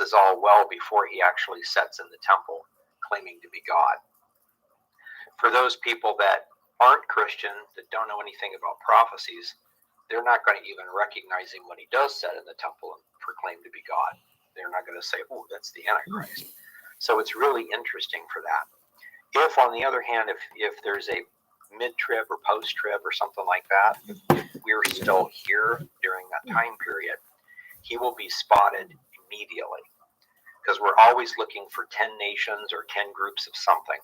is all well before he actually sets in the temple claiming to be God. For those people that aren't Christian, that don't know anything about prophecies, they're not going to even recognize him when he does set in the temple and proclaim to be God. They're not going to say, oh, that's the Antichrist. So it's really interesting for that. If, on the other hand, if there's a mid-trib or post-trib or something like that, if we're still here during that time period, he will be spotted immediately, because we're always looking for 10 nations or 10 groups of something.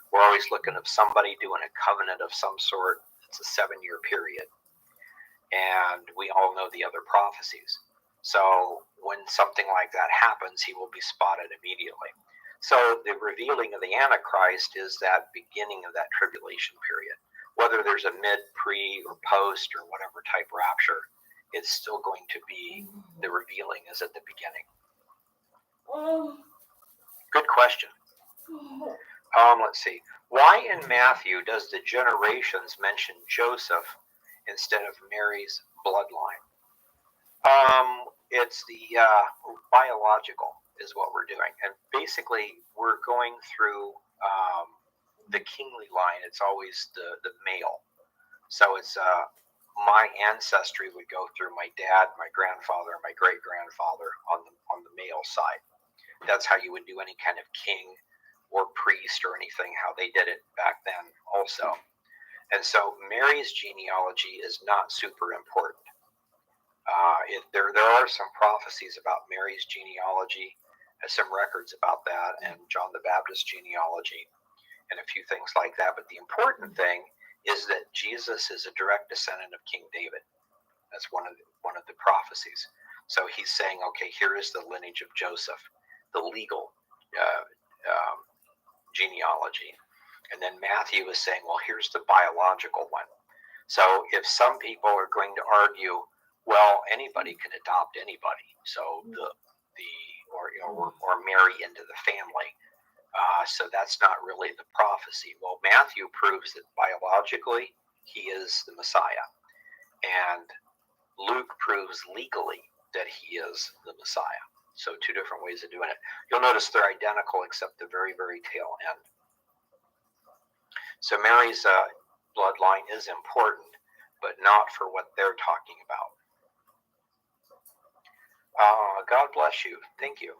We're always looking at somebody doing a covenant of some sort. It's a 7-year period. And we all know the other prophecies. So when something like that happens, he will be spotted immediately. So the revealing of the Antichrist is that beginning of that tribulation period. Whether there's a mid, pre, or post, or whatever type rapture, it's still going to be, the revealing is at the beginning. Good question. Let's see. Why in Matthew does the generations mention Joseph instead of Mary's bloodline? It's the biological is what we're doing. And basically, we're going through the kingly line. It's always the male. So it's my ancestry would go through my dad, my grandfather, my great-grandfather on the male side. That's how you would do any kind of king or priest or anything, how they did it back then also. And so Mary's genealogy is not super important. There are some prophecies about Mary's genealogy, some records about that, and John the Baptist's genealogy, and a few things like that. But the important thing is that Jesus is a direct descendant of King David. That's one of the prophecies. So he's saying, okay, here is the lineage of Joseph, the legal genealogy. And then Matthew is saying, well, here's the biological one. So if some people are going to argue, well, anybody can adopt anybody, so or marry into the family. So that's not really the prophecy. Well, Matthew proves that biologically he is the Messiah, and Luke proves legally that he is the Messiah. So two different ways of doing it. You'll notice they're identical except the very, very tail end. So Mary's bloodline is important, but not for what they're talking about. God bless you. Thank you.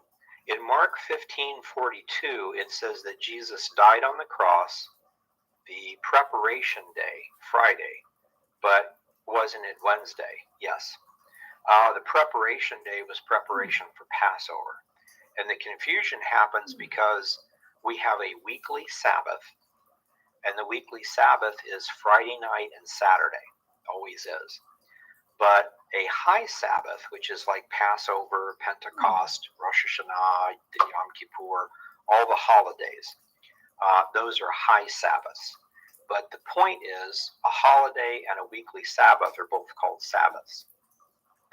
In Mark 15:42, it says that Jesus died on the cross the preparation day, Friday, but wasn't it Wednesday? Yes. The preparation day was preparation for Passover. And the confusion happens because we have a weekly Sabbath, and the weekly Sabbath is Friday night and Saturday, always is. But a high Sabbath, which is like Passover, Pentecost, Rosh Hashanah, Yom Kippur, all the holidays, those are high Sabbaths. But the point is, a holiday and a weekly Sabbath are both called Sabbaths.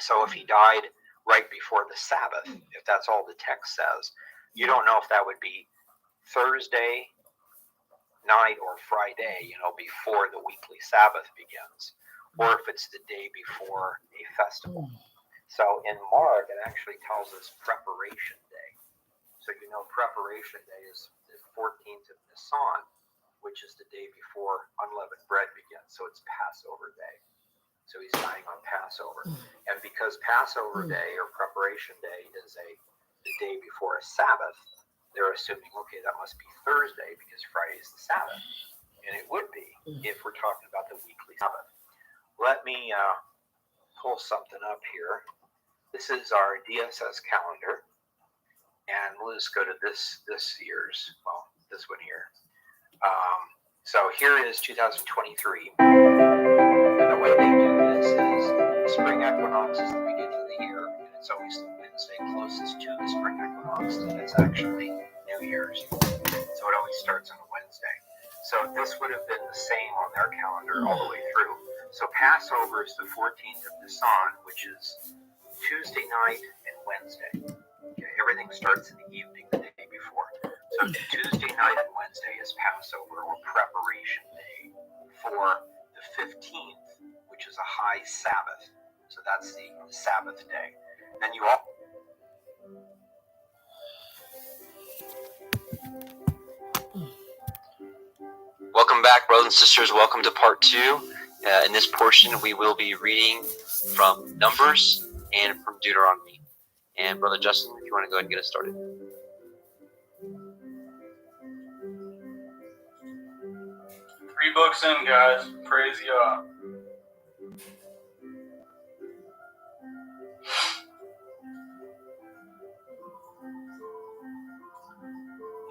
So if he died right before the Sabbath, if that's all the text says, you don't know if that would be Thursday night or Friday, before the weekly Sabbath begins, or if it's the day before a festival. So in Mark, it actually tells us preparation day. So preparation day is the 14th of Nisan, which is the day before unleavened bread begins. So it's Passover day. So he's dying on Passover. And because Passover day or preparation day is the day before a Sabbath, they're assuming, okay, that must be Thursday because Friday is the Sabbath. And it would be if we're talking about the weekly Sabbath. Let me pull something up here. This is our DSS calendar. And we'll just go to this year's, this one here. So here is 2023. And the way they do this is spring equinox is the beginning of the year, and it's always the Wednesday closest to the spring equinox that is actually New Year's. So it always starts on a Wednesday. So this would have been the same on their calendar all the way through. So Passover is the 14th of Nisan, which is Tuesday night and Wednesday. Okay, everything starts in the evening the day before. So Tuesday night and Wednesday is Passover or preparation day for the 15th, which is a high Sabbath. So that's the Sabbath day. Then you all Welcome back, brothers and sisters. Welcome to part 2. In this portion, we will be reading from Numbers and from Deuteronomy. And Brother Justin, if you want to go ahead and get us started. 3 books in, guys. Praise God.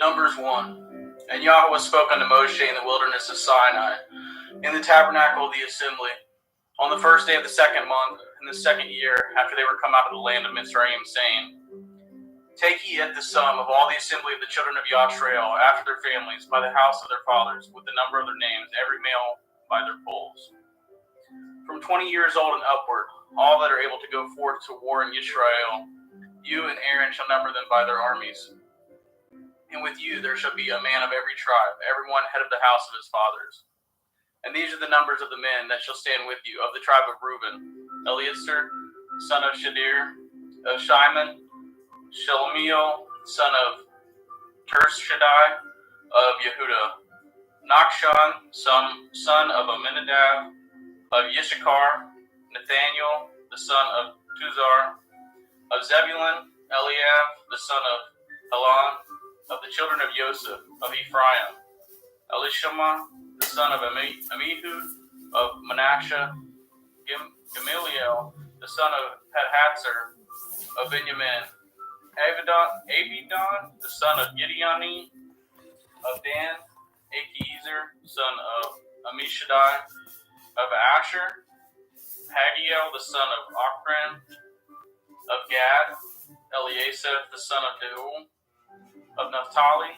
Numbers 1. And Yahweh spoke unto Moshe in the wilderness of Sinai, in the tabernacle of the assembly, on the first day of the 2nd month, in the 2nd year, after they were come out of the land of Mizraim, saying, Take ye at the sum of all the assembly of the children of Yashrael, after their families, by the house of their fathers, with the number of their names, every male by their polls. From 20 years old and upward, all that are able to go forth to war in Yisrael, you and Aaron shall number them by their armies. And with you there shall be a man of every tribe, every one head of the house of his fathers. And these are the numbers of the men that shall stand with you, of the tribe of Reuben, Eliezer, son of Shadir, of Shimon, Shelomiel, son of Tershadai, of Yehuda, Nachshon, son of Aminadab, of Yishakar, Nathaniel, the son of Tuzar, of Zebulun, Eliab, the son of Helon, of the children of Joseph, of Ephraim, Elishama, the son of Amihud, of Manasseh, Gamaliel, the son of Pedhatzar, of Benjamin, Abidon, the son of Gideoni, of Dan, Achiezer, son of Amishadai, of Asher, Hagiel, the son of Ochran, of Gad, Eliasaph, the son of Deuel, of Naphtali,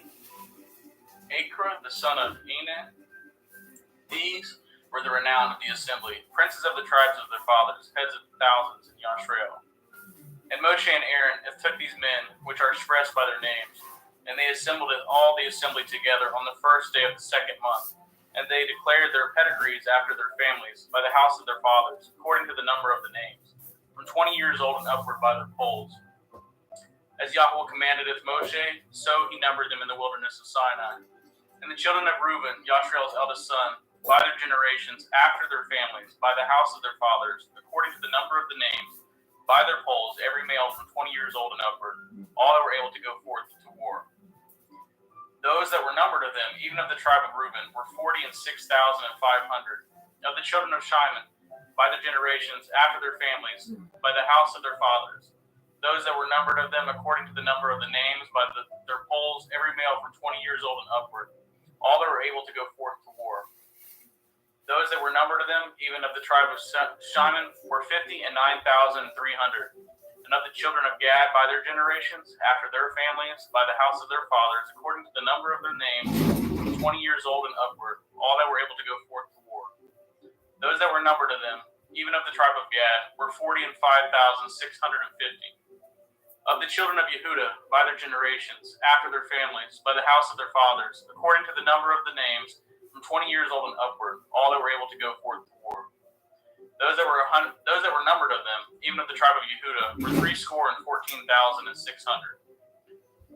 Acra, the son of Enan. These were the renown of the assembly, princes of the tribes of their fathers, heads of thousands in Yashrael. And Moshe and Aaron took these men, which are expressed by their names, and they assembled all the assembly together on the first day of the 2nd month. And they declared their pedigrees after their families, by the house of their fathers, according to the number of the names, from 20 years old and upward by their polls. As Yahweh commanded Moshe, so he numbered them in the wilderness of Sinai. And the children of Reuben, Yashrael's eldest son, by their generations, after their families, by the house of their fathers, according to the number of the names, by their polls, every male from 20 years old and upward, all that were able to go forth to war. Those that were numbered of them, even of the tribe of Reuben, were 46,500. Of the children of Shimon, by their generations, after their families, by the house of their fathers, those that were numbered of them according to the number of the names, by their polls, every male from 20 years old and upward, all that were able to go forth to war. Those that were numbered of them, even of the tribe of Shimon, were 59,300. And of the children of Gad, by their generations, after their families, by the house of their fathers, according to the number of their names, 20 years old and upward, all that were able to go forth to war. Those that were numbered of them, even of the tribe of Gad, were 45,650. Of the children of Yehuda, by their generations, after their families, by the house of their fathers, according to the number of the names, from 20 years old and upward, all that were able to go forth to war. Those that were numbered of them, even of the tribe of Yehuda, were 314,600.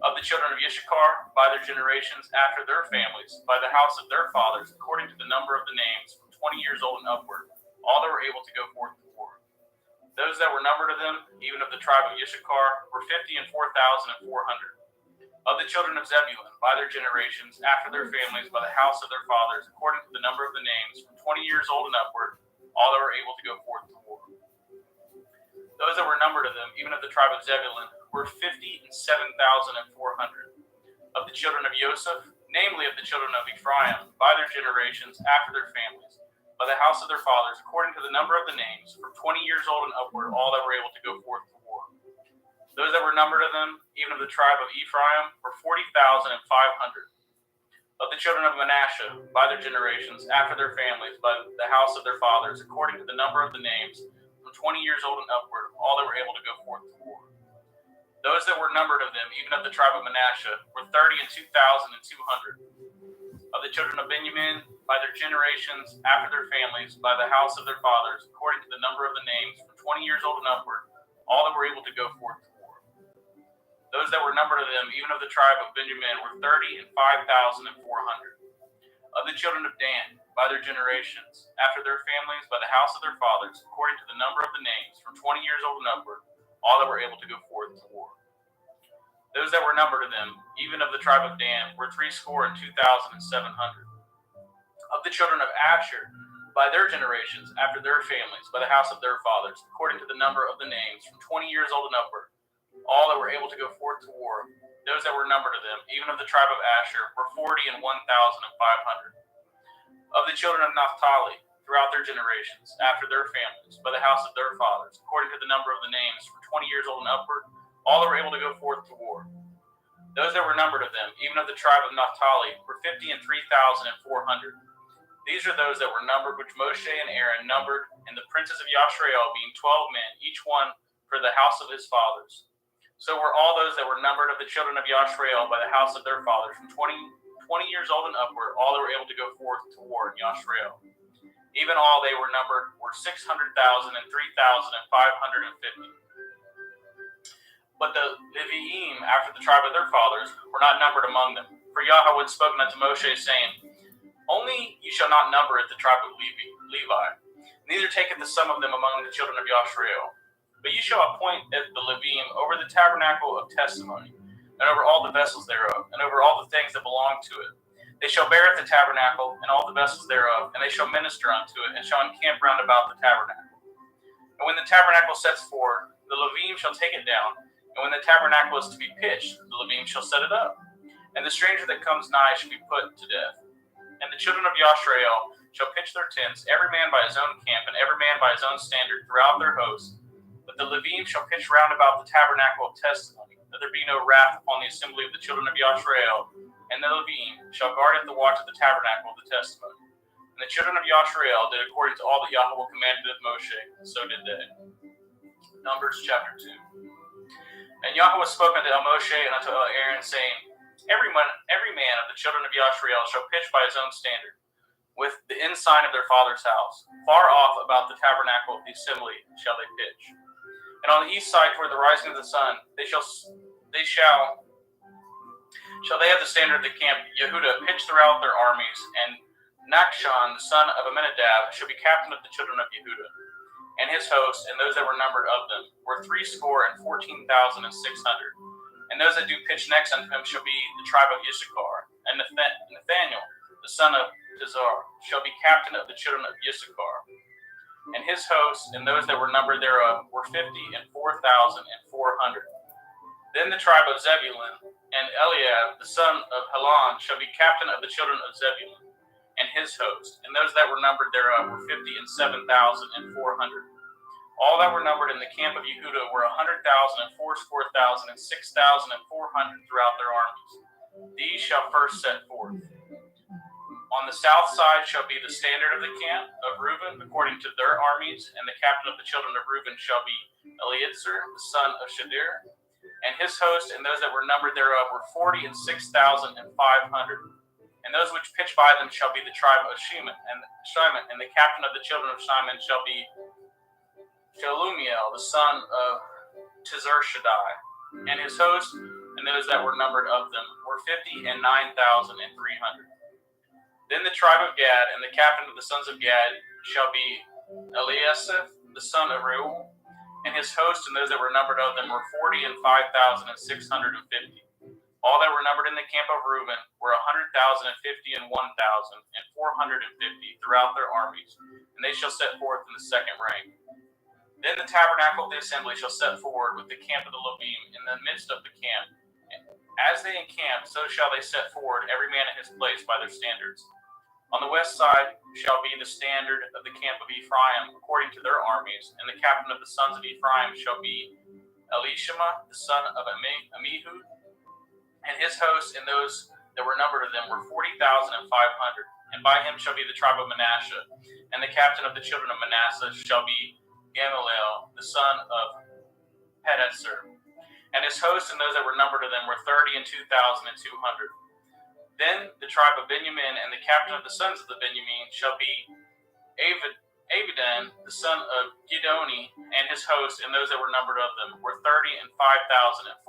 Of the children of Yishakar, by their generations, after their families, by the house of their fathers, according to the number of the names, from 20 years old and upward, all that were able to go forth to war. Those that were numbered of them, even of the tribe of Yishakar, were 54,400. Of the children of Zebulun, by their generations, after their families, by the house of their fathers, according to the number of the names, from 20 years old and upward, all that were able to go forth to war. Those that were numbered of them, even of the tribe of Zebulun, were 57,400. Of the children of Joseph, namely of the children of Ephraim, by their generations, after their families, by the house of their fathers, according to the number of the names, from 20 years old and upward, all that were able to go forth to war. Those that were numbered of them, even of the tribe of Ephraim, were 40,500. Of the children of Manasseh, by their generations, after their families, by the house of their fathers, according to the number of the names, from 20 years old and upward, all that were able to go forth to war. Those that were numbered of them, even of the tribe of Manasseh, were 32,200. Of the children of Benjamin, by their generations, after their families, by the house of their fathers, according to the number of the names, from 20 years old and upward, all that were able to go forth to war. Those that were numbered of them, even of the tribe of Benjamin, were 35,400. Of the children of Dan, by their generations, after their families, by the house of their fathers, according to the number of the names, from 20 years old and upward, all that were able to go forth to war. Those that were numbered of them, even of the tribe of Dan, were 62,700. Of the children of Asher, by their generations, after their families, by the house of their fathers, according to the number of the names, from 20 years old and upward, all that were able to go forth to war. Those that were numbered of them, even of the tribe of Asher, were 41,500. Of the children of Naphtali, throughout their generations, after their families, by the house of their fathers, according to the number of the names, from 20 years old and upward, all that were able to go forth to war. Those that were numbered of them, even of the tribe of Naphtali, were 53,400. These are those that were numbered, which Moshe and Aaron numbered, and the princes of Yashrael, being 12 men, each one for the house of his fathers. So were all those that were numbered of the children of Yashrael by the house of their fathers, from 20 years old and upward, all that were able to go forth to war in Yashrael. Even all they were numbered were 600,000 and 3,550. But the Leviim, after the tribe of their fathers, were not numbered among them. For Yahweh had spoken unto Moshe, saying, Only ye shall not number the tribe of Levi, neither taketh the sum of them among the children of Yashrael. But ye shall appoint the Leviim over the tabernacle of testimony, and over all the vessels thereof, and over all the things that belong to it. They shall bear at the tabernacle, and all the vessels thereof, and they shall minister unto it, and shall encamp round about the tabernacle. And when the tabernacle sets forward, the Leviim shall take it down, and when the tabernacle is to be pitched, the Leviim shall set it up. And the stranger that comes nigh shall be put to death. And the children of Yashrael shall pitch their tents, every man by his own camp, and every man by his own standard, throughout their host. But the Leviim shall pitch round about the tabernacle of testimony, that there be no wrath upon the assembly of the children of Yashrael. And the Leviim shall guard at the watch of the tabernacle of the testimony. And the children of Yashrael did according to all that Yahweh commanded of Moshe, so did they. Numbers chapter 2. And Yahweh spoke unto Moshe and unto Aaron, saying, Every man of the children of Yashrael shall pitch by his own standard, with the ensign of their father's house. Far off about the tabernacle of the assembly shall they pitch. And on the east side toward the rising of the sun, they shall they have the standard of the camp Yehuda pitch throughout their armies, and Nachshon, the son of Amminadab, shall be captain of the children of Yehuda. And his host, and those that were numbered of them, were 14,600. And those that do pitch next unto him shall be the tribe of Issachar. And Nathaniel, the son of Tizar, shall be captain of the children of Issachar. And his hosts, and those that were numbered thereof, were 54,400. Then the tribe of Zebulun, and Eliab, the son of Helon, shall be captain of the children of Zebulun, and his host, and those that were numbered thereof were 57,400. All that were numbered in the camp of Yehuda were 100,000 and 4,000 and 6,400 throughout their armies. These shall first set forth. On the south side shall be the standard of the camp of Reuben, according to their armies, and the captain of the children of Reuben shall be Eliezer, the son of Shadir, and his host, and those that were numbered thereof were 46,500. And those which pitch by them shall be the tribe of Shimon, and the captain of the children of Shimon shall be Shelumiel, the son of Tizar-Shaddai, and his host, and those that were numbered of them were 59,300. Then the tribe of Gad, and the captain of the sons of Gad shall be Eliasaph, the son of Reuel, and his host, and those that were numbered of them were 45,650. All that were numbered in the camp of Reuben were 100,050 and 1,450 throughout their armies, and they shall set forth in the second rank. Then the tabernacle of the assembly shall set forward with the camp of the Levim in the midst of the camp. As they encamp, so shall they set forward, every man at his place by their standards. On the west side shall be the standard of the camp of Ephraim, according to their armies, and the captain of the sons of Ephraim shall be Elishama, the son of Amihud, and his hosts, and those that were numbered of them were 40,500. And by him shall be the tribe of Manasseh, and the captain of the children of Manasseh shall be Gamaliel, the son of Pedasur. And his hosts, and those that were numbered of them were 32,200. Then the tribe of Benjamin, and the captain of the sons of the Benjamin shall be Abidan, the son of Gidoni, and his host, and those that were numbered of them were 35,400.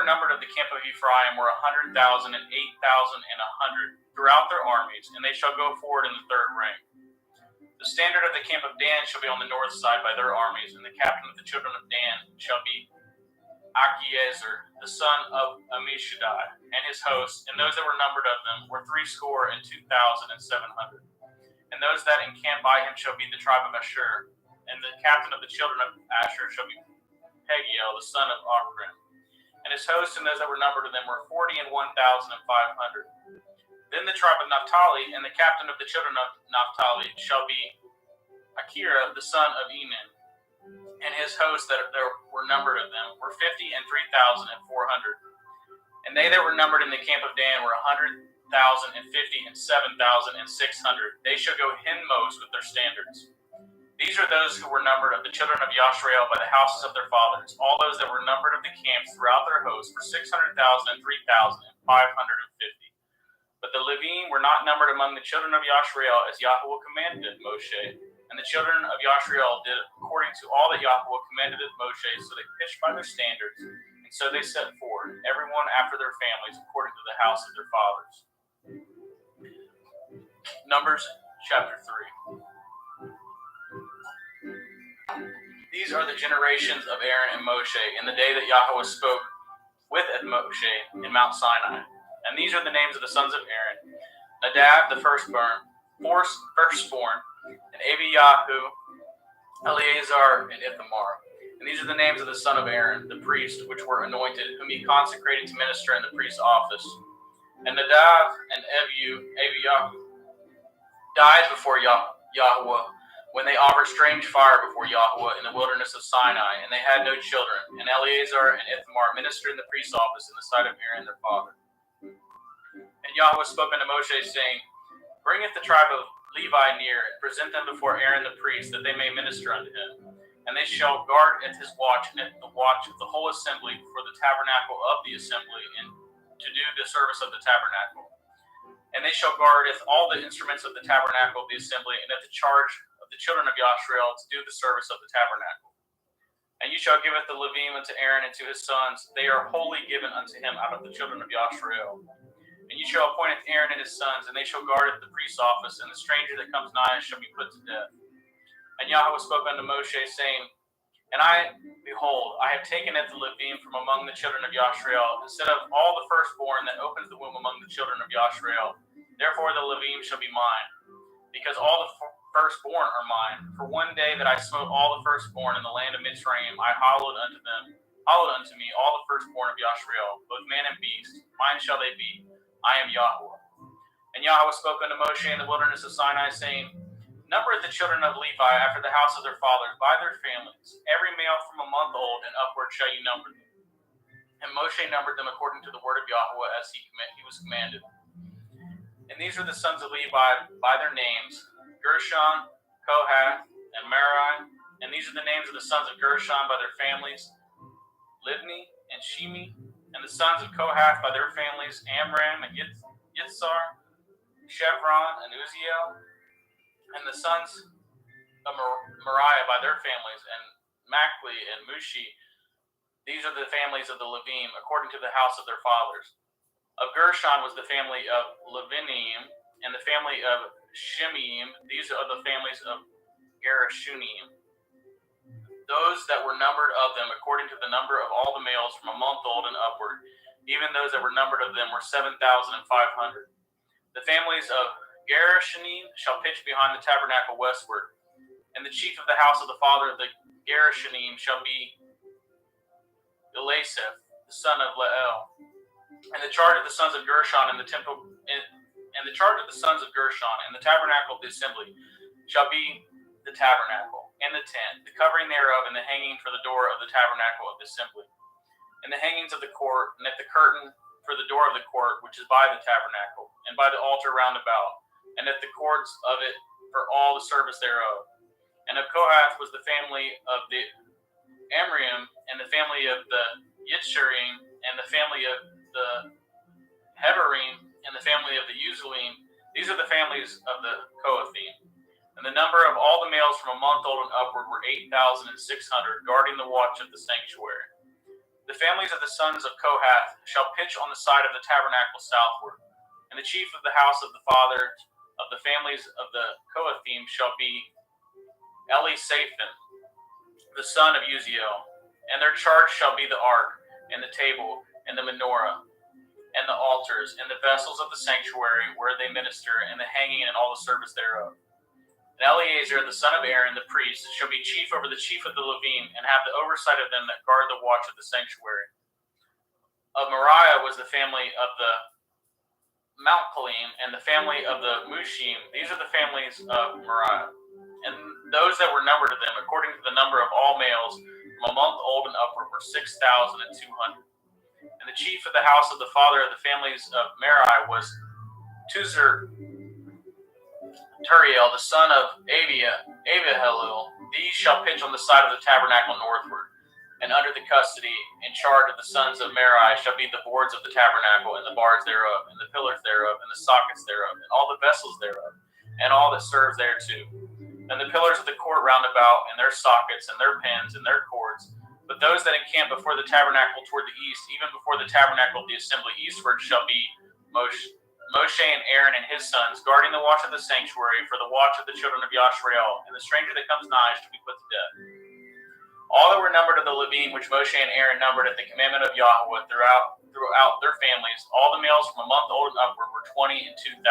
were numbered of the camp of Ephraim were 100,000 and 8,100 throughout their armies, and they shall go forward in the third rank. The standard of the camp of Dan shall be on the north side by their armies, and the captain of the children of Dan shall be Achiezer, the son of Ammishaddai, and his hosts, and those that were numbered of them were 62,700. And those that encamp by him shall be the tribe of Asher, and the captain of the children of Asher shall be Pagiel, the son of Ochran. And his hosts and those that were numbered of them were 41,500. Then the tribe of Naphtali, and the captain of the children of Naphtali shall be Akira, the son of Enan. And his hosts that there were numbered of them were 50,000 and 3,400. And they that were numbered in the camp of Dan were 100,050 and 7,600. They shall go hindmost with their standards. These are those who were numbered of the children of Yashrael by the houses of their fathers. All those that were numbered of the camps throughout their hosts were 600,000 and 3,550. But the Levim were not numbered among the children of Yashrael as Yahweh commanded Moshe. And the children of Yashrael did according to all that Yahweh commanded Moshe, so they pitched by their standards, and so they set forward, everyone after their families, according to the house of their fathers. Numbers chapter 3. These are the generations of Aaron and Moshe in the day that Yahweh spoke with Moshe in Mount Sinai. And these are the names of the sons of Aaron: Nadab, the firstborn, and Abiyahu, Eleazar, and Ithamar. And these are the names of the son of Aaron, the priest, which were anointed, whom he consecrated to minister in the priest's office. And Nadab and Abiyahu died before Yahweh when they offered strange fire before Yahweh in the wilderness of Sinai, and they had no children. And Eleazar and Ithamar ministered in the priest's office in the sight of Aaron their father. And Yahweh spoke unto Moshe, saying, Bringeth the tribe of Levi near, and present them before Aaron the priest, that they may minister unto him. And they shall guard at his watch, and at the watch of the whole assembly for the tabernacle of the assembly, and to do the service of the tabernacle. And they shall guard at all the instruments of the tabernacle of the assembly, and at the charge of the children of Yashrael to do the service of the tabernacle. And you shall give it the Levim unto Aaron and to his sons; they are wholly given unto him out of the children of Yashrael. And you shall appoint Aaron and his sons, and they shall guard at the priest's office, and the stranger that comes nigh shall be put to death. And Yahweh spoke unto Moshe, saying, And behold, I have taken at the Levim from among the children of Yashrael, instead of all the firstborn that opens the womb among the children of Yashrael. Therefore the Levim shall be mine, because all the firstborn are mine. For one day that I smote all the firstborn in the land of Mitzrayim, I hallowed unto me all the firstborn of Yashrael, both man and beast. Mine shall they be. I am Yahweh. And Yahweh spoke unto Moshe in the wilderness of Sinai, saying, Number the children of Levi after the house of their fathers by their families. Every male from a month old and upward shall you number them. And Moshe numbered them according to the word of Yahweh as he was commanded. And these are the sons of Levi by their names: Gershon, Kohath, and Merari. And these are the names of the sons of Gershon by their families: Libni and Shimi. And the sons of Kohath by their families: Amram and Yitzhar, Chevron and Uziel. And the sons of Moriah by their families: and Machli and Mushi. These are the families of the Levim, according to the house of their fathers. Of Gershon was the family of Levinim, and the family of Shimeim. These are the families of Gerashunim. Those that were numbered of them, according to the number of all the males from a month old and upward, even those that were numbered of them were 7,500. The families of Gerashunim shall pitch behind the tabernacle westward, and the chief of the house of the father of the Gerashunim shall be Elisaph, the son of Leel. And the charge of the sons of Gershon in the temple, and the charge of the sons of Gershon in the tabernacle of the assembly shall be the tabernacle, and the tent, the covering thereof, and the hanging for the door of the tabernacle of the assembly, and the hangings of the court, and at the curtain for the door of the court, which is by the tabernacle, and by the altar round about, and at the courts of it for all the service thereof. And of Kohath was the family of the Amram, and the family of the Yitzharim, and the family of the Heberim, and the family of the Uzalim. These are the families of the Kohathim. And the number of all the males from a month old and upward were 8,600, guarding the watch of the sanctuary. The families of the sons of Kohath shall pitch on the side of the tabernacle southward, and the chief of the house of the fathers of the families of the Kohathim shall be Elisaphan, the son of Uziel, and their charge shall be the ark, and the table, and the menorah, and the altars, and the vessels of the sanctuary where they minister, and the hanging and all the service thereof. And Eleazar, the son of Aaron, the priest, shall be chief over the chief of the Levim, and have the oversight of them that guard the watch of the sanctuary. Of Moriah was the family of the Malchalim, and the family of the Mushim. These are the families of Moriah. And those that were numbered of them, according to the number of all males, from a month old and upward, were 6,200. And the chief of the house of the father of the families of Merari was Turiel, the son of Abihalil. These shall pitch on the side of the tabernacle northward, and under the custody and charge of the sons of Merari shall be the boards of the tabernacle, and the bars thereof, and the pillars thereof, and the sockets thereof, and all the vessels thereof, and all that serves thereto, and the pillars of the court round about, and their sockets, and their pins, and their cords. But those that encamp before the tabernacle toward the east, even before the tabernacle of the assembly eastward, shall be Moshe and Aaron and his sons, guarding the watch of the sanctuary for the watch of the children of Yashrael, and the stranger that comes nigh shall be put to death. All that were numbered of the Levim, which Moshe and Aaron numbered at the commandment of Yahweh throughout their families, all the males from a month old and upward were 22,000.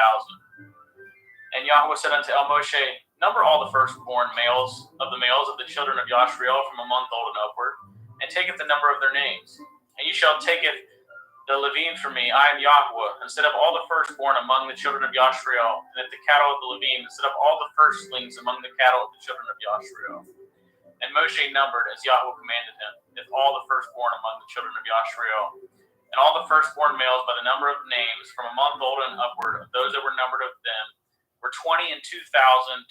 And Yahweh said unto Moshe, number all the firstborn males of the children of Yashrael from a month old and upward, and taketh the number of their names. And you shall taketh the Levim for me, I am Yahweh, instead of all the firstborn among the children of Yashrael, and at the cattle of the Levim, instead of all the firstlings among the cattle of the children of Yashrael. And Moshe numbered, as Yahweh commanded him, if all the firstborn among the children of Yashrael, and all the firstborn males by the number of names, from a month old and upward, of those that were numbered of them, were 22,213.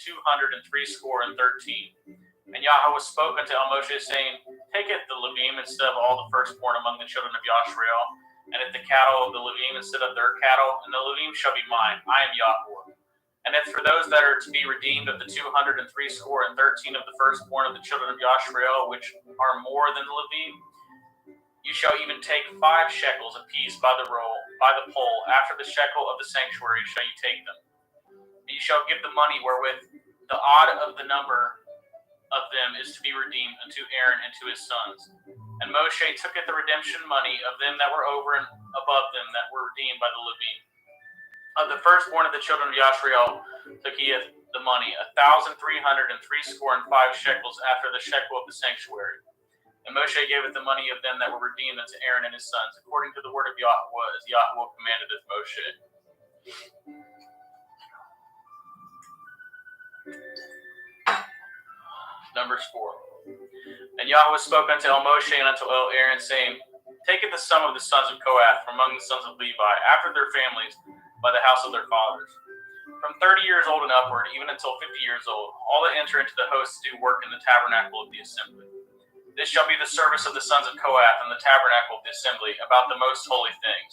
And Yahweh spoke unto Moshe, saying, taketh the Levim instead of all the firstborn among the children of Yashrael, and at the cattle of the Levim instead of their cattle, and the Levim shall be mine. I am Yahweh. And if for those that are to be redeemed of the 213 of the firstborn of the children of Yashrael, which are more than the Levim, you shall even take 5 shekels apiece by the pole. After the shekel of the sanctuary shall you take them. And you shall give the money wherewith the odd of the number of them is to be redeemed unto Aaron and to his sons. And Moshe tooketh the redemption money of them that were over and above them that were redeemed by the Levim. Of the firstborn of the children of Yashrael took he the money, 1,365 shekels after the shekel of the sanctuary. And Moshe gave it the money of them that were redeemed unto Aaron and his sons, according to the word of Yahweh, as Yahweh commanded of Moshe. Numbers 4. And Yahweh spoke unto Moshe and unto Aaron, saying, taketh the sum of the sons of Kohath from among the sons of Levi, after their families, by the house of their fathers, from 30 years old and upward, even until 50 years old, all that enter into the host to do work in the tabernacle of the assembly. This shall be the service of the sons of Kohath in the tabernacle of the assembly, about the most holy things.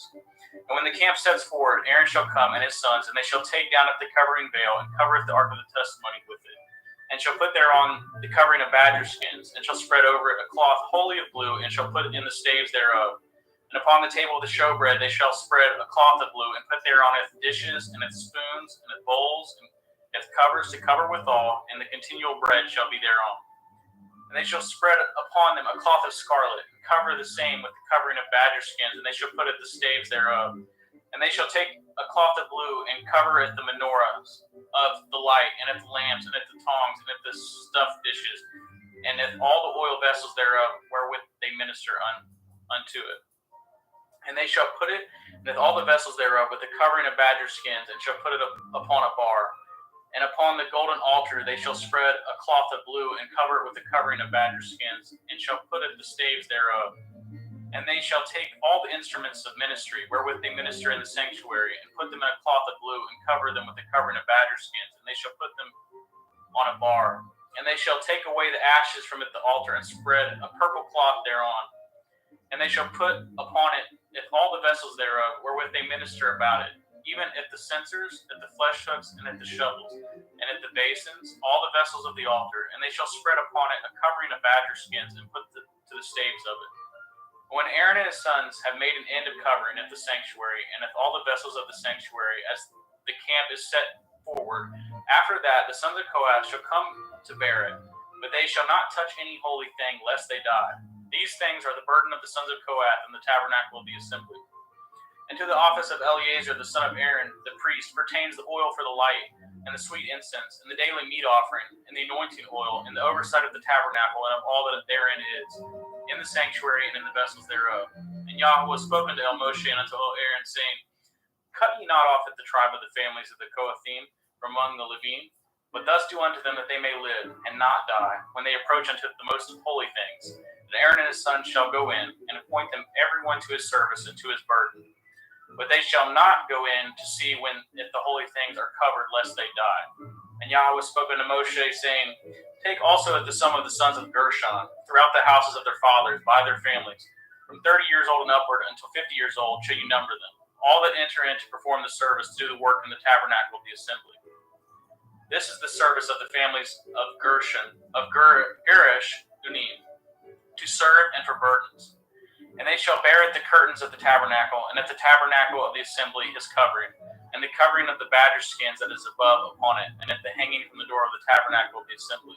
And when the camp sets forward, Aaron shall come and his sons, and they shall take down the covering veil, and covereth the ark of the testimony with it, and shall put thereon the covering of badger skins, and shall spread over it a cloth wholly of blue, and shall put in the staves thereof. And upon the table of the showbread they shall spread a cloth of blue, and put thereon its dishes, and its spoons, and its bowls, and its covers to cover withal, and the continual bread shall be thereon. And they shall spread upon them a cloth of scarlet, and cover the same with the covering of badger skins, and they shall put at the staves thereof. And they shall take a cloth of blue, and cover at the menorahs of the light, and at the lamps, and at the tongs, and at the stuffed dishes, and at all the oil vessels thereof, wherewith they minister unto it. And they shall put it with all the vessels thereof with the covering of badger skins, and shall put it upon a bar. And upon the golden altar they shall spread a cloth of blue, and cover it with the covering of badger skins, and shall put it the staves thereof. And they shall take all the instruments of ministry, wherewith they minister in the sanctuary, and put them in a cloth of blue, and cover them with the covering of badger skins, and they shall put them on a bar. And they shall take away the ashes from at the altar, and spread a purple cloth thereon. And they shall put upon it all the vessels thereof, wherewith they minister about it, even at the censers, at the flesh hooks, and at the shovels, and at the basins, all the vessels of the altar. And they shall spread upon it a covering of badger skins, and put to the staves of it. When Aaron and his sons have made an end of covering at the sanctuary, and at all the vessels of the sanctuary, as the camp is set forward, after that the sons of Kohath shall come to bear it, but they shall not touch any holy thing, lest they die. These things are the burden of the sons of Kohath in the tabernacle of the assembly. And to the office of Eleazar the son of Aaron, the priest, pertains the oil for the light, and the sweet incense, and the daily meat offering, and the anointing oil, and the oversight of the tabernacle, and of all that therein is, in the sanctuary and in the vessels thereof. And Yahweh was spoken to Moshe and unto Aaron, saying, Cut ye not off at the tribe of the families of the Kohathim from among the Levim, but thus do unto them that they may live, and not die, when they approach unto the most holy things. And Aaron and his sons shall go in, and appoint them every one to his service and to his burden. But they shall not go in to see if the holy things are covered, lest they die. And Yahweh spoke unto Moshe, saying, Take also at the sum of the sons of Gershon, throughout the houses of their fathers, by their families, from 30 years old and upward until 50 years old shall you number them, all that enter in to perform the service, to do the work in the tabernacle of the assembly. This is the service of the families of Gershon, of Gerish, Unim, to serve and for burdens. And they shall bear at the curtains of the tabernacle, and at the tabernacle of the assembly his covering, and the covering of the badger skins that is above upon it, and at the hanging from the door of the tabernacle of the assembly.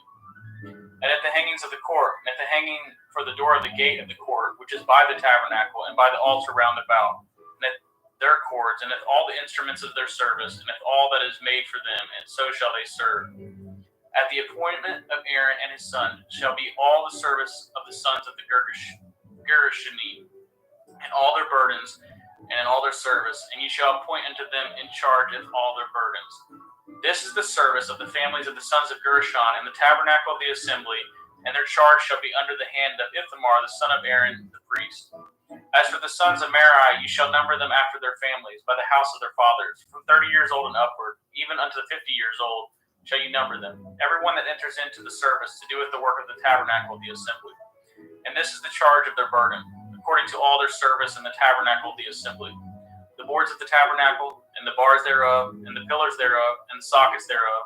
And at the hangings of the court, and at the hanging for the door of the gate of the court, which is by the tabernacle, and by the altar round about, and at their cords, and at all the instruments of their service, and at all that is made for them, and so shall they serve. At the appointment of Aaron and his son shall be all the service of the sons of the Gershoni, and all their burdens, and in all their service, and ye shall appoint unto them in charge of all their burdens. This is the service of the families of the sons of Gershon in the tabernacle of the assembly, and their charge shall be under the hand of Ithamar the son of Aaron the priest. As for the sons of Merari, you shall number them after their families, by the house of their fathers, from 30 years old and upward, even unto 50 years old shall you number them, every one that enters into the service to doeth the work of the tabernacle of the assembly. And this is the charge of their burden, according to all their service in the tabernacle of the assembly. The boards of the tabernacle, and the bars thereof, and the pillars thereof, and the sockets thereof,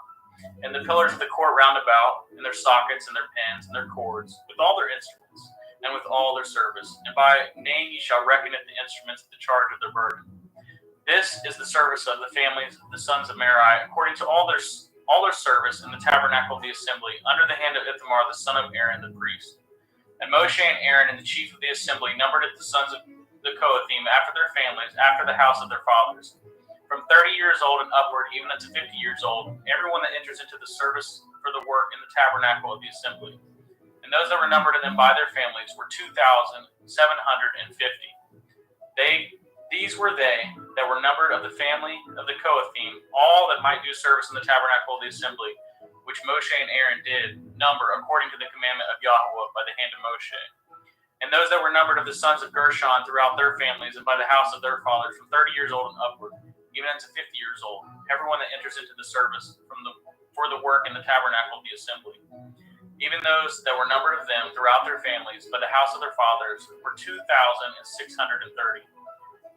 and the pillars of the court round about, and their sockets, and their pins, and their cords, with all their instruments, and with all their service. And by name ye shall reckon it the instruments of the charge of their burden. This is the service of the families of the sons of Merari, according to all their service in the tabernacle of the assembly, under the hand of Ithamar the son of Aaron the priest. And Moshe and Aaron and the chief of the assembly numbered it the sons of the Kohathim after their families, after the house of their fathers, from 30 years old and upward, even unto 50 years old, everyone that enters into the service for the work in the tabernacle of the assembly. And those that were numbered of them by their families were 2,750. These were they that were numbered of the family of the Kohathim, all that might do service in the tabernacle of the assembly, which Moshe and Aaron did number according to the commandment of Yahweh by the hand of Moshe. And those that were numbered of the sons of Gershon throughout their families and by the house of their fathers, from 30 years old and upward, even unto 50 years old, everyone that enters into the service for the work in the tabernacle of the assembly. Even those that were numbered of them throughout their families by the house of their fathers were 2,630.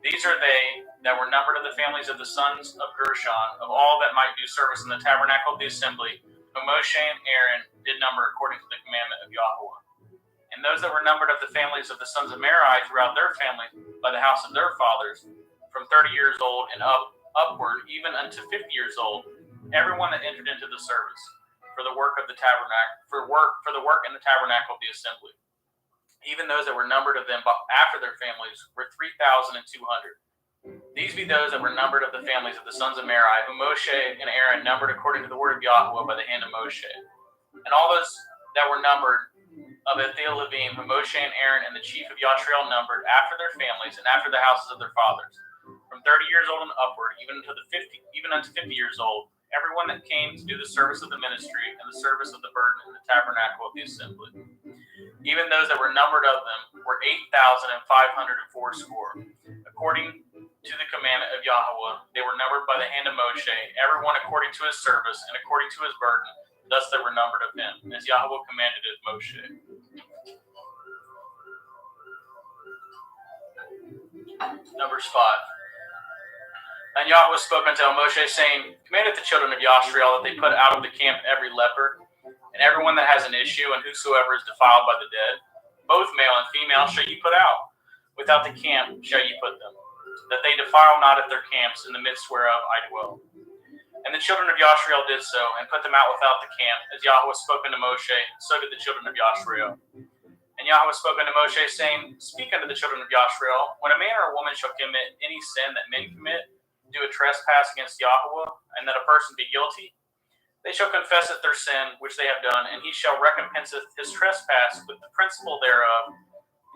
These are they that were numbered of the families of the sons of Gershon, of all that might do service in the tabernacle of the assembly, whom Moshe and Aaron did number according to the commandment of Yahweh. And those that were numbered of the families of the sons of Merari throughout their family by the house of their fathers, from 30 years old and upward, even unto 50 years old, everyone that entered into the service for the work of the tabernacle, for the work in the tabernacle of the assembly. Even those that were numbered of them after their families were 3,200. These be those that were numbered of the families of the sons of Merari, whom Moshe and Aaron numbered according to the word of Yahweh by the hand of Moshe. And all those that were numbered of Levim, whom Moshe and Aaron and the chief of Yashriel numbered after their families and after the houses of their fathers, from 30 years old and upward, even unto 50 years old, everyone that came to do the service of the ministry and the service of the burden in the tabernacle of the assembly. Even those that were numbered of them were 8,504 score. According to the commandment of Yahweh, they were numbered by the hand of Moshe, everyone according to his service and according to his burden. Thus they were numbered of him, as Yahweh commanded it Moshe. Numbers 5. And Yahweh spoke unto Moshe, saying, Commandeth the children of Yashriel that they put out of the camp every leper, and everyone that has an issue, and whosoever is defiled by the dead, both male and female shall ye put out. Without the camp shall ye put them, that they defile not at their camps, in the midst whereof I dwell. And the children of Yashrael did so, and put them out without the camp, as Yahweh spoke unto Moshe, so did the children of Yashrael. And Yahweh spoke unto Moshe, saying, Speak unto the children of Yashrael, when a man or a woman shall commit any sin that men commit, do a trespass against Yahweh, and that a person be guilty, they shall confess it their sin which they have done, and he shall recompense his trespass with the principal thereof,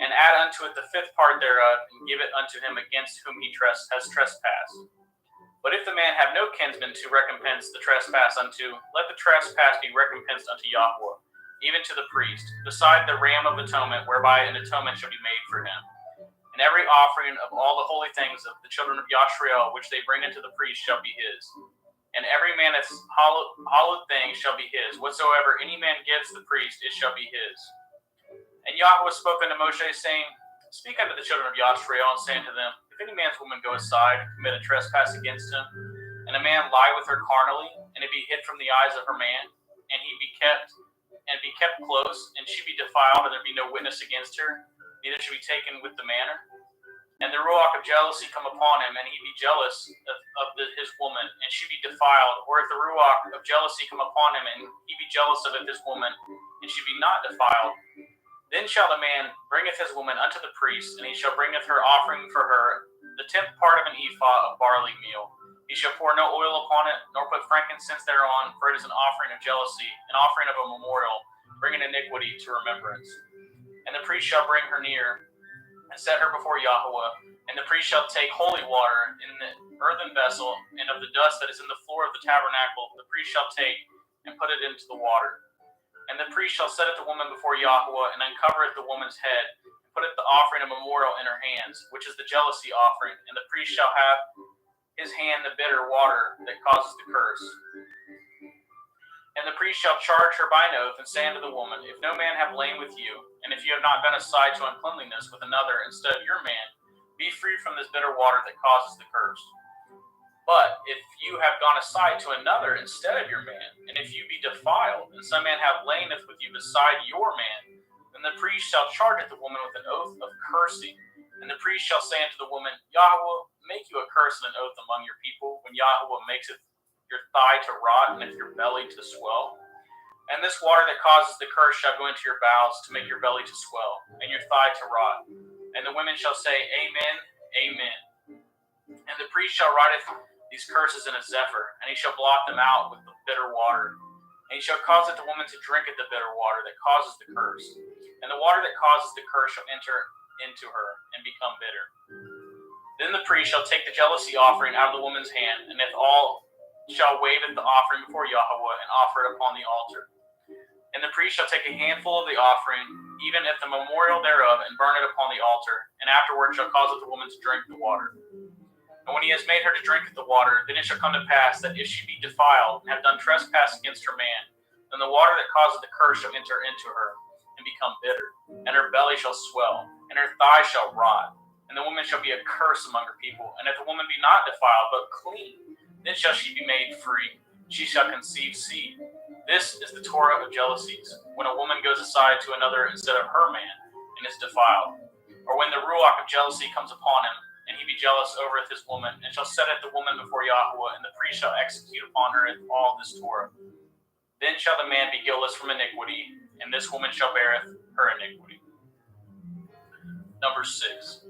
and add unto it the fifth part thereof, and give it unto him against whom he has trespassed. But if the man have no kinsman to recompense the trespass unto, let the trespass be recompensed unto Yahweh, even to the priest, beside the ram of atonement, whereby an atonement shall be made for him. And every offering of all the holy things of the children of Yashrael, which they bring unto the priest, shall be his. And every man that's hallowed thing shall be his. Whatsoever any man gives the priest, it shall be his. And Yahweh spoke unto Moshe, saying, Speak unto the children of Yashrael, and say unto them, If any man's woman go aside and commit a trespass against him, and a man lie with her carnally, and it be hid from the eyes of her man, and he be kept close, and she be defiled, and there be no witness against her, neither shall be taken with the manner. And the ruach of jealousy come upon him, and he be jealous of his woman, and she be defiled. Or if the ruach of jealousy come upon him, and he be jealous of his woman, and she be not defiled, then shall the man bringeth his woman unto the priest, and he shall bringeth her offering for her, the 10th part of an ephah of barley meal. He shall pour no oil upon it, nor put frankincense thereon, for it is an offering of jealousy, an offering of a memorial, bringing iniquity to remembrance. And the priest shall bring her near, and set her before Yahweh. And the priest shall take holy water in the earthen vessel, and of the dust that is in the floor of the tabernacle, the priest shall take, and put it into the water. And the priest shall set it the woman before Yahweh, and uncovereth the woman's head, and putteth the offering of memorial in her hands, which is the jealousy offering. And the priest shall have his hand the bitter water that causes the curse. And the priest shall charge her by an oath, and say unto the woman, If no man have lain with you, and if you have not gone aside to uncleanliness with another instead of your man, be free from this bitter water that causes the curse. But if you have gone aside to another instead of your man, and if you be defiled, and some man have laineth with you beside your man, then the priest shall charge the woman with an oath of cursing. And the priest shall say unto the woman, Yahweh, make you a curse and an oath among your people, when Yahweh maketh your thigh to rot, and if your belly to swell. And this water that causes the curse shall go into your bowels, to make your belly to swell, and your thigh to rot. And the women shall say, Amen, Amen. And the priest shall write these curses in a zephyr, and he shall blot them out with the bitter water. And he shall cause the woman to drink at the bitter water that causes the curse. And the water that causes the curse shall enter into her, and become bitter. Then the priest shall take the jealousy offering out of the woman's hand, and if all shall wave at the offering before Yahweh, and offer it upon the altar. And the priest shall take a handful of the offering, even at the memorial thereof, and burn it upon the altar, and afterward shall cause the woman to drink the water. And when he has made her to drink the water, then it shall come to pass that if she be defiled, and have done trespass against her man, then the water that causes the curse shall enter into her, and become bitter, and her belly shall swell, and her thigh shall rot, and the woman shall be a curse among her people. And if the woman be not defiled, but clean, then shall she be made free. She shall conceive seed. This is the Torah of jealousies, when a woman goes aside to another instead of her man, and is defiled. Or when the ruach of jealousy comes upon him, and he be jealous over his woman, and shall set at the woman before Yahweh, and the priest shall execute upon her all this Torah. Then shall the man be guiltless from iniquity, and this woman shall beareth her iniquity. Number 6.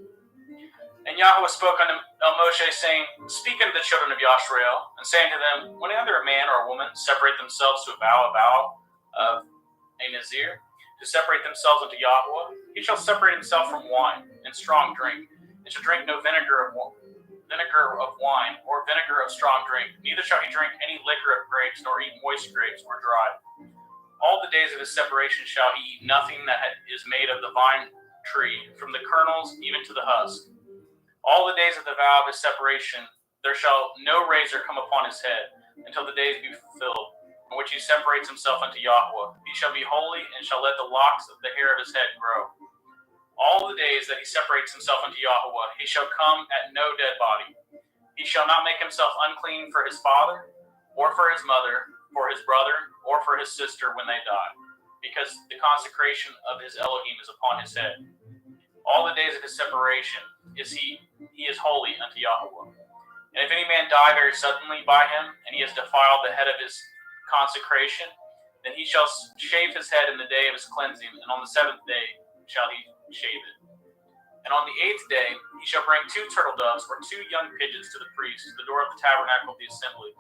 And Yahweh spoke unto Moshe, saying, Speak unto the children of Yashrael, and say unto them, Whenever a man or a woman separate themselves to a vow of a Nazir, to separate themselves unto Yahweh, he shall separate himself from wine and strong drink, and shall drink no vinegar of wine, or vinegar of strong drink, neither shall he drink any liquor of grapes, nor eat moist grapes, or dry. All the days of his separation shall he eat nothing that is made of the vine tree, from the kernels even to the husk. All the days of the vow of his separation, there shall no razor come upon his head, until the days be fulfilled, in which he separates himself unto Yahweh. He shall be holy, and shall let the locks of the hair of his head grow. All the days that he separates himself unto Yahweh, he shall come at no dead body. He shall not make himself unclean for his father, or for his mother, for his brother, or for his sister when they die, because the consecration of his Elohim is upon his head. All the days of his separation he is holy unto Yahweh. And if any man die very suddenly by him, and he has defiled the head of his consecration, then he shall shave his head in the day of his cleansing, and on the 7th day shall he shave it. And on the 8th day he shall bring 2 turtle doves or 2 young pigeons to the priest, to the door of the tabernacle of the assembly.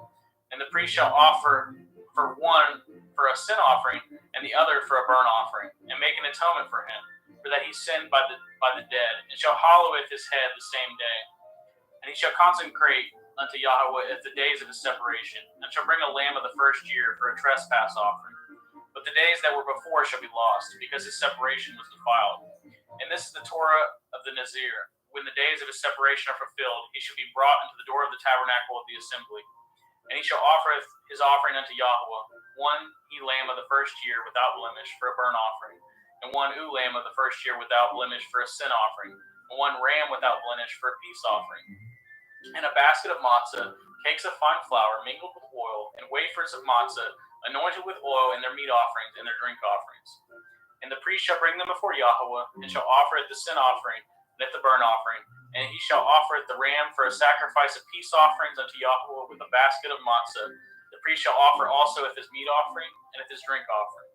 And the priest shall offer for one for a sin offering, and the other for a burnt offering, and make an atonement for him, for that he sinned by the dead, and shall halloweth his head the same day. And he shall consecrate unto Yahweh at the days of his separation, and shall bring a lamb of the first year for a trespass offering. But the days that were before shall be lost, because his separation was defiled. And this is the Torah of the Nazir. When the days of his separation are fulfilled, he shall be brought into the door of the tabernacle of the assembly. And he shall offer his offering unto Yahweh, 1 lamb of the first year without blemish for a burnt offering, and 1 lamb of the first year without blemish for a sin offering, and 1 ram without blemish for a peace offering. And a basket of matzah, cakes of fine flour mingled with oil, and wafers of matzah anointed with oil in their meat offerings and their drink offerings. And the priest shall bring them before Yahweh, and shall offer it the sin offering, and at the burnt offering. And he shall offer it the ram for a sacrifice of peace offerings unto Yahweh with a basket of matzah. The priest shall offer also at his meat offering, and at his drink offering.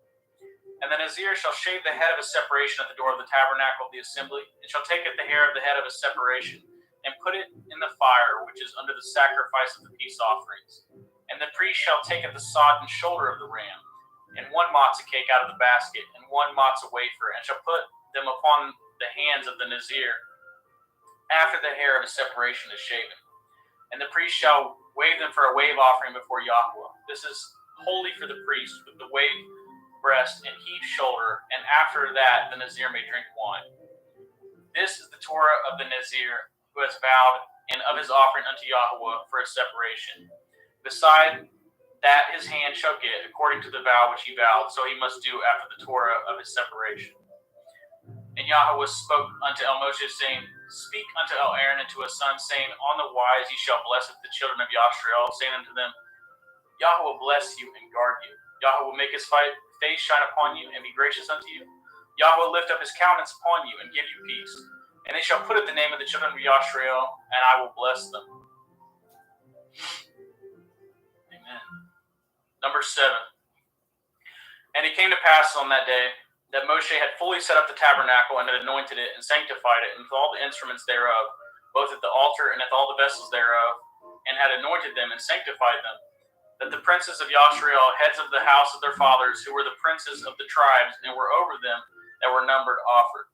And the Nazir shall shave the head of his separation at the door of the tabernacle of the assembly, and shall take the hair of the head of his separation, and put it in the fire which is under the sacrifice of the peace offerings. And the priest shall take the sodden shoulder of the ram, and 1 matzah cake out of the basket, and 1 matzah wafer, and shall put them upon the hands of the Nazir after the hair of his separation is shaven. And the priest shall wave them for a wave offering before Yahweh. This is holy for the priest, with the wave breast and heaved shoulder, and after that the Nazir may drink wine. This is the Torah of the Nazir, who has vowed, and of his offering unto Yahweh for his separation. Beside that his hand shall get, according to the vow which he vowed, so he must do after the Torah of his separation. And Yahweh spoke unto Moshe, saying, Speak unto Aaron and to his sons, saying, On the wise ye shall bless the children of Yashrael, saying unto them, Yahweh bless you and guard you. Yahweh will make his face shine upon you and be gracious unto you. Yahweh will lift up his countenance upon you and give you peace. And they shall put at the name of the children of Yashrael, and I will bless them. Amen. Number 7. And it came to pass on that day that Moshe had fully set up the tabernacle, and had anointed it, and sanctified it, and with all the instruments thereof, both at the altar and at all the vessels thereof, and had anointed them and sanctified them, that the princes of Yashrael, heads of the house of their fathers, who were the princes of the tribes, and were over them that were numbered, offered.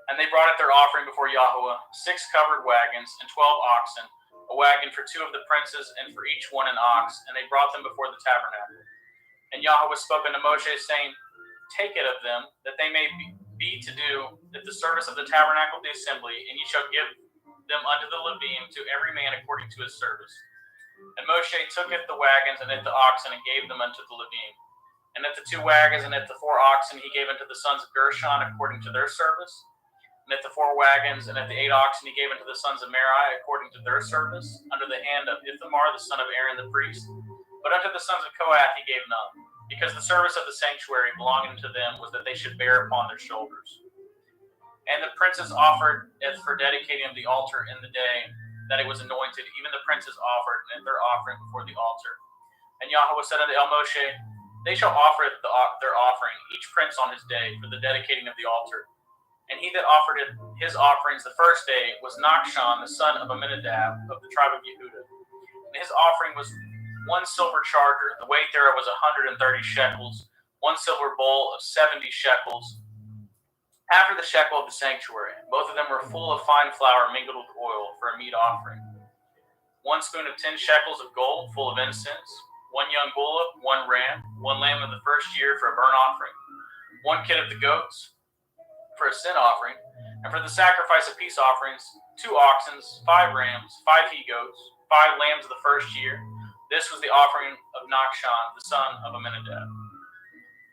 And they brought at their offering before Yahweh 6 covered wagons and 12 oxen, a wagon for 2 of the princes, and for each one an ox, and they brought them before the tabernacle. And Yahweh spoke unto Moshe, saying, Take it of them, that they may be to do at the service of the tabernacle of the assembly, and ye shall give them unto the Levim, to every man according to his service. And Moshe took at the wagons and at the oxen, and gave them unto the Levim. And at the 2 wagons and at the 4 oxen he gave unto the sons of Gershon according to their service. And at the 4 wagons and at the 8 oxen he gave unto the sons of Merari according to their service, under the hand of Ithamar the son of Aaron the priest. But unto the sons of Kohath he gave none, because the service of the sanctuary belonging to them was that they should bear upon their shoulders. And the princes offered as for dedicating of the altar in the day that it was anointed, even the princes offered and their offering before the altar. And Yahweh said unto Moshe, They shall offer their offering, each prince on his day, for the dedicating of the altar. And he that offered his offerings the first day was Nachshon, the son of Amminadab, of the tribe of Yehudah. And his offering was 1 silver charger, the weight thereof was 130 shekels, 1 silver bowl of 70 shekels, after the shekel of the sanctuary. Both of them were full of fine flour mingled with oil for a meat offering. 1 spoon of 10 shekels of gold, full of incense, 1 young bullock, 1 ram, 1 lamb of the first year for a burnt offering, 1 kid of the goats for a sin offering, and for the sacrifice of peace offerings, 2 oxen, 5 rams, 5 he-goats, 5 lambs of the first year. This was the offering of Nachshon, the son of Amminadab.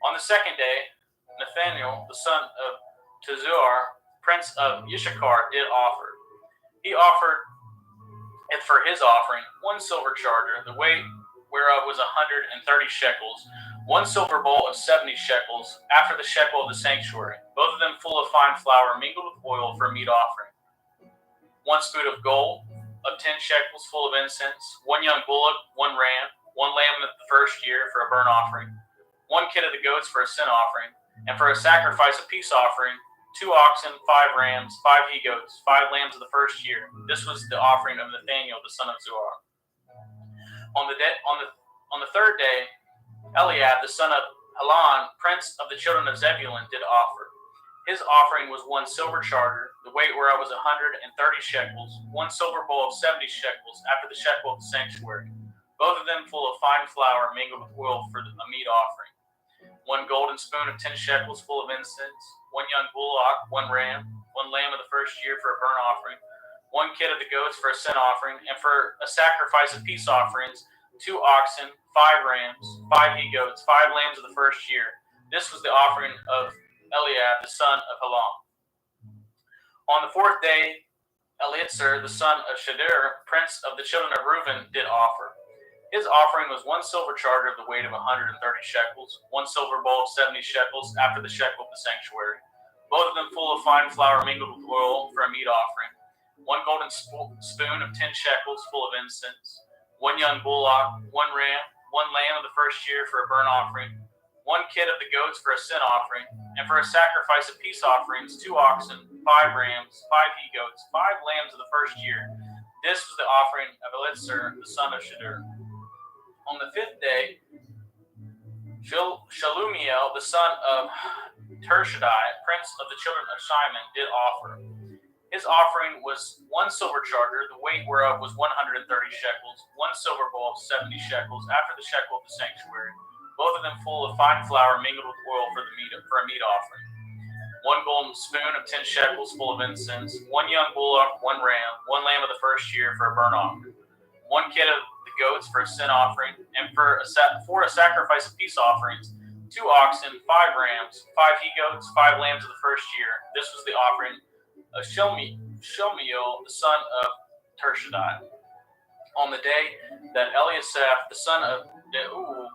On the 2nd day, Nathaniel, the son of Tzuar, prince of Yishakar, did offer. He offered for his offering 1 silver charger, the weight whereof was 130 shekels, 1 silver bowl of 70 shekels, after the shekel of the sanctuary, both of them full of fine flour mingled with oil for a meat offering. 1 spoon of gold of 10 shekels full of incense, 1 young bullock, 1 ram, 1 lamb of the first year for a burnt offering, 1 kid of the goats for a sin offering, and for a sacrifice of peace offering, 2 oxen, 5 rams, 5 he-goats, 5 lambs of the first year. This was the offering of Nathaniel the son of Zuar. On the third day, Eliab the son of Helon, prince of the children of Zebulun, did offer. His offering was 1 silver charger, the weight whereof was 130 shekels, 1 silver bowl of 70 shekels, after the shekel of the sanctuary, both of them full of fine flour mingled with oil for a meat offering. 1 golden spoon of 10 shekels full of incense, 1 young bullock, 1 ram, 1 lamb of the first year for a burnt offering, 1 kid of the goats for a sin offering, and for a sacrifice of peace offerings, 2 oxen, 5 rams, 5 he-goats, 5 lambs of the first year. This was the offering of Eliab the son of Helon. On the fourth day, Eliezer the son of Shadur, prince of the children of Reuben, did offer. His offering was 1 silver charger of the weight of 130 shekels, 1 silver bowl of 70 shekels, after the shekel of the sanctuary, both of them full of fine flour mingled with oil for a meat offering, 1 golden spoon of 10 shekels full of incense, 1 young bullock, 1 ram, 1 lamb of the first year for a burnt offering, 1 kid of the goats for a sin offering, and for a sacrifice of peace offerings, 2 oxen, 5 rams, 5 he-goats, 5 lambs of the first year. This was the offering of Eliezer the son of Shadur. On the fifth day, Shalumiel the son of Tershadai, prince of the children of Shimon, did offer. His offering was 1 silver charger, the weight whereof was 130 shekels, 1 silver bowl of 70 shekels, after the shekel of the sanctuary, both of them full of fine flour mingled with oil for a meat offering. 1 golden spoon of 10 shekels full of incense, 1 young bullock, 1 ram, 1 lamb of the first year for a burnt offering, 1 kid of the goats for a sin offering, and for a sacrifice of peace offerings, 2 oxen, 5 rams, 5 he-goats, 5 lambs of the first year. This was the offering of Shemuel the son of Tershadai. On the day that Eliasaph the son of Deuel,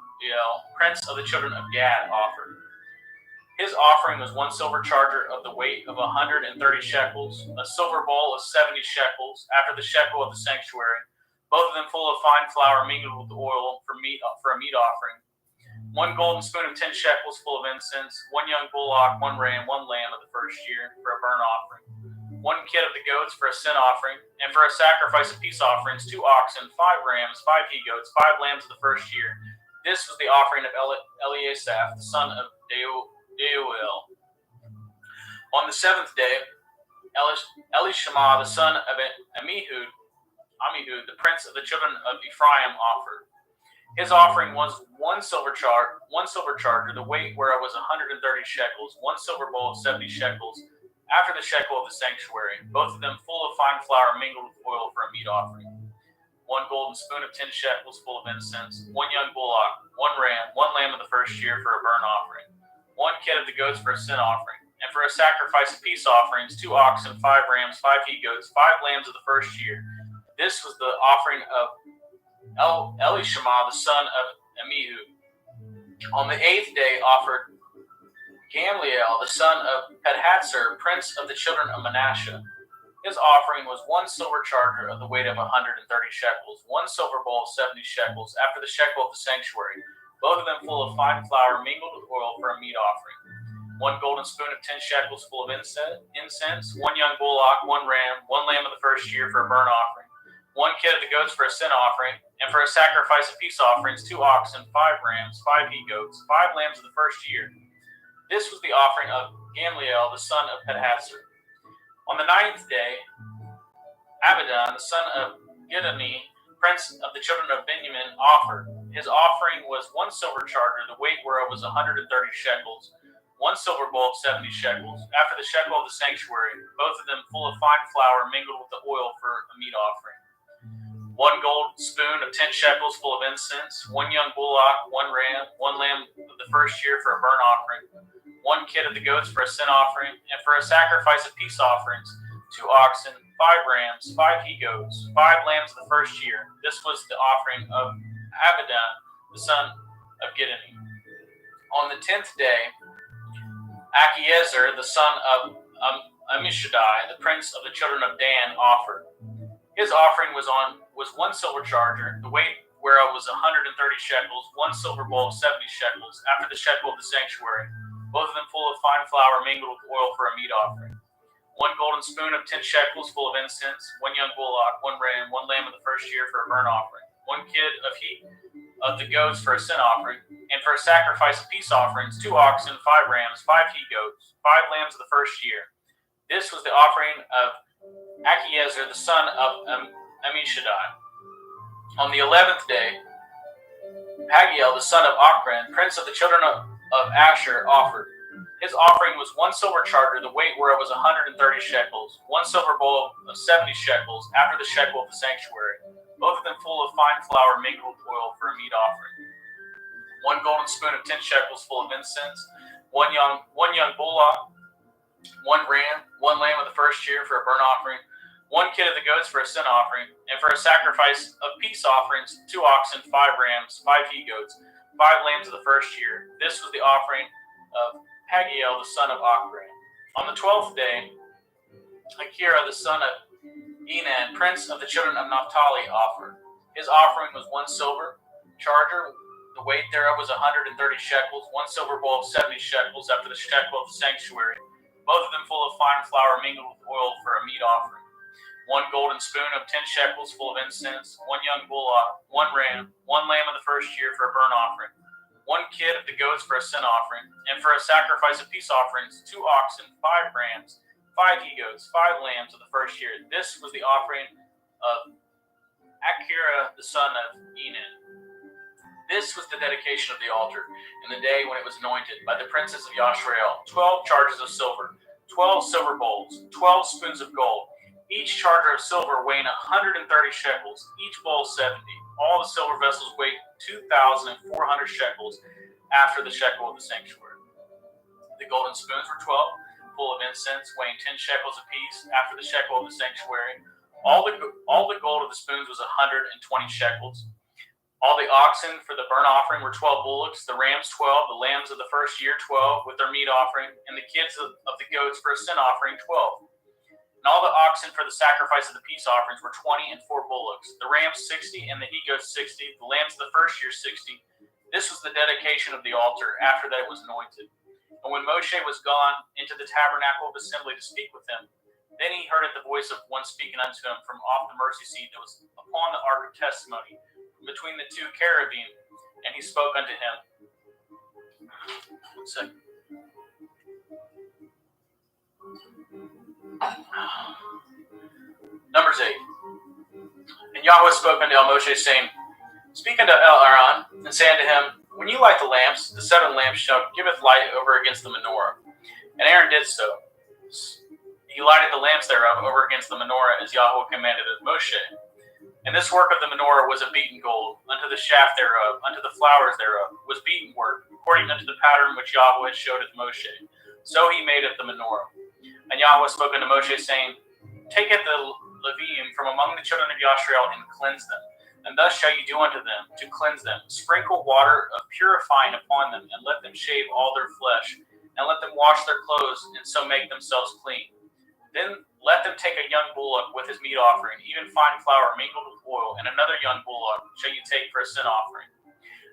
prince of the children of Gad, offered. His offering was 1 silver charger of the weight of 130 shekels, a silver bowl of 70 shekels, after the shekel of the sanctuary, both of them full of fine flour mingled with oil for a meat offering, 1 golden spoon of 10 shekels full of incense, 1 young bullock, 1 ram, 1 lamb of the first year for a burnt offering, 1 kid of the goats for a sin offering, and for a sacrifice of peace offerings, 2 oxen, 5 rams, 5 he-goats, 5 lambs of the first year. This was the offering of Eliasaph, the son of Deuel. On the seventh day, Elishama, the son of Amihud, the prince of the children of Ephraim, offered. His offering was 1 silver charger, the weight whereof was 130 shekels, 1 silver bowl of 70 shekels, after the shekel of the sanctuary, both of them full of fine flour mingled with oil for a meat offering. 1 golden spoon of 10 shekels full of incense, 1 young bullock, 1 ram, 1 lamb of the first year for a burnt offering, 1 kid of the goats for a sin offering, and for a sacrifice of peace offerings, 2 oxen, 5 rams, 5 he-goats, 5 lambs of the first year. This was the offering of Elishama, the son of Amihud. On the 8th day offered Gamliel, the son of Pedhatzur, prince of the children of Manasseh. His offering was 1 silver charger of the weight of 130 shekels, 1 silver bowl of 70 shekels, after the shekel of the sanctuary, both of them full of fine flour mingled with oil for a meat offering. 1 golden spoon of 10 shekels full of incense, 1 young bullock, 1 ram, 1 lamb of the first year for a burnt offering, 1 kid of the goats for a sin offering, and for a sacrifice of peace offerings, 2 oxen, 5 rams, 5 he-goats, 5 lambs of the first year. This was the offering of Gamliel, the son of Pedhatzur. On the 9th day, Abidan, the son of Gidani, prince of the children of Benjamin, offered. His offering was 1 silver charger, the weight whereof was 130 shekels, 1 silver bowl of 70 shekels, after the shekel of the sanctuary, both of them full of fine flour mingled with the oil for a meat offering. 1 gold spoon of 10 shekels full of incense, 1 young bullock, 1 ram, 1 lamb of the first year for a burnt offering, 1 kid of the goats for a sin offering, and for a sacrifice of peace offerings, 2 oxen, 5 rams, 5 he-goats, 5 lambs of the first year. This was the offering of Abidan, the son of Gideoni. On the 10th day, Achiezer, the son of Ammishaddai, the prince of the children of Dan, offered. His offering was one silver charger, the weight whereof was 130 shekels, one silver bowl of 70 shekels, after the shekel of the sanctuary, both of them full of fine flour mingled with oil for a meat offering. One golden spoon of 10 shekels full of incense, one young bullock, one ram, one lamb of the first year for a burnt offering, one kid of the goats for a sin offering, and for a sacrifice of peace offerings, 2 oxen, 5 rams, 5 he-goats, 5 lambs of the first year. This was the offering of Achiezer, the son of Ammishaddai. On the 11th day, Pagiel, the son of Ochran, prince of the children of Asher, offered. His offering was one silver charger, the weight whereof was 130 shekels, one silver bowl of 70 shekels, after the shekel of the sanctuary, both of them full of fine flour mingled with oil for a meat offering. One golden spoon of 10 shekels full of incense, one young bullock, one ram, one lamb of the first year for a burnt offering, one kid of the goats for a sin offering, and for a sacrifice of peace offerings, 2 oxen, 5 rams, 5 he-goats, 5 lambs of the first year. This was the offering of Pagiel, the son of Ochran. On the 12th day, Akira, the son of Enan, prince of the children of Naphtali, offered. His offering was one silver charger, the weight thereof was 130 shekels, one silver bowl of 70 shekels, after the shekel of the sanctuary, both of them full of fine flour mingled with oil for a meat offering. One golden spoon of 10 shekels full of incense, one young bullock, one ram, one lamb of the first year for a burnt offering, one kid of the goats for a sin offering, and for a sacrifice of peace offerings, 2 oxen, 5 rams, 5 he-goats, 5 lambs of the first year. This was the offering of Akira, the son of Enan. This was the dedication of the altar in the day when it was anointed by the princes of Yashrael, 12 chargers of silver, 12 silver bowls, 12 spoons of gold, each charger of silver weighing 130 shekels, each bowl 70. All the silver vessels weighed 2,400 shekels after the shekel of the sanctuary. The golden spoons were 12, full of incense, weighing 10 shekels apiece after the shekel of the sanctuary. All the gold of the spoons was 120 shekels. All the oxen for the burnt offering were 12 bullocks, the rams 12, the lambs of the first year 12 with their meat offering, and the kids of the goats for a sin offering 12. And all the oxen for the sacrifice of the peace offerings were 20 and 4 bullocks, the rams 60 and the he-goats 60, the lambs of the first year 60. This was the dedication of the altar after that it was anointed. And when Moshe was gone into the tabernacle of assembly to speak with him, then he heard the voice of one speaking unto him from off the mercy seat that was upon the ark of testimony, between the 2 cherubim, and he spoke unto him. 1 second. Numbers 8. And Yahweh spoke unto Moshe, saying, Speak unto Aaron, and say unto him, When you light the lamps, the 7 lamps shall giveth light over against the menorah. And Aaron did so. He lighted the lamps thereof over against the menorah, as Yahweh commanded of Moshe. And this work of the menorah was of beaten gold, unto the shaft thereof, unto the flowers thereof, was beaten work, according unto the pattern which Yahweh showed unto Moshe. So he made it the menorah. And Yahweh spoke unto Moshe, saying, Take it the Levim from among the children of Yashrael, and cleanse them. And thus shall you do unto them, to cleanse them. Sprinkle water of purifying upon them, and let them shave all their flesh, and let them wash their clothes, and so make themselves clean. Then let them take a young bullock with his meat offering, even fine flour mingled with oil, and another young bullock shall you take for a sin offering.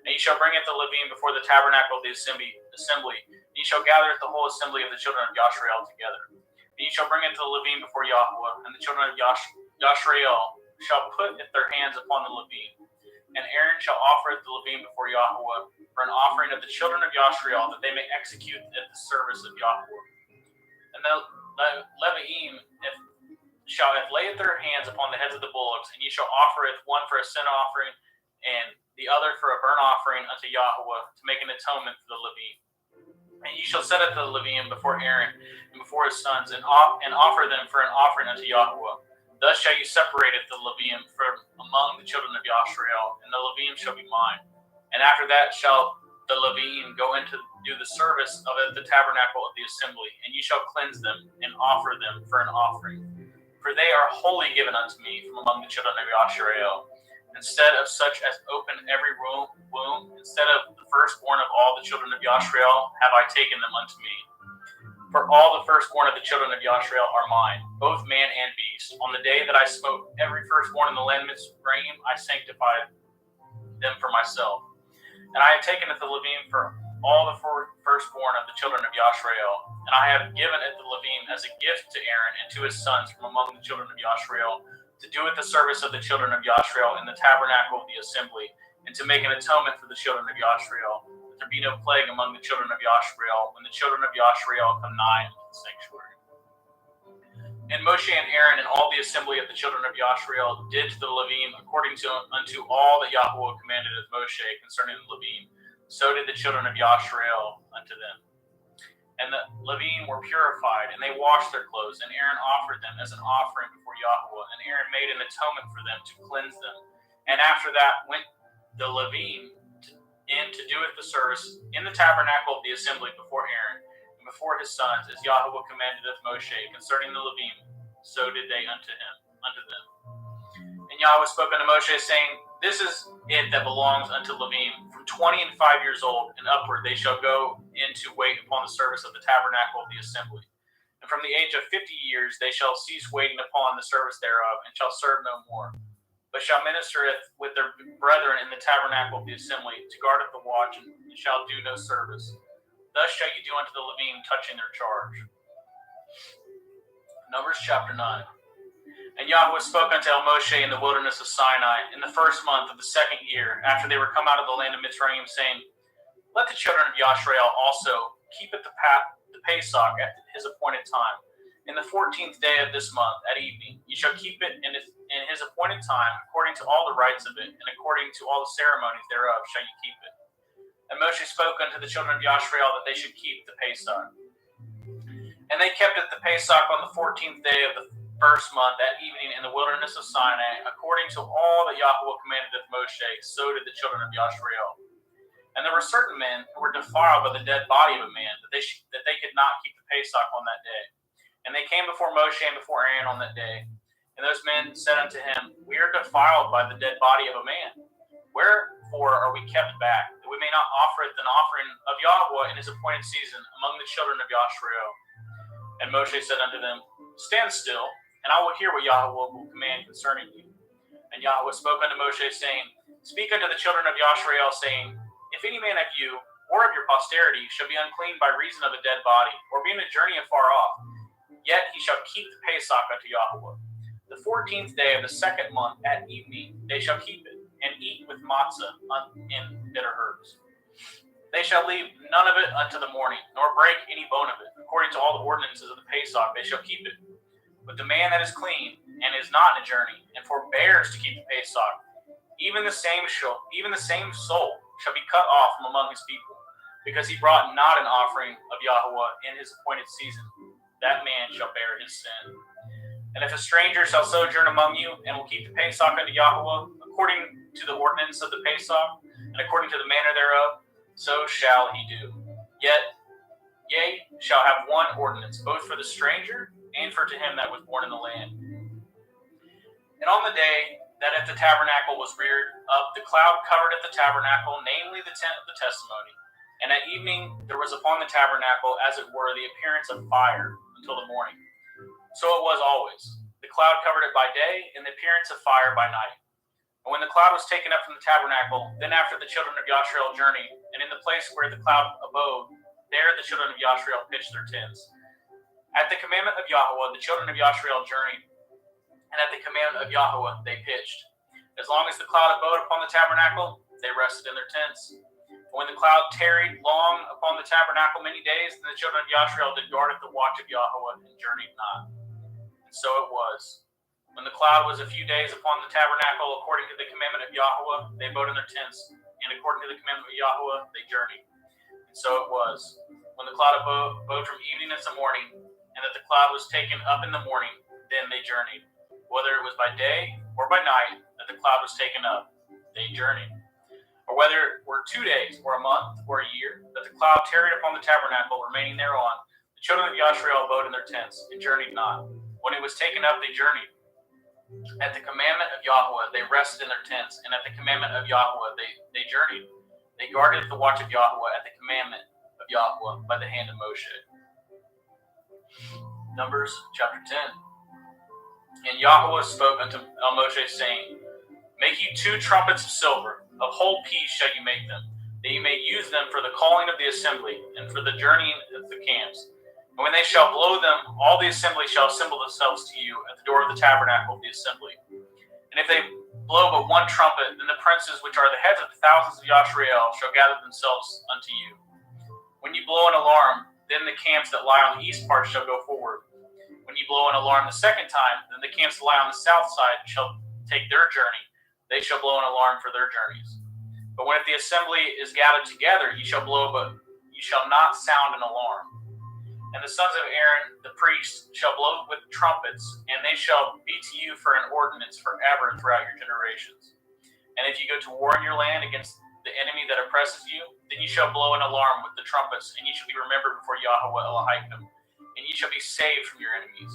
And ye shall bring it to Levim before the tabernacle of the assembly, and ye shall gather the whole assembly of the children of Yashrael together. And ye shall bring it to Levim before Yahweh, and the children of Yashrael shall put their hands upon the Levim. And Aaron shall offer it to Levim before Yahweh for an offering of the children of Yashrael, that they may execute at the service of Yahweh. And the Levim shall lay their hands upon the heads of the bullocks, and ye shall offer it, one for a sin offering, and the other for a burnt offering unto Yahweh, to make an atonement for the Levim. And ye shall set it to the Levim before Aaron and before his sons, and offer them for an offering unto Yahweh. Thus shall you separate it, the Levim, from among the children of Yashrael, and the Levim shall be mine. And after that shall the Levim go in to do the service of the tabernacle of the assembly, and ye shall cleanse them, and offer them for an offering. For they are wholly given unto me from among the children of Yashrael. instead of such as open every womb, instead of the firstborn of all the children of Yashrael, have I taken them unto me. For all the firstborn of the children of Yashrael are mine, both man and beast. On the day that I smote every firstborn in the land Mitzrayim, I sanctified them for myself. And I have taken at the Levim for all the firstborn of the children of Yashrael, and I have given at the Levim as a gift to Aaron and to his sons from among the children of Yashrael, to do at the service of the children of Yashrael in the tabernacle of the assembly, and to make an atonement for the children of Yashrael, that there be no plague among the children of Yashrael when the children of Yashrael come nigh into the sanctuary. And Moshe and Aaron and all the assembly of the children of Yashrael did to the Levim according to unto all that Yahweh commanded of Moshe concerning the Levim. So did the children of Yashrael unto them. And the Levim were purified, and they washed their clothes, and Aaron offered them as an offering before Yahweh, and Aaron made an atonement for them to cleanse them. And after that went the Levim in to do it the service in the tabernacle of the assembly before Aaron, before his sons, as Yahweh commanded of Moshe concerning the Levim, so did they unto them. And Yahweh spoke unto Moshe, saying, This is it that belongs unto Levim. From 20 and 5 years old and upward they shall go in to wait upon the service of the tabernacle of the assembly. And from the age of 50 years they shall cease waiting upon the service thereof, and shall serve no more, but shall minister with their brethren in the tabernacle of the assembly, to guard at the watch, and shall do no service. Thus shall you do unto the Levim touching their charge. Numbers chapter 9. And Yahweh spoke unto Moshe in the wilderness of Sinai in the first month of the second year, after they were come out of the land of Mitzrayim, saying, Let the children of Yashrael also keep at the Pesach at his appointed time. In the 14th day of this month at evening, ye shall keep it in his appointed time, according to all the rites of it, and according to all the ceremonies thereof shall ye keep it. And Moshe spoke unto the children of Yashrael that they should keep the Pesach. And they kept it the Pesach on the 14th day of the first month at evening in the wilderness of Sinai, according to all that Yahweh commanded of Moshe, so did the children of Yashrael. And there were certain men who were defiled by the dead body of a man, that they could not keep the Pesach on that day. And they came before Moshe and before Aaron on that day. And those men said unto him, We are defiled by the dead body of a man. Wherefore are we kept back, that we may not offer it an offering of Yahweh in his appointed season among the children of Yashrael? And Moshe said unto them, Stand still, and I will hear what Yahweh will command concerning you. And Yahweh spoke unto Moshe, saying, Speak unto the children of Yashrael, saying, If any man of you, or of your posterity, shall be unclean by reason of a dead body, or be in a journey afar off, yet he shall keep the Pesach unto Yahweh. The 14th day of the second month at evening they shall keep it, and eat with matzah in bitter herbs. They shall leave none of it unto the morning, nor break any bone of it. According to all the ordinances of the Pesach, they shall keep it. But the man that is clean, and is not in a journey, and forbears to keep the Pesach, even the same soul shall be cut off from among his people, because he brought not an offering of Yahweh in his appointed season. That man shall bear his sin. And if a stranger shall sojourn among you, and will keep the Pesach unto Yahweh, according to the ordinance of the Pesach, and according to the manner thereof, so shall he do. Yea, shall have one ordinance, both for the stranger and for to him that was born in the land. And on the day that at the tabernacle was reared up, the cloud covered at the tabernacle, namely the tent of the testimony. And at evening there was upon the tabernacle, as it were, the appearance of fire until the morning. So it was always. The cloud covered it by day, and the appearance of fire by night. And when the cloud was taken up from the tabernacle, then after the children of Yashrael journeyed, and in the place where the cloud abode, there the children of Yashrael pitched their tents. At the commandment of Yahweh, the children of Yashrael journeyed, and at the commandment of Yahweh they pitched. As long as the cloud abode upon the tabernacle, they rested in their tents. And when the cloud tarried long upon the tabernacle many days, then the children of Yashrael did guard at the watch of Yahweh, and journeyed not. And so it was. When the cloud was a few days upon the tabernacle, according to the commandment of Yahweh, they abode in their tents, and according to the commandment of Yahweh, they journeyed. And so it was. When the cloud abode from evening until morning, and that the cloud was taken up in the morning, then they journeyed. Whether it was by day or by night that the cloud was taken up, they journeyed. Or whether it were 2 days, or a month, or a year, that the cloud tarried upon the tabernacle, remaining thereon, the children of Yashrael abode in their tents, and journeyed not. When it was taken up, they journeyed. At the commandment of Yahweh, they rested in their tents, and at the commandment of Yahweh, they journeyed. They guarded the watch of Yahweh at the commandment of Yahweh by the hand of Moshe. Numbers chapter 10. And Yahweh spoke unto Moshe, saying, Make you 2 trumpets of silver, of whole piece shall you make them, that you may use them for the calling of the assembly, and for the journeying of the camps. And when they shall blow them, all the assembly shall assemble themselves to you at the door of the tabernacle of the assembly. And if they blow but 1 trumpet, then the princes which are the heads of the thousands of Yashrael shall gather themselves unto you. When you blow an alarm, then the camps that lie on the east part shall go forward. When you blow an alarm the second time, then the camps that lie on the south side shall take their journey. They shall blow an alarm for their journeys. But when if the assembly is gathered together, ye shall blow, but ye shall not sound an alarm. And the sons of Aaron, the priest, shall blow with trumpets, and they shall be to you for an ordinance forever throughout your generations. And if you go to war in your land against the enemy that oppresses you, then you shall blow an alarm with the trumpets, and ye shall be remembered before Yahweh Elohim, and ye shall be saved from your enemies.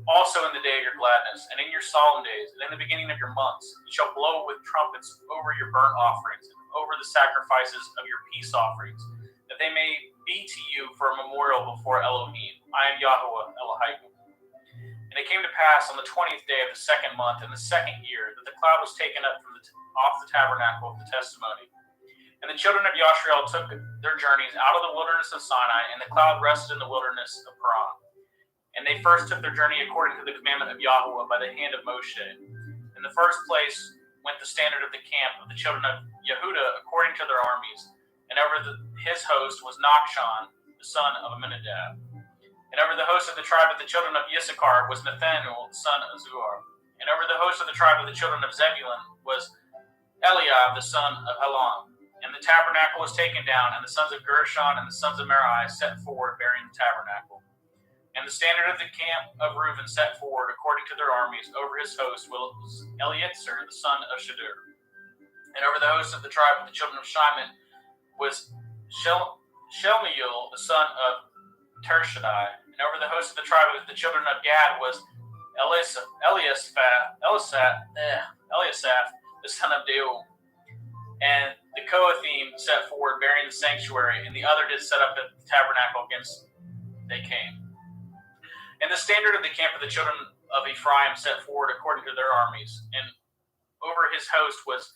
Also in the day of your gladness, and in your solemn days, and in the beginning of your months, you shall blow with trumpets over your burnt offerings, and over the sacrifices of your peace offerings, that they may be to you for a memorial before Elohim. I am Yahweh Elohim. And it came to pass on the 20th day of the 2nd month in the 2nd year that the cloud was taken up from off the tabernacle of the testimony. And the children of Yashrael took their journeys out of the wilderness of Sinai, and the cloud rested in the wilderness of Paran. And they first took their journey according to the commandment of Yahweh by the hand of Moshe. In the first place went the standard of the camp of the children of Yehudah according to their armies. And over his host was Nachshon, the son of Amminadab. And over the host of the tribe of the children of Issachar was Nathanael, the son of Zuar. And over the host of the tribe of the children of Zebulun was Eliab, the son of Helon. And the tabernacle was taken down, and the sons of Gershon and the sons of Merari set forward bearing the tabernacle. And the standard of the camp of Reuben set forward according to their armies. Over his host was Eliezer, the son of Shadur. And over the host of the tribe of the children of Shimon was Shelmiel, the son of Tershadai. And over the host of the tribe of the children of Gad was Eliasaph, the son of Deuel. And the Kohathim set forward bearing the sanctuary, and the other did set up the tabernacle against they came. And the standard of the camp of the children of Ephraim set forward according to their armies. And over his host was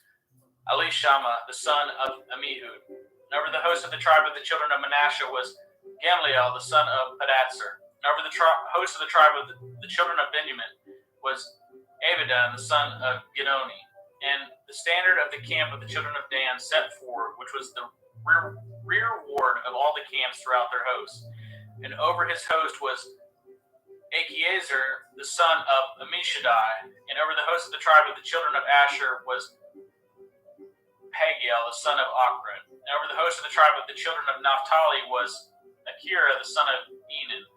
Elishama, the son of Ammihud. And over the host of the tribe of the children of Manasseh was Gamliel, the son of Pedazur. And over the host of the tribe of the children of Benjamin was Abidan, the son of Gidoni. And the standard of the camp of the children of Dan set forward, which was the rear ward of all the camps throughout their hosts. And over his host was Achiezer, the son of Ammishaddai. And over the host of the tribe of the children of Asher was Pagiel, the son of Ochran. And over the host of the tribe of the children of Naphtali was Akira, the son of Enan.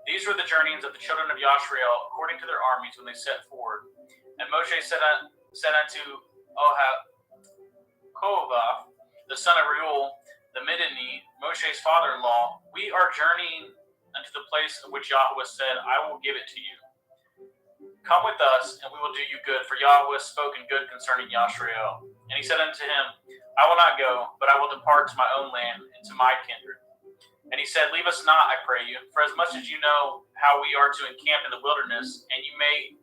These were the journeyings of the children of Yashrael according to their armies when they set forward. And Moshe said unto Kohath, the son of Reuel, the Midianite, Moshe's father-in-law, we are journeying unto the place of which Yahweh said, I will give it to you. Come with us, and we will do you good, for Yahweh has spoken good concerning Yashrael. And he said unto him, I will not go, but I will depart to my own land and to my kindred. And he said, Leave us not, I pray you, for as much as you know how we are to encamp in the wilderness, and you may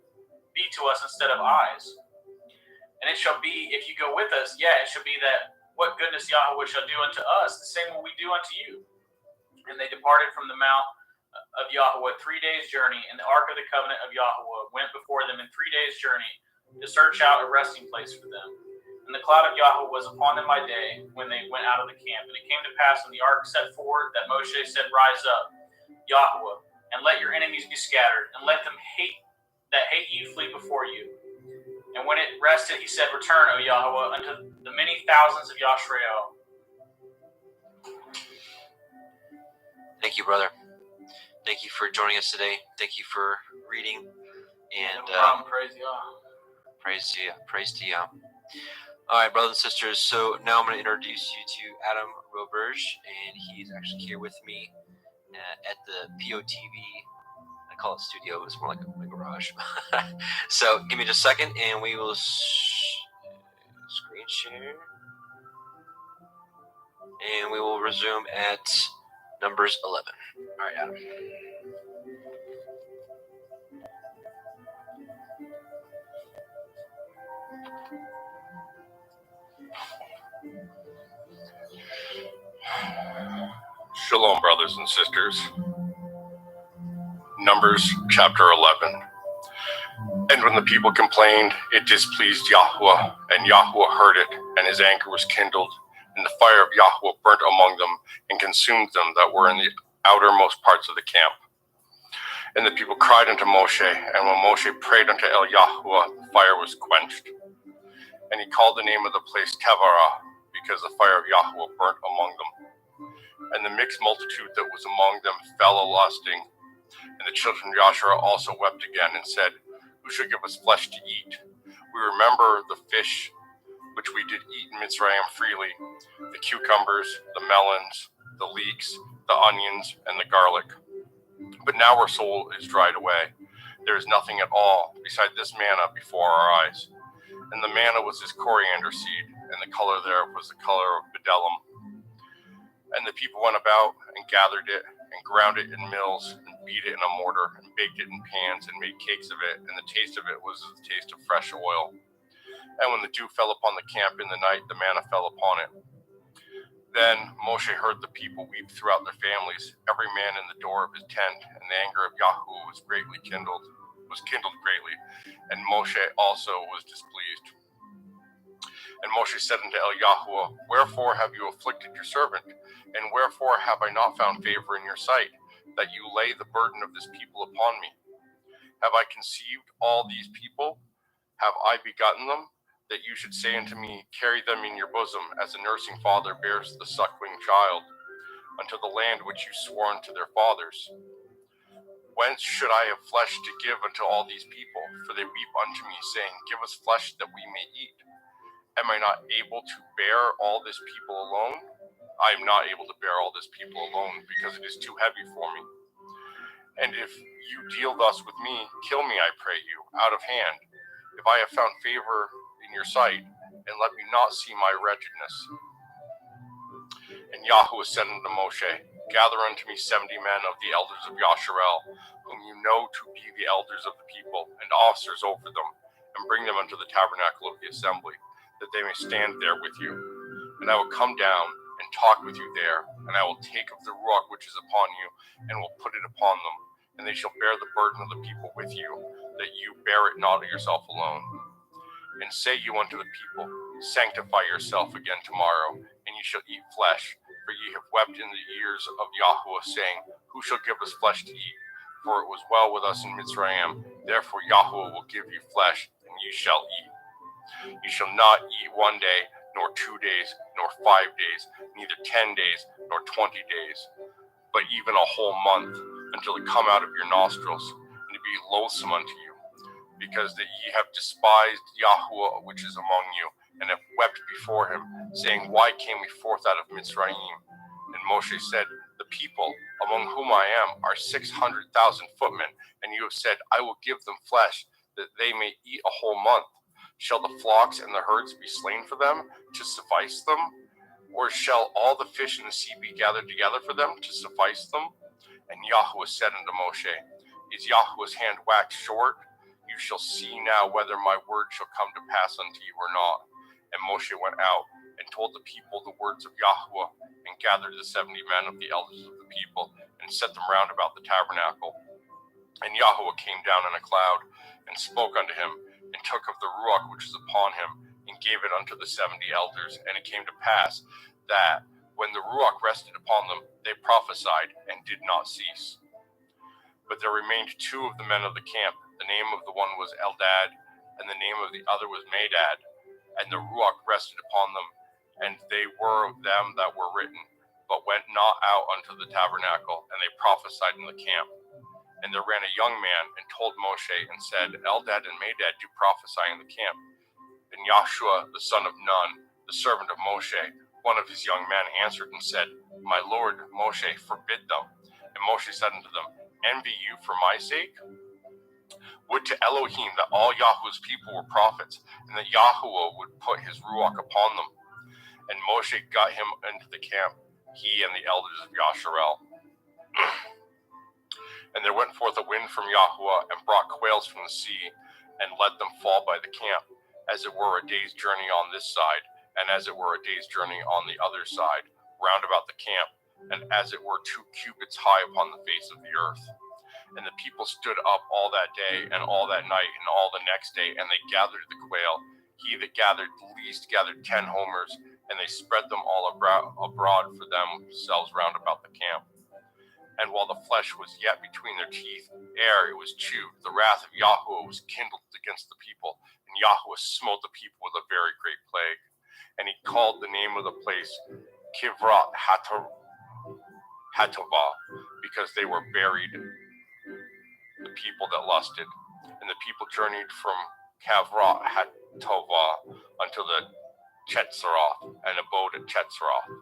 be to us instead of eyes. And it shall be, if you go with us, it shall be that what goodness Yahweh shall do unto us, the same will we do unto you. And they departed from the mount of Yahweh 3 days' journey, and the ark of the covenant of Yahweh went before them in 3 days' journey to search out a resting place for them. And the cloud of Yahweh was upon them by day when they went out of the camp. And it came to pass when the ark set forward that Moshe said, Rise up, Yahweh, and let your enemies be scattered, and let them that hate you flee before you. And when it rested, he said, Return, O Yahweh, unto the many thousands of Yashrael. Thank you, brother. Thank you for joining us today. Thank you for reading. And praise to you. All right, brothers and sisters. So now I'm going to introduce you to Adam Roberge, and he's actually here with me at the POTV call it studio, but it's more like a garage. So give me just a second, and we will screen share, and we will resume at Numbers 11. All right, Adam. Shalom, brothers and sisters. Numbers chapter 11. And when the people complained, it displeased Yahweh, and Yahweh heard it, and his anger was kindled, and the fire of Yahweh burnt among them, and consumed them that were in the outermost parts of the camp. And the people cried unto Moshe, and when Moshe prayed unto El Yahweh, the fire was quenched. And he called the name of the place Tavarah, because the fire of Yahweh burnt among them. And the mixed multitude that was among them fell a-lusting. And the children of Joshua also wept again, and said, Who shall give us flesh to eat? We remember the fish which we did eat in Mitzrayim freely, the cucumbers, the melons, the leeks, the onions, and the garlic. But now our soul is dried away. There is nothing at all beside this manna before our eyes. And the manna was as coriander seed, and the color thereof was the color of bdellium. And the people went about and gathered it, and ground it in mills, and beat it in a mortar, and baked it in pans, and made cakes of it, and the taste of it was the taste of fresh oil. And when the dew fell upon the camp in the night, the manna fell upon it. Then Moshe heard the people weep throughout their families, every man in the door of his tent, and the anger of Yahweh was kindled greatly, and Moshe also was displeased. And Moshe said unto El Yahweh, Wherefore have you afflicted your servant? And wherefore have I not found favor in your sight, that you lay the burden of this people upon me? Have I conceived all these people? Have I begotten them? That you should say unto me, Carry them in your bosom, as a nursing father bears the suckling child, unto the land which you swore unto their fathers. Whence should I have flesh to give unto all these people? For they weep unto me, saying, Give us flesh that we may eat. Am I not able to bear all this people alone? I am not able to bear all this people alone, because it is too heavy for me. And if you deal thus with me, kill me, I pray you, out of hand, if I have found favor in your sight, and let me not see my wretchedness. And Yahweh said unto Moshe, Gather unto me 70 men of the elders of Yasharel, whom you know to be the elders of the people, and officers over them, and bring them unto the tabernacle of the assembly, that they may stand there with you. And I will come down and talk with you there, and I will take of the ruach which is upon you, and will put it upon them, and they shall bear the burden of the people with you, that you bear it not yourself alone. And say you unto the people, Sanctify yourself again tomorrow, and ye shall eat flesh, for ye have wept in the ears of Yahweh, saying, Who shall give us flesh to eat? For it was well with us in Mitzrayim, therefore Yahweh will give you flesh, and ye shall eat. You shall not eat 1 day, nor 2 days, nor 5 days, neither 10 days, nor 20 days, but even a whole month, until it come out of your nostrils, and it be loathsome unto you, because that ye have despised Yahweh which is among you, and have wept before him, saying, Why came we forth out of Mitzrayim? And Moshe said, The people, among whom I am, are 600,000 footmen, and you have said, I will give them flesh, that they may eat a whole month. Shall the flocks and the herds be slain for them, to suffice them? Or shall all the fish in the sea be gathered together for them, to suffice them? And Yahweh said unto Moshe, Is Yahweh's hand waxed short? You shall see now whether my word shall come to pass unto you or not. And Moshe went out, and told the people the words of Yahweh, and gathered the 70 men of the elders of the people, and set them round about the tabernacle. And Yahweh came down in a cloud, and spoke unto him, and took of the ruach which was upon him, and gave it unto the 70 elders. And it came to pass that, when the ruach rested upon them, they prophesied, and did not cease. But there remained 2 of the men of the camp. The name of the one was Eldad, and the name of the other was Medad. And the ruach rested upon them, and they were of them that were written, but went not out unto the tabernacle, and they prophesied in the camp. And there ran a young man, and told Moshe, and said, Eldad and Medad do prophesy in the camp. And Joshua, the son of Nun, the servant of Moshe, one of his young men, answered and said, My lord Moshe, forbid them. And Moshe said unto them, envy you for my sake? Would to Elohim that all Yahweh's people were prophets, and that Yahweh would put his ruach upon them. And Moshe got him into the camp, he and the elders of Yasharel. And there went forth a wind from Yahweh, and brought quails from the sea, and let them fall by the camp, as it were a day's journey on this side, and as it were a day's journey on the other side, round about the camp, and as it were 2 cubits high upon the face of the earth. And the people stood up all that day, and all that night, and all the next day, and they gathered the quail. He that gathered least gathered 10 homers, and they spread them all abroad for themselves round about the camp. And while the flesh was yet between their teeth, ere it was chewed, the wrath of Yahweh was kindled against the people, and Yahweh smote the people with a very great plague. And he called the name of the place Kivrat Hatovah, because they were buried, the people that lusted. And the people journeyed from Kavrat Hatovah until the Chetzeroth, and abode at Chetzeroth.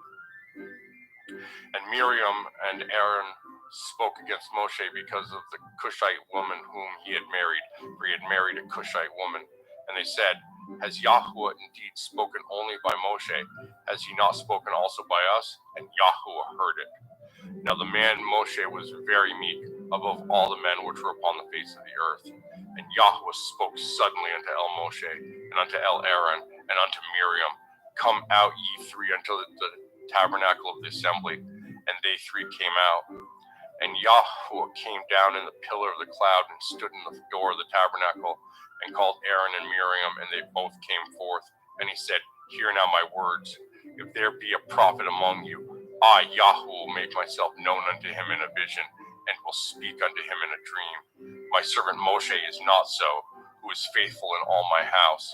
And Miriam and Aaron spoke against Moshe because of the Cushite woman whom he had married, for he had married a Cushite woman. And they said, Has Yahweh indeed spoken only by Moshe? Has he not spoken also by us? And Yahweh heard it. Now the man Moshe was very meek, above all the men which were upon the face of the earth. And Yahweh spoke suddenly unto El Moshe, and unto El Aaron, and unto Miriam, Come out ye three unto the tabernacle of the assembly. And they three came out. And Yahweh came down in the pillar of the cloud, and stood in the door of the tabernacle, and called Aaron and Miriam, and they both came forth. And he said, Hear now my words. If there be a prophet among you, I, Yahweh, will make myself known unto him in a vision, and will speak unto him in a dream. My servant Moshe is not so, who is faithful in all my house.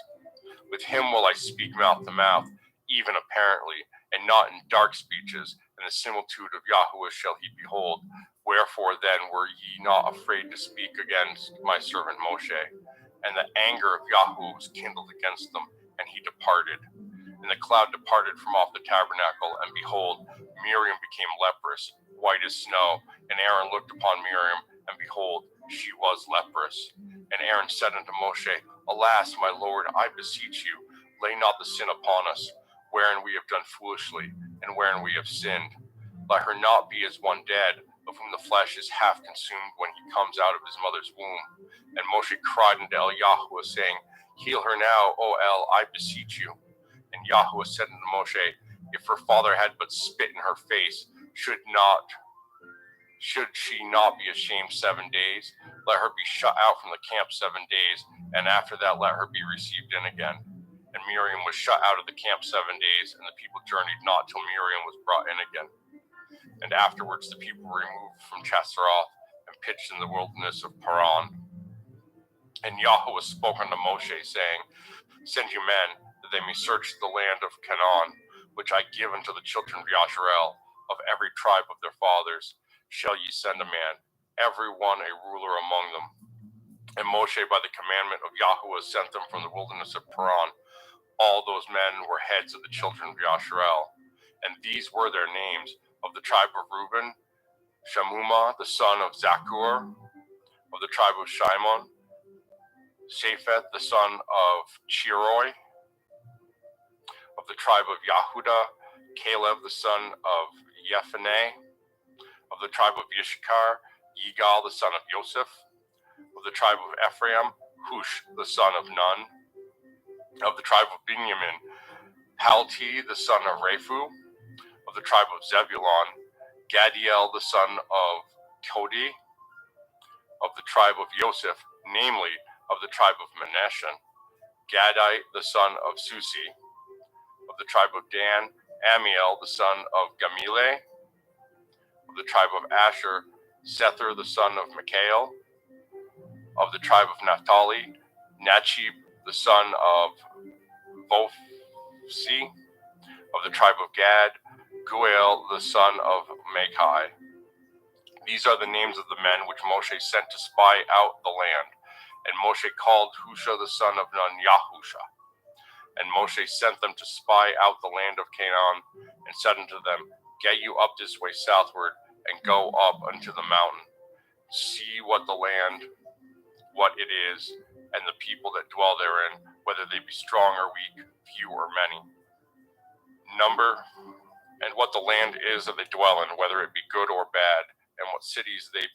With him will I speak mouth to mouth, even apparently, and not in dark speeches, and the similitude of Yahweh shall he behold. Wherefore then were ye not afraid to speak against my servant Moshe? And the anger of Yahweh was kindled against them, and he departed. And the cloud departed from off the tabernacle, and behold, Miriam became leprous, white as snow. And Aaron looked upon Miriam, and behold, she was leprous. And Aaron said unto Moshe, Alas, my Lord, I beseech you, lay not the sin upon us, wherein we have done foolishly, and wherein we have sinned. Let her not be as one dead, of whom the flesh is half consumed when he comes out of his mother's womb. And Moshe cried unto El Yahweh, saying, Heal her now, O El, I beseech you. And Yahweh said unto Moshe, If her father had but spit in her face, should she not be ashamed 7 days? Let her be shut out from the camp 7 days, and after that let her be received in again. And Miriam was shut out of the camp 7 days, and the people journeyed not till Miriam was brought in again. And afterwards the people were removed from Chetzeroth, and pitched in the wilderness of Paran. And Yahweh spoke unto Moshe, saying, Send you men, that they may search the land of Canaan, which I give unto the children of Yasharel. Of every tribe of their fathers shall ye send a man, every one a ruler among them. And Moshe by the commandment of Yahweh sent them from the wilderness of Paran. All those men were heads of the children of Yasharel. And these were their names: of the tribe of Reuben, Shamuma the son of Zakur; of the tribe of Shimon, Shaphat the son of Chiroi; of the tribe of Yehuda, Caleb the son of Yephanneh; of the tribe of Yishkar, Yigal the son of Yosef; of the tribe of Ephraim, Hush the son of Nun; of the tribe of Benjamin, Palti the son of Rephu; of the tribe of Zebulon, Gadiel the son of Kodi; of the tribe of Yosef, namely of the tribe of Manasseh, Gadai the son of Susi; of the tribe of Dan, Amiel the son of Gamile; of the tribe of Asher, Sether the son of Mikael; of the tribe of Naphtali, Nachib the son of Vophsi; of the tribe of Gad, Guel the son of Machi. These are the names of the men which Moshe sent to spy out the land. And Moshe called Husha the son of Nun Yahusha. And Moshe sent them to spy out the land of Canaan, and said unto them, Get you up this way southward, and go up unto the mountain. see what the land, what it is, and the people that dwell therein, whether they be strong or weak, few or many. Number, and what the land is that they dwell in, whether it be good or bad, and what cities they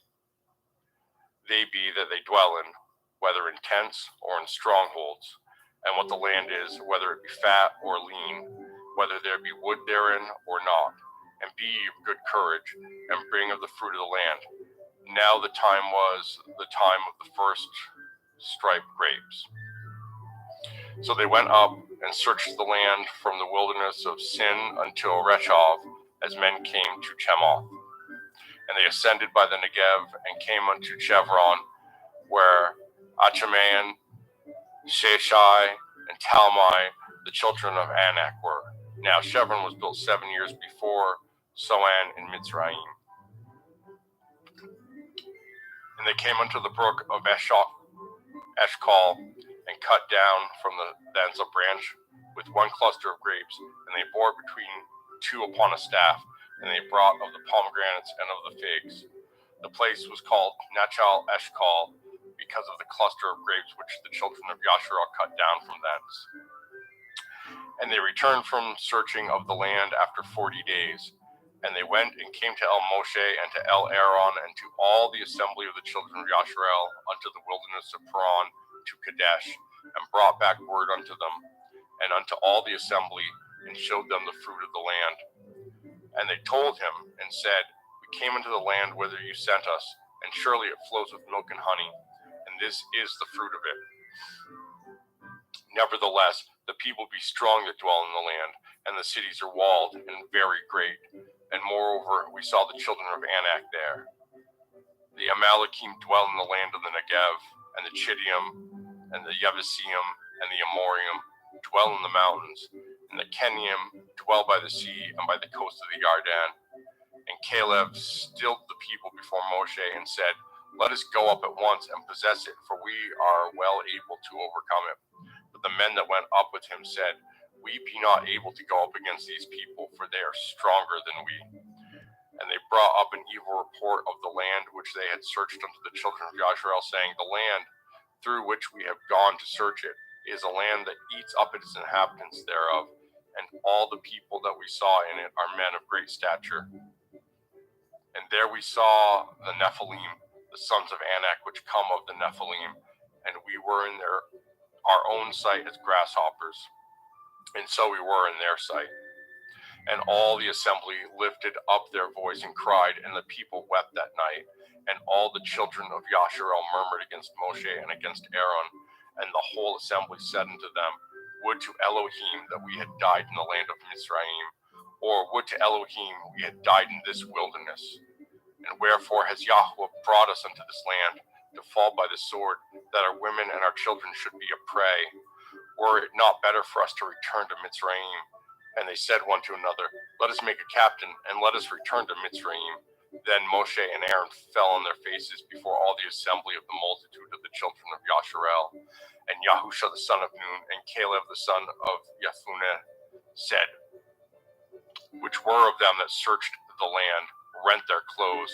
be that they dwell in, whether in tents or in strongholds, and what the land is, whether it be fat or lean, whether there be wood therein or not. And be ye of good courage, and bring of the fruit of the land. Now the time was the time of the first striped grapes. So they went up and searched the land from the wilderness of Sin until Rechov, as men came to Chemoth. And they ascended by the Negev and came unto Chevron, where Achaman, Sheshai, and Talmai, the children of Anak, were. Now Chevron was built 7 years before Soan in Mitzrayim. And they came unto the brook of Eshcol, and cut down from thence a branch with one cluster of grapes, and they bore between two upon a staff, and they brought of the pomegranates and of the figs. The place was called Nachal Eshcol, because of the cluster of grapes which the children of Yasharel cut down from thence. And they returned from searching of the land after 40 days. And they went and came to El Moshe and to El Aaron and to all the assembly of the children of Yasharel unto the wilderness of Paran to Kadesh, and brought back word unto them, and unto all the assembly, and showed them the fruit of the land. And they told him and said, We came into the land whither you sent us, and surely it flows with milk and honey, and this is the fruit of it. Nevertheless, the people be strong that dwell in the land, and the cities are walled and very great. And moreover, we saw the children of Anak there. The Amalekim dwell in the land of the Negev, and the Chittim, and the Yebusim, and the Amorim dwell in the mountains, and the Kenim dwell by the sea and by the coast of the Yarden. And Caleb stilled the people before Moshe and said, Let us go up at once and possess it, for we are well able to overcome it. But the men that went up with him said, We be not able to go up against these people, for they are stronger than we. And they brought up an evil report of the land which they had searched unto the children of Yasharel, saying, The land through which we have gone to search it is a land that eats up its inhabitants thereof, and all the people that we saw in it are men of great stature. And there we saw the Nephilim, the sons of Anak, which come of the Nephilim, and we were in our own sight as grasshoppers, and so we were in their sight. And all the assembly lifted up their voice and cried, and the people wept that night. And all the children of Yasharel murmured against Moshe and against Aaron. And the whole assembly said unto them, Would to Elohim that we had died in the land of Mizraim, or would to Elohim we had died in this wilderness. And wherefore has Yahweh brought us unto this land, to fall by the sword, that our women and our children should be a prey? Were it not better for us to return to Mitzrayim? And they said one to another, Let us make a captain, and let us return to Mitzrayim. Then Moshe and Aaron fell on their faces before all the assembly of the multitude of the children of Yasharel. And Yahusha the son of Nun, and Caleb the son of Jephunneh said, which were of them that searched the land, rent their clothes.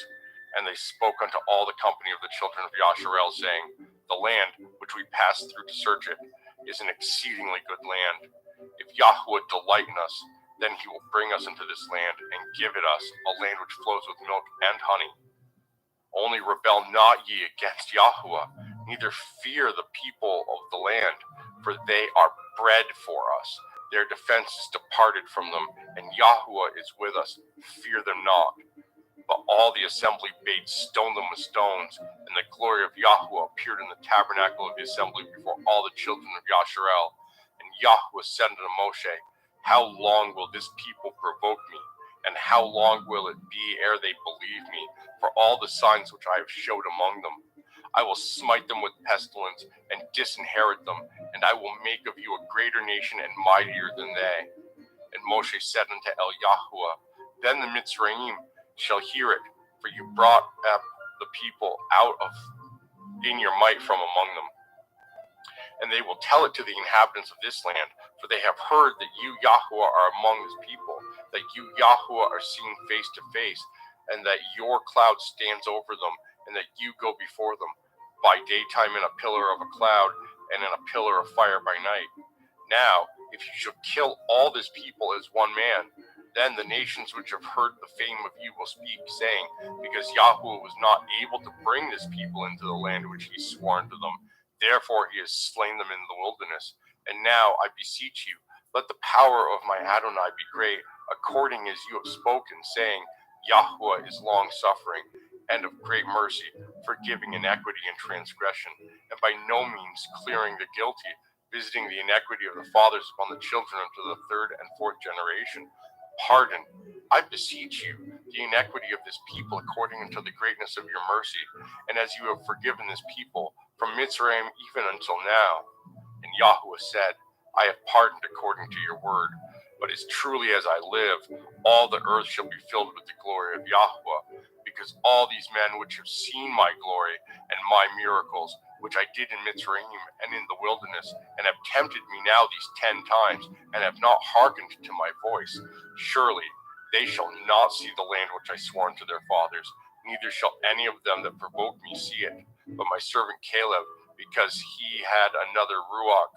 And they spoke unto all the company of the children of Yasharel, saying, The land which we passed through to search it is an exceedingly good land. If Yahweh delight in us, then he will bring us into this land and give it us, a land which flows with milk and honey. Only rebel not ye against Yahweh, neither fear the people of the land, for they are bread for us. Their defense is departed from them, and Yahweh is with us. Fear them not. But all the assembly bade stone them with stones, and the glory of Yahweh appeared in the tabernacle of the assembly before all the children of Yasharel. And Yahweh said unto Moshe, How long will this people provoke me? And how long will it be ere they believe me, for all the signs which I have showed among them? I will smite them with pestilence, and disinherit them, and I will make of you a greater nation and mightier than they. And Moshe said unto Yahweh, Then the Mitzrayim shall hear it, for you brought up the people out of in your might from among them. And they will tell it to the inhabitants of this land, for they have heard that you, Yahweh, are among this people, that you, Yahweh, are seen face to face, and that your cloud stands over them, and that you go before them, by daytime in a pillar of a cloud, and in a pillar of fire by night. Now, if you shall kill all this people as one man, then the nations which have heard the fame of you will speak, saying, because Yahweh was not able to bring this people into the land which he swore unto them, therefore he has slain them in the wilderness. And now, I beseech you, let the power of my Adonai be great, according as you have spoken, saying, Yahweh is long-suffering, and of great mercy, forgiving iniquity and transgression, and by no means clearing the guilty, visiting the iniquity of the fathers upon the children unto the third and fourth generation. Pardon, I beseech you, the iniquity of this people according unto the greatness of your mercy, and as you have forgiven this people from Mitzrayim even until now. And Yahweh said, I have pardoned according to your word. But as truly as I live, all the earth shall be filled with the glory of Yahweh, because all these men which have seen my glory and my miracles, which I did in Mitzrayim and in the wilderness, and have tempted me now these 10 times, and have not hearkened to my voice, surely they shall not see the land which I swore unto their fathers, neither shall any of them that provoke me see it, but my servant Caleb, because he had another Ruach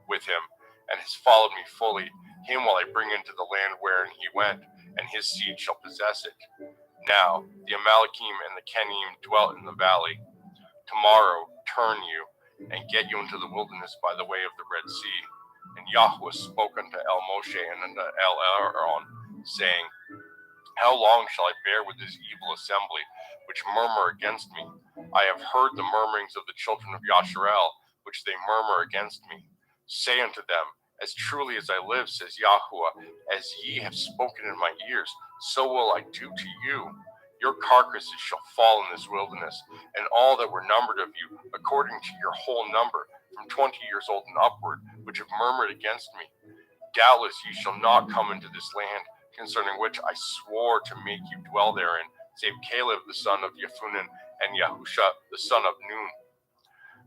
with him, and has followed me fully, him will I bring into the land wherein he went, and his seed shall possess it. Now the Amalekim and the Kenim dwelt in the valley. Tomorrow turn you, and get you into the wilderness by the way of the Red Sea. And Yahweh spoke unto El Moshe and unto El Aaron, saying, How long shall I bear with this evil assembly, which murmur against me? I have heard the murmurings of the children of Yasharel, which they murmur against me. Say unto them, As truly as I live, says Yahweh, as ye have spoken in my ears, so will I do to you. Your carcasses shall fall in this wilderness, and all that were numbered of you, according to your whole number, from 20 years old and upward, which have murmured against me. Doubtless ye shall not come into this land, concerning which I swore to make you dwell therein, save Caleb the son of Jephunneh and Yahusha the son of Nun.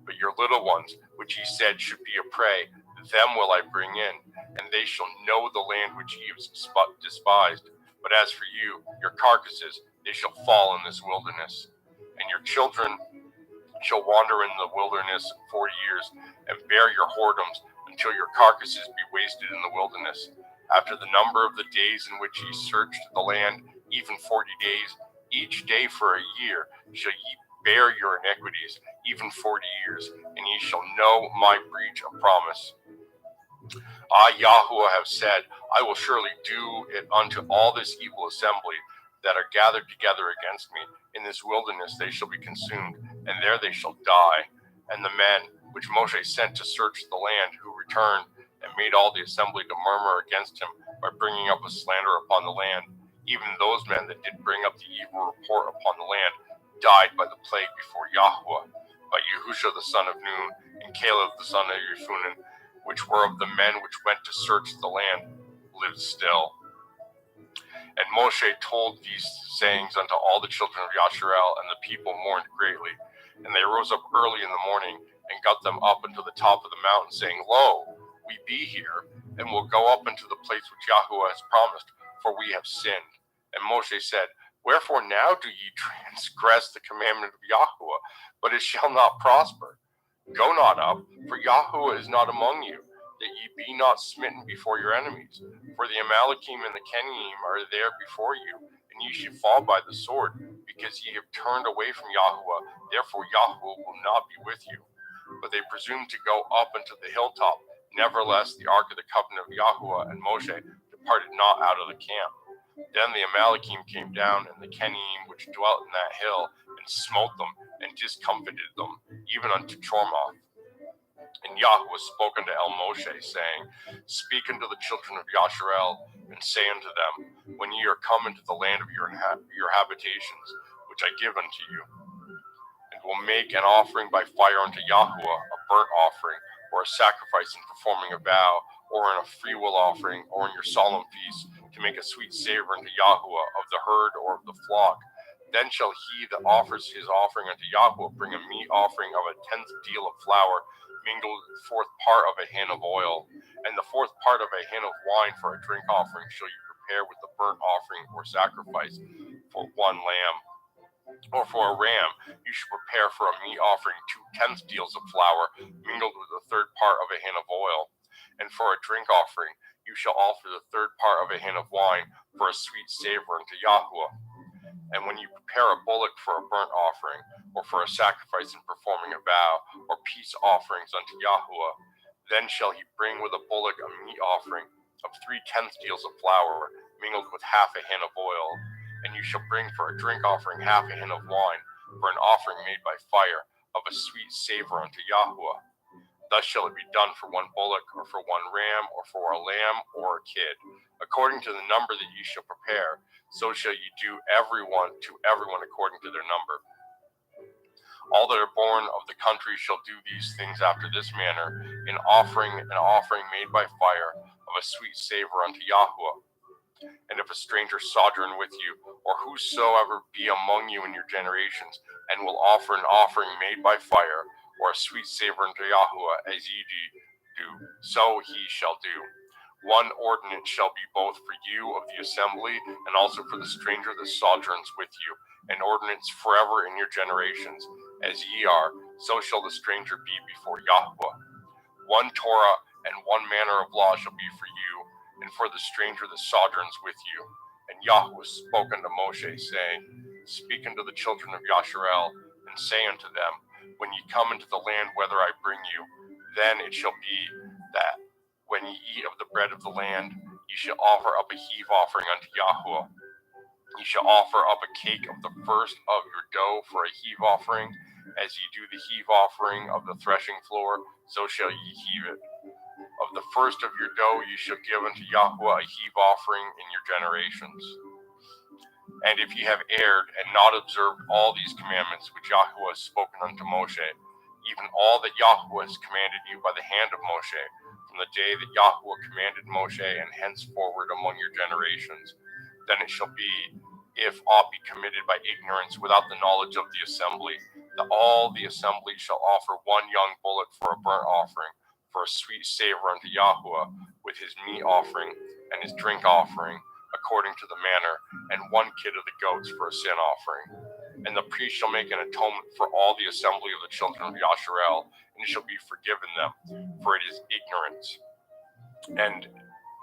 But your little ones, which ye said should be a prey, them will I bring in, and they shall know the land which ye have despised. But as for you, your carcasses, they shall fall in this wilderness. And your children shall wander in the wilderness 40 years, and bear your whoredoms, until your carcasses be wasted in the wilderness. After the number of the days in which ye searched the land, even 40 days, each day for a year, shall ye bear your iniquities, even 40 years, and ye shall know my breach of promise. I, Yahweh, have said, I will surely do it unto all this evil assembly that are gathered together against me. In this wilderness they shall be consumed, and there they shall die. And the men which Moshe sent to search the land, who returned and made all the assembly to murmur against him by bringing up a slander upon the land, even those men that did bring up the evil report upon the land, died by the plague before Yahweh. But Yahusha the son of Nun, and Caleb the son of Jephunneh, which were of the men which went to search the land, lived still. And Moshe told these sayings unto all the children of Yasharel, and the people mourned greatly. And they rose up early in the morning, and got them up unto the top of the mountain, saying, Lo, we be here, and will go up into the place which Yahweh has promised, for we have sinned. And Moshe said, Wherefore now do ye transgress the commandment of Yahweh? But it shall not prosper. Go not up, for Yahweh is not among you, that ye be not smitten before your enemies. For the Amalekim and the Kenim are there before you, and ye shall fall by the sword, because ye have turned away from Yahweh. Therefore Yahweh will not be with you. But they presumed to go up into the hilltop. Nevertheless, the ark of the covenant of Yahweh and Moshe departed not out of the camp. Then the Amalekim came down, and the Kenim which dwelt in that hill, and smote them, and discomfited them, even unto Chormoth. And Yahweh spoke unto El Moshe, saying, Speak unto the children of Yasharel, and say unto them, When ye are come into the land of your habitations, which I give unto you, and will make an offering by fire unto Yahweh, a burnt offering, or a sacrifice in performing a vow, or in a freewill offering, or in your solemn feast, to make a sweet savor unto Yahweh of the herd or of the flock. Then shall he that offers his offering unto Yahweh bring a meat offering of a 10th deal of flour, mingled with the 4th part of a hin of oil, and the 4th part of a hin of wine for a drink offering shall you prepare with the burnt offering or sacrifice for one lamb. Or for a ram, you shall prepare for a meat offering 2/10 deals of flour, mingled with the third part of a hin of oil. And for a drink offering, you shall offer the third part of a hin of wine for a sweet savor unto Yahweh. And when you prepare a bullock for a burnt offering, or for a sacrifice in performing a vow, or peace offerings unto Yahweh, then shall he bring with a bullock a meat offering of 3/10 deals of flour, mingled with half a hin of oil. And you shall bring for a drink offering half a hin of wine, for an offering made by fire, of a sweet savor unto Yahweh. Thus shall it be done for one bullock, or for one ram, or for a lamb, or a kid. According to the number that ye shall prepare, so shall ye do everyone according to their number. All that are born of the country shall do these things after this manner, an offering made by fire, of a sweet savor unto Yahweh. And if a stranger sojourn with you, or whosoever be among you in your generations, and will offer an offering made by fire, or a sweet savor unto Yahweh, as ye do, so he shall do. One ordinance shall be both for you of the assembly, and also for the stranger that sojourns with you, an ordinance forever in your generations. As ye are, so shall the stranger be before Yahweh. One Torah and one manner of law shall be for you, and for the stranger that sojourns with you. And Yahweh spoke unto Moshe, saying, Speak unto the children of Yasharel, and say unto them, When ye come into the land whither I bring you, then it shall be that, when ye eat of the bread of the land, ye shall offer up a heave offering unto Yahweh. Ye shall offer up a cake of the first of your dough for a heave offering. As ye do the heave offering of the threshing floor, so shall ye heave it. Of the first of your dough ye shall give unto Yahweh a heave offering in your generations. And if ye have erred and not observed all these commandments which Yahweh has spoken unto Moshe, even all that Yahweh has commanded you by the hand of Moshe, from the day that Yahweh commanded Moshe and henceforward among your generations, then it shall be, if aught be committed by ignorance without the knowledge of the assembly, that all the assembly shall offer one young bullock for a burnt offering, for a sweet savor unto Yahweh, with his meat offering and his drink offering, according to the manner, and one kid of the goats for a sin offering. And the priest shall make an atonement for all the assembly of the children of Yasharel, and it shall be forgiven them, for it is ignorance. And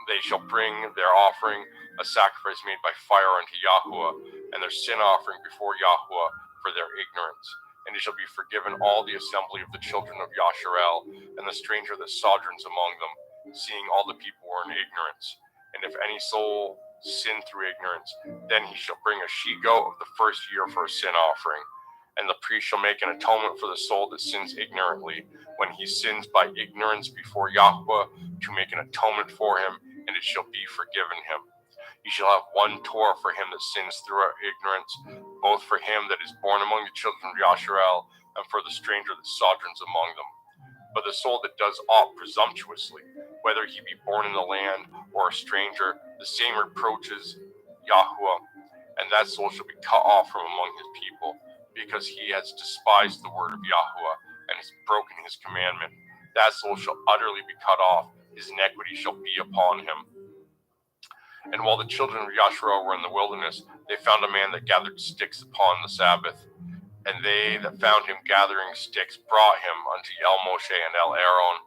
they shall bring their offering, a sacrifice made by fire unto Yahweh, and their sin offering before Yahweh for their ignorance. And it shall be forgiven all the assembly of the children of Yasharel, and the stranger that sojourns among them, seeing all the people were in ignorance. And if any soul sin through ignorance, then he shall bring a she-goat of the first year for a sin offering. And the priest shall make an atonement for the soul that sins ignorantly, when he sins by ignorance before Yahweh, to make an atonement for him, and it shall be forgiven him. You shall have one Torah for him that sins through ignorance, both for him that is born among the children of Yasharel, and for the stranger that sojourns among them. But the soul that does aught presumptuously, whether he be born in the land or a stranger, the same reproaches Yahweh, and that soul shall be cut off from among his people, because he has despised the word of Yahweh, and has broken his commandment. That soul shall utterly be cut off, his iniquity shall be upon him. And while the children of Yasharel were in the wilderness, they found a man that gathered sticks upon the Sabbath. And they that found him gathering sticks brought him unto El Moshe and El Aaron,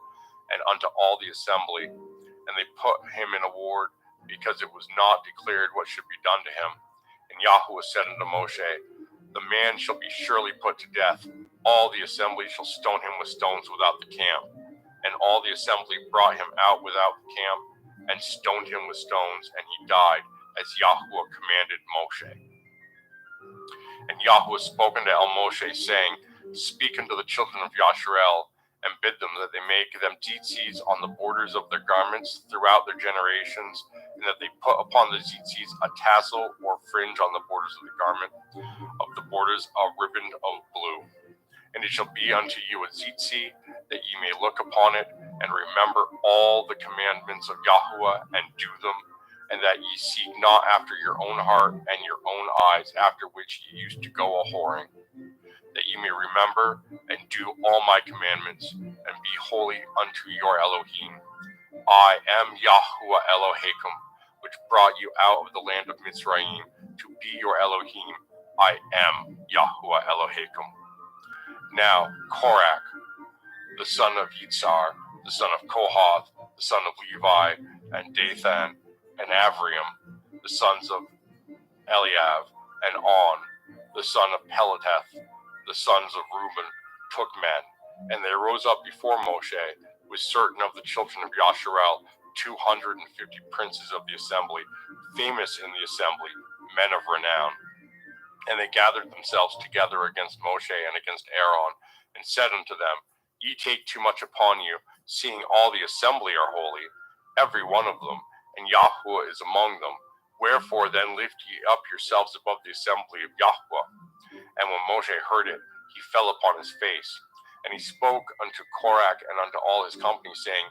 and unto all the assembly. And they put him in a ward, because it was not declared what should be done to him. And Yahweh said unto Moshe, The man shall be surely put to death. All the assembly shall stone him with stones without the camp. And all the assembly brought him out without the camp, and stoned him with stones, and he died, as Yahweh commanded Moshe. And Yahweh spoke unto El Moshe, saying, Speak unto the children of Yasharel, and bid them that they make them tzitzis on the borders of their garments throughout their generations, and that they put upon the tzitzis a tassel or fringe on the borders of the garment, of the borders a ribbon of blue. And it shall be unto you a tzitzi, that ye may look upon it, and remember all the commandments of Yahweh, and do them, and that ye seek not after your own heart and your own eyes, after which ye used to go a-whoring, that ye may remember and do all my commandments, and be holy unto your Elohim. I am Yahweh Elohim, which brought you out of the land of Mitzrayim, to be your Elohim. I am Yahuwah Elohim. Now Korach, the son of Yitzhar, the son of Kohath, the son of Levi, and Dathan, and Avram, the sons of Eliav, and On, the son of Peleteth, the sons of Reuben, took men, and they rose up before Moshe with certain of the children of Yasharel, 250 princes of the assembly, famous in the assembly, men of renown. And they gathered themselves together against Moshe and against Aaron, and said unto them, Ye take too much upon you, seeing all the assembly are holy, every one of them, and Yahuwah is among them. Wherefore then lift ye up yourselves above the assembly of Yahuwah. And when Moshe heard it, he fell upon his face. And he spoke unto Korach and unto all his company, saying,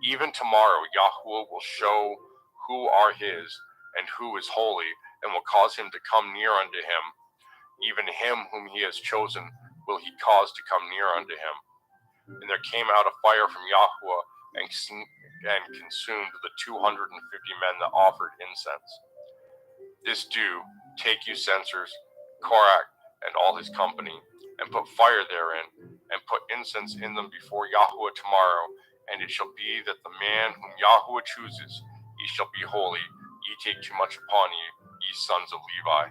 Even tomorrow Yahuwah will show who are his, and who is holy, and will cause him to come near unto him. Even him whom he has chosen will he cause to come near unto him. And there came out a fire from Yahuwah, and consumed the 250 men that offered incense. This do, take you censers, Korach and all his company, and put fire therein, and put incense in them before Yahuwah tomorrow. And it shall be that the man whom Yahuwah chooses, ye shall be holy. Ye take too much upon you, ye sons of Levi.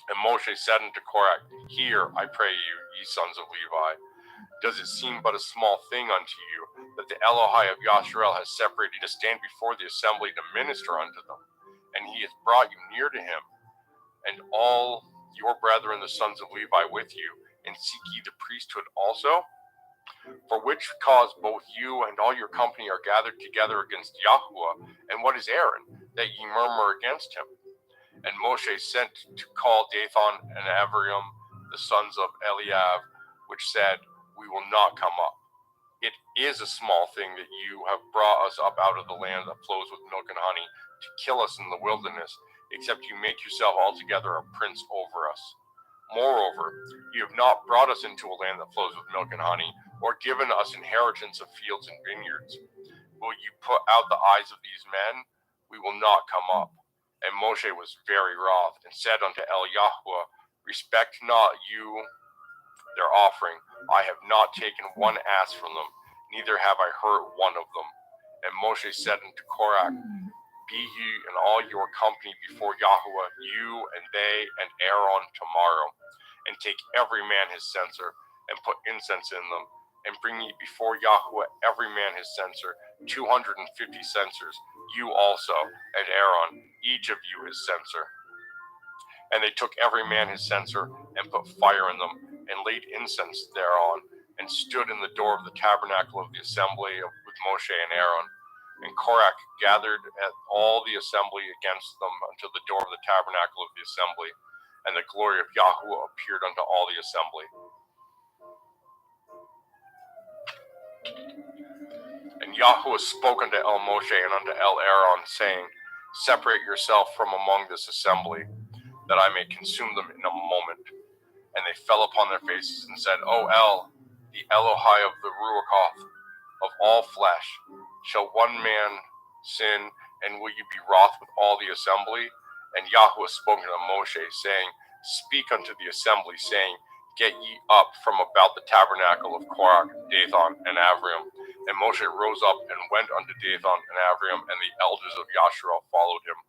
And Moshe said unto Korach, Hear, I pray you, ye sons of Levi. Does it seem but a small thing unto you that the Elohai of Yasharel has separated to stand before the assembly to minister unto them? And he has brought you near to him, and all your brethren the sons of Levi with you, and seek ye the priesthood also? For which cause both you and all your company are gathered together against Yahuwah, and what is Aaron, that ye murmur against him? And Moshe sent to call Dathan and Aviram, the sons of Eliav, which said, We will not come up. It is a small thing that you have brought us up out of the land that flows with milk and honey, to kill us in the wilderness, except you make yourself altogether a prince over us. Moreover, you have not brought us into a land that flows with milk and honey, or given us inheritance of fields and vineyards. Will you put out the eyes of these men? We will not come up. And Moshe was very wroth, and said unto Yahuwah, Respect not you their offering. I have not taken one ass from them, neither have I hurt one of them. And Moshe said unto Korach, Be ye and all your company before Yahuwah, you and they and Aaron tomorrow, and take every man his censer, and put incense in them, and bring ye before Yahuwah every man his censer, 250 censers, you also, and Aaron, each of you his censer. And they took every man his censer, and put fire in them, and laid incense thereon, and stood in the door of the tabernacle of the assembly with Moshe and Aaron. And Korach gathered at all the assembly against them unto the door of the tabernacle of the assembly, and the glory of Yahuwah appeared unto all the assembly. And Yahuwah spoke unto Moshe and unto Aaron, saying, Separate yourself from among this assembly, that I may consume them in a moment. And they fell upon their faces and said, O the Elohai of the Ruachoth, of all flesh, shall one man sin, and will you be wroth with all the assembly? And Yahuwah spoke unto Moshe, saying, Speak unto the assembly, saying, Get ye up from about the tabernacle of Korach, Dathan, and Aviram. And Moshe rose up and went unto Dathan and Aviram, and the elders of Yasharel followed him.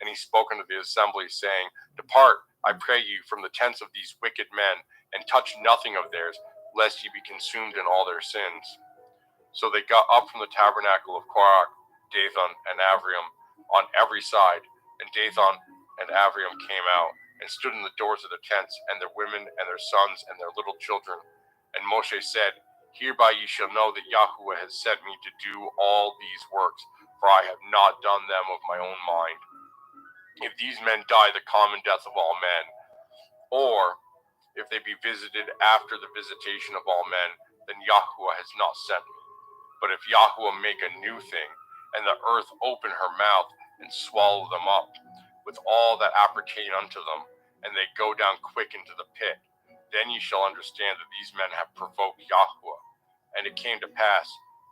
And he spoke unto the assembly, saying, Depart, I pray you, from the tents of these wicked men, and touch nothing of theirs, lest ye be consumed in all their sins. So they got up from the tabernacle of Korach, Dathan, and Aviram on every side, and Dathan and Aviram came out, and stood in the doors of the tents, and their women, and their sons, and their little children. And Moshe said, Hereby ye shall know that Yahuwah has sent me to do all these works, for I have not done them of my own mind. If these men die the common death of all men, or if they be visited after the visitation of all men, then Yahuwah has not sent me. But if Yahuwah make a new thing, and the earth open her mouth, and swallow them up, with all that appertain unto them, and they go down quick into the pit, then ye shall understand that these men have provoked Yahuwah. And it came to pass,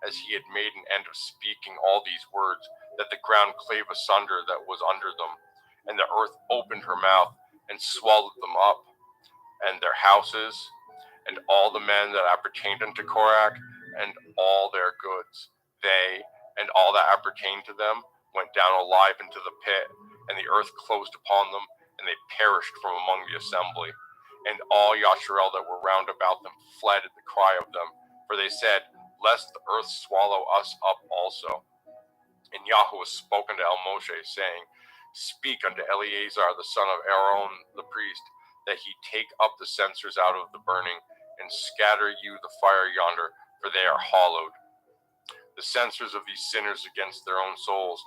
as he had made an end of speaking all these words, that the ground clave asunder that was under them, and the earth opened her mouth, and swallowed them up, and their houses, and all the men that appertained unto Korach, and all their goods. They, and all that appertained to them, went down alive into the pit, and the earth closed upon them, and they perished from among the assembly. And all Yasharel that were round about them fled at the cry of them, for they said, Lest the earth swallow us up also. And Yahweh spoke unto El Moshe, saying, Speak unto Eleazar the son of Aaron the priest, that he take up the censers out of the burning, and scatter you the fire yonder, for they are hollowed. The censers of these sinners against their own souls,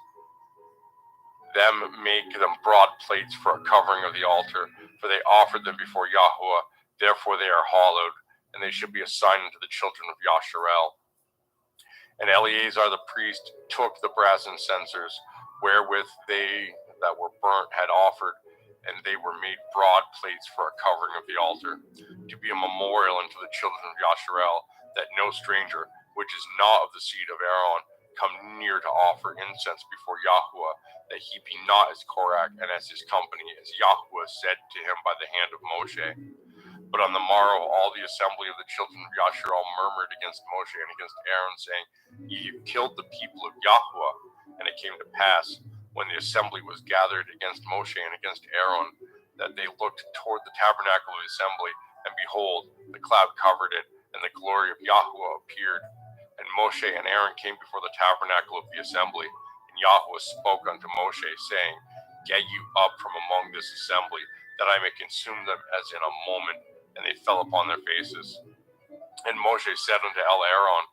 them make them broad plates for a covering of the altar, for they offered them before Yahweh, therefore they are hollowed, and they should be a sign unto the children of Yasharel. And Eleazar the priest took the brazen censers, wherewith they that were burnt had offered, and they were made broad plates for a covering of the altar, to be a memorial unto the children of Yasharel, that no stranger, which is not of the seed of Aaron, come near to offer incense before Yahweh, that he be not as Korach and as his company, as Yahweh said to him by the hand of Moshe. But on the morrow all the assembly of the children of Yasharel murmured against Moshe and against Aaron, saying, Ye have killed the people of Yahweh. And it came to pass, when the assembly was gathered against Moshe and against Aaron, that they looked toward the tabernacle of the assembly, and behold, the cloud covered it, and the glory of Yahweh appeared. And Moshe and Aaron came before the tabernacle of the assembly, and Yahweh spoke unto Moshe, saying, Get you up from among this assembly, that I may consume them as in a moment. And they fell upon their faces. And Moshe said unto Aaron,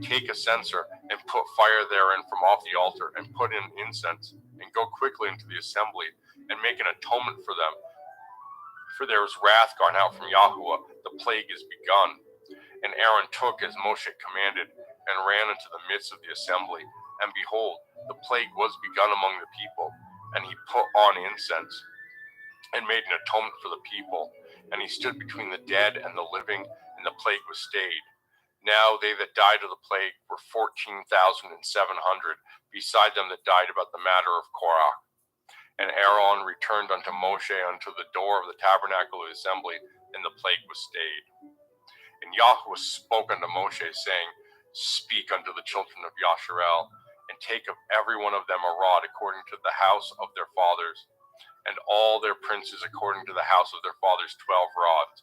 Take a censer, and put fire therein from off the altar, and put in incense, and go quickly into the assembly, and make an atonement for them. For there is wrath gone out from Yahweh, the plague is begun. And Aaron took as Moshe commanded, and ran into the midst of the assembly. And behold, the plague was begun among the people. And he put on incense, and made an atonement for the people. And he stood between the dead and the living, and the plague was stayed. Now they that died of the plague were 14,700, beside them that died about the matter of Korah. And Aaron returned unto Moshe unto the door of the tabernacle of the assembly, and the plague was stayed. And Yahweh spoke unto Moshe, saying, Speak unto the children of Yasharel, and take of every one of them a rod according to the house of their fathers, and all their princes according to the house of their fathers 12 rods.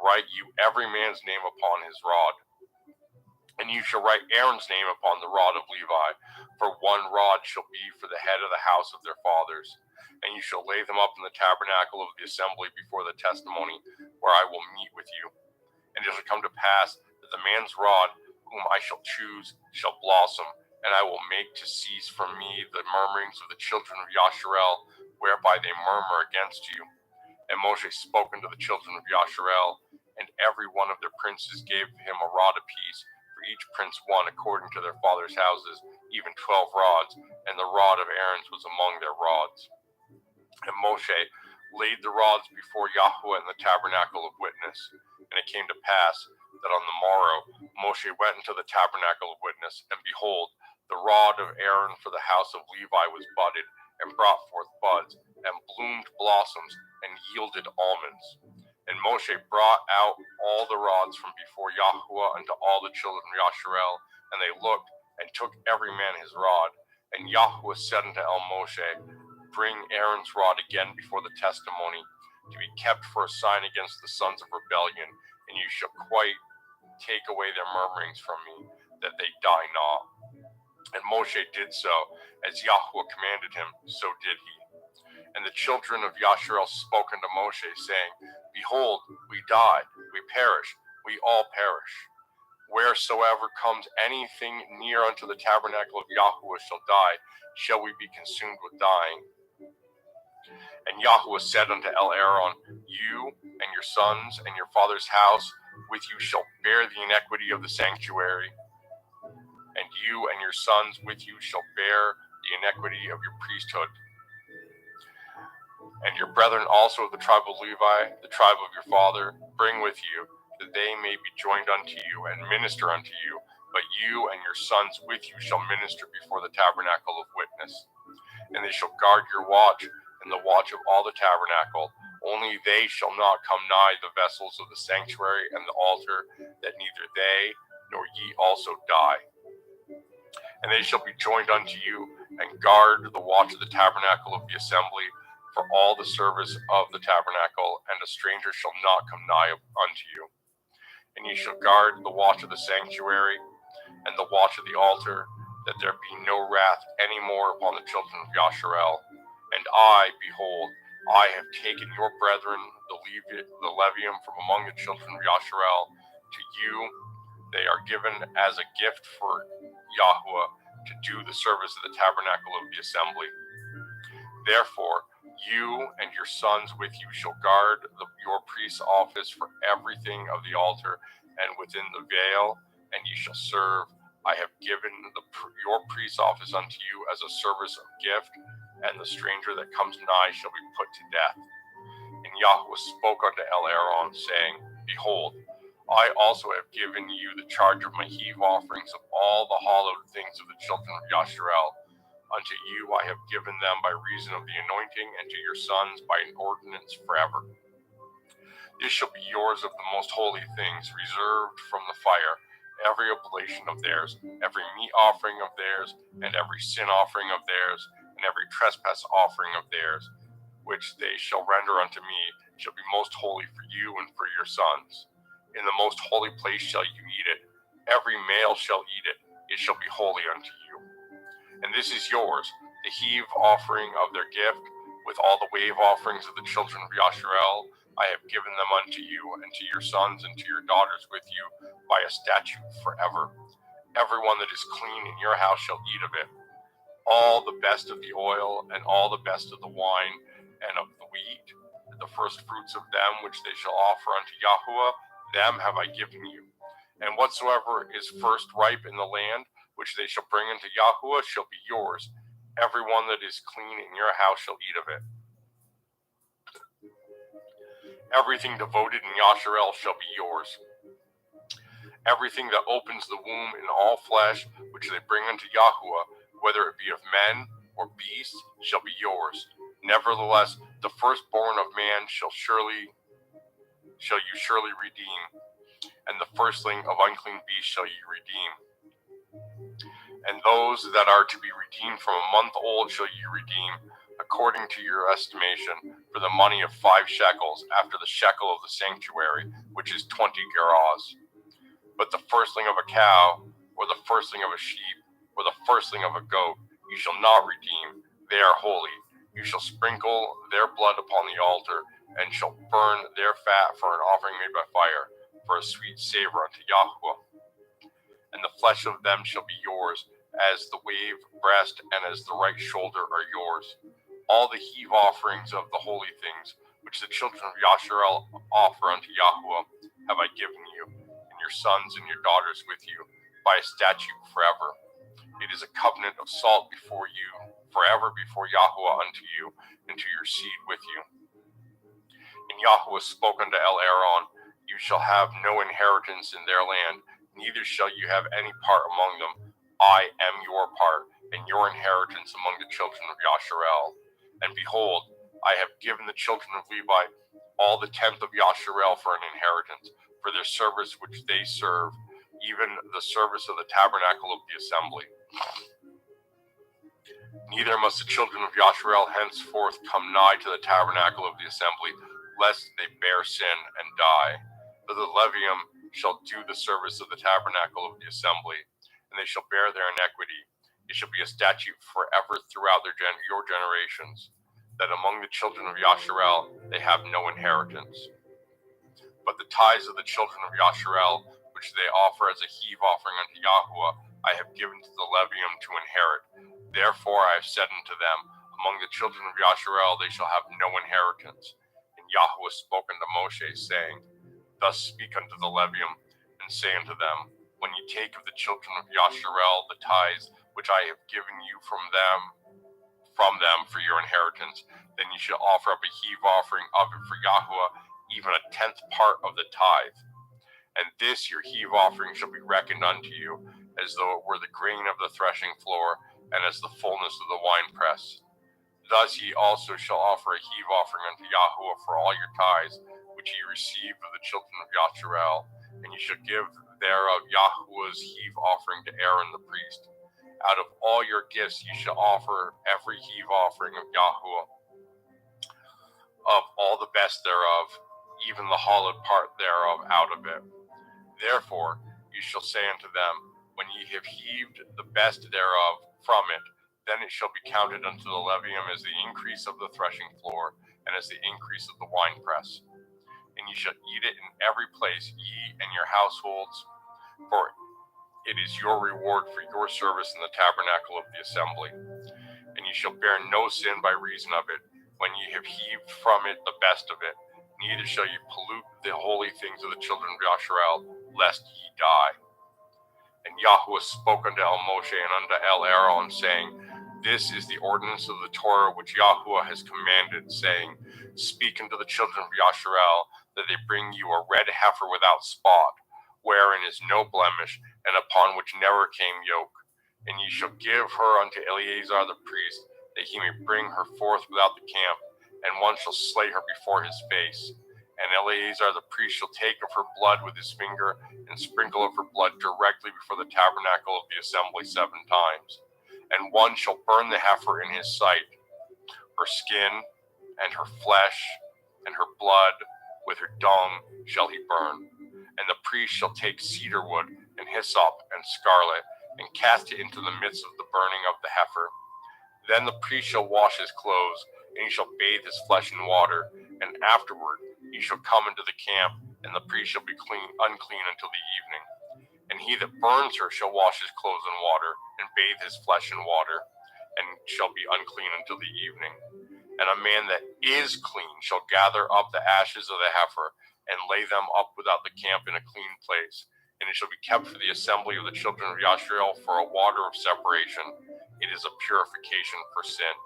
Write you every man's name upon his rod. And you shall write Aaron's name upon the rod of Levi, for one rod shall be for the head of the house of their fathers. And you shall lay them up in the tabernacle of the assembly before the testimony, where I will meet with you. And it shall come to pass that the man's rod, whom I shall choose, shall blossom, and I will make to cease from me the murmurings of the children of Yasharel, whereby they murmur against you. And Moshe spoke unto the children of Yasharel, and every one of their princes gave him a rod apiece, for each prince one according to their father's houses, even 12 rods, and the rod of Aaron's was among their rods. And Moshe laid the rods before Yahweh in the tabernacle of witness. And it came to pass that on the morrow Moshe went into the tabernacle of witness, and behold, the rod of Aaron for the house of Levi was budded, and brought forth buds, and bloomed blossoms, and yielded almonds. And Moshe brought out all the rods from before Yahweh unto all the children of Yasharel, and they looked, and took every man his rod. And Yahweh said unto Moshe, Bring Aaron's rod again before the testimony, to be kept for a sign against the sons of rebellion, and you shall quite take away their murmurings from me, that they die not. And Moshe did so, as Yahweh commanded him, so did he. And the children of Yasharel spoke unto Moshe, saying, Behold, we die, we perish, we all perish. Wheresoever comes anything near unto the tabernacle of Yahweh shall die, shall we be consumed with dying. And Yahweh said unto Aaron, You and your sons and your father's house with you shall bear the iniquity of the sanctuary, and you and your sons with you shall bear the iniquity of your priesthood. And your brethren also of the tribe of Levi, the tribe of your father, bring with you, that they may be joined unto you and minister unto you. But you and your sons with you shall minister before the tabernacle of witness. And they shall guard your watch, and and the watch of all the tabernacle. Only they shall not come nigh the vessels of the sanctuary and the altar, that neither they nor ye also die. And they shall be joined unto you, and guard the watch of the tabernacle of the assembly, for all the service of the tabernacle, and a stranger shall not come nigh unto you. And ye shall guard the watch of the sanctuary, and the watch of the altar, that there be no wrath any more upon the children of Yasharel. And I, behold, I have taken your brethren, the Levium, from among the children of Yasharel. To you they are given as a gift for Yahuwah to do the service of the tabernacle of the assembly. Therefore, you and your sons with you shall guard your priest's office for everything of the altar and within the veil, and ye shall serve. I have given your priest's office unto you as a service of gift, and the stranger that comes nigh shall be put to death. And Yahuwah spoke unto Aaron, saying, Behold, I also have given you the charge of my heave offerings of all the hallowed things of the children of Yasharel. Unto you I have given them by reason of the anointing, and to your sons by an ordinance forever. This shall be yours of the most holy things, reserved from the fire, every oblation of theirs, every meat offering of theirs, and every sin offering of theirs, and every trespass offering of theirs, which they shall render unto me, shall be most holy for you and for your sons. In the most holy place shall you eat it. Every male shall eat it. It shall be holy unto you. And this is yours, the heave offering of their gift, with all the wave offerings of the children of Yasharel. I have given them unto you, and to your sons and to your daughters with you, by a statute forever. Everyone that is clean in your house shall eat of it. All the best of the oil, and all the best of the wine, and of the wheat, the first fruits of them which they shall offer unto Yahuwah, them have I given you. And whatsoever is first ripe in the land, which they shall bring unto Yahuwah, shall be yours. Every one that is clean in your house shall eat of it. Everything devoted in Yasharel shall be yours. Everything that opens the womb in all flesh, which they bring unto Yahuwah, whether it be of men or beasts, shall be yours. Nevertheless, the firstborn of man shall you surely redeem, and the firstling of unclean beasts shall ye redeem. And those that are to be redeemed from a month old shall ye redeem, according to your estimation, for the money of 5 shekels, after the shekel of the sanctuary, which is 20 gerahs. But the firstling of a cow, or the firstling of a sheep, or the firstling of a goat, you shall not redeem. They are holy. You shall sprinkle their blood upon the altar, and shall burn their fat for an offering made by fire, for a sweet savor unto Yahuwah. And the flesh of them shall be yours, as the wave breast and as the right shoulder are yours. All the heave offerings of the holy things, which the children of Yasharel offer unto Yahuwah, have I given you, and your sons and your daughters with you, by a statute forever. It is a covenant of salt before you, forever before Yahuwah unto you, and to your seed with you. And Yahuwah spoke unto Aaron, You shall have no inheritance in their land, neither shall you have any part among them. I am your part, and your inheritance among the children of Yasharel. And behold, I have given the children of Levi all the 10th of Yasharel for an inheritance, for their service which they serve, even the service of the tabernacle of the assembly. Neither must the children of Yasharel henceforth come nigh to the tabernacle of the assembly, lest they bear sin and die. But the Levium shall do the service of the tabernacle of the assembly, and they shall bear their iniquity. It shall be a statute forever throughout your generations, that among the children of Yasharel they have no inheritance. But the tithes of the children of Yasharel, which they offer as a heave offering unto Yahuwah, I have given to the Levium to inherit. Therefore I have said unto them, Among the children of Yasharel they shall have no inheritance. And Yahuwah spoke unto Moshe, saying, Thus speak unto the Levium, and say unto them, When ye take of the children of Yasharel the tithes which I have given you from them for your inheritance, then ye shall offer up a heave offering of it for Yahuwah, even a 10th part of the tithe. And this your heave offering shall be reckoned unto you, as though it were the grain of the threshing floor, and as the fullness of the winepress. Thus ye also shall offer a heave offering unto Yahuwah for all your tithes, which ye receive of the children of Yasharel, and ye shall give thereof Yahuwah's heave offering to Aaron the priest. Out of all your gifts ye shall offer every heave offering of Yahuwah, of all the best thereof, even the hollowed part thereof out of it. Therefore ye shall say unto them, when ye have heaved the best thereof from it, then it shall be counted unto the levium as the increase of the threshing floor, and as the increase of the winepress. And ye shall eat it in every place, ye and your households, for it is your reward for your service in the tabernacle of the assembly. And ye shall bear no sin by reason of it, when ye have heaved from it the best of it. Neither shall ye pollute the holy things of the children of Yasharel, lest ye die. And Yahuwah spoke unto El Moshe and unto El Aaron, saying, This is the ordinance of the Torah which Yahuwah has commanded, saying, Speak unto the children of Yasharel, that they bring you a red heifer without spot, wherein is no blemish, and upon which never came yoke. And ye shall give her unto Eleazar the priest, that he may bring her forth without the camp, and one shall slay her before his face. And Eleazar the priest shall take of her blood with his finger, and sprinkle of her blood directly before the tabernacle of the assembly 7 times. And one shall burn the heifer in his sight, her skin, and her flesh, and her blood, with her dung shall he burn. And the priest shall take cedar wood, and hyssop, and scarlet, and cast it into the midst of the burning of the heifer. Then the priest shall wash his clothes, and he shall bathe his flesh in water, and afterward he shall come into the camp, and the priest shall be unclean until the evening. And he that burns her shall wash his clothes in water, and bathe his flesh in water, and shall be unclean until the evening. And a man that is clean shall gather up the ashes of the heifer, and lay them up without the camp in a clean place. And it shall be kept for the assembly of the children of Yasharel for a water of separation. It is a purification for sin.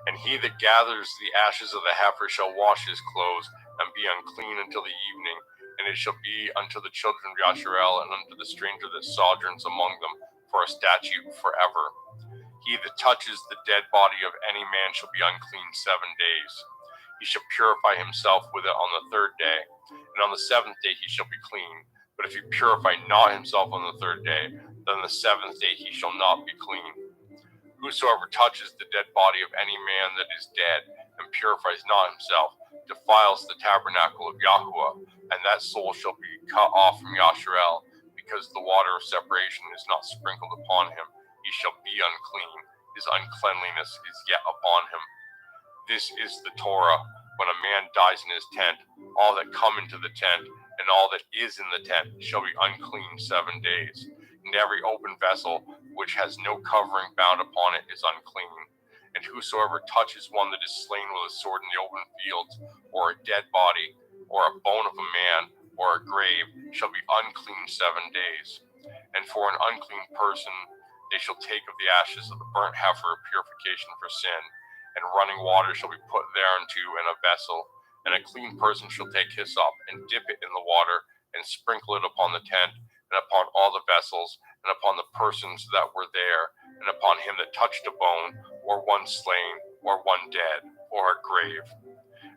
And he that gathers the ashes of the heifer shall wash his clothes, and be unclean until the evening. And it shall be unto the children of Yasharel, and unto the stranger that sojourns among them, for a statute forever. He that touches the dead body of any man shall be unclean 7 days. He shall purify himself with it on the 3rd day, and on the 7th day he shall be clean. But if he purify not himself on the 3rd day, then the 7th day he shall not be clean. Whosoever touches the dead body of any man that is dead, and purifies not himself, defiles the tabernacle of Yahuwah, and that soul shall be cut off from Yasharel, because the water of separation is not sprinkled upon him. He shall be unclean. His uncleanliness is yet upon him. This is the Torah. When a man dies in his tent, all that come into the tent, and all that is in the tent, shall be unclean 7 days. And every open vessel which has no covering bound upon it is unclean. And whosoever touches one that is slain with a sword in the open fields, or a dead body, or a bone of a man, or a grave, shall be unclean 7 days. And for an unclean person they shall take of the ashes of the burnt heifer of purification for sin, and running water shall be put thereunto in a vessel. And a clean person shall take hyssop, and dip it in the water, and sprinkle it upon the tent, and upon all the vessels, and upon the persons that were there, and upon him that touched a bone, or one slain, or one dead, or a grave.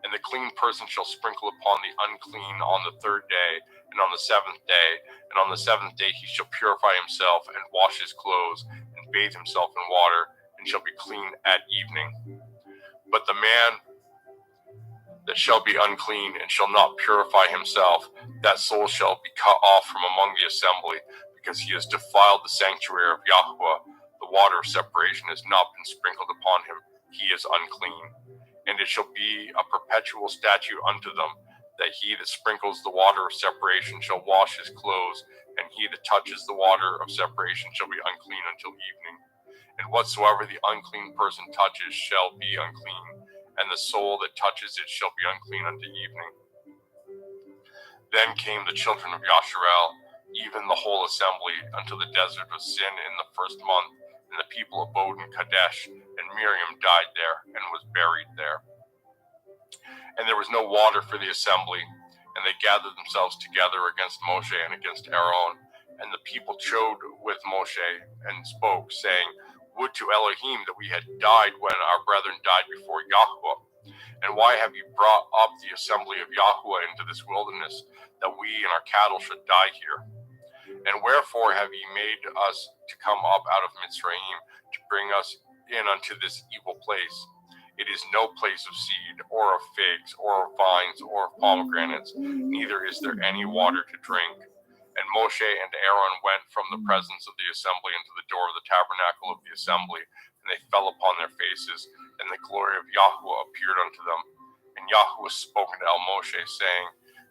And the clean person shall sprinkle upon the unclean on the 3rd day, and on the 7th day, and on the 7th day he shall purify himself, and wash his clothes, and bathe himself in water, and shall be clean at evening. But the man that shall be unclean, and shall not purify himself, that soul shall be cut off from among the assembly, because he has defiled the sanctuary of Yahuwah. The water of separation has not been sprinkled upon him. He is unclean. And it shall be a perpetual statute unto them, that he that sprinkles the water of separation shall wash his clothes, and he that touches the water of separation shall be unclean until evening. And whatsoever the unclean person touches shall be unclean, and the soul that touches it shall be unclean unto evening. Then came the children of Yasharel, even the whole assembly, unto the desert of Sin in the 1st month, and the people abode in Kadesh, and Miriam died there, and was buried there. And there was no water for the assembly, and they gathered themselves together against Moshe and against Aaron. And the people chode with Moshe, and spoke, saying, Would to Elohim that we had died when our brethren died before Yahuwah. And why have you brought up the assembly of Yahuwah into this wilderness, that we and our cattle should die here? And wherefore have ye made us to come up out of Mitzrayim, to bring us in unto this evil place? It is no place of seed, or of figs, or of vines, or of pomegranates, neither is there any water to drink. And Moshe and Aaron went from the presence of the assembly into the door of the tabernacle of the assembly, and they fell upon their faces, and the glory of Yahuwah appeared unto them. And Yahuwah spoke unto Moshe, saying,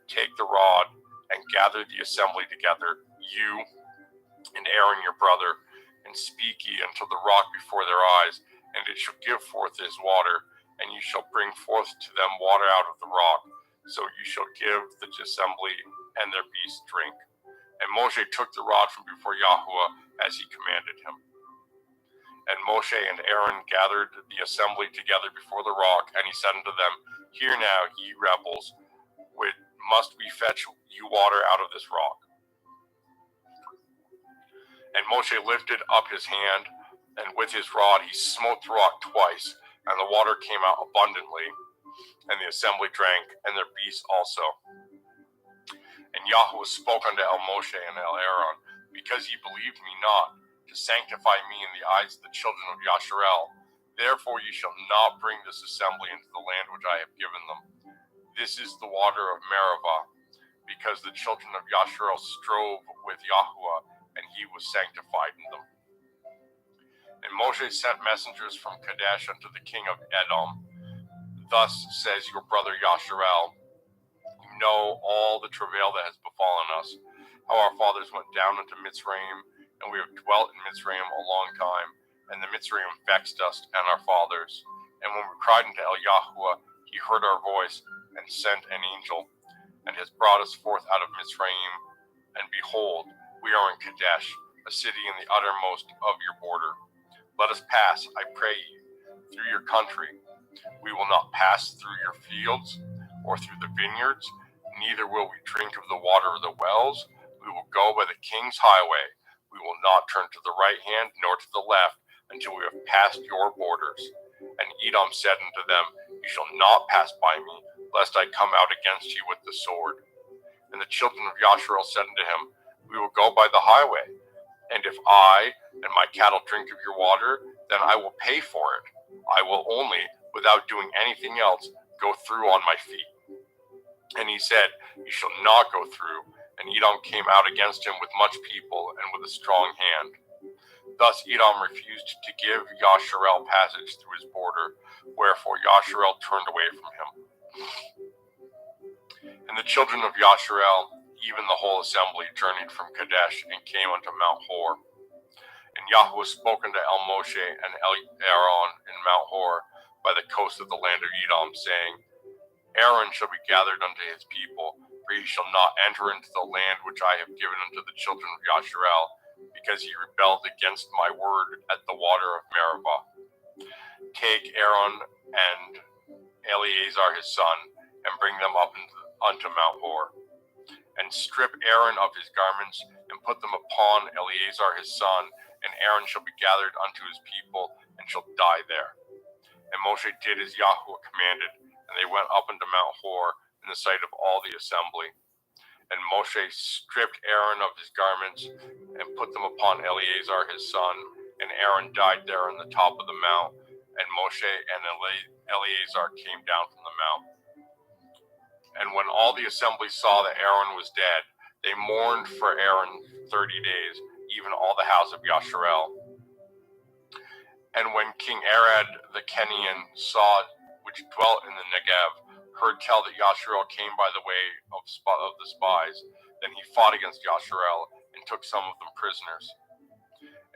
Take the rod, and gather the assembly together, you and Aaron your brother, and speak ye unto the rock before their eyes, and it shall give forth his water, and you shall bring forth to them water out of the rock. So you shall give the assembly and their beasts drink. And Moshe took the rod from before Yahuwah as he commanded him. And Moshe and Aaron gathered the assembly together before the rock, and he said unto them, Hear now, ye rebels, must we fetch you water out of this rock? And Moshe lifted up his hand, and with his rod he smote the rock twice, and the water came out abundantly, and the assembly drank, and their beasts also. And Yahuwah spoke unto Moshe and Aaron, Because ye believed me not, to sanctify me in the eyes of the children of Yasharel, therefore ye shall not bring this assembly into the land which I have given them. This is the water of Meribah, because the children of Yasharel strove with Yahuwah, and he was sanctified in them. And Moshe sent messengers from Kadesh unto the king of Edom. Thus says your brother Yasharel, You know all the travail that has befallen us, how our fathers went down into Mitzrayim, and we have dwelt in Mitzrayim a long time, and the Mitzrayim vexed us and our fathers. And when we cried unto Yahuwah, he heard our voice, and sent an angel, and has brought us forth out of Mitzrayim. And behold, we are in Kadesh, a city in the uttermost of your border. Let us pass, I pray you, through your country. We will not pass through your fields, or through the vineyards, neither will we drink of the water of the wells. We will go by the king's highway. We will not turn to the right hand, nor to the left, until we have passed your borders. And Edom said unto them, You shall not pass by me, lest I come out against you with the sword. And the children of Yasharel said unto him, We will go by the highway, and if I and my cattle drink of your water, then I will pay for it. I will only, without doing anything else, go through on my feet. And he said, You shall not go through. And Edom came out against him with much people and with a strong hand. Thus Edom refused to give Yasharel passage through his border, wherefore Yasharel turned away from him. And the children of Yasharel, even the whole assembly, journeyed from Kadesh and came unto Mount Hor. And Yahuwah spoke unto Moshe and Aaron in Mount Hor by the coast of the land of Edom, saying, Aaron shall be gathered unto his people, for he shall not enter into the land which I have given unto the children of Yasharel, because he rebelled against my word at the water of Meribah. Take Aaron and Eleazar his son, and bring them up unto Mount Hor. And strip Aaron of his garments, and put them upon Eleazar his son, and Aaron shall be gathered unto his people, and shall die there. And Moshe did as Yahuwah commanded, and they went up unto Mount Hor in the sight of all the assembly. And Moshe stripped Aaron of his garments, and put them upon Eleazar his son, and Aaron died there on the top of the mount, and Moshe and Eleazar came down from the mount. And when all the assembly saw that Aaron was dead, they mourned for Aaron 30 days, even all the house of Yasharel. And when King Arad the Kenyan saw which dwelt in the Negev, heard tell that Yasharel came by the way of the spies, then he fought against Yasharel and took some of them prisoners.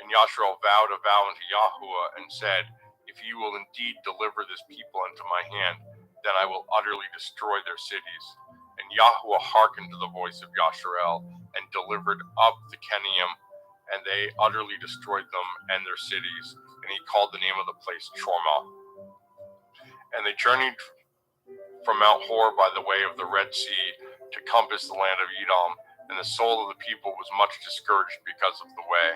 And Yasharel vowed a vow unto Yahuwah and said, If you will indeed deliver this people into my hand, then I will utterly destroy their cities. And Yahuwah hearkened to the voice of Yasharel and delivered up the Kenaim, and they utterly destroyed them and their cities. And he called the name of the place Chormah. And they journeyed from Mount Hor by the way of the Red Sea to compass the land of Edom, and the soul of the people was much discouraged because of the way.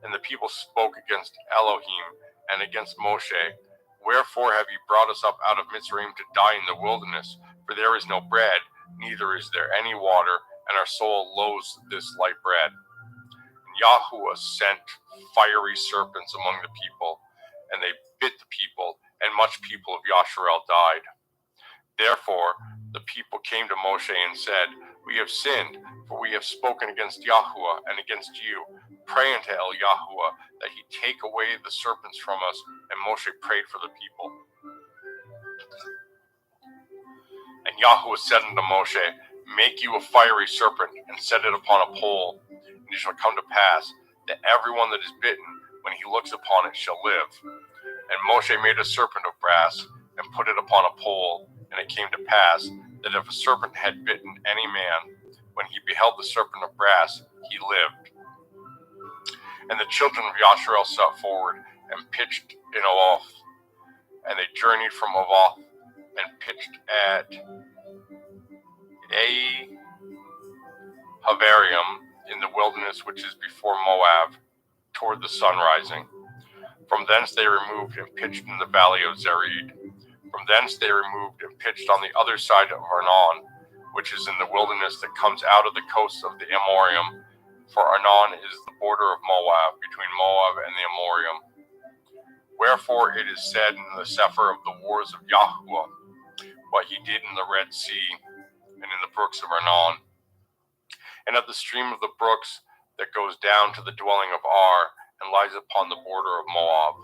And the people spoke against Elohim and against Moshe. Wherefore have you brought us up out of Mitzrayim to die in the wilderness? For there is no bread, neither is there any water, and our soul loathes this light bread. And Yahuwah sent fiery serpents among the people, and they bit the people, and much people of Yasharel died. Therefore the people came to Moshe and said, We have sinned, for we have spoken against Yahuwah and against you. Pray unto El Yahuwah that he take away the serpents from us. And Moshe prayed for the people. And Yahuwah said unto Moshe, Make you a fiery serpent, and set it upon a pole. And it shall come to pass that everyone that is bitten, when he looks upon it, shall live. And Moshe made a serpent of brass, and put it upon a pole. And it came to pass that if a serpent had bitten any man, when he beheld the serpent of brass, he lived. And the children of Yasharel set forward and pitched in Avoth. And they journeyed from Avoth and pitched at Havarium in the wilderness which is before Moab, toward the sun rising. From thence they removed and pitched in the valley of Zered. From thence they removed and pitched on the other side of Arnon, which is in the wilderness that comes out of the coast of the Amorium. For Arnon is the border of Moab, between Moab and the Amorium. Wherefore it is said in the Sefer of the wars of Yahuwah, what he did in the Red Sea, and in the brooks of Arnon, and at the stream of the brooks that goes down to the dwelling of Ar, and lies upon the border of Moab.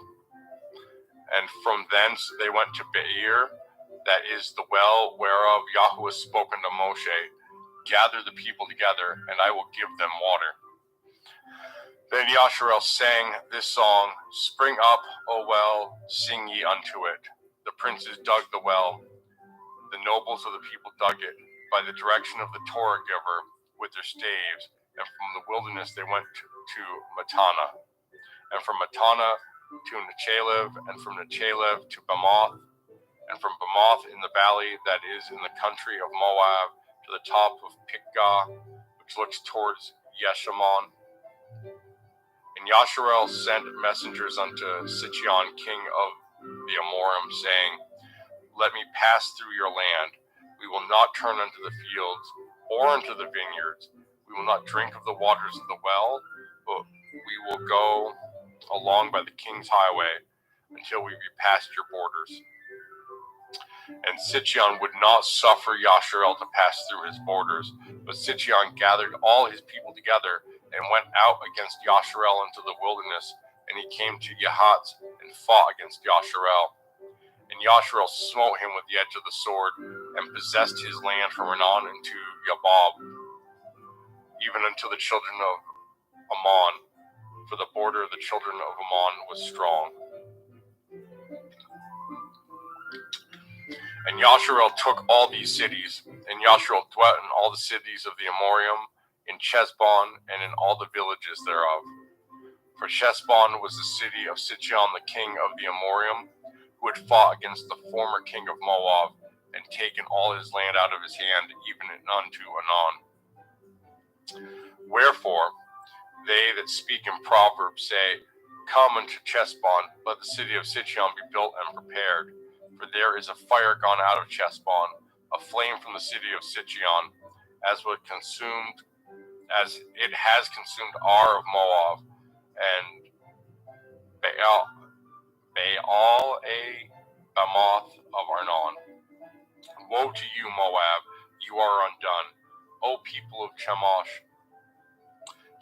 And from thence they went to Beer, that is the well whereof Yahuwah spoken to Moshe, Gather the people together, and I will give them water. Then Yasharel sang this song, Spring up, O well, sing ye unto it. The princes dug the well, the nobles of the people dug it, by the direction of the Torah giver, with their staves, and from the wilderness they went to Matana, and from Matana to Nechalev, and from Nechalev to Bamoth, and from Bamoth in the valley that is in the country of Moab, to the top of Pikgah, which looks towards Yeshimon. And Yasharel sent messengers unto Sichon, king of the Amorim, saying, Let me pass through your land. We will not turn unto the fields, or unto the vineyards. We will not drink of the waters of the well, but we will go along by the king's highway until we be past your borders. And Sichon would not suffer Yasharel to pass through his borders, but Sichon gathered all his people together and went out against Yasharel into the wilderness, and he came to Yahatz and fought against Yasharel. And Yasharel smote him with the edge of the sword, and possessed his land from Arnon into Yabab, even unto the children of Ammon, for the border of the children of Ammon was strong. And Yasharel took all these cities, and Yasharel dwelt in all the cities of the Amorium, in Chesbon, and in all the villages thereof. For Chesbon was the city of Sichon the king of the Amorium, who had fought against the former king of Moab, and taken all his land out of his hand, even unto Anon. Wherefore they that speak in Proverbs say, Come unto Chesbon, let the city of Sichon be built and prepared. For there is a fire gone out of Chesbon, a flame from the city of Sichon, as it has consumed Ar of Moab, and Bamoth of Arnon. Woe to you, Moab, you are undone, O people of Chemosh.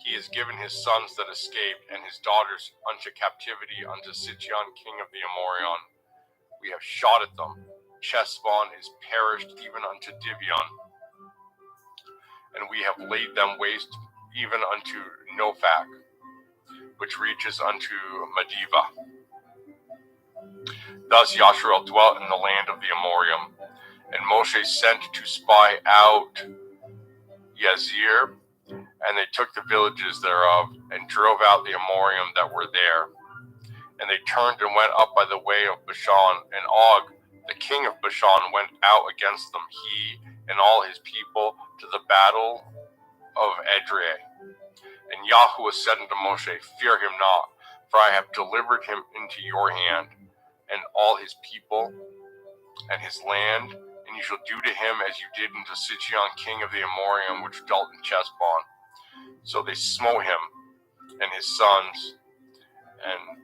He has given his sons that escaped, and his daughters unto captivity unto Sichon king of the Amorion. We have shot at them. Chesbon is perished even unto Divion, and we have laid them waste even unto Nophak, which reaches unto Mediva. Thus Yasharel dwelt in the land of the Amorium, and Moshe sent to spy out Yazir, and they took the villages thereof, and drove out the Amorium that were there. And they turned and went up by the way of Bashan, and Og, the king of Bashan, went out against them, he and all his people, to the battle of Edrei. And Yahuwah said unto Moshe, Fear him not, for I have delivered him into your hand, and all his people, and his land, and you shall do to him as you did unto Sihon king of the Amorim, which dwelt in Cheshbon. So they smote him, and his sons, and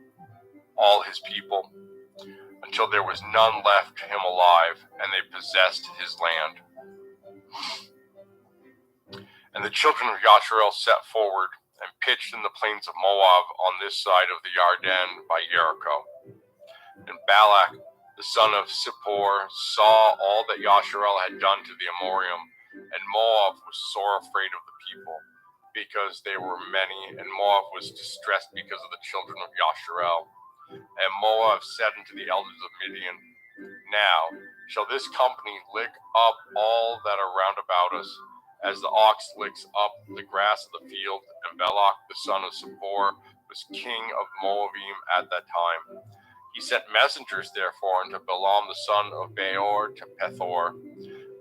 all his people, until there was none left to him alive, and they possessed his land. And the children of Yasharel set forward, and pitched in the plains of Moab on this side of the Yarden by Jericho. And Balak, the son of Zippor, saw all that Yasharel had done to the Amorim, and Moab was sore afraid of the people, because they were many, and Moab was distressed because of the children of Yasharel. And Moab said unto the elders of Midian, Now shall this company lick up all that are round about us, as the ox licks up the grass of the field. And Balak the son of Zippor was king of Moabim at that time. He sent messengers therefore unto Balaam the son of Beor to Pethor,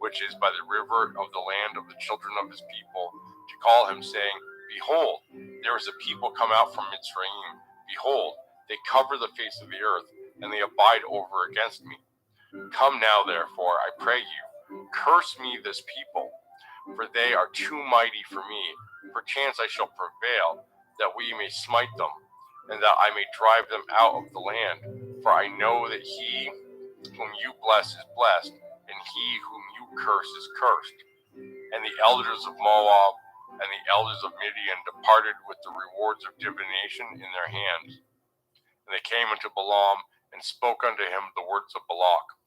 which is by the river of the land of the children of his people, to call him, saying, Behold, there is a people come out from Mitzrayim. Behold, they cover the face of the earth, and they abide over against me. Come now, therefore, I pray you, curse me this people, for they are too mighty for me. Perchance I shall prevail, that we may smite them, and that I may drive them out of the land. For I know that he whom you bless is blessed, and he whom you curse is cursed. And the elders of Moab and the elders of Midian departed with the rewards of divination in their hands. And they came unto Balaam, and spoke unto him the words of Balak.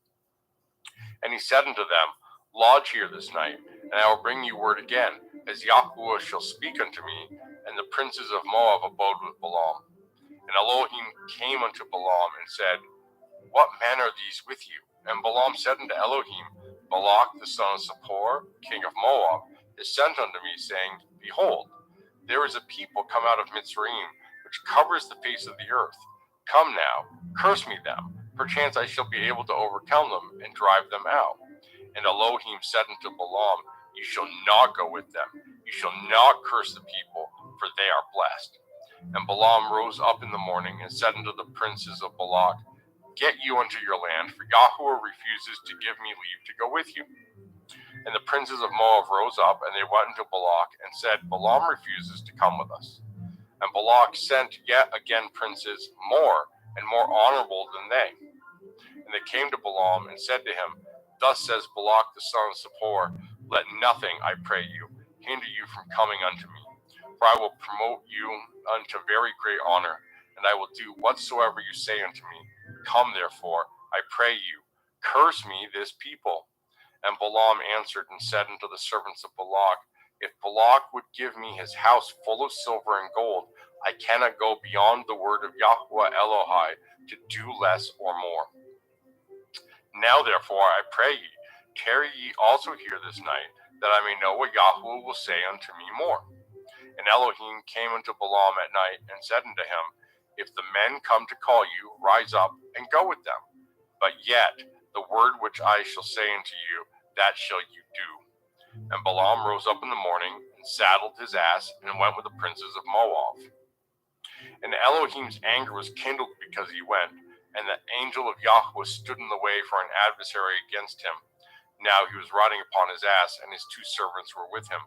And he said unto them, Lodge here this night, and I will bring you word again, as Yahuwah shall speak unto me. And the princes of Moab abode with Balaam. And Elohim came unto Balaam, and said, What men are these with you? And Balaam said unto Elohim, Balak the son of Zippor, king of Moab, is sent unto me, saying, Behold, there is a people come out of Mitzrayim, which covers the face of the earth. Come now, curse me them. Perchance I shall be able to overcome them, and drive them out. And Elohim said unto Balaam, You shall not go with them. You shall not curse the people, for they are blessed. And Balaam rose up in the morning, and said unto the princes of Balak, Get you unto your land, for Yahuwah refuses to give me leave to go with you. And the princes of Moab rose up, and they went unto Balak, and said, Balaam refuses to come with us. And Balak sent yet again princes more and more honorable than they. And they came to Balaam, and said to him, Thus says Balak the son of Zippor, Let nothing, I pray you, hinder you from coming unto me. For I will promote you unto very great honor, and I will do whatsoever you say unto me. Come therefore, I pray you, curse me this people. And Balaam answered and said unto the servants of Balak, If Balak would give me his house full of silver and gold, I cannot go beyond the word of Yahuwah Elohai to do less or more. Now therefore, I pray ye, tarry ye also here this night, that I may know what Yahuwah will say unto me more. And Elohim came unto Balaam at night, and said unto him, If the men come to call you, rise up and go with them. But yet the word which I shall say unto you, that shall you do. And Balaam rose up in the morning, and saddled his ass, and went with the princes of Moab. And Elohim's anger was kindled because he went, and the angel of Yahuwah stood in the way for an adversary against him. Now he was riding upon his ass, and his two servants were with him.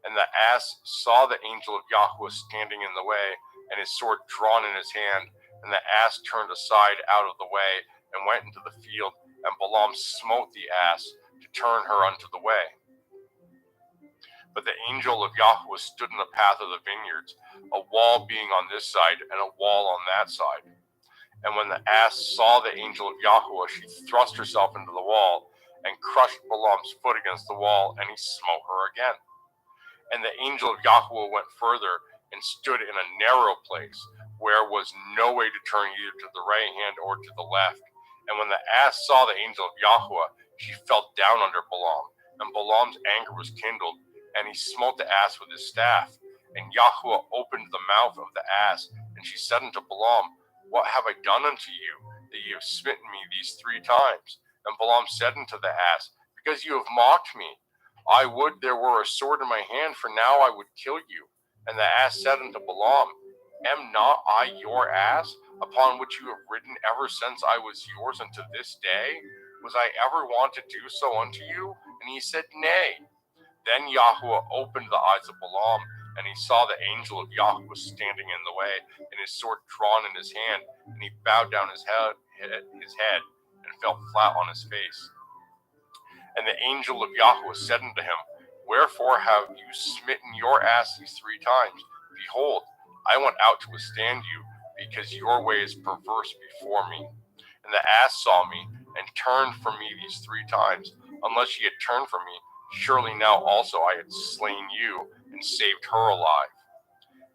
And the ass saw the angel of Yahuwah standing in the way, and his sword drawn in his hand. And the ass turned aside out of the way, and went into the field. And Balaam smote the ass to turn her unto the way. But the angel of Yahuwah stood in the path of the vineyards, a wall being on this side, and a wall on that side. And when the ass saw the angel of Yahuwah, she thrust herself into the wall, and crushed Balaam's foot against the wall, and he smote her again. And the angel of Yahuwah went further, and stood in a narrow place, where was no way to turn either to the right hand or to the left. And when the ass saw the angel of Yahuwah, she fell down under Balaam, and Balaam's anger was kindled, and he smote the ass with his staff. And Yahuwah opened the mouth of the ass, and she said unto Balaam, What have I done unto you, that ye have smitten me these 3 times? And Balaam said unto the ass, Because you have mocked me. I would there were a sword in my hand, for now I would kill you. And the ass said unto Balaam, Am not I your ass, upon which you have ridden ever since I was yours unto this day? Was I ever wont to do so unto you? And he said, Nay. Then Yahweh opened the eyes of Balaam, and he saw the angel of Yahweh standing in the way, and his sword drawn in his hand, and he bowed down his head and fell flat on his face. And the angel of Yahweh said unto him, Wherefore have you smitten your ass these 3 times? Behold, I went out to withstand you, because your way is perverse before me. And the ass saw me, and turned from me these 3 times. Unless she had turned from me, surely now also I had slain you, and saved her alive.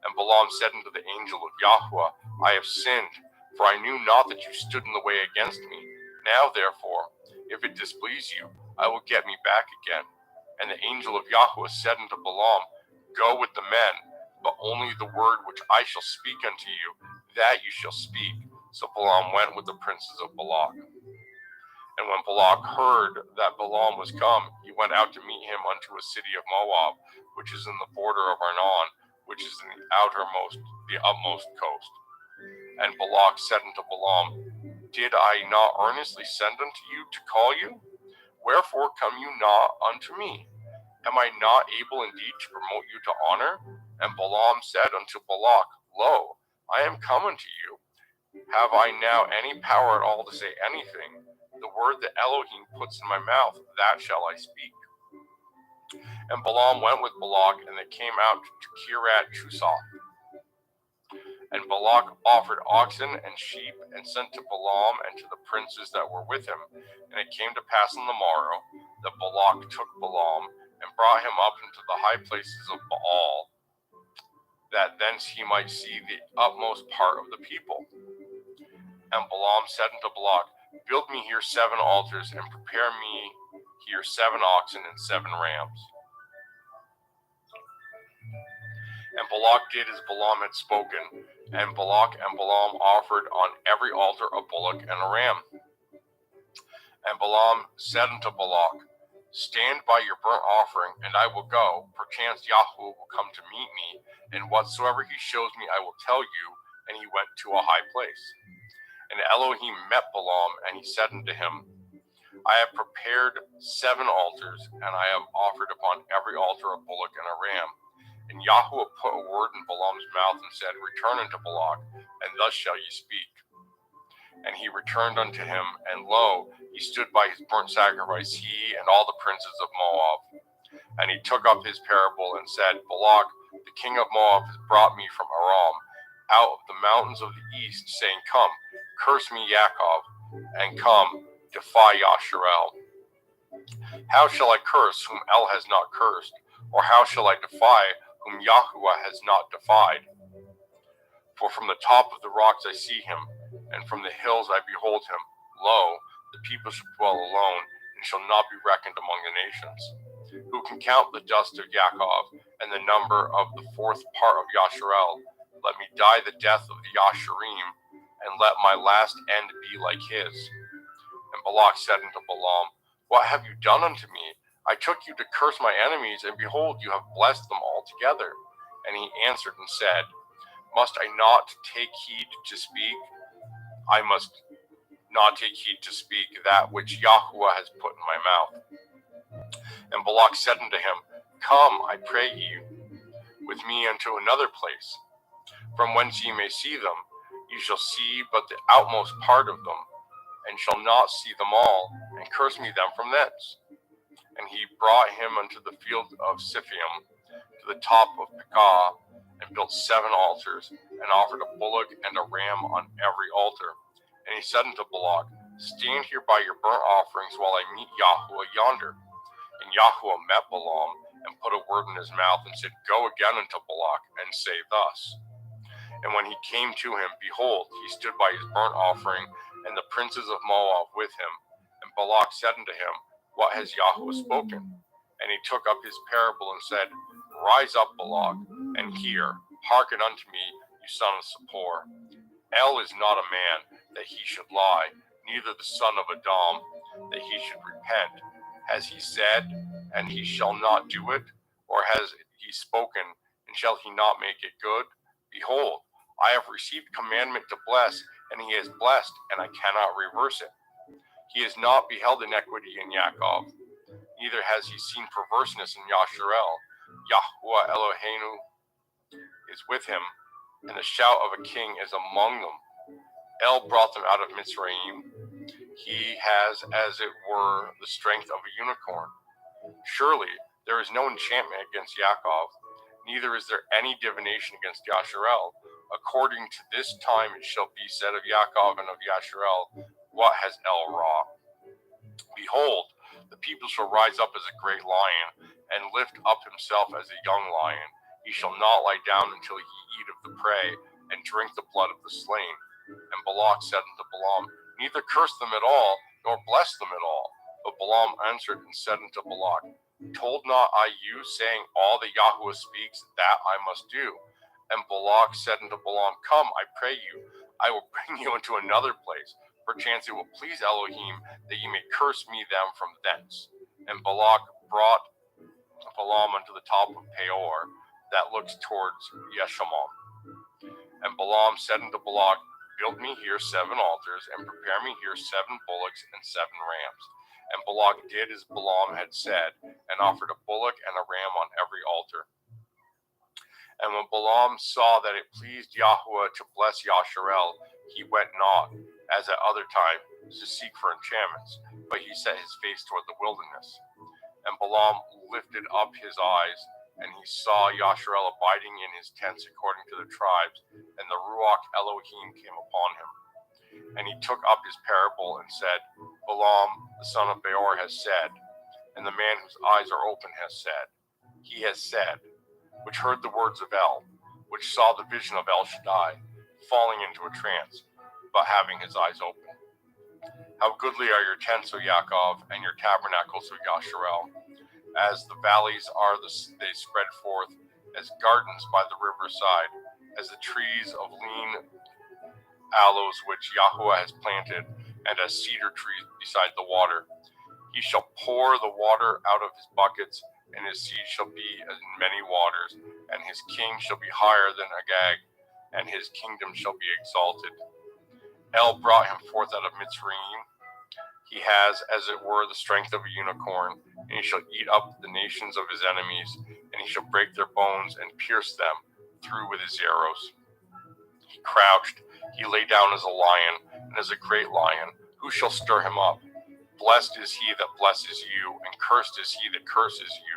And Balaam said unto the angel of Yahweh, I have sinned, for I knew not that you stood in the way against me. Now therefore, if it displease you, I will get me back again. And the angel of Yahweh said unto Balaam, Go with the men, but only the word which I shall speak unto you, that you shall speak. So Balaam went with the princes of Balak. And when Balak heard that Balaam was come, he went out to meet him unto a city of Moab, which is in the border of Arnon, which is in the utmost coast. And Balak said unto Balaam, Did I not earnestly send unto you to call you? Wherefore come you not unto me? Am I not able indeed to promote you to honor? And Balaam said unto Balak, Lo, I am come unto you. Have I now any power at all to say anything? The word that Elohim puts in my mouth, that shall I speak. And Balaam went with Balak, and they came out to Kirat Chusoth. And Balak offered oxen and sheep, and sent to Balaam and to the princes that were with him. And it came to pass on the morrow that Balak took Balaam, and brought him up into the high places of Baal, that thence he might see the utmost part of the people. And Balaam said unto Balak, Build me here 7 altars, and prepare me here 7 oxen and 7 rams. And Balak did as Balaam had spoken, and Balak and Balaam offered on every altar a bullock and a ram. And Balaam said unto Balak, Stand by your burnt offering, and I will go. Perchance Yahweh will come to meet me, and whatsoever he shows me I will tell you. And he went to a high place. And Elohim met Balaam, and he said unto him, I have prepared 7 altars, and I have offered upon every altar a bullock and a ram. And Yahweh put a word in Balaam's mouth, and said, Return unto Balak, and thus shall ye speak. And he returned unto him, and lo, he stood by his burnt sacrifice, he and all the princes of Moab. And he took up his parable, and said, Balak, the king of Moab, has brought me from Aram, out of the mountains of the east, saying, Come, curse me Yaakov, and come, defy Yasharel. How shall I curse whom El has not cursed? Or how shall I defy whom Yahuwah has not defied? For from the top of the rocks I see him, and from the hills I behold him. Lo, the people shall dwell alone, and shall not be reckoned among the nations. Who can count the dust of Yaakov, and the number of the 4th part of Yasharel? Let me die the death of the Yasharim, and let my last end be like his. And Balak said unto Balaam, What have you done unto me? I took you to curse my enemies, and behold, you have blessed them altogether. And he answered and said, Must I not take heed to speak? I must not take heed to speak that which Yahuwah has put in my mouth. And Balak said unto him, Come, I pray you, with me unto another place, from whence ye may see them. You shall see but the outmost part of them, and shall not see them all, and curse me them from thence. And he brought him unto the field of Siphium, to the top of Pekah, and built 7 altars, and offered a bullock and a ram on every altar. And he said unto Balak, Stand here by your burnt offerings, while I meet Yahuwah yonder. And Yahuwah met Balaam, and put a word in his mouth, and said, Go again unto Balak, and say thus. And when he came to him, behold, he stood by his burnt offering, and the princes of Moab with him. And Balak said unto him, What has Yahuwah spoken? And he took up his parable, and said, Rise up, Balak, and hear. Hearken unto me, you son of Zippor. El is not a man, that he should lie, neither the son of Adam, that he should repent. Has he said, and he shall not do it? Or has he spoken, and shall he not make it good? Behold, I have received commandment to bless, and he has blessed, and I cannot reverse it. He has not beheld iniquity in Yaakov, neither has he seen perverseness in Yasharel. Yahuwah Eloheinu is with him, and the shout of a king is among them. El brought them out of Mitzrayim. He has, as it were, the strength of a unicorn. Surely there is no enchantment against Yaakov, neither is there any divination against Yasharel. According to this time it shall be said of Yaakov and of Yasharel, what has El wrought? Behold, the people shall rise up as a great lion, and lift up himself as a young lion. He shall not lie down until he eat of the prey, and drink the blood of the slain. And Balak said unto Balaam, neither curse them at all, nor bless them at all. But Balaam answered and said unto Balak, told not I you, saying, all that Yahuwah speaks, that I must do? And Balak said unto Balaam, come, I pray you, I will bring you into another place. Perchance it will please Elohim, that ye may curse me them from thence. And Balak brought Balaam unto the top of Peor, that looks towards Yeshimon. And Balaam said unto Balak, build me here 7 altars, and prepare me here 7 bullocks and 7 rams. And Balak did as Balaam had said, and offered a bullock and a ram on every altar. And when Balaam saw that it pleased Yahuwah to bless Yasharel, he went not, as at other times, to seek for enchantments, but he set his face toward the wilderness. And Balaam lifted up his eyes, and he saw Yasharel abiding in his tents according to the tribes, and the Ruach Elohim came upon him. And he took up his parable and said, Balaam, the son of Beor, has said, and the man whose eyes are open has said, he has said, which heard the words of El, which saw the vision of El Shaddai, falling into a trance, but having his eyes open. How goodly are your tents, O Yaakov, and your tabernacles, O Yasharel. As the valleys are, they spread forth, as gardens by the riverside, as the trees of lean aloes which Yahuwah has planted, and as cedar trees beside the water. He shall pour the water out of his buckets, and his seed shall be as many waters, and his king shall be higher than Agag, and his kingdom shall be exalted. El brought him forth out of Mitzrayim. He has, as it were, the strength of a unicorn, and he shall eat up the nations of his enemies, and he shall break their bones and pierce them through with his arrows. He crouched, he lay down as a lion, and as a great lion. Who shall stir him up? Blessed is he that blesses you, and cursed is he that curses you.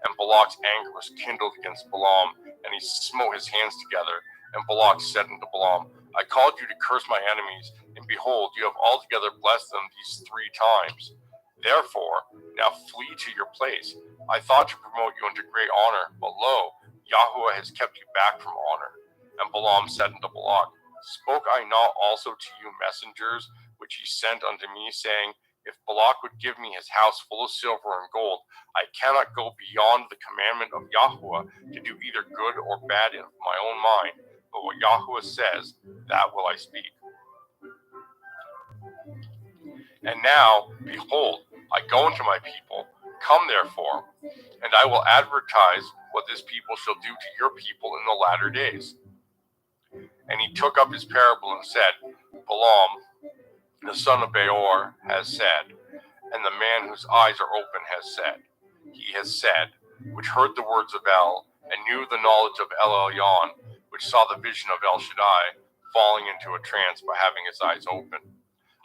And Balak's anger was kindled against Balaam, and he smote his hands together. And Balak said unto Balaam, I called you to curse my enemies, and behold, you have altogether blessed them these 3 times. Therefore, now flee to your place. I thought to promote you unto great honor, but lo, Yahuwah has kept you back from honor. And Balaam said unto Balak, spoke I not also to you messengers, which he sent unto me, saying, if Balak would give me his house full of silver and gold, I cannot go beyond the commandment of Yahuwah to do either good or bad in my own mind. But what Yahuwah says, that will I speak. And now, behold, I go unto my people. Come therefore, and I will advertise what this people shall do to your people in the latter days. And he took up his parable and said, Balaam, the son of Beor, has said, and the man whose eyes are open has said. He has said, which heard the words of El, and knew the knowledge of El Elyon, which saw the vision of El Shaddai, falling into a trance by having his eyes open.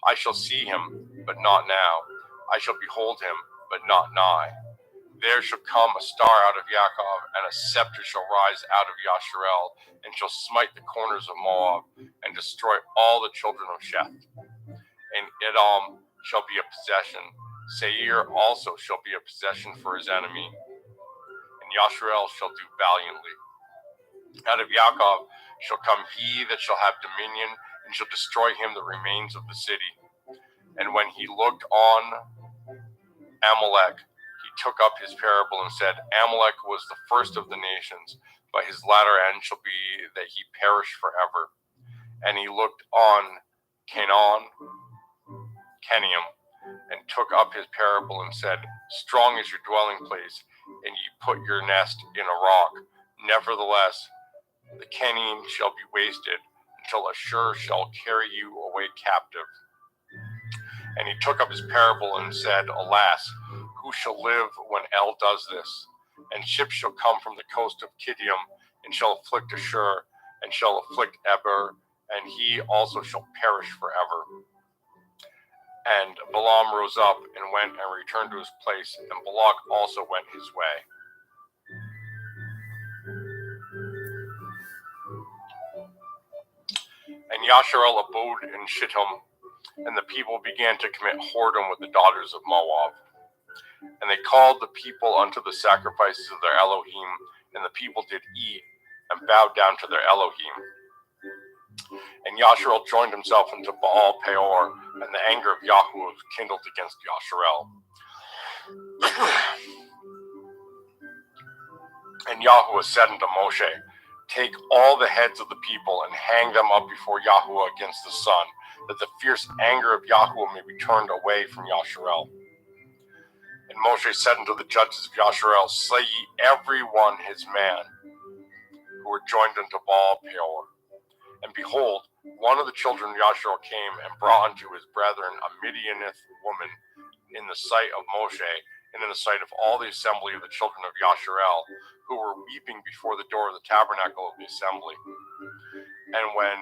I shall see him, but not now. I shall behold him, but not nigh. There shall come a star out of Yaakov, and a scepter shall rise out of Yasharel, and shall smite the corners of Moab, and destroy all the children of Sheth. And Edom shall be a possession. Seir also shall be a possession for his enemy, and Yasharel shall do valiantly. Out of Yaakov shall come he that shall have dominion, and shall destroy him that remains of the city. And when he looked on Amalek, he took up his parable and said, Amalek was the first of the nations, but his latter end shall be that he perish forever. And he looked on Canaim, and took up his parable and said, strong is your dwelling place, and ye put your nest in a rock. Nevertheless, the Kenine shall be wasted until Ashur shall carry you away captive. And he took up his parable and said, Alas, who shall live when El does this? And ships shall come from the coast of Kidim, and shall afflict Ashur, and shall afflict Eber, and he also shall perish forever. And Balaam rose up and went and returned to his place, and Balak also went his way. And Yasharel abode in Shittim, and the people began to commit whoredom with the daughters of Moab. And they called the people unto the sacrifices of their Elohim, and the people did eat and bowed down to their Elohim. And Yasharel joined himself unto Baal Peor, and the anger of Yahweh was kindled against Yasharel. And Yahweh said unto Moshe, Take all the heads of the people and hang them up before Yahweh against the sun, that the fierce anger of Yahweh may be turned away from Yasharel. And Moshe said unto the judges of Yasharel, Slay ye every one his man, who were joined unto Baal Peor. And behold, one of the children of Yasharel came and brought unto his brethren a Midianith woman in the sight of Moshe, and in the sight of all the assembly of the children of Yasharel, who were weeping before the door of the tabernacle of the assembly. And when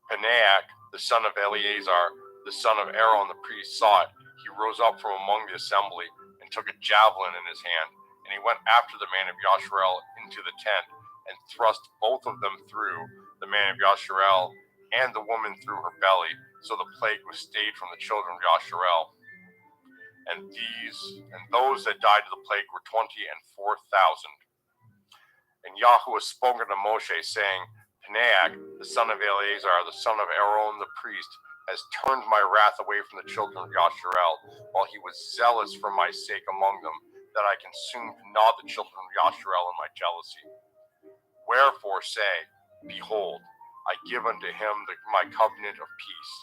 Panaach, the son of Eleazar, the son of Aaron the priest, saw it, he rose up from among the assembly, and took a javelin in his hand, and he went after the man of Yasharel into the tent, and thrust both of them through, the man of Yasharel and the woman through her belly, so the plague was stayed from the children of Yasharel. And those that died of the plague were 24,000. And Yahweh spoke unto Moshe, saying, Panaach, the son of Eleazar, the son of Aaron the priest, has turned my wrath away from the children of Yasharel, while he was zealous for my sake among them, that I consumed not the children of Yasharel in my jealousy. Wherefore say, Behold, I give unto him my covenant of peace,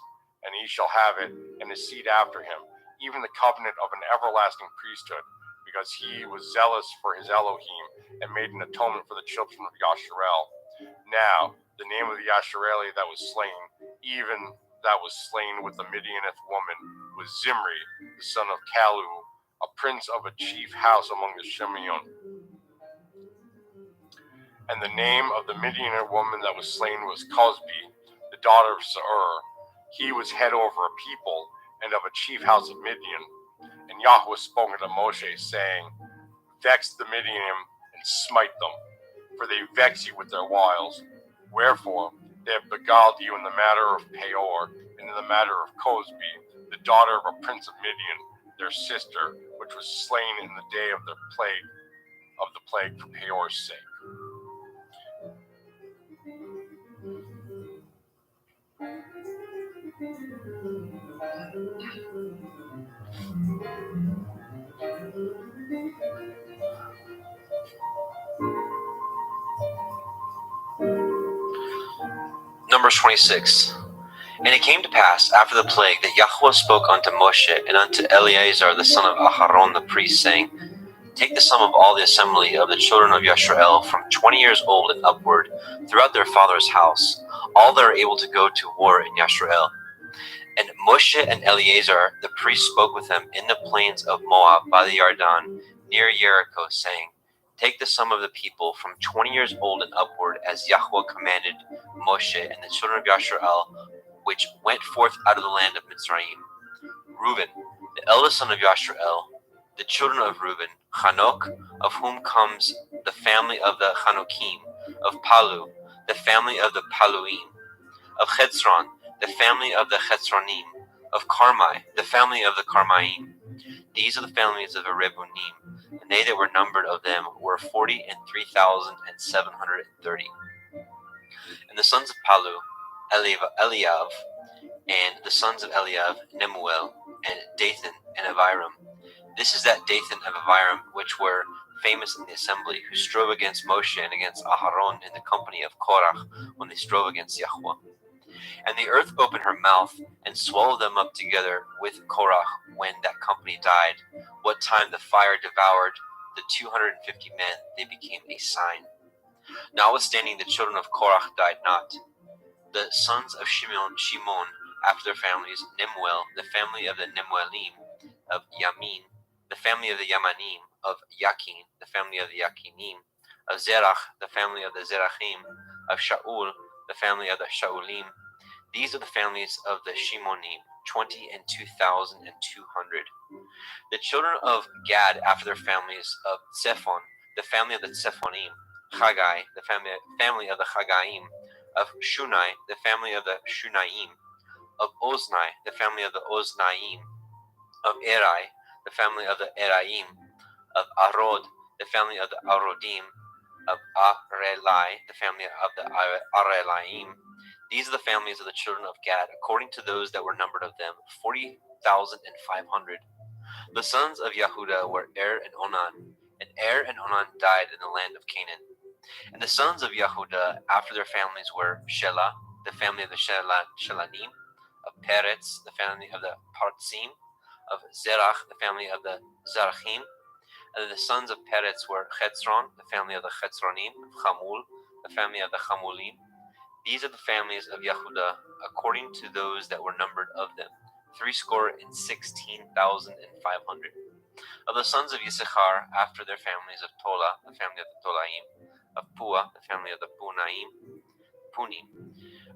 and he shall have it, and his seed after him, even the covenant of an everlasting priesthood, because he was zealous for his Elohim, and made an atonement for the children of Yasharel. Now, the name of the Yashareli that was slain, even that was slain with the Midianith woman, was Zimri, the son of Kalu, a prince of a chief house among the Shimeon. And the name of the Midianite woman that was slain was Cosbi, the daughter of Seir. He was head over a people, and of a chief house of Midian. And Yahweh spoke unto Moshe, saying, Vex the Midianim, and smite them, for they vex you with their wiles. Wherefore they have beguiled you in the matter of Peor, and in the matter of Cosbi, the daughter of a prince of Midian, their sister, which was slain in the day of the plague for Peor's sake. Numbers 26. And it came to pass after the plague that Yahweh spoke unto Moshe and unto Eleazar the son of Aharon the priest, saying, Take the sum of all the assembly of the children of Yasharel from 20 years old and upward throughout their father's house, all that are able to go to war in Yasharel. And Moshe and Eleazar the priest spoke with them in the plains of Moab by the Yarden near Jericho, saying, Take the sum of the people from 20 years old and upward, as Yahweh commanded Moshe and the children of Yasharel, which went forth out of the land of Mitzrayim. Reuben, the eldest son of Yasharel, the children of Reuben, Hanok, of whom comes the family of the Hanokim, of Palu, the family of the Paluim, of Chetzron, the family of the Chetzronim, of Carmi, the family of the Carmaim. These are the families of the Rebunim, and they that were numbered of them were 43,730. And the sons of Palu, Eliav, and the sons of Eliav, Nemuel, and Dathan, and Abiram. This is that Dathan and Abiram which were famous in the assembly, who strove against Moshe and against Aharon in the company of Korach, when they strove against Yahweh. And the earth opened her mouth, and swallowed them up together with Korach when that company died. What time the fire devoured the 250 men, they became a sign. Notwithstanding, the children of Korach died not. The sons of Shimon, after their families, Nemuel, the family of the Nemuelim, of Yamin, the family of the Yamanim, of Yakin, the family of the Yakinim, of Zerach, the family of the Zerachim, of Shaul, the family of the Shaulim. These are the families of the Shimonim, 22,200. The children of Gad, after their families, of Zephon, the family of the Zephonim, Chagai, the family of the Chagaim, of Shunai, the family of the Shunaim, of Oznai, the family of the Oznaim, of Erai, the family of the Eraim, of Arod, the family of the Arodim, of Arelai, the family of the Arelaim. These are the families of the children of Gad, according to those that were numbered of them, 40,500. The sons of Yehuda were and Onan, and and Onan died in the land of Canaan. And the sons of Yehuda, after their families, were Shelah, the family of the Shelanim, of Peretz, the family of the Partzim, of Zerach, the family of the Zarachim. And the sons of Peretz were Chetzron, the family of the Chetzronim, of Chamul, the family of the Chamulim. These are the families of Yehuda, according to those that were numbered of them, 16,500. Of the sons of Yisachar, after their families, of Tola, the family of the Tolaim, of Pua, the family of the Punim,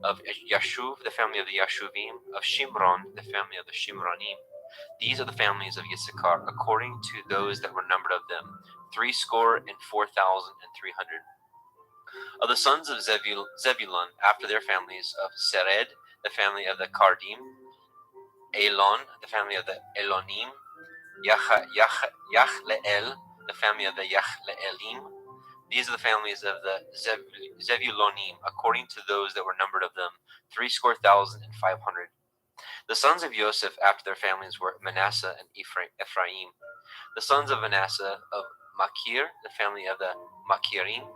of Yashuv, the family of the Yashuvim, of Shimron, the family of the Shimronim. These are the families of Yisachar, according to those that were numbered of them, 64,300. Of the sons of Zebulun, after their families, of Sered, the family of the Kardim, Elon, the family of the Elonim, Yachleel, the family of the Yachleelim. These are the families of the Zebulonim, according to those that were numbered of them, 64,500. The sons of Joseph, after their families, were Manasseh and Ephraim. The sons of Manasseh, of Machir, the family of the Machirim,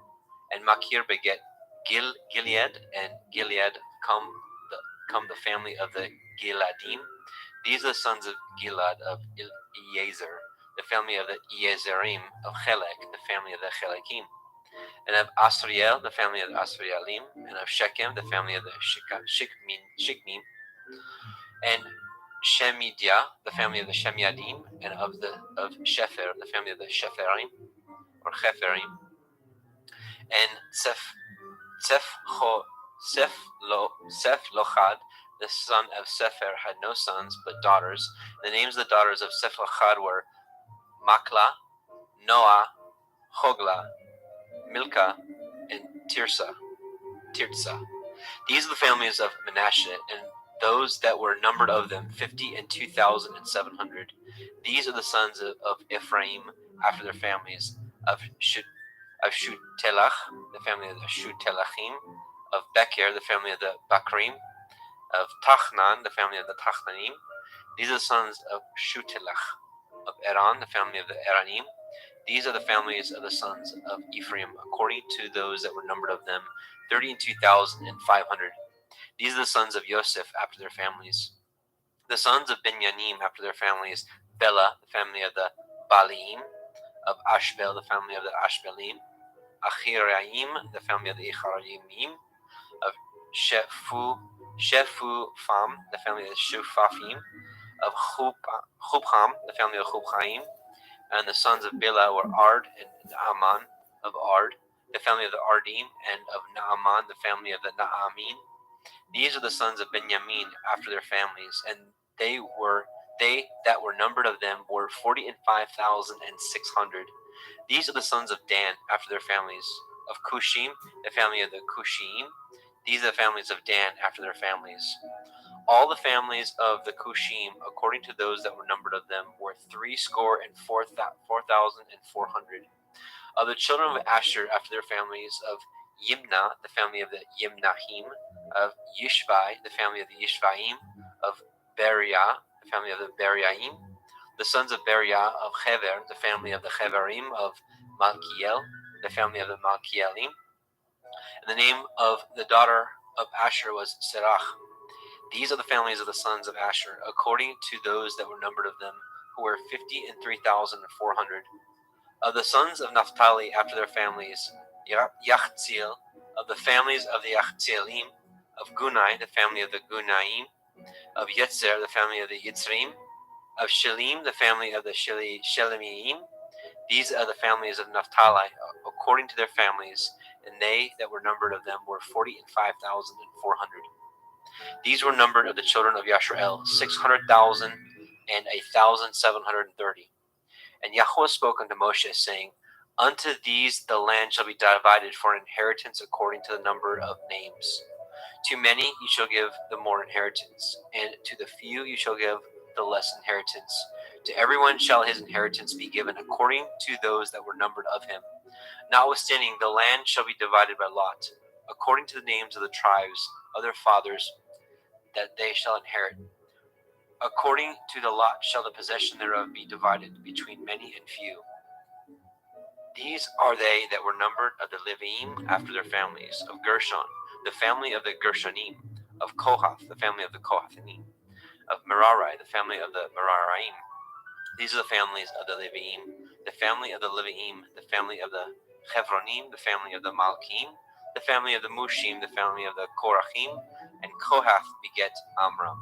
and Machir beget Gilead, and Gilead come the family of the Gileadim. These are the sons of Gilad, of Eliezer, the family of the Eliezerim, of Chelek, the family of the Chelekim, and of Asriel, the family of the Asrielim, and of Shechem, the family of the Shikmim, and Shemidia, the family of the Shemiadim, and of Shepher, the family of the Shepherim, or Cheferim, and Sephlochad, the son of Sepher, had no sons but daughters. The names of the daughters of Sephlochad were Makla, Noah, Hogla, Milcah, and Tirza. These are the families of Manasseh, and those that were numbered of them, 52,700. These are the sons of Ephraim, after their families, of Shutelach, the family of the Shutelachim, of Becher, the family of the Bakrim, of Tachnan, the family of the Tachnanim. These are the sons of Shutelach, of Eran, the family of the Eranim. These are the families of the sons of Ephraim, according to those that were numbered of them, 32,500. These are the sons of Joseph, after their families. The sons of Binyanim, after their families, Bela, the family of the Baliim, of Ashbel, the family of the Ashbelim, Achiraim, the family of the Icharaimim, of Shefufam, the family of the Shufafim, of Chubham, the family of Chubhaim, and the sons of Bela were Ard and Naaman of Ard, the family of the Ardim, and of Naaman, the family of the Naamin. These are the sons of Benjamin after their families, and they that were numbered of them were 45,600. These are the sons of Dan after their families, of Cushim, the family of the Cushim. These are the families of Dan after their families. All the families of the Cushim, according to those that were numbered of them, were 4,400. Of the children of Asher after their families, of Yimnah, the family of the Yimnahim, of Yishvai, the family of the Yishvaim, of Beriah, the family of the Beriahim, the sons of Beriah, of Hever, the family of the Heverim, of Malkiel, the family of the Malkielim. And the name of the daughter of Asher was Serach. These are the families of the sons of Asher, according to those that were numbered of them, who were 53,400. Of the sons of Naphtali after their families, Yachziel, of the families of the Yachzielim, of Gunai, the family of the Gunaim, of Yetzer, the family of the Yitzrim, of Shelim, the family of the Shelemiim. These are the families of Naphtali, according to their families, and they that were numbered of them were 45,400. These were numbered of the children of Yashrael, 600,000 and 1,730. And Yahweh spoke unto Moshe, saying, Unto these the land shall be divided for an inheritance according to the number of names. To many you shall give the more inheritance, and to the few you shall give the less inheritance. To everyone shall his inheritance be given according to those that were numbered of him. Notwithstanding, the land shall be divided by lot, according to the names of the tribes of their fathers, that they shall inherit. According to the lot shall the possession thereof be divided between many and few. These are they that were numbered of the Leviim after their families, of Gershon, the family of the Gershonim, of Kohath, the family of the Kohathinim, of Merari, the family of the Meraraim. These are the families of the Leviim, the family of the Leviim, the family of the Chevronim, the family of the Malkim, the family of the Mushim, the family of the Korachim, and Kohath beget Amram.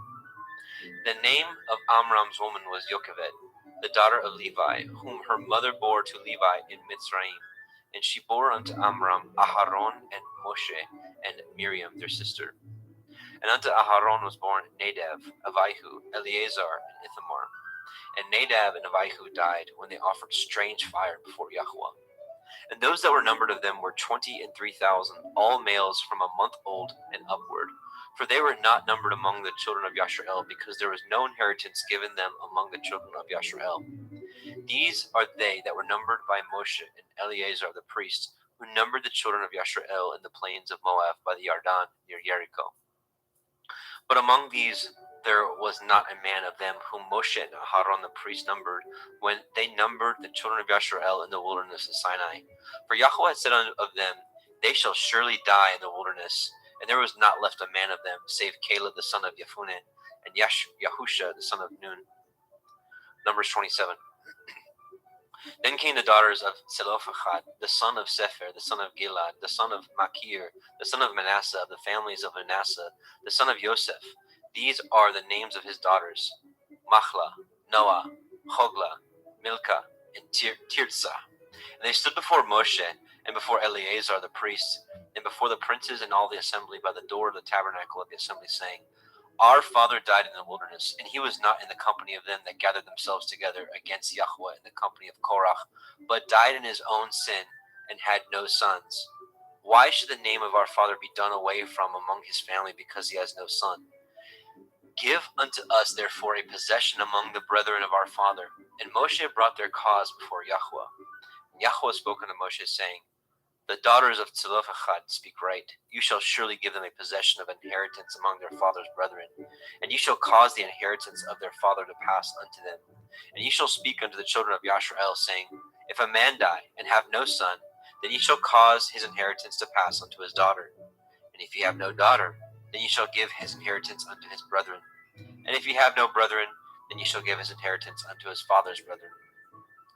The name of Amram's woman was Yocheved, the daughter of Levi, whom her mother bore to Levi in Mitzrayim. And she bore unto Amram Aharon and Moshe and Miriam their sister. And unto Aharon was born Nadab, Abihu, Eleazar, and Ithamar. And Nadab and Abihu died when they offered strange fire before Yahweh. And those that were numbered of them were 23,000, all males from a month old and upward. For they were not numbered among the children of Yashrael, because there was no inheritance given them among the children of Yashrael. These are they that were numbered by Moshe and Eleazar the priest, who numbered the children of Yashrael in the plains of Moab by the Yarden near Jericho. But among these there was not a man of them whom Moshe and Aharon the priest numbered, when they numbered the children of Yashrael in the wilderness of Sinai. For Yahweh had said of them, They shall surely die in the wilderness. And there was not left a man of them, save Caleb the son of Jephunneh, and Yahusha the son of Nun. Numbers 27. Then came the daughters of Zelophehad, the son of Sepher, the son of Gilad, the son of Machir, the son of Manasseh, of the families of Manasseh, the son of Joseph. These are the names of his daughters: Machlah, Noah, Hoglah, Milcah, and Tirzah. And they stood before Moshe, and before Eleazar the priest, and before the princes and all the assembly by the door of the tabernacle of the assembly, saying, Our father died in the wilderness, and he was not in the company of them that gathered themselves together against Yahweh in the company of Korach, but died in his own sin, and had no sons. Why should the name of our father be done away from among his family, because he has no son? Give unto us therefore a possession among the brethren of our father. And Moshe brought their cause before Yahweh. And Yahweh spoke unto Moshe, saying, The daughters of Zelophehad speak right. You shall surely give them a possession of inheritance among their father's brethren, and you shall cause the inheritance of their father to pass unto them. And ye shall speak unto the children of Yashrael, saying, If a man die, and have no son, then ye shall cause his inheritance to pass unto his daughter. And if ye have no daughter, then ye shall give his inheritance unto his brethren. And if ye have no brethren, then ye shall give his inheritance unto his father's brethren.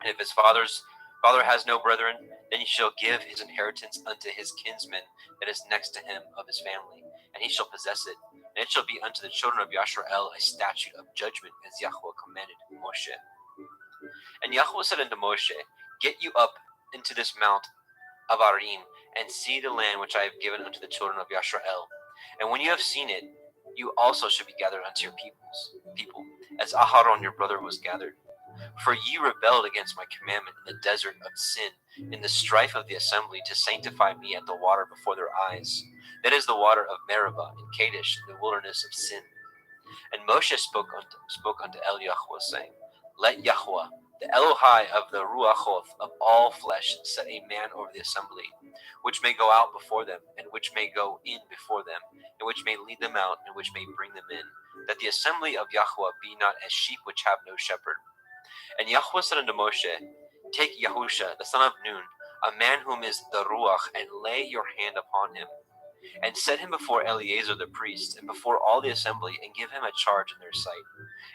And if his father has no brethren, then he shall give his inheritance unto his kinsman that is next to him of his family, and he shall possess it. And it shall be unto the children of Yashrael a statute of judgment, as Yahweh commanded Moshe. And Yahweh said unto Moshe, Get you up into this mount of Arim, and see the land which I have given unto the children of Yashrael. And when you have seen it, you also shall be gathered unto your people, as Aharon your brother was gathered. For ye rebelled against my commandment in the desert of sin, in the strife of the assembly, to sanctify me at the water before their eyes. That is the water of Meribah and Kadesh, in the wilderness of sin. And Moshe spoke unto Yahweh, saying, Let Yahweh, the Elohai of the Ruachoth of all flesh, set a man over the assembly, which may go out before them, and which may go in before them, and which may lead them out, and which may bring them in, that the assembly of Yahweh be not as sheep which have no shepherd. And Yahweh said unto Moshe, Take Yahusha, the son of Nun, a man whom is the Ruach, and lay your hand upon him, and set him before Eleazar the priest, and before all the assembly, and give him a charge in their sight.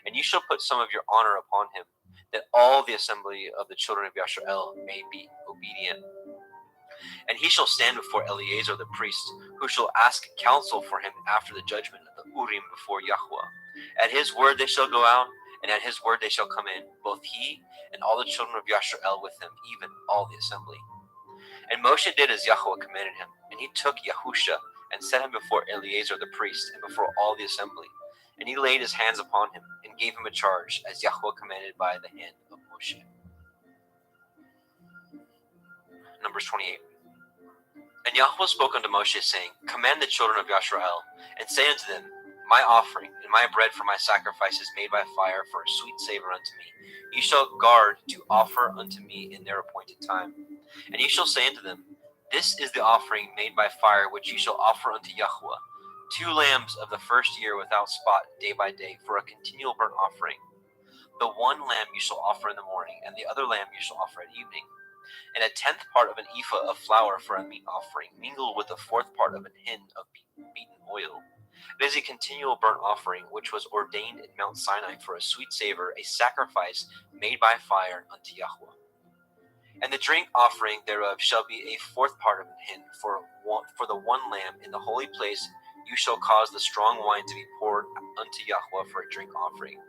And you shall put some of your honor upon him, that all the assembly of the children of Yashrael may be obedient. And he shall stand before Eleazar the priest, who shall ask counsel for him after the judgment of the Urim before Yahweh. At his word they shall go out, and at his word they shall come in, both he and all the children of Yashrael with him, even all the assembly. And Moshe did as Yahweh commanded him, and he took Yahusha and set him before Eleazar the priest and before all the assembly. And he laid his hands upon him and gave him a charge, as Yahweh commanded by the hand of Moshe. Numbers 28. And Yahweh spoke unto Moshe, saying, Command the children of Yashrael, and say unto them, My offering and my bread for my sacrifices made by fire for a sweet savor unto me, ye shall guard to offer unto me in their appointed time. And ye shall say unto them, This is the offering made by fire which ye shall offer unto Yahweh, 2 lambs of the first year without spot day by day, for a continual burnt offering. The one lamb you shall offer in the morning, and the other lamb you shall offer at evening. And a 10th part of an ephah of flour for a meat offering, mingled with a 4th part of an hin of beaten oil. It is a continual burnt offering, which was ordained in Mount Sinai for a sweet savor, a sacrifice made by fire unto Yahweh. And the drink offering thereof shall be a 4th part of an hin for the one lamb. In the holy place you shall cause the strong wine to be poured unto Yahweh for a drink offering.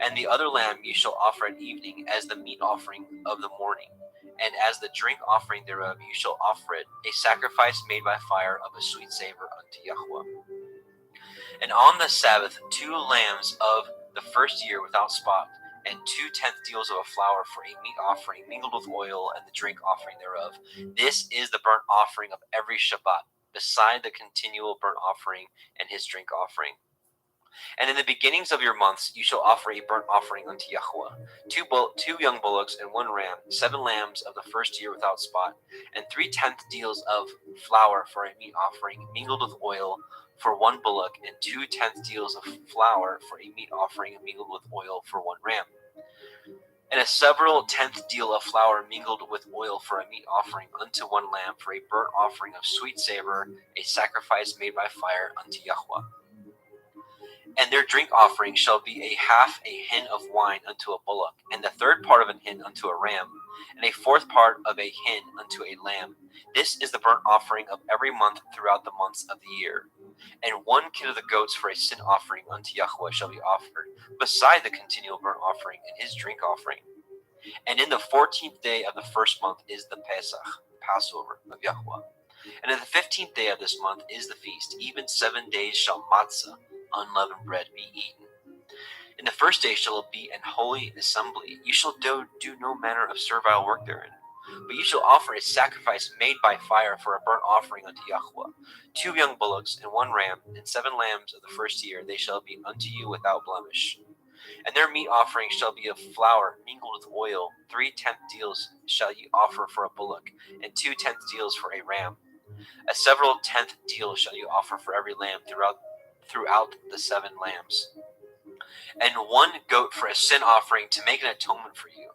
And the other lamb you shall offer at evening as the meat offering of the morning. And as the drink offering thereof you shall offer it, a sacrifice made by fire of a sweet savor unto Yahweh. And on the Sabbath 2 lambs of the first year without spot, and 2/10 deals of a flour for a meat offering mingled with oil, and the drink offering thereof. This is the burnt offering of every Shabbat, beside the continual burnt offering and his drink offering. And in the beginnings of your months you shall offer a burnt offering unto Yahweh, 2 young bullocks and 1 ram, 7 lambs of the first year without spot, and 3/10 deals of flour for a meat offering mingled with oil for 1 bullock, and 2/10 deals of flour for a meat offering mingled with oil for 1 ram. And a several 10th deal of flour mingled with oil for a meat offering unto 1 lamb for a burnt offering of sweet savor, a sacrifice made by fire unto Yahweh. And their drink offering shall be a half a hin of wine unto a bullock, and the 3rd part of an hin unto a ram, and a 4th part of a hin unto a lamb. This is the burnt offering of every month throughout the months of the year. And 1 kid of the goats for a sin offering unto Yahweh shall be offered, beside the continual burnt offering and his drink offering. And in the 14th day of the first month is the Pesach, Passover of Yahweh. And in the 15th day of this month is the feast. Even 7 days shall matzah, unleavened bread, be eaten. In the first day shall it be an holy assembly. You shall do no manner of servile work therein. But you shall offer a sacrifice made by fire for a burnt offering unto Yahweh, 2 young bullocks and 1 ram, and 7 lambs of the first year. They shall be unto you without blemish. And their meat offering shall be of flour mingled with oil. 3/10 deals shall ye offer for a bullock, and 2/10 deals for a ram. A several 10th deal shall you offer for every lamb throughout the 7 lambs. And 1 goat for a sin offering to make an atonement for you.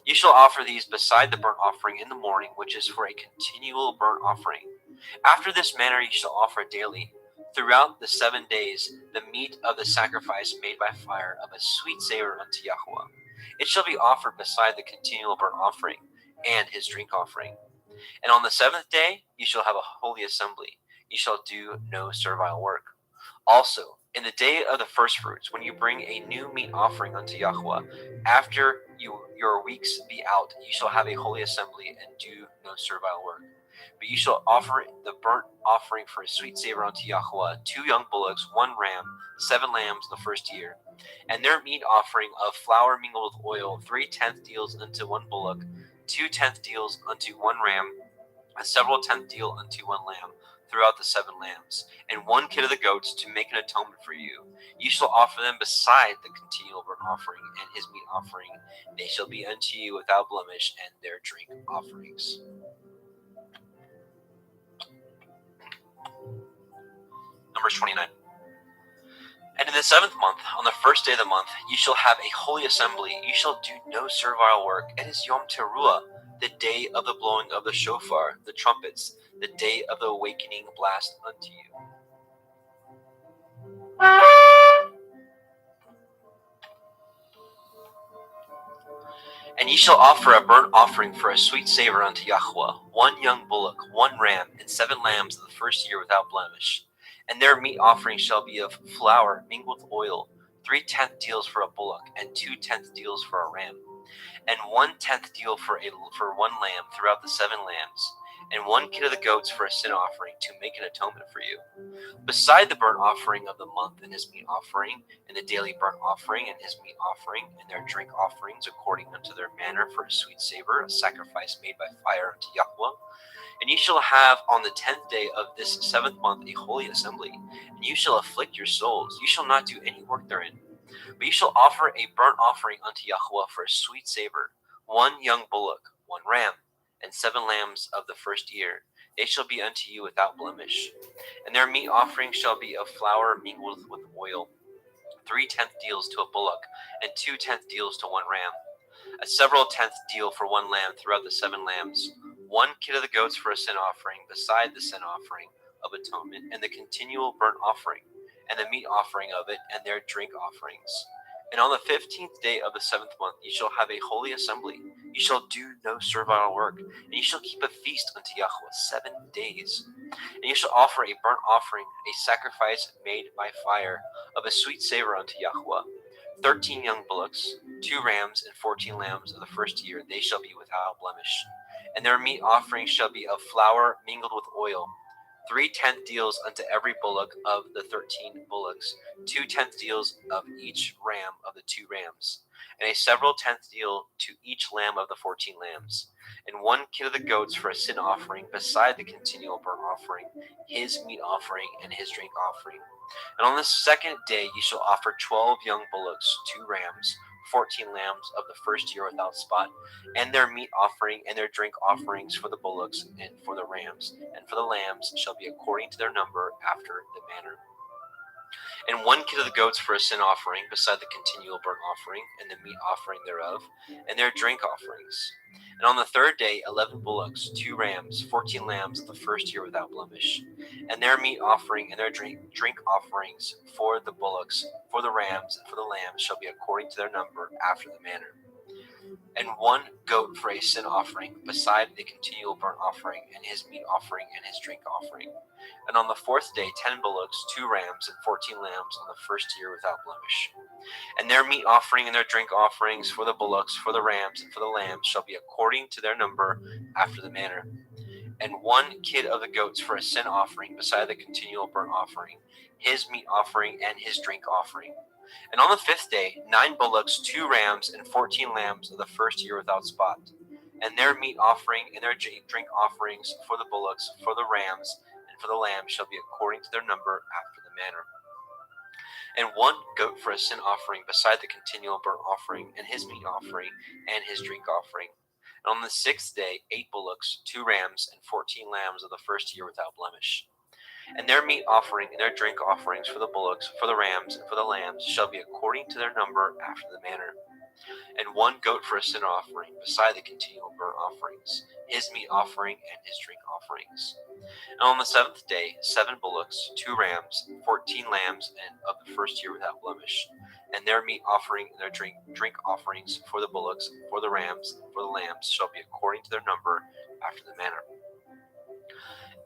You shall offer these beside the burnt offering in the morning, which is for a continual burnt offering. After this manner you shall offer daily, throughout the 7 days, the meat of the sacrifice made by fire of a sweet savor unto Yahweh. It shall be offered beside the continual burnt offering and his drink offering. And on the 7th day you shall have a holy assembly. You shall do no servile work. Also, in the day of the firstfruits, when you bring a new meat offering unto Yahweh, after your weeks be out, you shall have a holy assembly and do no servile work. But you shall offer the burnt offering for a sweet savor unto Yahweh, 2 young bullocks, 1 ram, 7 lambs the first year. And their meat offering of flour mingled with oil, 3/10 deals unto 1 bullock, 2/10 deals unto 1 ram, a several 10th deal unto 1 lamb, throughout the 7 lambs, and 1 kid of the goats to make an atonement for you. You shall offer them beside the continual burnt offering and his meat offering. They shall be unto you without blemish, and their drink offerings. Numbers 29. And in the 7th month, on the 1st day of the month, you shall have a holy assembly. You shall do no servile work. It is Yom Teruah, the day of the blowing of the shofar, the trumpets, the day of the awakening blast unto you. And ye shall offer a burnt offering for a sweet savor unto Yahweh, 1 young bullock, 1 ram, and 7 lambs of the first year without blemish. And their meat offering shall be of flour mingled with oil, 3/10 deals for a bullock, and 2/10 deals for a ram, and 1/10 deal for 1 lamb throughout the 7 lambs, and 1 kid of the goats for a sin offering to make an atonement for you. Beside the burnt offering of the month and his meat offering, and the daily burnt offering and his meat offering, and their drink offerings according unto their manner for a sweet savor, a sacrifice made by fire unto Yahweh. And ye shall have on the 10th day of this 7th month a holy assembly, and you shall afflict your souls. You shall not do any work therein. But ye shall offer a burnt offering unto Yahweh for a sweet savor, 1 young bullock, 1 ram, and 7 lambs of the first year. They shall be unto you without blemish. And their meat offering shall be of flour mingled with oil, 3/10 deals to a bullock, and 2/10 deals to 1 ram, a several tenth deal for 1 lamb throughout the 7 lambs, 1 kid of the goats for a sin offering, beside the sin offering of atonement, and the continual burnt offering, and the meat offering of it, and their drink offerings. And on the 15th day of the 7th month ye shall have a holy assembly. Ye shall do no servile work, and ye shall keep a feast unto Yahweh 7 days. And ye shall offer a burnt offering, a sacrifice made by fire, of a sweet savor unto Yahweh, 13 young bullocks, 2 rams, and 14 lambs of the first year. They shall be without blemish. And their meat offering shall be of flour mingled with oil, 3/10 deals unto every bullock of the 13 bullocks, 2/10 deals of each ram of the 2 rams, and a several tenth deal to each lamb of the 14 lambs, and 1 kid of the goats for a sin offering, beside the continual burnt offering, his meat offering, and his drink offering. And on the 2nd day ye shall offer 12 young bullocks, 2 rams, 14 lambs of the first year without spot, and their meat offering and their drink offerings for the bullocks and for the rams, and for the lambs shall be according to their number after the manner. And 1 kid of the goats for a sin offering, beside the continual burnt offering, and the meat offering thereof, and their drink offerings. And on the 3rd day 11 bullocks, 2 rams, 14 lambs of the first year without blemish, and their meat offering and their drink offerings for the bullocks, for the rams, and for the lambs shall be according to their number after the manner. And 1 goat for a sin offering, beside the continual burnt offering, and his meat offering, and his drink offering. And on the 4th day 10 bullocks, 2 rams, and 14 lambs on the first year without blemish. And their meat offering and their drink offerings for the bullocks, for the rams, and for the lambs shall be according to their number after the manner. And 1 kid of the goats for a sin offering, beside the continual burnt offering, his meat offering, and his drink offering. And on the 5th day 9 bullocks, 2 rams, and 14 lambs of the first year without spot, and their meat offering and their drink offerings for the bullocks, for the rams, and for the lambs shall be according to their number after the manner. And 1 goat for a sin offering, beside the continual burnt offering, and his meat offering, and his drink offering. And on the 6th day 8 bullocks, 2 rams, and 14 lambs of the first year without blemish. And their meat offering and their drink offerings for the bullocks, for the rams, and for the lambs shall be according to their number after the manner. And 1 goat for a sin offering, beside the continual burnt offerings, his meat offering, and his drink offerings. And on the 7th day 7 bullocks, 2 rams, 14 lambs, and of the first year without blemish, and their meat offering and their drink offerings for the bullocks, for the rams, and for the lambs shall be according to their number after the manner.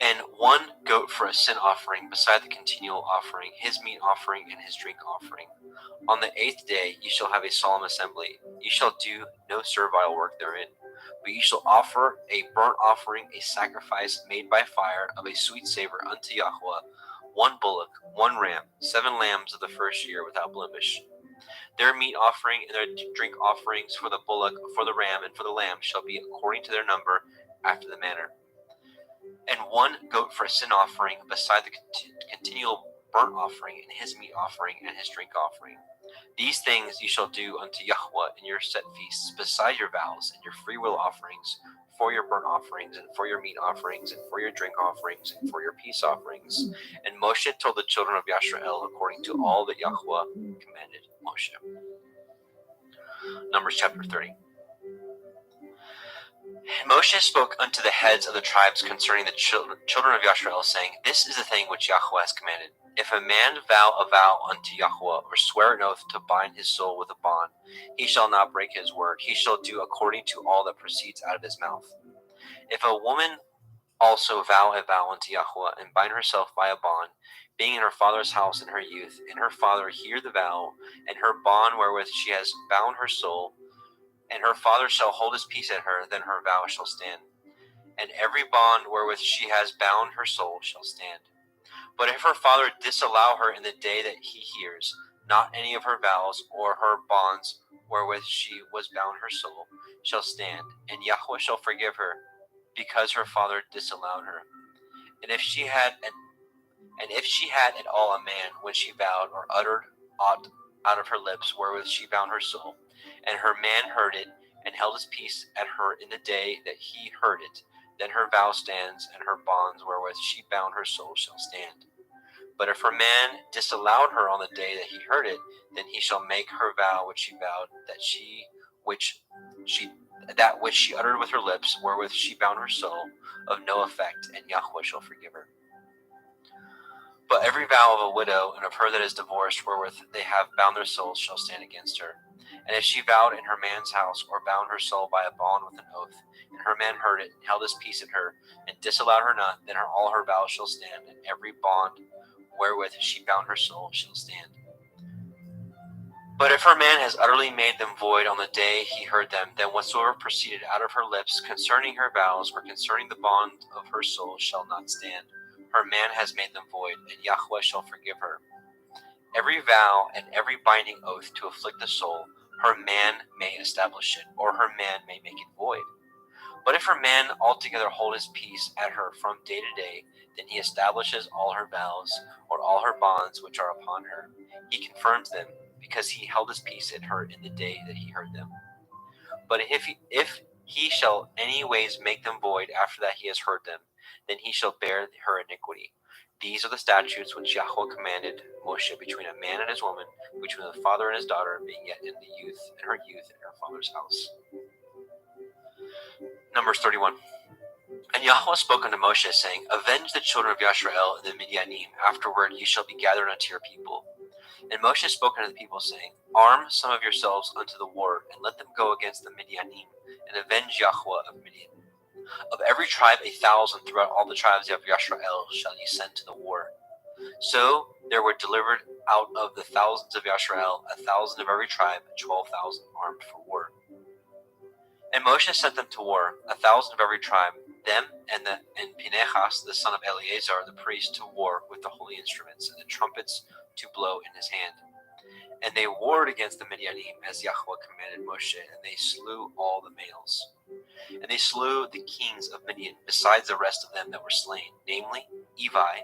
And 1 goat for a sin offering, beside the continual offering, his meat offering, and his drink offering. On the 8th day ye shall have a solemn assembly. Ye shall do no servile work therein, but ye shall offer a burnt offering, a sacrifice made by fire of a sweet savor unto Yahweh, 1 bullock, 1 ram, 7 lambs of the first year without blemish. Their meat offering and their drink offerings for the bullock, for the ram, and for the lamb shall be according to their number after the manner. And 1 goat for a sin offering, beside the continual burnt offering, and his meat offering, and his drink offering. These things you shall do unto Yahweh in your set feasts, beside your vows, and your freewill offerings, for your burnt offerings, and for your meat offerings, and for your drink offerings, and for your peace offerings. And Moshe told the children of Yashrael according to all that Yahweh commanded Moshe. Numbers chapter 30. And Moshe spoke unto the heads of the tribes concerning the children of Yashrael, saying, This is the thing which Yahweh has commanded. If a man vow a vow unto Yahweh, or swear an oath to bind his soul with a bond, he shall not break his word. He shall do according to all that proceeds out of his mouth. If a woman also vow a vow unto Yahweh, and bind herself by a bond, being in her father's house in her youth, and her father hear the vow, and her bond wherewith she has bound her soul, and her father shall hold his peace at her, then her vow shall stand. And every bond wherewith she has bound her soul shall stand. But if her father disallow her in the day that he hears, not any of her vows or her bonds wherewith she was bound her soul shall stand, and Yahweh shall forgive her, because her father disallowed her. And if she had at all a man when she vowed or uttered aught out of her lips wherewith she bound her soul, and her man heard it, and held his peace at her in the day that he heard it, then her vow stands, and her bonds wherewith she bound her soul shall stand. But if her man disallowed her on the day that he heard it, then he shall make her vow which she vowed, that which she uttered with her lips, wherewith she bound her soul, of no effect, and Yahweh shall forgive her. But every vow of a widow and of her that is divorced, wherewith they have bound their souls, shall stand against her. And if she vowed in her man's house, or bound her soul by a bond with an oath, and her man heard it, and held his peace at her, and disallowed her not, then all her vows shall stand, and every bond wherewith she bound her soul shall stand. But if her man has utterly made them void on the day he heard them, then whatsoever proceeded out of her lips concerning her vows, or concerning the bond of her soul, shall not stand. Her man has made them void, and Yahweh shall forgive her. Every vow and every binding oath to afflict the soul, her man may establish it, or her man may make it void. But if her man altogether hold his peace at her from day to day, then he establishes all her vows, or all her bonds which are upon her. He confirms them, because he held his peace at her in the day that he heard them. But if he shall any ways make them void after that he has heard them, then he shall bear her iniquity. These are the statutes which Yahweh commanded Moshe between a man and his woman, between the father and his daughter, being yet in her youth in her father's house. Numbers 31. And Yahweh spoke unto Moshe, saying, Avenge the children of Yashrael and the Midianim, afterward ye shall be gathered unto your people. And Moshe spoke unto the people, saying, Arm some of yourselves unto the war, and let them go against the Midianim, and avenge Yahweh of Midian. Of every tribe 1,000 throughout all the tribes of Yashrael shall ye send to the war. So there were delivered out of the thousands of Yashrael 1,000 of every tribe, 12,000 armed for war. And Moshe sent them to war, 1,000 of every tribe, them and Pinehas the son of Eleazar the priest to war with the holy instruments and the trumpets to blow in his hand. And they warred against the Midianim as Yahweh commanded Moshe, and they slew all the males. And they slew the kings of Midian, besides the rest of them that were slain, namely Evi,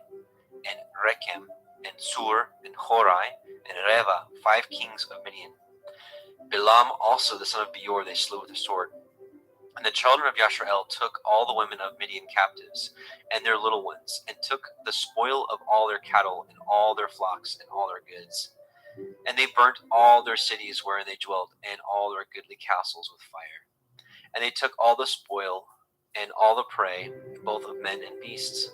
and Rechem, and Sur, and Horai, and Reva, 5 kings of Midian. Bilam also the son of Beor they slew with the sword. And the children of Yashrael took all the women of Midian captives, and their little ones, and took the spoil of all their cattle, and all their flocks, and all their goods. And they burnt all their cities wherein they dwelt, and all their goodly castles with fire. And they took all the spoil, and all the prey, both of men and beasts.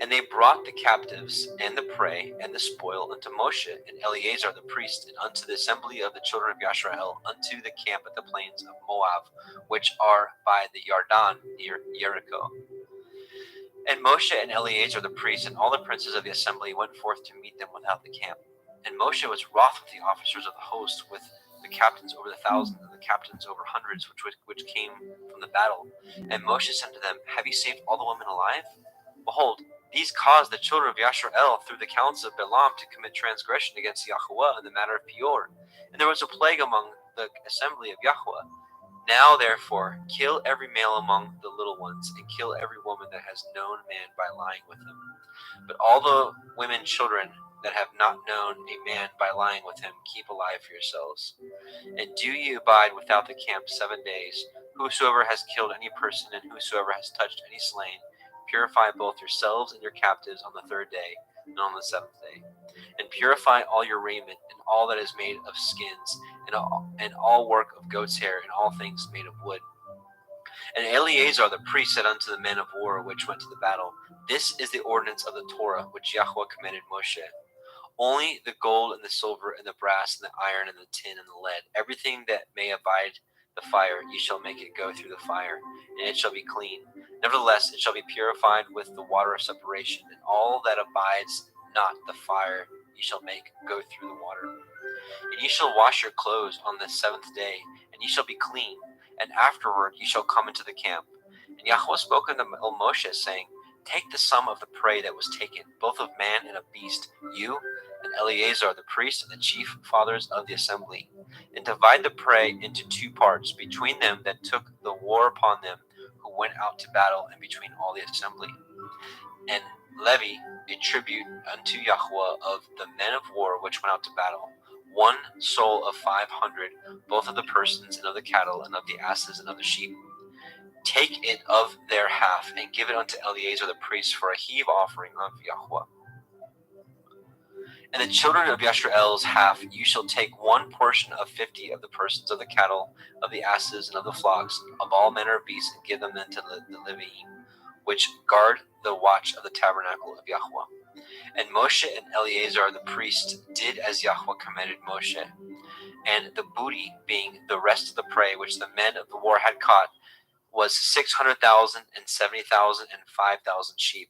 And they brought the captives, and the prey, and the spoil unto Moshe, and Eleazar the priest, and unto the assembly of the children of Yashrael, unto the camp at the plains of Moab, which are by the Yarden near Jericho. And Moshe and Eleazar the priest, and all the princes of the assembly went forth to meet them without the camp. And Moshe was wroth with the officers of the host, with the captains over 1,000, and the captains over hundreds, which came from the battle. And Moshe said to them, Have ye saved all the women alive? Behold, these caused the children of Yashrael through the counsel of Balaam to commit transgression against Yahweh in the matter of Peor. And there was a plague among the assembly of Yahweh. Now therefore, kill every male among the little ones, and kill every woman that has known man by lying with him. But all the women children that have not known a man by lying with him, keep alive for yourselves. And do ye abide without the camp 7 days. Whosoever has killed any person, and whosoever has touched any slain, purify both yourselves and your captives on the 3rd day, and on the 7th day. And purify all your raiment, and all that is made of skins, and all work of goat's hair, and all things made of wood. And Eleazar the priest said unto the men of war which went to the battle, This is the ordinance of the Torah which Yahweh commanded Moshe. Only the gold and the silver and the brass and the iron and the tin and the lead, everything that may abide the fire, ye shall make it go through the fire, and it shall be clean. Nevertheless, it shall be purified with the water of separation, and all that abides not the fire ye shall make go through the water. And ye shall wash your clothes on the seventh day, and ye shall be clean, and afterward ye shall come into the camp. And Yahweh spoke unto Moshe, saying, Take the sum of the prey that was taken, both of man and of beast, you and Eleazar the priest and the chief fathers of the assembly, and divide the prey into 2 parts, between them that took the war upon them who went out to battle, and between all the assembly. And levy a tribute unto Yahweh of the men of war which went out to battle, 1 soul of 500, both of the persons and of the cattle and of the asses and of the sheep. Take it of their half, and give it unto Eleazar the priest for a heave offering unto Yahweh. And the children of Yasharel's half, you shall take 1 portion of 50 of the persons of the cattle, of the asses, and of the flocks, of all manner of beasts, and give them unto the Leviim, which guard the watch of the tabernacle of Yahweh. And Moshe and Eleazar the priest did as Yahweh commanded Moshe. And the booty, being the rest of the prey which the men of the war had caught, was 600,000 and 70,000 and 5,000 sheep,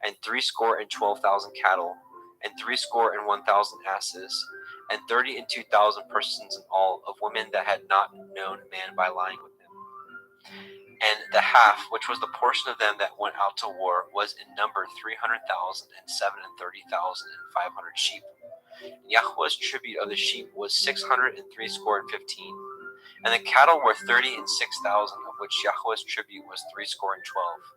and threescore and 12,000 cattle, and threescore and 1,000 asses, and 32,000 persons in all, of women that had not known man by lying with them. And the half, which was the portion of them that went out to war, was in number 300,000 and 37,000 sheep. And Yahweh's tribute of the sheep was 600 and 15. And the cattle were 30,600, of which Yahweh's tribute was 312.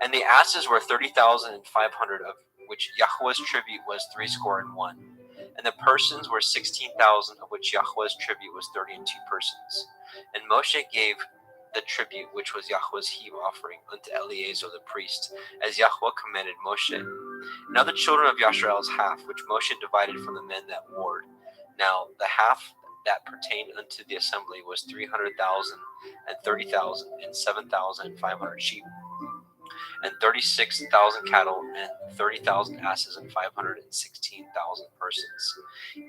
And the asses were 30,500, of which Yahweh's tribute was 301. And the persons were 16,000, of which Yahweh's tribute was 32 persons. And Moshe gave the tribute, which was Yahweh's heave offering, unto Eleazar the priest, as Yahweh commanded Moshe. Now the children of Yasharel's half, which Moshe divided from the men that warred. Now the half that pertained unto the assembly was 300,000 and 30,000 and 7,500 sheep, and 36,000 cattle, and 30,000 asses, and 516,000 persons.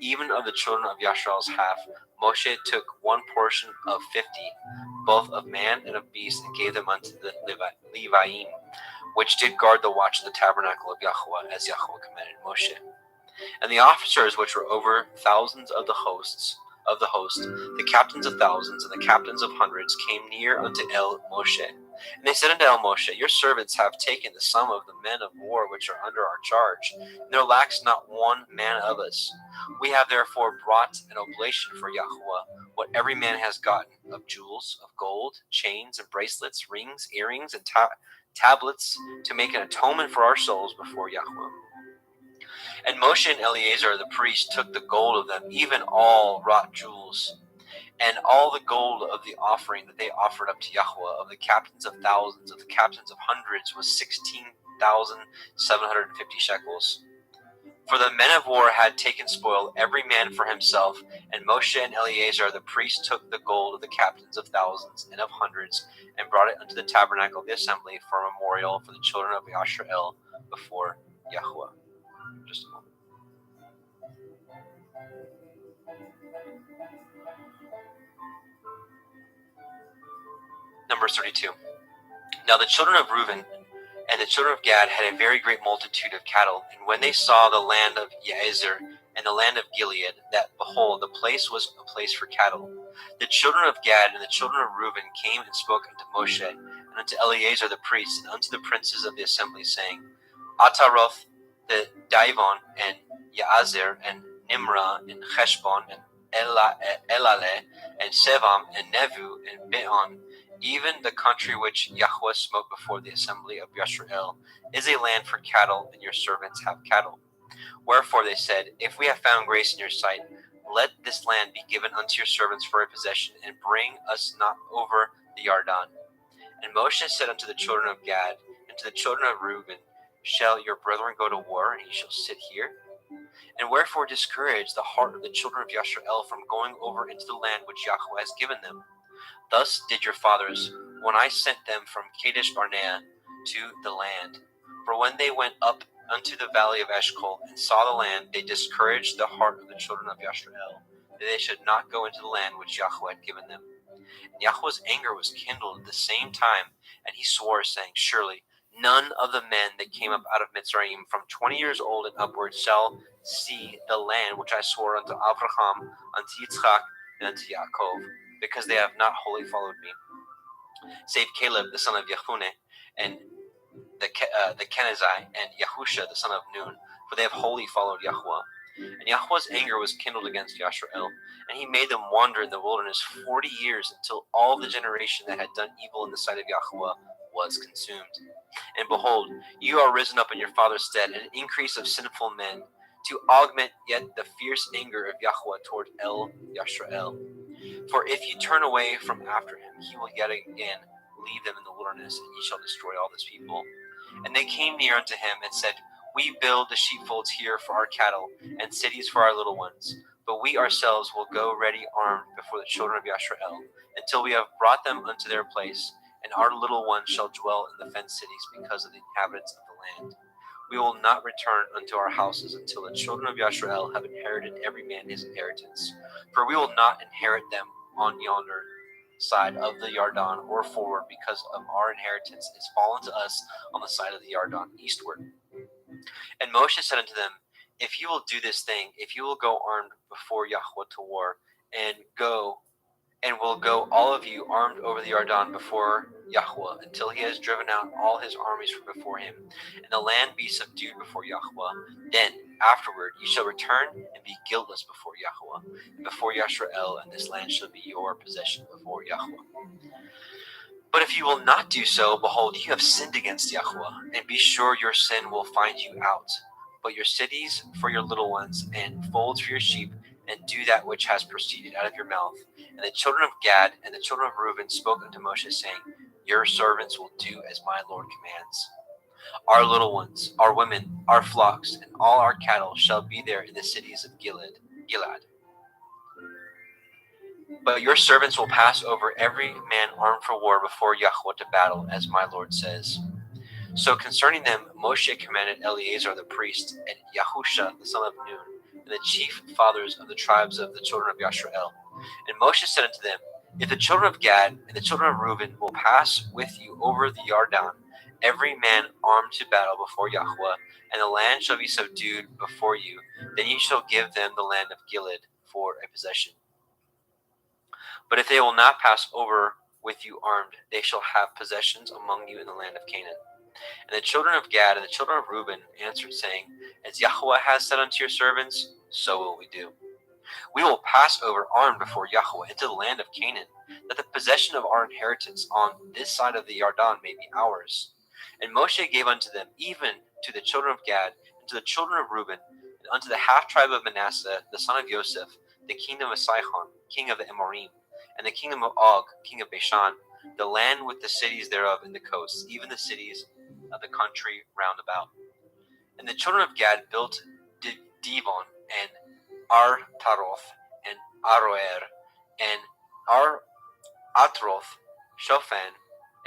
Even of the children of Yasharel's half, Moshe took 1 portion of 50, both of man and of beast, and gave them unto the Leviim, which did guard the watch of the tabernacle of Yahweh, as Yahweh commanded Moshe. And the officers which were over thousands of the host, the captains of thousands and the captains of hundreds, came near unto Moshe. And they said unto Moshe, Your servants have taken the sum of the men of war which are under our charge, and there lacks not 1 man of us. We have therefore brought an oblation for Yahweh, what every man has gotten, of jewels, of gold, chains and bracelets, rings, earrings, and tablets, to make an atonement for our souls before Yahweh. And Moshe and Eleazar the priest took the gold of them, even all wrought jewels, and all the gold of the offering that they offered up to Yahweh, of the captains of thousands, of the captains of hundreds, was 16,750 shekels. For the men of war had taken spoil, every man for himself, and Moshe and Eleazar the priest took the gold of the captains of thousands and of hundreds, and brought it unto the tabernacle of the assembly for a memorial for the children of Yasharel before Yahweh. Just a moment. Numbers 32. Now the children of Reuben and the children of Gad had a very great multitude of cattle, and when they saw the land of Jazer and the land of Gilead, that, behold, the place was a place for cattle, the children of Gad and the children of Reuben came and spoke unto Moshe, and unto Eleazar the priest, and unto the princes of the assembly, saying, Ataroth, the Divon, and Jazer, and Nimrah, and Heshbon, and Elale, and Sevam, and Nevu, and Beon, even the country which Yahweh smote before the assembly of Yasharel, is a land for cattle, and your servants have cattle. Wherefore they said, If we have found grace in your sight, let this land be given unto your servants for a possession, and bring us not over the Yarden. And Moshe said unto the children of Gad, and to the children of Reuben, Shall your brethren go to war, and ye shall sit here? And wherefore discourage the heart of the children of Yasharel from going over into the land which Yahweh has given them? Thus did your fathers, when I sent them from Kadesh Barnea to the land. For when they went up unto the valley of Eshcol and saw the land, they discouraged the heart of the children of Yashrael, that they should not go into the land which Yahweh had given them. And Yahweh's anger was kindled at the same time, and he swore, saying, Surely none of the men that came up out of Mitzrayim from 20 years old and upward shall see the land which I swore unto Abraham, unto Yitzchak, and unto Yaakov, because they have not wholly followed me, save Caleb the son of Yephuneh, and the Kenizzite, and Yahusha the son of Nun, for they have wholly followed Yahweh. And Yahweh's anger was kindled against Yashrael, and he made them wander in the wilderness 40 years, until all the generation that had done evil in the sight of Yahweh was consumed. And behold, you are risen up in your father's stead, an increase of sinful men, to augment yet the fierce anger of Yahweh toward El Yashrael. For if you turn away from after him, he will yet again leave them in the wilderness, and ye shall destroy all this people. And they came near unto him and said, We build the sheepfolds here for our cattle, and cities for our little ones. But we ourselves will go ready armed before the children of Yashrael, until we have brought them unto their place, and our little ones shall dwell in the fenced cities because of the inhabitants of the land. We will not return unto our houses until the children of Yashrael have inherited every man his inheritance. For we will not inherit them on yonder side of the Yarden or forward, because of our inheritance is fallen to us on the side of the Yarden eastward. And Moshe said unto them, If you will do this thing, if you will go armed before Yahweh to war, and will go all of you armed over the Yarden before Yahweh, until he has driven out all his armies from before him, and the land be subdued before Yahweh, then afterward you shall return and be guiltless before Yahweh, and before Yashrael, and this land shall be your possession before Yahweh. But if you will not do so, behold, you have sinned against Yahweh, and be sure your sin will find you out. But your cities for your little ones, and folds for your sheep, and do that which has proceeded out of your mouth. And the children of Gad and the children of Reuben spoke unto Moshe, saying, Your servants will do as my Lord commands. Our little ones, our women, our flocks, and all our cattle shall be there in the cities of Gilad. But your servants will pass over every man armed for war before Yahweh to battle, as my Lord says. So concerning them, Moshe commanded Eleazar the priest, and Yahusha the son of Nun, and the chief fathers of the tribes of the children of Yashrael. And Moshe said unto them, If the children of Gad and the children of Reuben will pass with you over the Yarden, every man armed to battle before Yahweh, and the land shall be subdued before you, then you shall give them the land of Gilead for a possession. But if they will not pass over with you armed, they shall have possessions among you in the land of Canaan. And the children of Gad and the children of Reuben answered, saying, As Yahweh has said unto your servants, so will we do. We will pass over armed before Yahweh into the land of Canaan, that the possession of our inheritance on this side of the Yarden may be ours. And Moshe gave unto them, even to the children of Gad, and to the children of Reuben, and unto the half tribe of Manasseh, the son of Joseph, the kingdom of Sihon, king of the Amorim, and the kingdom of Og, king of Bashan, the land with the cities thereof in the coasts, even the cities of the country round about. And the children of Gad built Dibon, and Taroth, and Aroer, and Atroth, Shophan,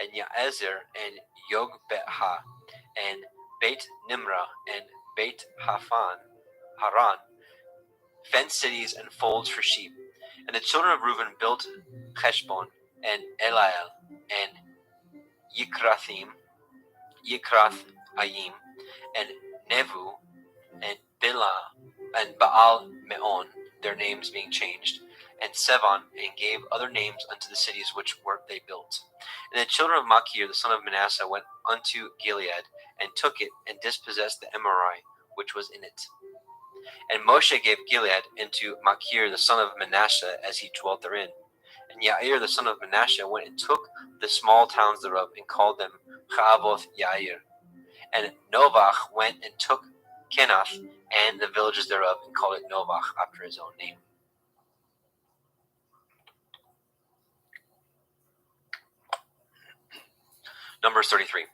and Yaezer, and Yogbetha, and Beit Nimrah, and Beit Haran, fenced cities and folds for sheep. And the children of Reuben built Heshbon, and Eliel, and Yikrath-Ayim, and Nevu, and Bilah, and Baal Meon, their names being changed, and Sevon, and gave other names unto the cities which were they built. And the children of Machir, the son of Manasseh, went unto Gilead, and took it, and dispossessed the Emori, which was in it. And Moshe gave Gilead into Machir, the son of Manasseh, as he dwelt therein. And Yair, the son of Manasseh, went and took the small towns thereof, and called them Chavoth Yair. And Novach went and took Kenath and the villages thereof, and called it Novach, after his own name. Numbers 33.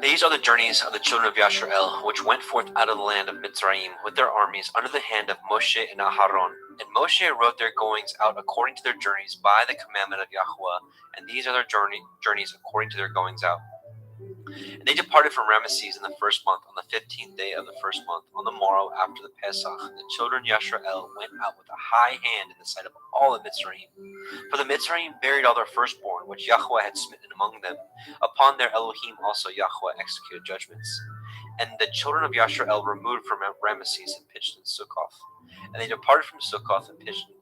These are the journeys of the children of Yasharel, which went forth out of the land of Mitzrayim with their armies under the hand of Moshe and Aharon. And Moshe wrote their goings out according to their journeys by the commandment of Yahweh, and these are their journeys according to their goings out. And they departed from Ramesses in the first month, on the 15th day of the first month, on the morrow after the Pesach. The children of Yasharel went out with a high hand in the sight of all the Mitzrayim. For the Mitzrayim buried all their firstborn, which Yahweh had smitten among them. Upon their Elohim also Yahweh executed judgments. And the children of Yasharel removed from Mount Ramesses and pitched in Sukkoth. And they departed from Sukkoth and pitched in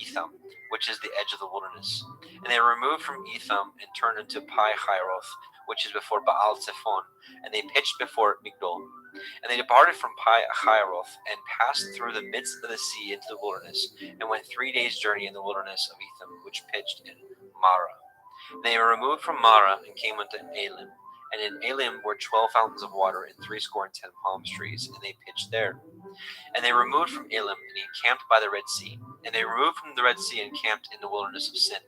Etham, which is the edge of the wilderness. And they removed from Etham and turned into Pi Hiroth, which is before Baal Zephon, and they pitched before Migdol. And they departed from Pi Hiroth and passed through the midst of the sea into the wilderness, and went 3 days' journey in the wilderness of Etham, which pitched in Marah. And they were removed from Marah and came unto Elim. And in Elim were 12 fountains of water and 70 palm trees, and they pitched there. And they removed from Elim and encamped by the Red Sea. And they removed from the Red Sea and encamped in the wilderness of Sin.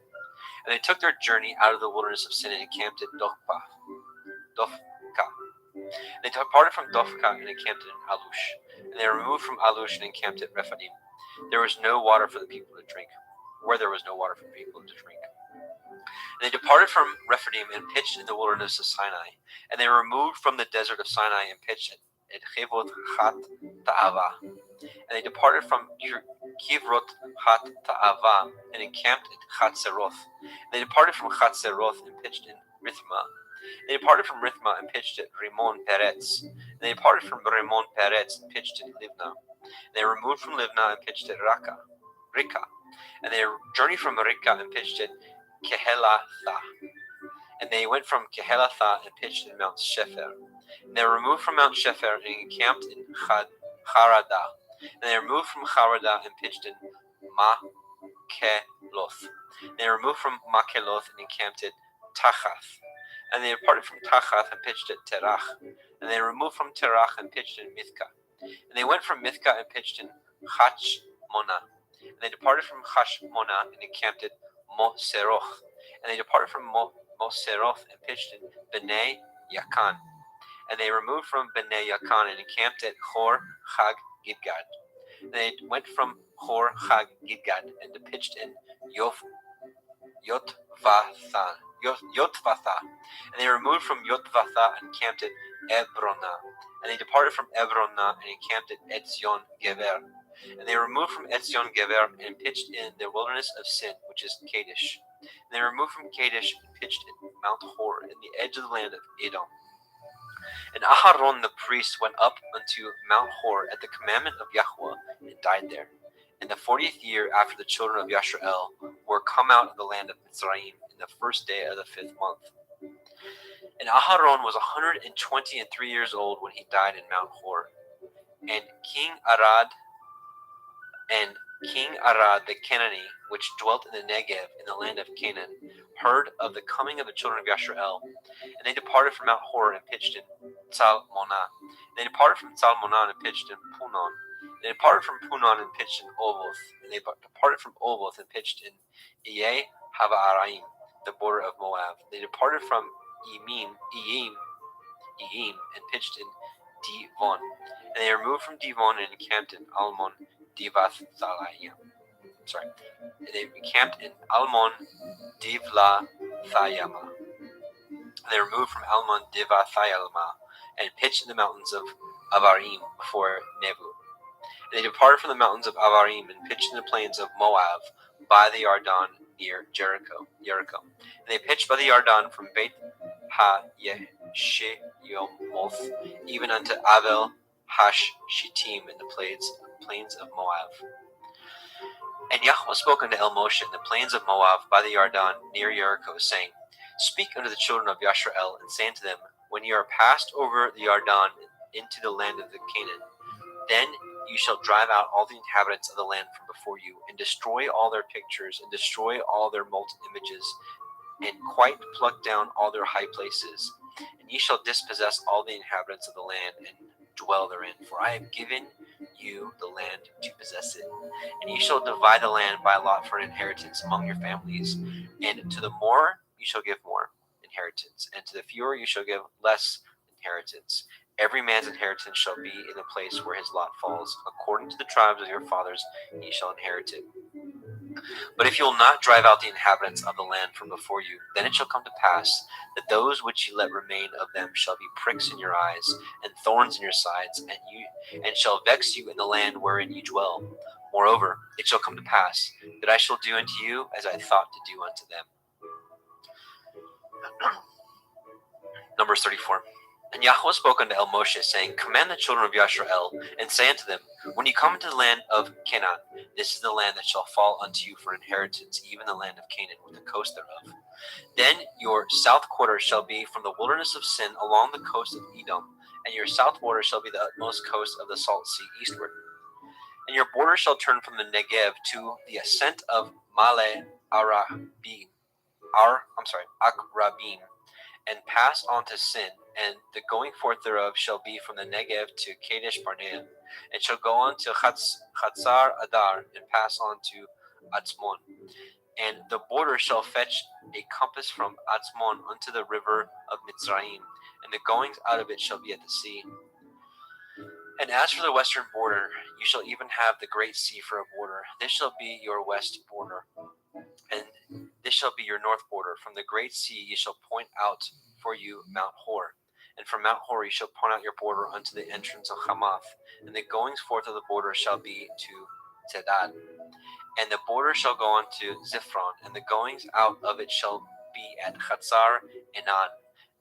And they took their journey out of the wilderness of Sin and encamped at Dophka. And they departed from Dophka and encamped in Alush. And they removed from Alush and encamped at Rephidim. There was no water for the people to drink, where there was no water for the people to drink. And they departed from Rephidim and pitched in the wilderness of Sinai. And they removed from the desert of Sinai and pitched at Chevot Chat Ta'ava. And they departed from Kivrot Chat Ta'ava and encamped at Chatzeroth. And they departed from Chatzeroth and pitched in Rithma. They departed from Rithma and pitched at Rimon Peretz. And they departed from Rimon Peretz and pitched in Livna. And they removed from Livna and pitched at Rika. And they journeyed from Rika and pitched at Kehelatha. And they went from Kehelatha and pitched in Mount Shefer. And they removed from Mount Shefer and encamped in Harada. And they removed from Harada and pitched in Makeloth. And they removed from Makeloth and encamped at Tachath. And they departed from Tachath and pitched at Terach. And they removed from Terach and pitched in Mithka. And they went from Mithka and pitched in Chachmona. And they departed from Chachmona and encamped at Moseroth. And they departed from Moseroth and pitched in Bnei Yakan. And they removed from Bnei Yakan and encamped at Chor Chag Gidgad. And they went from Chor Chag Gidgad and pitched in Yotvatha. And they removed from Yotvatha and encamped at Ebrona. And they departed from Ebrona and encamped at Etzion Geber. And they removed from Etzion Geber and pitched in the wilderness of Sin, which is Kadesh. And they removed from Kadesh and pitched in Mount Hor, in the edge of the land of Edom. And Aharon the priest went up unto Mount Hor at the commandment of Yahweh and died there. In the 40th year after the children of Yasharel were come out of the land of Mitzrayim, in the first day of the 5th month. And Aharon was 123 years old when he died in Mount Hor. And King Arad the Canaanite, which dwelt in the Negev in the land of Canaan, heard of the coming of the children of Yasharel. And they departed from Mount Hor and pitched in Tzalmonah. They departed from Tzalmonah and pitched in Punon. They departed from Punon and pitched in Oboth. And they departed from Oboth and pitched in Iye Hava'araim, the border of Moab. They departed from Iyim, and pitched in Divon. And they removed from Divon and encamped in Almon Divathayim. They encamped in Almon Divlathayama. They removed from Almon Divathayalma and pitched in the mountains of Avarim before Nebu. And they departed from the mountains of Avarim and pitched in the plains of Moab by the Yarden near Jericho. And they pitched by the Yarden from Beit Ha-Yesheyomoth even unto Avel Hash-Shittim in the plains of Moab. And Yahweh spoke unto El Moshe in the plains of Moab by the Yarden near Jericho, saying, Speak unto the children of Yasharel, and say unto them, When ye are passed over the Yarden into the land of the Canaan, then you shall drive out all the inhabitants of the land from before you, and destroy all their pictures, and destroy all their molten images, and quite pluck down all their high places. And ye shall dispossess all the inhabitants of the land, and dwell therein. For I have given you the land to possess it. And ye shall divide the land by lot for an inheritance among your families. And to the more you shall give more inheritance, and to the fewer you shall give less inheritance. Every man's inheritance shall be in the place where his lot falls. According to the tribes of your fathers, ye shall inherit it. But if you will not drive out the inhabitants of the land from before you, then it shall come to pass that those which ye let remain of them shall be pricks in your eyes, and thorns in your sides, and shall vex you in the land wherein ye dwell. Moreover, it shall come to pass that I shall do unto you as I thought to do unto them. Numbers 34. And Yahweh spoke unto Moshe, saying, Command the children of Yasharel, and say unto them, When ye come into the land of Canaan, this is the land that shall fall unto you for inheritance, even the land of Canaan, with the coast thereof. Then your south quarter shall be from the wilderness of Sin along the coast of Edom, and your south border shall be the utmost coast of the salt sea eastward. And your border shall turn from the Negev to the ascent of Male Akrabim, and pass on to Sin, and the going forth thereof shall be from the Negev to Kadesh Barnea, and shall go on to Chatzar Adar, and pass on to Atzmon. And the border shall fetch a compass from Atzmon unto the river of Mitzrayim, and the goings out of it shall be at the sea. And as for the western border, you shall even have the great sea for a border. This shall be your west border, and this shall be your north border. From the great sea ye shall point out for you Mount Hor, and from Mount Hor ye shall point out your border unto the entrance of Hamath, and the goings forth of the border shall be to Zedad. And the border shall go on to Ziphron, and the goings out of it shall be at Chatzar Enan.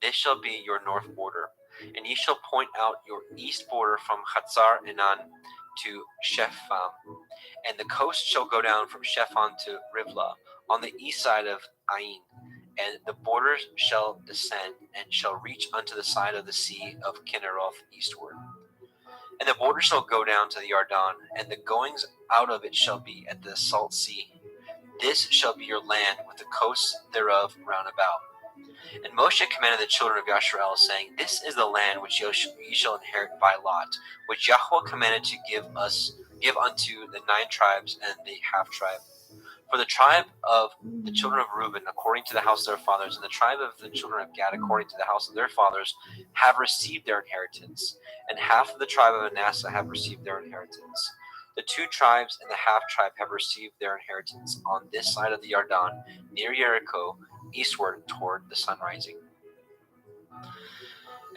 This shall be your north border. And ye shall point out your east border from Chatzar Enan to Shepham, and the coast shall go down from Shepham to Rivlah, on the east side of Ain, and the borders shall descend, and shall reach unto the side of the sea of Kinneroth eastward. And the border shall go down to the Yarden, and the goings out of it shall be at the salt sea. This shall be your land, with the coasts thereof round about. And Moshe commanded the children of Yasharel, saying, This is the land which ye shall inherit by lot, which Yahweh commanded to give unto the 9 tribes and the half tribe. For the tribe of the children of Reuben, according to the house of their fathers, and the tribe of the children of Gad, according to the house of their fathers, have received their inheritance, and half of the tribe of Manasseh have received their inheritance. The 2 tribes and the half tribe have received their inheritance on this side of the Yarden, near Jericho, eastward toward the sun rising.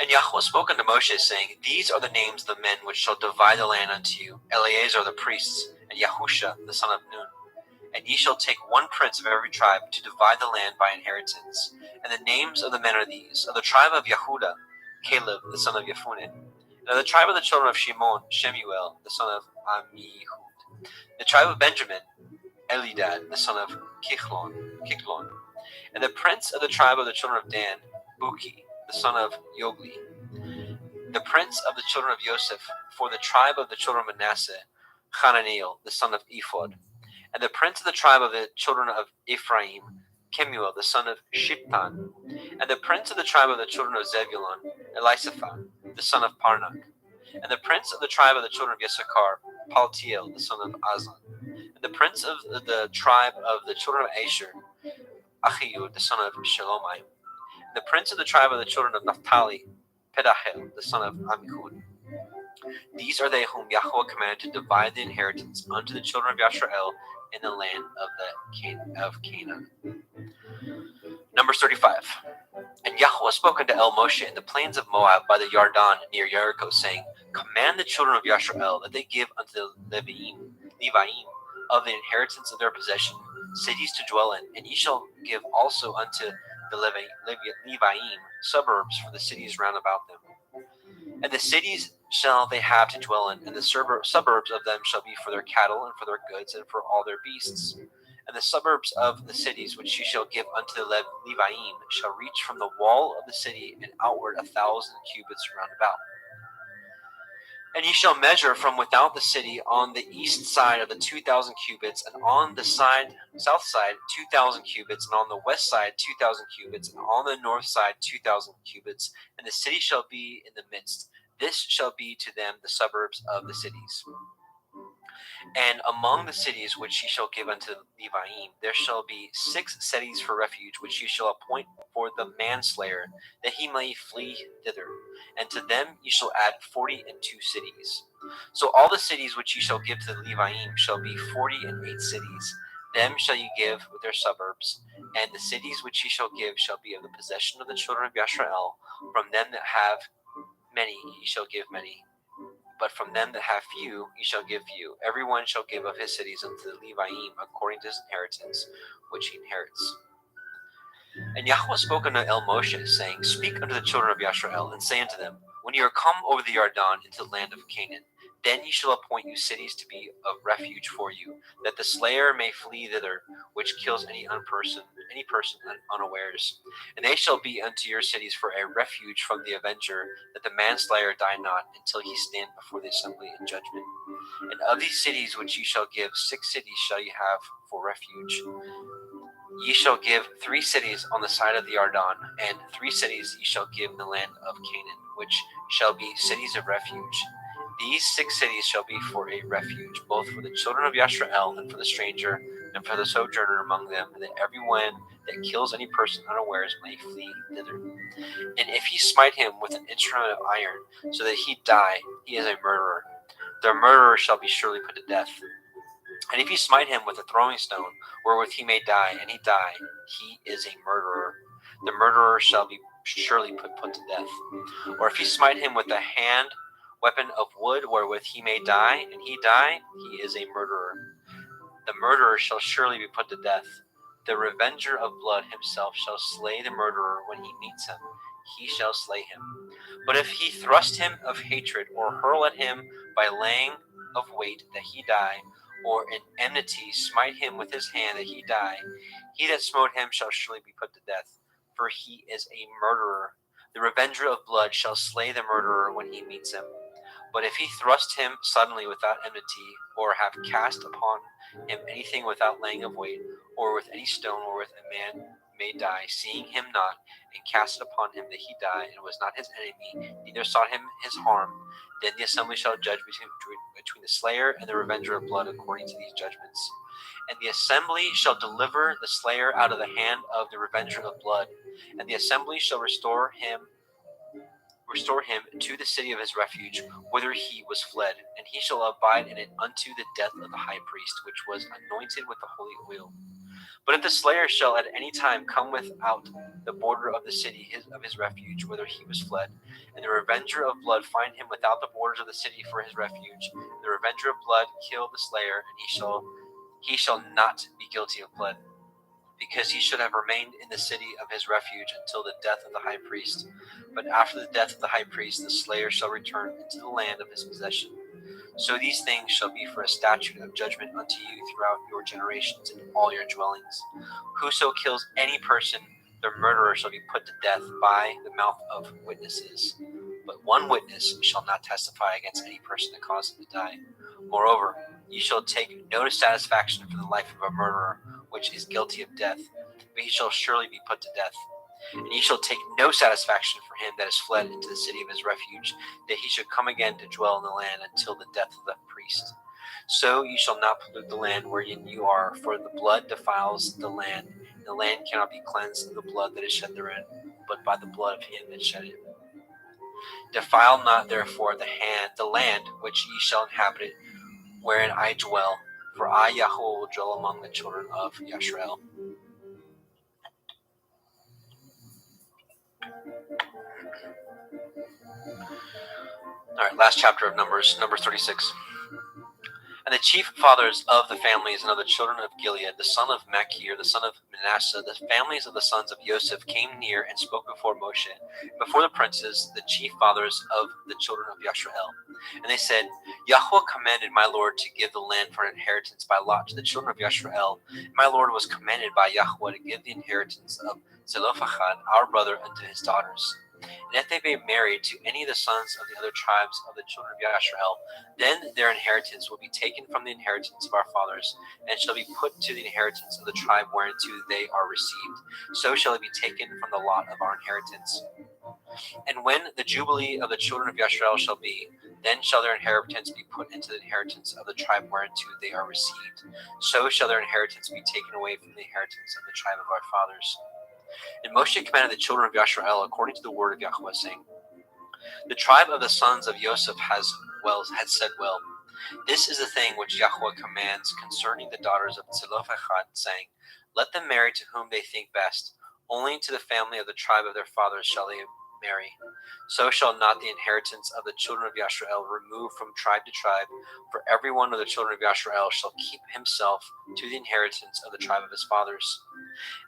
And Yahweh spoke unto Moshe, saying, These are the names of the men which shall divide the land unto you, Eleazar the priest, and Yahusha the son of Nun. And ye shall take 1 prince of every tribe to divide the land by inheritance. And the names of the men are these: of the tribe of Yehuda, Caleb the son of Jephunneh; and of the tribe of the children of Shimon, Shemuel the son of Ammihud; the tribe of Benjamin, Elidad the son of Kichlon; and the prince of the tribe of the children of Dan, Buki the son of Yogli; the prince of the children of Joseph, for the tribe of the children of Manasseh, Hananiel the son of Ephod; and the prince of the tribe of the children of Ephraim, Kemuel the son of Shiptan; and the prince of the tribe of the children of Zebulun, Elisaphan the son of Parnak; and the prince of the tribe of the children of Issachar, Paltiel the son of Azan; and the prince of the tribe of the children of Asher, Achiud the son of Shalomai; and the prince of the tribe of the children of Naphtali, Pedahel the son of Ammihud. These are they whom Yahweh commanded to divide the inheritance unto the children of Yasharel in the land of Canaan. Numbers 35. And Yahweh spoke unto Moshe in the plains of Moab by the Yarden near Jericho, saying, Command the children of Yasharel that they give unto the Leviim of the inheritance of their possession cities to dwell in, and ye shall give also unto the Leviim suburbs for the cities round about them. And the cities shall they have to dwell in, and the suburbs of them shall be for their cattle and for their goods and for all their beasts. And the suburbs of the cities which ye shall give unto the Leviim shall reach from the wall of the city and outward 1,000 cubits round about. And ye shall measure from without the city on the east side of the 2,000 cubits, and on the south side 2,000 cubits, and on the west side 2,000 cubits, and on the north side 2,000 cubits, and the city shall be in the midst. This shall be to them the suburbs of the cities. And among the cities which ye shall give unto Leviim, there shall be 6 cities for refuge, which ye shall appoint for the manslayer, that he may flee thither. And to them ye shall add 42 cities. So all the cities which ye shall give to the Leviim shall be 48 cities. Them shall ye give with their suburbs. And the cities which ye shall give shall be of the possession of the children of Yashrael. From them that have many ye shall give many. But from them that have few, ye shall give few. Every one shall give of his cities unto the Leviim according to his inheritance, which he inherits. And Yahweh spoke unto El Moshe, saying, Speak unto the children of Yashrael, and say unto them, When ye are come over the Yarden into the land of Canaan, then ye shall appoint you cities to be of refuge for you, that the slayer may flee thither, which kills any person unawares. And they shall be unto your cities for a refuge from the avenger, that the manslayer die not, until he stand before the assembly in judgment. And of these cities which ye shall give, 6 cities shall ye have for refuge. Ye shall give 3 cities on the side of the Yarden, and 3 cities ye shall give in the land of Canaan, which shall be cities of refuge. These 6 cities shall be for a refuge, both for the children of Yashrael, and for the stranger, and for the sojourner among them, that every one that kills any person unawares may flee thither. And if he smite him with an instrument of iron, so that he die, he is a murderer. The murderer shall be surely put to death. And if he smite him with a throwing stone, wherewith he may die, and he die, he is a murderer. The murderer shall be surely put to death. Or if he smite him with a hand weapon of wood, wherewith he may die, and he die, he is a murderer. The murderer shall surely be put to death. The revenger of blood himself shall slay the murderer when he meets him. He shall slay him. But if he thrust him of hatred, or hurl at him by laying of weight that he die, or in enmity smite him with his hand that he die, he that smote him shall surely be put to death, for he is a murderer. The revenger of blood shall slay the murderer when he meets him. But if he thrust him suddenly without enmity, or have cast upon him anything without laying of weight, or with any stone wherewith a man may die, seeing him not, and cast it upon him that he die, and was not his enemy, neither sought him his harm, then the assembly shall judge between the slayer and the revenger of blood according to these judgments. And the assembly shall deliver the slayer out of the hand of the revenger of blood, and the assembly shall restore him to the city of his refuge, whither he was fled, and he shall abide in it unto the death of the high priest, which was anointed with the holy oil. But if the slayer shall at any time come without the border of the city of his refuge, whither he was fled, and the revenger of blood find him without the borders of the city for his refuge, the revenger of blood kill the slayer, and he shall not be guilty of blood, because he should have remained in the city of his refuge until the death of the high priest. But after the death of the high priest, the slayer shall return into the land of his possession. So these things shall be for a statute of judgment unto you throughout your generations in all your dwellings. Whoso kills any person, the murderer shall be put to death by the mouth of witnesses. But one witness shall not testify against any person that caused him to die. Moreover, ye shall take no satisfaction for the life of a murderer, which is guilty of death, but he shall surely be put to death. And ye shall take no satisfaction for him that is fled into the city of his refuge, that he should come again to dwell in the land until the death of the priest. So ye shall not pollute the land wherein you are, for the blood defiles the land, and the land cannot be cleansed of the blood that is shed therein, but by the blood of him that shed it. Defile not therefore the land which ye shall inhabit it, wherein I dwell, for I, Yahweh, will dwell among the children of Yashrael. All right, last chapter of Numbers 36. And the chief fathers of the families and of the children of Gilead, the son of Machir, the son of Manasseh, the families of the sons of Joseph, came near and spoke before Moshe, before the princes, the chief fathers of the children of Yashrael. And they said, Yahweh commanded my Lord to give the land for an inheritance by lot to the children of Yashrael. My Lord was commanded by Yahweh to give the inheritance of Zelophehad, our brother, unto his daughters. And if they be married to any of the sons of the other tribes of the children of Yashrael, then their inheritance will be taken from the inheritance of our fathers, and shall be put to the inheritance of the tribe whereunto they are received. So shall it be taken from the lot of our inheritance. And when the jubilee of the children of Yashrael shall be, Then shall their inheritance be put into the inheritance of the tribe whereunto they are received. So shall their inheritance be taken away from the inheritance of the tribe of our fathers. And Moshe commanded the children of Yashrael according to the word of Yahweh, saying, The tribe of the sons of Joseph had said well, This is the thing which Yahweh commands concerning the daughters of Zelophehad, saying, Let them marry to whom they think best. Only to the family of the tribe of their fathers shall they marry. So shall not the inheritance of the children of Yashrael remove from tribe to tribe, for every one of the children of Yashrael shall keep himself to the inheritance of the tribe of his fathers.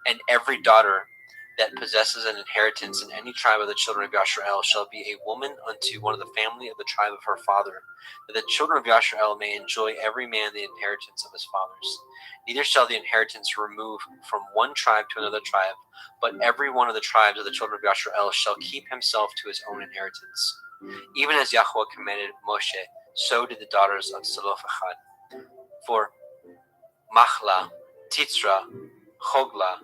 And every daughter that possesses an inheritance in any tribe of the children of Yashrael shall be a woman unto one of the family of the tribe of her father, that the children of Yashrael may enjoy every man the inheritance of his fathers. Neither shall the inheritance remove from one tribe to another tribe, but every one of the tribes of the children of Yashrael shall keep himself to his own inheritance. Even as Yahweh commanded Moshe, so did the daughters of Zelophehad. For Machla, Titzra, Chogla,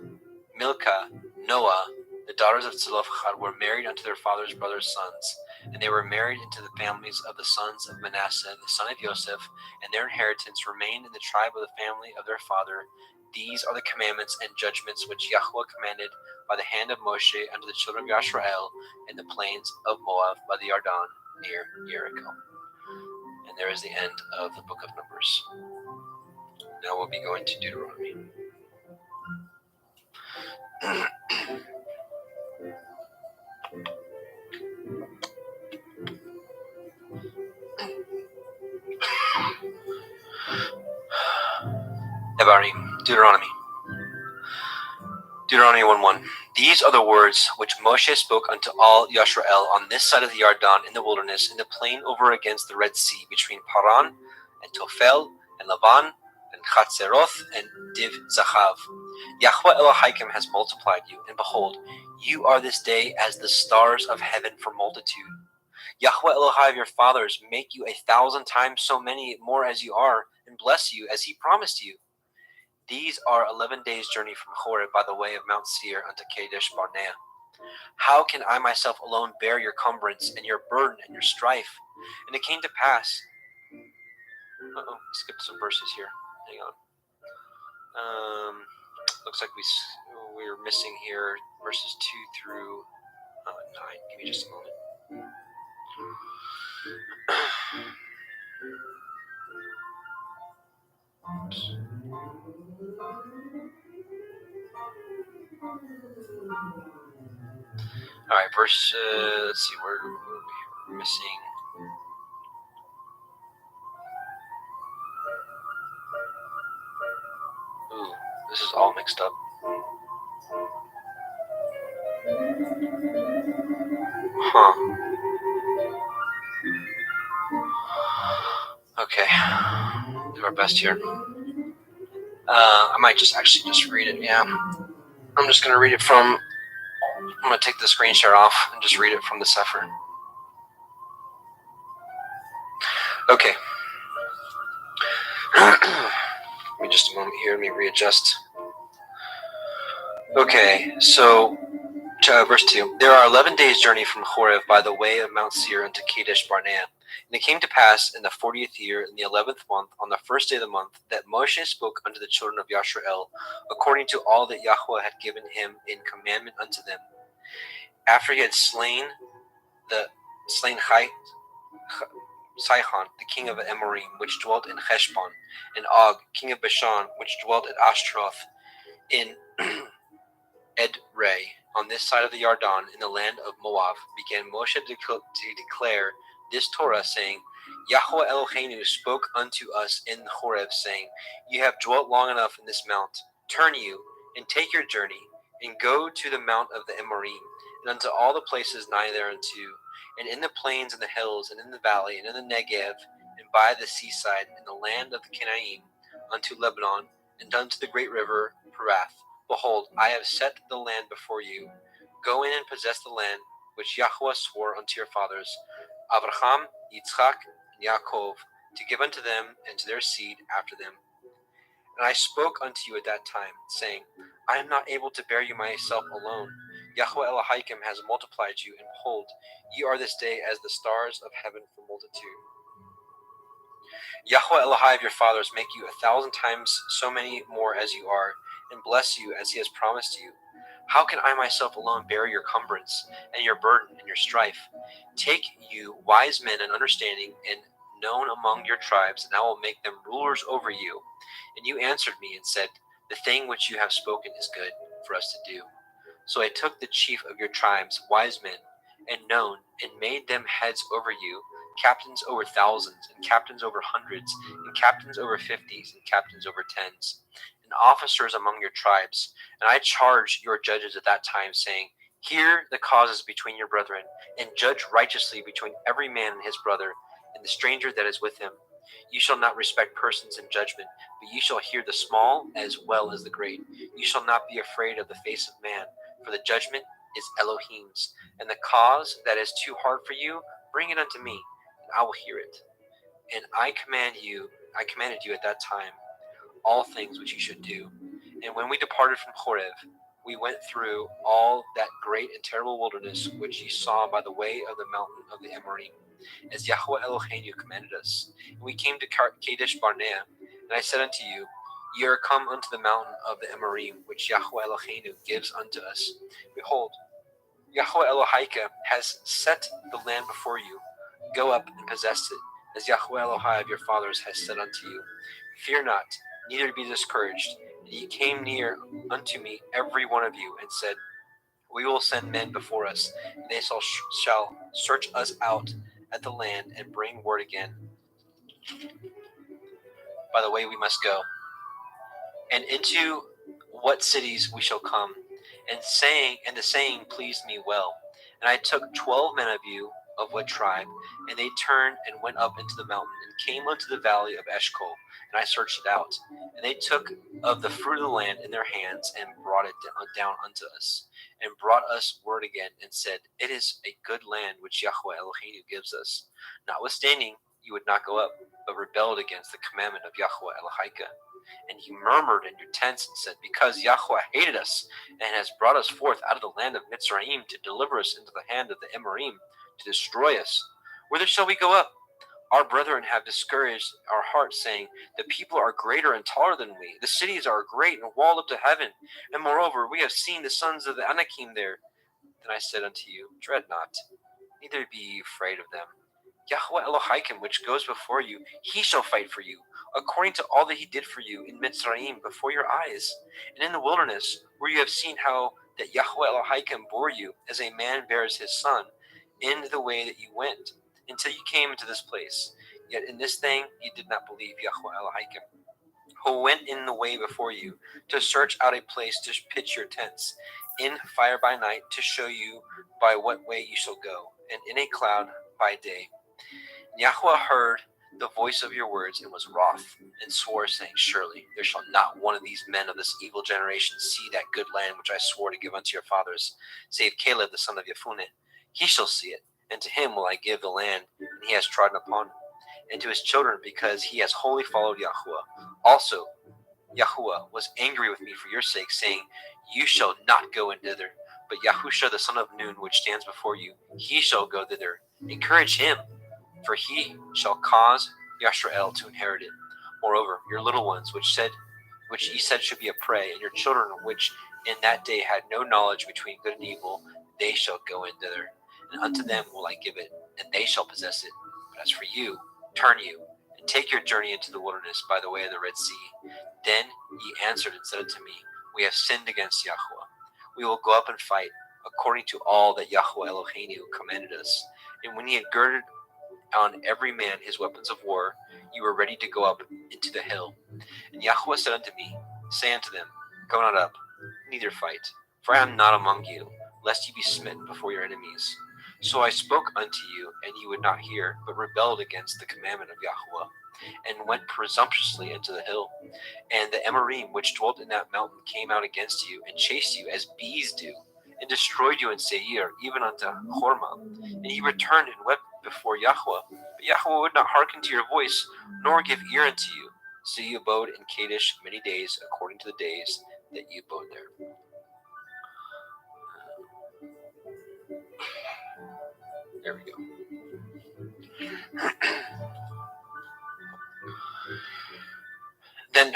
Milcah, Noah, the daughters of Zelophehad, were married unto their father's brothers' sons, and they were married into the families of the sons of Manasseh, the son of Joseph, and their inheritance remained in the tribe of the family of their father. These are the commandments and judgments which Yahweh commanded by the hand of Moshe unto the children of Yashrael in the plains of Moab by the Yarden near Jericho. And there is the end of the book of Numbers. Now we'll be going to Deuteronomy. Deuteronomy. Deuteronomy 1:1. These are the words which Moshe spoke unto all Yashrael on this side of the Yarden in the wilderness, in the plain over against the Red Sea, between Paran and Tophel and Lavan and Chatzeroth and Div Zachav. Yahweh Elohim has multiplied you, and behold, you are this day as the stars of heaven for multitude. Yahweh Elohim your fathers make you 1,000 times so many more as you are, and bless you as he promised you. These are 11 days' journey from Horeb by the way of Mount Seir unto Kadesh Barnea. How can I myself alone bear your cumbrance and your burden and your strife? And it came to pass. Skipped some verses here. Hang on. Looks like we're missing here verses 2 through 9. Give me just a moment. Oops. All right, verse. Let's see, we're missing. Ooh, this is all mixed up. Huh. Okay. Do our best here. I might just read it. Yeah. I'm just gonna read it from. I'm gonna take the screen share off and just read it from the Sefer. Okay. Give me just a moment here. Let me readjust. Okay, so verse 2. There are 11 days' journey from Horeb by the way of Mount Seir unto Kadesh Barnea. And it came to pass in the 40th year, in the 11th month, on the first day of the month, that Moshe spoke unto the children of Yashrael, according to all that Yahweh had given him in commandment unto them. After he had slain Sihon, the king of Amorim, which dwelt in Heshbon, and Og, king of Bashan, which dwelt at Ashtaroth, in Edrei, on this side of the Yarden, in the land of Moab, began Moshe to declare this Torah, saying, Yahweh Eloheinu spoke unto us in Horeb, saying, You have dwelt long enough in this mount. Turn you, and take your journey, and go to the mount of the Amorim, and unto all the places nigh thereunto, and in the plains and the hills, and in the valley, and in the Negev, and by the seaside, in the land of the Canaim, unto Lebanon, and unto the great river Perath. Behold, I have set the land before you. Go in and possess the land which Yahweh swore unto your fathers, Abraham, Yitzchak, and Yaakov, to give unto them and to their seed after them. And I spoke unto you at that time, saying, I am not able to bear you myself alone. Yahweh Elohim has multiplied you, and behold, ye are this day as the stars of heaven for multitude. Yahweh Elohim of your fathers make you 1,000 times so many more as you are, and bless you as he has promised you. How can I myself alone bear your cumbrance, and your burden, and your strife? Take you wise men and understanding, and known among your tribes, and I will make them rulers over you. And you answered me and said, the thing which you have spoken is good for us to do. So I took the chief of your tribes, wise men, and known, and made them heads over you, captains over thousands, and captains over hundreds, and captains over fifties, and captains over tens, and officers among your tribes. And I charged your judges at that time, saying, hear the causes between your brethren, and judge righteously between every man and his brother, and the stranger that is with him. You shall not respect persons in judgment, but ye shall hear the small as well as the great. You shall not be afraid of the face of man, for the judgment is Elohim's, and the cause that is too hard for you, bring it unto me, and I will hear it. And I commanded you at that time all things which you should do. And when we departed from Horeb, we went through all that great and terrible wilderness which ye saw by the way of the mountain of the Amorim, as Yahweh Eloheinu commanded us. And we came to Kadesh Barnea, and I said unto you, ye are come unto the mountain of the Amorim, which Yahweh Eloheinu gives unto us. Behold, Yahweh Elohim has set the land before you. Go up and possess it, as Yahweh Elohim of your fathers has said unto you. Fear not, neither be discouraged. And ye came near unto me, every one of you, and said, we will send men before us, and they shall search us out at the land, and bring word again by the way we must go, and into what cities we shall come. And the saying pleased me well. And I took 12 men of you, of what tribe, and they turned and went up into the mountain, and came unto the valley of Eshcol, and I searched it out. And they took of the fruit of the land in their hands, and brought it down unto us, and brought us word again, and said, it is a good land which Yahweh Eloheinu gives us. Notwithstanding, you would not go up, but rebelled against the commandment of Yahweh Elohim. And ye murmured in your tents, and said, because Yahweh hated us, and has brought us forth out of the land of Mitzrayim, to deliver us into the hand of the Amorim, to destroy us, whither shall we go up? Our brethren have discouraged our hearts, saying, the people are greater and taller than we. The cities are great and walled up to heaven. And moreover, we have seen the sons of the Anakim there. Then I said unto you, dread not, neither be ye afraid of them. Yahweh Elohim, which goes before you, he shall fight for you, according to all that he did for you in Mitzrayim before your eyes, and in the wilderness, where you have seen how that Yahweh Elohim bore you, as a man bears his son, in the way that you went, until you came into this place. Yet in this thing ye did not believe Yahweh Elohim, who went in the way before you, to search out a place to pitch your tents, in fire by night, to show you by what way you shall go, and in a cloud by day. Yahweh heard the voice of your words, and was wroth, and swore, saying, surely there shall not one of these men of this evil generation see that good land which I swore to give unto your fathers, save Caleb the son of Jephunneh. He shall see it, and to him will I give the land, and he has trodden upon it, and to his children, because he has wholly followed Yahweh. Also Yahweh was angry with me for your sake, saying, you shall not go in thither, but Yahusha the son of Nun, which stands before you, he shall go thither. Encourage him, for he shall cause Yashrael to inherit it. Moreover, your little ones, which ye said should be a prey, and your children, which in that day had no knowledge between good and evil, they shall go in thither, and unto them will I give it, and they shall possess it. But as for you, turn you, and take your journey into the wilderness by the way of the Red Sea. Then ye answered and said unto me, we have sinned against Yahweh. We will go up and fight, according to all that Yahweh Eloheinu commanded us. And when ye had girded on every man his weapons of war, you were ready to go up into the hill. And Yahweh said unto me, say unto them, go not up, neither fight, for I am not among you, lest ye be smitten before your enemies. So I spoke unto you, and ye would not hear, but rebelled against the commandment of Yahweh, and went presumptuously into the hill. And the Amorim, which dwelt in that mountain, came out against you, and chased you as bees do, and destroyed you in Seir, even unto Hormah. And ye returned and wept before Yahweh. But Yahweh would not hearken to your voice, nor give ear unto you. So ye abode in Kadesh many days, according to the days that ye abode there. There we go. Then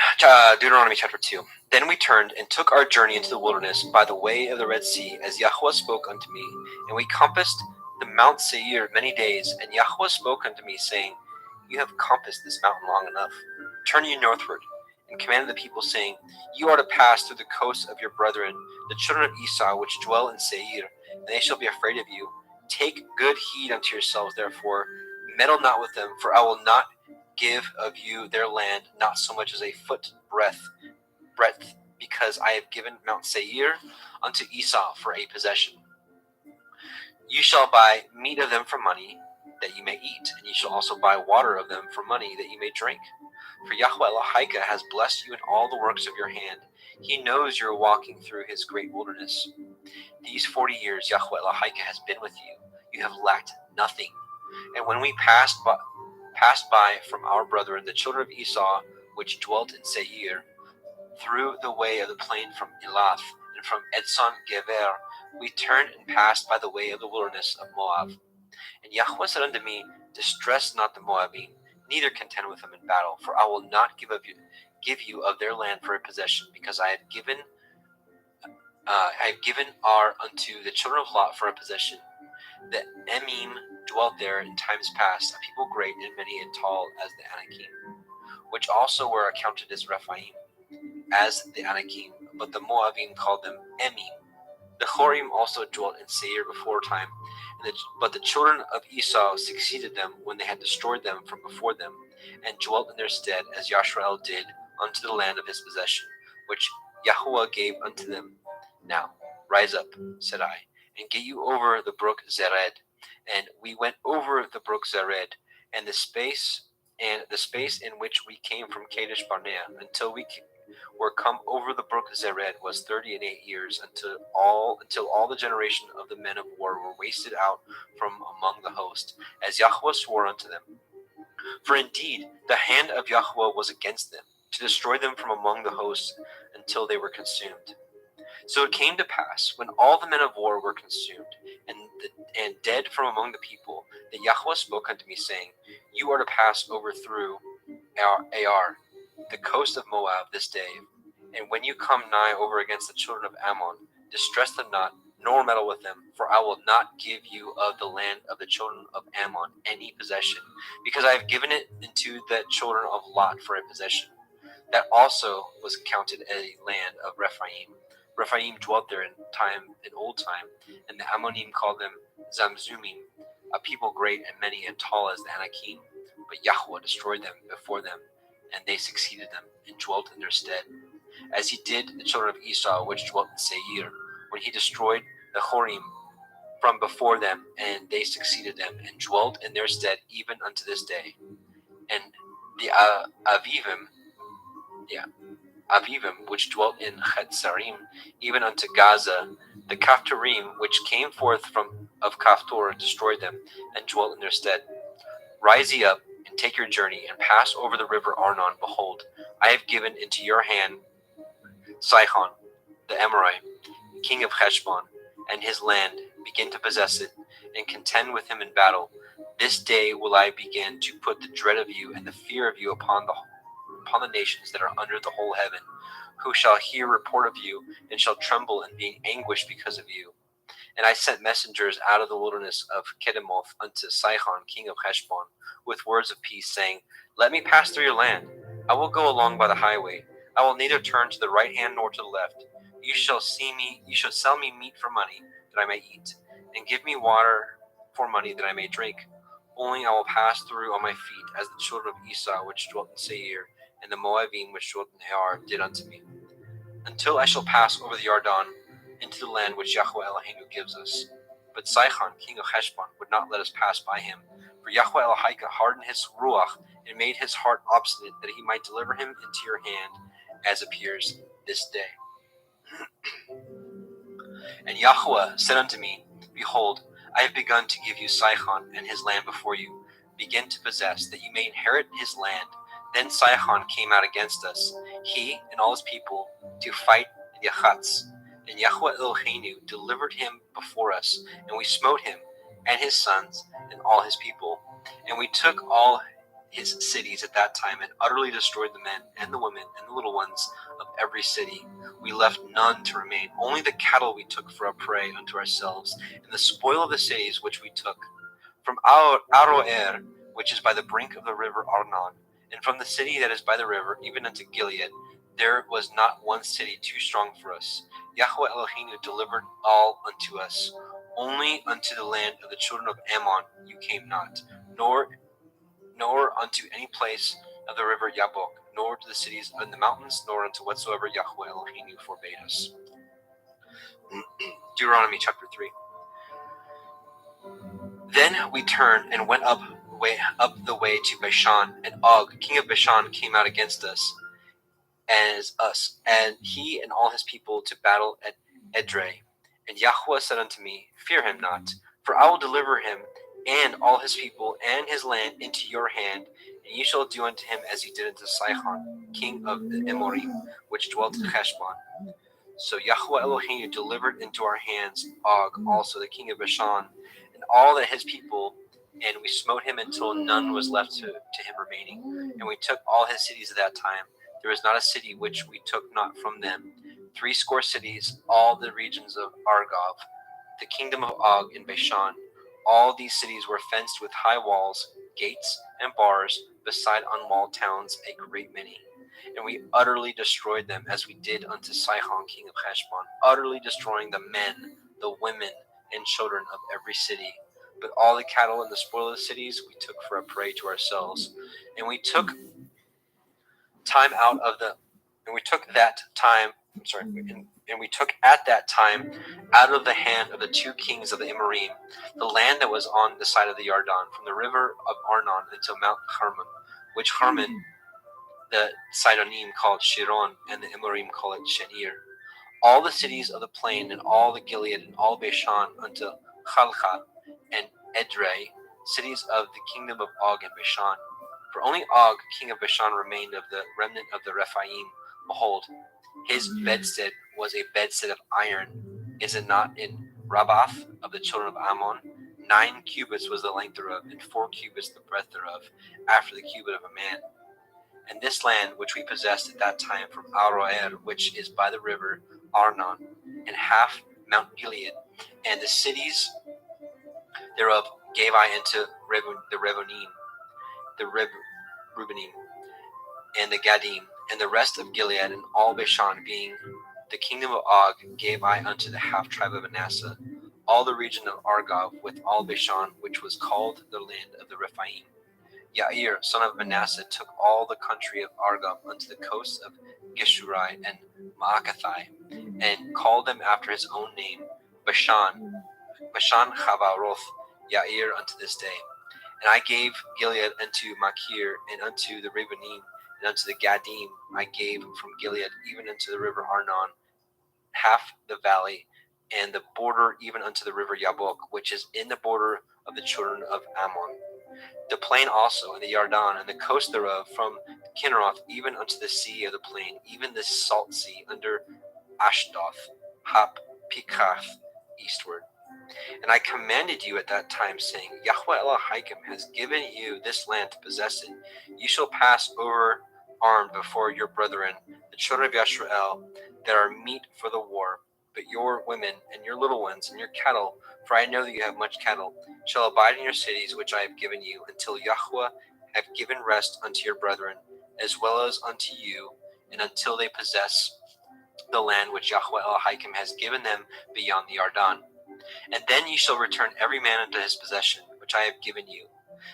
Deuteronomy chapter 2. Then we turned and took our journey into the wilderness by the way of the Red Sea, as Yahweh spoke unto me. And we compassed the Mount Seir many days. And Yahweh spoke unto me, saying, You have compassed this mountain long enough. Turn ye northward. And commanded the people, saying, You are to pass through the coasts of your brethren, the children of Esau, which dwell in Seir, and they shall be afraid of you. Take good heed unto yourselves, therefore, meddle not with them, for I will not give of you their land, not so much as a foot breadth, because I have given Mount Seir unto Esau for a possession. You shall buy meat of them for money, that you may eat, and you shall also buy water of them for money, that you may drink. For Yahweh Elohika has blessed you in all the works of your hand. He knows you are walking through his great wilderness. These 40 years Yahweh Elohika has been with you. You have lacked nothing. And when we passed by from our brethren, the children of Esau, which dwelt in Seir, through the way of the plain from Elath, and from Edson Geber, we turned and passed by the way of the wilderness of Moab. And Yahweh said unto me, Distress not the Moabim, neither contend with them in battle, for I will not give you of their land for a possession, because I have given Ar unto the children of Lot for a possession. The Emim dwelt there in times past, a people great and many and tall as the Anakim, which also were accounted as Rephaim, as the Anakim, but the Moabim called them Emim. The Chorim also dwelt in Seir before time, but the children of Esau succeeded them when they had destroyed them from before them, and dwelt in their stead, as Yashrael did unto the land of his possession, which Yahuwah gave unto them. Now rise up, said I, and get you over the brook Zered. And we went over the brook Zered, and the space in which we came from Kadesh Barnea until we were come over the brook Zered was 38 years, until all the generation of the men of war were wasted out from among the host, as Yahweh swore unto them. For indeed the hand of Yahweh was against them, to destroy them from among the hosts until they were consumed. So it came to pass, when all the men of war were consumed, and dead from among the people, that Yahweh spoke unto me, saying, You are to pass over through Ar, the coast of Moab, this day. And when you come nigh over against the children of Ammon, distress them not, nor meddle with them, for I will not give you of the land of the children of Ammon any possession, because I have given it into the children of Lot for a possession. That also was counted a land of Rephaim. Rephaim dwelt there in old time, and the Ammonim called them Zamzumim, a people great and many and tall as the Anakim. But Yahweh destroyed them before them, and they succeeded them, and dwelt in their stead, as he did the children of Esau, which dwelt in Seir, when he destroyed the Chorim from before them, and they succeeded them, and dwelt in their stead even unto this day. And the Avivim, which dwelt in Chetzarim, even unto Gaza, the Kaphtorim, which came forth of Kaphtor, destroyed them, and dwelt in their stead. Rise ye up, and take your journey, and pass over the river Arnon. Behold, I have given into your hand Sihon, the Amorite, king of Heshbon, and his land. Begin to possess it, and contend with him in battle. This day will I begin to put the dread of you and the fear of you upon the nations that are under the whole heaven, who shall hear report of you, and shall tremble and be in anguish because of you. And I sent messengers out of the wilderness of Kedemoth unto Sihon, king of Heshbon, with words of peace, saying, Let me pass through your land. I will go along by the highway. I will neither turn to the right hand nor to the left. You shall sell me meat for money, that I may eat, and give me water for money, that I may drink. Only I will pass through on my feet, as the children of Esau, which dwelt in Seir, and the Moabim, which dwelt in Ar, did unto me, until I shall pass over the Yarden into the land which Yahweh Eloheinu gives us. But Sihon, king of Heshbon, would not let us pass by him, for Yahweh Elohika hardened his ruach, and made his heart obstinate, that he might deliver him into your hand, as appears this day. And Yahweh said unto me, Behold, I have begun to give you Sihon and his land before you. Begin to possess, that you may inherit his land. Then Sihon came out against us, he and all his people, to fight Yachatz. And Yahweh Eloheinu delivered him before us, and we smote him, and his sons, and all his people. And we took all his cities at that time, and utterly destroyed the men, and the women, and the little ones of every city. We left none to remain, only the cattle we took for a prey unto ourselves, and the spoil of the cities which we took. From Aroer, which is by the brink of the river Arnon, and from the city that is by the river, even unto Gilead, there was not one city too strong for us. Yahweh Eloheinu delivered all unto us. Only unto the land of the children of Ammon you came not, nor unto any place of the river Yabok, nor to the cities in the mountains, nor unto whatsoever Yahweh Eloheinu forbade us. Deuteronomy chapter 3. Then we turned and went up the way to Bashan, and Og, king of Bashan, came out against us, and he and all his people to battle at Edrei. And Yahweh said unto me, Fear him not, for I will deliver him and all his people and his land into your hand, and ye shall do unto him as ye did unto Sihon, king of the Amorim, which dwelt in Heshbon. So Yahweh Eloheinu delivered into our hands Og, also the king of Bashan, and all that his people, and we smote him until none was left to him remaining. And we took all his cities at that time. There was not a city which we took not from them. 80 cities, all the regions of Argob, the kingdom of Og in Bashan. All these cities were fenced with high walls, gates, and bars, beside unwalled towns a great many. And we utterly destroyed them, as we did unto Sihon king of Heshbon, utterly destroying the men, the women, and children of every city. But all the cattle and the spoil of the cities we took for a prey to ourselves. And we took at that time out of the hand of the 2 kings of the Amorim the land that was on the side of the Yarden, from the river of Arnon until Mount Hermon, which Hermon the Sidonim called Shiron, and the Amorim call it Shenir. All the cities of the plain, and all the Gilead, and all Bashan, unto Chalcha and Edrei, cities of the kingdom of Og and Bashan. For only Og, king of Bashan, remained of the remnant of the Rephaim. Behold, his bedstead was a bedstead of iron. Is it not in Rabbath of the children of Ammon? 9 cubits was the length thereof, and 4 cubits the breadth thereof, after the cubit of a man. And this land which we possessed at that time from Aroer, which is by the river Arnon, and half Mount Gilead, and the cities thereof gave I into the Reubenim, and the Gadim, and the rest of Gilead, and all Bashan, being the kingdom of Og, gave I unto the half tribe of Manasseh, all the region of Argob, with all Bashan, which was called the land of the Rephaim. Yair, son of Manasseh, took all the country of Argob unto the coasts of Geshurai and Maakathai, and called them after his own name, Bashan Chavaroth Yair, unto this day. And I gave Gilead unto Machir, and unto the Reubenim, and unto the Gadim I gave from Gilead, even unto the river Arnon, half the valley, and the border even unto the river Yabok, which is in the border of the children of Ammon. The plain also, and the Yarden, and the coast thereof, from Kinneroth even unto the sea of the plain, even the salt sea, under Ashdoth, Hap, Pikath, eastward. And I commanded you at that time, saying, Yahweh Elohim has given you this land to possess it. You shall pass over armed before your brethren, the children of Yashrael, that are meet for the war. But your women, and your little ones, and your cattle, for I know that you have much cattle, shall abide in your cities which I have given you, until Yahweh have given rest unto your brethren, as well as unto you, and until they possess the land which Yahweh Elohim has given them beyond the Yarden. And then ye shall return every man unto his possession, which I have given you.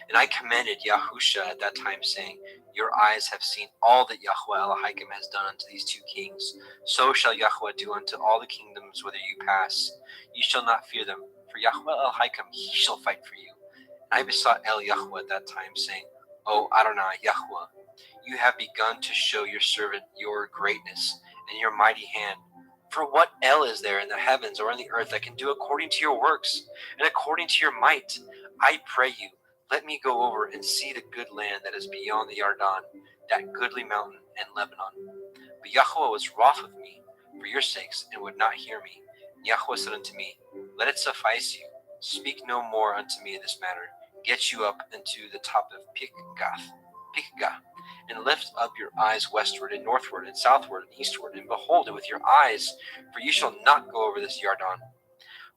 And I commanded Yahusha at that time, saying, Your eyes have seen all that Yahweh Elohim has done unto these 2 kings. So shall Yahweh do unto all the kingdoms whither you pass. You shall not fear them, for Yahweh Elohim, he shall fight for you. And I besought El Yahweh at that time, saying, O Adonai Yahweh, you have begun to show your servant your greatness and your mighty hand. For what El is there in the heavens or in the earth that can do according to your works and according to your might? I pray you, let me go over and see the good land that is beyond the Yarden, that goodly mountain and Lebanon. But Yahweh was wroth with me for your sakes, and would not hear me. And Yahweh said unto me, Let it suffice you. Speak no more unto me in this matter. Get you up into the top of Pikgah, and lift up your eyes westward and northward and southward and eastward, and behold it with your eyes, for you shall not go over this Yarden.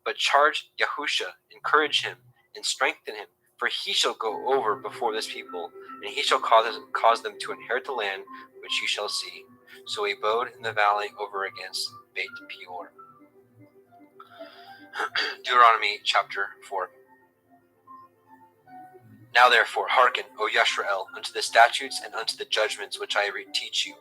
But charge Yahusha, encourage him, and strengthen him, for he shall go over before this people, and he shall cause them to inherit the land which you shall see. So he abode in the valley over against Beit Peor. Deuteronomy chapter 4. Now therefore hearken, O Yashrael, unto the statutes and unto the judgments which I teach you,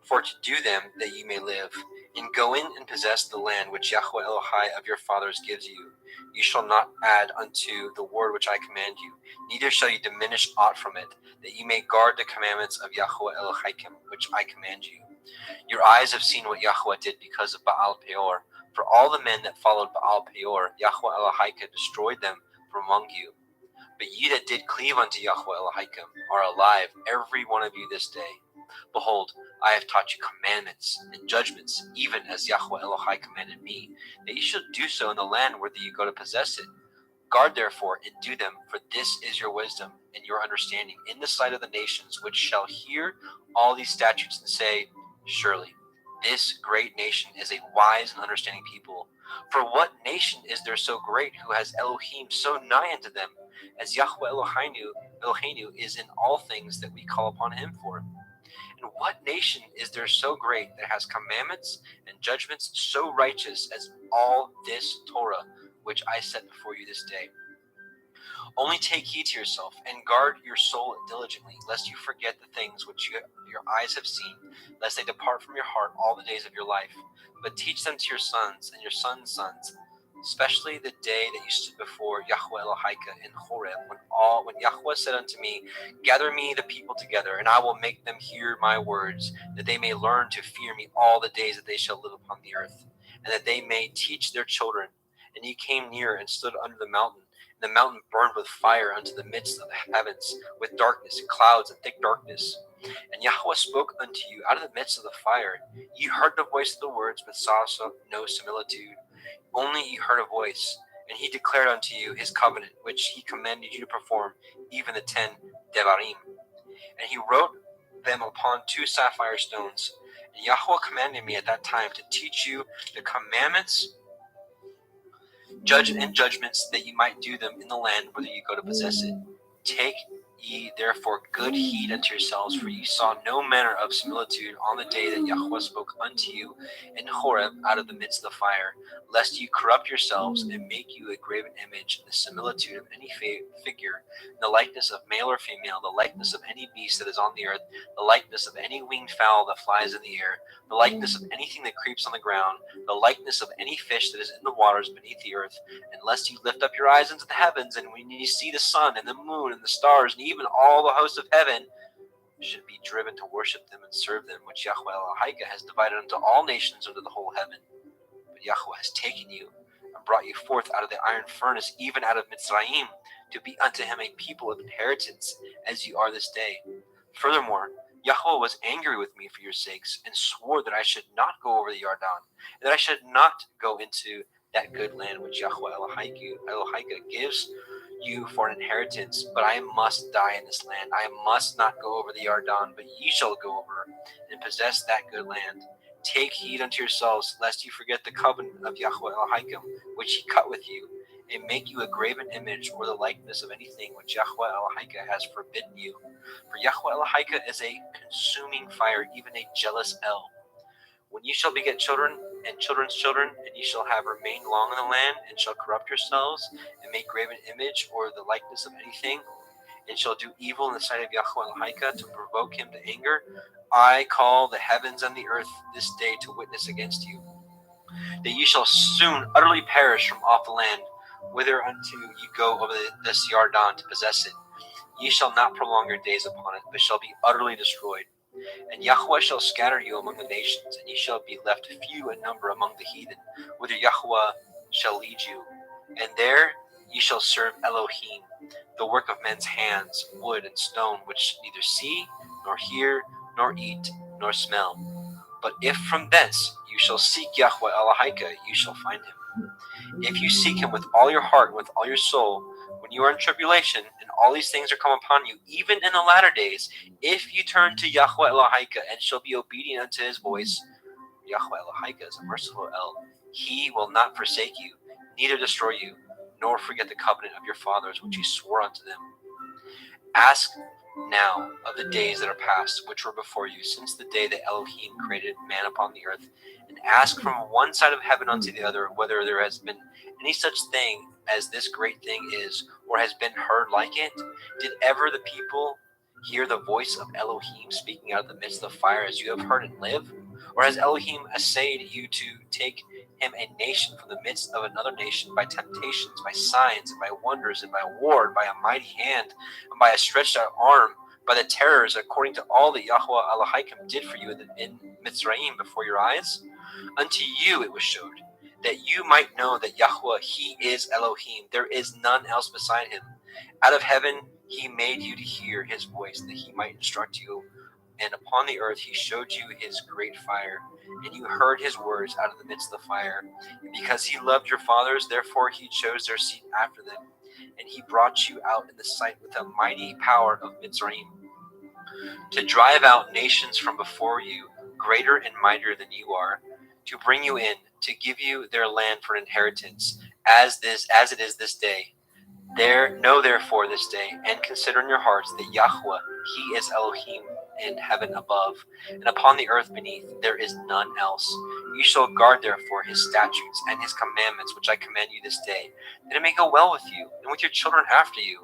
for to do them that ye may live, and go in and possess the land which Yahweh Elohai of your fathers gives you. You shall not add unto the word which I command you, neither shall you diminish aught from it, that ye may guard the commandments of Yahweh Elohaikim, which I command you. Your eyes have seen what Yahweh did because of Baal Peor. For all the men that followed Baal Peor, Yahweh Elohaikim destroyed them from among you. But ye that did cleave unto Yahweh Elohaikim are alive, every one of you this day. Behold, I have taught you commandments and judgments, even as Yahweh Elohai commanded me, that ye should do so in the land whither you go to possess it. Guard therefore and do them, for this is your wisdom and your understanding in the sight of the nations, which shall hear all these statutes and say, Surely this great nation is a wise and understanding people. For what nation is there so great who has Elohim so nigh unto them, as Yahweh Eloheinu is in all things that we call upon him for? And what nation is there so great that has commandments and judgments so righteous as all this Torah, which I set before you this day? Only take heed to yourself, and guard your soul diligently, lest you forget the things which your eyes have seen, lest they depart from your heart all the days of your life. But teach them to your sons and your sons' sons, especially the day that you stood before Yahweh Elohaiah in Horeb, when Yahweh said unto me, Gather me the people together, and I will make them hear my words, that they may learn to fear me all the days that they shall live upon the earth, and that they may teach their children. And he came near and stood under the mountain. And the mountain burned with fire unto the midst of the heavens, with darkness and clouds and thick darkness. And Yahweh spoke unto you out of the midst of the fire. Ye heard the voice of the words, but saw no similitude. Only ye heard a voice. And he declared unto you his covenant, which he commanded you to perform, even the 10 Devarim. And he wrote them upon 2 sapphire stones. And Yahweh commanded me at that time to teach you the commandments, judgments, that ye might do them in the land whither ye go to possess it. Take ye therefore good heed unto yourselves, for ye saw no manner of similitude on the day that Yahweh spoke unto you in Horeb out of the midst of the fire, lest ye corrupt yourselves and make you a graven image, the similitude of any figure, the likeness of male or female, the likeness of any beast that is on the earth, the likeness of any winged fowl that flies in the air, the likeness of anything that creeps on the ground, the likeness of any fish that is in the waters beneath the earth, unless you lift up your eyes into the heavens, and when you see the sun and the moon and the stars, and even all the hosts of heaven, should be driven to worship them and serve them, which Yahweh Elohaiah has divided unto all nations under the whole heaven. But Yahweh has taken you and brought you forth out of the iron furnace, even out of Mitzrayim, to be unto him a people of inheritance, as you are this day. Furthermore, Yahweh was angry with me for your sakes, and swore that I should not go over the Yarden, and that I should not go into that good land which Yahweh Elohaiah gives you for an inheritance. But I must die in this land. I must not go over the Yarden, but ye shall go over and possess that good land. Take heed unto yourselves, lest you forget the covenant of Yahweh Elohaiah, which he cut with you, and make you a graven image or the likeness of anything which Yahweh Elohaiah has forbidden you. For Yahweh Elohaiah is a consuming fire, even a jealous El. When ye shall beget children and children's children, and ye shall have remained long in the land, and shall corrupt yourselves, and make graven image or the likeness of anything, and shall do evil in the sight of Yahweh Elohaiah to provoke him to anger, I call the heavens and the earth this day to witness against you, that ye shall soon utterly perish from off the land, whither unto ye go over this Yarden to possess it. Ye shall not prolong your days upon it, but shall be utterly destroyed. And Yahweh shall scatter you among the nations, and ye shall be left few in number among the heathen, whither Yahweh shall lead you. And there ye shall serve Elohim, the work of men's hands, wood and stone, which neither see, nor hear, nor eat, nor smell. But if from thence you shall seek Yahweh Elohaiah, you shall find him. If you seek him with all your heart and with all your soul, when you are in tribulation and all these things are come upon you, even in the latter days, if you turn to Yahweh Elohika and shall be obedient unto his voice, Yahweh Elohika is a merciful El. He will not forsake you, neither destroy you, nor forget the covenant of your fathers, which he swore unto them. Ask now of the days that are past, which were before you, since the day that Elohim created man upon the earth, and ask from one side of heaven unto the other, whether there has been any such thing as this great thing is, or has been heard like it? Did ever the people hear the voice of Elohim speaking out of the midst of the fire as you have heard and live? Or has Elohim essayed you to take him a nation from the midst of another nation by temptations, by signs, and by wonders, and by war, and by a mighty hand, and by a stretched out arm, by the terrors, according to all that Yahweh Elohim did for you in Mitzrayim before your eyes? Unto you it was showed, that you might know that Yahweh, he is Elohim, there is none else beside him. Out of heaven he made you to hear his voice, that he might instruct you, and upon the earth he showed you his great fire, and you heard his words out of the midst of the fire. And because he loved your fathers, therefore he chose their seed after them, and he brought you out in the sight with a mighty power of Mitzrayim, to drive out nations from before you, greater and mightier than you are, to bring you in, to give you their land for an inheritance, as it is this day. Know therefore this day, and consider in your hearts that Yahweh, he is Elohim in heaven above, and upon the earth beneath, there is none else. You shall guard therefore his statutes and his commandments, which I command you this day, that it may go well with you, and with your children after you,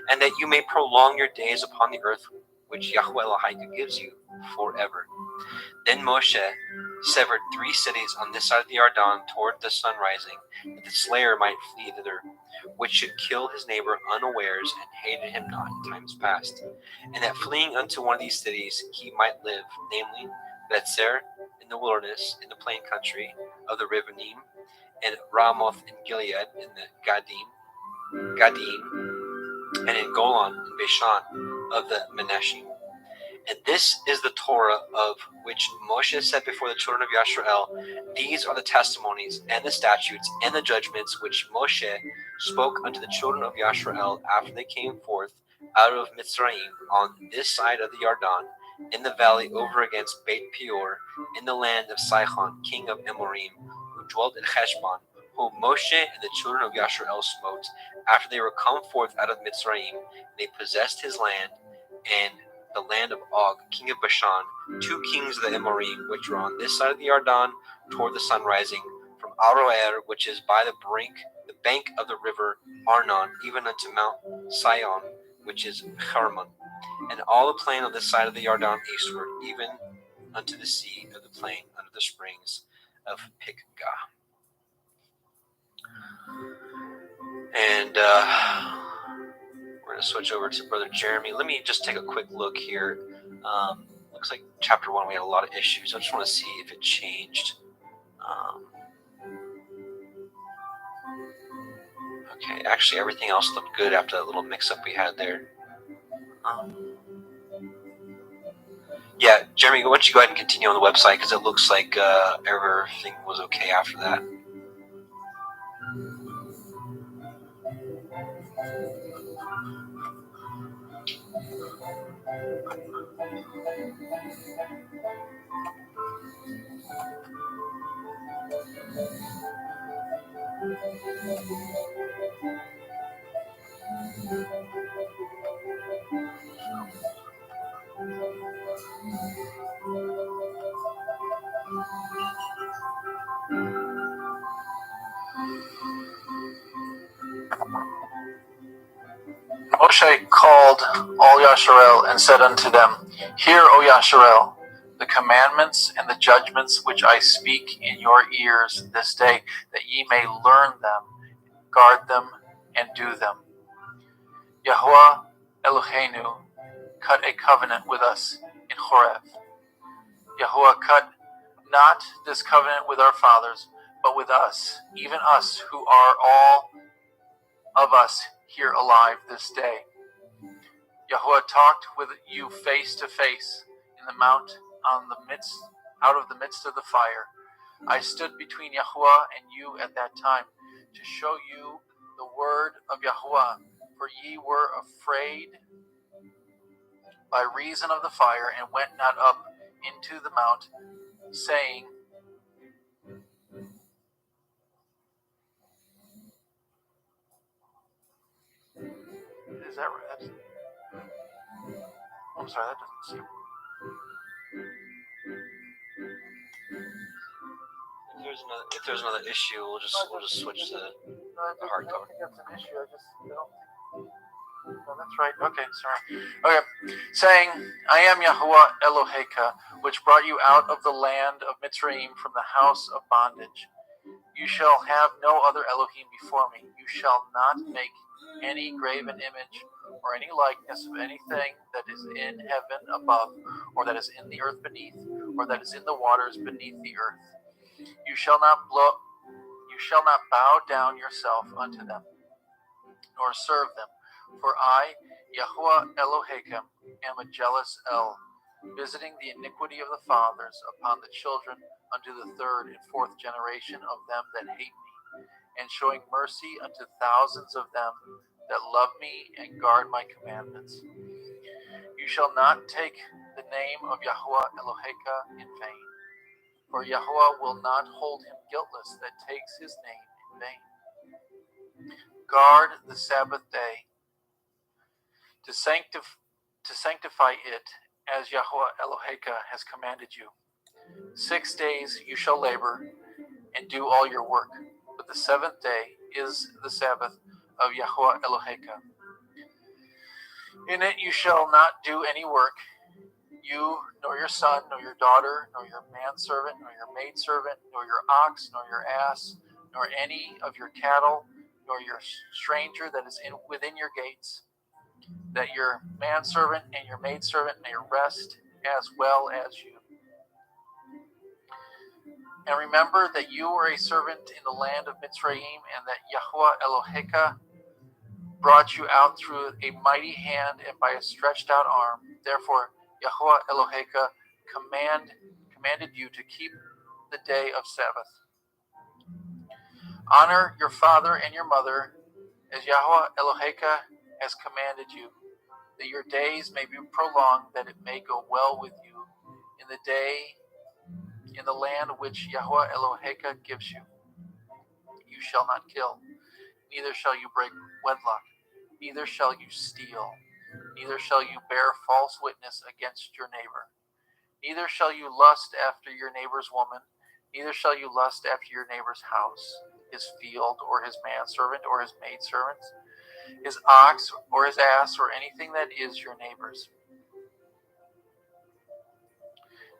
and that you may prolong your days upon the earth, which Yahweh Elohim gives you forever. Then Moshe severed 3 cities on this side of the Yarden toward the sun rising, that the slayer might flee thither, which should kill his neighbor unawares and hated him not in times past, and that fleeing unto one of these cities he might live, namely Betzer in the wilderness, in the plain country of the Rivonim, and Ramoth in Gilead, in the Gadim, and in Golan in Bashan of the Menashim. And this is the Torah of which Moshe said before the children of Yisrael, these are the testimonies and the statutes and the judgments which Moshe spoke unto the children of Yisrael after they came forth out of Mitzrayim on this side of the Yarden, in the valley over against Beit Peor, in the land of Sihon, king of Amorim, who dwelt at Heshbon, whom Moshe and the children of Yisrael smote after they were come forth out of Mitzrayim. They possessed his land, and the land of Og, king of Bashan, 2 kings of the Amorim, which were on this side of the Yarden toward the sun rising, from Aroer, which is by the bank of the river Arnon, even unto Mount Sion, which is Hermon, and all the plain on this side of the Yarden eastward, even unto the sea of the plain under the springs of Pikgah. And we're going to switch over to Brother Jeremy. Let me just take a quick look here. Looks like chapter 1 we had a lot of issues. I just want to see if it changed. Okay, actually everything else looked good after that little mix-up we had there. Yeah, Jeremy, why don't you go ahead and continue on the website, because it looks like everything was okay after that. Moshe called all Yasharel and said unto them, Hear, O Yasharel, the commandments and the judgments which I speak in your ears this day, that ye may learn them, guard them, and do them. Yahweh Eloheinu cut a covenant with us in Horeb. Yahweh cut not this covenant with our fathers, but with us, even us who are all of us here alive this day. Yahweh talked with you face to face in the mount out of the midst of the fire. I stood between Yahweh and you at that time to show you the word of Yahuwah, for ye were afraid by reason of the fire, and went not up into the mount, saying, is that right? I'm sorry, that doesn't seem. If there's another issue, we'll just switch to the hard I code. don't think that's an issue. I don't think. Oh, that's right. Okay, sorry. Okay, saying, I am Yahuwah Eloheka, which brought you out of the land of Mitzrayim from the house of bondage. You shall have no other Elohim before me. You shall not make any graven image or any likeness of anything that is in heaven above, or that is in the earth beneath, or that is in the waters beneath the earth. You shall not bow down yourself unto them, nor serve them. For I, Yahuwah Elohechem, am a jealous El, visiting the iniquity of the fathers upon the children unto the third and fourth generation of them that hate me, and showing mercy unto thousands of them that love me and guard my commandments. You shall not take the name of Yahuwah Eloheka in vain, for Yahuwah will not hold him guiltless that takes his name in vain. Guard the Sabbath day, to sanctify it, as Yahuwah Eloheka has commanded you. 6 days you shall labor and do all your work, but the seventh day is the Sabbath of Yahuwah Eloheka. In it you shall not do any work, you, nor your son, nor your daughter, nor your manservant, nor your maidservant, nor your ox, nor your ass, nor any of your cattle, nor your stranger that is within your gates, that your manservant and your maidservant may rest as well as you. And remember that you were a servant in the land of Mitzrayim, and that Yahuwah Eloheka brought you out through a mighty hand and by a stretched out arm. Therefore, Yahuwah Eloheka commanded you to keep the day of Sabbath. Honor your father and your mother, as Yahuwah Eloheka has commanded you, that your days may be prolonged, that it may go well with you in the land which Yahuwah Eloheka gives you. You shall not kill, neither shall you break wedlock, neither shall you steal, neither shall you bear false witness against your neighbor. Neither shall you lust after your neighbor's woman, neither shall you lust after your neighbor's house, his field, or his manservant, or his maidservant, his ox, or his ass, or anything that is your neighbor's.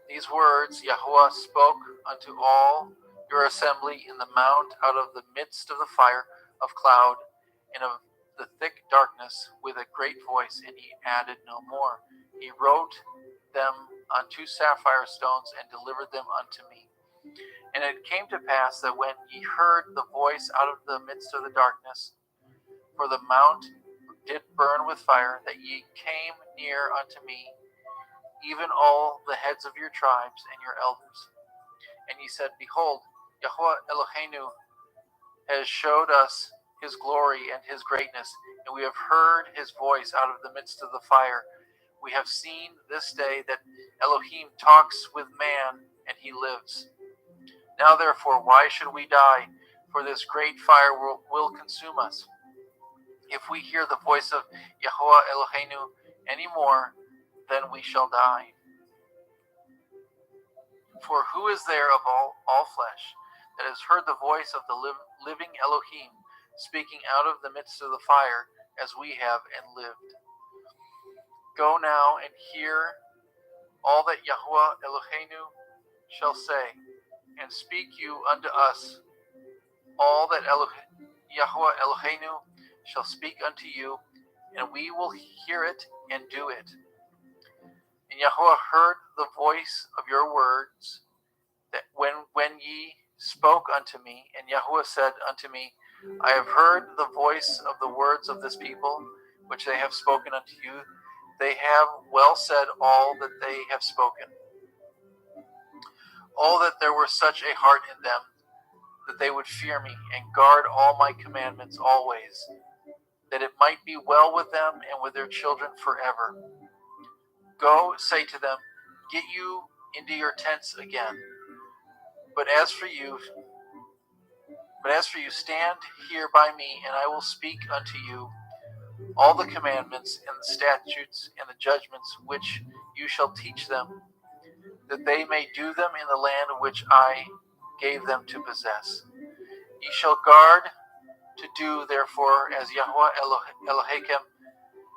These words Yahuwah spoke unto all your assembly in the mount out of the midst of the fire of cloud and of the thick darkness with a great voice, and he added no more. He wrote them on 2 sapphire stones and delivered them unto me. And it came to pass that when ye heard the voice out of the midst of the darkness, for the mount did burn with fire, that ye came near unto me, even all the heads of your tribes and your elders. And ye said, Behold, Yahuwah Eloheinu has showed us his glory and his greatness, and we have heard his voice out of the midst of the fire. We have seen this day that Elohim talks with man, and he lives. Now therefore, why should we die? For this great fire will consume us. If we hear the voice of Yahuwah Eloheinu any more, then we shall die. For who is there of all flesh that has heard the voice of the living Elohim speaking out of the midst of the fire, as we have and lived? Go now and hear all that Yahuwah Eloheinu shall say, and speak you unto us all that Yahuwah Eloheinu shall speak unto you, and we will hear it and do it. And Yahuwah heard the voice of your words, that when ye spoke unto me, and Yahuwah said unto me, I have heard the voice of the words of this people, which they have spoken unto you. They have well said all that they have spoken. All that there were such a heart in them, that they would fear me and guard all my commandments always, that it might be well with them and with their children forever. Go, say to them, get you into your tents again. But as for you, stand here by me, and I will speak unto you all the commandments and the statutes and the judgments which you shall teach them, that they may do them in the land which I gave them to possess. Ye shall guard to do, therefore, as Yahweh Elohim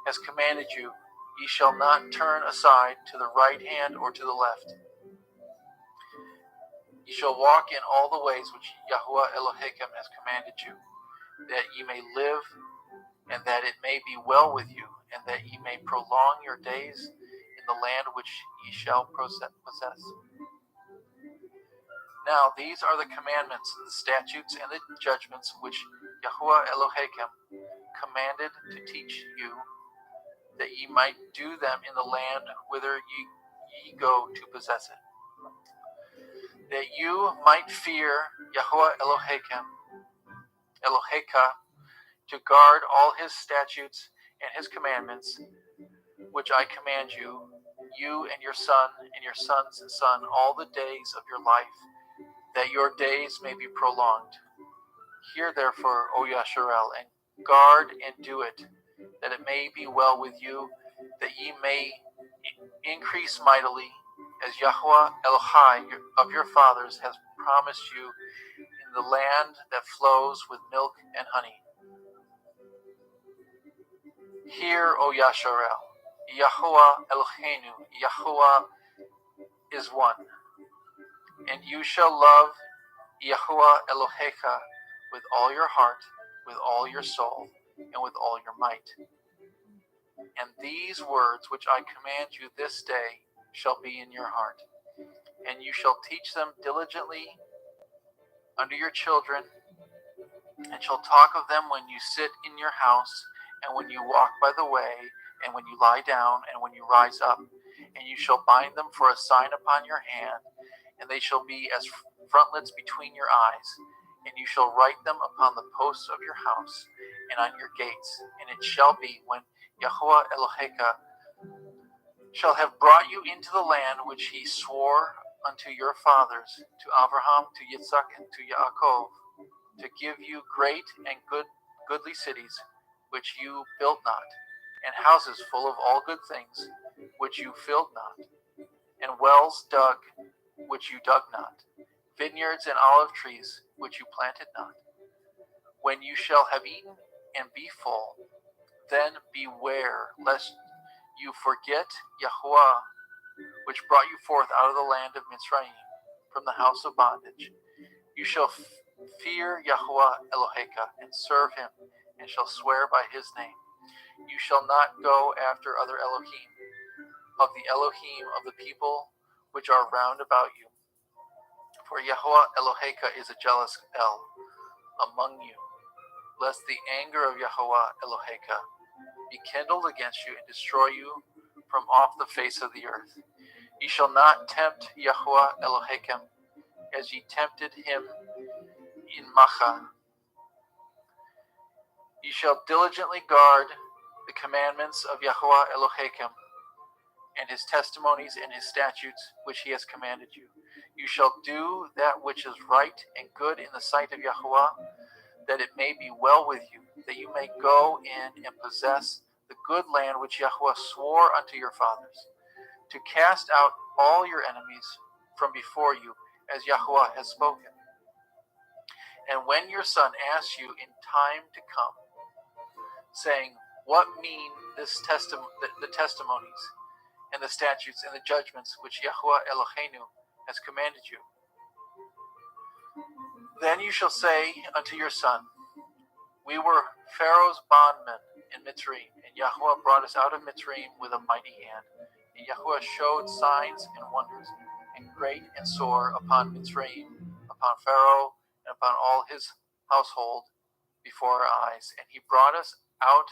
has commanded you. Ye shall not turn aside to the right hand or to the left. Ye shall walk in all the ways which Yahweh Elohim has commanded you, that ye may live, and that it may be well with you, and that ye may prolong your days in the land which ye shall possess. Now these are the commandments, the statutes, and the judgments which Yahweh Elohim commanded to teach you, that ye might do them in the land whither ye go to possess it, that you might fear Yahweh Eloheka, to guard all his statutes and his commandments, which I command you, you and your son and your son's son, all the days of your life, that your days may be prolonged. Hear therefore, O Yasharel, and guard and do it, that it may be well with you, that ye may increase mightily, as Yahweh Elohai of your fathers has promised you, in the land that flows with milk and honey. Hear, O Yasharel, Yahweh Eloheinu, Yahweh is one, and you shall love Yahweh Elohecha with all your heart, with all your soul, and with all your might. And these words which I command you this day shall be in your heart, and you shall teach them diligently unto your children, and shall talk of them when you sit in your house, and when you walk by the way, and when you lie down, and when you rise up. And you shall bind them for a sign upon your hand, and they shall be as frontlets between your eyes. And you shall write them upon the posts of your house, and on your gates. And it shall be, when Yahweh Eloheka shall have brought you into the land which he swore unto your fathers, to Abraham, to Yitzchak, and to Yaakov, to give you great and goodly cities, which you built not, and houses full of all good things, which you filled not, and wells dug, which you dug not, vineyards and olive trees, which you planted not. When you shall have eaten and be full, then beware lest you forget Yahuwah, which brought you forth out of the land of Mitzrayim, from the house of bondage. You shall fear Yahuwah Eloheka, and serve him, and shall swear by his name. You shall not go after other Elohim, of the Elohim of the people which are round about you. For Yahuwah Eloheka is a jealous El among you, lest the anger of Yahuwah Eloheka be kindled against you and destroy you from off the face of the earth. Ye shall not tempt Yahuwah Eloheka as ye tempted him in Macha. Ye shall diligently guard the commandments of Yahuwah Elohim, and his testimonies and his statutes which he has commanded you. You shall do that which is right and good in the sight of Yahuwah, that it may be well with you, that you may go in and possess the good land which Yahuwah swore unto your fathers, to cast out all your enemies from before you, as Yahuwah has spoken. And when your son asks you in time to come, saying, what mean the testimonies and the statutes and the judgments which Yahuwah Eloheinu has commanded you? Then you shall say unto your son, we were Pharaoh's bondmen in Mitzrayim, and Yahuwah brought us out of Mitzrayim with a mighty hand. And Yahuwah showed signs and wonders, and great and sore, upon Mitzrayim, upon Pharaoh, and upon all his household before our eyes. And he brought us out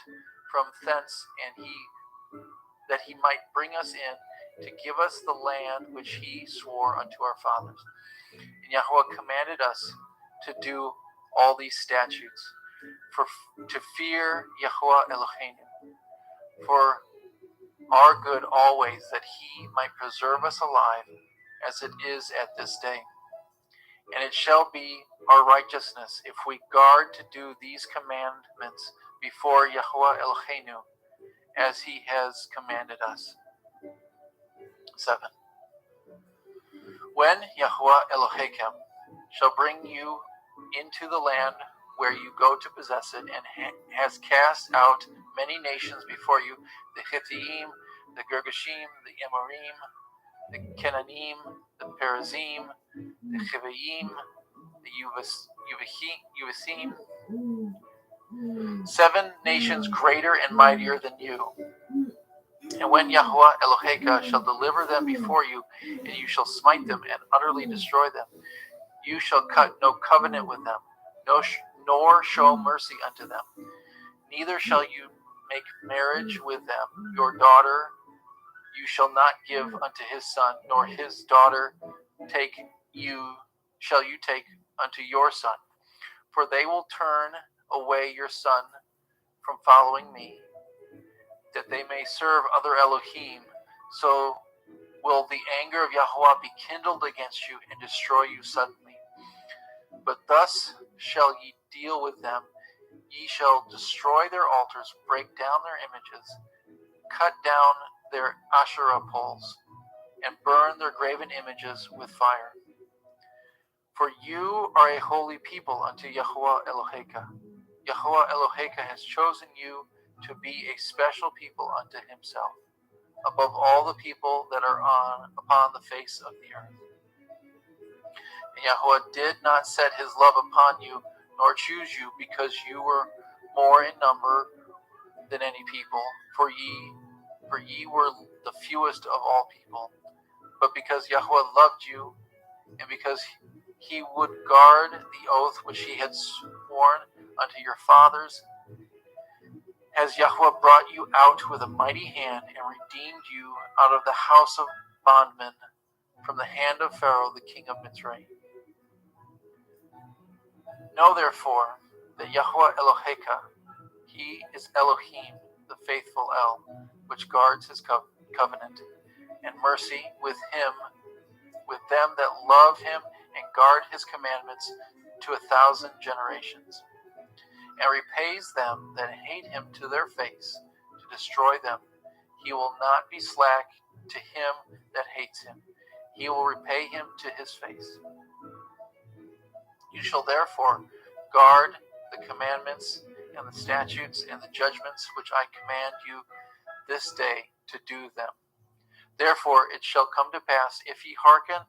from thence, and that he might bring us in, to give us the land which he swore unto our fathers. And Yahuwah commanded us to do all these statutes, to fear Yahweh Eloheinu, for our good always, that he might preserve us alive, as it is at this day. And it shall be our righteousness if we guard to do these commandments before Yahweh Eloheinu, as he has commanded us. 7. When Yahweh Elohechem shall bring you into the land where you go to possess it, and has cast out many nations before you, the Hittite, the Girgashim, the Amorim, the Kenanim, the Perizim, the Chivaim, the Uvasim, 7 nations greater and mightier than you. And when Yahweh Eloheka shall deliver them before you, and you shall smite them and utterly destroy them, you shall cut no covenant with them, nor show mercy unto them. Neither shall you make marriage with them. Your daughter you shall not give unto his son, nor his daughter shall you take unto your son. For they will turn away your son from following me, that they may serve other Elohim. So will the anger of Yahweh be kindled against you and destroy you suddenly. But thus shall ye deal with them. Ye shall destroy their altars, break down their images, cut down their Asherah poles, and burn their graven images with fire. For you are a holy people unto Yahweh Eloheka. Yahweh Eloheka has chosen you to be a special people unto himself, above all the people that are upon the face of the earth. And Yahweh did not set his love upon you, nor choose you, because you were more in number than any people, for ye were the fewest of all people, but because Yahweh loved you, and because he would guard the oath which he had sworn unto your fathers, has Yahweh brought you out with a mighty hand, and redeemed you out of the house of bondmen, from the hand of Pharaoh the king of Mitzrayim. Know therefore that Yahweh Eloheka, he is Elohim, the faithful El, which guards his covenant and mercy with them that love him and guard his commandments to 1,000 generations, and repays them that hate him to their face, to destroy them. He will not be slack to him that hates him. He will repay him to his face. You shall therefore guard the commandments and the statutes and the judgments which I command you this day to do them. Therefore it shall come to pass, if ye hearken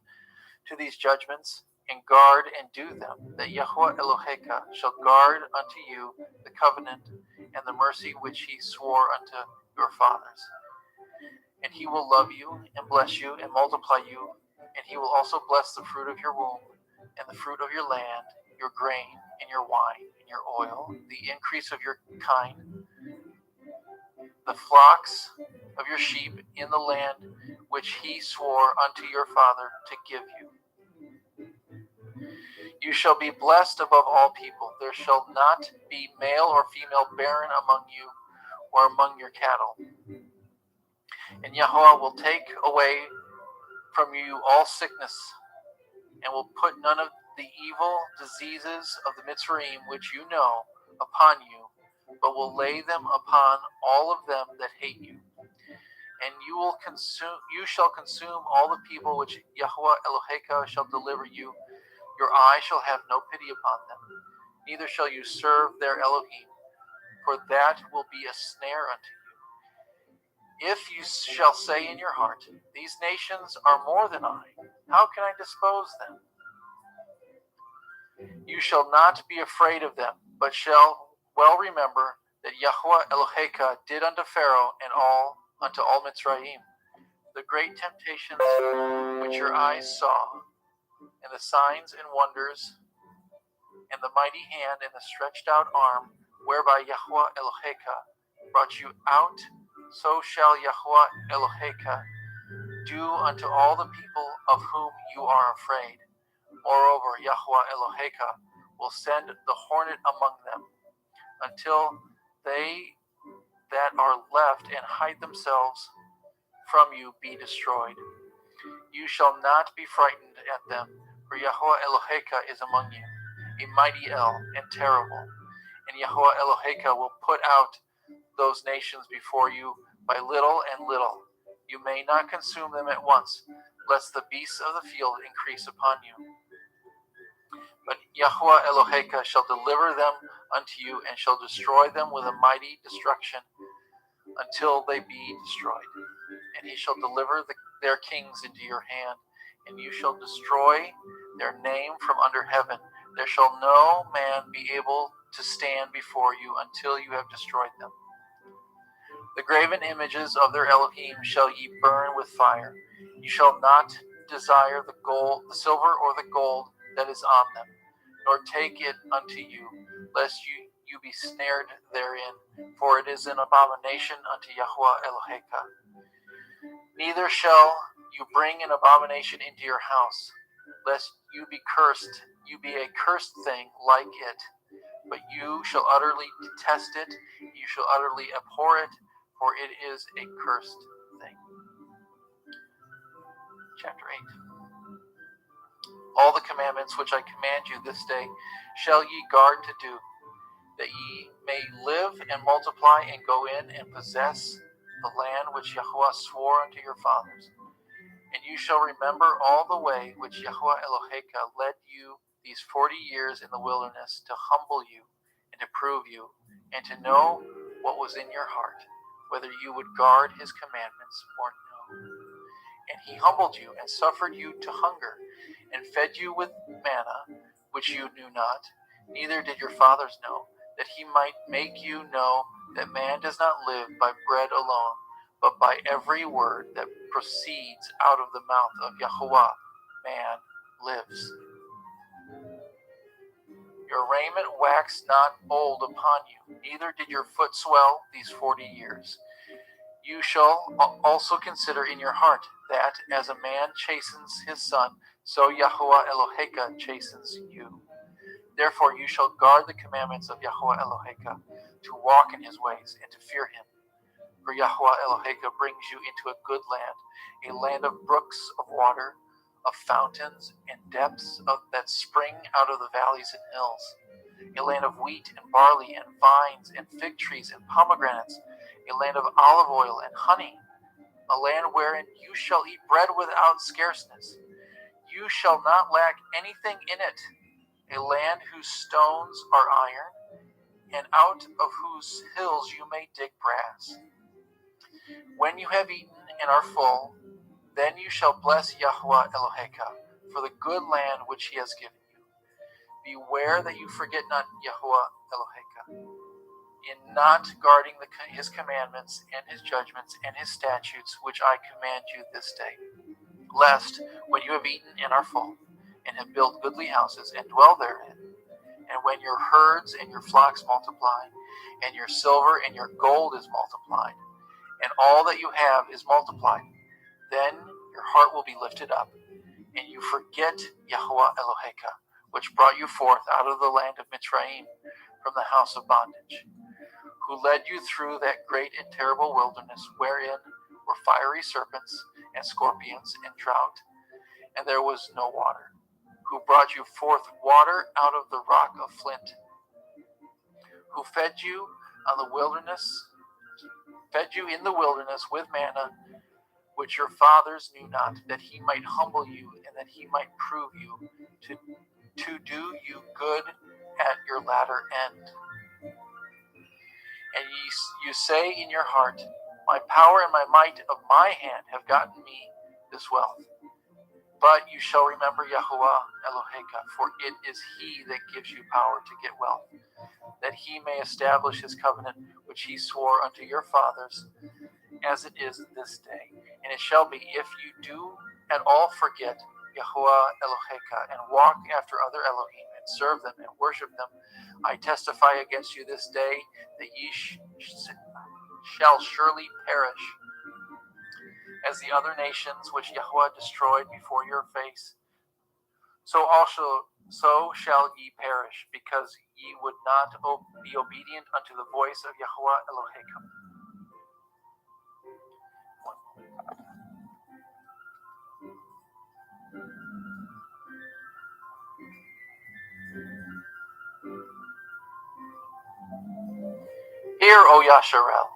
to these judgments, and guard and do them, that Yahweh Eloheka shall guard unto you the covenant and the mercy which he swore unto your fathers. And he will love you and bless you and multiply you, and he will also bless the fruit of your womb, and the fruit of your land, your grain, and your wine, and your oil, the increase of your kind, the flocks of your sheep in the land which he swore unto your father to give you. You shall be blessed above all people. There shall not be male or female barren among you or among your cattle. And Yahweh will take away from you all sickness, and will put none of the evil diseases of the Mitzrayim which you know upon you, but will lay them upon all of them that hate you. And you shall consume all the people which Yahweh Eloheka shall deliver you. Your eye shall have no pity upon them, neither shall you serve their Elohim, for that will be a snare unto you. If you shall say in your heart, these nations are more than I, how can I dispose them? You shall not be afraid of them, but shall well remember that Yahweh Eloheka did unto Pharaoh and unto all Mitzrayim the great temptations which your eyes saw, and the signs and wonders, and the mighty hand and the stretched out arm, whereby Yahweh Eloheka brought you out, so shall Yahweh Eloheka do unto all the people of whom you are afraid. Moreover, Yahweh Eloheka will send the hornet among them, until they that are left and hide themselves from you be destroyed. You shall not be frightened at them, for Yahweh Eloheka is among you, a mighty El and terrible. And Yahweh Eloheka will put out those nations before you by little and little. You may not consume them at once, lest the beasts of the field increase upon you. But Yahweh Eloheka shall deliver them unto you, and shall destroy them with a mighty destruction until they be destroyed. And he shall deliver their kings into your hand, and you shall destroy their name from under heaven. There shall no man be able to stand before you until you have destroyed them. The graven images of their Elohim shall ye burn with fire. You shall not desire the gold, the silver, or the gold that is on them, nor take it unto you, lest you be snared therein, for it is an abomination unto Yahweh Eloheka. Neither shall you bring an abomination into your house, lest you be cursed, you be a cursed thing like it. But you shall utterly detest it, you shall utterly abhor it, for it is a cursed thing. Chapter 8. All the commandments which I command you this day shall ye guard to do, that ye may live and multiply and go in and possess the land which Yahweh swore unto your fathers. And you shall remember all the way which Yahweh Eloheka led you these 40 years in the wilderness, to humble you and to prove you, and to know what was in your heart, whether you would guard his commandments or no. And he humbled you and suffered you to hunger, and fed you with manna, which you knew not, neither did your fathers know, that he might make you know that man does not live by bread alone, but by every word that proceeds out of the mouth of Yahweh, man lives. Your raiment waxed not old upon you, neither did your foot swell these 40 years. You shall also consider in your heart that, as a man chastens his son, so Yahweh Eloheka chastens you. Therefore you shall guard the commandments of Yahweh Eloheka, to walk in his ways, and to fear him. For Yahweh Eloheka brings you into a good land, a land of brooks of water, of fountains and depths that spring out of the valleys and hills, a land of wheat and barley and vines and fig trees and pomegranates, a land of olive oil and honey, a land wherein you shall eat bread without scarceness. You shall not lack anything in it, a land whose stones are iron, and out of whose hills you may dig brass. When you have eaten and are full, then you shall bless Yahweh Eloheka for the good land which he has given you. Beware that you forget not Yahweh Eloheka in not guarding his commandments and his judgments and his statutes which I command you this day. Lest, when you have eaten and are full, and have built goodly houses and dwell therein, and when your herds and your flocks multiply, and your silver and your gold is multiplied, and all that you have is multiplied, then your heart will be lifted up, and you forget Yahweh Eloheka, which brought you forth out of the land of Mitzrayim, from the house of bondage, who led you through that great and terrible wilderness, wherein were fiery serpents and scorpions and drought, and there was no water, who brought you forth water out of the rock of flint, who fed you in the wilderness with manna, which your fathers knew not, that he might humble you, and that he might prove you, to do you good at your latter end. And you say in your heart, my power and my might of my hand have gotten me this wealth. But you shall remember Yahweh Eloheka, for it is he that gives you power to get wealth, that he may establish his covenant which he swore unto your fathers, as it is this day. And it shall be, if you do at all forget Yahweh Eloheka, and walk after other Elohim, and serve them and worship them, I testify against you this day that ye shall surely perish, as the other nations which Yahweh destroyed before your face. So also so shall ye perish, because ye would not be obedient unto the voice of Yahweh Elohechem. Hear, O Yasharel,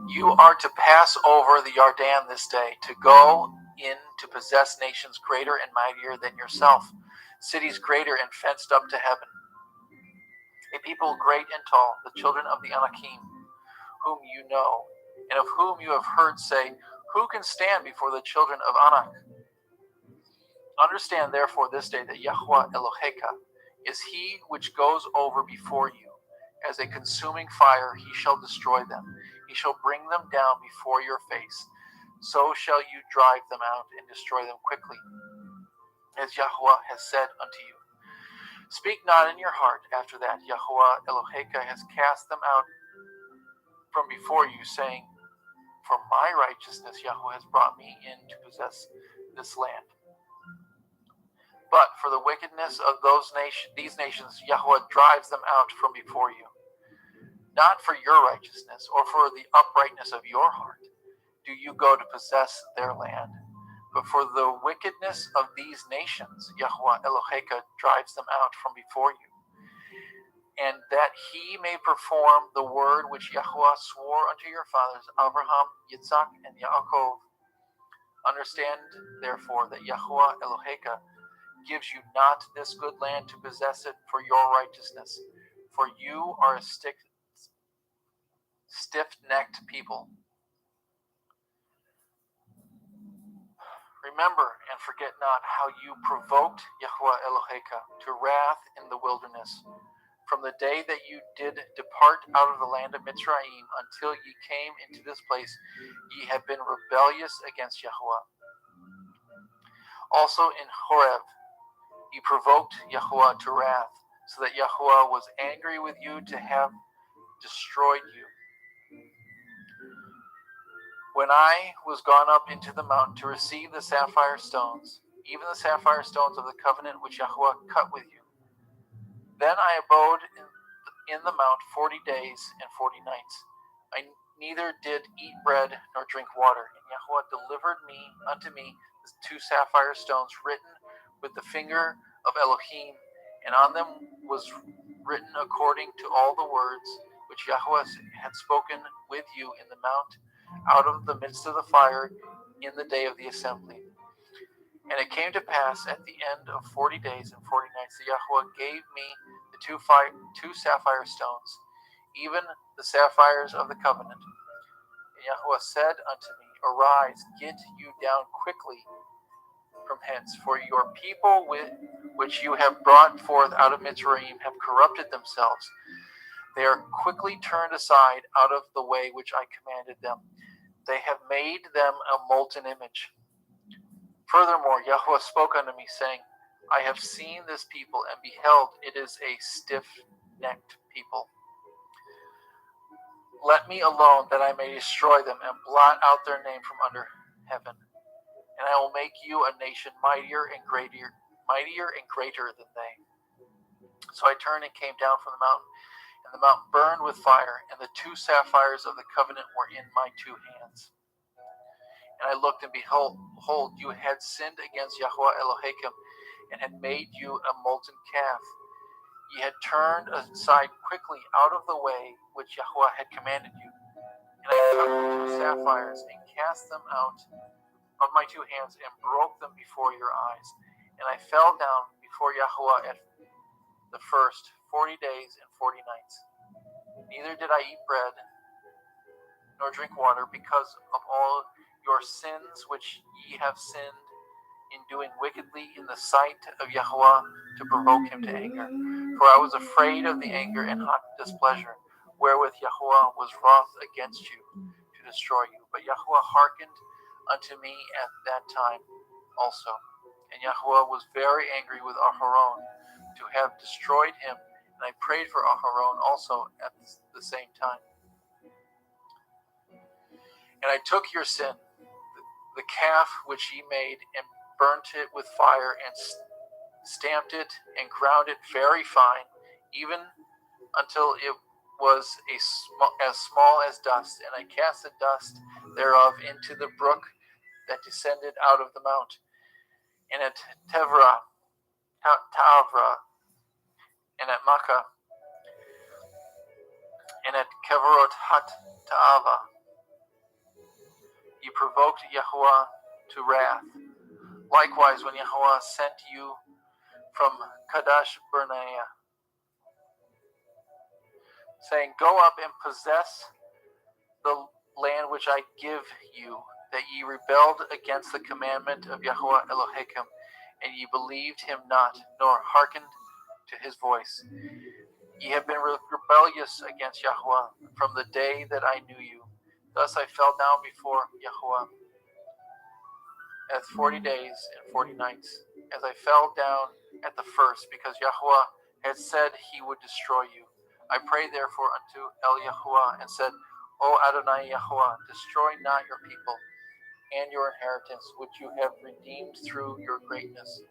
you are to pass over the Yarden this day, to go in to possess nations greater and mightier than yourself, cities greater and fenced up to heaven, a people great and tall, the children of the Anakim, whom you know, and of whom you have heard say, who can stand before the children of Anak? Understand therefore this day that Yahweh Eloheka is he which goes over before you. As a consuming fire he shall destroy them. He shall bring them down before your face. So shall you drive them out and destroy them quickly, as Yahweh has said unto you. Speak not in your heart after that Yahweh Eloheka has cast them out from before you, saying, for my righteousness Yahweh has brought me in to possess this land. But for the wickedness of these nations Yahweh drives them out from before you. Not for your righteousness or for the uprightness of your heart do you go to possess their land, but for the wickedness of these nations Yahweh Eloheka drives them out from before you, and that he may perform the word which Yahweh swore unto your fathers Abraham, Yitzhak, and Yaakov. Understand therefore that Yahweh Eloheka gives you not this good land to possess it for your righteousness, for you are a stiff-necked people. Remember and forget not how you provoked Yahweh Eloheka to wrath in the wilderness, from the day that you did depart out of the land of Mitzrayim until ye came into this place. Ye have been rebellious against Yahweh. Also in Horeb ye provoked Yahweh to wrath, so that Yahweh was angry with you to have destroyed you. When I was gone up into the mountain to receive the sapphire stones, even the sapphire stones of the covenant which Yahweh cut with you, then I abode in the mount 40 days and 40 nights. I neither did eat bread nor drink water. And Yahweh delivered unto me the two sapphire stones written with the finger of Elohim, and on them was written according to all the words which Yahweh had spoken with you in the mount out of the midst of the fire in the day of the assembly. And it came to pass at the end of 40 days and 40 nights that Yahweh gave me the two sapphire stones, even the sapphires of the covenant. And Yahweh said unto me, arise, get you down quickly from hence, for your people which you have brought forth out of Mitzrayim have corrupted themselves. They are quickly turned aside out of the way which I commanded them. They have made them a molten image. Furthermore, Yahweh spoke unto me, saying, I have seen this people, and beheld, it is a stiff-necked people. Let me alone, that I may destroy them, and blot out their name from under heaven. And I will make you a nation mightier and greater than they. So I turned and came down from the mountain, and the mountain burned with fire, and the two sapphires of the covenant were in my two hands. And I looked, and behold, you had sinned against Yahweh Elohechem, and had made you a molten calf. Ye had turned aside quickly out of the way which Yahweh had commanded you. And I took the two sapphires, and cast them out of my two hands, and broke them before your eyes. And I fell down before Yahweh at the first 40 days and 40 nights. Neither did I eat bread nor drink water, because of all your sins which ye have sinned in doing wickedly in the sight of Yahweh, to provoke him to anger. For I was afraid of the anger and hot displeasure, wherewith Yahweh was wroth against you, to destroy you. But Yahweh hearkened unto me at that time also. And Yahweh was very angry with Aharon to have destroyed him, and I prayed for Aharon also at the same time. And I took your sin, the calf which ye made, and burnt it with fire, and stamped it, and ground it very fine, even until it was as small as dust. And I cast the dust thereof into the brook that descended out of the mount. And at Tavra, and at Makkah, and at Kevarot Ta'ava, ye provoked Yahuwah to wrath. Likewise, when Yahuwah sent you from Kadesh Barnea, saying, Go up and possess the land which I give you, that ye rebelled against the commandment of Yahuwah Elohim, and ye believed him not, nor hearkened to his voice. Ye have been rebellious against Yahuwah from the day that I knew you. Thus I fell down before Yahuwah as 40 days and 40 nights, as I fell down at the first, because Yahuwah had said he would destroy you. I prayed therefore unto El Yahuwah, and said, O Adonai Yahuwah, destroy not your people and your inheritance, which you have redeemed through your greatness,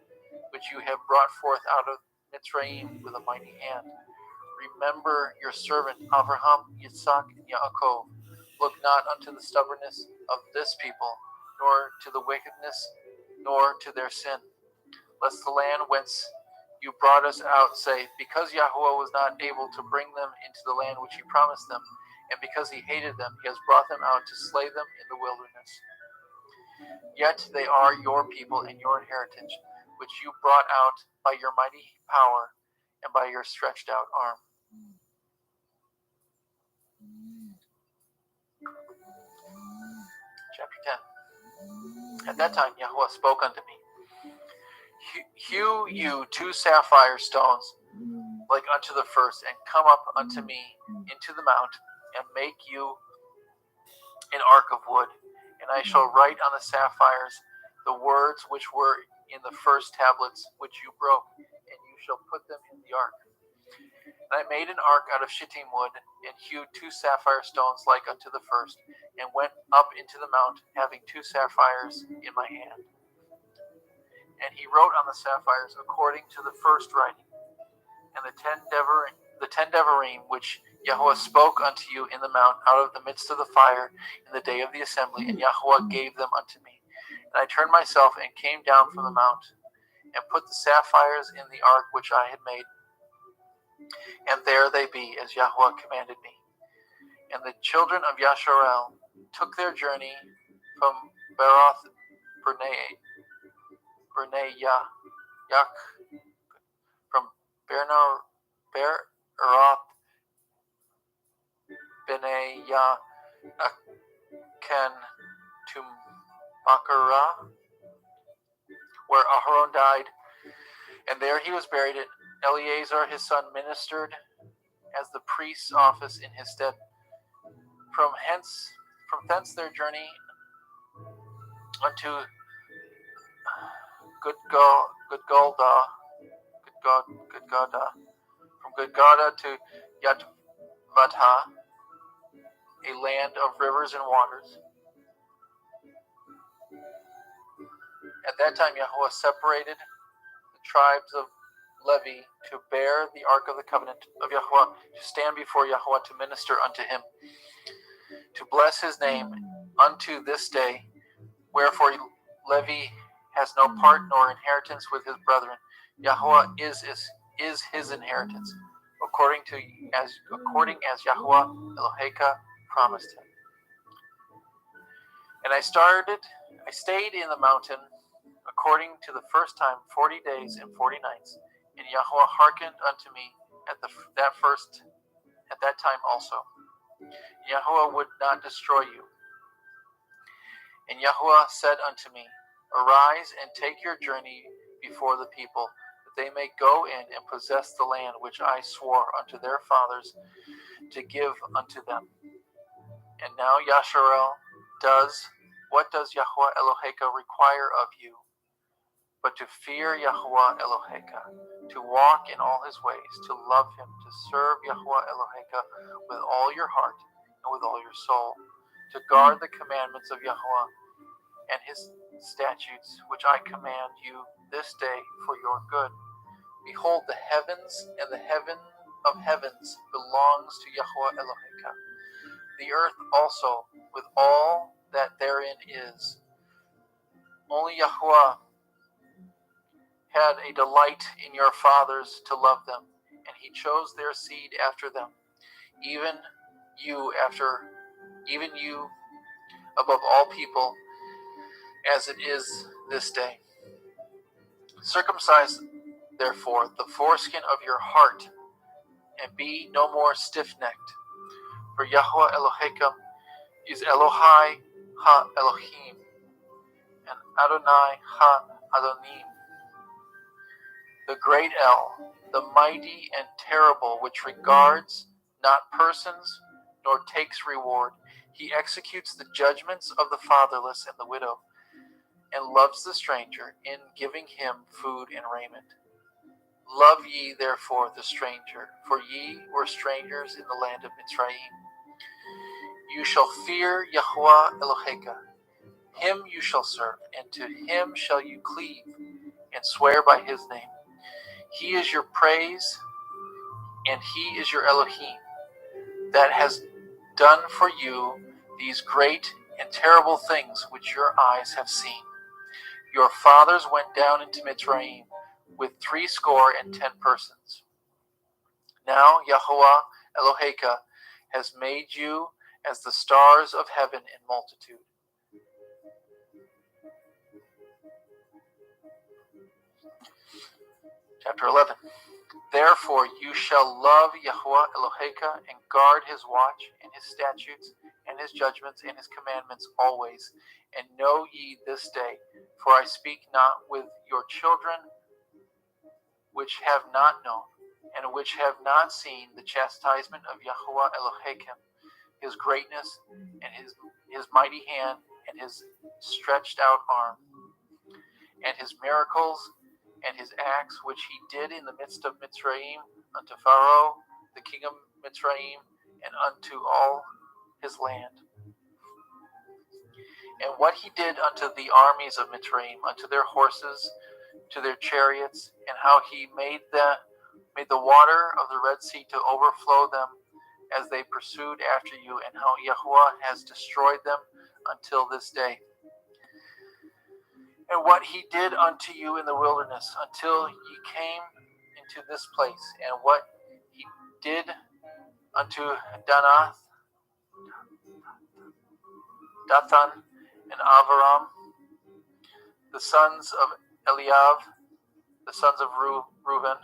which you have brought forth out of Mitzrayim with a mighty hand. Remember your servant Abraham, Yitzhak, and Yaakov. Look not unto the stubbornness of this people, nor to the wickedness, nor to their sin, lest the land whence you brought us out say, Because Yahuwah was not able to bring them into the land which he promised them, and because he hated them, he has brought them out to slay them in the wilderness. Yet they are your people and your inheritance, which you brought out by your mighty power and by your stretched out arm. Chapter 10. At that time Yahuwah spoke unto me, Hew you 2 sapphire stones like unto the first, and come up unto me into the mount, and make you an ark of wood. And I shall write on the sapphires the words which were in the first tablets which you broke, and you shall put them in the ark. And I made an ark out of shittim wood, and hewed 2 sapphire stones like unto the first, and went up into the mount, having 2 sapphires in my hand. And he wrote on the sapphires according to the first writing, and the ten devarim which Yahuwah spoke unto you in the mount out of the midst of the fire in the day of the assembly, and Yahuwah gave them unto me. And I turned myself and came down from the mount, and put the sapphires in the ark which I had made. And there they be, as Yahuwah commanded me. And the children of Yasharel took their journey from Beroth from Beroth Bnei Yakan to Makara, where Aharon died, and there he was buried. And Eleazar his son ministered as the priest's office in his stead. From thence their journey unto Gudgoda, from Gudgoda to Yatvatha, a land of rivers and waters. At that time Yahuwah separated the tribes of Levi to bear the ark of the covenant of Yahuwah, to stand before Yahuwah to minister unto him, to bless his name unto this day. Wherefore Levi has no part nor inheritance with his brethren. Yahuwah is his inheritance, according as Yahuwah Eloheka promised him. And I stayed in the mountain according to the first time 40 days and 40 nights, and Yahuwah hearkened unto me at that time also. Yahuwah would not destroy you. And Yahuwah said unto me, Arise and take your journey before the people, that they may go in and possess the land which I swore unto their fathers to give unto them. And now Yasharel what does Yahuwah Eloheka require of you, but to fear Yahuwah Eloheka, to walk in all his ways, to love him, to serve Yahuwah Eloheka with all your heart and with all your soul, to guard the commandments of Yahuwah, and his statutes, which I command you this day for your good. Behold, the heavens and the heaven of heavens belongs to Yahweh Eloheka. The earth also, with all that therein is. Only Yahweh had a delight in your fathers to love them, and he chose their seed after them, even you above all people, as it is this day. Circumcise therefore the foreskin of your heart, and be no more stiff-necked. For Yahweh Eloheka is Elohai ha-Elohim, and Adonai ha-Adonim, the great El, the mighty and terrible, which regards not persons, nor takes reward. He executes the judgments of the fatherless and the widow, and loves the stranger, in giving him food and raiment. Love ye therefore the stranger, for ye were strangers in the land of Mitzrayim. You shall fear Yahweh Eloheka. Him you shall serve, and to him shall you cleave, and swear by his name. He is your praise, and he is your Elohim, that has done for you these great and terrible things which your eyes have seen. Your fathers went down into Mitzrayim with 70 persons. Now Yahweh Eloheka has made you as the stars of heaven in multitude. Chapter 11. Therefore you shall love Yahweh Eloheka and guard his watch and his statutes and his judgments and his commandments always. And know ye this day, for I speak not with your children which have not known, and which have not seen the chastisement of Yahweh Eloheka, his greatness and his mighty hand and his stretched out arm, and his miracles and his acts which he did in the midst of Mitzrayim unto Pharaoh, the king of Mitzrayim, and unto all his land. And what he did unto the armies of Mitzrayim, unto their horses, to their chariots, and how he made the water of the Red Sea to overflow them as they pursued after you, and how Yahweh has destroyed them until this day. And what he did unto you in the wilderness until ye came into this place, and what he did unto Dathan, and Aviram, the sons of Eliab, the sons of Reuben,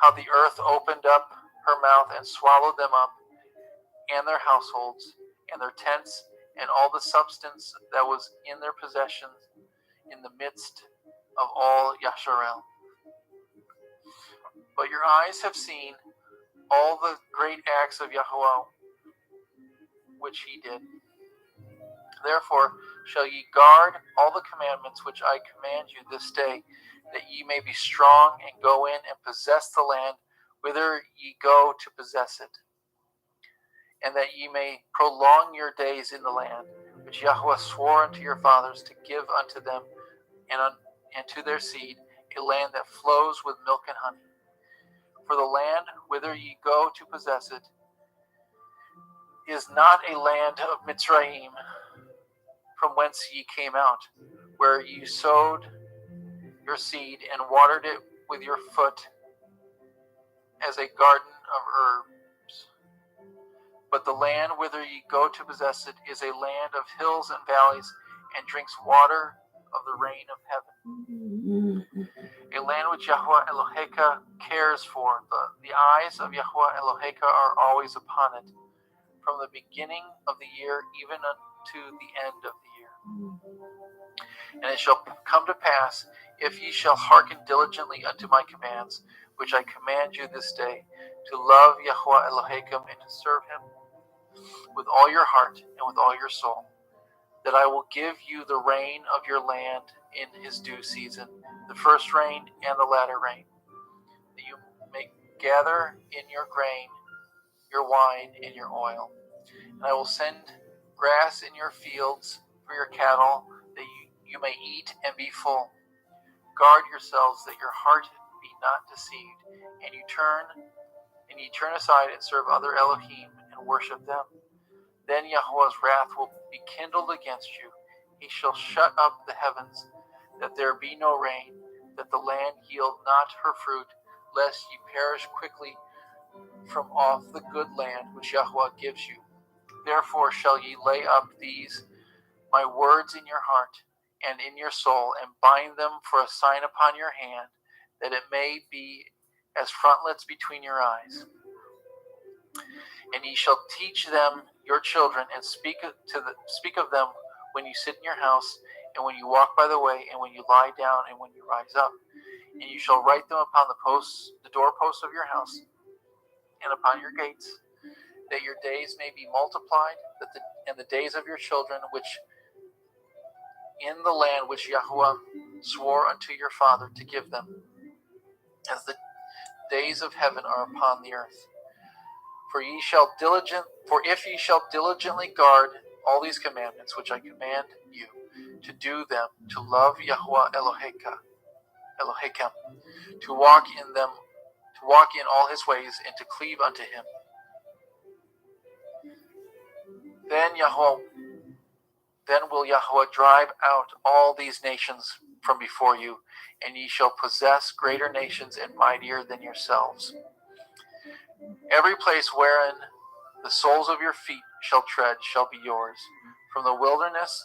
how the earth opened up her mouth and swallowed them up, and their households, and their tents, and all the substance that was in their possessions, in the midst of all Yasharel. But your eyes have seen all the great acts of Yahweh which he did. Therefore shall ye guard all the commandments which I command you this day, that ye may be strong and go in and possess the land whither ye go to possess it, and that ye may prolong your days in the land which Yahweh swore unto your fathers to give unto them and to their seed, a land that flows with milk and honey. For the land whither ye go to possess it is not a land of Mitzrayim, from whence ye came out, where ye sowed your seed and watered it with your foot as a garden of herbs. But the land whither ye go to possess it is a land of hills and valleys, and drinks water of the rain of heaven. A land which Yahweh Eloheka cares for. The eyes of Yahweh Eloheka are always upon it, from the beginning of the year even unto the end of the year. And it shall come to pass, if ye shall hearken diligently unto my commands, which I command you this day, to love Yahweh Eloheka and to serve him with all your heart and with all your soul, that I will give you the rain of your land in his due season, the first rain and the latter rain, that you may gather in your grain, your wine, and your oil. And I will send grass in your fields for your cattle, you may eat and be full. Guard yourselves that your heart be not deceived, and ye turn aside and serve other Elohim and worship them. Then Yahweh's wrath will be kindled against you. He shall shut up the heavens, that there be no rain, that the land yield not her fruit, lest ye perish quickly from off the good land which Yahweh gives you. Therefore shall ye lay up these my words in your heart and in your soul, and bind them for a sign upon your hand, that it may be as frontlets between your eyes. And ye shall teach them your children, and speak of them when you sit in your house, and when you walk by the way, and when you lie down, and when you rise up. And you shall write them upon the doorposts of your house, and upon your gates, that your days may be multiplied, and the days of your children, which in the land which Yahweh swore unto your father to give them, as the days of heaven are upon the earth. For if ye shall diligently guard all these commandments which I command you, to do them, to love Yahweh Elohechem, to walk in all his ways, and to cleave unto him. Then will Yahweh drive out all these nations from before you, and ye shall possess greater nations and mightier than yourselves. Every place wherein the soles of your feet shall tread shall be yours. From the wilderness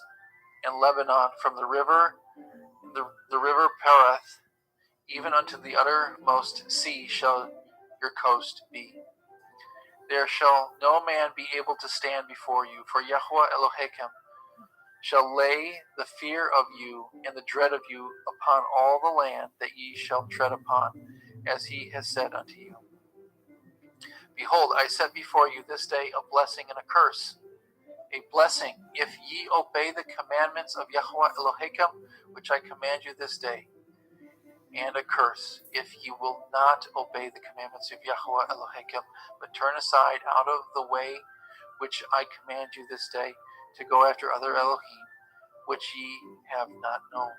and Lebanon, from the river Pereth, even unto the uttermost sea shall your coast be. There shall no man be able to stand before you, for Yahweh Elohechem shall lay the fear of you and the dread of you upon all the land that ye shall tread upon, as he has said unto you. Behold, I set before you this day a blessing and a curse. A blessing, if ye obey the commandments of Yahweh Elohechem, which I command you this day, and a curse, if ye will not obey the commandments of Yahweh Elohechem, but turn aside out of the way which I command you this day, to go after other Elohim, which ye have not known.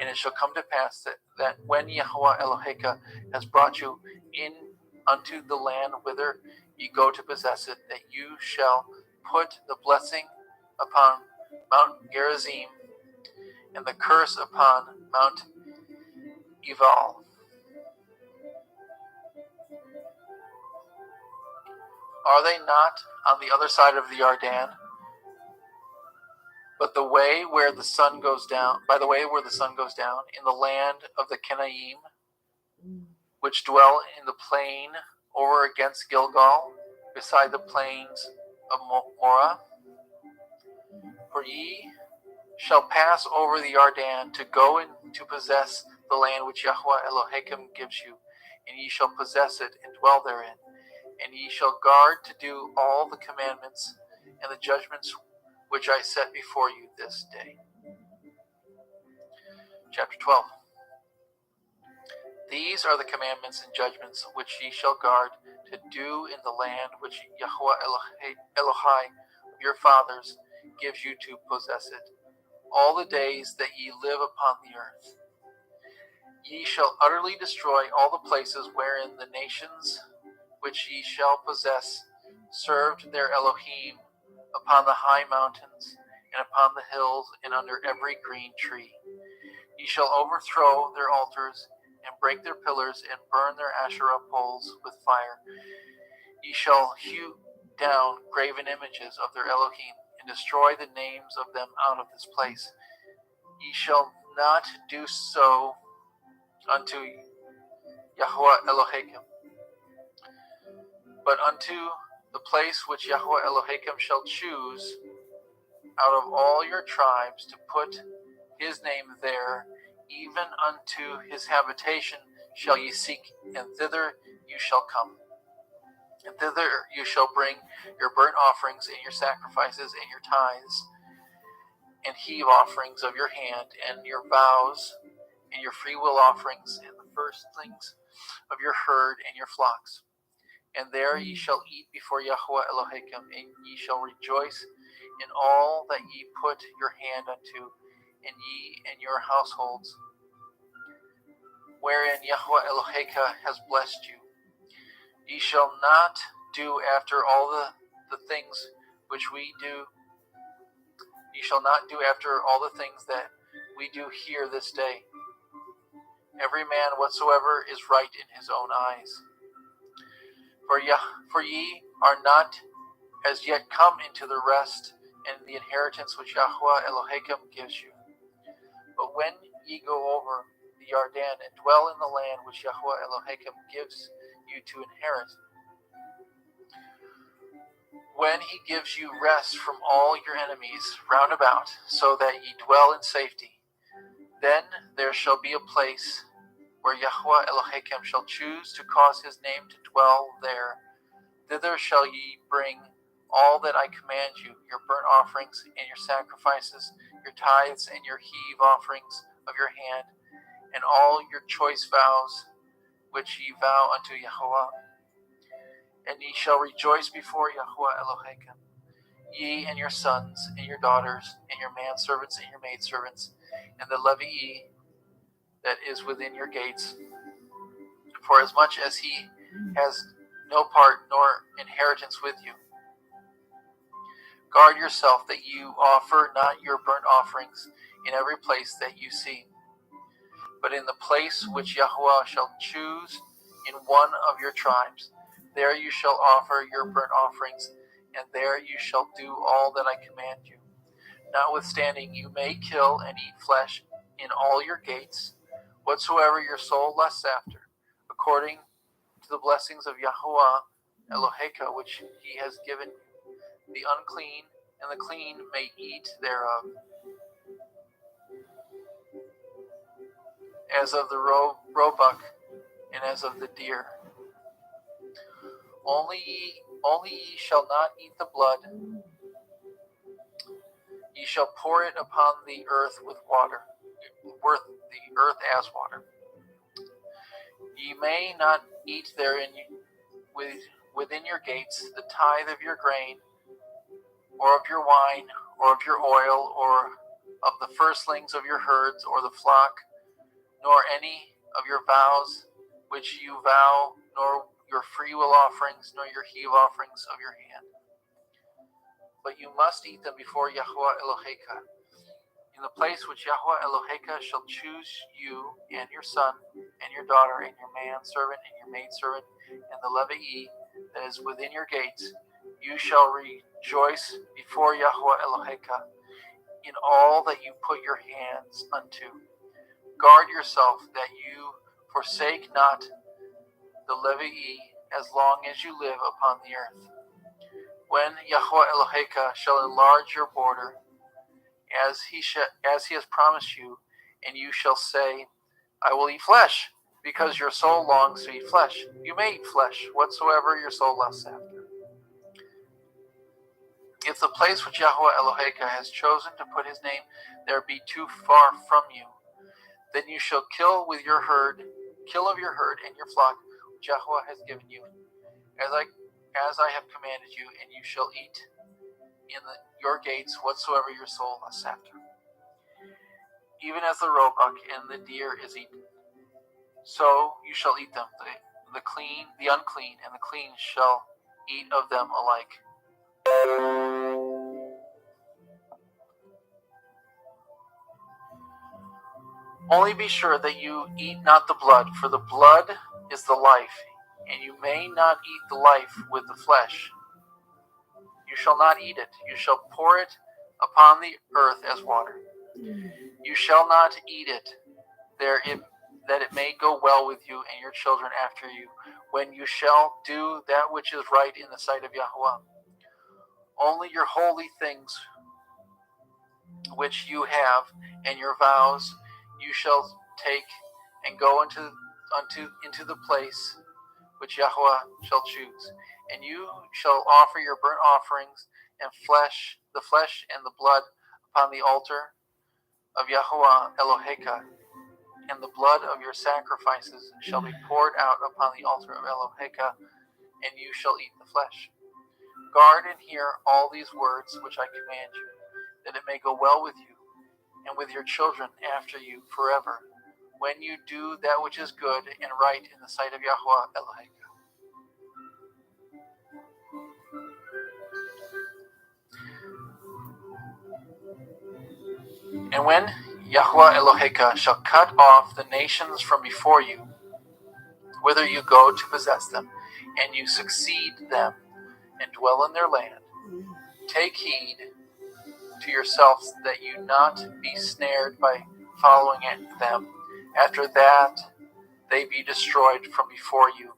And it shall come to pass that when Yahweh Elohechem has brought you in unto the land whither ye go to possess it, that you shall put the blessing upon Mount Gerizim, and the curse upon Mount Ebal. Are they not on the other side of the Jordan? But the way where the sun goes down, by the way where the sun goes down, in the land of the Kenaim, which dwell in the plain over against Gilgal, beside the plains of Morah. For ye shall pass over the Jordan to go and to possess the land which Yahweh Elohechem gives you, and ye shall possess it and dwell therein. And ye shall guard to do all the commandments and the judgments which I set before you this day. Chapter 12. These are the commandments and judgments which ye shall guard to do in the land which Yahweh Elohai of your fathers gives you to possess it, all the days that ye live upon the earth. Ye shall utterly destroy all the places wherein the nations which ye shall possess served their Elohim, upon the high mountains, and upon the hills, and under every green tree. Ye shall overthrow their altars, and break their pillars, and burn their Asherah poles with fire. Ye shall hew down graven images of their Elohim, and destroy the names of them out of this place. Ye shall not do so unto Yahweh Elohechem, but unto the place which Yahweh Elohechem shall choose out of all your tribes to put his name there, even unto his habitation shall ye seek, and thither you shall come. And thither you shall bring your burnt offerings and your sacrifices and your tithes, and heave offerings of your hand, and your vows, and your freewill offerings, and the firstlings of your herd and your flocks. And there ye shall eat before Yahweh Elohechem, and ye shall rejoice in all that ye put your hand unto, and ye and your households, wherein Yahweh Eloheka has blessed you. Ye shall not do after all the things which we do. Ye shall not do after all the things that we do here this day. Every man whatsoever is right in his own eyes. For ye are not as yet come into the rest and the inheritance which Yahweh Elohim gives you. But when ye go over the Yarden and dwell in the land which Yahweh Elohim gives you to inherit, when he gives you rest from all your enemies round about, so that ye dwell in safety, then there shall be a place where Yahweh Elohim shall choose to cause his name to dwell there. Thither shall ye bring all that I command you, your burnt offerings and your sacrifices, your tithes and your heave offerings of your hand, and all your choice vows which ye vow unto Yahweh. And ye shall rejoice before Yahweh Elohim, ye and your sons and your daughters, and your manservants and your maidservants, and the Levii that is within your gates, for as much as he has no part nor inheritance with you. Guard yourself that you offer not your burnt offerings in every place that you see, but in the place which Yahweh shall choose in one of your tribes. There you shall offer your burnt offerings, and there you shall do all that I command you. Notwithstanding, you may kill and eat flesh in all your gates, whatsoever your soul lusts after, according to the blessings of Yahweh Eloheka, which he has given you. The unclean and the clean may eat thereof, as of the roebuck and as of the deer. Only ye shall not eat the blood. Ye shall pour it upon the earth with water, the earth as water. Ye may not eat therein within your gates the tithe of your grain, or of your wine, or of your oil, or of the firstlings of your herds, or the flock, nor any of your vows which you vow, nor your freewill offerings, nor your heave offerings of your hand. But you must eat them before Yahweh Eloheka, in the place which Yahweh Eloheka shall choose you, and your son, and your daughter, and your manservant, and your maidservant, and the Levii that is within your gates. You shall rejoice before Yahweh Eloheka in all that you put your hands unto. Guard yourself that you forsake not the Levii as long as you live upon the earth. When Yahweh Eloheka shall enlarge your border, as he has promised you, and you shall say, I will eat flesh, because your soul longs to eat flesh. You may eat flesh, whatsoever your soul lusts after. If the place which Yahweh Eloheka has chosen to put his name there be too far from you, then you shall kill of your herd and your flock, which Yahweh has given you, as I have commanded you, and you shall eat in your gates whatsoever your soul lusts after. Even as the roebuck and the deer is eaten, so you shall eat them. The clean, the unclean, and the clean shall eat of them alike. Only be sure that you eat not the blood, for the blood is the life, and you may not eat the life with the flesh. You shall not eat it. You shall pour it upon the earth as water. You shall not eat it, that it may go well with you and your children after you, when you shall do that which is right in the sight of Yahweh. Only your holy things which you have, and your vows, you shall take and go into the place which Yahweh shall choose. And you shall offer your burnt offerings and the flesh and the blood upon the altar of Yahweh Eloheka, and the blood of your sacrifices shall be poured out upon the altar of Eloheka, and you shall eat the flesh. Guard and hear all these words which I command you, that it may go well with you, and with your children after you forever, when you do that which is good and right in the sight of Yahweh Eloheka. And when Yahweh Eloheka shall cut off the nations from before you, whither you go to possess them, and you succeed them, and dwell in their land, take heed to yourselves that you not be snared by following them, after that they be destroyed from before you,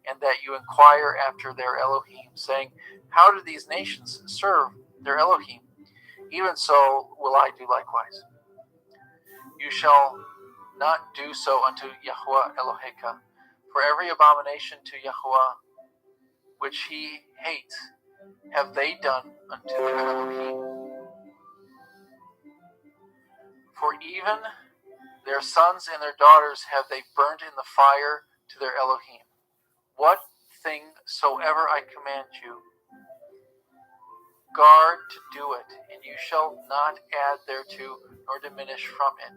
and that you inquire after their Elohim, saying, how do these nations serve their Elohim? Even so will I do likewise. You shall not do so unto Yahweh Eloheka, for every abomination to Yahweh which he hates have they done unto their Elohim. For even their sons and their daughters have they burnt in the fire to their Elohim. What thing soever I command you, guard to do it, and you shall not add thereto nor diminish from it.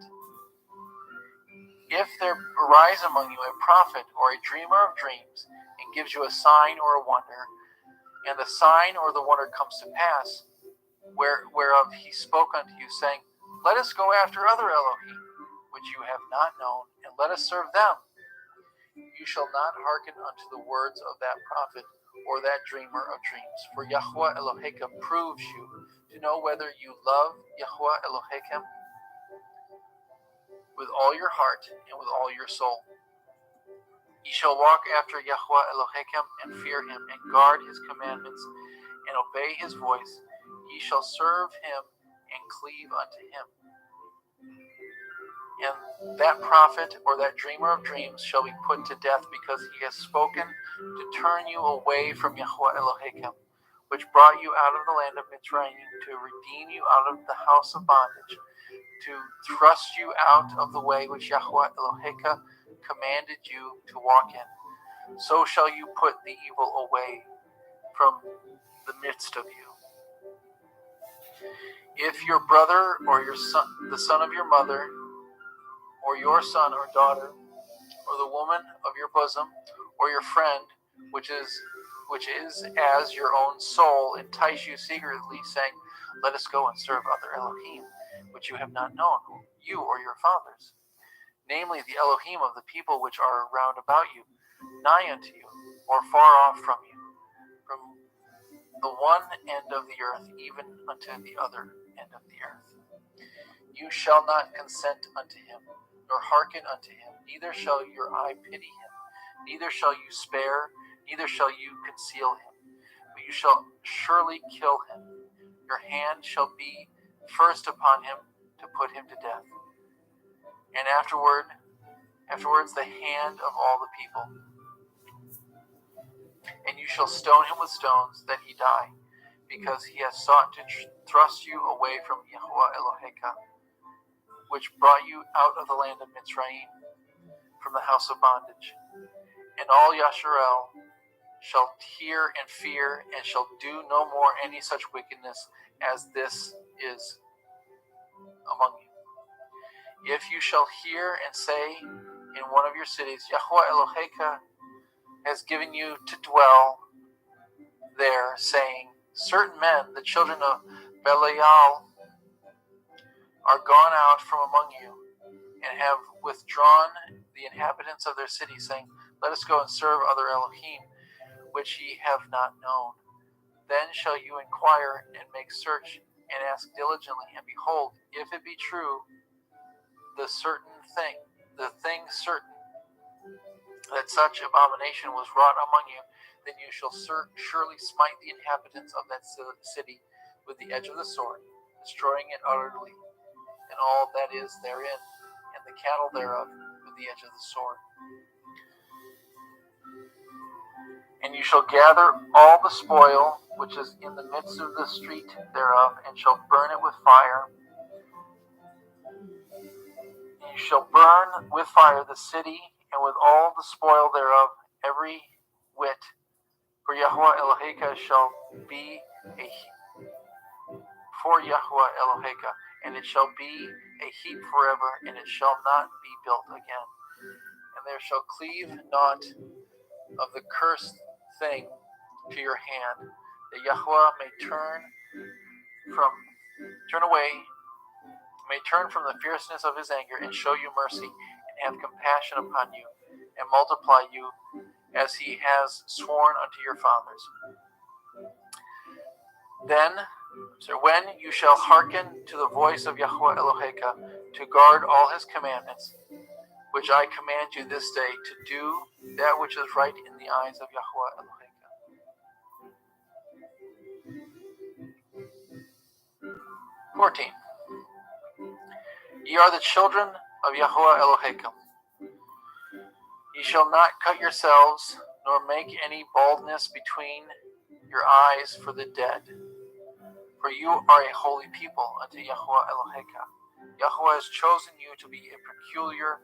If there arise among you a prophet or a dreamer of dreams, and gives you a sign or a wonder, and the sign or the wonder comes to pass, whereof he spoke unto you, saying, let us go after other Elohim, which you have not known, and let us serve them. You shall not hearken unto the words of that prophet or that dreamer of dreams. For Yahweh Eloheka proves you to know whether you love Yahweh Eloheka with all your heart and with all your soul. Ye shall walk after Yahweh Eloheka and fear him, and guard his commandments, and obey his voice. Ye shall serve him and cleave unto him. And that prophet or that dreamer of dreams shall be put to death, because he has spoken to turn you away from Yahweh Eloheka, which brought you out of the land of Mitzrayim, to redeem you out of the house of bondage, to thrust you out of the way which Yahweh Eloheka commanded you to walk in. So shall you put the evil away from the midst of you. If your brother or your son, the son of your mother, or your son or daughter, or the woman of your bosom, or your friend, which is as your own soul, entice you secretly, saying, let us go and serve other Elohim, which you have not known, you or your fathers, namely the Elohim of the people which are round about you, nigh unto you, or far off from you, from the one end of the earth even unto the other end of the earth. You shall not consent unto him, nor hearken unto him, neither shall your eye pity him, neither shall you spare, neither shall you conceal him, but you shall surely kill him. Your hand shall be first upon him to put him to death, and afterwards the hand of all the people. And you shall stone him with stones, that he die, because he has sought to thrust you away from Yahweh Eloheka, which brought you out of the land of Mitzrayim, from the house of bondage. And all Yasharel shall hear and fear, and shall do no more any such wickedness as this is among you. If you shall hear and say in one of your cities, Yahweh Eloheka has given you to dwell there, saying, certain men, the children of Belial, are gone out from among you, and have withdrawn the inhabitants of their city, saying, let us go and serve other Elohim, which ye have not known. Then shall you inquire and make search, and ask diligently, and behold, if it be true, the thing certain, that such abomination was wrought among you, then you shall surely smite the inhabitants of that city with the edge of the sword, destroying it utterly, and all that is therein, and the cattle thereof with the edge of the sword. And you shall gather all the spoil which is in the midst of the street thereof, and shall burn it with fire. And you shall burn with fire the city, and with all the spoil thereof, every whit. For Yahweh Eloheka shall be for Yahweh Eloheka, and it shall be a heap forever, and it shall not be built again. And there shall cleave not of the cursed thing to your hand, that Yahweh may turn from the fierceness of his anger, and show you mercy, and have compassion upon you, and multiply you as he has sworn unto your fathers. When you shall hearken to the voice of Yahweh Eloheka, to guard all his commandments, which I command you this day, to do that which is right in the eyes of Yahweh Eloheka. 14. Ye are the children of Yahweh Eloheka. Ye shall not cut yourselves, nor make any baldness between your eyes for the dead. For you are a holy people unto Yahweh Eloheka. Yahweh has chosen you to be a peculiar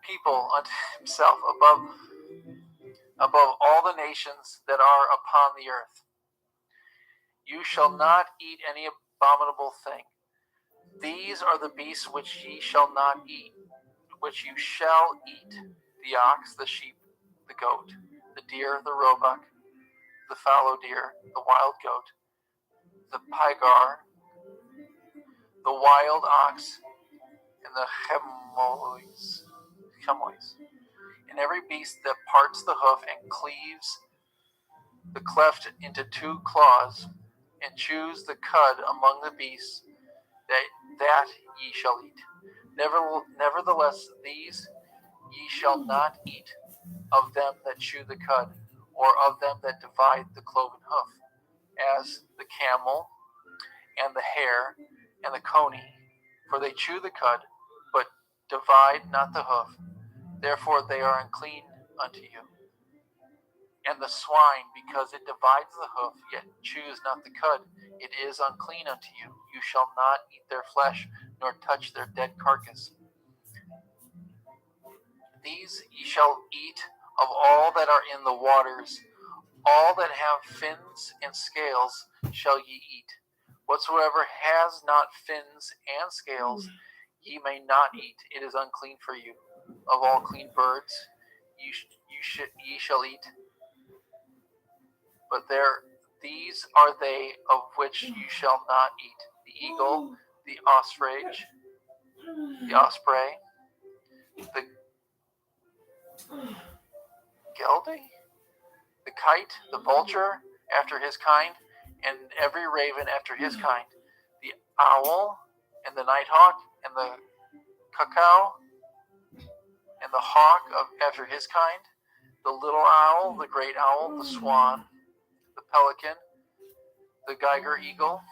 people unto himself above all the nations that are upon the earth. You shall not eat any abominable thing. These are the beasts which ye shall not eat, which you shall eat: the ox, the sheep, the goat, the deer, the roebuck, the fallow deer, the wild goat, the pygar, the wild ox, and the chemois, and every beast that parts the hoof and cleaves the cleft into two claws, and chews the cud among the beasts, that ye shall eat. Nevertheless, these ye shall not eat of them that chew the cud, or of them that divide the cloven hoof, as the camel, and the hare, and the coney, for they chew the cud, but divide not the hoof, therefore they are unclean unto you. And the swine, because it divides the hoof, yet chews not the cud, it is unclean unto you. You shall not eat their flesh, nor touch their dead carcass. These ye shall eat of all that are in the waters. All that have fins and scales shall ye eat. Whatsoever has not fins and scales, ye may not eat. It is unclean for you. Of all clean birds ye shall eat. But these are they of which you shall not eat: the eagle, the osprey, the gelding, the kite, the vulture after his kind, and every raven after his kind, the owl, and the nighthawk, and the cuckoo, and the hawk after his kind, the little owl, the great owl, the swan, the pelican, the gyre eagle,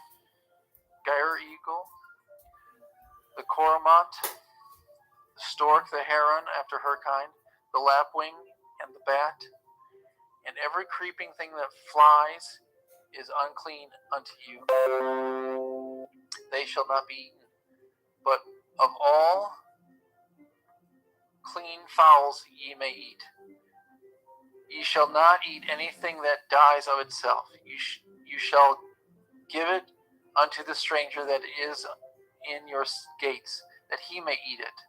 the cormorant, the stork, the heron after her kind, the lapwing, and the bat, and every creeping thing that flies is unclean unto you. They shall not be eaten. But of all clean fowls ye may eat. Ye shall not eat anything that dies of itself. You shall give it unto the stranger that is in your gates, that he may eat it,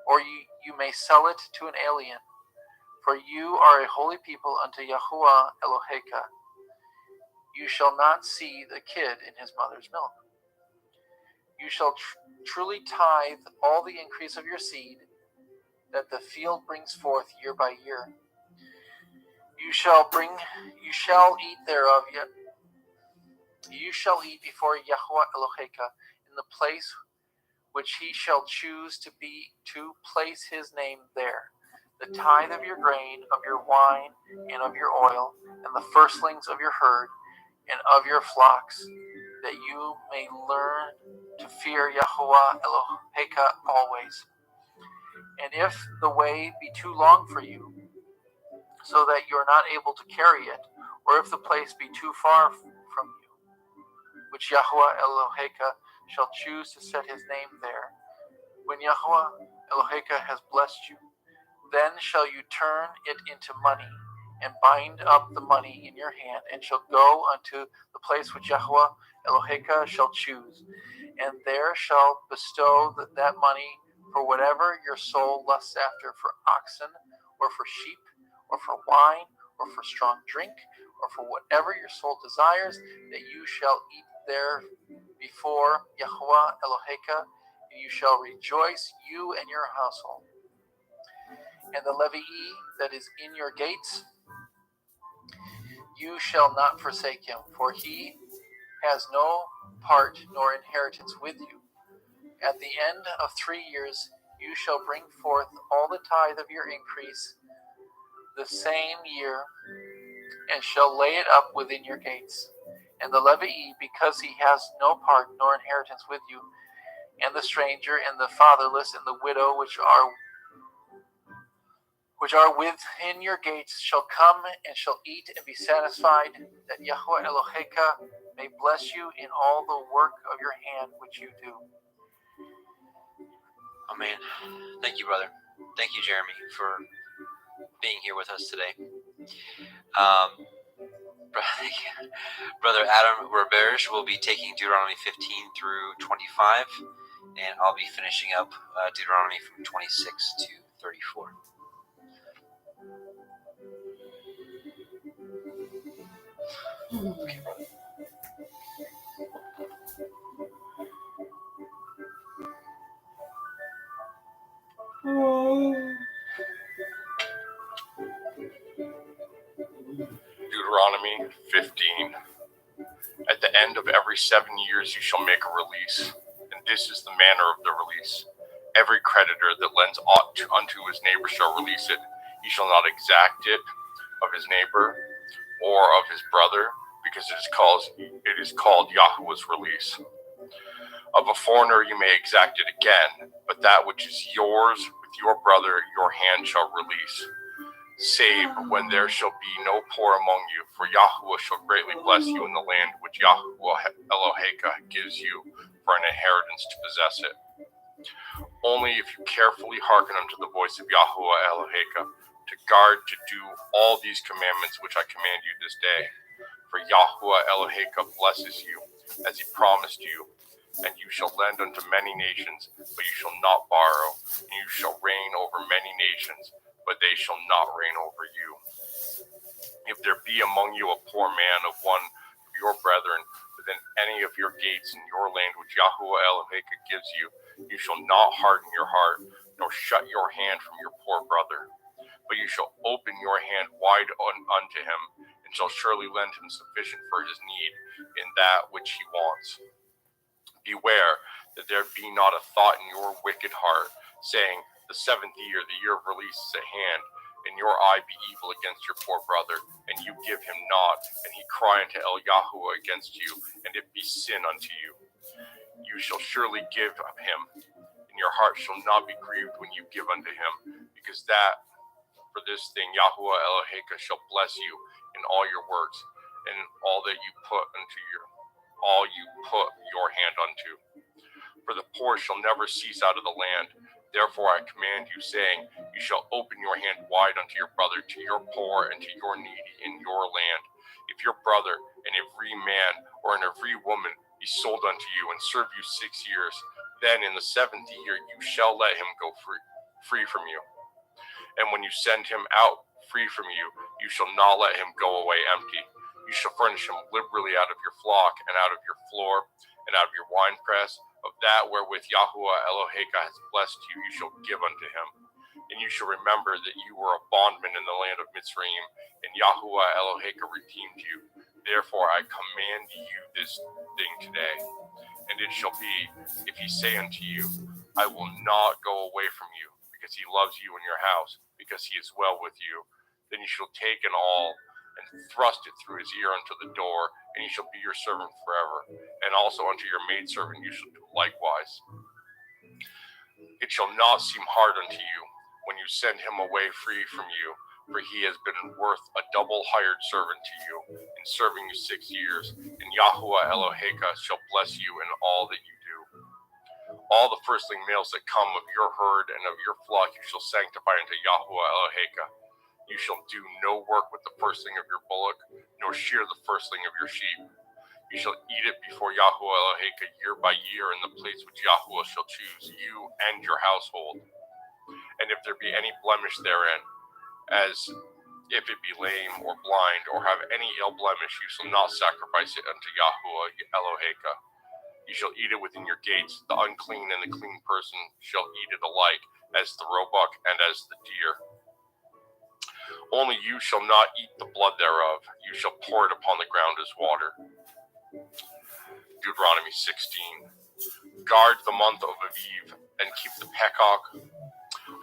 or you may sell it to an alien. For you are a holy people unto Yahuwah Eloheka. You shall not see the kid in his mother's milk. You shall truly tithe all the increase of your seed, that the field brings forth year by year. You shall eat thereof, you shall eat before Yahuwah Eloheka in the place which he shall choose to place his name there. The tithe of your grain, of your wine, and of your oil, and the firstlings of your herd, and of your flocks, that you may learn to fear Yahuwah Eloheka always. And if the way be too long for you, so that you are not able to carry it, or if the place be too far from you, which Yahuwah Eloheka shall choose to set his name there, when Yahuwah Eloheka has blessed you, then shall you turn it into money, and bind up the money in your hand, and shall go unto the the place which Yahweh Eloheka shall choose, and there shall bestow that money for whatever your soul lusts after, for oxen, or for sheep, or for wine, or for strong drink, or for whatever your soul desires, that you shall eat there before Yahweh Eloheka, and you shall rejoice, you and your household. And the Levii that is in your gates, you shall not forsake him, for he has no part nor inheritance with you. At the end of 3 years, you shall bring forth all the tithe of your increase the same year, and shall lay it up within your gates. And the Levii, because he has no part nor inheritance with you, and the stranger, and the fatherless, and the widow, which are within your gates, shall come and shall eat and be satisfied, that Yahweh Eloheka may bless you in all the work of your hand which you do. Oh man, thank you, brother. Thank you, Jeremy, for being here with us today. Brother Adam Roberge will be taking Deuteronomy 15 through 25, and I'll be finishing up Deuteronomy from 26 to 34. Okay, brother. Deuteronomy 15. At the end of every 7 years you shall make a release, and this is the manner of the release. Every creditor that lends aught unto his neighbor shall release it. He shall not exact it of his neighbor or of his brother, because it is called Yahweh's release. Of a foreigner you may exact it again, but that which is yours with your brother your hand shall release, save when there shall be no poor among you, for Yahweh shall greatly bless you in the land which Yahweh Eloheka gives you for an inheritance to possess it. Only if you carefully hearken unto the voice of Yahweh Eloheka, to guard to do all these commandments which I command you this day. For Yahweh Eloheka blesses you, as he promised you, and you shall lend unto many nations, but you shall not borrow, and you shall reign over many nations, but they shall not reign over you. If there be among you a poor man of one of your brethren within any of your gates in your land which Yahweh Eloheka gives you, you shall not harden your heart, nor shut your hand from your poor brother, but you shall open your hand wide unto him, and shall surely lend him sufficient for his need in that which he wants. Beware that there be not a thought in your wicked heart, saying, the 7th year, the year of release, is at hand, and your eye be evil against your poor brother, and you give him not, and he cry unto El Yahweh against you, and it be sin unto you. You shall surely give of him, and your heart shall not be grieved when you give unto him, because that for this thing Yahweh Eloheka shall bless you in all your works, and in all that you put your hand unto. For the poor shall never cease out of the land. Therefore I command you, saying, you shall open your hand wide unto your brother, to your poor and to your needy in your land. If your brother, an every man or an every woman, be sold unto you and serve you 6 years, then in the 7th year you shall let him go free from you. And when you send him out free from you, you shall not let him go away empty. You shall furnish him liberally out of your flock, and out of your floor, and out of your winepress. Of that wherewith Yahweh Eloheka has blessed you, you shall give unto him. And you shall remember that you were a bondman in the land of Mitzrayim, and Yahweh Eloheka redeemed you. Therefore I command you this thing today. And it shall be, if he say unto you, I will not go away from you, because he loves you in your house, because he is well with you, then you shall take an awl, and thrust it through his ear unto the door, and he shall be your servant forever. And also unto your maidservant you shall do likewise. It shall not seem hard unto you, when you send him away free from you, for he has been worth a double hired servant to you, in serving you 6 years, and Yahweh Eloheka shall bless you in all that you do. All the firstling males that come of your herd and of your flock you shall sanctify unto Yahweh Eloheka. You shall do no work with the firstling of your bullock, nor shear the firstling of your sheep. You shall eat it before Yahuwah Eloheka year by year in the place which Yahuwah shall choose, you and your household. And if there be any blemish therein, as if it be lame or blind or have any ill blemish, you shall not sacrifice it unto Yahuwah Eloheka. You shall eat it within your gates. The unclean and the clean person shall eat it alike, as the roebuck and as the deer. Only you shall not eat the blood thereof. You shall pour it upon the ground as water. Deuteronomy 16. Guard the month of Aviv, and keep the Pekach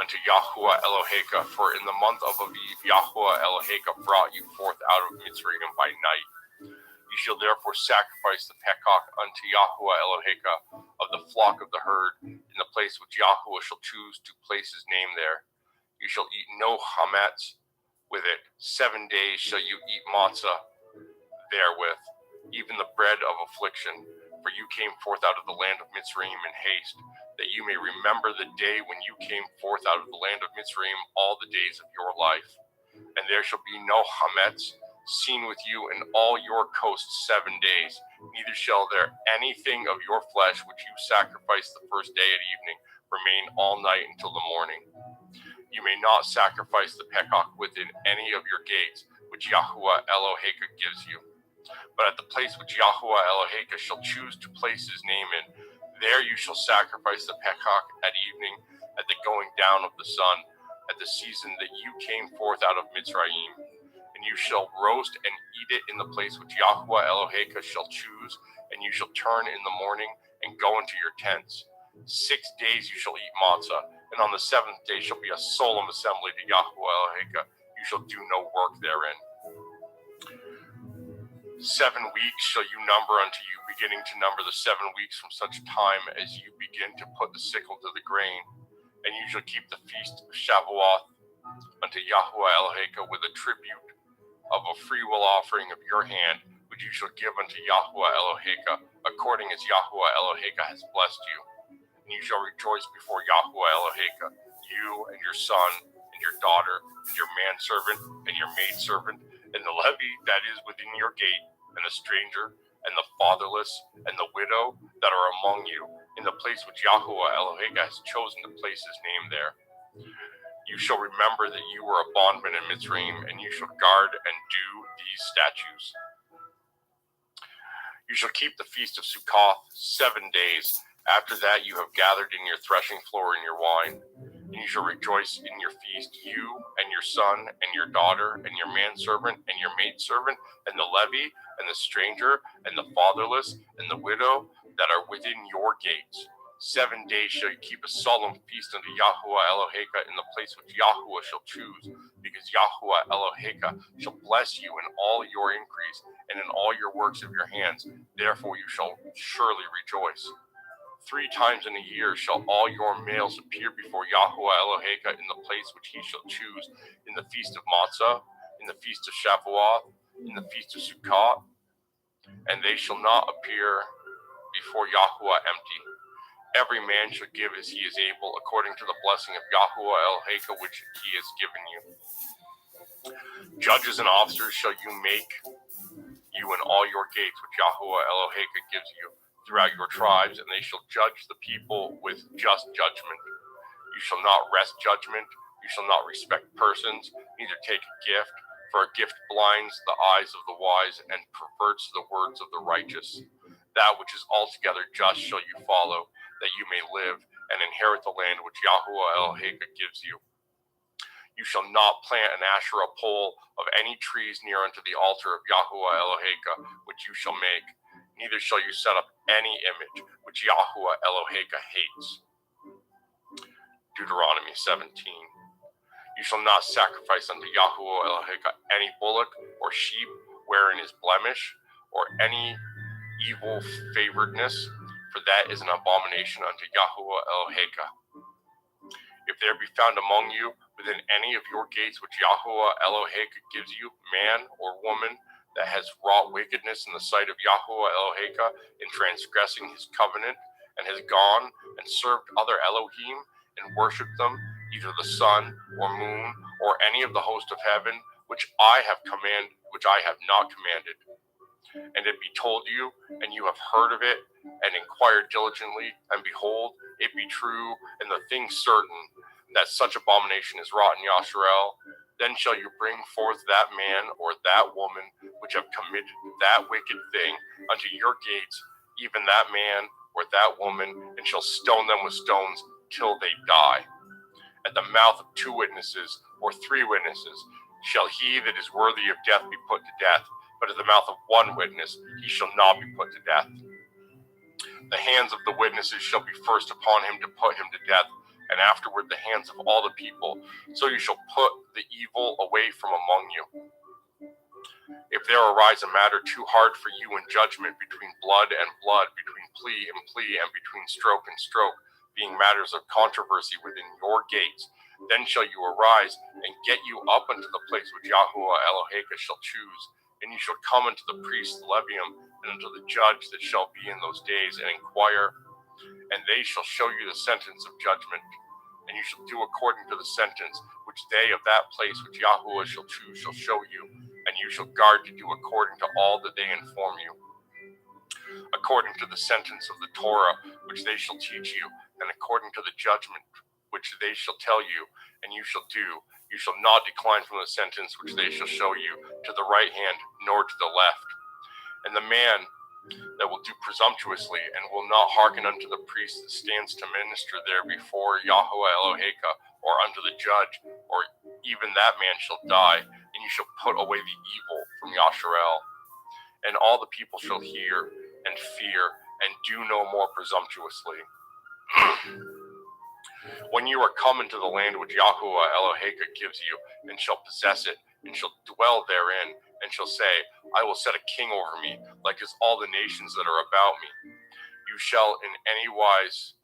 unto Yahuwah Eloheka, for in the month of Aviv Yahuwah Eloheka brought you forth out of Mitzrayim by night. You shall therefore sacrifice the Pekach unto Yahuwah Eloheka of the flock of the herd in the place which Yahuwah shall choose to place his name there. You shall eat no chametz with it. 7 days shall you eat matzah therewith, even the bread of affliction. For you came forth out of the land of Mitzrayim in haste, that you may remember the day when you came forth out of the land of Mitzrayim all the days of your life. And there shall be no chametz seen with you in all your coasts 7 days, neither shall there anything of your flesh which you sacrifice the first day at evening remain all night until the morning. You may not sacrifice the Pekach within any of your gates, which Yahuwah Eloheka gives you. But at the place which Yahuwah Eloheka shall choose to place his name in, there you shall sacrifice the Pekach at evening, at the going down of the sun, at the season that you came forth out of Mitzrayim. And you shall roast and eat it in the place which Yahuwah Eloheka shall choose, and you shall turn in the morning and go into your tents. 6 days you shall eat matzah, and on the 7th day shall be a solemn assembly to Yahuwah Eloheka. You shall do no work therein. 7 weeks shall you number unto you, beginning to number the 7 weeks from such time as you begin to put the sickle to the grain. And you shall keep the feast of Shavuot unto Yahuwah Eloheka with a tribute of a freewill offering of your hand, which you shall give unto Yahuwah Eloheka, according as Yahuwah Eloheka has blessed you. And you shall rejoice before Yahuwah Eloheka, you and your son and your daughter and your manservant and your maidservant, and the Levi that is within your gate, and the stranger, and the fatherless, and the widow that are among you, in the place which Yahuwah Eloheka has chosen to place his name there. You shall remember that you were a bondman in Mitzrayim, and you shall guard and do these statutes. You shall keep the feast of Sukkoth 7 days. After that you have gathered in your threshing floor and your wine. And you shall rejoice in your feast, you and your son and your daughter and your manservant and your maidservant and the Levi and the stranger and the fatherless and the widow that are within your gates. 7 days shall you keep a solemn feast unto Yahuwah Eloheka in the place which Yahuwah shall choose, because Yahuwah Eloheka shall bless you in all your increase and in all your works of your hands. Therefore you shall surely rejoice. 3 times in a year shall all your males appear before Yahuwah Eloheka in the place which he shall choose, in the feast of Matzah, in the feast of Shavuot, in the feast of Sukkot, and they shall not appear before Yahuwah empty. Every man shall give as he is able, according to the blessing of Yahuwah Eloheka which he has given you. Judges and officers shall you make you in all your gates which Yahuwah Eloheka gives you throughout your tribes, and they shall judge the people with just judgment. You shall not wrest judgment, you shall not respect persons, neither take a gift, for a gift blinds the eyes of the wise and perverts the words of the righteous. That which is altogether just shall you follow, that you may live and inherit the land which Yahuwah Eloheka gives you. You shall not plant an Asherah pole of any trees near unto the altar of Yahuwah Eloheka, which you shall make. Neither shall you set up any image which Yahuwah Eloheka hates. Deuteronomy 17. You shall not sacrifice unto Yahuwah Eloheka any bullock or sheep wherein is blemish, or any evil favoredness, for that is an abomination unto Yahuwah Eloheka. If there be found among you within any of your gates which Yahuwah Eloheka gives you, man or woman, that has wrought wickedness in the sight of Yahuwah Eloheka in transgressing his covenant, and has gone and served other Elohim and worshipped them, either the sun or moon or any of the host of heaven, which I have not commanded, And it be told you, and you have heard of it, and inquired diligently, and behold, it be true, and the thing certain, that such abomination is wrought in Yasharel, then shall you bring forth that man or that woman which have committed that wicked thing unto your gates, even that man or that woman, and shall stone them with stones till they die. At the mouth of 2 witnesses or 3 witnesses shall he that is worthy of death be put to death, but at the mouth of 1 witness he shall not be put to death. The hands of the witnesses shall be first upon him to put him to death, and afterward the hands of all the people. So you shall put the evil away from among you. If there arise a matter too hard for you in judgment between blood and blood, between plea and plea, and between stroke and stroke, being matters of controversy within your gates, then shall you arise and get you up unto the place which Yahuwah Eloheka shall choose, and you shall come unto the priest Levium, and unto the judge that shall be in those days, and inquire, and they shall show you the sentence of judgment. And you shall do according to the sentence which they of that place which Yahuwah shall choose shall show you, and you shall guard to do according to all that they inform you, according to the sentence of the Torah which they shall teach you, and according to the judgment which they shall tell you, and you shall do. You shall not decline from the sentence which they shall show you, to the right hand nor to the left. And the man that will do presumptuously, and will not hearken unto the priest that stands to minister there before Yahuwah Eloheka, or unto the judge, or even that man shall die, and you shall put away the evil from Yasharel. And all the people shall hear and fear, and do no more presumptuously. When you are come into the land which Yahuwah Eloheka gives you, and shall possess it, and shall dwell therein, and shall say, I will set a king over me, like as all the nations that are about me. You shall in any wise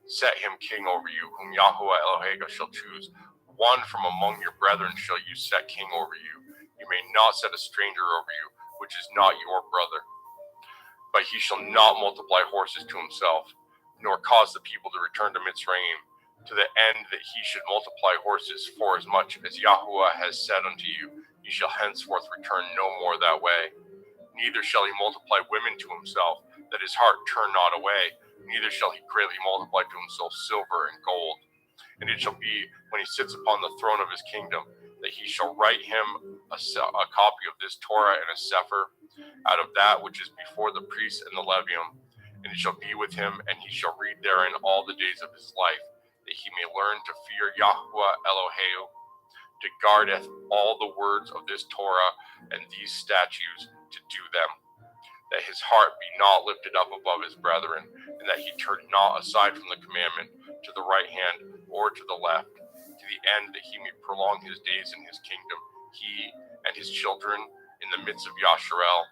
set him king over you, whom Yahuwah Eloheka shall choose. One from among your brethren shall you set king over you. You may not set a stranger over you, which is not your brother. But he shall not multiply horses to himself, nor cause the people to return to Mitzrayim, to the end that he should multiply horses, for as much as Yahuwah has said unto you, you shall henceforth return no more that way. Neither shall he multiply women to himself, that his heart turn not away, neither shall he greatly multiply to himself silver and gold. And it shall be, when he sits upon the throne of his kingdom, that he shall write him a copy of this Torah and a sefer, out of that which is before the priests and the Levium. And it shall be with him, and he shall read therein all the days of his life, that he may learn to fear Yahuwah Eloheu, to guardeth all the words of this Torah and these statutes, to do them, that his heart be not lifted up above his brethren, and that he turn not aside from the commandment to the right hand or to the left, to the end that he may prolong his days in his kingdom, he and his children in the midst of Yasharel.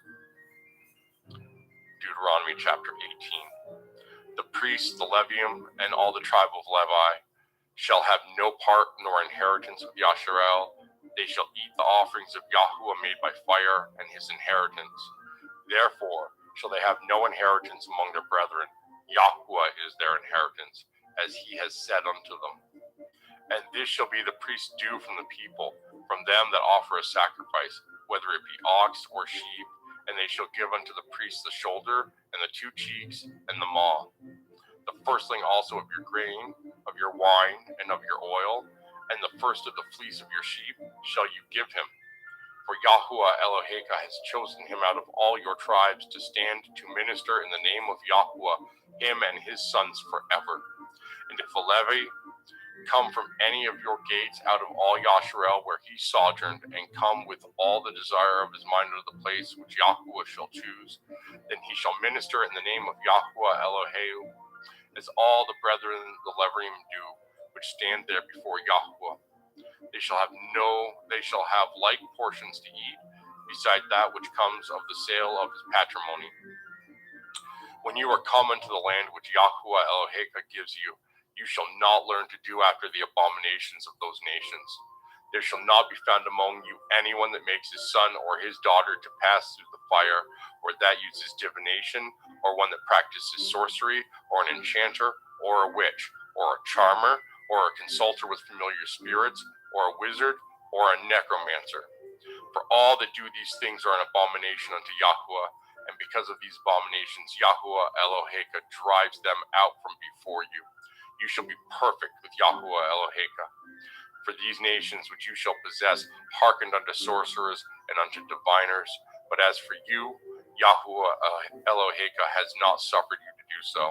Deuteronomy chapter 18. The priests, the Levium, and all the tribe of Levi shall have no part nor inheritance with Yasharel. They shall eat the offerings of Yahuwah made by fire, and his inheritance. Therefore shall they have no inheritance among their brethren. Yahuwah is their inheritance, as he has said unto them. And this shall be the priest's due from the people, from them that offer a sacrifice, whether it be ox or sheep, and they shall give unto the priest the shoulder, and the 2 cheeks, and the maw. The firstling also of your grain, of your wine, and of your oil, and the first of the fleece of your sheep shall you give him. For Yahuwah Eloheka has chosen him out of all your tribes to stand to minister in the name of Yahuwah, him and his sons forever. And if a Levi come from any of your gates out of all Yasharel where he sojourned, and come with all the desire of his mind to the place which Yahuwah shall choose, then he shall minister in the name of Yahuwah Eloheu, as all the brethren the Levium do, which stand there before Yahuwah. They shall have like portions to eat, beside that which comes of the sale of his patrimony. When you are come into the land which Yahuwah Eloheka gives you, you shall not learn to do after the abominations of those nations. There shall not be found among you anyone that makes his son or his daughter to pass through the fire, or that uses divination, or one that practices sorcery, or an enchanter, or a witch, or a charmer, or a consulter with familiar spirits, or a wizard, or a necromancer. For all that do these things are an abomination unto Yahuwah, and because of these abominations Yahuwah Eloheka drives them out from before you. You shall be perfect with Yahuwah Eloheka. For these nations which you shall possess hearkened unto sorcerers and unto diviners, but as for you, Yahuwah Eloheka has not suffered you to do so.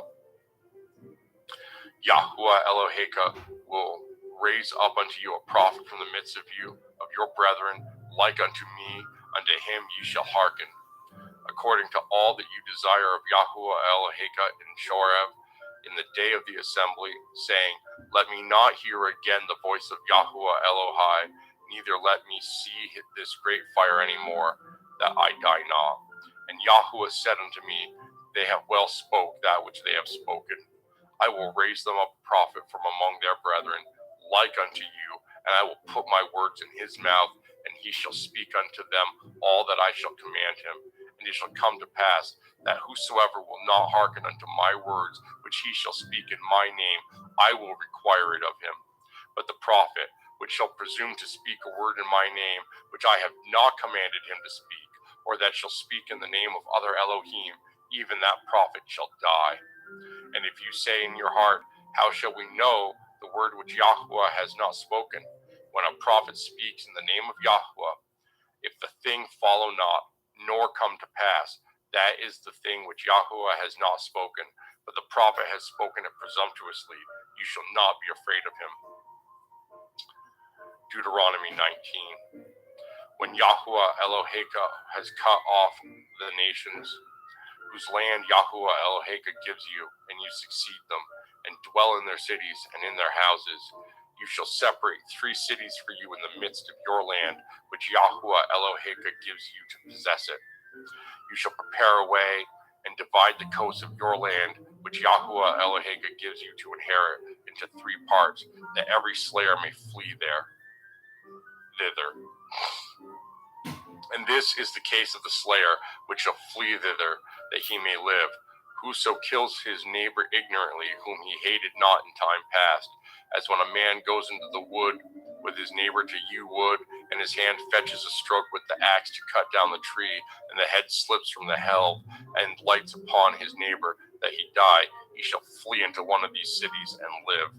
Yahuwah Eloheka will raise up unto you a prophet from the midst of you, of your brethren, like unto me, unto him ye shall hearken, according to all that you desire of Yahuwah Eloheka in Choreb, in the day of the assembly, saying, Let me not hear again the voice of Yahuwah Elohai, neither let me see this great fire any more, that I die not. And Yahuwah said unto me, They have well spoke that which they have spoken. I will raise them up a prophet from among their brethren, like unto you, and I will put my words in his mouth, and he shall speak unto them all that I shall command him. And it shall come to pass that whosoever will not hearken unto my words, which he shall speak in my name, I will require it of him. But the prophet, which shall presume to speak a word in my name, which I have not commanded him to speak, or that shall speak in the name of other Elohim, even that prophet shall die. And if you say in your heart, How shall we know the word which Yahuwah has not spoken? When a prophet speaks in the name of Yahuwah, if the thing follow not, nor come to pass, that is the thing which Yahuwah has not spoken, but the prophet has spoken it presumptuously. You shall not be afraid of him. Deuteronomy 19. When Yahuwah Eloheka has cut off the nations, whose land Yahuwah Eloheka gives you, and you succeed them, and dwell in their cities and in their houses, you shall separate 3 cities for you in the midst of your land, which Yahuwah Eloheka gives you to possess it. You shall prepare a way and divide the coast of your land, which Yahuwah Eloheka gives you to inherit, into 3 parts, that every slayer may flee thither. And this is the case of the slayer, which shall flee thither, that he may live. Whoso kills his neighbor ignorantly, whom he hated not in time past, as when a man goes into the wood with his neighbor to hew wood, and his hand fetches a stroke with the axe to cut down the tree, and the head slips from the helve, and lights upon his neighbor, that he die, he shall flee into one of these cities and live.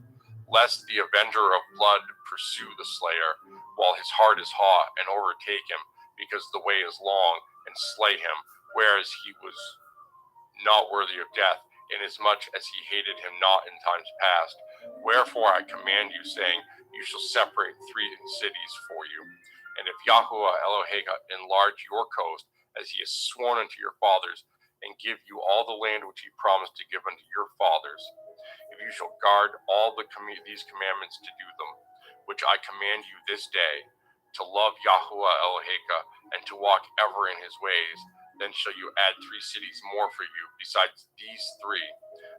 Lest the avenger of blood pursue the slayer, while his heart is hot, and overtake him, because the way is long, and slay him, whereas he was not worthy of death, inasmuch as he hated him not in times past. Wherefore I command you, saying, You shall separate 3 cities for you. And if Yahuwah Eloheka enlarge your coast, as he has sworn unto your fathers, and give you all the land which he promised to give unto your fathers, if you shall guard all these commandments to do them, which I command you this day, to love Yahuwah Eloheka, and to walk ever in his ways, then shall you add 3 cities more for you, besides these 3,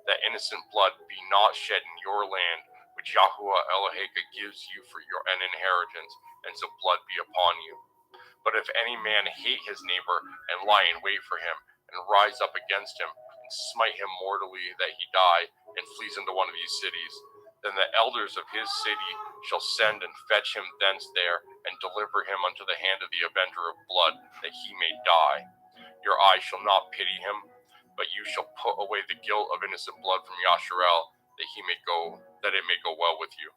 that innocent blood be not shed in your land, which Yahuwah Eloheka gives you for an inheritance, and so blood be upon you. But if any man hate his neighbor, and lie in wait for him, and rise up against him, and smite him mortally, that he die, and flees into one of these cities, then the elders of his city shall send and fetch him thence there, and deliver him unto the hand of the avenger of blood, that he may die. Your eye shall not pity him, but you shall put away the guilt of innocent blood from Yasharel, that it may go well with you.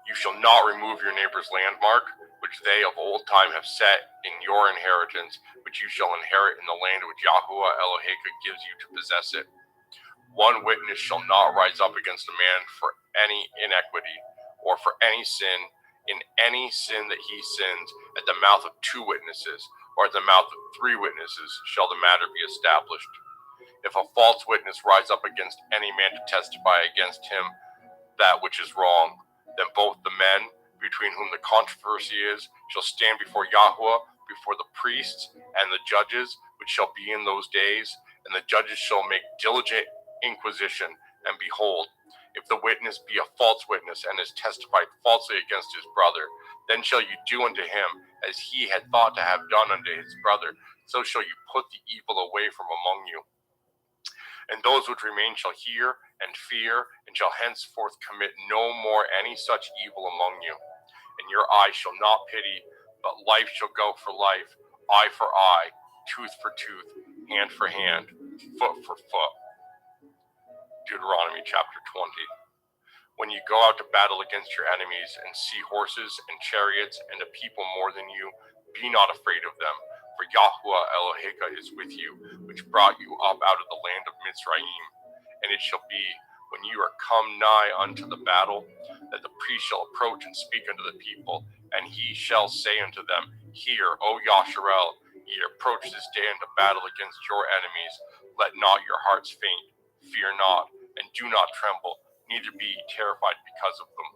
You shall not remove your neighbor's landmark, which they of old time have set in your inheritance, which you shall inherit in the land which Yahuwah Eloheka gives you to possess it. 1 witness shall not rise up against a man for any inequity, or for any sin. In any sin that he sins, at the mouth of 2 witnesses, or at the mouth of 3 witnesses, shall the matter be established. If a false witness rise up against any man to testify against him that which is wrong, then both the men, between whom the controversy is, shall stand before Yahuwah, before the priests and the judges, which shall be in those days, and the judges shall make diligent inquisition, and behold, if the witness be a false witness, and has testified falsely against his brother, then shall you do unto him as he had thought to have done unto his brother, so shall you put the evil away from among you. And those which remain shall hear and fear, and shall henceforth commit no more any such evil among you. and your eye shall not pity, but life shall go for life, eye for eye, tooth for tooth, hand for hand, foot for foot. Deuteronomy chapter 20. When you go out to battle against your enemies and see horses and chariots and a people more than you, be not afraid of them, for Yahuwah Eloheka is with you, which brought you up out of the land of Mizraim. And it shall be, when you are come nigh unto the battle, that the priest shall approach and speak unto the people, and he shall say unto them, Hear, O Yasharel, ye approach this day unto battle against your enemies. Let not your hearts faint, fear not, and do not tremble, neither be ye terrified because of them.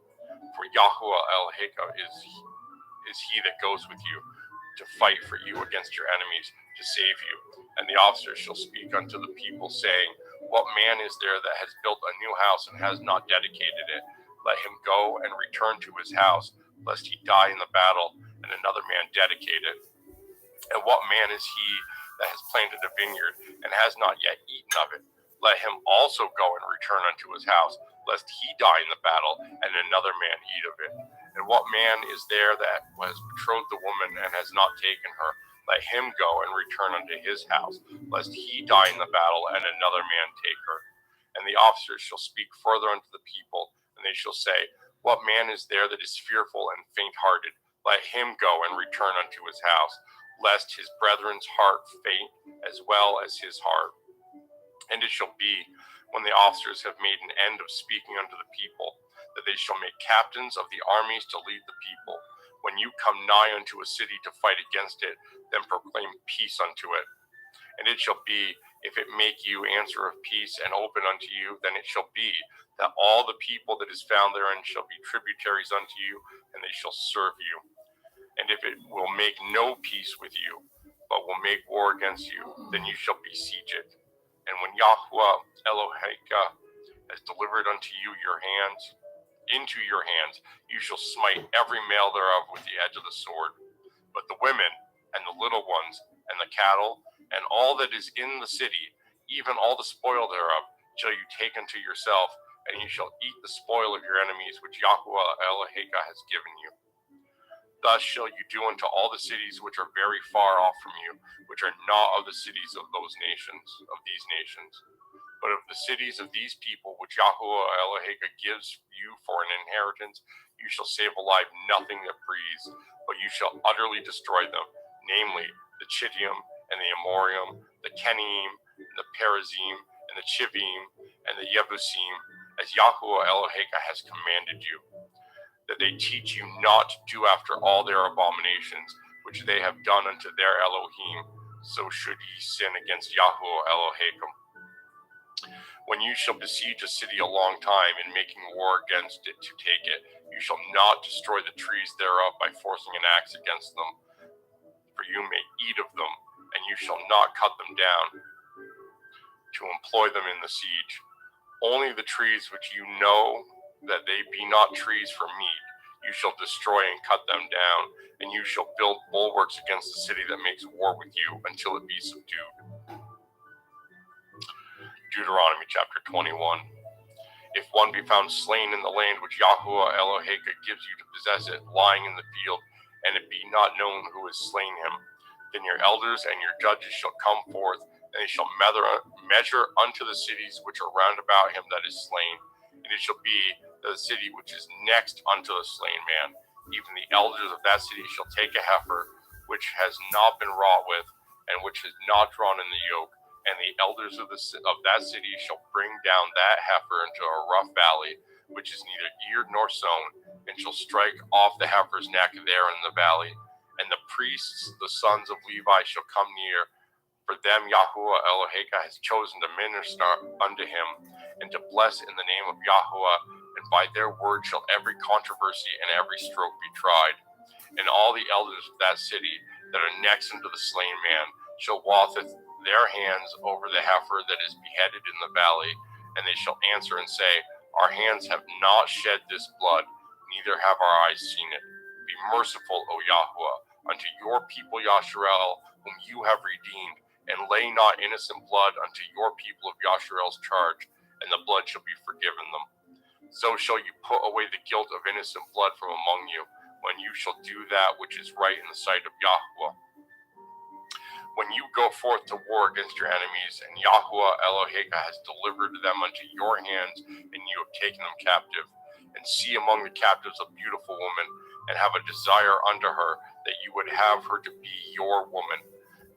For Yahuwah Eloheka is he that goes with you, to fight for you against your enemies, to save you. And the officers shall speak unto the people, saying, What man is there that has built a new house and has not dedicated it? Let him go and return to his house, lest he die in the battle, and another man dedicate it. And what man is he that has planted a vineyard and has not yet eaten of it? Let him also go and return unto his house, lest he die in the battle, and another man eat of it. And what man is there that has betrothed the woman and has not taken her? Let him go and return unto his house, lest he die in the battle, and another man take her. And the officers shall speak further unto the people, and they shall say, What man is there that is fearful and faint-hearted? Let him go and return unto his house, lest his brethren's heart faint as well as his heart. And it shall be, when the officers have made an end of speaking unto the people, that they shall make captains of the armies to lead the people. When you come nigh unto a city to fight against it, then proclaim peace unto it. And it shall be, if it make you answer of peace and open unto you, then it shall be, that all the people that is found therein shall be tributaries unto you, and they shall serve you. And if it will make no peace with you, but will make war against you, then you shall besiege it. And when Yahuwah Eloheka has delivered unto you into your hands, you shall smite every male thereof with the edge of the sword. But the women, and the little ones, and the cattle, and all that is in the city, even all the spoil thereof, shall you take unto yourself, and you shall eat the spoil of your enemies, which Yahuwah Eloheka has given you. Thus shall you do unto all the cities which are very far off from you, which are not of the cities of these nations. But of the cities of these people, which Yahuwah Eloheka gives you for an inheritance, you shall save alive nothing that breathes, but you shall utterly destroy them, namely the Chittim, and the Amorim, the Kenim, and the Perizim, and the Chivim, and the Yebusim, as Yahuwah Eloheka has commanded you, that they teach you not to do after all their abominations, which they have done unto their Elohim, so should ye sin against Yahuwah Eloheka. When you shall besiege a city a long time in making war against it to take it, you shall not destroy the trees thereof by forcing an axe against them, for you may eat of them, and you shall not cut them down to employ them in the siege. Only the trees which you know that they be not trees for meat, you shall destroy and cut them down, and you shall build bulwarks against the city that makes war with you until it be subdued. Deuteronomy chapter 21. If one be found slain in the land which Yahuwah Eloheka gives you to possess it, lying in the field, and it be not known who has slain him, then your elders and your judges shall come forth, and they shall measure unto the cities which are round about him that is slain. And it shall be that the city which is next unto the slain man, even the elders of that city shall take a heifer which has not been wrought with, and which is not drawn in the yoke, and the elders of that city shall bring down that heifer into a rough valley, which is neither eared nor sown, and shall strike off the heifer's neck there in the valley. And the priests, the sons of Levi, shall come near, for them Yahuwah Eloheka has chosen to minister unto him, and to bless in the name of Yahuwah, and by their word shall every controversy and every stroke be tried. And all the elders of that city that are next unto the slain man shall watheth their hands over the heifer that is beheaded in the valley, and they shall answer and say, Our hands have not shed this blood, neither have our eyes seen it. Be merciful, O Yahuwah, unto your people Yasharel, whom you have redeemed, and lay not innocent blood unto your people of Yasharel's charge, and the blood shall be forgiven them. So shall you put away the guilt of innocent blood from among you, when you shall do that which is right in the sight of Yahweh. When you go forth to war against your enemies, and Yahweh Eloheka has delivered them unto your hands, and you have taken them captive, and see among the captives a beautiful woman, and have a desire unto her, that you would have her to be your woman,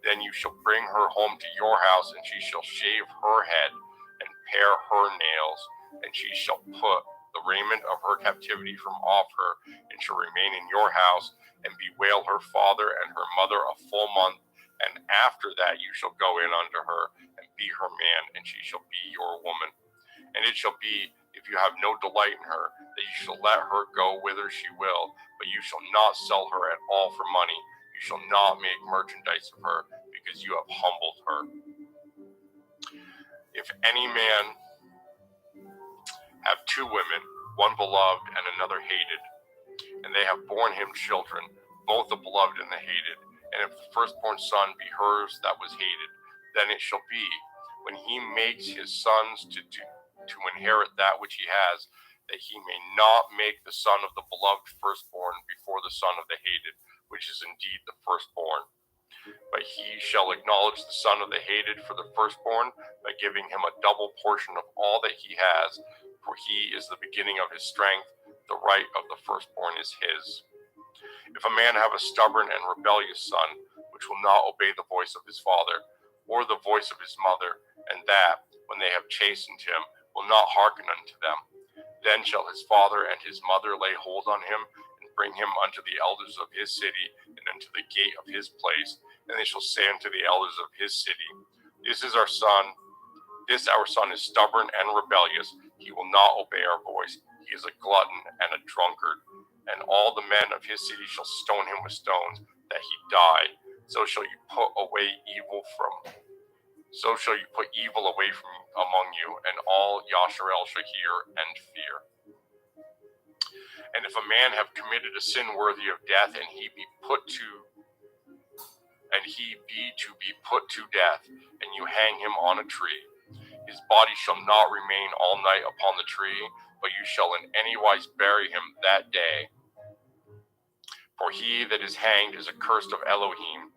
then you shall bring her home to your house, and she shall shave her head, and pare her nails, and she shall put the raiment of her captivity from off her, and shall remain in your house, and bewail her father and her mother a full month. And after that you shall go in unto her, and be her man, and she shall be your woman. And it shall be, if you have no delight in her, that you shall let her go whither she will, but you shall not sell her at all for money. You shall not make merchandise of her, because you have humbled her. If any man have two women, one beloved and another hated, and they have borne him children, both the beloved and the hated, and if the firstborn son be hers that was hated, then it shall be, when he makes his sons to inherit that which he has, that he may not make the son of the beloved firstborn before the son of the hated, which is indeed the firstborn. But he shall acknowledge the son of the hated for the firstborn, by giving him a double portion of all that he has, for he is the beginning of his strength, the right of the firstborn is his. If a man have a stubborn and rebellious son, which will not obey the voice of his father, or the voice of his mother, and that, when they have chastened him, will not hearken unto them, then shall his father and his mother lay hold on him, and bring him unto the elders of his city, and unto the gate of his place, and they shall say unto the elders of his city, This our son is stubborn and rebellious, he will not obey our voice, he is a glutton and a drunkard. And all the men of his city shall stone him with stones, that he die. So shall you put evil away from among you, and all Yasharel shall hear and fear. And if a man have committed a sin worthy of death, and he be to be put to death, and you hang him on a tree, his body shall not remain all night upon the tree, but you shall in any wise bury him that day. For he that is hanged is accursed of Elohim,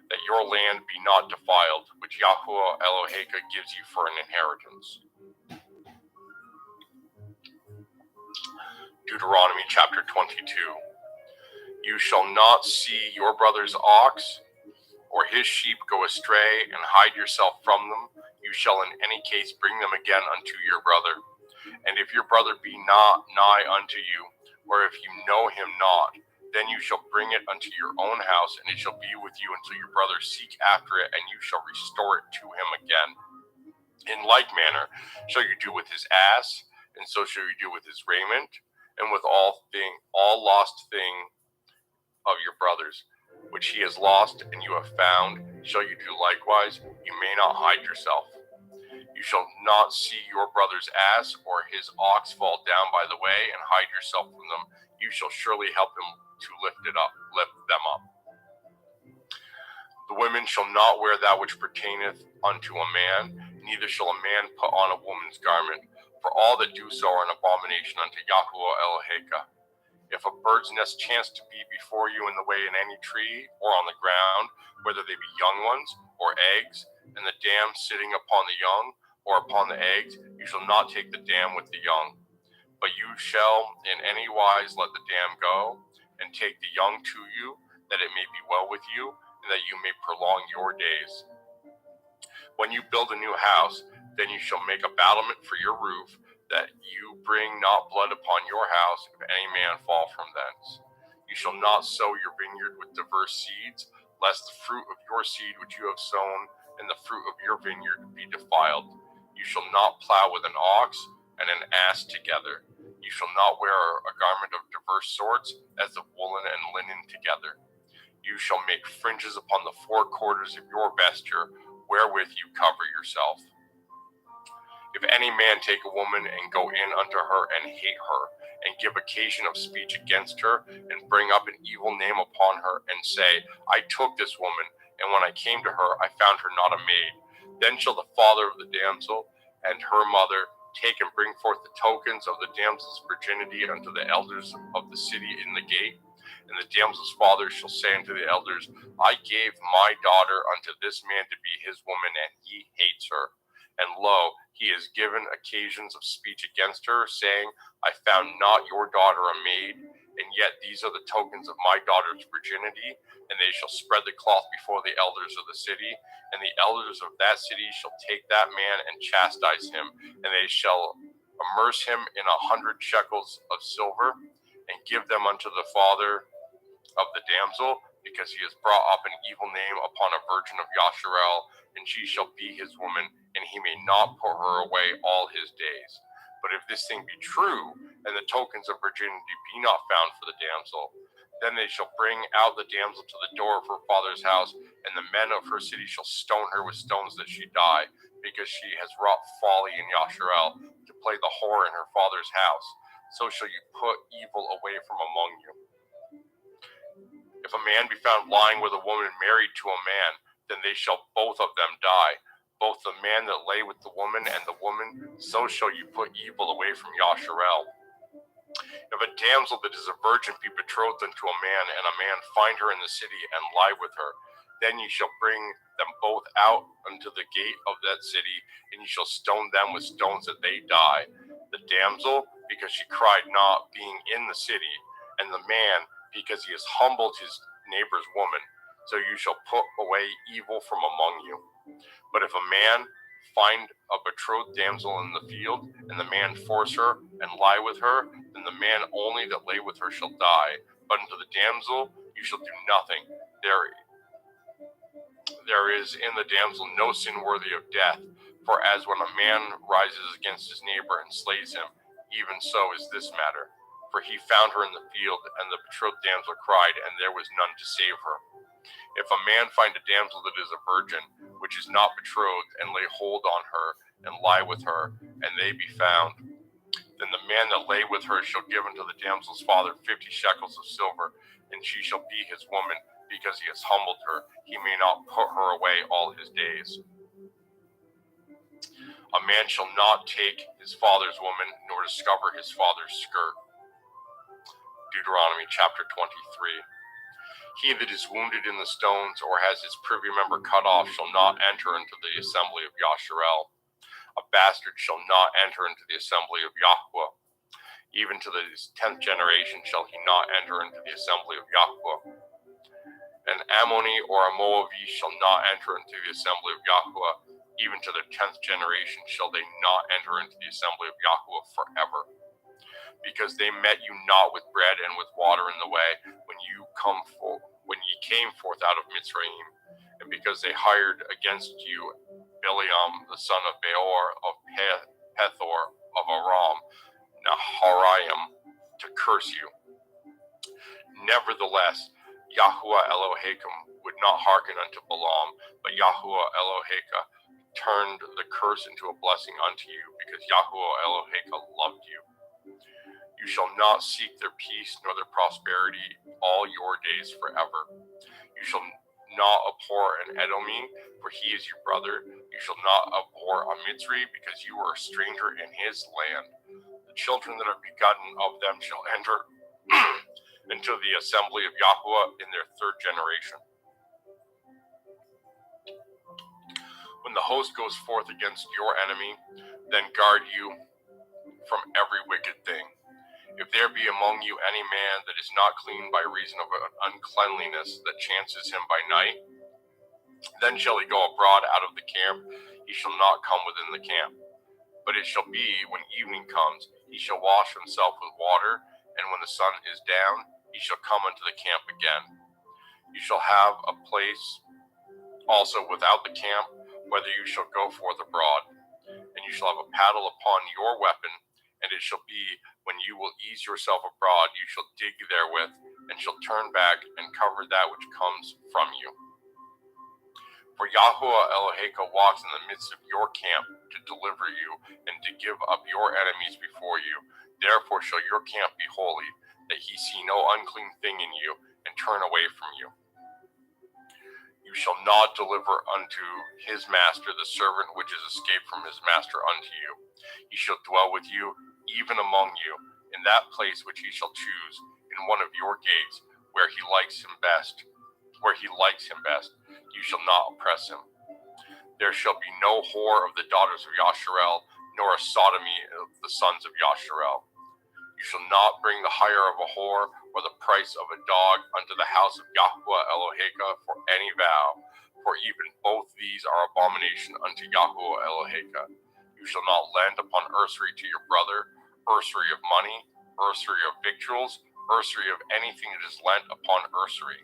that your land be not defiled, which Yahweh Eloheka gives you for an inheritance. Deuteronomy chapter 22. You shall not see your brother's ox or his sheep go astray, and hide yourself from them. You shall in any case bring them again unto your brother. And if your brother be not nigh unto you, or if you know him not, then you shall bring it unto your own house, and it shall be with you until your brother seek after it, and you shall restore it to him again. In like manner shall you do with his ass, and so shall you do with his raiment, and with all lost thing of your brother's, which he has lost and you have found, shall you do likewise. You may not hide yourself. You shall not see your brother's ass or his ox fall down by the way, and hide yourself from them. You shall surely help him to lift them up. The women shall not wear that which pertaineth unto a man, neither shall a man put on a woman's garment, for all that do so are an abomination unto Yahweh Eloheka. If a bird's nest chance to be before you in the way in any tree, or on the ground, whether they be young ones, or eggs, and the dam sitting upon the young, or upon the eggs, you shall not take the dam with the young. But you shall in any wise let the dam go, and take the young to you, that it may be well with you, and that you may prolong your days. When you build a new house, then you shall make a battlement for your roof, that you bring not blood upon your house, if any man fall from thence. You shall not sow your vineyard with diverse seeds, lest the fruit of your seed which you have sown, and the fruit of your vineyard be defiled. You shall not plow with an ox and an ass together. You shall not wear a garment of diverse sorts, as of woolen and linen together. You shall make fringes upon the four quarters of your vesture, wherewith you cover yourself. If any man take a woman and go in unto her and hate her, and give occasion of speech against her, and bring up an evil name upon her, and say, I took this woman, and when I came to her, I found her not a maid, then shall the father of the damsel and her mother take and bring forth the tokens of the damsel's virginity unto the elders of the city in the gate. And the damsel's father shall say unto the elders, I gave my daughter unto this man to be his woman, and he hates her. And lo, he has given occasions of speech against her, saying, I found not your daughter a maid, and yet these are the tokens of my daughter's virginity. And they shall spread the cloth before the elders of the city, and the elders of that city shall take that man and chastise him, and they shall immerse him in 100 shekels of silver, and give them unto the father of the damsel, because he has brought up an evil name upon a virgin of Yasharel, and she shall be his woman, and he may not put her away all his days. But if this thing be true, and the tokens of virginity be not found for the damsel, then they shall bring out the damsel to the door of her father's house, and the men of her city shall stone her with stones that she die, because she has wrought folly in Yasharel, to play the whore in her father's house. So shall you put evil away from among you. If a man be found lying with a woman married to a man, then they shall both of them die, both the man that lay with the woman and the woman. So shall you put evil away from Yasharel. If a damsel that is a virgin be betrothed unto a man, and a man find her in the city and lie with her, then ye shall bring them both out unto the gate of that city, and ye shall stone them with stones that they die. The damsel, because she cried not, being in the city, and the man, because he has humbled his neighbor's woman. So you shall put away evil from among you. But if a man find a betrothed damsel in the field, and the man force her and lie with her, then the man only that lay with her shall die. But unto the damsel you shall do nothing. There is in the damsel no sin worthy of death. For as when a man rises against his neighbor and slays him, even so is this matter. For he found her in the field, and the betrothed damsel cried, and there was none to save her. If a man find a damsel that is a virgin, which is not betrothed, and lay hold on her, and lie with her, and they be found, then the man that lay with her shall give unto the damsel's father 50 shekels of silver, and she shall be his woman, because he has humbled her. He may not put her away all his days. A man shall not take his father's woman, nor discover his father's skirt. Deuteronomy chapter 23. He that is wounded in the stones, or has his privy member cut off, shall not enter into the assembly of Yasharel. A bastard shall not enter into the assembly of Yahweh. Even to the 10th generation shall he not enter into the assembly of Yahweh. An Ammoni or a Moabite shall not enter into the assembly of Yahweh. Even to the 10th generation shall they not enter into the assembly of Yahweh forever. Because they met you not with bread and with water in the way, when ye came forth out of Mitzrayim, and because they hired against you Bileam the son of Beor of Pethor of Aram Naharaim to curse you. Nevertheless, Yahuwah Elohim would not hearken unto Balaam, but Yahuwah Elohim turned the curse into a blessing unto you, because Yahuwah Elohim loved you. You shall not seek their peace nor their prosperity all your days forever. You shall not abhor an Edomite, for he is your brother. You shall not abhor a Mitzri, because you are a stranger in his land. The children that are begotten of them shall enter into the assembly of Yahweh in their 3rd generation. When the host goes forth against your enemy, then guard you from every wicked thing. If there be among you any man that is not clean by reason of an uncleanliness that chances him by night, then shall he go abroad out of the camp. He shall not come within the camp. But it shall be, when evening comes, he shall wash himself with water, and when the sun is down, he shall come unto the camp again. You shall have a place also without the camp, whether you shall go forth abroad. And you shall have a paddle upon your weapon, and it shall be, when you will ease yourself abroad, you shall dig therewith, and shall turn back and cover that which comes from you. For Yahuwah Elohim walks in the midst of your camp to deliver you, and to give up your enemies before you. Therefore shall your camp be holy, that he see no unclean thing in you, and turn away from you. You You shall not deliver unto his master the servant which is escaped from his master unto you. He shall dwell with you, even among you, in that place which he shall choose, in one of your gates, where he likes him best. You shall not oppress him. There shall be no whore of the daughters of Yasharel, nor a sodomy of the sons of Yasharel. You shall not bring the hire of a whore, or the price of a dog, unto the house of Yahweh Eloheka for any vow, for even both these are abomination unto Yahweh Eloheka. You shall not lend upon usury to your brother, usury of money, usury of victuals, usury of anything that is lent upon usury.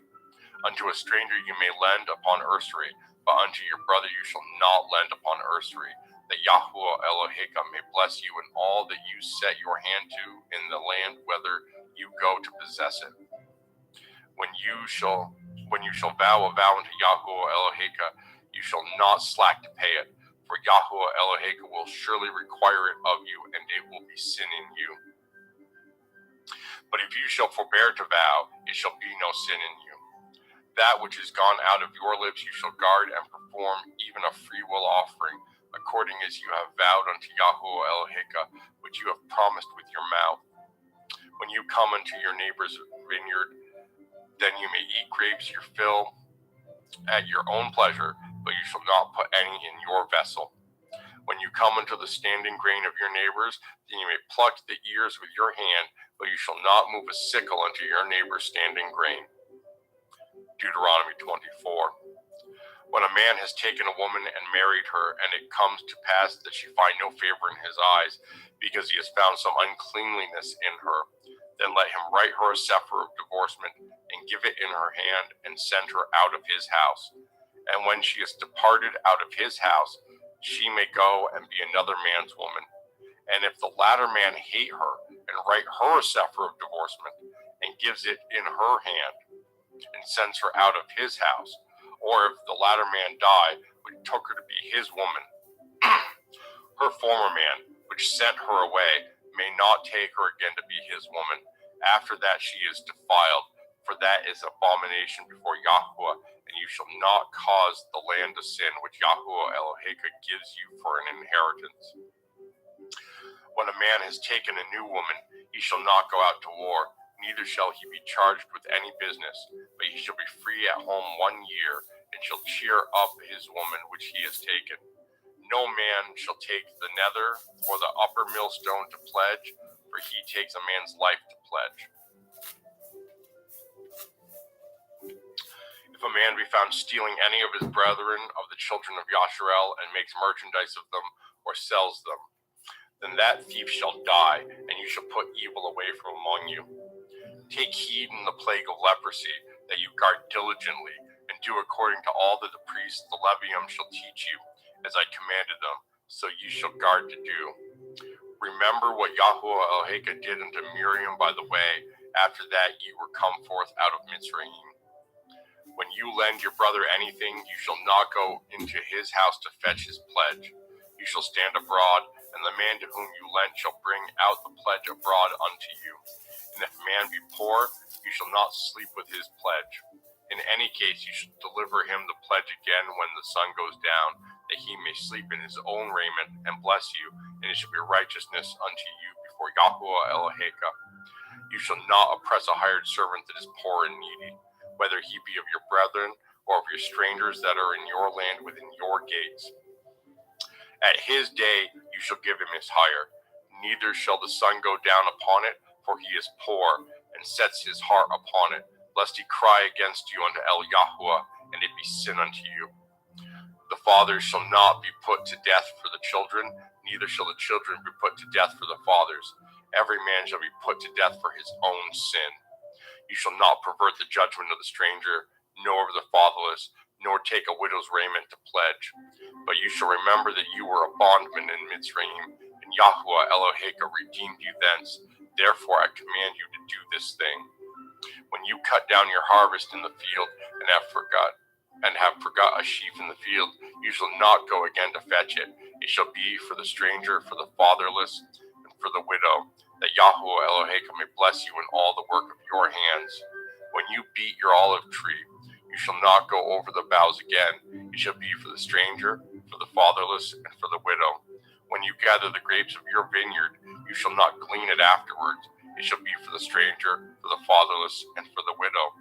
Unto a stranger you may lend upon usury, but unto your brother you shall not lend upon usury, that Yahweh Eloheka may bless you in all that you set your hand to in the land, whether you go to possess it. When you shall vow a vow unto Yahweh Eloheka, you shall not slack to pay it, for Yahweh Eloheka will surely require it of you, and it will be sin in you. But if you shall forbear to vow, it shall be no sin in you. That which is gone out of your lips you shall guard and perform, even a freewill offering, according as you have vowed unto Yahweh Eloheka, which you have promised with your mouth. When you come unto your neighbor's vineyard, then you may eat grapes your fill at your own pleasure, but you shall not put any in your vessel. When you come unto the standing grain of your neighbors, then you may pluck the ears with your hand, but you shall not move a sickle unto your neighbor's standing grain. Deuteronomy 24. When a man has taken a woman and married her, and it comes to pass that she find no favor in his eyes, because he has found some uncleanliness in her, then let him write her a sefer of divorcement, and give it in her hand, and send her out of his house. And when she is departed out of his house, she may go and be another man's woman. And if the latter man hate her, and write her a sefer of divorcement, and gives it in her hand, and sends her out of his house, or if the latter man die, which took her to be his woman, her former man, which sent her away, may not take her again to be his woman. After that she is defiled, for that is abomination before Yahweh, and you shall not cause the land to sin, which Yahweh Eloheka gives you for an inheritance. When a man has taken a new woman, he shall not go out to war, neither shall he be charged with any business, but he shall be free at home 1 year, and shall cheer up his woman which he has taken. No man shall take the nether or the upper millstone to pledge, for he takes a man's life to pledge. If a man be found stealing any of his brethren of the children of Yasharel, and makes merchandise of them, or sells them, then that thief shall die, and you shall put evil away from among you. Take heed in the plague of leprosy, that you guard diligently, and do according to all that the priests, the Levium, shall teach you, as I commanded them, so you shall guard to do. Remember what Yahweh Eloheka did unto Miriam by the way, after that ye were come forth out of Mitzrayim. When you lend your brother anything, you shall not go into his house to fetch his pledge. You shall stand abroad, and the man to whom you lend shall bring out the pledge abroad unto you. And if a man be poor, you shall not sleep with his pledge. In any case, you shall deliver him the pledge again when the sun goes down, that he may sleep in his own raiment, and bless you, and it shall be righteousness unto you before Yahweh Eloheka. You shall not oppress a hired servant that is poor and needy, whether he be of your brethren, or of your strangers that are in your land within your gates. At his day you shall give him his hire, neither shall the sun go down upon it, for he is poor, and sets his heart upon it, lest he cry against you unto El Yahweh, and it be sin unto you. The fathers shall not be put to death for the children, neither shall the children be put to death for the fathers. Every man shall be put to death for his own sin. You shall not pervert the judgment of the stranger, nor of the fatherless, nor take a widow's raiment to pledge. But you shall remember that you were a bondman in Mitzrayim, and Yahweh Eloheka redeemed you thence. Therefore I command you to do this thing. When you cut down your harvest in the field, and have forgot a sheaf in the field, you shall not go again to fetch it. It shall be for the stranger, for the fatherless, and for the widow, that Yahweh Eloheka may bless you in all the work of your hands. When you beat your olive tree, You shall not go over the boughs again. It shall be for the stranger, for the fatherless, and for the widow. When you gather the grapes of your vineyard, you shall not glean it afterwards. It shall be for the stranger, for the fatherless, and for the widow.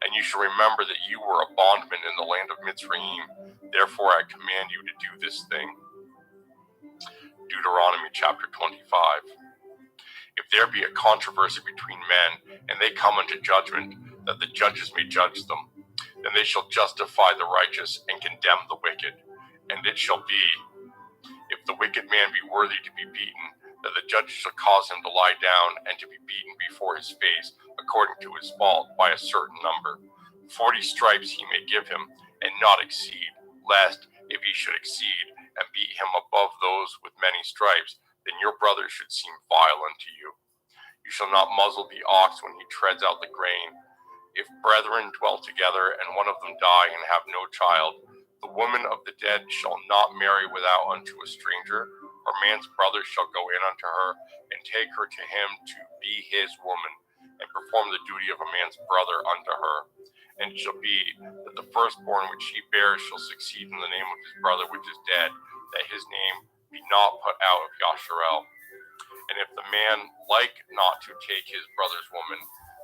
And you shall remember that you were a bondman in the land of Mitzrayim. Therefore I command you to do this thing. Deuteronomy chapter 25. If there be a controversy between men, and they come unto judgment, that the judges may judge them, then they shall justify the righteous and condemn the wicked. And it shall be, if the wicked man be worthy to be beaten, that the judge shall cause him to lie down and to be beaten before his face, according to his fault, by a certain number. 40 stripes he may give him, and not exceed, lest, if he should exceed, and beat him above those with many stripes, then your brother should seem vile unto you. You shall not muzzle the ox when he treads out the grain. If brethren dwell together, and one of them die and have no child, the woman of the dead shall not marry without unto a stranger, or man's brother shall go in unto her, and take her to him to be his woman, and perform the duty of a man's brother unto her. And it shall be that the firstborn which he bears shall succeed in the name of his brother which is dead, that his name be not put out of Yasharel. And if the man like not to take his brother's woman,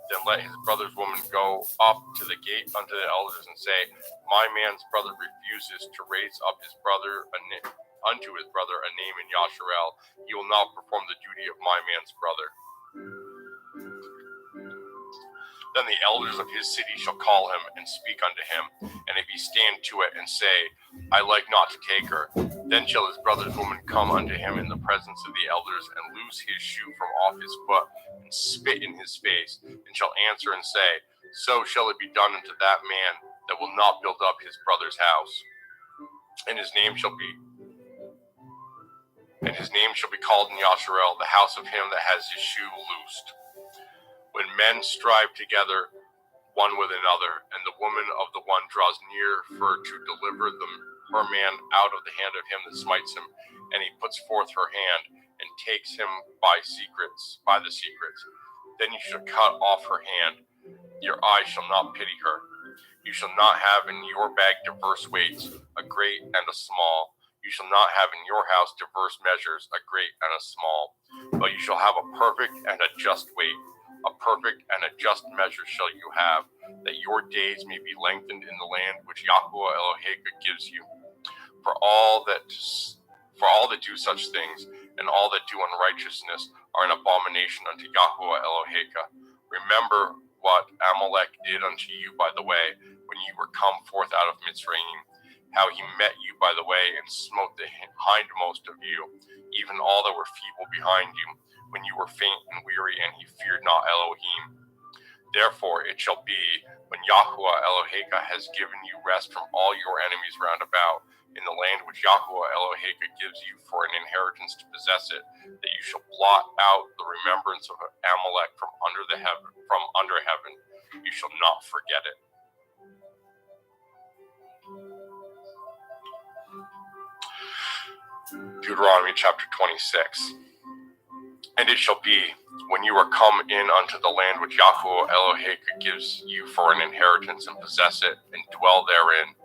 then let his brother's woman go up to the gate unto the elders and say, My man's brother refuses to raise up his brother unto his brother a name in Yasharel. He will not perform the duty of my man's brother. Then the elders of his city shall call him and speak unto him. And if he stand to it and say, I like not to take her, then shall his brother's woman come unto him in the presence of the elders, and loose his shoe from off his foot, and spit in his face, and shall answer and say, So shall it be done unto that man that will not build up his brother's house. And his name shall be called in Yasharel, the house of him that has his shoe loosed. When men strive together one with another, and the woman of the one draws near for to deliver her man out of the hand of him that smites him, and he puts forth her hand, and takes him by the secrets, then you shall cut off her hand. Your eye shall not pity her. You shall not have in your bag diverse weights, a great and a small. You shall not have in your house diverse measures, a great and a small. But you shall have a perfect and a just weight. A perfect and a just measure shall you have, that your days may be lengthened in the land which Yahuwah Eloheka gives you. For all that do such things, and all that do unrighteousness, are an abomination unto Yahuwah Eloheka. Remember what Amalek did unto you by the way, when you were come forth out of Mitzrayim, how he met you by the way, and smote the hindmost of you, even all that were feeble behind you, when you were faint and weary, and he feared not Elohim. Therefore it shall be, when Yahuwah Eloheka has given you rest from all your enemies round about, in the land which Yahuwah Eloheka gives you for an inheritance to possess it, that you shall blot out the remembrance of Amalek from under heaven. You shall not forget it. Deuteronomy chapter 26. And it shall be, when you are come in unto the land which Yahuwah Eloheka gives you for an inheritance, and possess it, and dwell therein,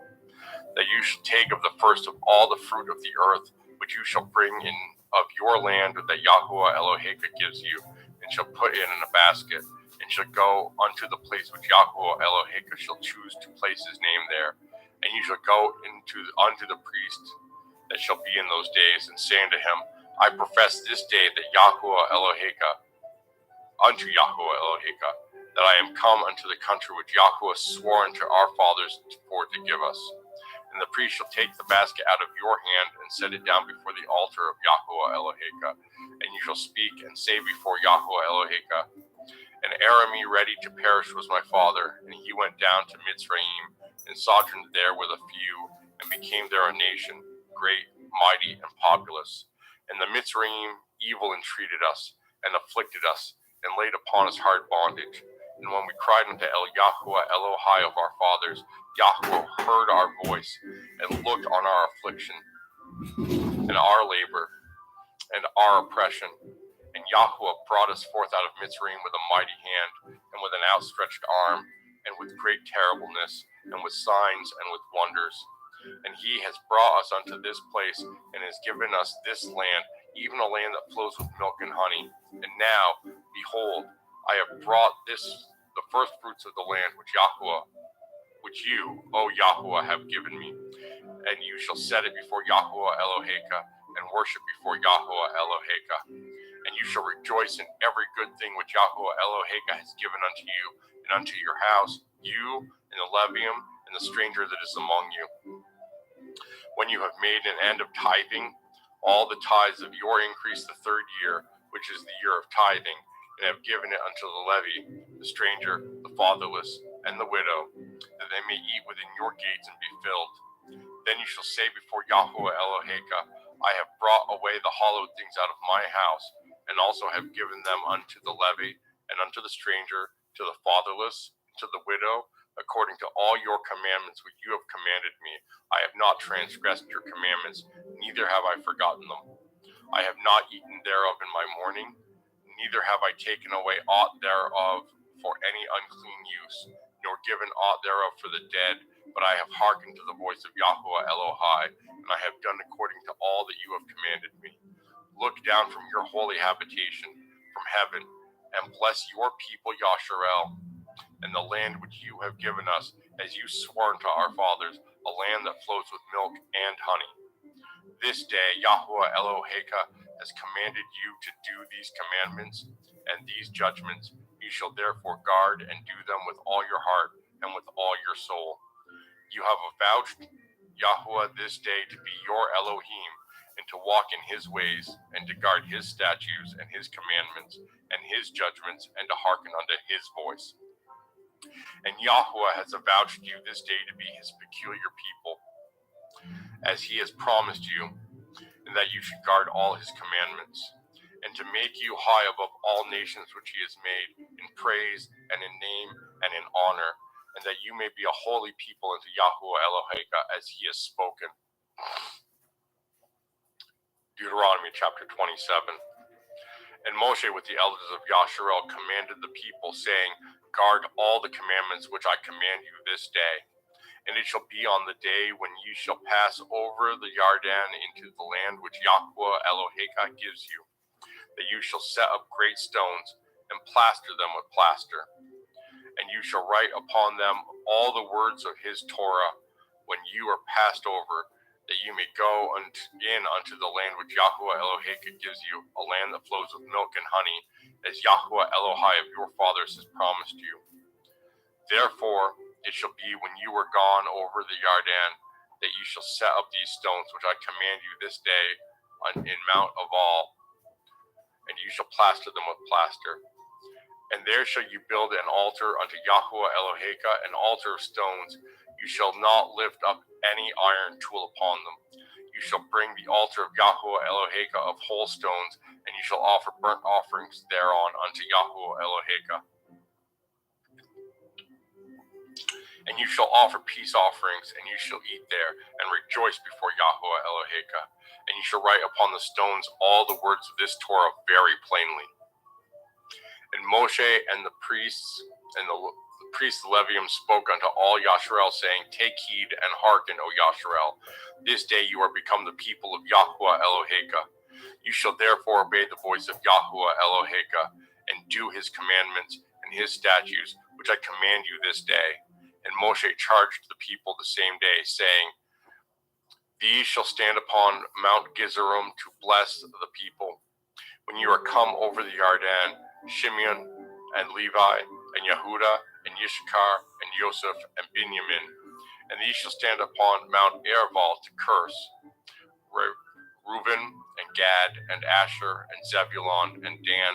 that you shall take of the first of all the fruit of the earth, which you shall bring in of your land that Yahuwah Eloheka gives you, and shall put it in a basket, and shall go unto the place which Yahuwah Eloheka shall choose to place his name there. And you shall go unto the priest that shall be in those days, and say unto him, I profess this day that unto Yahuwah Eloheka, that I am come unto the country which Yahuwah swore unto our fathers for to give us. And the priest shall take the basket out of your hand, and set it down before the altar of Yahuwah Eloheka. And you shall speak and say before Yahuwah Eloheka, An Arami ready to perish was my father, and he went down to Mitzrayim, and sojourned there with a few, and became there a nation, great, mighty, and populous. And the Mitzrayim evil entreated us, and afflicted us, and laid upon us hard bondage. And when we cried unto Yahuwah Elohai of our fathers, Yahuwah heard our voice, and looked on our affliction, and our labor, and our oppression. And Yahuwah brought us forth out of Mitzrayim with a mighty hand, and with an outstretched arm, and with great terribleness, and with signs, and with wonders. And he has brought us unto this place, and has given us this land, even a land that flows with milk and honey. And now, behold, I have brought this, the first fruits of the land, which you, O Yahuwah, have given me. And you shall set it before Yahuwah Eloheka, and worship before Yahuwah Eloheka. And you shall rejoice in every good thing which Yahuwah Eloheka has given unto you, and unto your house, you, and the Levium, and the stranger that is among you. When you have made an end of tithing, all the tithes of your increase the third year, which is the year of tithing, and have given it unto the levy, the stranger, the fatherless, and the widow, that they may eat within your gates and be filled. Then you shall say before Yahuwah Eloheka, I have brought away the hallowed things out of my house, and also have given them unto the levy, and unto the stranger, to the fatherless, to the widow, according to all your commandments which you have commanded me. I have not transgressed your commandments, neither have I forgotten them. I have not eaten thereof in my mourning, neither have I taken away aught thereof for any unclean use, nor given aught thereof for the dead, but I have hearkened to the voice of Yahuwah Elohai, and I have done according to all that you have commanded me. Look down from your holy habitation, from heaven, and bless your people Yasharel, and the land which you have given us, as you swore unto our fathers, a land that flows with milk and honey. This day Yahuwah Eloheka has commanded you to do these commandments and these judgments. You shall therefore guard and do them with all your heart and with all your soul. You have avouched Yahuwah this day to be your Elohim, and to walk in his ways, and to guard his statutes and his commandments and his judgments, and to hearken unto his voice. And Yahuwah has avouched you this day to be his peculiar people, as he has promised you, and that you should guard all his commandments, and to make you high above all nations which he has made, in praise and in name and in honor, and that you may be a holy people unto Yahuwah Eloheka, as he has spoken. Deuteronomy chapter 27. And Moshe with the elders of Yasharel commanded the people, saying, Guard all the commandments which I command you this day. And it shall be on the day when ye shall pass over the Yarden into the land which Yahuwah Eloheka gives you, that you shall set up great stones, and plaster them with plaster. And you shall write upon them all the words of his Torah when you are passed over, that you may go unto the land which Yahuwah Eloheka gives you, a land that flows with milk and honey, as Yahuwah Elohai of your fathers has promised you. Therefore it shall be when you are gone over the Yarden, that you shall set up these stones which I command you this day in Mount of all, and you shall plaster them with plaster. And there shall you build an altar unto Yahuwah Eloheka, an altar of stones. You shall not lift up any iron tool upon them. You shall bring the altar of Yahuwah Eloheka of whole stones, and you shall offer burnt offerings thereon unto Yahuwah Eloheka. And you shall offer peace offerings, and you shall eat there, and rejoice before Yahuwah Eloheka. And you shall write upon the stones all the words of this Torah very plainly. And Moshe and the priests and the Levium spoke unto all Yasharel, saying, Take heed and hearken, O Yasharel. This day you are become the people of Yahuwah Eloheka. You shall therefore obey the voice of Yahuwah Eloheka, and do his commandments and his statutes, which I command you this day. And Moshe charged the people the same day, saying, These shall stand upon Mount Gezerim to bless the people. When you are come over the Yarden, Shimeon and Levi and Yehuda and Yishakar and Joseph and Benjamin, and these shall stand upon Mount Erval to curse Reuben and Gad and Asher and Zebulun and Dan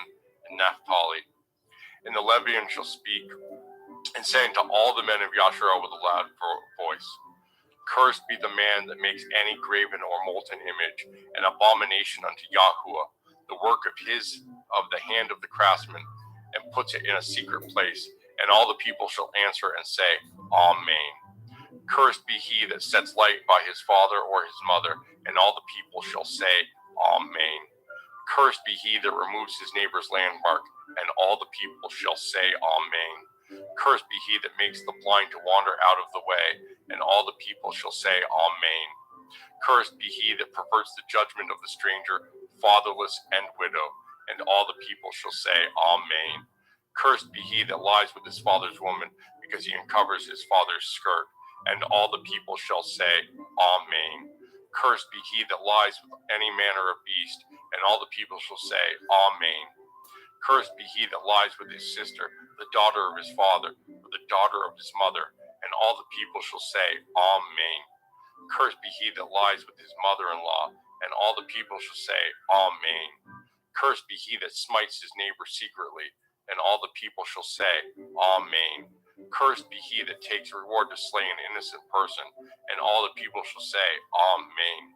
and Naphtali. And the Levian shall speak and say unto all the men of Yasharel with a loud voice, Cursed be the man that makes any graven or molten image, an abomination unto Yahuwah, the work of the hand of the craftsman, and puts it in a secret place. And all the people shall answer and say, Amen. Cursed be he that sets light by his father or his mother, and all the people shall say, Amen. Cursed be he that removes his neighbor's landmark, and all the people shall say, Amen. Cursed be he that makes the blind to wander out of the way, and all the people shall say, Amen. Cursed be he that perverts the judgment of the stranger, fatherless, and widow, and all the people shall say, Amen. Cursed be he that lies with his father's woman, because he uncovers his father's skirt, and all the people shall say, Amen. Cursed be he that lies with any manner of beast, and all the people shall say, Amen. Cursed be he that lies with his sister, the daughter of his father, or the daughter of his mother, and all the people shall say, Amen. Cursed be he that lies with his mother-in-law, and all the people shall say, Amen. Cursed be he that smites his neighbor secretly, and all the people shall say, Amen. Cursed be he that takes reward to slay an innocent person, and all the people shall say, Amen.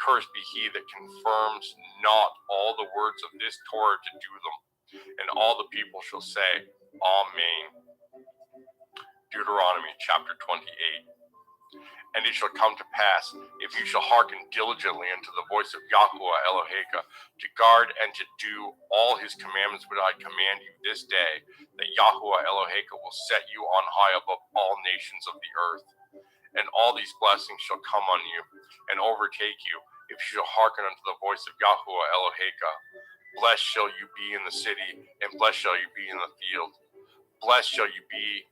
Cursed be he that confirms not all the words of this Torah to do them, and all the people shall say, Amen. Deuteronomy chapter 28. And it shall come to pass, if you shall hearken diligently unto the voice of Yahuwah Eloheka, to guard and to do all his commandments which I command you this day, that Yahuwah Eloheka will set you on high above all nations of the earth. And all these blessings shall come on you, and overtake you, if you shall hearken unto the voice of Yahuwah Eloheka. Blessed shall you be in the city, and blessed shall you be in the field. Blessed shall be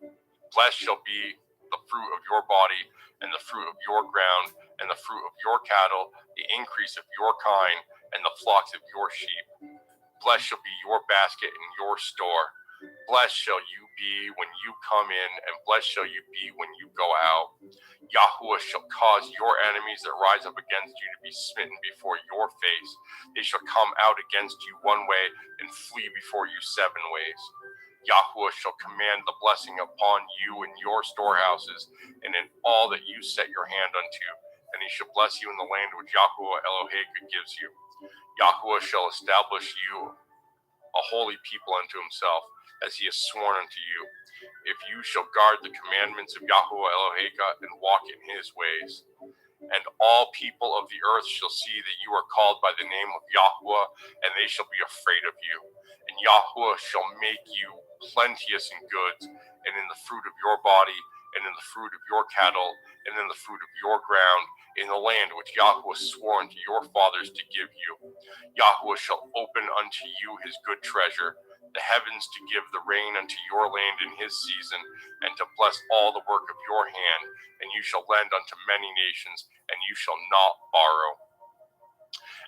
the fruit of your body, and the fruit of your ground, and the fruit of your cattle, the increase of your kind, and the flocks of your sheep. Blessed shall be your basket and your store. Blessed shall you be when you come in, and blessed shall you be when you go out. Yahuwah shall cause your enemies that rise up against you to be smitten before your face. They shall come out against you one way, and flee before you 7 ways. Yahuwah shall command the blessing upon you in your storehouses, and in all that you set your hand unto, and he shall bless you in the land which Yahuwah Eloheka gives you. Yahuwah shall establish you a holy people unto himself, as he has sworn unto you, if you shall guard the commandments of Yahuwah Eloheka and walk in his ways. And all people of the earth shall see that you are called by the name of Yahuwah, and they shall be afraid of you. And Yahuwah shall make you plenteous in goods, and in the fruit of your body, and in the fruit of your cattle, and in the fruit of your ground, in the land which Yahuwah swore unto your fathers to give you. Yahuwah shall open unto you his good treasure, the heavens to give the rain unto your land in his season, and to bless all the work of your hand, and you shall lend unto many nations, and you shall not borrow.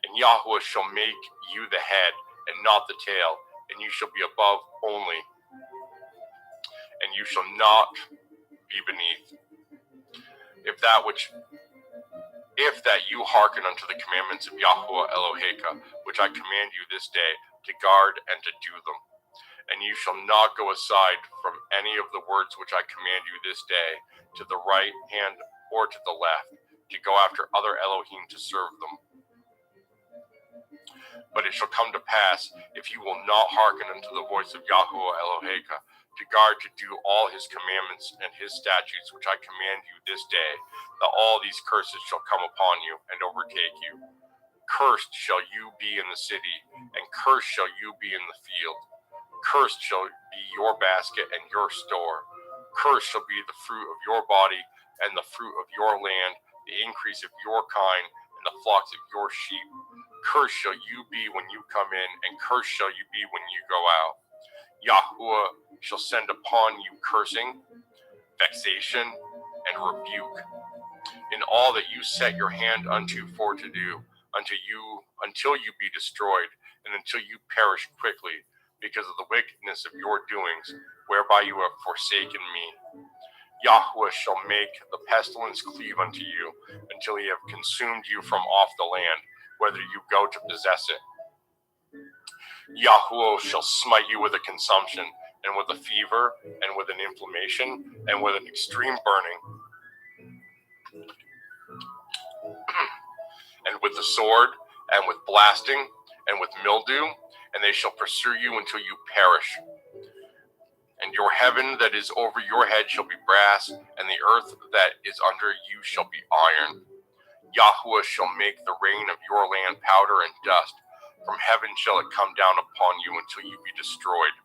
And Yahuwah shall make you the head, and not the tail, and you shall be above only, and you shall not be beneath. If that you hearken unto the commandments of Yahuwah Eloheka, which I command you this day, to guard and to do them. And you shall not go aside from any of the words which I command you this day, to the right hand or to the left, to go after other Elohim to serve them. But it shall come to pass, if you will not hearken unto the voice of Yahuwah Eloheka, to guard to do all his commandments and his statutes which I command you this day, that all these curses shall come upon you and overtake you. Cursed shall you be in the city, and cursed shall you be in the field. Cursed shall be your basket and your store. Cursed shall be the fruit of your body, and the fruit of your land, the increase of your kind, and the flocks of your sheep. Cursed shall you be when you come in, and cursed shall you be when you go out. Yahuwah shall send upon you cursing, vexation, and rebuke, in all that you set your hand unto for to do, until you be destroyed, and until you perish quickly, because of the wickedness of your doings, whereby you have forsaken me. Yahuwah shall make the pestilence cleave unto you, until he have consumed you from off the land, whether you go to possess it. Yahuwah shall smite you with a consumption, and with a fever, and with an inflammation, and with an extreme burning, and with the sword, and with blasting, and with mildew, and they shall pursue you until you perish. And your heaven that is over your head shall be brass, and the earth that is under you shall be iron. Yahuwah shall make the rain of your land powder and dust. From heaven shall it come down upon you until you be destroyed.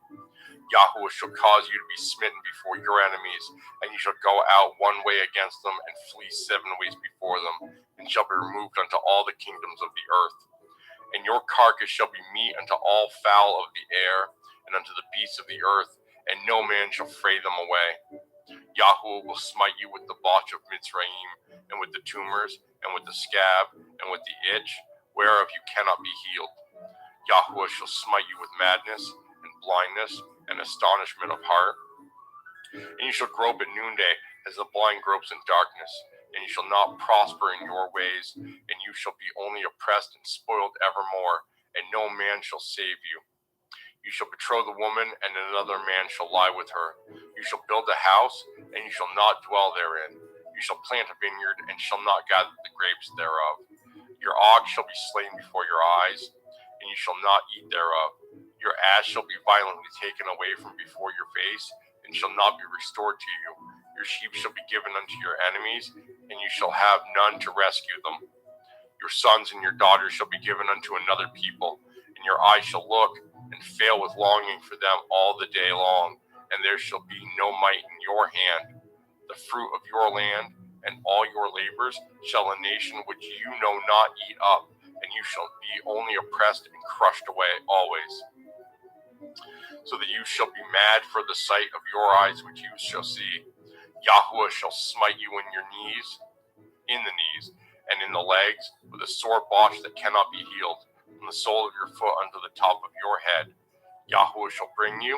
Yahweh shall cause you to be smitten before your enemies, and you shall go out one way against them, and flee 7 ways before them, and shall be removed unto all the kingdoms of the earth. And your carcass shall be meat unto all fowl of the air, and unto the beasts of the earth, and no man shall fray them away. Yahweh will smite you with the botch of Mitzrayim, and with the tumors, and with the scab, and with the itch, whereof you cannot be healed. Yahweh shall smite you with madness, and blindness, and astonishment of heart. And you shall grope at noonday, as the blind gropes in darkness, and you shall not prosper in your ways, and you shall be only oppressed and spoiled evermore, and no man shall save you. You shall betroth a woman, and another man shall lie with her. You shall build a house, and you shall not dwell therein. You shall plant a vineyard, and shall not gather the grapes thereof. Your ox shall be slain before your eyes, and you shall not eat thereof. Your ass shall be violently taken away from before your face, and shall not be restored to you. Your sheep shall be given unto your enemies, and you shall have none to rescue them. Your sons and your daughters shall be given unto another people, and your eyes shall look and fail with longing for them all the day long, and there shall be no might in your hand. The fruit of your land and all your labors shall a nation which you know not eat up, and you shall be only oppressed and crushed away always. So that you shall be mad for the sight of your eyes which you shall see. Yahweh shall smite you in the knees, and in the legs, with a sore botch that cannot be healed, from the sole of your foot unto the top of your head. Yahweh shall bring you,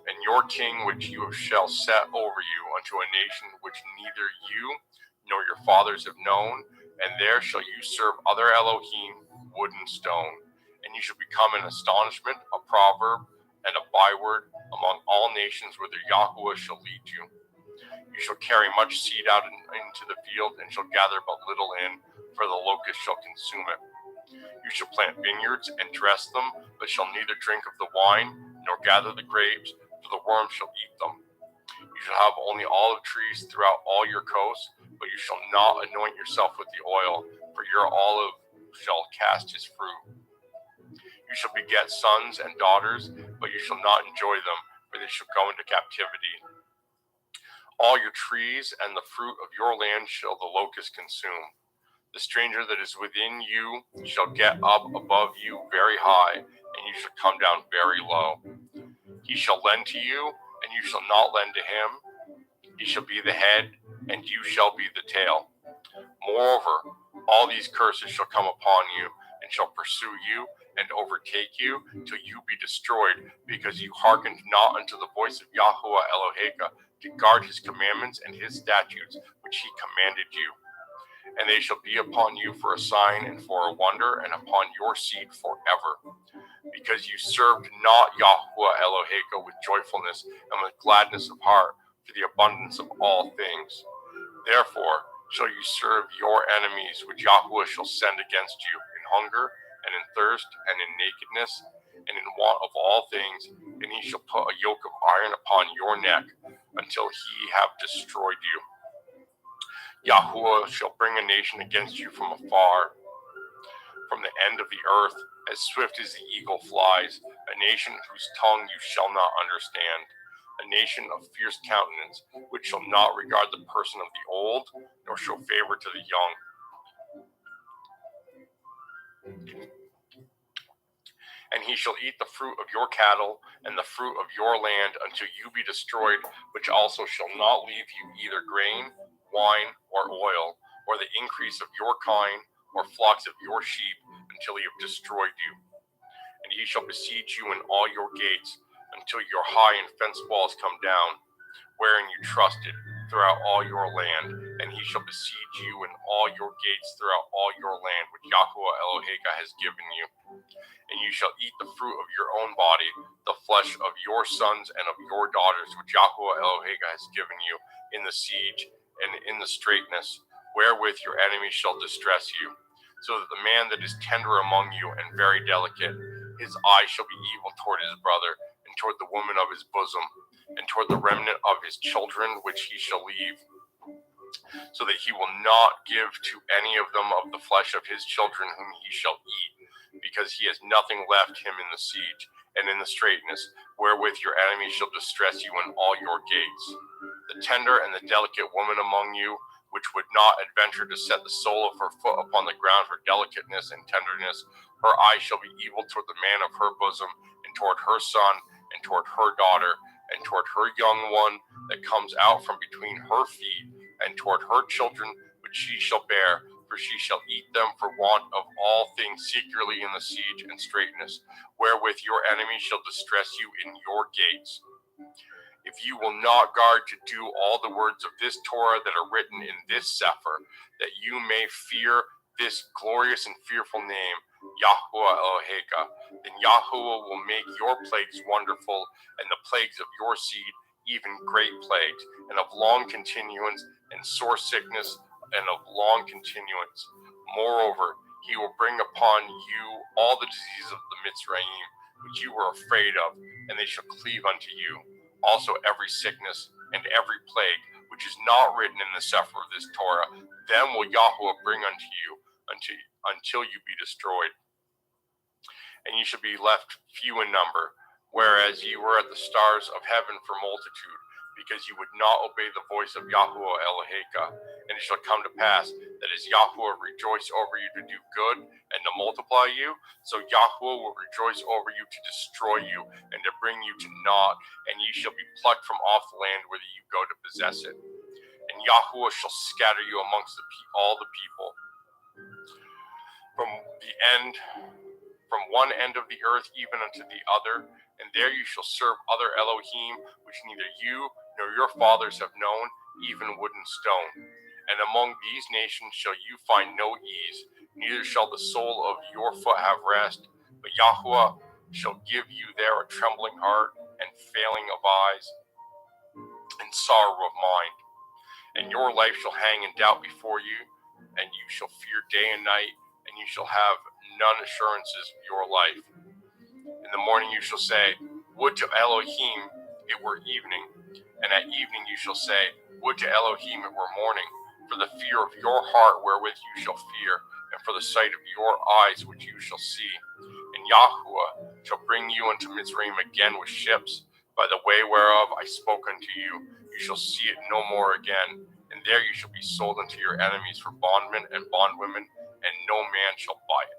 and your king which you shall set over you, unto a nation which neither you nor your fathers have known, and there shall you serve other Elohim, wood and stone. And you shall become an astonishment, a proverb, and a byword among all nations whither Yahweh shall lead you. You shall carry much seed out into the field, and shall gather but little in, for the locust shall consume it. You shall plant vineyards and dress them, but shall neither drink of the wine, nor gather the grapes, for the worm shall eat them. You shall have only olive trees throughout all your coasts, but you shall not anoint yourself with the oil, for your olive shall cast his fruit. You shall beget sons and daughters, but you shall not enjoy them, for they shall go into captivity. All your trees and the fruit of your land shall the locust consume. The stranger that is within you shall get up above you very high, and you shall come down very low. He shall lend to you, and you shall not lend to him. He shall be the head, and you shall be the tail. Moreover, all these curses shall come upon you, and shall pursue you, and overtake you, till you be destroyed, because you hearkened not unto the voice of Yahweh Eloheka, to guard his commandments and his statutes, which he commanded you. And they shall be upon you for a sign and for a wonder, and upon your seed forever. Because you served not Yahweh Eloheka with joyfulness and with gladness of heart, for the abundance of all things. Therefore shall you serve your enemies, which Yahweh shall send against you, in hunger, and in thirst, and in nakedness, and in want of all things, and he shall put a yoke of iron upon your neck, until he have destroyed you. Yahweh shall bring a nation against you from afar, from the end of the earth, as swift as the eagle flies, a nation whose tongue you shall not understand, a nation of fierce countenance, which shall not regard the person of the old, nor show favor to the young. And he shall eat the fruit of your cattle and the fruit of your land until you be destroyed, which also shall not leave you either grain, wine, or oil, or the increase of your kine, or flocks of your sheep, until he have destroyed you. And he shall besiege you in all your gates, until your high and fenced walls come down, wherein you trusted, throughout all your land. And he shall besiege you in all your gates throughout all your land, which Yahweh Eloheka has given you. And you shall eat the fruit of your own body, the flesh of your sons and of your daughters, which Yahweh Eloheka has given you, in the siege and in the straitness, wherewith your enemies shall distress you. So that the man that is tender among you and very delicate, his eye shall be evil toward his brother, and toward the woman of his bosom, and toward the remnant of his children which he shall leave, so that he will not give to any of them of the flesh of his children whom he shall eat, because he has nothing left him in the siege, and in the straightness, wherewith your enemies shall distress you in all your gates. The tender and the delicate woman among you, which would not adventure to set the sole of her foot upon the ground for delicateness and tenderness, her eyes shall be evil toward the man of her bosom, and toward her son, and toward her daughter, and toward her young one that comes out from between her feet, and toward her children which she shall bear, for she shall eat them for want of all things secretly in the siege and straitness, wherewith your enemies shall distress you in your gates. If you will not guard to do all the words of this Torah that are written in this Sefer, that you may fear this glorious and fearful name, Yahuwah Eloheka, then Yahuwah will make your plagues wonderful, and the plagues of your seed even great plagues, and of long continuance, and sore sickness, and of long continuance. Moreover, he will bring upon you all the diseases of the Mitzrayim, which you were afraid of, and they shall cleave unto you. Also every sickness and every plague, which is not written in the Sefer of this Torah, them will Yahuwah bring unto you, until you be destroyed. And you shall be left few in number, whereas ye were at the stars of heaven for multitude, because you would not obey the voice of Yahuwah Eloheka. And it shall come to pass that as Yahuwah rejoice over you to do good and to multiply you, so Yahuwah will rejoice over you to destroy you and to bring you to naught, and ye shall be plucked from off the land whither you go to possess it. And Yahuwah shall scatter you amongst all the people, from one end of the earth even unto the other, and there you shall serve other Elohim, which neither you nor your fathers have known, even wood and stone. And among these nations shall you find no ease, neither shall the sole of your foot have rest, but Yahuwah shall give you there a trembling heart, and failing of eyes, and sorrow of mind. And your life shall hang in doubt before you, and you shall fear day and night, and you shall have none assurances of your life. In the morning you shall say, would to Elohim it were evening, and at evening you shall say, would to Elohim it were morning, for the fear of your heart wherewith you shall fear, and for the sight of your eyes which you shall see. And Yahuwah shall bring you unto Mizraim again with ships, by the way whereof I spoke unto you. You shall see it no more again, and there you shall be sold unto your enemies for bondmen and bondwomen, and no man shall buy it.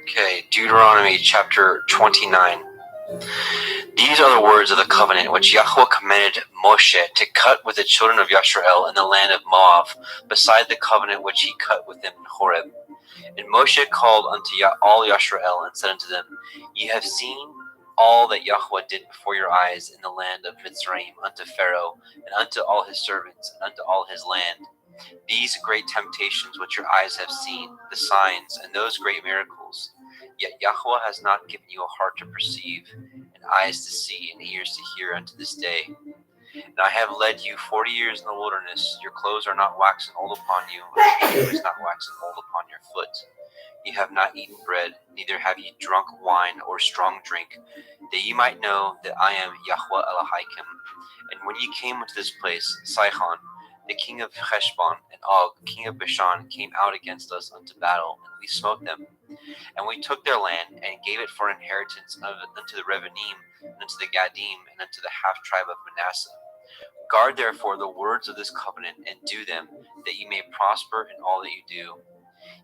Okay, Deuteronomy chapter 29. These are the words of the covenant which Yahweh commanded Moshe to cut with the children of Yisrael in the land of Moab, beside the covenant which he cut with them in Horeb. And Moshe called unto all Yisrael and said unto them, Ye have seen all that Yahweh did before your eyes in the land of Mitzrayim unto Pharaoh, and unto all his servants, and unto all his land. These great temptations which your eyes have seen, the signs, and those great miracles. Yet Yahweh has not given you a heart to perceive, and eyes to see, and ears to hear unto this day. And I have led you 40 years in the wilderness. Your clothes are not waxen old upon you, and your shoe is not waxen old upon your foot. Ye have not eaten bread, neither have ye drunk wine or strong drink, that ye might know that I am Yahweh Elohim. And when ye came unto this place, Sihon, the king of Heshbon, and Og, king of Bashan, came out against us unto battle, and we smote them. And we took their land, and gave it for inheritance unto the Revanim, and unto the Gadim, and unto the half tribe of Manasseh. Guard therefore the words of this covenant, and do them, that ye may prosper in all that you do.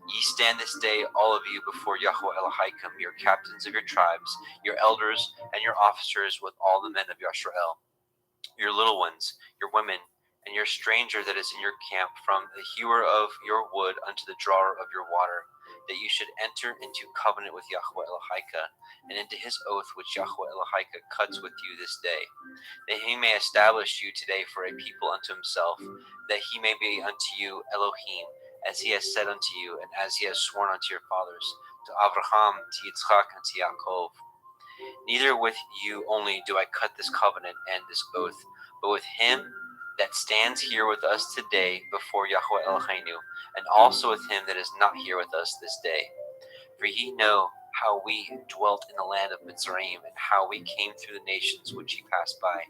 Ye stand this day, all of you, before Yahweh Elohim, your captains of your tribes, your elders, and your officers, with all the men of Yisrael, your little ones, your women, and your stranger that is in your camp, from the hewer of your wood unto the drawer of your water, that you should enter into covenant with Yahweh Elohim, and into his oath which Yahweh Elohim cuts with you this day, that he may establish you today for a people unto himself, that he may be unto you Elohim, as he has said unto you, and as he has sworn unto your fathers, to Abraham, to Yitzchak, and to Yaakov. Neither with you only do I cut this covenant and this oath, but with him that stands here with us today before Yahweh Eloheinu, and also with him that is not here with us this day. For ye know how we dwelt in the land of Mitzrayim, and how we came through the nations which ye passed by.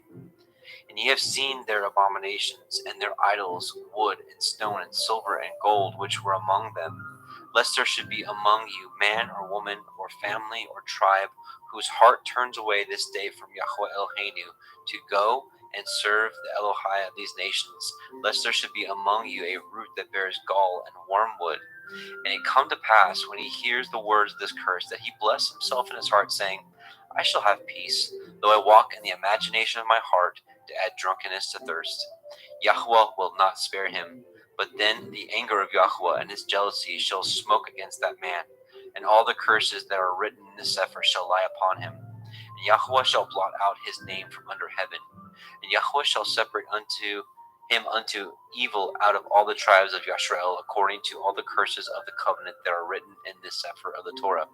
And ye have seen their abominations, and their idols, wood, and stone, and silver, and gold, which were among them. Lest there should be among you man or woman, or family, or tribe, whose heart turns away this day from Yahweh Eloheinu, to go and serve the Elohai of these nations, lest there should be among you a root that bears gall and wormwood. And it come to pass, when he hears the words of this curse, that he bless himself in his heart, saying, I shall have peace, though I walk in the imagination of my heart, to add drunkenness to thirst. Yahweh will not spare him, but then the anger of Yahweh and his jealousy shall smoke against that man, and all the curses that are written in the Sefer shall lie upon him. And Yahweh shall blot out his name from under heaven, and Yahweh shall separate unto him unto evil out of all the tribes of Yashrael, according to all the curses of the covenant that are written in this Sefer of the Torah.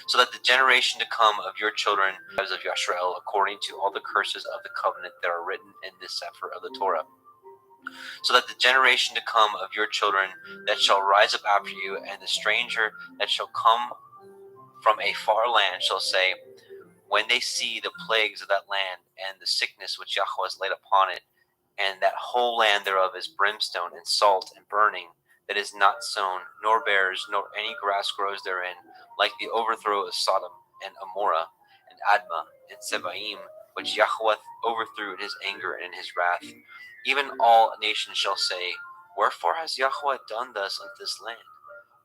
So that the generation to come of your children, tribes of Yashrael, according to all the curses of the covenant that are written in this Sefer of the Torah. So that the generation to come of your children that shall rise up after you, and the stranger that shall come from a far land shall say, when they see the plagues of that land, and the sickness which Yahweh has laid upon it, and that whole land thereof is brimstone and salt and burning, that is not sown, nor bears, nor any grass grows therein, like the overthrow of Sodom and Amorah and Admah and Sebaim, which Yahweh overthrew in his anger and in his wrath. Even all nations shall say, wherefore has Yahweh done thus unto this land?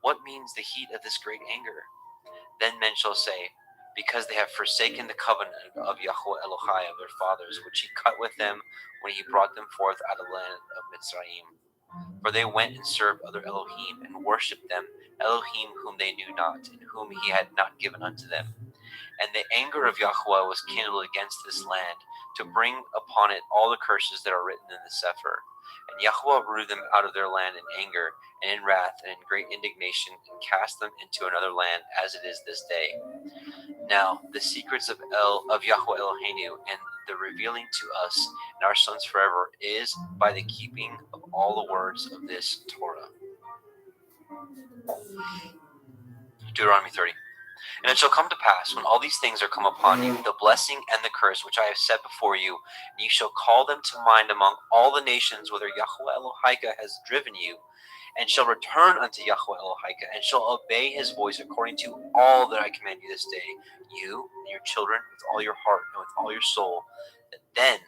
What means the heat of this great anger? Then men shall say, because they have forsaken the covenant of Yahweh Elohai of their fathers, which he cut with them when he brought them forth out of the land of Mitzrayim. For they went and served other Elohim, and worshipped them, Elohim whom they knew not, and whom he had not given unto them. And the anger of Yahweh was kindled against this land, to bring upon it all the curses that are written in the Sefer. And Yahweh rooted them out of their land in anger, and in wrath, and in great indignation, and cast them into another land, as it is this day. Now the secrets of Yahweh Eloheinu, and the revealing to us and our sons forever, is by the keeping of all the words of this Torah. Deuteronomy 30. And it shall come to pass, when all these things are come upon you, the blessing and the curse which I have set before you, and you shall call them to mind among all the nations whither Yahweh Elohika has driven you, and shall return unto Yahweh Elohika, and shall obey his voice according to all that I command you this day, you and your children with all your heart and with all your soul, that then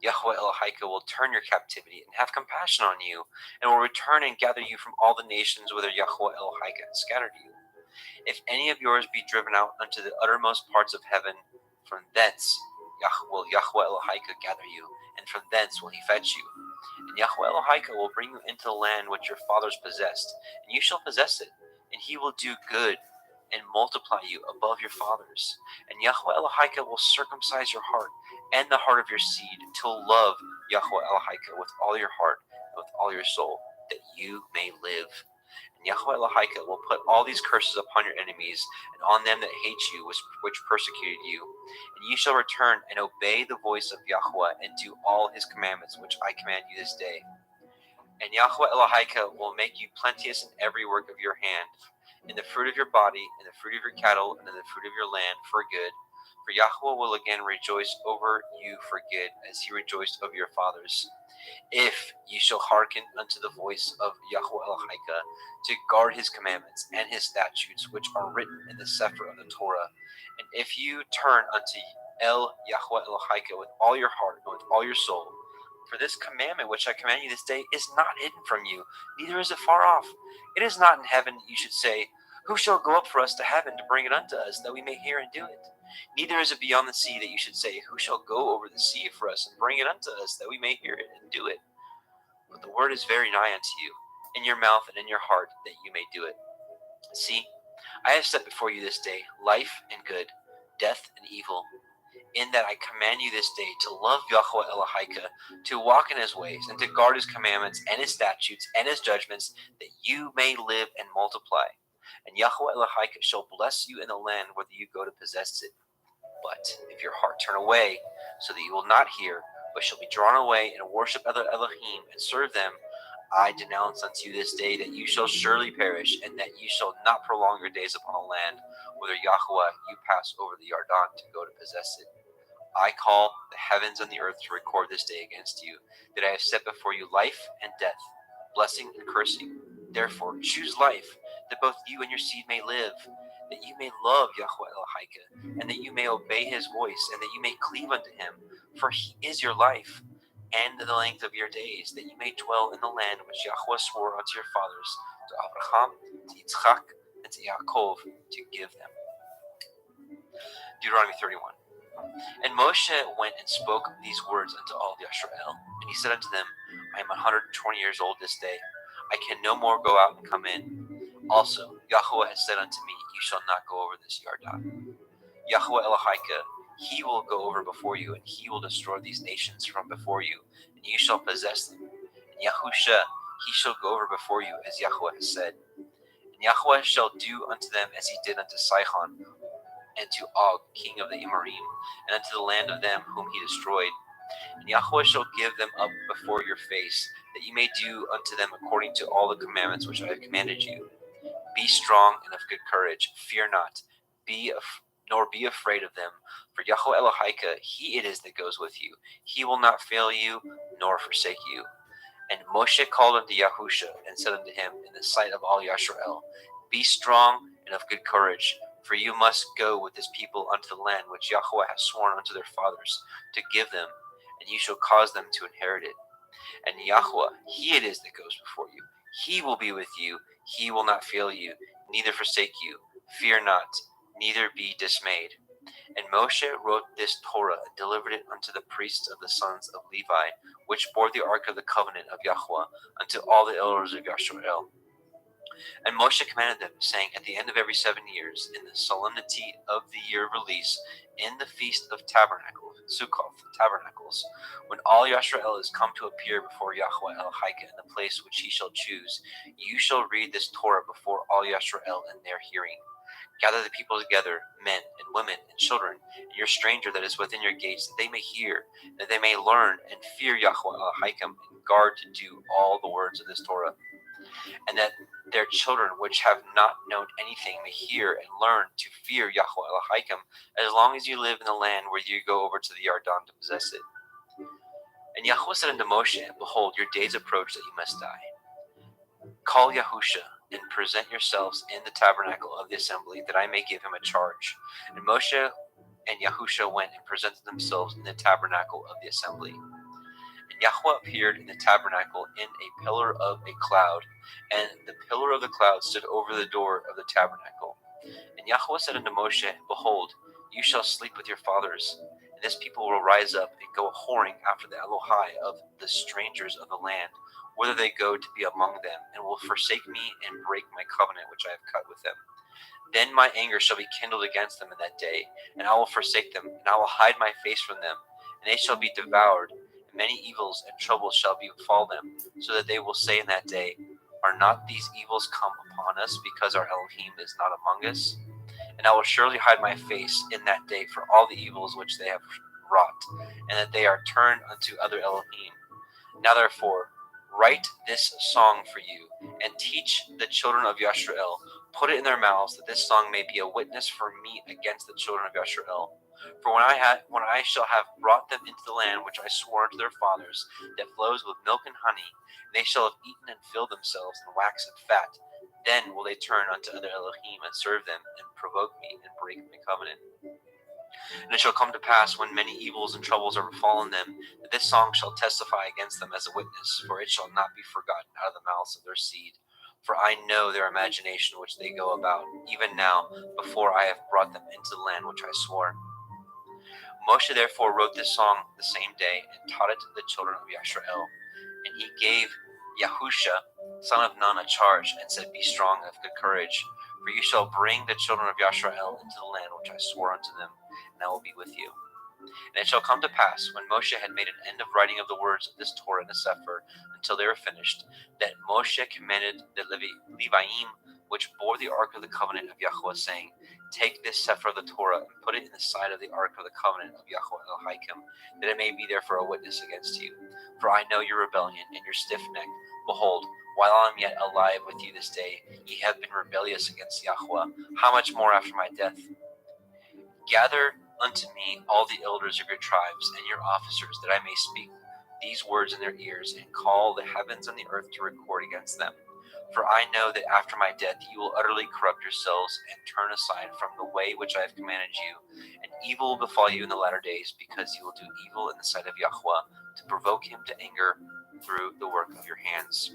Yahweh Elohika will turn your captivity and have compassion on you, and will return and gather you from all the nations whither Yahweh Elohika has scattered you. If any of yours be driven out unto the uttermost parts of heaven, from thence will Yahweh Elohika gather you, and from thence will he fetch you. And Yahweh Elohika will bring you into the land which your fathers possessed, and you shall possess it, and he will do good and multiply you above your fathers. And Yahweh Elohika will circumcise your heart and the heart of your seed, to love Yahweh Elohika with all your heart and with all your soul, that you may live. And Yahweh Elohika will put all these curses upon your enemies, and on them that hate you, which persecuted you. And ye shall return and obey the voice of Yahweh, and do all his commandments which I command you this day. And Yahweh Elohika will make you plenteous in every work of your hand, in the fruit of your body, in the fruit of your cattle, and in the fruit of your land, for good. For Yahweh will again rejoice over you for good, as he rejoiced over your fathers. If ye shall hearken unto the voice of Yahweh Elohika, to guard his commandments and his statutes, which are written in the Sefer of the Torah, and if you turn unto Yahweh Elohika with all your heart and with all your soul, for this commandment which I command you this day is not hidden from you, neither is it far off. It is not in heaven that you should say, who shall go up for us to heaven to bring it unto us, that we may hear and do it? Neither is it beyond the sea that you should say, who shall go over the sea for us and bring it unto us, that we may hear it and do it? But the word is very nigh unto you, in your mouth and in your heart, that you may do it. See, I have set before you this day life and good, death and evil, in that I command you this day to love Yahweh Elohika, to walk in his ways, and to guard his commandments and his statutes and his judgments, that you may live and multiply. And Yahweh Elohika shall bless you in the land whither you go to possess it. But if your heart turn away, so that you will not hear, but shall be drawn away and worship other Elohim and serve them, I denounce unto you this day that you shall surely perish, and that you shall not prolong your days upon a land whither Yahweh you pass over the Yarden to go to possess it. I call the heavens and the earth to record this day against you, that I have set before you life and death, blessing and cursing. Therefore choose life, that both you and your seed may live, that you may love Yahweh Elohika, and that you may obey his voice, and that you may cleave unto him, for he is your life, and the length of your days, that you may dwell in the land which Yahweh swore unto your fathers, to Abraham, to Yitzchak, and to Yaakov, to give them. Deuteronomy 31. And Moshe went and spoke these words unto all Yisrael, and he said unto them, I am 120 years old this day. I can no more go out and come in. Also, Yahweh has said unto me, you shall not go over this Yarden. Yahweh Elohika, he will go over before you, and he will destroy these nations from before you, and you shall possess them. And Yahusha, he shall go over before you, as Yahweh has said. And Yahweh shall do unto them as he did unto Sihon, and to Og, king of the Amorim, and unto the land of them whom he destroyed. And Yahweh shall give them up before your face, that you may do unto them according to all the commandments which I have commanded you. Be strong and of good courage, fear not, nor be afraid of them, for Yahweh Elohika, he it is that goes with you. He will not fail you, nor forsake you. And Moshe called unto Yahusha, and said unto him in the sight of all Yisrael, Be strong and of good courage, for you must go with this people unto the land which Yahweh has sworn unto their fathers, to give them, and you shall cause them to inherit it. And Yahweh, he it is that goes before you. He will be with you, he will not fail you, neither forsake you. Fear not, neither be dismayed. And Moshe wrote this Torah and delivered it unto the priests of the sons of Levi, which bore the ark of the covenant of Yahweh, unto all the elders of Yisrael. And Moshe commanded them, saying, At the end of every 7 years, in the solemnity of the year of release, in the feast of tabernacles, Sukkoth, tabernacles, when all Yisrael is come to appear before Yahweh Elohika in the place which he shall choose, you shall read this Torah before all Yisrael in their hearing. Gather the people together, men and women and children, and your stranger that is within your gates, that they may hear, that they may learn and fear Yahweh Elohika, and guard to do all the words of this Torah. And that their children which have not known anything may hear and learn to fear Yahweh Elohika, as long as you live in the land where you go over to the Yarden to possess it. And Yahweh said unto Moshe, Behold, your days approach that you must die. Call Yahusha, and present yourselves in the tabernacle of the assembly, that I may give him a charge. And Moshe and Yahusha went and presented themselves in the tabernacle of the assembly. And Yahweh appeared in the tabernacle in a pillar of a cloud, and the pillar of the cloud stood over the door of the tabernacle. And Yahweh said unto Moshe, Behold, you shall sleep with your fathers, and this people will rise up and go whoring after the Elohai of the strangers of the land, whither they go to be among them, and will forsake me and break my covenant which I have cut with them. Then my anger shall be kindled against them in that day, and I will forsake them, and I will hide my face from them, and they shall be devoured, and many evils and troubles shall befall them, so that they will say in that day, Are not these evils come upon us, because our Elohim is not among us? And I will surely hide my face in that day for all the evils which they have wrought, and that they are turned unto other Elohim. Now therefore, write this song for you, and teach the children of Yisrael. Put it in their mouths, that this song may be a witness for me against the children of Yisrael. For when I shall have brought them into the land which I swore unto their fathers, that flows with milk and honey, and they shall have eaten and filled themselves and waxen fat, then will they turn unto other Elohim and serve them, and provoke me and break my covenant. And it shall come to pass, when many evils and troubles are befallen them, that this song shall testify against them as a witness, for it shall not be forgotten out of the mouths of their seed. For I know their imagination which they go about, even now, before I have brought them into the land which I swore. Moshe therefore wrote this song the same day, and taught it to the children of Yisrael. And he gave Yahusha, son of Nun, a charge, and said, Be strong and of good courage, for you shall bring the children of Yisrael into the land which I swore unto them, and I will be with you. And it shall come to pass, when Moshe had made an end of writing of the words of this Torah in the Sefer, until they were finished, that Moshe commanded the Leviim, which bore the ark of the covenant of Yahweh, saying, Take this sefer of the Torah and put it in the side of the ark of the covenant of Yahweh Elohim, that it may be there for a witness against you. For I know your rebellion and your stiff neck. Behold, while I am yet alive with you this day, ye have been rebellious against Yahweh. How much more after my death? Gather unto me all the elders of your tribes and your officers, that I may speak these words in their ears, and call the heavens and the earth to record against them. For I know that after my death you will utterly corrupt yourselves and turn aside from the way which I have commanded you, and evil will befall you in the latter days, because you will do evil in the sight of Yahweh, to provoke him to anger through the work of your hands.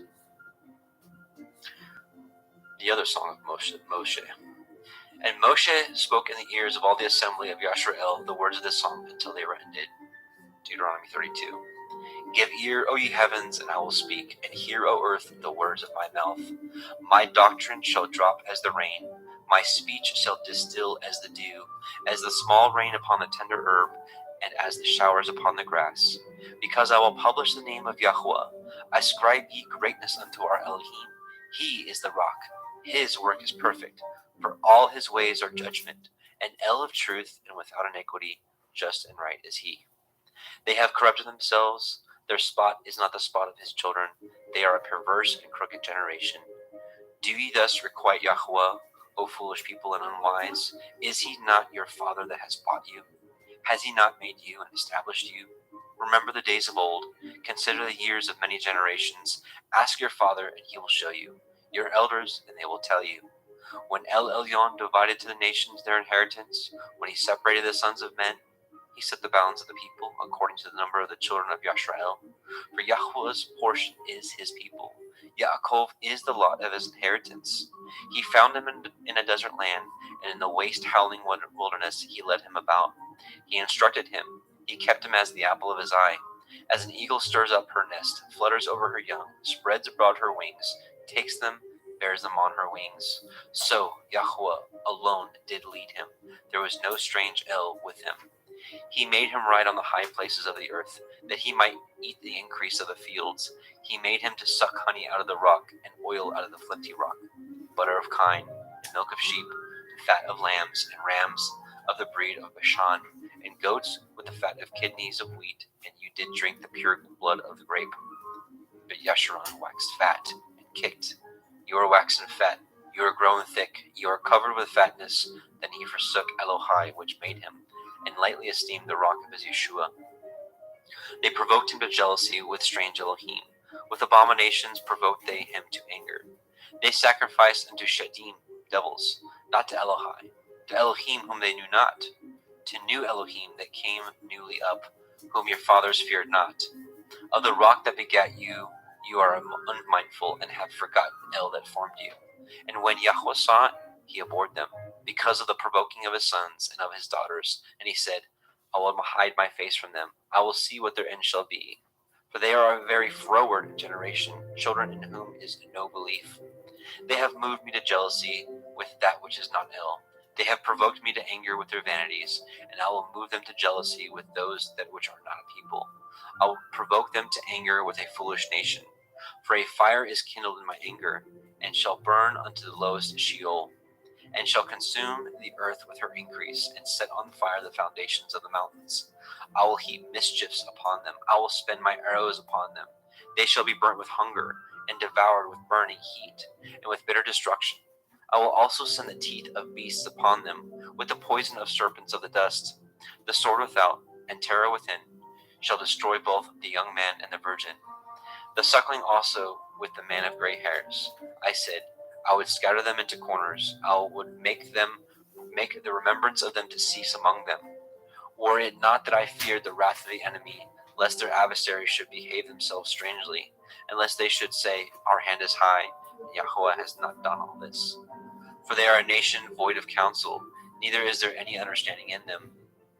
The other song of Moshe. And Moshe spoke in the ears of all the assembly of Yashrael the words of this song until they were ended. Deuteronomy 32. Give ear, O ye heavens, and I will speak, and hear, O earth, the words of my mouth. My doctrine shall drop as the rain, my speech shall distill as the dew, as the small rain upon the tender herb, and as the showers upon the grass. Because I will publish the name of Yahweh, ascribe ye greatness unto our Elohim. He is the rock, his work is perfect, for all his ways are judgment, an El of truth, and without iniquity, just and right is he. They have corrupted themselves. Their spot is not the spot of his children. They are a perverse and crooked generation. Do ye thus requite Yahweh, O foolish people and unwise? Is he not your father that has bought you? Has he not made you and established you? Remember the days of old. Consider the years of many generations. Ask your father, and he will show you. Your elders, and they will tell you. When El Elyon divided to the nations their inheritance, when he separated the sons of men, he set the bounds of the people according to the number of the children of Yashrael. For Yahweh's portion is his people. Yaakov is the lot of his inheritance. He found him in a desert land, and in the waste howling wilderness he led him about. He instructed him. He kept him as the apple of his eye. As an eagle stirs up her nest, flutters over her young, spreads abroad her wings, takes them, bears them on her wings. So Yahweh alone did lead him. There was no strange El with him. He made him ride on the high places of the earth, that he might eat the increase of the fields. He made him to suck honey out of the rock, and oil out of the flinty rock, butter of kine, and milk of sheep, fat of lambs, and rams of the breed of Bashan, and goats with the fat of kidneys of wheat, and you did drink the pure blood of the grape. But Yeshurun waxed fat, and kicked. You are waxen fat, you are grown thick, you are covered with fatness. Then he forsook Elohai, which made him, and lightly esteemed the rock of his Yeshua. They provoked him to jealousy with strange Elohim. With abominations provoked they him to anger. They sacrificed unto Shadim, devils, not to Elohai, to Elohim whom they knew not, to new Elohim that came newly up, whom your fathers feared not. Of the rock that begat you, you are unmindful, and have forgotten El that formed you. And when Yahweh saw it, he abhorred them, because of the provoking of his sons and of his daughters. And he said, I will hide my face from them. I will see what their end shall be. For they are a very froward generation, children in whom is no belief. They have moved me to jealousy with that which is not ill. They have provoked me to anger with their vanities, and I will move them to jealousy with those that which are not a people. I will provoke them to anger with a foolish nation. For a fire is kindled in my anger, and shall burn unto the lowest Sheol, and shall consume the earth with her increase, and set on fire the foundations of the mountains. I will heap mischiefs upon them. I will spend my arrows upon them. They shall be burnt with hunger, and devoured with burning heat, and with bitter destruction. I will also send the teeth of beasts upon them, with the poison of serpents of the dust. The sword without, and terror within, shall destroy both the young man and the virgin. The suckling also with the man of gray hairs. I said, I would scatter them into corners. I would make the remembrance of them to cease among them. Were it not that I feared the wrath of the enemy, lest their adversaries should behave themselves strangely, and lest they should say, Our hand is high, and Yahweh has not done all this. For they are a nation void of counsel, neither is there any understanding in them.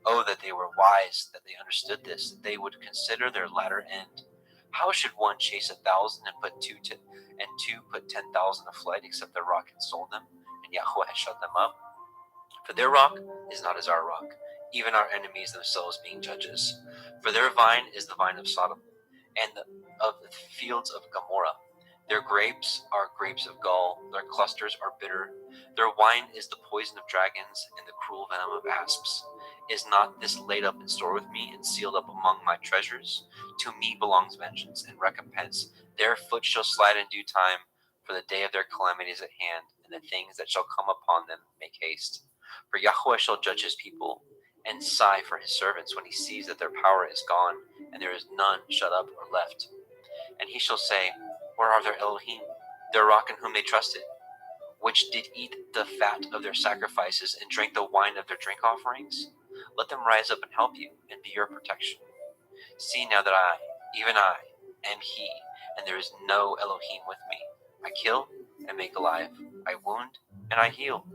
Oh, that they were wise, that they understood this, that they would consider their latter end. How should one chase 1,000 and put two put 10,000 to flight, except the rock had sold them, and Yahweh had shut them up? For their rock is not as our rock, even our enemies themselves being judges. For their vine is the vine of Sodom, and of the fields of Gomorrah. Their grapes are grapes of gall, their clusters are bitter. Their wine is the poison of dragons and the cruel venom of asps. Is not this laid up in store with me and sealed up among my treasures? To me belongs vengeance and recompense. Their foot shall slide in due time, for the day of their calamity is at hand, and the things that shall come upon them make haste. For Yahweh shall judge his people, and sigh for his servants when he sees that their power is gone, and there is none shut up or left. And he shall say, Where are their Elohim, their rock in whom they trusted, which did eat the fat of their sacrifices and drank the wine of their drink offerings? Let them rise up and help you, and be your protection. See now that I, even I, am he, and there is no Elohim with me. I kill and make alive. I wound and I heal.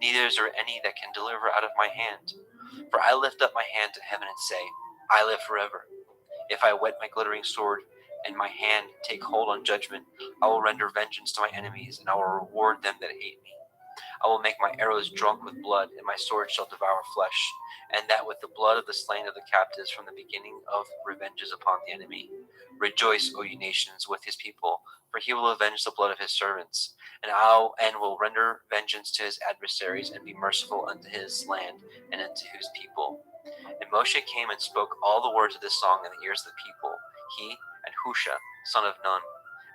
Neither is there any that can deliver out of my hand. For I lift up my hand to heaven and say, I live forever. If I whet my glittering sword, and my hand take hold on judgment, I will render vengeance to my enemies, and I will reward them that hate me. I will make my arrows drunk with blood, and my sword shall devour flesh, and that with the blood of the slain of the captives from the beginning of revenges upon the enemy. Rejoice, O ye nations, with his people, for he will avenge the blood of his servants, and will render vengeance to his adversaries, and be merciful unto his land and unto his people. And Moshe came and spoke all the words of this song in the ears of the people, he and Husha, son of Nun.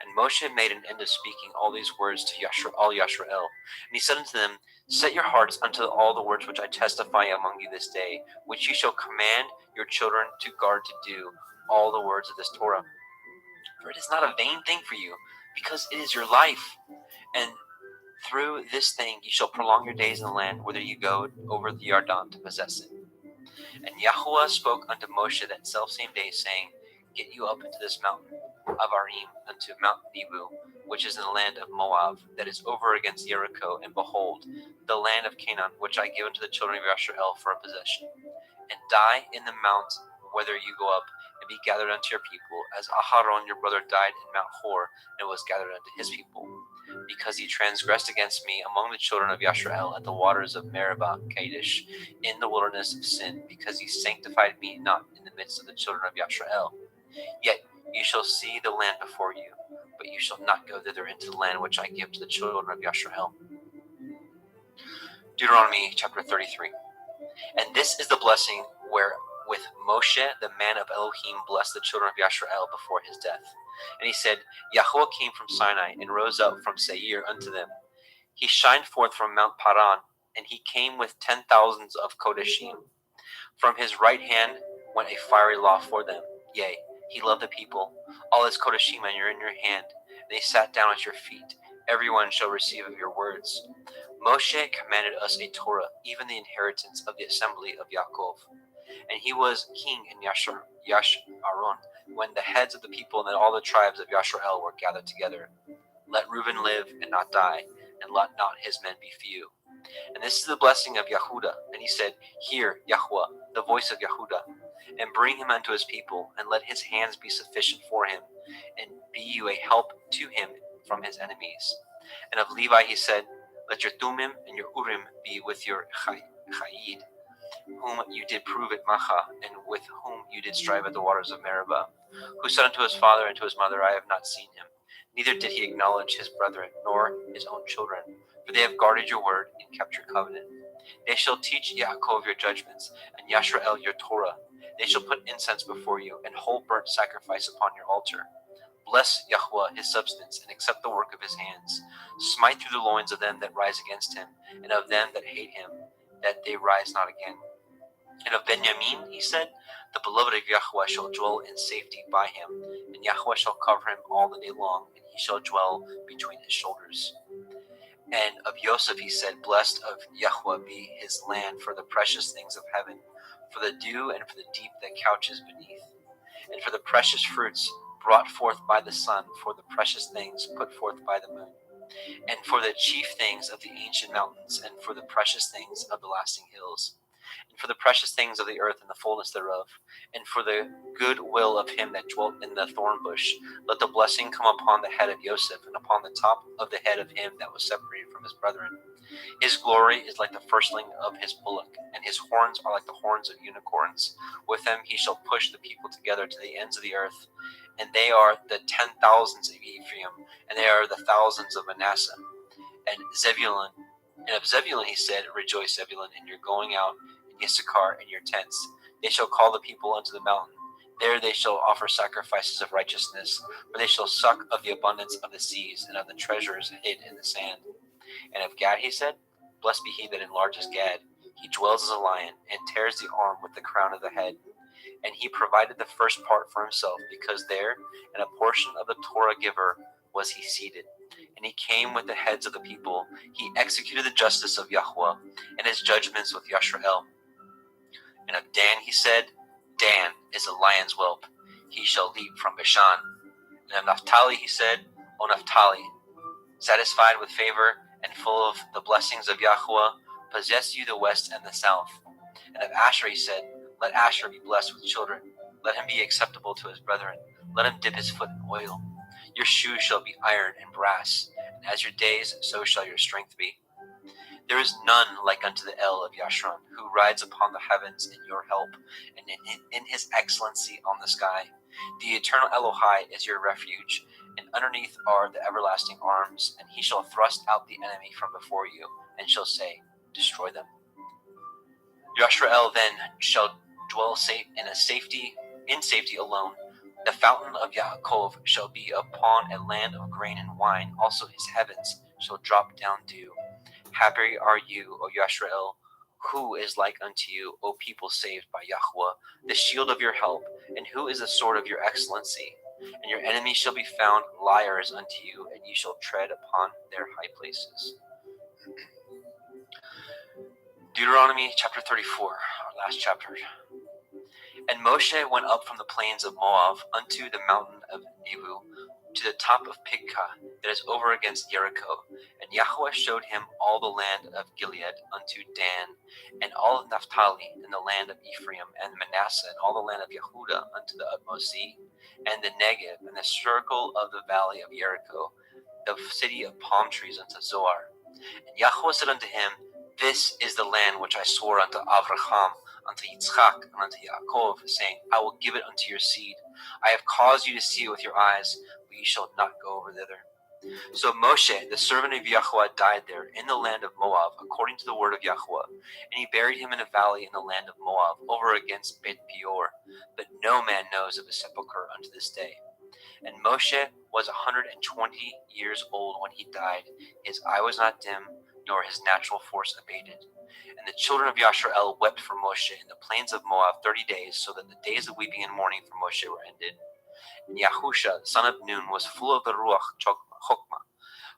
And Moshe made an end of speaking all these words to all Yashrael. And he said unto them, Set your hearts unto all the words which I testify among you this day, which ye shall command your children to guard to do all the words of this Torah. For it is not a vain thing for you, because it is your life. And through this thing ye shall prolong your days in the land, whither ye go over the Yarden to possess it. And Yahuwah spoke unto Moshe that selfsame day, saying, Get you up into this mountain of Arim, unto Mount Nebo, which is in the land of Moab, that is over against Jericho, and behold, the land of Canaan, which I give unto the children of Yashrael for a possession. And die in the mount whither you go up, and be gathered unto your people, as Aharon your brother died in Mount Hor, and was gathered unto his people. Because he transgressed against me among the children of Yashrael at the waters of Meribah Kadesh, in the wilderness of sin, because he sanctified me not in the midst of the children of Yashrael. Yet you shall see the land before you, but you shall not go thither into the land which I give to the children of Yashrael. Deuteronomy chapter 33. And this is the blessing wherewith Moshe, the man of Elohim, blessed the children of Yashrael before his death. And he said, Yahuwah came from Sinai, and rose up from Seir unto them. He shined forth from Mount Paran, and he came with 10,000s of Kodeshim. From his right hand went a fiery law for them. Yea, he loved the people. All his Kodeshim are in your hand. And they sat down at your feet. Everyone shall receive of your words. Moshe commanded us a Torah, even the inheritance of the assembly of Yaakov. And he was king in Yasharon, when the heads of the people and all the tribes of Yashrael were gathered together. Let Reuben live and not die, and let not his men be few. And this is the blessing of Yehuda. And he said, Hear, Yahuwah, the voice of Yehuda, and bring him unto his people, and let his hands be sufficient for him, and be you a help to him from his enemies. And of Levi he said, Let your Thummim and your Urim be with your Chayid, whom you did prove at Macha, and with whom you did strive at the waters of Meribah, who said unto his father and to his mother, I have not seen him. Neither did he acknowledge his brethren, nor his own children, for they have guarded your word and kept your covenant. They shall teach Yaakov your judgments, and Yashrael your Torah. They shall put incense before you, and whole burnt sacrifice upon your altar. Bless Yahuwah his substance, and accept the work of his hands. Smite through the loins of them that rise against him, and of them that hate him, that they rise not again. And of Benjamin he said, The beloved of Yahuwah shall dwell in safety by him, and Yahuwah shall cover him all the day long, and he shall dwell between his shoulders. And of Joseph he said, Blessed of Yahuwah be his land for the precious things of heaven, for the dew and for the deep that couches beneath, and for the precious fruits brought forth by the sun, for the precious things put forth by the moon, and for the chief things of the ancient mountains, and for the precious things of the lasting hills, and for the precious things of the earth and the fullness thereof, and for the good will of him that dwelt in the thorn bush. Let the blessing come upon the head of Joseph, and upon the top of the head of him that was separated from his brethren. His glory is like the firstling of his bullock, and his horns are like the horns of unicorns. With them he shall push the people together to the ends of the earth. And they are the 10,000s of Ephraim, and they are the thousands of Manasseh. And Zebulun, and of Zebulun he said, Rejoice, Zebulun, in your going out, and Issachar in your tents. They shall call the people unto the mountain. There they shall offer sacrifices of righteousness, for they shall suck of the abundance of the seas, and of the treasures hid in the sand. And of Gad he said, Blessed be he that enlarges Gad. He dwells as a lion, and tears the arm with the crown of the head. And he provided the first part for himself, because there, in a portion of the Torah giver, was he seated. And he came with the heads of the people. He executed the justice of Yahweh, and his judgments with Yashrael. And of Dan he said, Dan is a lion's whelp. He shall leap from Bashan. And of Naphtali he said, O Naphtali, satisfied with favor and full of the blessings of Yahweh, possess you the west and the south. And of Asher he said, Let Asher be blessed with children. Let him be acceptable to his brethren. Let him dip his foot in oil. Your shoes shall be iron and brass, and as your days, so shall your strength be. There is none like unto the El of Yashron, who rides upon the heavens in your help, and in his excellency on the sky. The eternal Elohai is your refuge, and underneath are the everlasting arms, and he shall thrust out the enemy from before you, and shall say, Destroy them. Yashrael then shall dwell in safety alone. The fountain of Yaakov shall be upon a land of grain and wine. Also his heavens shall drop down dew. Happy are you, O Yashrael, who is like unto you, O people saved by Yahweh, the shield of your help, and who is the sword of your excellency. And your enemies shall be found liars unto you, and you shall tread upon their high places. Deuteronomy chapter 34, our last chapter. And Moshe went up from the plains of Moab unto the mountain of Nebo, to the top of Pigkah, that is over against Jericho. And Yahweh showed him all the land of Gilead unto Dan, and all of Naphtali, and the land of Ephraim, and Manasseh, and all the land of Yehudah unto the utmost sea, and the Negev, and the circle of the valley of Jericho, the city of palm trees unto Zoar. And Yahweh said unto him, This is the land which I swore unto Avraham, unto Yitzchak, and unto Yaakov, saying, I will give it unto your seed. I have caused you to see it with your eyes, but ye shall not go over thither. So Moshe, the servant of Yahweh, died there in the land of Moab, according to the word of Yahweh. And he buried him in a valley in the land of Moab, over against Bet Peor. But no man knows of his sepulchre unto this day. And Moshe was 120 years old when he died. His eye was not dim, nor his natural force abated. And the children of Yashrael wept for Moshe in the plains of Moab 30 days, so that the days of weeping and mourning for Moshe were ended. And Yahusha, the son of Nun, was full of the Ruach Chokmah,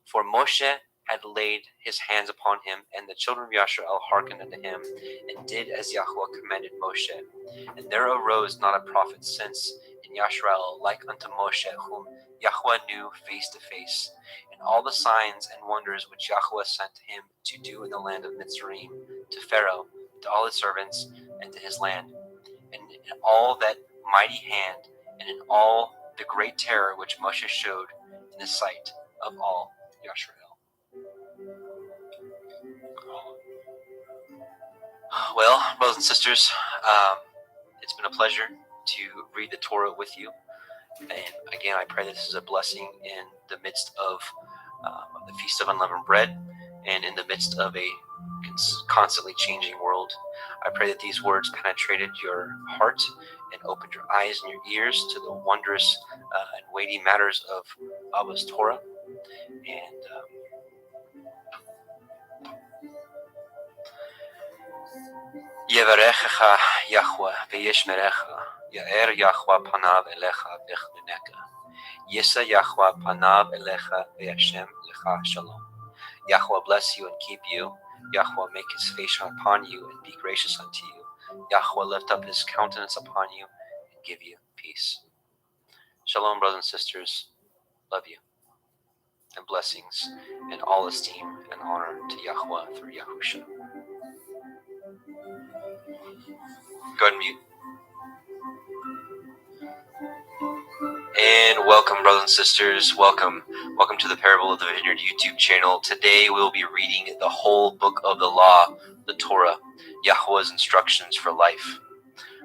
for Moshe had laid his hands upon him, and the children of Yashrael hearkened unto him, and did as Yahweh commanded Moshe. And there arose not a prophet since in Yashrael like unto Moshe, whom Yahweh knew face to face, and all the signs and wonders which Yahweh sent him to do in the land of Mitzrayim, to Pharaoh, to all his servants, and to his land, and in all that mighty hand, and in all the great terror which Moshe showed in the sight of all Yashrael. Well, brothers and sisters, it's been a pleasure to read the Torah with you. And again, I pray that this is a blessing in the midst of the Feast of Unleavened Bread and in the midst of a constantly changing world. I pray that these words penetrated your heart and opened your eyes and your ears to the wondrous and weighty matters of Abba's Torah. And Yevarechecha Yahweh v'yishmerecha, Ya'er Yahweh panav elecha v'chnuneka, Yisa Yahweh panav elecha v'yashem lecha shalom. Yahweh bless you and keep you. Yahweh make his face shine upon you and be gracious unto you. Yahweh lift up his countenance upon you and give you peace. Shalom, brothers and sisters. Love you. And blessings and all esteem and honor to Yahweh through Yahusha. Go ahead and mute. And welcome, brothers and sisters. Welcome. Welcome to the Parable of the Vineyard YouTube channel. Today we'll be reading the whole book of the law, the Torah, Yahweh's instructions for life.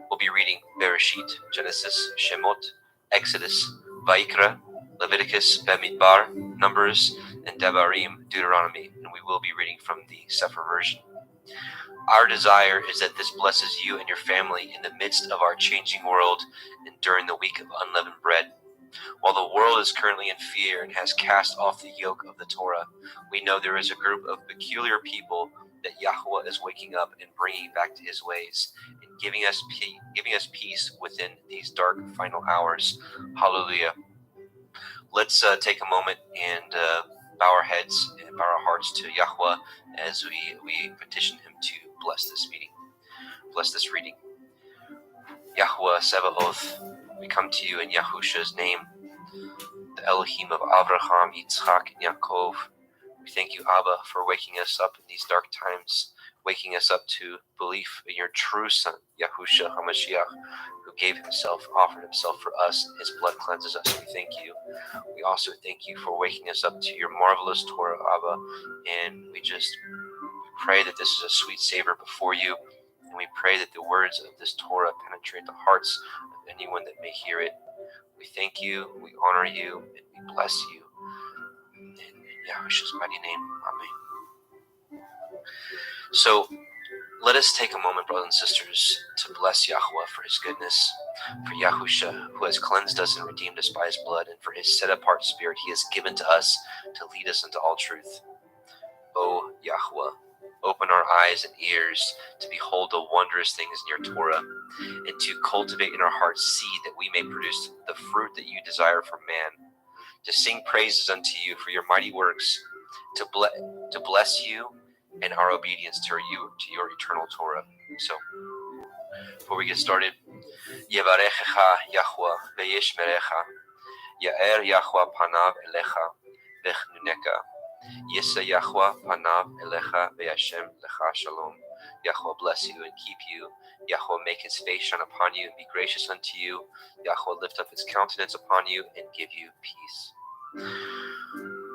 We'll be reading Bereshit, Genesis, Shemot, Exodus, Vayikra, Leviticus, Bamidbar, Numbers, and Devarim, Deuteronomy, and we will be reading from the Sefer version. Our desire is that this blesses you and your family in the midst of our changing world and during the week of unleavened bread. While the world is currently in fear and has cast off the yoke of the Torah, we know there is a group of peculiar people that Yahweh is waking up and bringing back to his ways and giving us peace within these dark final hours. Hallelujah. Let's take a moment and bow our heads and bow our hearts to Yahweh as we petition him to bless this meeting, bless this reading. Yahweh Sebaoth, we come to you in Yahusha's name, the Elohim of Avraham, Yitzchak, and Yaakov. We thank you, Abba, for waking us up in these dark times, waking us up to belief in your true Son, Yahusha HaMashiach, who gave himself, offered himself for us, and his blood cleanses us. We thank you. We also thank you for waking us up to your marvelous Torah, Abba, and we pray that this is a sweet savor before you, and we pray that the words of this Torah penetrate the hearts of anyone that may hear it. We thank you, we honor you, and we bless you. In Yahushua's mighty name, Amen. So, let us take a moment, brothers and sisters, to bless Yahweh for his goodness, for Yahusha, who has cleansed us and redeemed us by his blood, and for his set-apart spirit he has given to us to lead us into all truth. O Yahweh, open our eyes and ears to behold the wondrous things in your Torah, and to cultivate in our hearts seed that we may produce the fruit that you desire for man, to sing praises unto you for your mighty works, to bless you and our obedience to your eternal Torah. So, before we get started, Yevarechecha Yahweh ve'yishmerecha, Ya'er Yahweh panav elecha ve'chnuneka, Yisa Yahweh panav elecha ve'yashem lecha shalom. Yahweh bless you and keep you. Yahweh make his face shine upon you and be gracious unto you. Yahweh lift up his countenance upon you and give you peace.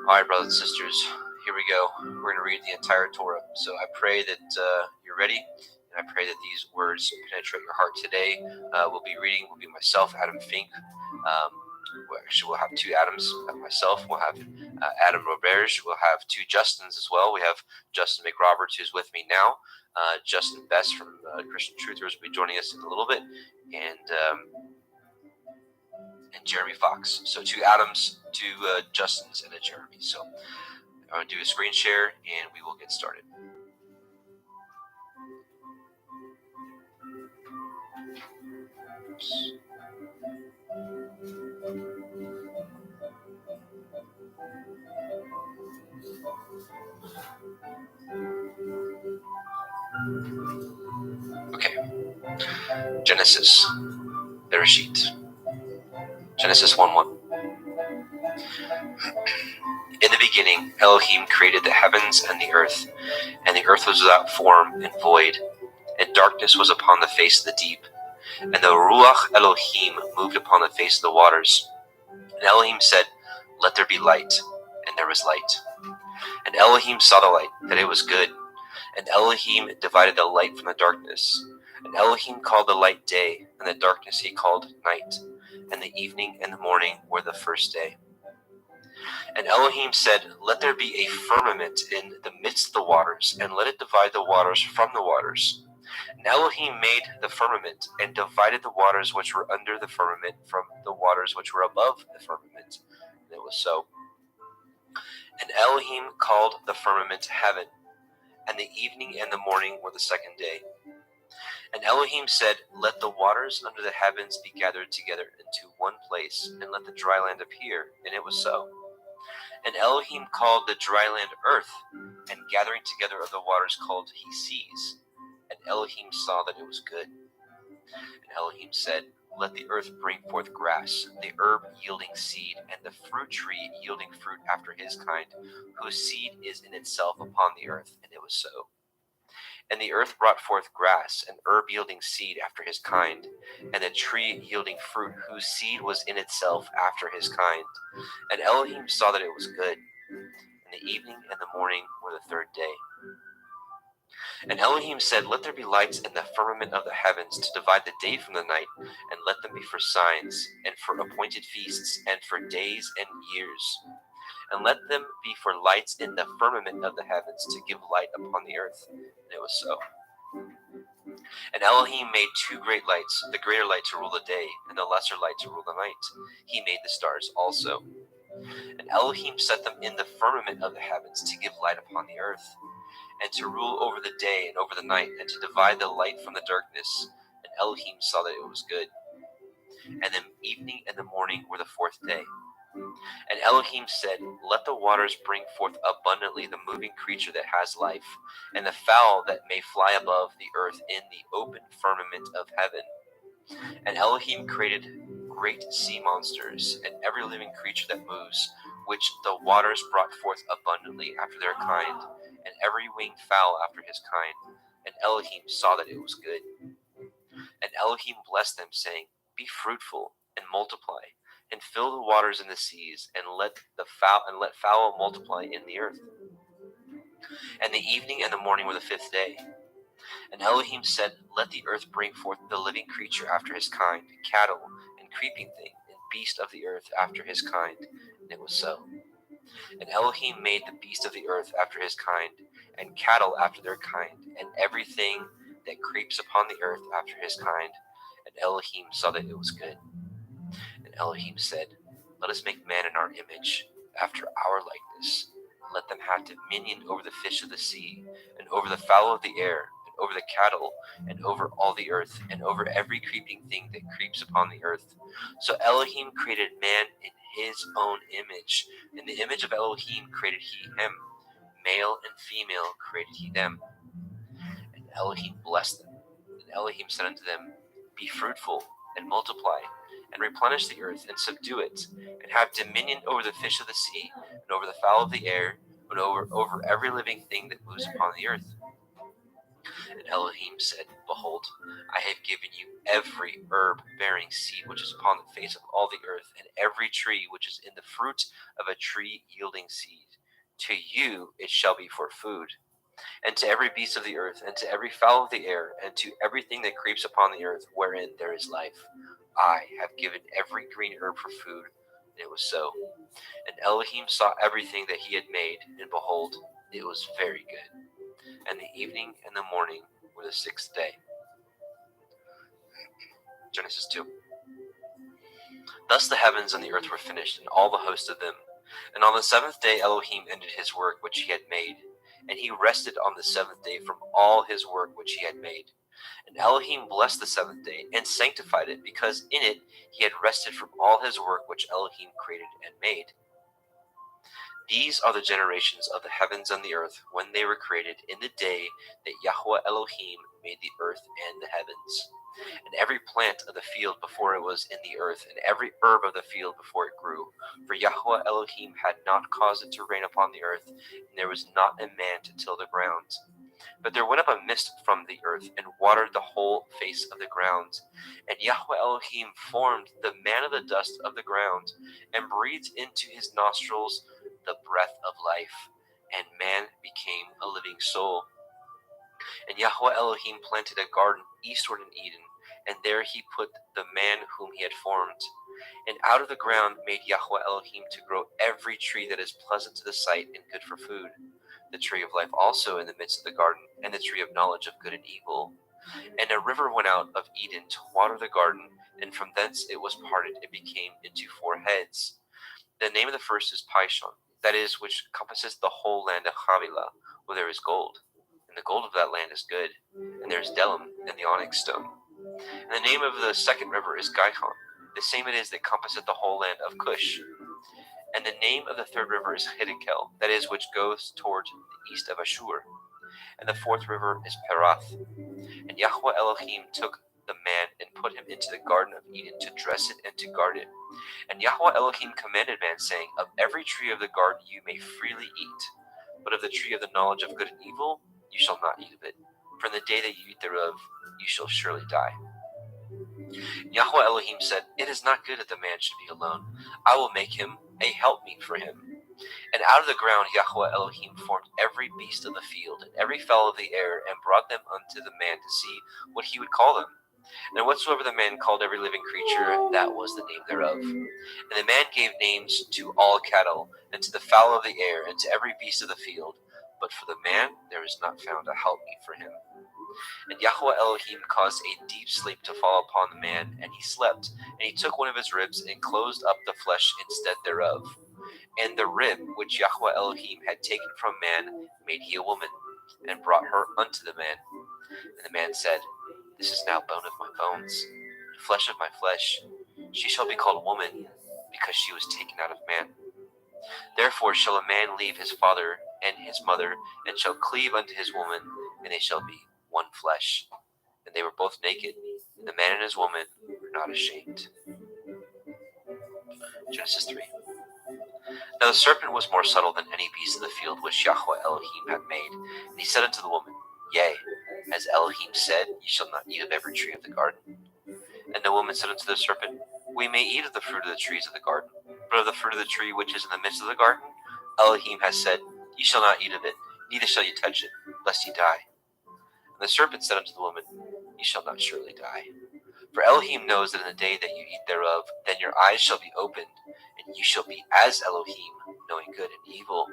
All right, brothers and sisters, here we go. We're going to read the entire Torah. So I pray that you're ready, and I pray that these words penetrate your heart today. Will be myself, Adam Fink. We'll have two Adams. Myself, we'll have Adam Roberge. We'll have two Justins as well. We have Justin McRoberts, who's with me now. Justin Best from Christian Truthers will be joining us in a little bit, and Jeremy Fox. So two Adams, two Justins, and a Jeremy. So I'm going to do a screen share, and we will get started. Oops. Okay. Genesis. Bereshit. Genesis 1:1. In the beginning, Elohim created the heavens and the earth was without form and void, and darkness was upon the face of the deep, and the Ruach Elohim moved upon the face of the waters. And Elohim said, "Let there be light," and there was light. And Elohim saw the light, that it was good, and Elohim divided the light from the darkness. And Elohim called the light day, and the darkness he called night, and the evening and the morning were the first day. And Elohim said, "Let there be a firmament in the midst of the waters, and let it divide the waters from the waters." And Elohim made the firmament, and divided the waters which were under the firmament from the waters which were above the firmament. And it was so. And Elohim called the firmament heaven, and the evening and the morning were the second day. And Elohim said, "Let the waters under the heavens be gathered together into one place, and let the dry land appear." And it was so. And Elohim called the dry land earth, and gathering together of the waters called he seas. And Elohim saw that it was good. And Elohim said, "Let the earth bring forth grass, the herb yielding seed, and the fruit tree yielding fruit after his kind, whose seed is in itself upon the earth." And it was so. And the earth brought forth grass, and herb yielding seed after his kind, and a tree yielding fruit whose seed was in itself after his kind. And Elohim saw that it was good. And the evening and the morning were the third day. And Elohim said, Let there be lights in the firmament of the heavens to divide the day from the night, and let them be for signs, and for appointed feasts, and for days and years. And let them be for lights in the firmament of the heavens to give light upon the earth. And it was so. And Elohim made two great lights, the greater light to rule the day, and the lesser light to rule the night. He made the stars also. And Elohim set them in the firmament of the heavens to give light upon the earth, and to rule over the day and over the night, and to divide the light from the darkness. And Elohim saw that it was good. And the evening and the morning were the fourth day. And Elohim said, Let the waters bring forth abundantly the moving creature that has life, and the fowl that may fly above the earth in the open firmament of heaven. And Elohim created great sea monsters, and every living creature that moves, which the waters brought forth abundantly after their kind, and every winged fowl after his kind. And Elohim saw that it was good. And Elohim blessed them, saying, Be fruitful and multiply, and fill the waters in the seas, and let fowl multiply in the earth. And the evening and the morning were the fifth day. And Elohim said, Let the earth bring forth the living creature after his kind, cattle, and creeping thing, and beast of the earth after his kind. And it was so. And Elohim made the beast of the earth after his kind, and cattle after their kind, and everything that creeps upon the earth after his kind. And Elohim saw that it was good. And Elohim said, Let us make man in our image, after our likeness. Let them have dominion over the fish of the sea, and over the fowl of the air, and over the cattle, and over all the earth, and over every creeping thing that creeps upon the earth. So Elohim created man in his own image. In the image of Elohim created he him. Male and female created he them. And Elohim blessed them. And Elohim said unto them, Be fruitful, and multiply, and replenish the earth, and subdue it, and have dominion over the fish of the sea, and over the fowl of the air, and over every living thing that moves upon the earth. And Elohim said, Behold, I have given you every herb bearing seed which is upon the face of all the earth, and every tree which is in the fruit of a tree yielding seed. To you it shall be for food. And to every beast of the earth, and to every fowl of the air, and to everything that creeps upon the earth, wherein there is life, I have given every green herb for food. And it was so. And Elohim saw everything that he had made, and behold, it was very good. And the evening and the morning were the sixth day. Genesis 2. Thus the heavens and the earth were finished, and all the host of them. And on the seventh day Elohim ended his work which he had made, and he rested on the seventh day from all his work which he had made. And Elohim blessed the seventh day, and sanctified it, because in it he had rested from all his work which Elohim created and made. These are the generations of the heavens and the earth when they were created, in the day that Yahweh Elohim made the earth and the heavens. And every plant of the field before it was in the earth, and every herb of the field before it grew. For Yahweh Elohim had not caused it to rain upon the earth, and there was not a man to till the ground. But there went up a mist from the earth, and watered the whole face of the ground. And Yahweh Elohim formed the man of the dust of the ground, and breathed into his nostrils the breath of life, and man became a living soul. And Yahweh Elohim planted a garden eastward in Eden, and there he put the man whom he had formed. And out of the ground made Yahweh Elohim to grow every tree that is pleasant to the sight and good for food, the tree of life also in the midst of the garden, and the tree of knowledge of good and evil. And a river went out of Eden to water the garden, and from thence it was parted, it became into four heads. The name of the first is Pishon, that is, which compasseth the whole land of Havilah, where there is gold. And the gold of that land is good, and there is Delim and the onyx stone. And the name of the second river is Gihon, the same it is that compasseth the whole land of Cush. And the name of the third river is Hiddekel, that is, which goes toward the east of Ashur. And the fourth river is Perath. And Yahweh Elohim took the man and put him into the garden of Eden to dress it and to guard it. And Yahweh Elohim commanded man, saying, Of every tree of the garden you may freely eat, but of the tree of the knowledge of good and evil you shall not eat of it. For in the day that you eat thereof, you shall surely die. Yahweh Elohim said, It is not good that the man should be alone. I will make him a helpmeet for him. And out of the ground Yahweh Elohim formed every beast of the field, and every fowl of the air, and brought them unto the man to see what he would call them. And whatsoever the man called every living creature, that was the name thereof. And the man gave names to all cattle, and to the fowl of the air, and to every beast of the field. But for the man there is not found a helpmeet for him. And Yahweh Elohim caused a deep sleep to fall upon the man, and he slept. And he took one of his ribs, and closed up the flesh instead thereof. And the rib which Yahweh Elohim had taken from man made he a woman, and brought her unto the man. And the man said, This is now bone of my bones, and flesh of my flesh. She shall be called woman, because she was taken out of man. Therefore shall a man leave his father and his mother, and shall cleave unto his woman, and they shall be one flesh. And they were both naked, and the man and his woman were not ashamed. Genesis 3. Now the serpent was more subtle than any beast of the field which Yahweh Elohim had made. And he said unto the woman, Yea, as Elohim said, Ye shall not eat of every tree of the garden. And the woman said unto the serpent, We may eat of the fruit of the trees of the garden, but of the fruit of the tree which is in the midst of the garden, Elohim has said, Ye shall not eat of it, neither shall ye touch it, lest ye die. And the serpent said unto the woman, Ye shall not surely die. For Elohim knows that in the day that you eat thereof, then your eyes shall be opened, and you shall be as Elohim, knowing good and evil.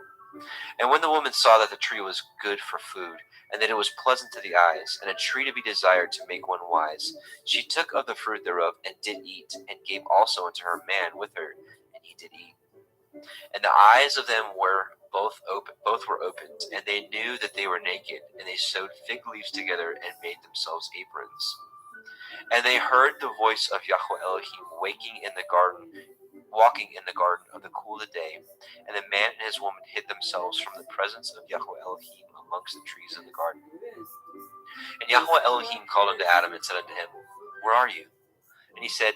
And when the woman saw that the tree was good for food, and that it was pleasant to the eyes, and a tree to be desired to make one wise, she took of the fruit thereof, and did eat, and gave also unto her man with her, and he did eat. And the eyes of them were both were opened, and they knew that they were naked, and they sewed fig leaves together, and made themselves aprons. And they heard the voice of Yahweh Elohim walking in the garden of the cool of the day. And the man and his woman hid themselves from the presence of Yahweh Elohim amongst the trees of the garden. And Yahweh Elohim called unto Adam and said unto him, Where are you? And he said,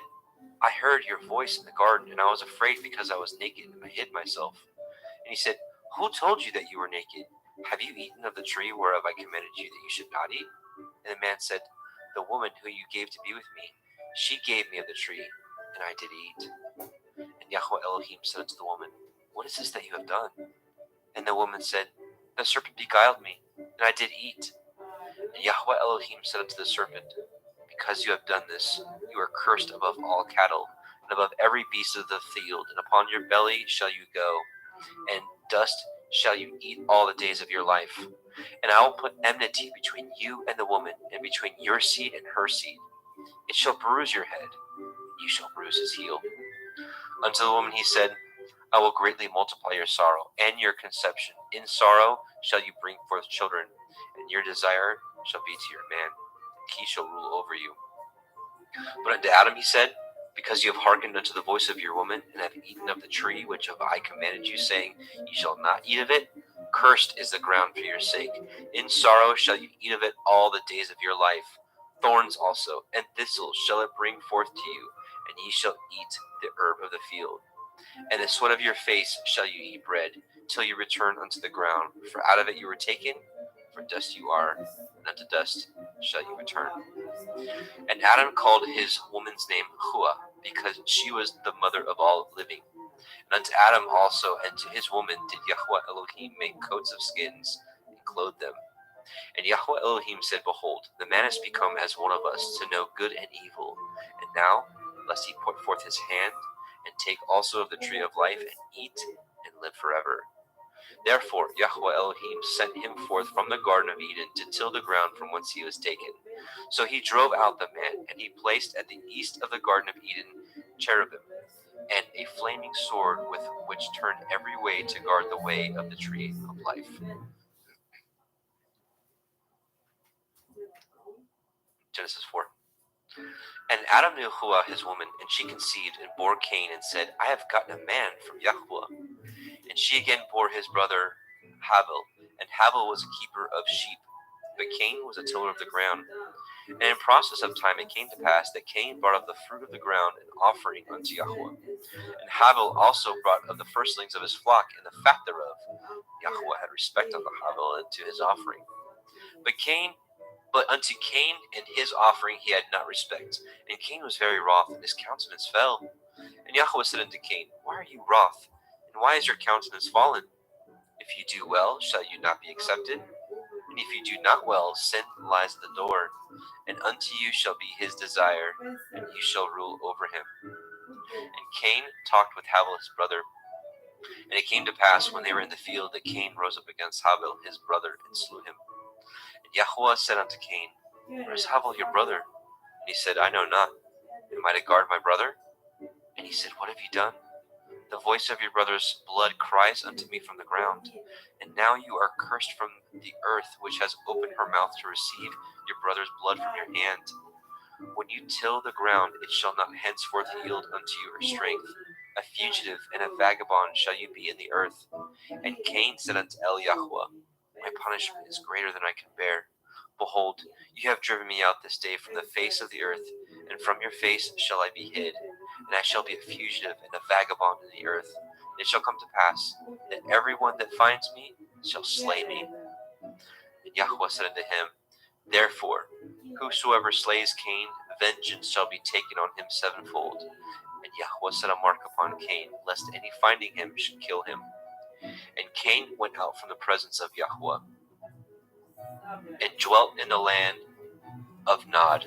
I heard your voice in the garden, and I was afraid because I was naked, and I hid myself. And he said, Who told you that you were naked? Have you eaten of the tree whereof I commanded you that you should not eat? And the man said, The woman who you gave to be with me, she gave me of the tree, and I did eat. And Yahweh Elohim said unto the woman, What is this that you have done? And the woman said, The serpent beguiled me, and I did eat. And Yahweh Elohim said unto the serpent, Because you have done this, you are cursed above all cattle, and above every beast of the field, and upon your belly shall you go, and dust shall you eat all the days of your life. And I will put enmity between you and the woman, and between your seed and her seed. It shall bruise your head, and you shall bruise his heel. Unto the woman he said, I will greatly multiply your sorrow and your conception. In sorrow shall you bring forth children, and your desire shall be to your man, and he shall rule over you. But unto Adam he said, Because you have hearkened unto the voice of your woman, and have eaten of the tree which I commanded you, saying, Ye shall not eat of it, cursed is the ground for your sake. In sorrow shall you eat of it all the days of your life. Thorns also and thistles shall it bring forth to you, and ye shall eat the herb of the field. And the sweat of your face shall you eat bread, till you return unto the ground. For out of it you were taken, for dust you are, and unto dust shall you return. And Adam called his woman's name Hua, because she was the mother of all living. And unto Adam also and to his woman did Yahweh Elohim make coats of skins, and clothe them. And Yahweh Elohim said, Behold, the man is become as one of us, to know good and evil. And now, lest he put forth his hand, and take also of the tree of life, and eat, and live forever. Therefore Yahweh Elohim sent him forth from the garden of Eden to till the ground from whence he was taken. So he drove out the man, and he placed at the east of the garden of Eden cherubim, and a flaming sword with which turned every way to guard the way of the tree of life. Genesis 4. And Adam knew Hua his woman, and she conceived and bore Cain, and said, I have gotten a man from Yahweh. And she again bore his brother Havel, and Havel was a keeper of sheep, but Cain was a tiller of the ground. And in process of time it came to pass that Cain brought of the fruit of the ground an offering unto Yahweh. And Havel also brought of the firstlings of his flock and the fat thereof. Yahweh had respect unto Havel and to his offering. But Cain But unto Cain and his offering he had not respect. And Cain was very wroth, and his countenance fell. And Yahweh said unto Cain, Why are you wroth? And why is your countenance fallen? If you do well, shall you not be accepted? And if you do not well, sin lies at the door, and unto you shall be his desire, and you shall rule over him. And Cain talked with Havel his brother. And it came to pass, when they were in the field, that Cain rose up against Havel his brother, and slew him. And Yahweh said unto Cain, Where is Havel your brother? And he said, I know not. Am I to guard my brother? And he said, What have you done? The voice of your brother's blood cries unto me from the ground. And now you are cursed from the earth, which has opened her mouth to receive your brother's blood from your hand. When you till the ground, it shall not henceforth yield unto you her strength. A fugitive and a vagabond shall you be in the earth. And Cain said unto Yahweh, My punishment is greater than I can bear. Behold, you have driven me out this day from the face of the earth, and from your face shall I be hid, and I shall be a fugitive and a vagabond in the earth. It shall come to pass that every one that finds me shall slay me. And Yahweh said unto him, Therefore, whosoever slays Cain, vengeance shall be taken on him sevenfold. And Yahweh set a mark upon Cain, lest any finding him should kill him. And Cain went out from the presence of Yahweh, and dwelt in the land of Nod,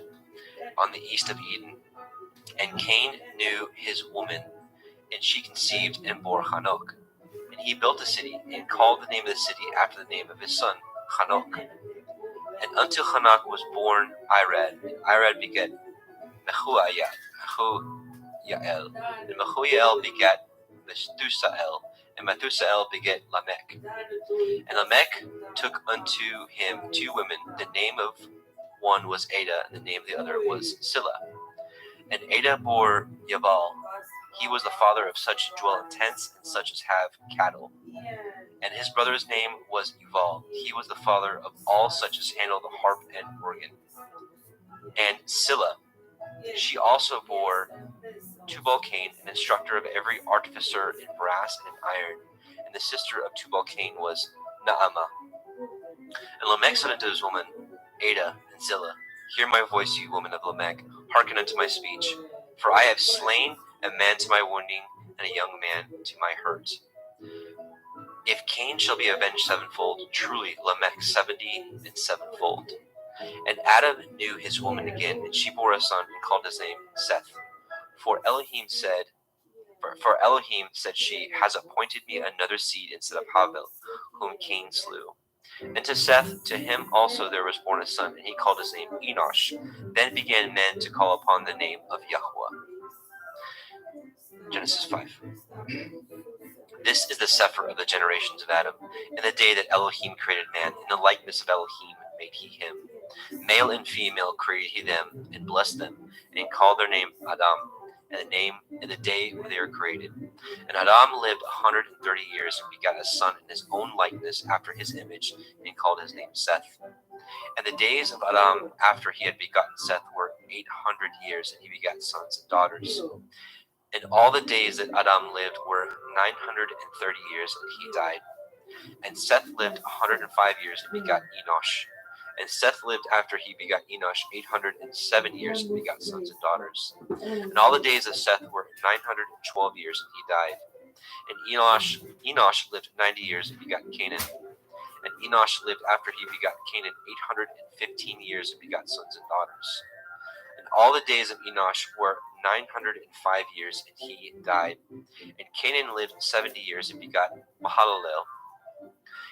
on the east of Eden. And Cain knew his woman, and she conceived and bore Hanok. And he built a city, and called the name of the city after the name of his son, Hanok. And unto Hanok was born Irad, and Irad begat Mehujael, and Mehujael begat Methusael, and Methusael begat Lamech. And Lamech took unto him two women. The name of one was Ada, and the name of the other was Silla. And Ada bore Yabal. He was the father of such as dwell in tents, and such as have cattle. And his brother's name was Yuval. He was the father of all such as handle the harp and organ. And Silla, she also bore Tubal-Cain, an instructor of every artificer in brass and in iron. And the sister of Tubal-Cain was Naamah. And Lamech said unto his woman, Ada and Zillah, Hear my voice, you woman of Lamech, hearken unto my speech. For I have slain a man to my wounding, and a young man to my hurt. If Cain shall be avenged sevenfold, truly Lamech 70 and sevenfold. And Adam knew his woman again, and she bore a son, and called his name Seth. For Elohim said she, has appointed me another seed instead of Havel, whom Cain slew. And to Seth, to him also there was born a son, and he called his name Enosh. Then began men to call upon the name of Yahweh. Genesis 5. This is the Sefer of the generations of Adam. In the day that Elohim created man, in the likeness of Elohim made he him. Male and female created he them, and blessed them, and called their name Adam, in the day when they were created. And Adam lived 130 years, and begat a son in his own likeness after his image, and called his name Seth. And the days of Adam after he had begotten Seth were 800 years, and he begat sons and daughters. And all the days that Adam lived were 930 years, and he died. And Seth lived 105 years, and begot Enosh. And Seth lived after he begot Enosh 807 years, and begot sons and daughters. And all the days of Seth were 912 years, and he died. And Enosh lived 90 years, and begot Canaan. And Enosh lived after he begot Canaan 815 years, and begot sons and daughters. And all the days of Enosh were 905 years, and he died. And Canaan lived 70 years, and begot Mahalalel.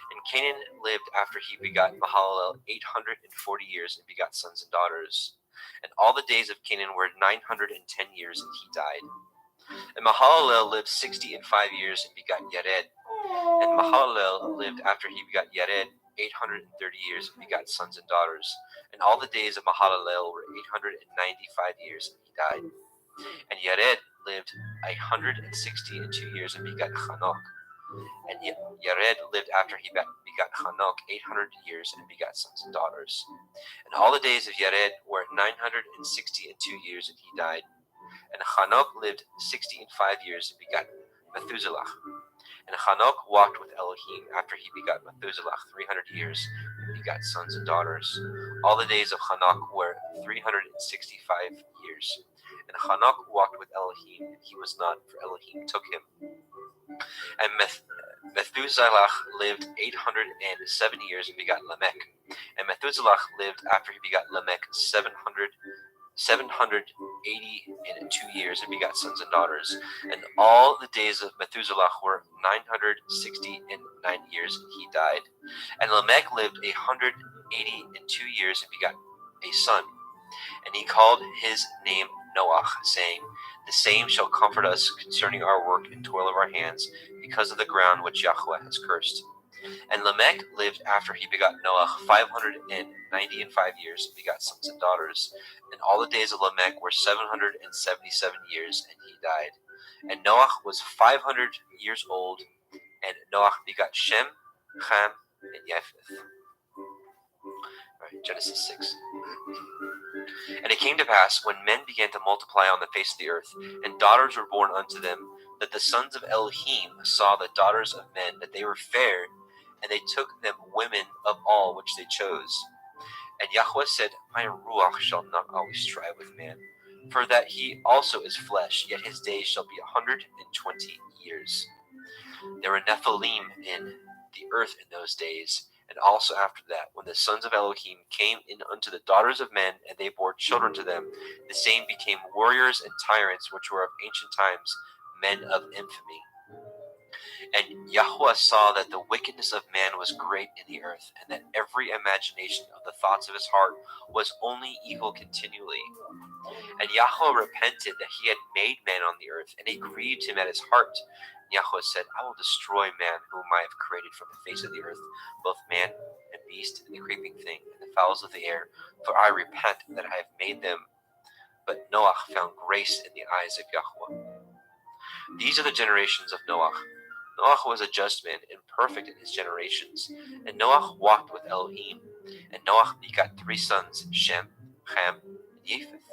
And Canaan lived after he begot Mahalalel 840 years, and begot sons and daughters. And all the days of Canaan were 910 years, and he died. And Mahalalel lived 65 years, and begot Yared. And Mahalalel lived after he begot Yared 830 years, and begot sons and daughters. And all the days of Mahalalel were 895 years, and he died. And Yared lived 162 years, and begot Hanok. And Yared lived after he begot Hanok 800 years, and begot sons and daughters. And all the days of Yared were 962 years, and he died. And Hanok lived 65 years, and begot Methuselah. And Hanok walked with Elohim after he begot Methuselah 300 years, and begot sons and daughters. All the days of Hanok were 365 years. And Hanok walked with Elohim, and he was not, for Elohim took him. And Methuselah lived 807 years and begot Lamech. And Methuselah lived after he begot Lamech 782 years and begot sons and daughters. And all the days of Methuselah were 969 years, and he died. And Lamech lived 182 years and begot a son. And he called his name Noah, saying, The same shall comfort us concerning our work and toil of our hands, because of the ground which Yahweh has cursed. And Lamech lived after he begot Noah 595 years and begot sons and daughters. And all the days of Lamech were 777 years, and he died. And Noah was 500 years old, and Noah begot Shem, Ham, and Japheth. Right, Genesis 6. And it came to pass, when men began to multiply on the face of the earth, and daughters were born unto them, that the sons of Elohim saw the daughters of men, that they were fair, and they took them women of all which they chose. And Yahweh said, My ruach shall not always strive with man, for that he also is flesh, yet his days shall be 120 years. There were Nephilim in the earth in those days, and also after that, when the sons of Elohim came in unto the daughters of men, and they bore children to them, the same became warriors and tyrants, which were of ancient times, men of infamy. And Yahweh saw that the wickedness of man was great in the earth, and that every imagination of the thoughts of his heart was only evil continually. And Yahweh repented that he had made man on the earth, and it grieved him at his heart. And Yahweh said, I will destroy man whom I have created from the face of the earth, both man and beast, and the creeping thing, and the fowls of the air, for I repent that I have made them. But Noah found grace in the eyes of Yahweh. These are the generations of Noah. Noah was a just man and perfect in his generations. And Noah walked with Elohim. And Noah begot 3 sons, Shem, Ham, and Japheth.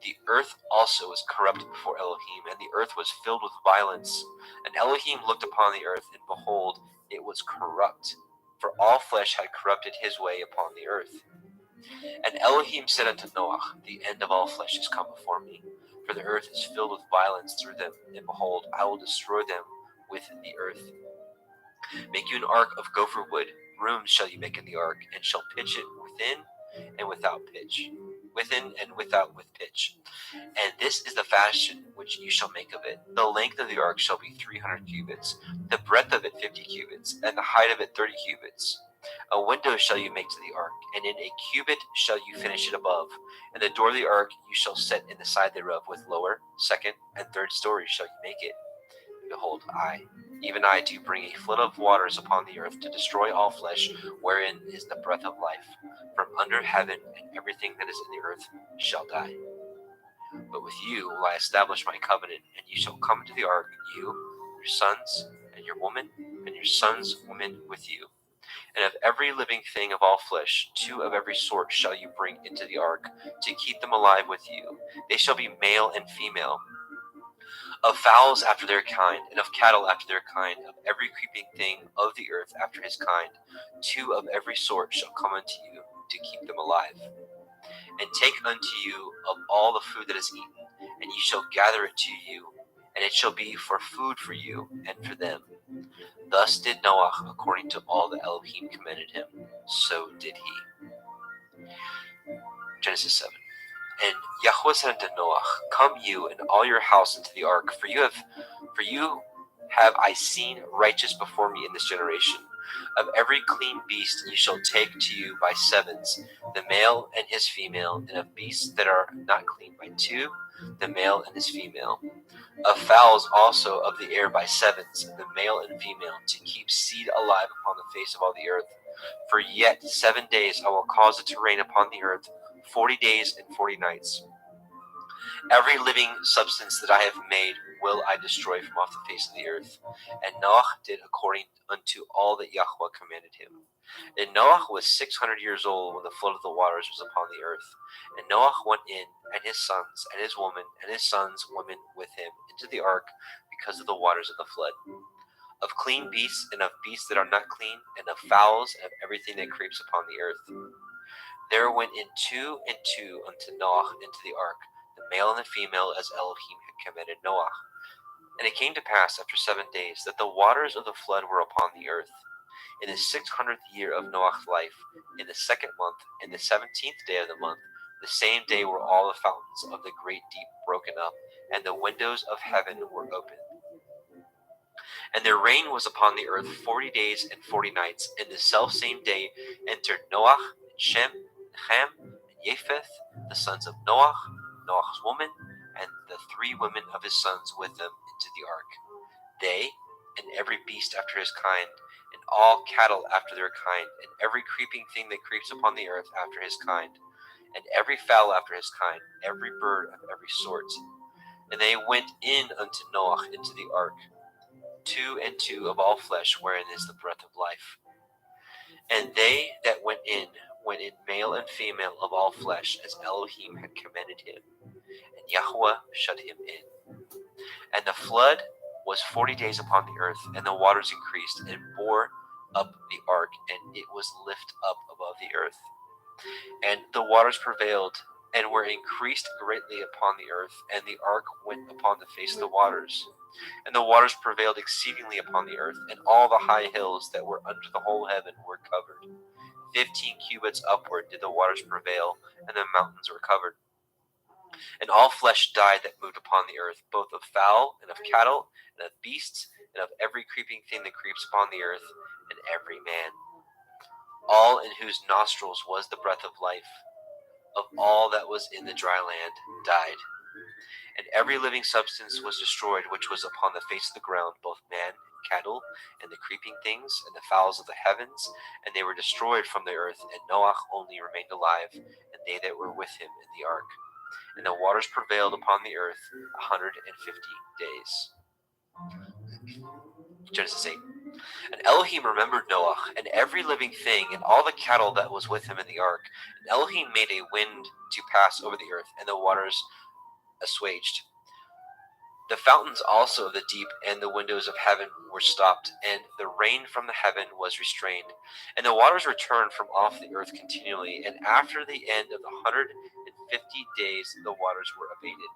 The earth also was corrupt before Elohim, and the earth was filled with violence. And Elohim looked upon the earth, and behold, it was corrupt, for all flesh had corrupted his way upon the earth. And Elohim said unto Noah, The end of all flesh is come before me, for the earth is filled with violence through them, and behold, I will destroy them with the earth. Make you an ark of gopher wood. Rooms shall you make in the ark, and shall pitch it within and without pitch. Within and without with pitch. And this is the fashion which you shall make of it. The length of the ark shall be 300 cubits, the breadth of it 50 cubits, and the height of it 30 cubits. A window shall you make to the ark, and in a cubit shall you finish it above. And the door of the ark you shall set in the side thereof, with lower, second, and third stories shall you make it. And behold, I, even I, do bring a flood of waters upon the earth, to destroy all flesh, wherein is the breath of life. From under heaven, and everything that is in the earth shall die. But with you will I establish my covenant, and you shall come into the ark, you, your sons, and your woman, and your sons' women with you. And of every living thing of all flesh, 2 of every sort shall you bring into the ark, to keep them alive with you. They shall be male and female. Of fowls after their kind, and of cattle after their kind, of every creeping thing of the earth after his kind, 2 of every sort shall come unto you, to keep them alive. And take unto you of all the food that is eaten, and ye shall gather it to you, and it shall be for food for you and for them. Thus did Noah according to all that Elohim commanded him, so did he. Genesis 7. And Yahweh said unto Noah, Come you and all your house into the ark, for you have I seen righteous before me in this generation. Of every clean beast you shall take to you by 7s, the male and his female, and of beasts that are not clean by 2, the male and his female. Of fowls also of the air by 7s, the male and female, to keep seed alive upon the face of all the earth. For yet 7 days I will cause it to rain upon the earth, 40 days and 40 nights. Every living substance that I have made will I destroy from off the face of the earth. And Noah did according unto all that Yahweh commanded him. And Noah was 600 years old when the flood of the waters was upon the earth. And Noah went in, and his sons, and his woman, and his sons' women with him, into the ark, because of the waters of the flood. of clean beasts and of beasts that are not clean, and of fowls and of everything that creeps upon the earth. There went in 2 and 2 unto Noah into the ark, the male and the female, as Elohim had commanded Noah. And it came to pass after 7 days that the waters of the flood were upon the earth. In the 600th year of Noah's life, in the 2nd month, in the 17th day of the month, the same day were all the fountains of the great deep broken up, and the windows of heaven were opened. And there rain was upon the earth 40 days and 40 nights. And the selfsame day entered Noah, and Shem, and Ham, and Japheth, the sons of Noah, Noah's woman, and the 3 women of his sons with them into the ark. They, and every beast after his kind, and all cattle after their kind, and every creeping thing that creeps upon the earth after his kind, and every fowl after his kind, every bird of every sort. And they went in unto Noah into the ark, 2 and 2 of all flesh, wherein is the breath of life. And they that went in male and female of all flesh, as Elohim had commanded him, and Yahweh shut him in. And the flood was 40 days upon the earth, and the waters increased, and bore up the ark, and it was lift up above the earth. And the waters prevailed, and were increased greatly upon the earth, and the ark went upon the face of the waters. And the waters prevailed exceedingly upon the earth, and all the high hills that were under the whole heaven were covered. 15 cubits upward did the waters prevail, and the mountains were covered. And all flesh died that moved upon the earth, both of fowl, and of cattle, and of beasts, and of every creeping thing that creeps upon the earth, and every man. All in whose nostrils was the breath of life, of all that was in the dry land, died. And every living substance was destroyed which was upon the face of the ground, both man and cattle, and the creeping things, and the fowls of the heavens, and they were destroyed from the earth, and Noah only remained alive, and they that were with him in the ark. And the waters prevailed upon the earth 150 days. Genesis 8. And Elohim remembered Noah, and every living thing, and all the cattle that was with him in the ark. And Elohim made a wind to pass over the earth, and the waters assuaged. The fountains also of the deep and the windows of heaven were stopped, and the rain from the heaven was restrained. And the waters returned from off the earth continually, and after the end of the 150 days the waters were abated.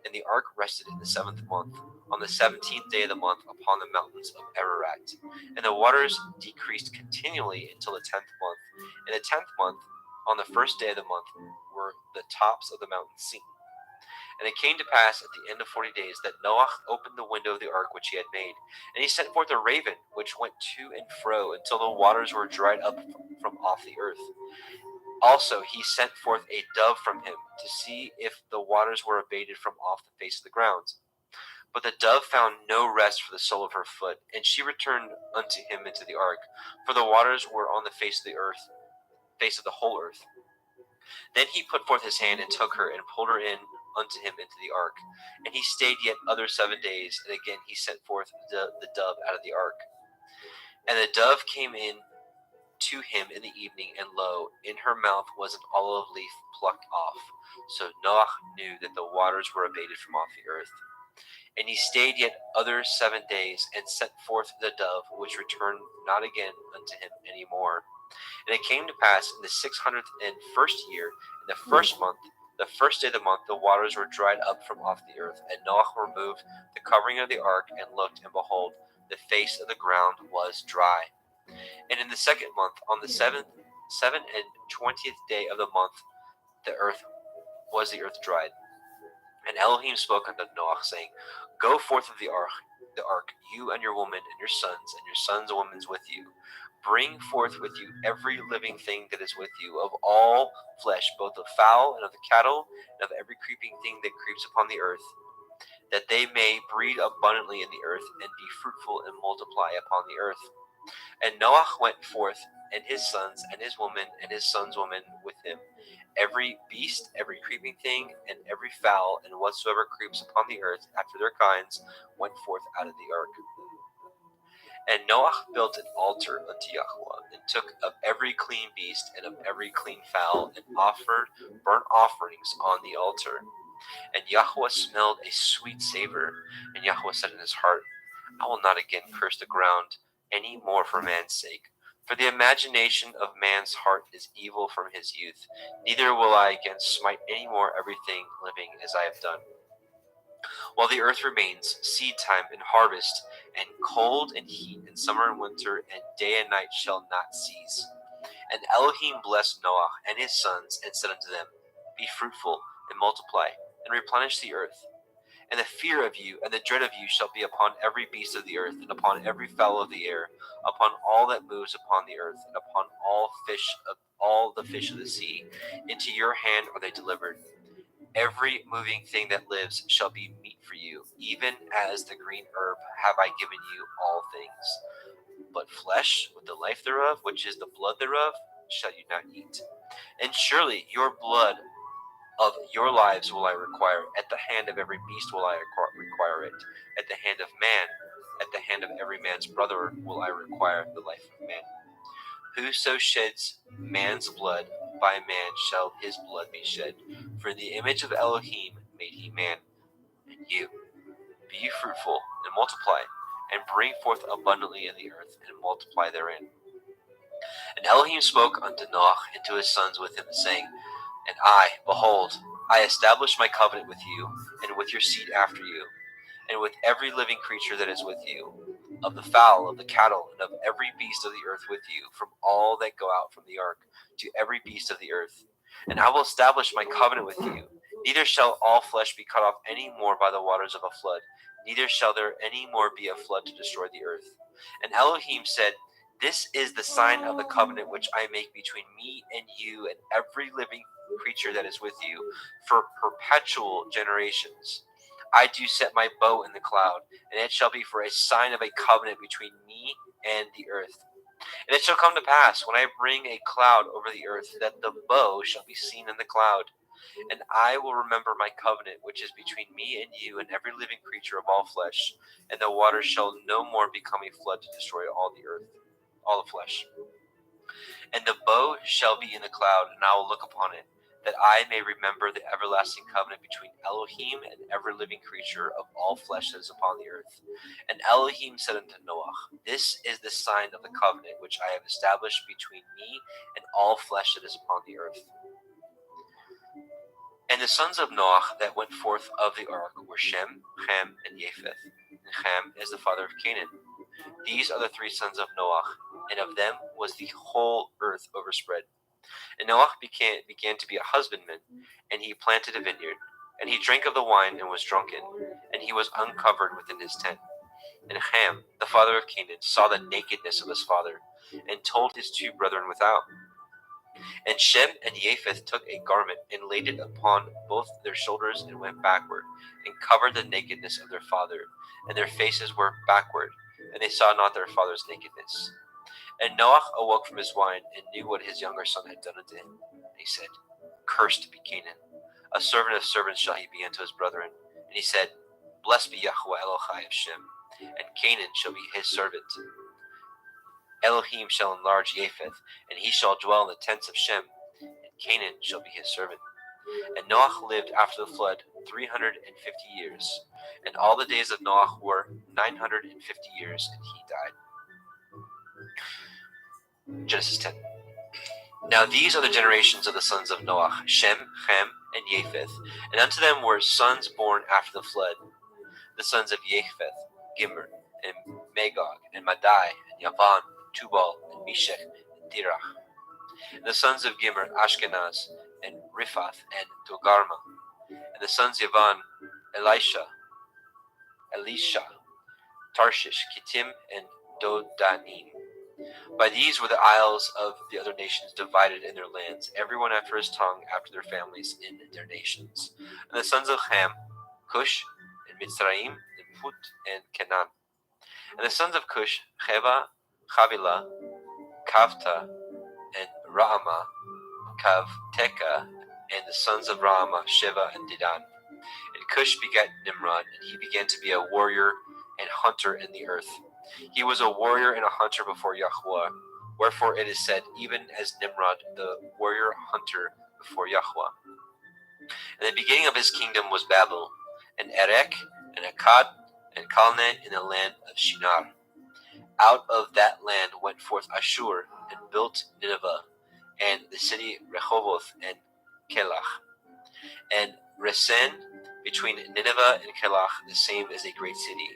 And the ark rested in the 7th month, on the 17th day of the month, upon the mountains of Ararat. And the waters decreased continually until the 10th month. In the 10th month, on the 1st day of the month, were the tops of the mountains seen. And it came to pass at the end of 40 days that Noah opened the window of the ark which he had made, and he sent forth a raven which went to and fro until the waters were dried up from off the earth. Also he sent forth a dove from him to see if the waters were abated from off the face of the ground. But the dove found no rest for the sole of her foot, and she returned unto him into the ark, for the waters were on the face of the earth, face of the whole earth. Then he put forth his hand and took her and pulled her in unto him into the ark. And he stayed yet other 7 days, and again he sent forth the dove out of the ark. And the dove came in to him in the evening, and lo, in her mouth was an olive leaf plucked off. So Noah knew that the waters were abated from off the earth. And he stayed yet other 7 days, and sent forth the dove, which returned not again unto him any more. And it came to pass in the 601st year, in the 1st month, the 1st day of the month, the waters were dried up from off the earth. And Noah removed the covering of the ark, and looked, and behold, the face of the ground was dry. And in the 2nd month, on the 27th day of the month, the earth dried. And Elohim spoke unto Noah, saying, Go forth of the ark, you and your woman, and your sons' women with you. Bring forth with you every living thing that is with you, of all flesh, both of fowl and of the cattle, and of every creeping thing that creeps upon the earth, that they may breed abundantly in the earth, and be fruitful and multiply upon the earth. And Noah went forth, and his sons, and his woman, and his sons' women with him. Every beast, every creeping thing, and every fowl, and whatsoever creeps upon the earth after their kinds, went forth out of the ark. And Noah built an altar unto Yahweh, and took of every clean beast, and of every clean fowl, and offered burnt offerings on the altar. And Yahweh smelled a sweet savor, and Yahweh said in his heart, I will not again curse the ground any more for man's sake. For the imagination of man's heart is evil from his youth. Neither will I again smite any more everything living as I have done. While the earth remains, seed time and harvest, and cold and heat, and summer and winter, and day and night shall not cease. And Elohim blessed Noah and his sons, and said unto them, Be fruitful, and multiply, and replenish the earth. And the fear of you and the dread of you shall be upon every beast of the earth, and upon every fowl of the air, upon all that moves upon the earth, and upon all the fish of the sea. Into your hand are they delivered. Every moving thing that lives shall be meat for you, even as the green herb have I given you all things. But flesh with the life thereof, which is the blood thereof, shall you not eat. And surely your blood of your lives will I require. At the hand of every beast will I require it. At the hand of man, at the hand of every man's brother will I require the life of man. Whoso sheds man's blood, by man shall his blood be shed. For in the image of Elohim made he man and you. Be ye fruitful, and multiply, and bring forth abundantly in the earth, and multiply therein. And Elohim spoke unto Noah and to his sons with him, saying, And I, behold, I establish my covenant with you, and with your seed after you, and with every living creature that is with you, of the fowl, of the cattle, and of every beast of the earth with you, from all that go out from the ark, to every beast of the earth. And I will establish my covenant with you. Neither shall all flesh be cut off any more by the waters of a flood, neither shall there any more be a flood to destroy the earth. And Elohim said, This is the sign of the covenant which I make between me and you and every living creature that is with you for perpetual generations. I do set my bow in the cloud, and it shall be for a sign of a covenant between me and the earth. And it shall come to pass, when I bring a cloud over the earth, that the bow shall be seen in the cloud. And I will remember my covenant, which is between me and you and every living creature of all flesh, and the waters shall no more become a flood to destroy all the earth, all the flesh. And the bow shall be in the cloud, and I will look upon it, that I may remember the everlasting covenant between Elohim and every living creature of all flesh that is upon the earth. And Elohim said unto Noah, This is the sign of the covenant which I have established between me and all flesh that is upon the earth. And the sons of Noah that went forth of the ark were Shem, Ham, and Japheth. And Ham is the father of Canaan. These are the three sons of Noah, and of them was the whole earth overspread. And Noah began to be a husbandman, and he planted a vineyard. And he drank of the wine and was drunken, and he was uncovered within his tent. And Ham, the father of Canaan, saw the nakedness of his father, and told his two brethren without. And Shem and Japheth took a garment, and laid it upon both their shoulders, and went backward, and covered the nakedness of their father. And their faces were backward, and they saw not their father's nakedness. And Noah awoke from his wine, and knew what his younger son had done unto him. And he said, Cursed be Canaan, a servant of servants shall he be unto his brethren. And he said, Blessed be Yahweh Elohai of Shem, and Canaan shall be his servant. Elohim shall enlarge Japheth, and he shall dwell in the tents of Shem, and Canaan shall be his servant. And Noah lived after the flood 350 years, and all the days of Noah were 950 years, and he died. Genesis 10. Now these are the generations of the sons of Noah, Shem, Ham, and Japheth, and unto them were sons born after the flood. The sons of Japheth, Gimmer, and Magog, and Madai, and Yavan, Tubal, and Meshech, and Dirach. And the sons of Gimmer, Ashkenaz, and Riphath, and Togarma. And the sons of Yavan, Elisha, Tarshish, Kittim, and Dodanim. By these were the isles of the other nations divided in their lands, everyone after his tongue, after their families in their nations. And the sons of Ham, Cush, and Mitzrayim, and Put, and Canaan. And the sons of Cush, Cheva, Chavila, Kavta, and Raama, Kavteka, and the sons of Raama, Sheva, and Dedan. And Cush begat Nimrod, and he began to be a warrior and hunter in the earth. He was a warrior and a hunter before Yahweh. Wherefore it is said, even as Nimrod, the warrior hunter before Yahweh. And the beginning of his kingdom was Babel, and Erech, and Akkad, and Calneh in the land of Shinar. Out of that land went forth Ashur, and built Nineveh, and the city Rehoboth, and Kelach. And Resen, between Nineveh and Kelach, the same as a great city.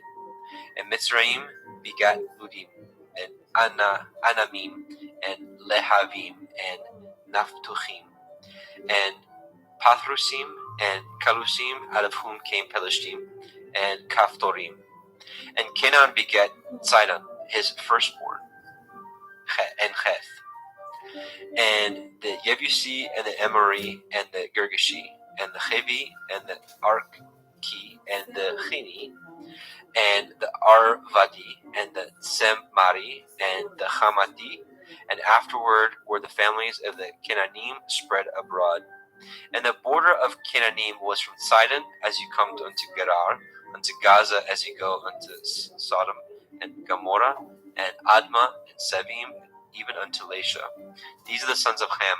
And Mitzrayim begat Ludim, and Anamim, and Lehavim, and Naphtuchim, and Pathrusim, and Kalusim, out of whom came Pelishtim, and Kaphtorim. And Canaan begat Sidon, his firstborn, and Heth, and the Yebusi, and the Emori, and the Girgashi, and the Hevi, and the Arki, and the Chini, and the Arvadi, and the Semari, and the Hamati, and afterward were the families of the Canaanim spread abroad. And the border of Canaanim was from Sidon as you come unto Gerar, unto Gaza as you go unto Sodom and Gomorrah, and Admah, and Sevim, even unto Lasha. These are the sons of Ham,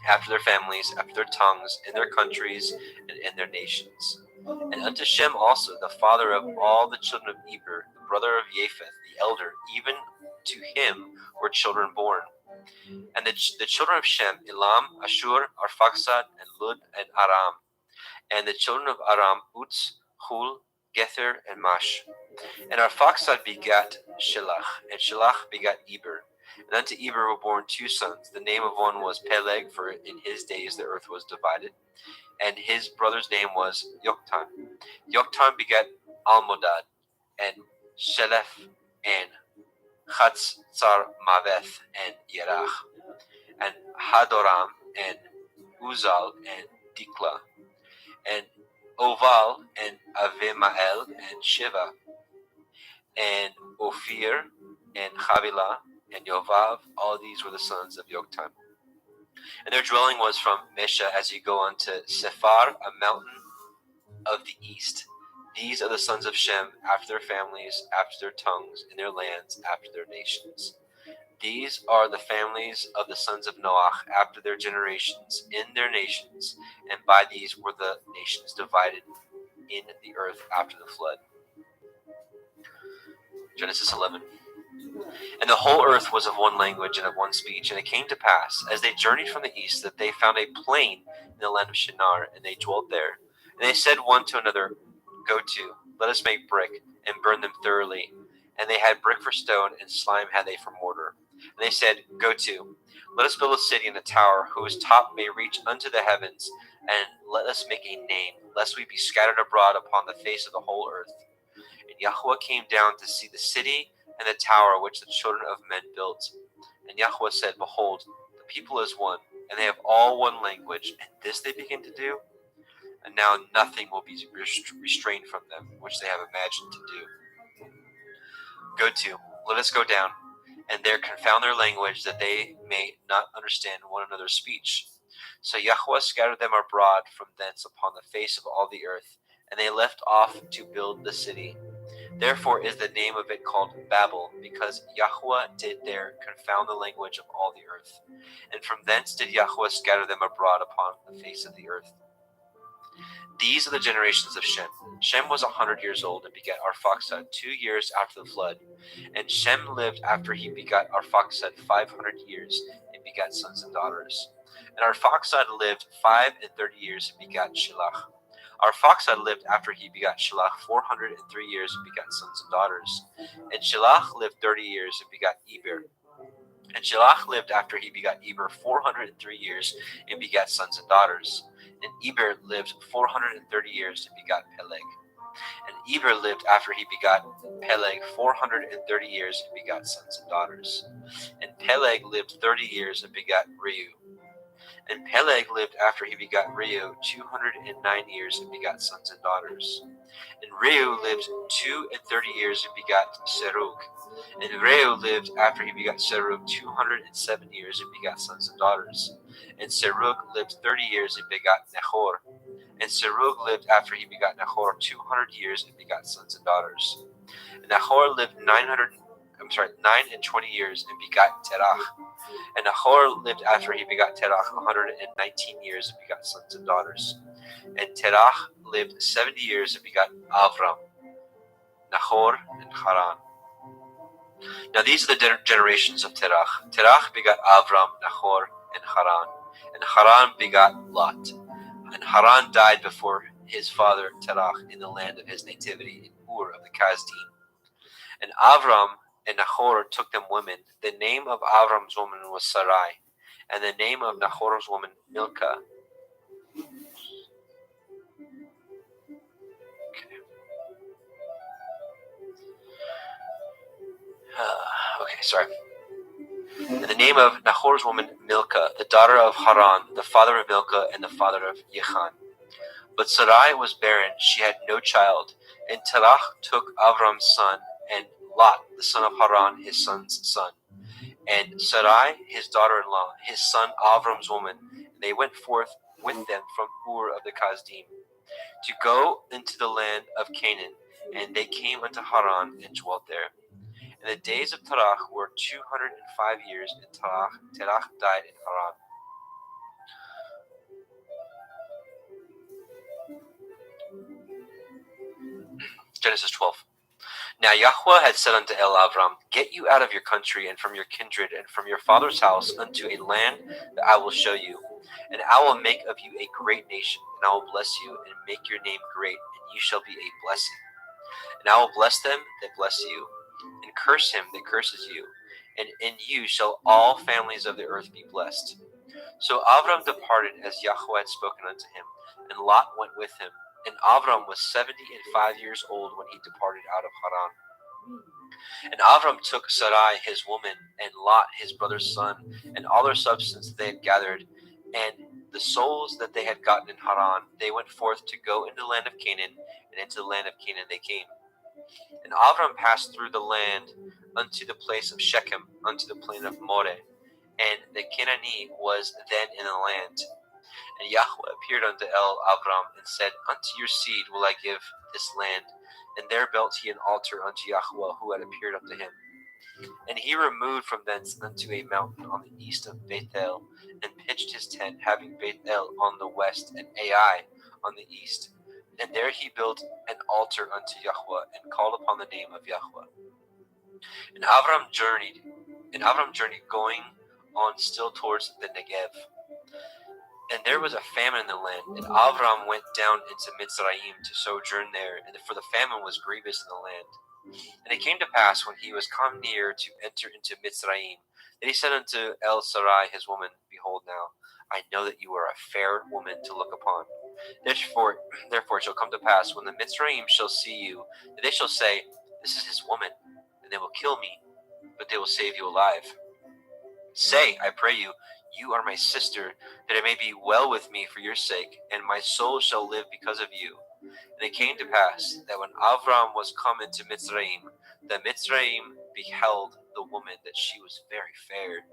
after their families, after their tongues, in their countries, and in their nations. And unto Shem also, the father of all the children of Eber, the brother of Japheth, the elder, even to him were children born. And the children of Shem, Elam, Ashur, Arphaxad, and Lud, and Aram. And the children of Aram, Uz, Hul, Gether, and Mash. And Arphaxad begat Shelach, and Shelach begat Eber. And unto Eber were born two sons. The name of one was Peleg, for in his days the earth was divided. And his brother's name was Yoktan. Yoktan begat Almodad, and Shelef, and Chatzar Maveth, and Yerach, and Hadoram, and Uzal, and Dikla, and Oval, and Avimael, and Shiva, and Ophir, and Havilah, and Yovav. All these were the sons of Yoktan. And their dwelling was from Mesha as you go unto Sephar, a mountain of the east. These are the sons of Shem, after their families, after their tongues, in their lands, after their nations. These are the families of the sons of Noach, after their generations, in their nations, and by these were the nations divided in the earth after the flood. Genesis 11. And the whole earth was of one language and of one speech. And it came to pass, as they journeyed from the east, that they found a plain in the land of Shinar, and they dwelt there. And they said one to another, Go to, let us make brick, and burn them thoroughly. And they had brick for stone, and slime had they for mortar. And they said, Go to, let us build a city and a tower, whose top may reach unto the heavens, and let us make a name, lest we be scattered abroad upon the face of the whole earth. And Yahweh came down to see the city and the tower which the children of men built. And Yahweh said, Behold, the people is one, and they have all one language, and this they begin to do. And now nothing will be restrained from them, which they have imagined to do. Go to, let us go down, and there confound their language, that they may not understand one another's speech. So Yahweh scattered them abroad from thence upon the face of all the earth, and they left off to build the city. Therefore is the name of it called Babel, because Yahweh did there confound the language of all the earth. And from thence did Yahweh scatter them abroad upon the face of the earth. These are the generations of Shem. Shem was 100 years old and begat Arphaxad 2 years after the flood. And Shem lived after he begat Arphaxad 500 years and begat sons and daughters. And Arphaxad lived 35 years and begat Shelach. Arphaxad lived after he begat Shelach 403 years and begat sons and daughters. And Shelach lived 30 years and begat Eber. And Shelach lived after he begat Eber 403 years and begat sons and daughters. And Eber lived 430 years and begat Peleg. And Eber lived after he begat Peleg 430 years and begat sons and daughters. And Peleg lived 30 years and begat Reu. And Peleg lived after he begat Reu 209 years and begat sons and daughters. And Reu lived 230 years and begat Serug. And Reu lived after he begat Serug 207 years and begat sons and daughters. And Serug lived 30 years and begat Nahor. And Serug lived after he begat Nahor 200 years and begat sons and daughters. And Nahor lived 920 years and begat Terach. And Nahor lived after he begat Terach 119 years and begat sons and daughters. And Terach lived 70 years and begat Avram. Nahor, and Haran. Now these are the generations of Terach. Terach begot Avram, Nahor, and Haran begot Lot. And Haran died before his father Terach in the land of his nativity, in Ur of the Kasdim. And Avram and Nahor took them women. The name of Avram's woman was Sarai, and the name of Nahor's woman Milcah. Sorry. And the name of Nahor's woman Milcah, the daughter of Haran, the father of Milcah, and the father of Yechan. But Sarai was barren; she had no child. And Terach took Avram's son, and Lot, the son of Haran, his son's son, and Sarai, his daughter-in-law, his son Avram's woman. And they went forth with them from Ur of the Kasdim to go into the land of Canaan. And they came unto Haran and dwelt there. And the days of Terach were 205 years, and Terach died in Haran. Genesis 12. Now Yahweh had said unto Avram, Get you out of your country, and from your kindred, and from your father's house, unto a land that I will show you. And I will make of you a great nation, and I will bless you, and make your name great, and you shall be a blessing. And I will bless them that bless you, and curse him that curses you. And in you shall all families of the earth be blessed. So Avram departed as Yahweh had spoken unto him, and Lot went with him. And Avram was 75 years old when he departed out of Haran. And Avram took Sarai his woman, and Lot his brother's son, and all their substance that they had gathered, and the souls that they had gotten in Haran. They went forth to go into the land of Canaan, and into the land of Canaan they came. And Avram passed through the land unto the place of Shechem, unto the plain of Moreh, and the Canaanite was then in the land. And Yahweh appeared unto Avram, and said, Unto your seed will I give this land. And there built he an altar unto Yahweh, who had appeared unto him. And he removed from thence unto a mountain on the east of Bethel, and pitched his tent, having Bethel on the west, and Ai on the east. And there he built an altar unto Yahweh, and called upon the name of Yahweh. And Avram journeyed, going on still towards the Negev. And there was a famine in the land, and Avram went down into Mitzrayim to sojourn there, and for the famine was grievous in the land. And it came to pass, when he was come near to enter into Mitzrayim, that he said unto Sarai his woman, Behold now, I know that you are a fair woman to look upon. Therefore it shall come to pass, when the Mitzrayim shall see you, that they shall say, This is his woman, and they will kill me, but they will save you alive. Say, I pray you, You are my sister, that it may be well with me for your sake, and my soul shall live because of you. And it came to pass, that when Avram was come into Mitzrayim, the Mitzrayim beheld the woman, that she was very fair.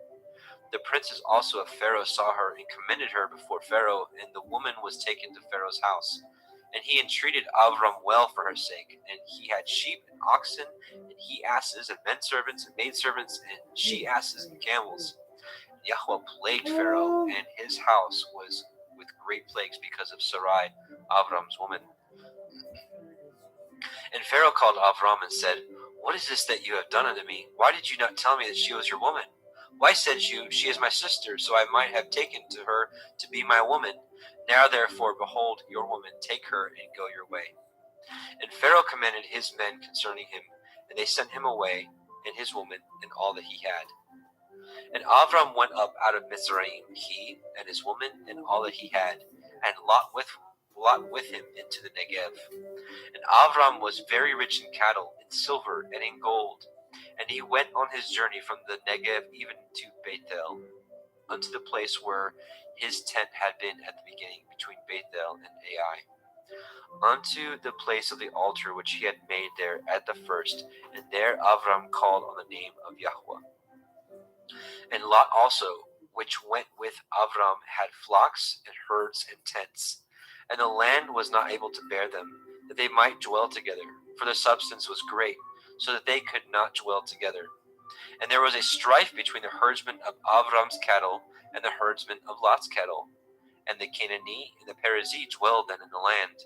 The princes also of Pharaoh saw her, and commended her before Pharaoh, and the woman was taken to Pharaoh's house. And he entreated Avram well for her sake, and he had sheep and oxen, and he asses, and men servants, and maid servants, and she asses, and camels. Yahweh plagued Pharaoh, and his house was with great plagues because of Sarai, Avram's woman. And Pharaoh called Avram and said, What is this that you have done unto me? Why did you not tell me that she was your woman? Why said you, She is my sister, so I might have taken to her to be my woman? Now therefore, behold, your woman, take her and go your way. And Pharaoh commanded his men concerning him, and they sent him away, and his woman, and all that he had. And Avram went up out of Mitzrayim, he and his woman, and all that he had, and Lot with him into the Negev. And Avram was very rich in cattle, in silver, and in gold. And he went on his journey from the Negev even to Bethel, unto the place where his tent had been at the beginning, between Bethel and Ai, unto the place of the altar which he had made there at the first. And there Avram called on the name of Yahweh. And Lot also, which went with Avram, had flocks and herds and tents. And the land was not able to bear them, that they might dwell together, for the substance was great, so that they could not dwell together. And there was a strife between the herdsmen of Avram's cattle and the herdsmen of Lot's cattle. And the Canaanite and the Perizzite dwelled then in the land.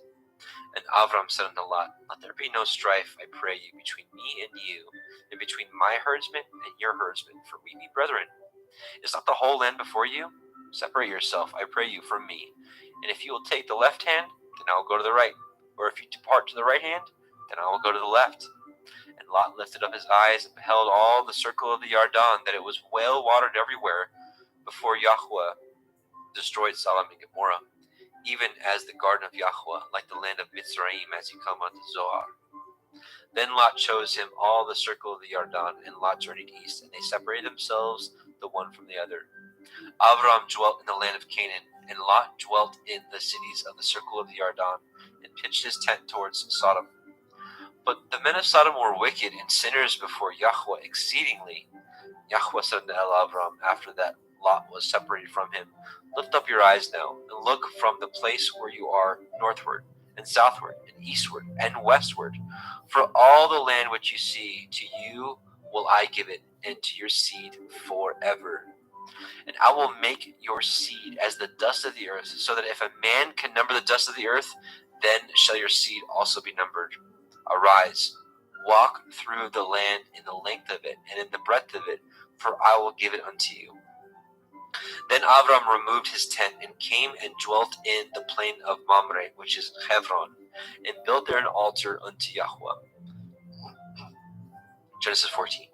And Avram said unto Lot, Let there be no strife, I pray you, between me and you, and between my herdsmen and your herdsmen, for we be brethren. Is not the whole land before you? Separate yourself, I pray you, from me. And if you will take the left hand, then I will go to the right. Or if you depart to the right hand, then I will go to the left. And Lot lifted up his eyes and beheld all the circle of the Yarden, that it was well watered everywhere, before Yahweh destroyed Sodom and Gomorrah, even as the garden of Yahweh, like the land of Mitzrayim, as you come unto Zoar. Then Lot chose him all the circle of the Yarden, and Lot journeyed east, and they separated themselves the one from the other. Avram dwelt in the land of Canaan, and Lot dwelt in the cities of the circle of the Yarden, and pitched his tent towards Sodom. But the men of Sodom were wicked and sinners before Yahweh exceedingly. Yahweh said unto Avram, after that Lot was separated from him, Lift up your eyes now, and look from the place where you are northward, and southward, and eastward, and westward. For all the land which you see, to you will I give it, and to your seed forever. And I will make your seed as the dust of the earth, so that if a man can number the dust of the earth, then shall your seed also be numbered. Arise, walk through the land in the length of it, and in the breadth of it, for I will give it unto you. Then Avram removed his tent, and came and dwelt in the plain of Mamre, which is Hebron, and built there an altar unto Yahweh. Genesis 14.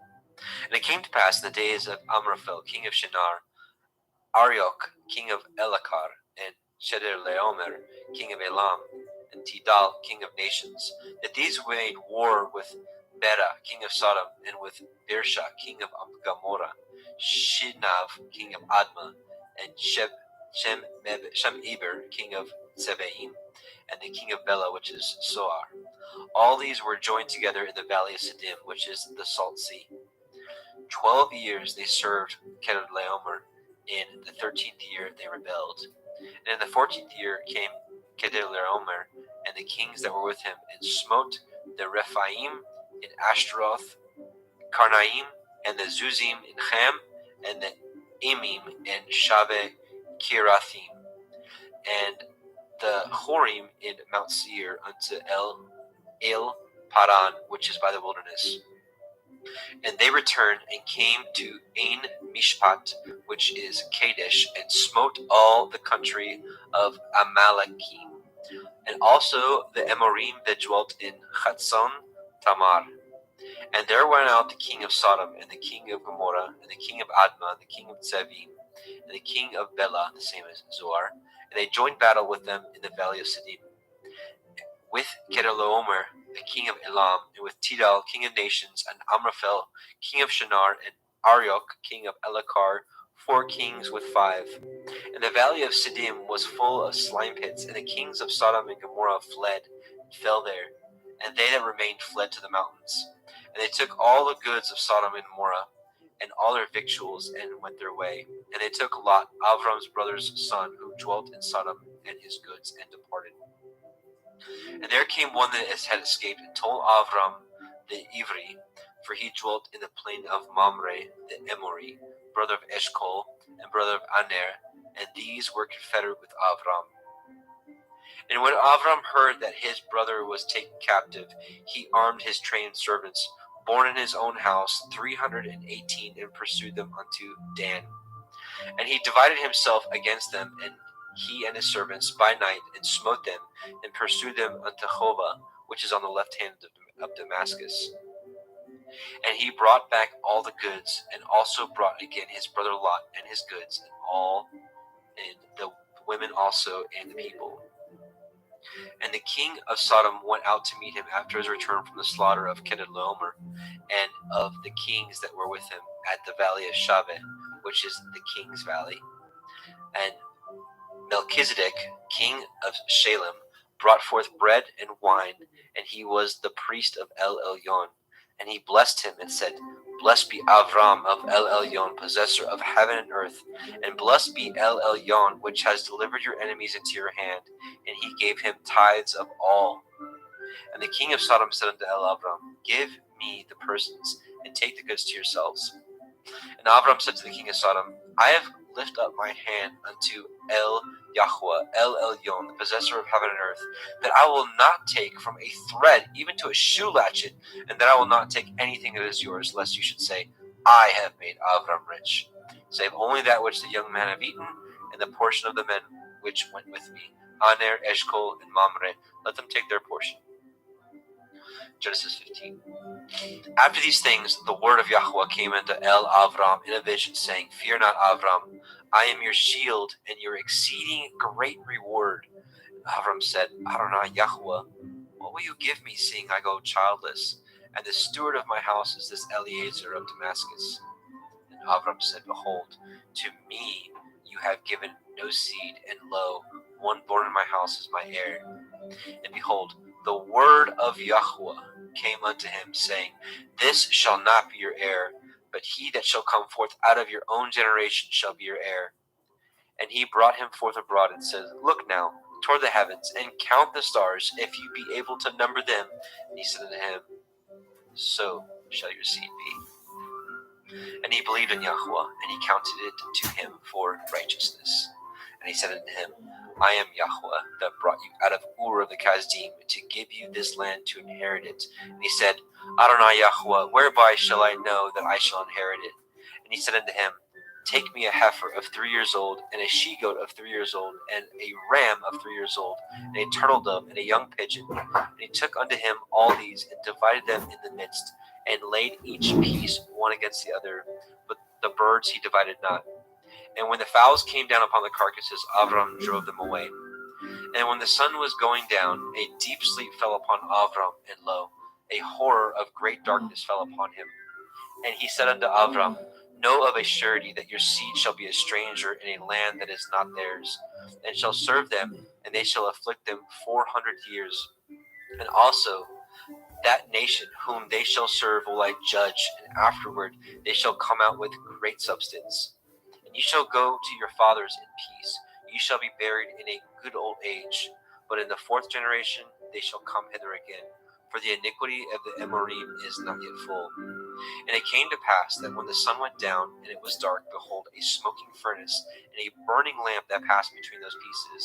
And it came to pass in the days of Amraphel, king of Shinar, Arioch, king of Elakar, and Chedorlaomer, king of Elam, and Tidal, king of nations, that these made war with Bera, king of Sodom, and with Birsha, king of Gomorrah, Shinav, king of Admah, and Shemeber, king of Zebaim, and the king of Bela, which is Zoar. All these were joined together in the valley of Siddim, which is the Salt Sea. 12 years they served Chedorlaomer. In the 13th year they rebelled. And in the 14th year came Chedorlaomer and the kings that were with him, and smote the Rephaim in Ashtaroth, Karnaim, and the Zuzim in Ham, and the Emim in Shaveh Kirathim, and the Horim in Mount Seir unto El Paran, which is by the wilderness. And they returned and came to Ain Mishpat, which is Kadesh, and smote all the country of Amalekim, and also the Amorim that dwelt in Chatzon Tamar. And there went out the king of Sodom, and the king of Gomorrah, and the king of Admah, and the king of Zebim, and the king of Bela, the same as Zoar, and they joined battle with them in the valley of Siddim, with Chedorlaomer, the king of Elam, and with Tidal, king of nations, and Amraphel, king of Shinar, and Arioch, king of Elakar, 4 kings with 5. And the valley of Siddim was full of slime pits, and the kings of Sodom and Gomorrah fled, and fell there, and they that remained fled to the mountains. And they took all the goods of Sodom and Gomorrah, and all their victuals, and went their way. And they took Lot, Avram's brother's son, who dwelt in Sodom, and his goods, and departed. And there came one that had escaped, and told Avram the Ivri, for he dwelt in the plain of Mamre the Emori, brother of Eshcol, and brother of Aner, and these were confederate with Avram. And when Avram heard that his brother was taken captive, he armed his trained servants, born in his own house, 318, and pursued them unto Dan. And he divided himself against them, and he and his servants by night, and smote them, and pursued them unto Hova, which is on the left hand of Damascus. And he brought back all the goods, and also brought again his brother Lot and his goods, and the women also, and the people. And the king of Sodom went out to meet him after his return from the slaughter of Chedorlaomer, and of the kings that were with him at the valley of Shaveh, which is the king's valley. And Melchizedek, king of Shalem, brought forth bread and wine, and he was the priest of El Elyon. And he blessed him and said, Blessed be Avram of El Elyon, possessor of heaven and earth, and blessed be El Elyon, which has delivered your enemies into your hand. And he gave him tithes of all. And the king of Sodom said unto El Avram, Give me the persons, and take the goods to yourselves. And Avram said to the king of Sodom, I have lift up my hand unto El Yahweh, El Elyon, the possessor of heaven and earth, that I will not take from a thread even to a shoe latchet, and that I will not take anything that is yours, lest you should say, I have made Avram rich, save only that which the young men have eaten, and the portion of the men which went with me. Aner, Eshkol, and Mamre, let them take their portion. Genesis 15. After these things, the word of Yahweh came unto El Avram in a vision, saying, Fear not, Avram, I am your shield and your exceeding great reward. And Avram said, Adonai Yahweh, what will you give me, seeing I go childless? And the steward of my house is this Eliezer of Damascus. And Avram said, Behold, to me you have given no seed, and lo, one born in my house is my heir. And behold, the word of Yahweh came unto him, saying, This shall not be your heir, but he that shall come forth out of your own generation shall be your heir. And he brought him forth abroad and said, Look now toward the heavens, and count the stars, if you be able to number them. And he said unto him, So shall your seed be. And he believed in Yahweh, and he counted it to him for righteousness. And he said unto him, I am Yahweh that brought you out of Ur of the Kasdim to give you this land to inherit it. And he said, Adonai Yahweh, whereby shall I know that I shall inherit it? And he said unto him, Take me a heifer of 3 years old, and a she-goat of 3 years old, and a ram of 3 years old, and a turtle dove, and a young pigeon. And he took unto him all these, and divided them in the midst, and laid each piece one against the other. But the birds he divided not. And when the fowls came down upon the carcasses, Avram drove them away. And when the sun was going down, a deep sleep fell upon Avram, and lo, a horror of great darkness fell upon him. And he said unto Avram, Know of a surety that your seed shall be a stranger in a land that is not theirs, and shall serve them, and they shall afflict them 400 years. And also that nation whom they shall serve will I judge, and afterward they shall come out with great substance. And you shall go to your fathers in peace. You shall be buried in a good old age. But in the 4th generation they shall come hither again, for the iniquity of the Amorim is not yet full. And it came to pass that when the sun went down, and it was dark, behold, a smoking furnace, and a burning lamp that passed between those pieces.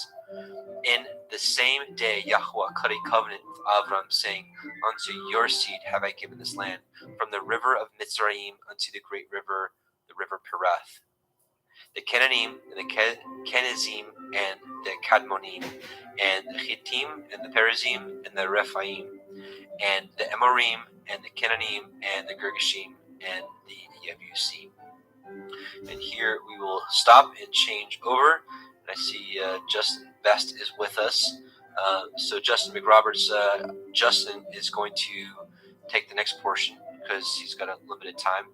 In the same day Yahweh cut a covenant with Avram, saying, Unto your seed have I given this land, from the river of Mitzrayim unto the great river, the river Perath. The Canaanim, and the Kenizim, and the Kadmonim, and the Hittim, and the Perizim, and the Rephaim, and the Amorim, and the Canaanim, and the Girgashim, and the Yebusim. And here we will stop and change over. And I see Justin Best is with us. So Justin McRoberts, Justin is going to take the next portion because he's got a limited time.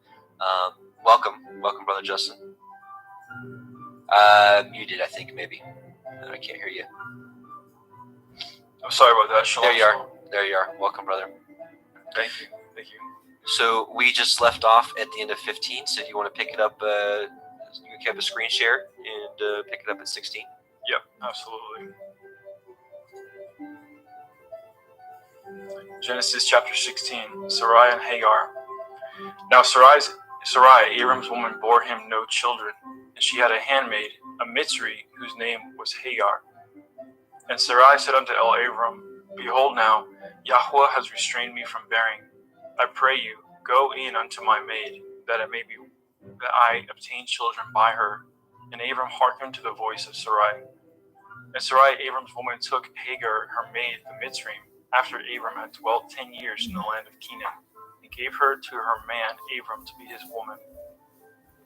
Welcome, Brother Justin. Muted, I think, maybe. I can't hear you. I'm sorry about that. Shalom. There you are. Welcome, brother. Thank you. So we just left off at the end of 15. So if you want to pick it up, you can have a screen share and pick it up at 16. Yep, absolutely. Genesis chapter 16, Sarai and Hagar. Now Sarai, Abram's woman, bore him no children, and she had a handmaid, a Mitzri, whose name was Hagar. And Sarai said unto Abram, Behold now, Yahweh has restrained me from bearing. I pray you, go in unto my maid, that I obtain children by her. And Abram hearkened to the voice of Sarai. And Sarai, Abram's woman, took Hagar, her maid, the Mitzrayim, after Abram had dwelt 10 years in the land of Canaan, and gave her to her man Abram to be his woman.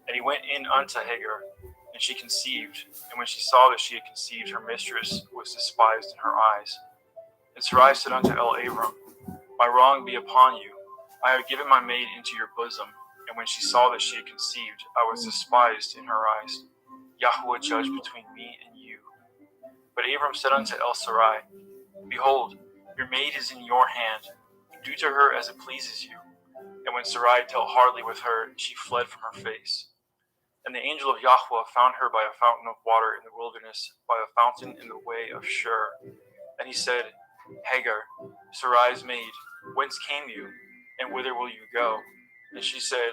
And he went in unto Hagar, and she conceived. And when she saw that she had conceived, her mistress was despised in her eyes. And Sarai said unto Abram, My wrong be upon you. I have given my maid into your bosom. And when she saw that she had conceived, I was despised in her eyes. Yahweh judge between me and you. But Abram said unto Sarai, Behold, your maid is in your hand. Do to her as it pleases you. And when Sarai dealt hardly with her, she fled from her face. And the angel of Yahweh found her by a fountain of water in the wilderness, by a fountain in the way of Shur. And he said, Hagar, Sarai's maid, whence came you, and whither will you go? And she said,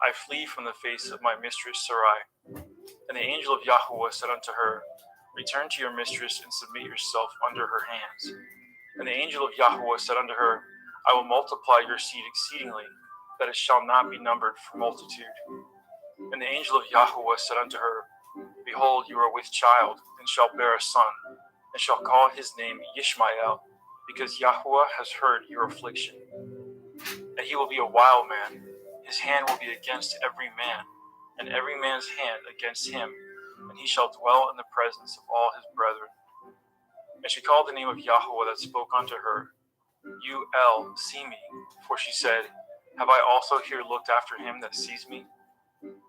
I flee from the face of my mistress Sarai. And the angel of Yahweh said unto her, Return to your mistress and submit yourself under her hands. And the angel of Yahweh said unto her, I will multiply your seed exceedingly, that it shall not be numbered for multitude. And the angel of Yahweh said unto her, Behold, you are with child, and shall bear a son, and shall call his name Ishmael, because Yahweh has heard your affliction. And he will be a wild man, his hand will be against every man, and every man's hand against him, and he shall dwell in the presence of all his brethren. And she called the name of Yahweh that spoke unto her, You see me, for she said, Have I also here looked after him that sees me?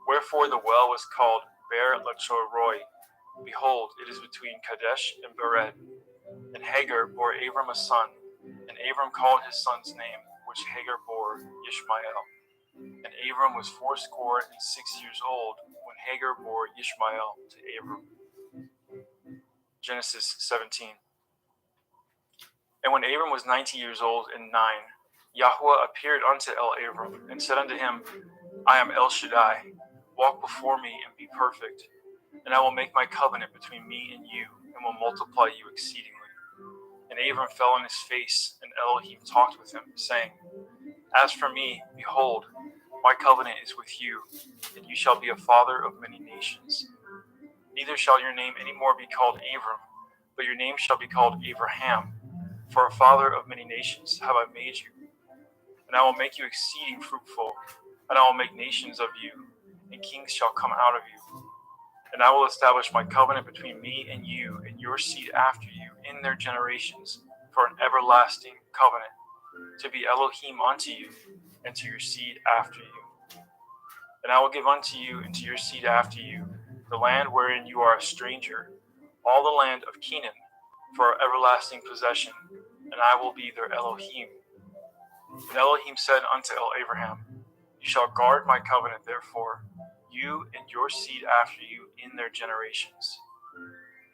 Wherefore the well was called Ber Lachoroi. Behold, it is between Kadesh and Bered. And Hagar bore Abram a son, and Abram called his son's name, which Hagar bore, Ishmael. And Abram was 86 years old when Hagar bore Ishmael to Abram. Genesis 17. And when Abram was 90 years old and 9, Yahweh appeared unto Abram, and said unto him, I am El Shaddai. Walk before me and be perfect, and I will make my covenant between me and you, and will multiply you exceedingly. And Abram fell on his face, and Elohim talked with him, saying, As for me, behold, my covenant is with you, and you shall be a father of many nations. Neither shall your name any more be called Abram, but your name shall be called Abraham, for a father of many nations have I made you. And I will make you exceeding fruitful, and I will make nations of you, and kings shall come out of you. And I will establish my covenant between me and you and your seed after you in their generations for an everlasting covenant, to be Elohim unto you and to your seed after you. And I will give unto you and to your seed after you the land wherein you are a stranger, all the land of Canaan, for an everlasting possession, and I will be their Elohim. And Elohim said unto Abraham, You shall guard my covenant, therefore, you and your seed after you in their generations.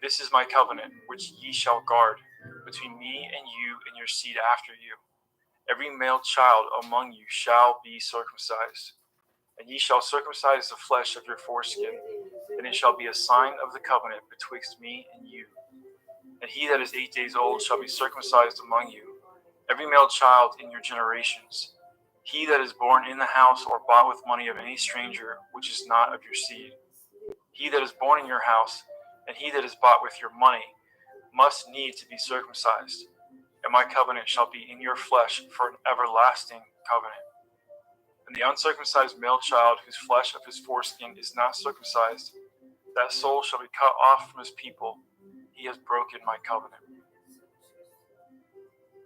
This is my covenant, which ye shall guard, between me and you and your seed after you. Every male child among you shall be circumcised, and ye shall circumcise the flesh of your foreskin, and it shall be a sign of the covenant betwixt me and you. And he that is 8 days old shall be circumcised among you, every male child in your generations. He that is born in the house or bought with money of any stranger, which is not of your seed. He that is born in your house, and he that is bought with your money, must need to be circumcised. And my covenant shall be in your flesh for an everlasting covenant. And the uncircumcised male child, whose flesh of his foreskin is not circumcised, that soul shall be cut off from his people. He has broken my covenant.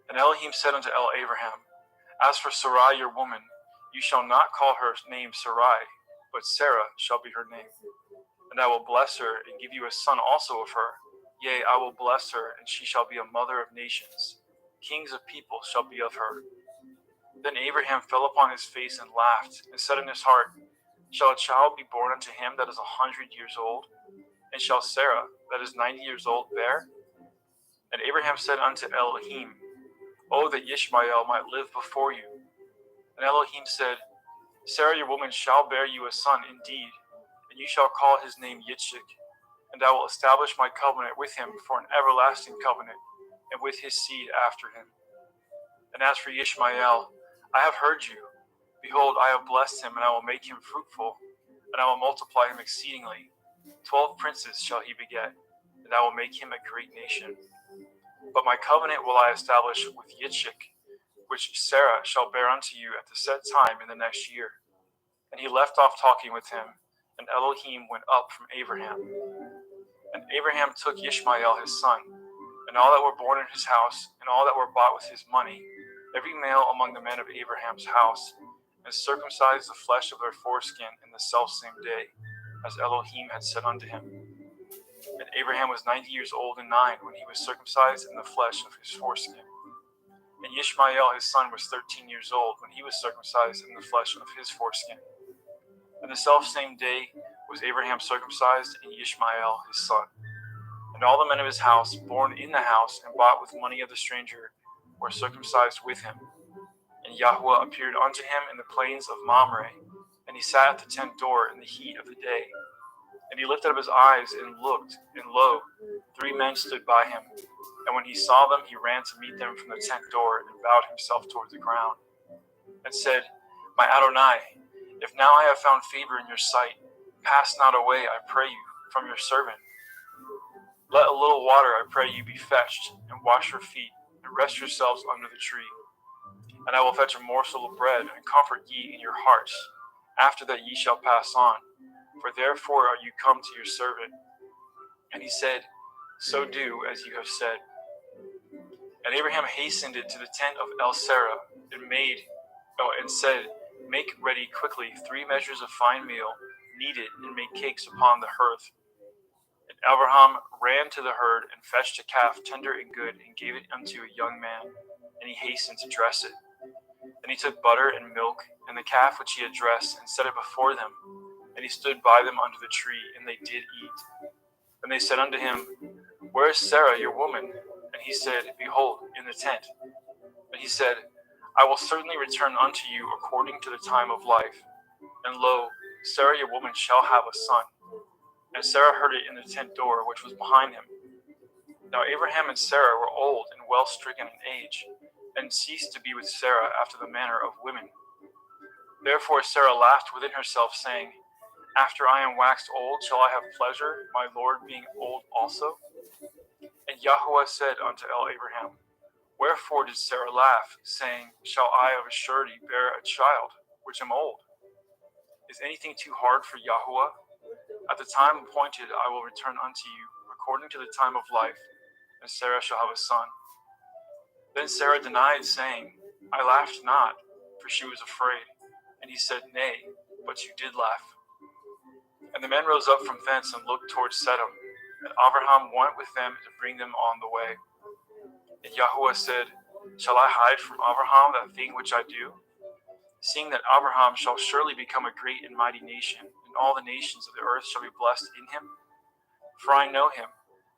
And Elohim said unto Abraham, As for Sarai your woman, you shall not call her name Sarai, but Sarah shall be her name. And I will bless her, and give you a son also of her. Yea, I will bless her, and she shall be a mother of nations. Kings of people shall be of her. Then Abraham fell upon his face and laughed, and said in his heart, Shall a child be born unto him that is 100 years old? And shall Sarah, that is 90 years old, bear? And Abraham said unto Elohim, Oh, that Ishmael might live before you. And Elohim said, Sarah your woman shall bear you a son indeed, and you shall call his name Yitzchak, and I will establish my covenant with him for an everlasting covenant, and with his seed after him. And as for Ishmael, I have heard you. Behold, I have blessed him, and I will make him fruitful, and I will multiply him exceedingly. 12 princes shall he beget, and I will make him a great nation. But my covenant will I establish with Yitzchak, which Sarah shall bear unto you at the set time in the next year. And he left off talking with him, and Elohim went up from Abraham. And Abraham took Ishmael his son, and all that were born in his house, and all that were bought with his money, every male among the men of Abraham's house, and circumcised the flesh of their foreskin in the selfsame day, as Elohim had said unto him. And Abraham was 90 years old and 9 when he was circumcised in the flesh of his foreskin. And Ishmael his son was 13 years old when he was circumcised in the flesh of his foreskin. And the selfsame day was Abraham circumcised, and Ishmael his son. And all the men of his house, born in the house and bought with money of the stranger, were circumcised with him. And Yahweh appeared unto him in the plains of Mamre, and he sat at the tent door in the heat of the day. And he lifted up his eyes and looked, and lo, 3 men stood by him. And when he saw them, he ran to meet them from the tent door and bowed himself toward the ground and said, My Adonai, if now I have found favor in your sight, pass not away, I pray you, from your servant. Let a little water, I pray you, be fetched, and wash your feet, and rest yourselves under the tree. And I will fetch a morsel of bread, and comfort ye in your hearts. After that ye shall pass on, for therefore are you come to your servant. And he said, So do as you have said. And Abraham hastened it to the tent of El-Sarah, and said, Make ready quickly 3 measures of fine meal, knead it, and make cakes upon the hearth. And Abraham ran to the herd, and fetched a calf tender and good, and gave it unto a young man, and he hastened to dress it. Then he took butter and milk, and the calf which he had dressed, and set it before them. And he stood by them under the tree, and they did eat. And they said unto him, Where is Sarah your woman? And he said, Behold, in the tent. And he said, I will certainly return unto you according to the time of life. And lo, Sarah your woman shall have a son. And Sarah heard it in the tent door which was behind him. Now Abraham and Sarah were old and well stricken in age, and ceased to be with Sarah after the manner of women. Therefore Sarah laughed within herself, saying, After I am waxed old, shall I have pleasure, my Lord being old also? And Yahuwah said unto Abraham, Wherefore did Sarah laugh, saying, Shall I of a surety bear a child, which am old? Is anything too hard for Yahuwah? At the time appointed I will return unto you, according to the time of life, and Sarah shall have a son. Then Sarah denied, saying, I laughed not, for she was afraid. And he said, Nay, but you did laugh. And the men rose up from thence and looked towards Sedom. And Abraham went with them to bring them on the way. And Yahuwah said, Shall I hide from Abraham that thing which I do? Seeing that Abraham shall surely become a great and mighty nation, and all the nations of the earth shall be blessed in him. For I know him,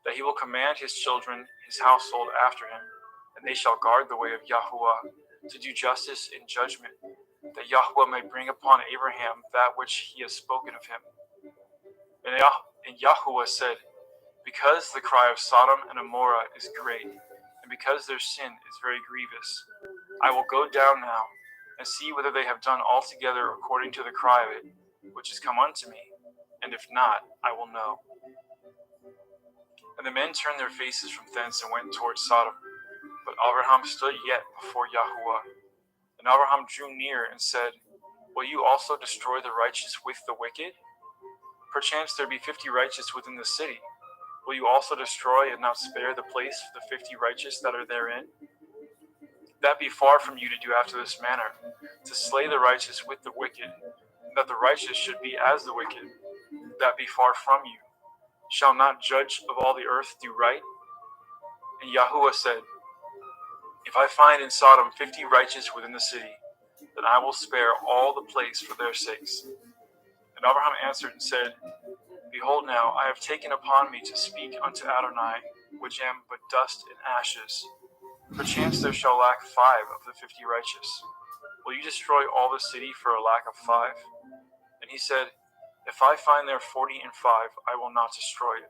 that he will command his children, his household after him, and they shall guard the way of Yahuwah, to do justice and judgment, that Yahuwah may bring upon Abraham that which he has spoken of him. And Yahuwah said, Because the cry of Sodom and Amorah is great, and because their sin is very grievous, I will go down now, and see whether they have done altogether according to the cry of it, which is come unto me, and if not, I will know. And the men turned their faces from thence and went towards Sodom. But Abraham stood yet before Yahuwah. And Abraham drew near and said, Will you also destroy the righteous with the wicked? Perchance there be 50 righteous within the city. Will you also destroy and not spare the place for the 50 righteous that are therein? That be far from you to do after this manner, to slay the righteous with the wicked, and that the righteous should be as the wicked. That be far from you. Shall not judge of all the earth do right? And Yahuwah said, If I find in Sodom 50 righteous within the city, then I will spare all the place for their sakes. And Abraham answered and said, Behold now, I have taken upon me to speak unto Adonai, which am but dust and ashes. Perchance there shall lack 5 of the 50 righteous. Will you destroy all the city for a lack of 5? And he said, If I find there 40 and 5, I will not destroy it.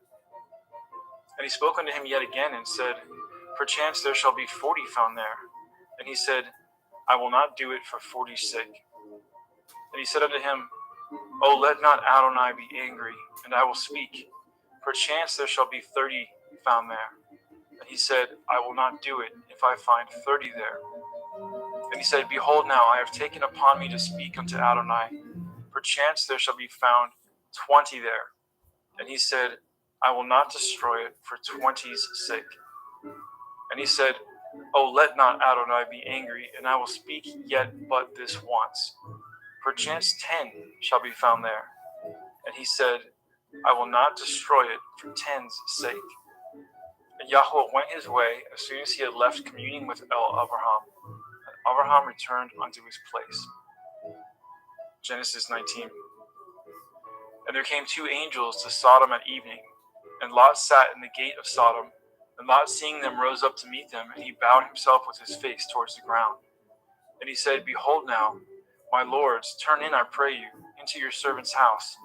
And he spoke unto him yet again and said, Perchance there shall be 40 found there. And he said, I will not do it for 40's sake. And he said unto him, O let not Adonai be angry, and I will speak. Perchance there shall be 30 found there. And he said, I will not do it if I find 30 there. And he said, Behold now, I have taken upon me to speak unto Adonai. Perchance there shall be found 20 there. And he said, I will not destroy it for 20's sake. And he said, O let not Adonai be angry, and I will speak yet but this once. Perchance 10 shall be found there. And he said, I will not destroy it for 10's sake. And Yahweh went his way as soon as he had left communing with Abraham. And Abraham returned unto his place. Genesis 19. And there came 2 angels to Sodom at evening, and Lot sat in the gate of Sodom. And Lot, seeing them, rose up to meet them, and he bowed himself with his face towards the ground. And he said, Behold now, my lords, turn in, I pray you, into your servant's house,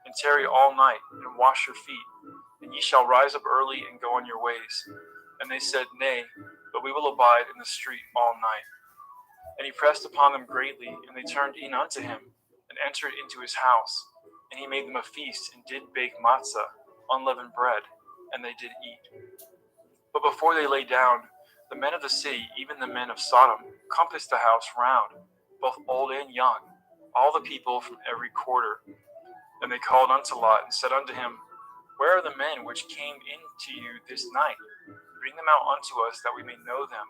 and tarry all night, and wash your feet, and ye shall rise up early and go on your ways. And they said, Nay, but we will abide in the street all night. And he pressed upon them greatly, and they turned in unto him, and entered into his house. And he made them a feast, and did bake matzah, unleavened bread, and they did eat. But before they lay down, the men of the city, even the men of Sodom, compassed the house round, both old and young, all the people from every quarter. And they called unto Lot, and said unto him, Where are the men which came in to you this night? Bring them out unto us, that we may know them.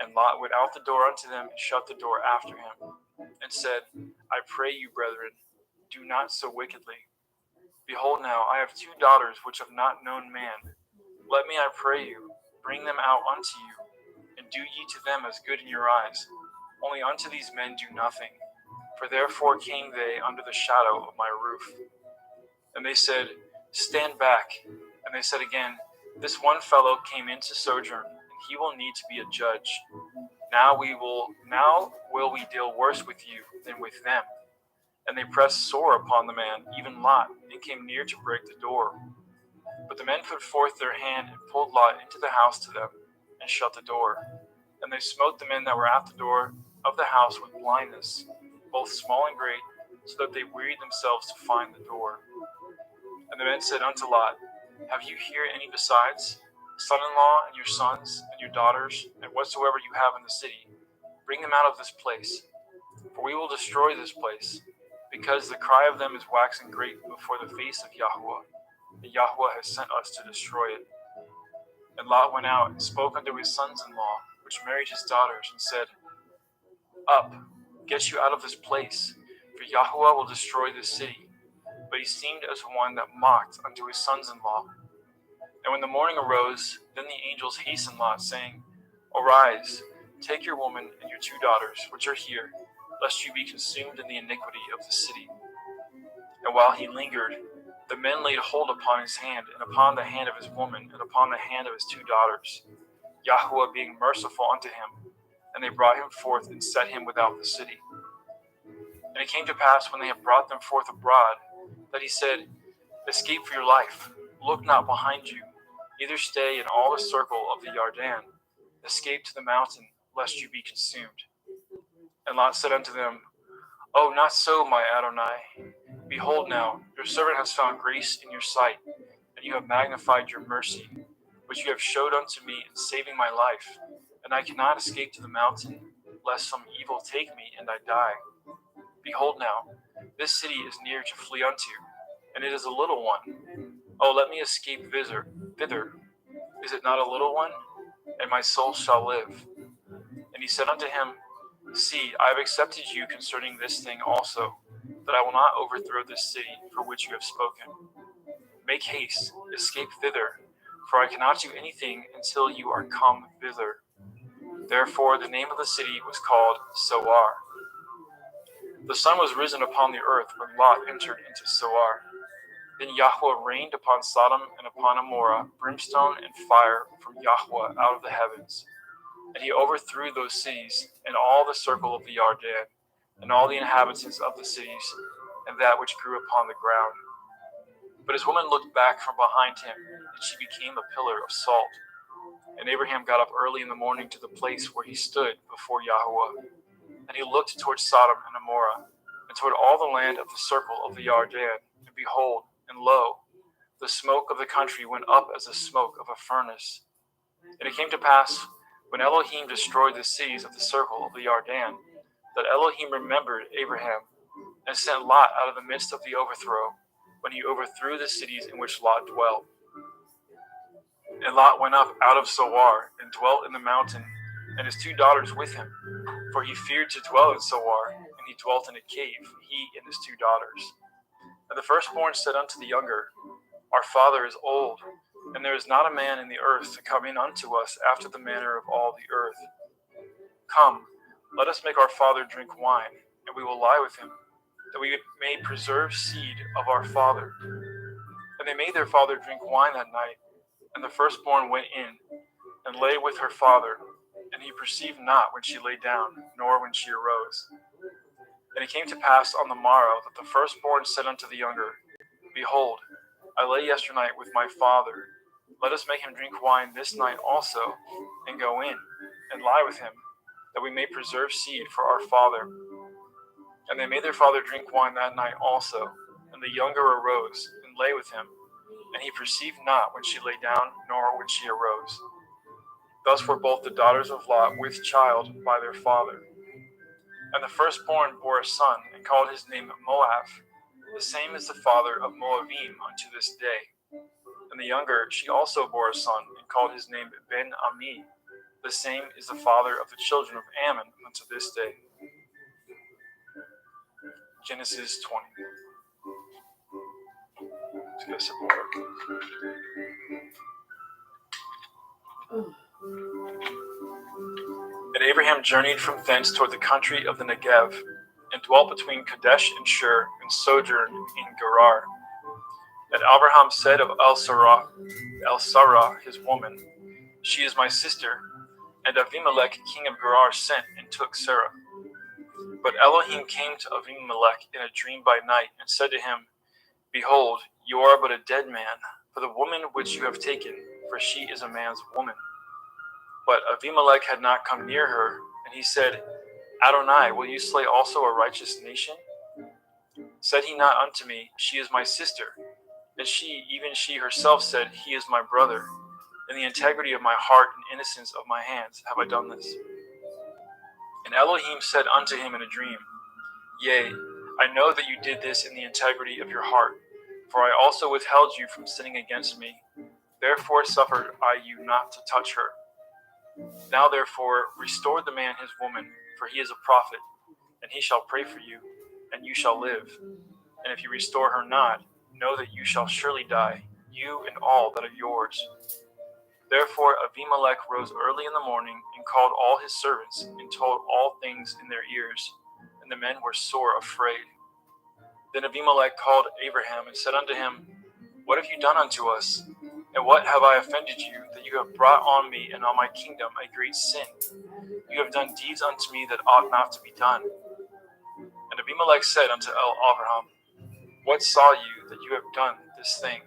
And Lot went out the door unto them, and shut the door after him, and said, I pray you, brethren, do not so wickedly. Behold now, I have 2 daughters which have not known man. Let me, I pray you, bring them out unto you, and do ye to them as good in your eyes. Only unto these men do nothing, for therefore came they under the shadow of my roof. And they said, Stand back. And they said again, This one fellow came in to sojourn, and he will need to be a judge. Now will we deal worse with you than with them. And they pressed sore upon the man, even Lot, and came near to break the door. But the men put forth their hand, and pulled Lot into the house to them, and shut the door. And they smote the men that were at the door of the house with blindness, both small and great, so that they wearied themselves to find the door. And the men said unto Lot, Have you here any besides, son-in-law, and your sons, and your daughters, and whatsoever you have in the city? Bring them out of this place, for we will destroy this place, because the cry of them is waxing great before the face of Yahweh, and Yahweh has sent us to destroy it. And Lot went out and spoke unto his sons-in-law, which married his daughters, and said, Up, get you out of this place, for Yahweh will destroy this city. But he seemed as one that mocked unto his sons-in-law. And when the morning arose, then the angels hastened Lot, saying, Arise, take your woman and your 2 daughters, which are here, lest you be consumed in the iniquity of the city. And while he lingered, the men laid hold upon his hand, and upon the hand of his woman, and upon the hand of his 2 daughters, Yahweh being merciful unto him. And they brought him forth, and set him without the city. And it came to pass, when they had brought them forth abroad, that he said, Escape for your life, look not behind you, neither stay in all the circle of the Yarden. Escape to the mountain, lest you be consumed. And Lot said unto them, Oh, not so, my Adonai. Behold now, your servant has found grace in your sight, and you have magnified your mercy, which you have showed unto me in saving my life. And I cannot escape to the mountain, lest some evil take me, and I die. Behold now, this city is near to flee unto, and it is a little one. Oh, let me escape thither. Is it not a little one? And my soul shall live. And he said unto him, See, I have accepted you concerning this thing also, that I will not overthrow this city for which you have spoken. Make haste, escape thither, for I cannot do anything until you are come thither. Therefore the name of the city was called Soar. The sun was risen upon the earth when Lot entered into Soar. Then Yahweh rained upon Sodom and upon Amorah brimstone and fire from Yahweh out of the heavens. And he overthrew those cities and all the circle of the Yarden, and all the inhabitants of the cities, and that which grew upon the ground. But his woman looked back from behind him, and she became a pillar of salt. And Abraham got up early in the morning to the place where he stood before Yahweh. And he looked toward Sodom and Amorah, and toward all the land of the circle of the Yarden, and behold, and lo, the smoke of the country went up as the smoke of a furnace. And it came to pass, when Elohim destroyed the cities of the circle of the Yarden, that Elohim remembered Abraham, and sent Lot out of the midst of the overthrow, when he overthrew the cities in which Lot dwelt. And Lot went up out of Soar, and dwelt in the mountain, and his 2 daughters with him, for he feared to dwell in Soar, and he dwelt in a cave, he and his 2 daughters. And the firstborn said unto the younger, Our father is old, and there is not a man in the earth to come in unto us after the manner of all the earth. Come, let us make our father drink wine, and we will lie with him, that we may preserve seed of our father. And they made their father drink wine that night, and the firstborn went in, and lay with her father, and he perceived not when she lay down, nor when she arose. And it came to pass on the morrow that the firstborn said unto the younger, Behold, I lay yesternight with my father. Let us make him drink wine this night also, and go in, and lie with him, that we may preserve seed for our father. And they made their father drink wine that night also. And the younger arose, and lay with him. And he perceived not when she lay down, nor when she arose. Thus were both the daughters of Lot with child by their father. And the firstborn bore a son, and called his name Moab. The same is the father of Moabim unto this day. And the younger, she also bore a son, and called his name Ben-Ami. The same is the father of the children of Ammon unto this day. Genesis 20. And Abraham journeyed from thence toward the country of the Negev, and dwelt between Kadesh and Shur, and sojourned in Gerar. And Abraham said of El-Sarah, his woman, She is my sister. And Abimelech, king of Gerar, sent and took Sarah. But Elohim came to Abimelech in a dream by night, and said to him, Behold, you are but a dead man, for the woman which you have taken, for she is a man's woman. But Abimelech had not come near her, and he said, Adonai, will you slay also a righteous nation? Said he not unto me, She is my sister? And she, even she herself, said, He is my brother. In the integrity of my heart and innocence of my hands have I done this. And Elohim said unto him in a dream, Yea, I know that you did this in the integrity of your heart, for I also withheld you from sinning against me. Therefore suffered I you not to touch her. Now therefore restore the man his woman, for he is a prophet, and he shall pray for you, and you shall live. And if you restore her not, know that you shall surely die, you and all that are yours. Therefore Abimelech rose early in the morning, and called all his servants, and told all things in their ears. And the men were sore afraid. Then Abimelech called Abraham, and said unto him, What have you done unto us? And what have I offended you, that you have brought on me and on my kingdom a great sin? You have done deeds unto me that ought not to be done. And Abimelech said unto Abraham, What saw you that you have done this thing?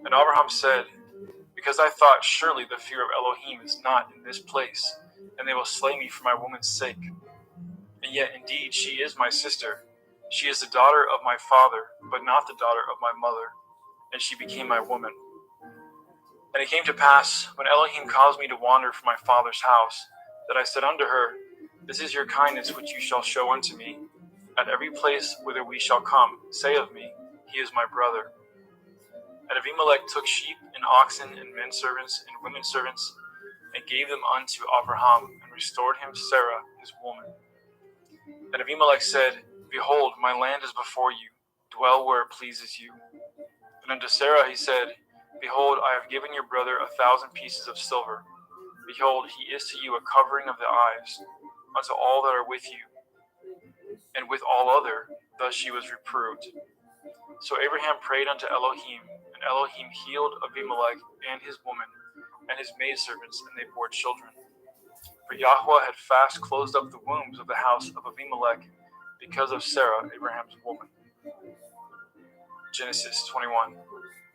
And Abraham said, Because I thought, surely the fear of Elohim is not in this place, and they will slay me for my woman's sake. And yet indeed she is my sister. She is the daughter of my father, but not the daughter of my mother. And she became my woman. And it came to pass, when Elohim caused me to wander from my father's house, that I said unto her, This is your kindness which you shall show unto me. At every place whither we shall come, say of me, He is my brother. And Abimelech took sheep and oxen and men servants and women servants, and gave them unto Abraham, and restored him Sarah his woman. And Abimelech said, Behold, my land is before you, dwell where it pleases you. And unto Sarah he said, Behold, I have given your brother 1,000 pieces of silver. Behold, he is to you a covering of the eyes, unto all that are with you. And with all other, thus she was reproved. So Abraham prayed unto Elohim, and Elohim healed Abimelech and his woman, and his maidservants, and they bore children. For Yahweh had fast closed up the wombs of the house of Abimelech, because of Sarah, Abraham's woman. Genesis 21.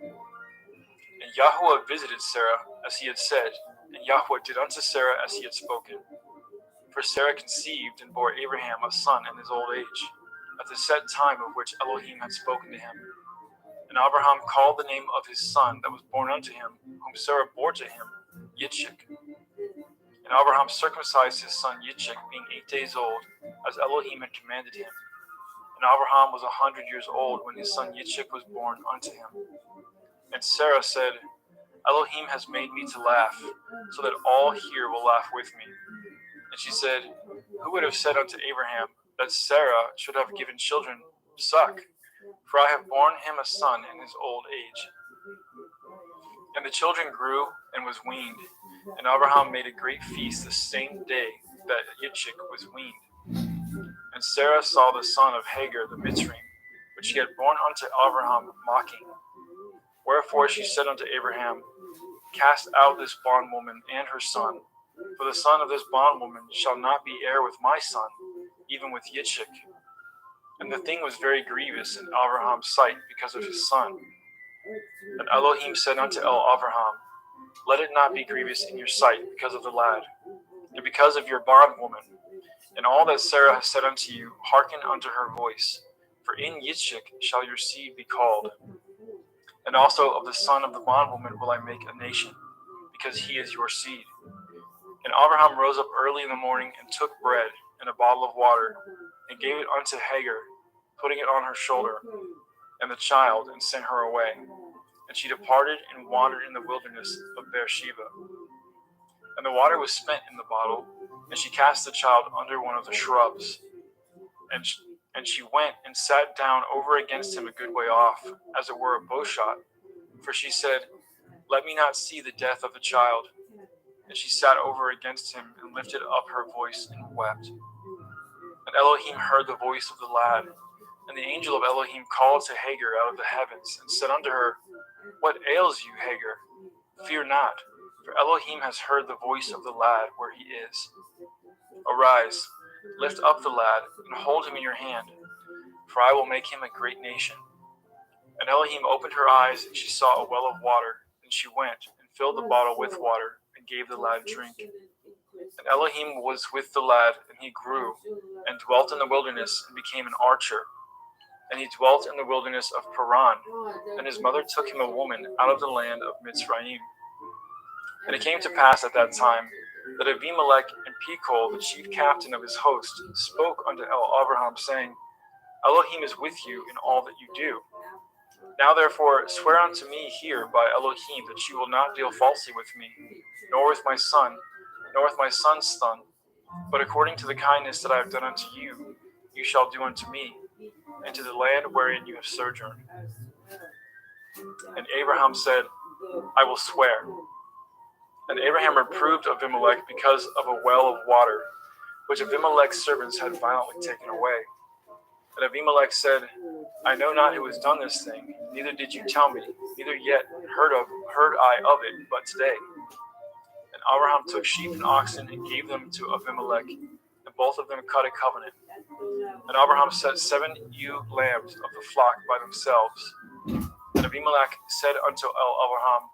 And Yahweh visited Sarah, as he had said, and Yahweh did unto Sarah as he had spoken. For Sarah conceived and bore Abraham a son in his old age, at the set time of which Elohim had spoken to him. And Abraham called the name of his son that was born unto him, whom Sarah bore to him, Yitzchak. And Abraham circumcised his son Yitzchak, being 8 days old, as Elohim had commanded him. And Abraham was 100 years old when his son Yitzchak was born unto him. And Sarah said, Elohim has made me to laugh, so that all here will laugh with me. And she said, Who would have said unto Abraham that Sarah should have given children suck? For I have borne him a son in his old age. And the children grew and was weaned. And Abraham made a great feast the same day that Yitzchak was weaned. And Sarah saw the son of Hagar the Mitzrayim, which she had borne unto Abraham, mocking. Wherefore she said unto Abraham, Cast out this bondwoman and her son, for the son of this bondwoman shall not be heir with my son, even with Yitzchak. And the thing was very grievous in Abraham's sight because of his son. And Elohim said unto Abraham, Let it not be grievous in your sight because of the lad, and because of your bondwoman. And all that Sarah has said unto you, hearken unto her voice. For in Yitzchak shall your seed be called. And also of the son of the bondwoman will I make a nation, because he is your seed. And Abraham rose up early in the morning and took bread and a bottle of water, and gave it unto Hagar, putting it on her shoulder, and the child, and sent her away. And she departed and wandered in the wilderness of Beersheba. And the water was spent in the bottle, and she cast the child under one of the shrubs. And she went and sat down over against him a good way off, as it were a bowshot. For she said, Let me not see the death of the child. And she sat over against him, and lifted up her voice, and wept. And Elohim heard the voice of the lad. And the angel of Elohim called to Hagar out of the heavens, and said unto her, What ails you, Hagar? Fear not, for Elohim has heard the voice of the lad where he is. Arise, lift up the lad, and hold him in your hand, for I will make him a great nation. And Elohim opened her eyes, and she saw a well of water. And she went, and filled the bottle with water, and gave the lad drink. And Elohim was with the lad, and he grew, and dwelt in the wilderness, and became an archer. And he dwelt in the wilderness of Paran, and his mother took him a woman out of the land of Mitzrayim. And it came to pass at that time that Abimelech and Pekol, the chief captain of his host, spoke unto Abraham, saying, Elohim is with you in all that you do. Now therefore swear unto me here by Elohim that you will not deal falsely with me, nor with my son, nor with my son's son, but according to the kindness that I have done unto you, you shall do unto me, and to the land wherein you have sojourned. And Abraham said, I will swear. And Abraham reproved Abimelech because of a well of water, which Abimelech's servants had violently taken away. And Abimelech said, I know not who has done this thing, neither did you tell me, neither yet heard I of it, but today. And Abraham took sheep and oxen and gave them to Abimelech, and both of them cut a covenant. And Abraham set 7 ewe lambs of the flock by themselves. And Abimelech said unto Abraham,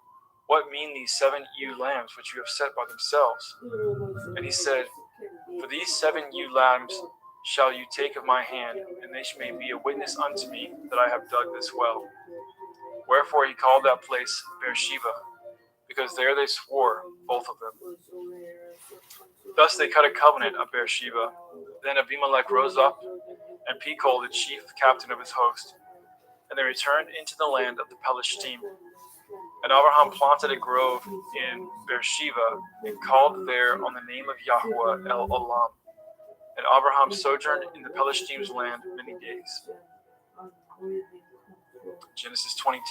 What mean these 7 ewe lambs which you have set by themselves? And he said, For these 7 ewe lambs shall you take of my hand, and they may be a witness unto me that I have dug this well. Wherefore he called that place Beersheba, because there they swore, both of them. Thus they cut a covenant of Beersheba. Then Abimelech rose up, and Pekol, the chief captain of his host, and they returned into the land of the Pelishtim. And Abraham planted a grove in Beersheba, and called there on the name of Yahweh El Olam. And Abraham sojourned in the Pelishtim's land many days. Genesis 22.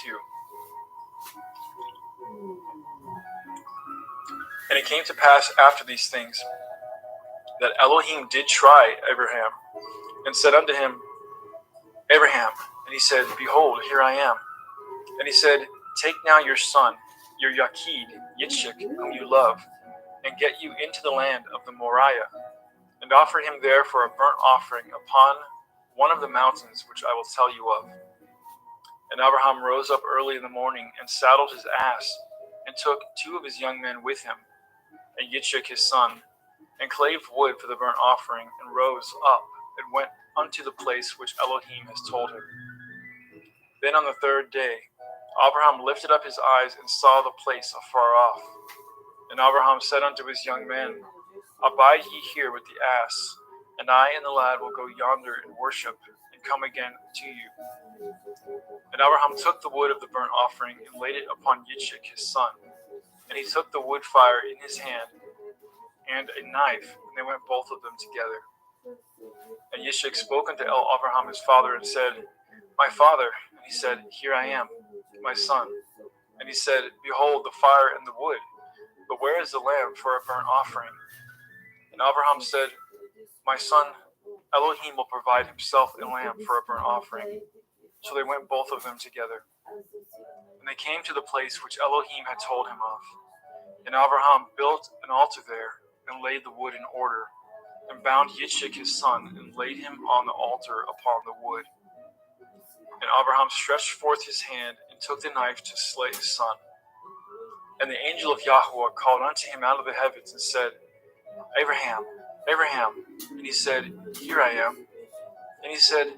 And it came to pass after these things that Elohim did try Abraham, and said unto him, Abraham. And he said, Behold, here I am. And he said, Take now your son, your Yachid, Yitzchak, whom you love, and get you into the land of the Moriah, and offer him there for a burnt offering upon one of the mountains which I will tell you of. And Abraham rose up early in the morning, and saddled his ass, and took 2 of his young men with him, and Yitzchak his son, and clave wood for the burnt offering, and rose up, and went unto the place which Elohim has told him. Then on the 3rd day, Abraham lifted up his eyes, and saw the place afar off. And Abraham said unto his young men, Abide ye here with the ass, and I and the lad will go yonder and worship, and come again to you. And Abraham took the wood of the burnt offering, and laid it upon Yitzchak his son. And he took the wood fire in his hand, and a knife, and they went both of them together. And Yitzchak spoke unto Abraham his father, and said, My father. And he said, Here I am, my son. And he said, Behold the fire and the wood, but where is the lamb for a burnt offering? And Abraham said, My son, Elohim will provide himself a lamb for a burnt offering. So they went both of them together. And they came to the place which Elohim had told him of. And Abraham built an altar there, and laid the wood in order, and bound Yitzchak his son, and laid him on the altar upon the wood. And Abraham stretched forth his hand, and took the knife to slay his son. And the angel of Yahweh called unto him out of the heavens, and said, Abraham, Abraham. And he said, Here I am. And he said,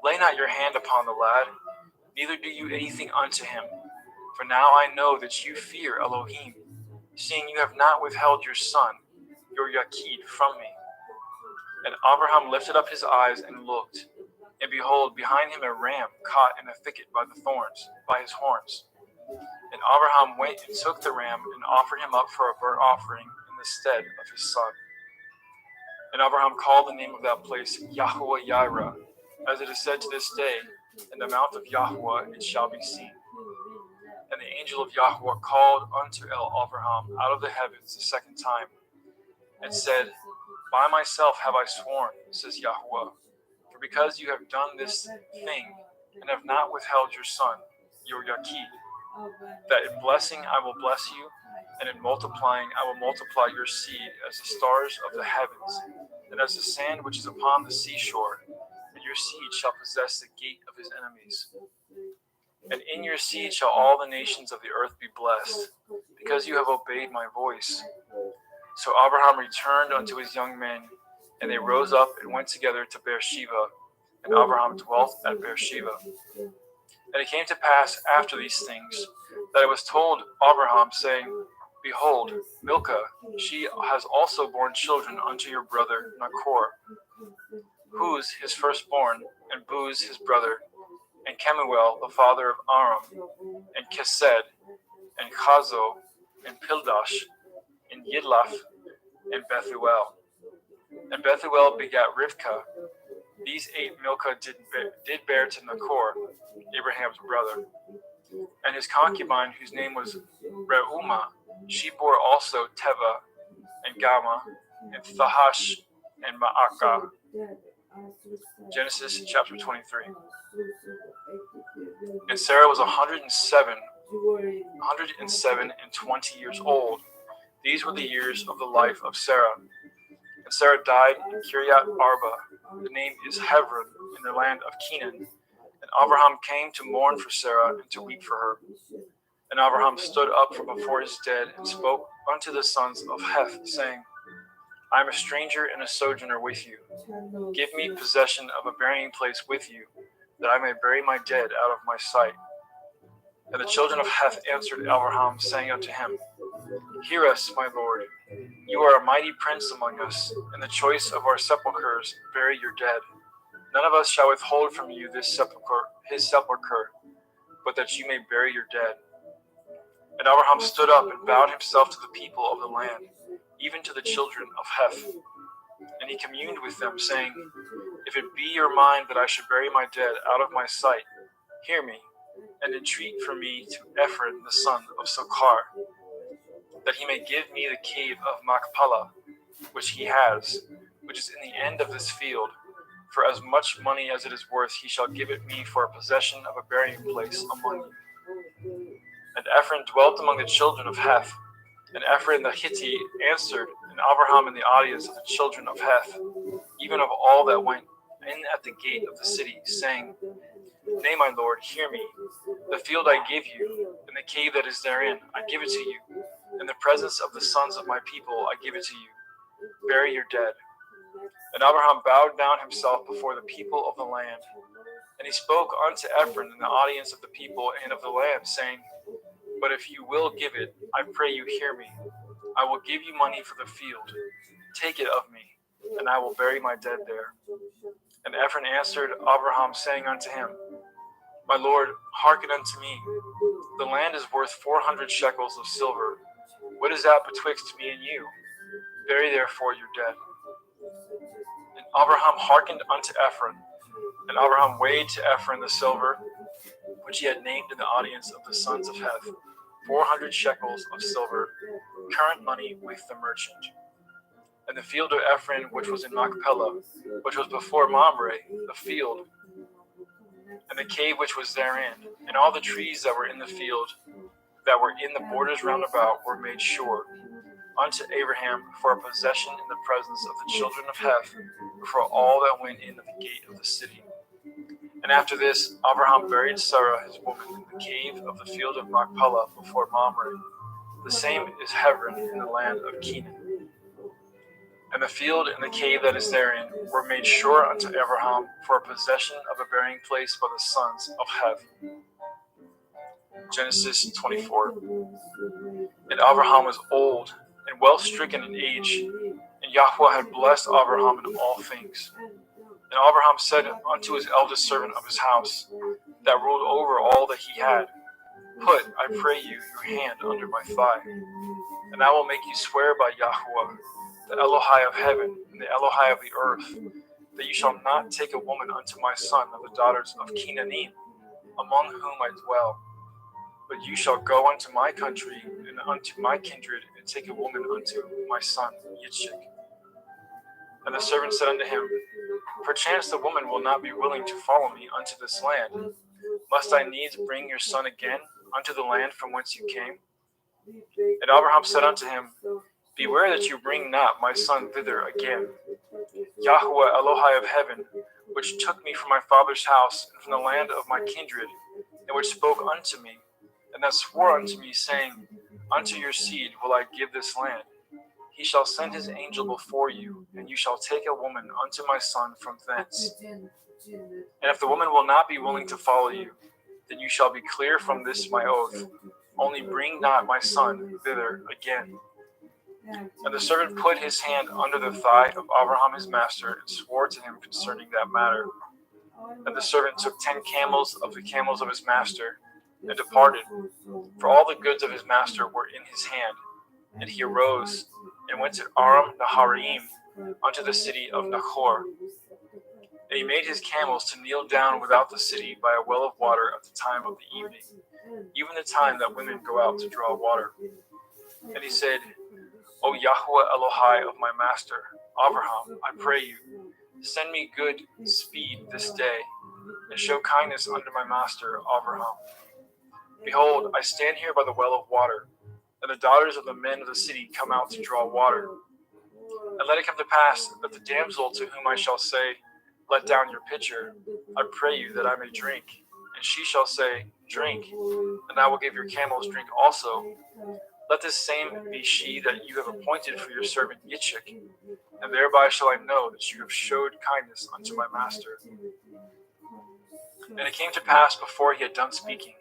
Lay not your hand upon the lad, neither do you anything unto him. For now I know that you fear Elohim, seeing you have not withheld your son, your Yakid, from me. And Abraham lifted up his eyes and looked, and behold, behind him a ram caught in a thicket by the thorns, by his horns. And Abraham went and took the ram, and offered him up for a burnt offering in the stead of his son. And Abraham called the name of that place Yahweh Yireh, as it is said to this day, In the mount of Yahweh it shall be seen. And the angel of Yahweh called unto Abraham out of the heavens the second time, and said, By myself have I sworn, says Yahweh, for because you have done this thing, and have not withheld your son, your Yakid, that in blessing I will bless you, and in multiplying I will multiply your seed as the stars of the heavens, and as the sand which is upon the seashore, and your seed shall possess the gate of his enemies. And in your seed shall all the nations of the earth be blessed, because you have obeyed my voice. So Abraham returned unto his young men, and they rose up and went together to Beersheba, and Abraham dwelt at Beersheba. And it came to pass after these things, that it was told Abraham, saying, Behold, Milcah, she has also borne children unto your brother Nachor, Huz his firstborn, and Buz his brother, and Kemuel the father of Aram, and Kesed, and Chazo, and Pildash, and Yidlaf, and Bethuel. And Bethuel begat Rivkah. These 8 Milcah did bear to Nachor, Abraham's brother. And his concubine, whose name was Reumah, she bore also Teva, and Gama, and Thahash, and Ma'akah. Genesis chapter 23. And Sarah was 107 and 20 years old. These were the years of the life of Sarah. And Sarah died in Kiryat Arba. The name is Hebron, in the land of Canaan. And Abraham came to mourn for Sarah and to weep for her. And Abraham stood up from before his dead and spoke unto the sons of Heth, saying, I am a stranger and a sojourner with you. Give me possession of a burying place with you, that I may bury my dead out of my sight. And the children of Heth answered Abraham, saying unto him, Hear us, my lord. You are a mighty prince among us. In the choice of our sepulchres, bury your dead. None of us shall withhold from you this sepulchre, his sepulchre, but that you may bury your dead. And Abraham stood up and bowed himself to the people of the land, even to the children of Heth. And he communed with them, saying, If it be your mind that I should bury my dead out of my sight, hear me, and entreat for me to Ephron the son of Sochar, that he may give me the cave of Machpelah, which he has, which is in the end of this field. For as much money as it is worth, he shall give it me for a possession of a burying place among you. And Ephron dwelt among the children of Heth. And Ephron the Hittite answered, and Abraham in the audience of the children of Heth, even of all that went in at the gate of the city, saying, Nay, my lord, hear me. The field I give you, and the cave that is therein, I give it to you. In the presence of the sons of my people, I give it to you. Bury your dead. And Abraham bowed down himself before the people of the land. And he spoke unto Ephron in the audience of the people and of the land, saying, But if you will give it, I pray you hear me. I will give you money for the field. Take it of me, and I will bury my dead there. And Ephron answered Abraham, saying unto him, My lord, hearken unto me. The land is worth 400 shekels of silver. What is that betwixt me and you? Bury therefore your dead. And Abraham hearkened unto Ephron. And Abraham weighed to Ephron the silver, which he had named in the audience of the sons of Heth, 400 shekels of silver, current money with the merchant. And the field of Ephron, which was in Machpelah, which was before Mamre, the field, and the cave which was therein, and all the trees that were in the field, that were in the borders round about, were made sure. unto Abraham for a possession in the presence of the children of Heth, before all that went in at the gate of the city. And after this, Abraham buried Sarah his woman in the cave of the field of Machpelah before Mamre. The same is Hebron in the land of Canaan. And the field and the cave that is therein were made sure unto Abraham for a possession of a burying place by the sons of Heth. Genesis 24. And Abraham was old and well stricken in age, and Yahweh had blessed Abraham in all things. And Abraham said unto his eldest servant of his house, that ruled over all that he had, Put, I pray you, your hand under my thigh, and I will make you swear by Yahweh, the Elohai of heaven and the Elohai of the earth, that you shall not take a woman unto my son of the daughters of Canaanim, among whom I dwell. But you shall go unto my country and unto my kindred, and take a woman unto my son Yitzchak. And the servant said unto him, Perchance the woman will not be willing to follow me unto this land. Must I needs bring your son again unto the land from whence you came? And Abraham said unto him, Beware that you bring not my son thither again. Yahweh Elohai of heaven, which took me from my father's house and from the land of my kindred, and which spoke unto me, and that swore unto me, saying, Unto your seed will I give this land. He shall send his angel before you, and you shall take a woman unto my son from thence. And if the woman will not be willing to follow you, then you shall be clear from this my oath. Only bring not my son thither again. And the servant put his hand under the thigh of Abraham his master, and swore to him concerning that matter. And the servant took 10 camels of the camels of his master, and departed, for all the goods of his master were in his hand. And he arose, and went to Aram Naharaim, unto the city of Nachor. And he made his camels to kneel down without the city by a well of water at the time of the evening, even the time that women go out to draw water. And he said, O Yahweh Elohai of my master, Abraham, I pray you, send me good speed this day, and show kindness unto my master, Abraham. Behold, I stand here by the well of water, and the daughters of the men of the city come out to draw water. And let it come to pass that the damsel to whom I shall say, Let down your pitcher, I pray you that I may drink. And she shall say, Drink, and I will give your camels drink also. Let this same be she that you have appointed for your servant Yitzchak, and thereby shall I know that you have showed kindness unto my master. And it came to pass before he had done speaking,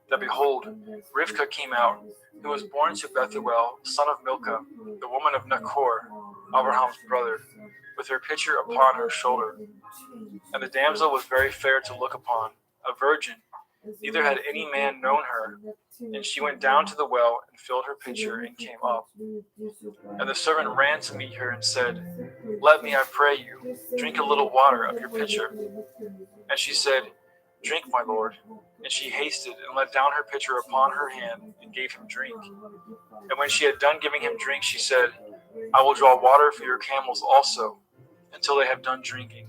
that behold, Rivkah came out, who was born to Bethuel, son of Milcah, the woman of Nachor, Abraham's brother, with her pitcher upon her shoulder. And the damsel was very fair to look upon, a virgin, neither had any man known her. And she went down to the well and filled her pitcher and came up. And the servant ran to meet her and said, Let me, I pray you, drink a little water of your pitcher. And she said, Drink, my lord. And she hasted and let down her pitcher upon her hand and gave him drink. And when she had done giving him drink, she said, I will draw water for your camels also, until they have done drinking.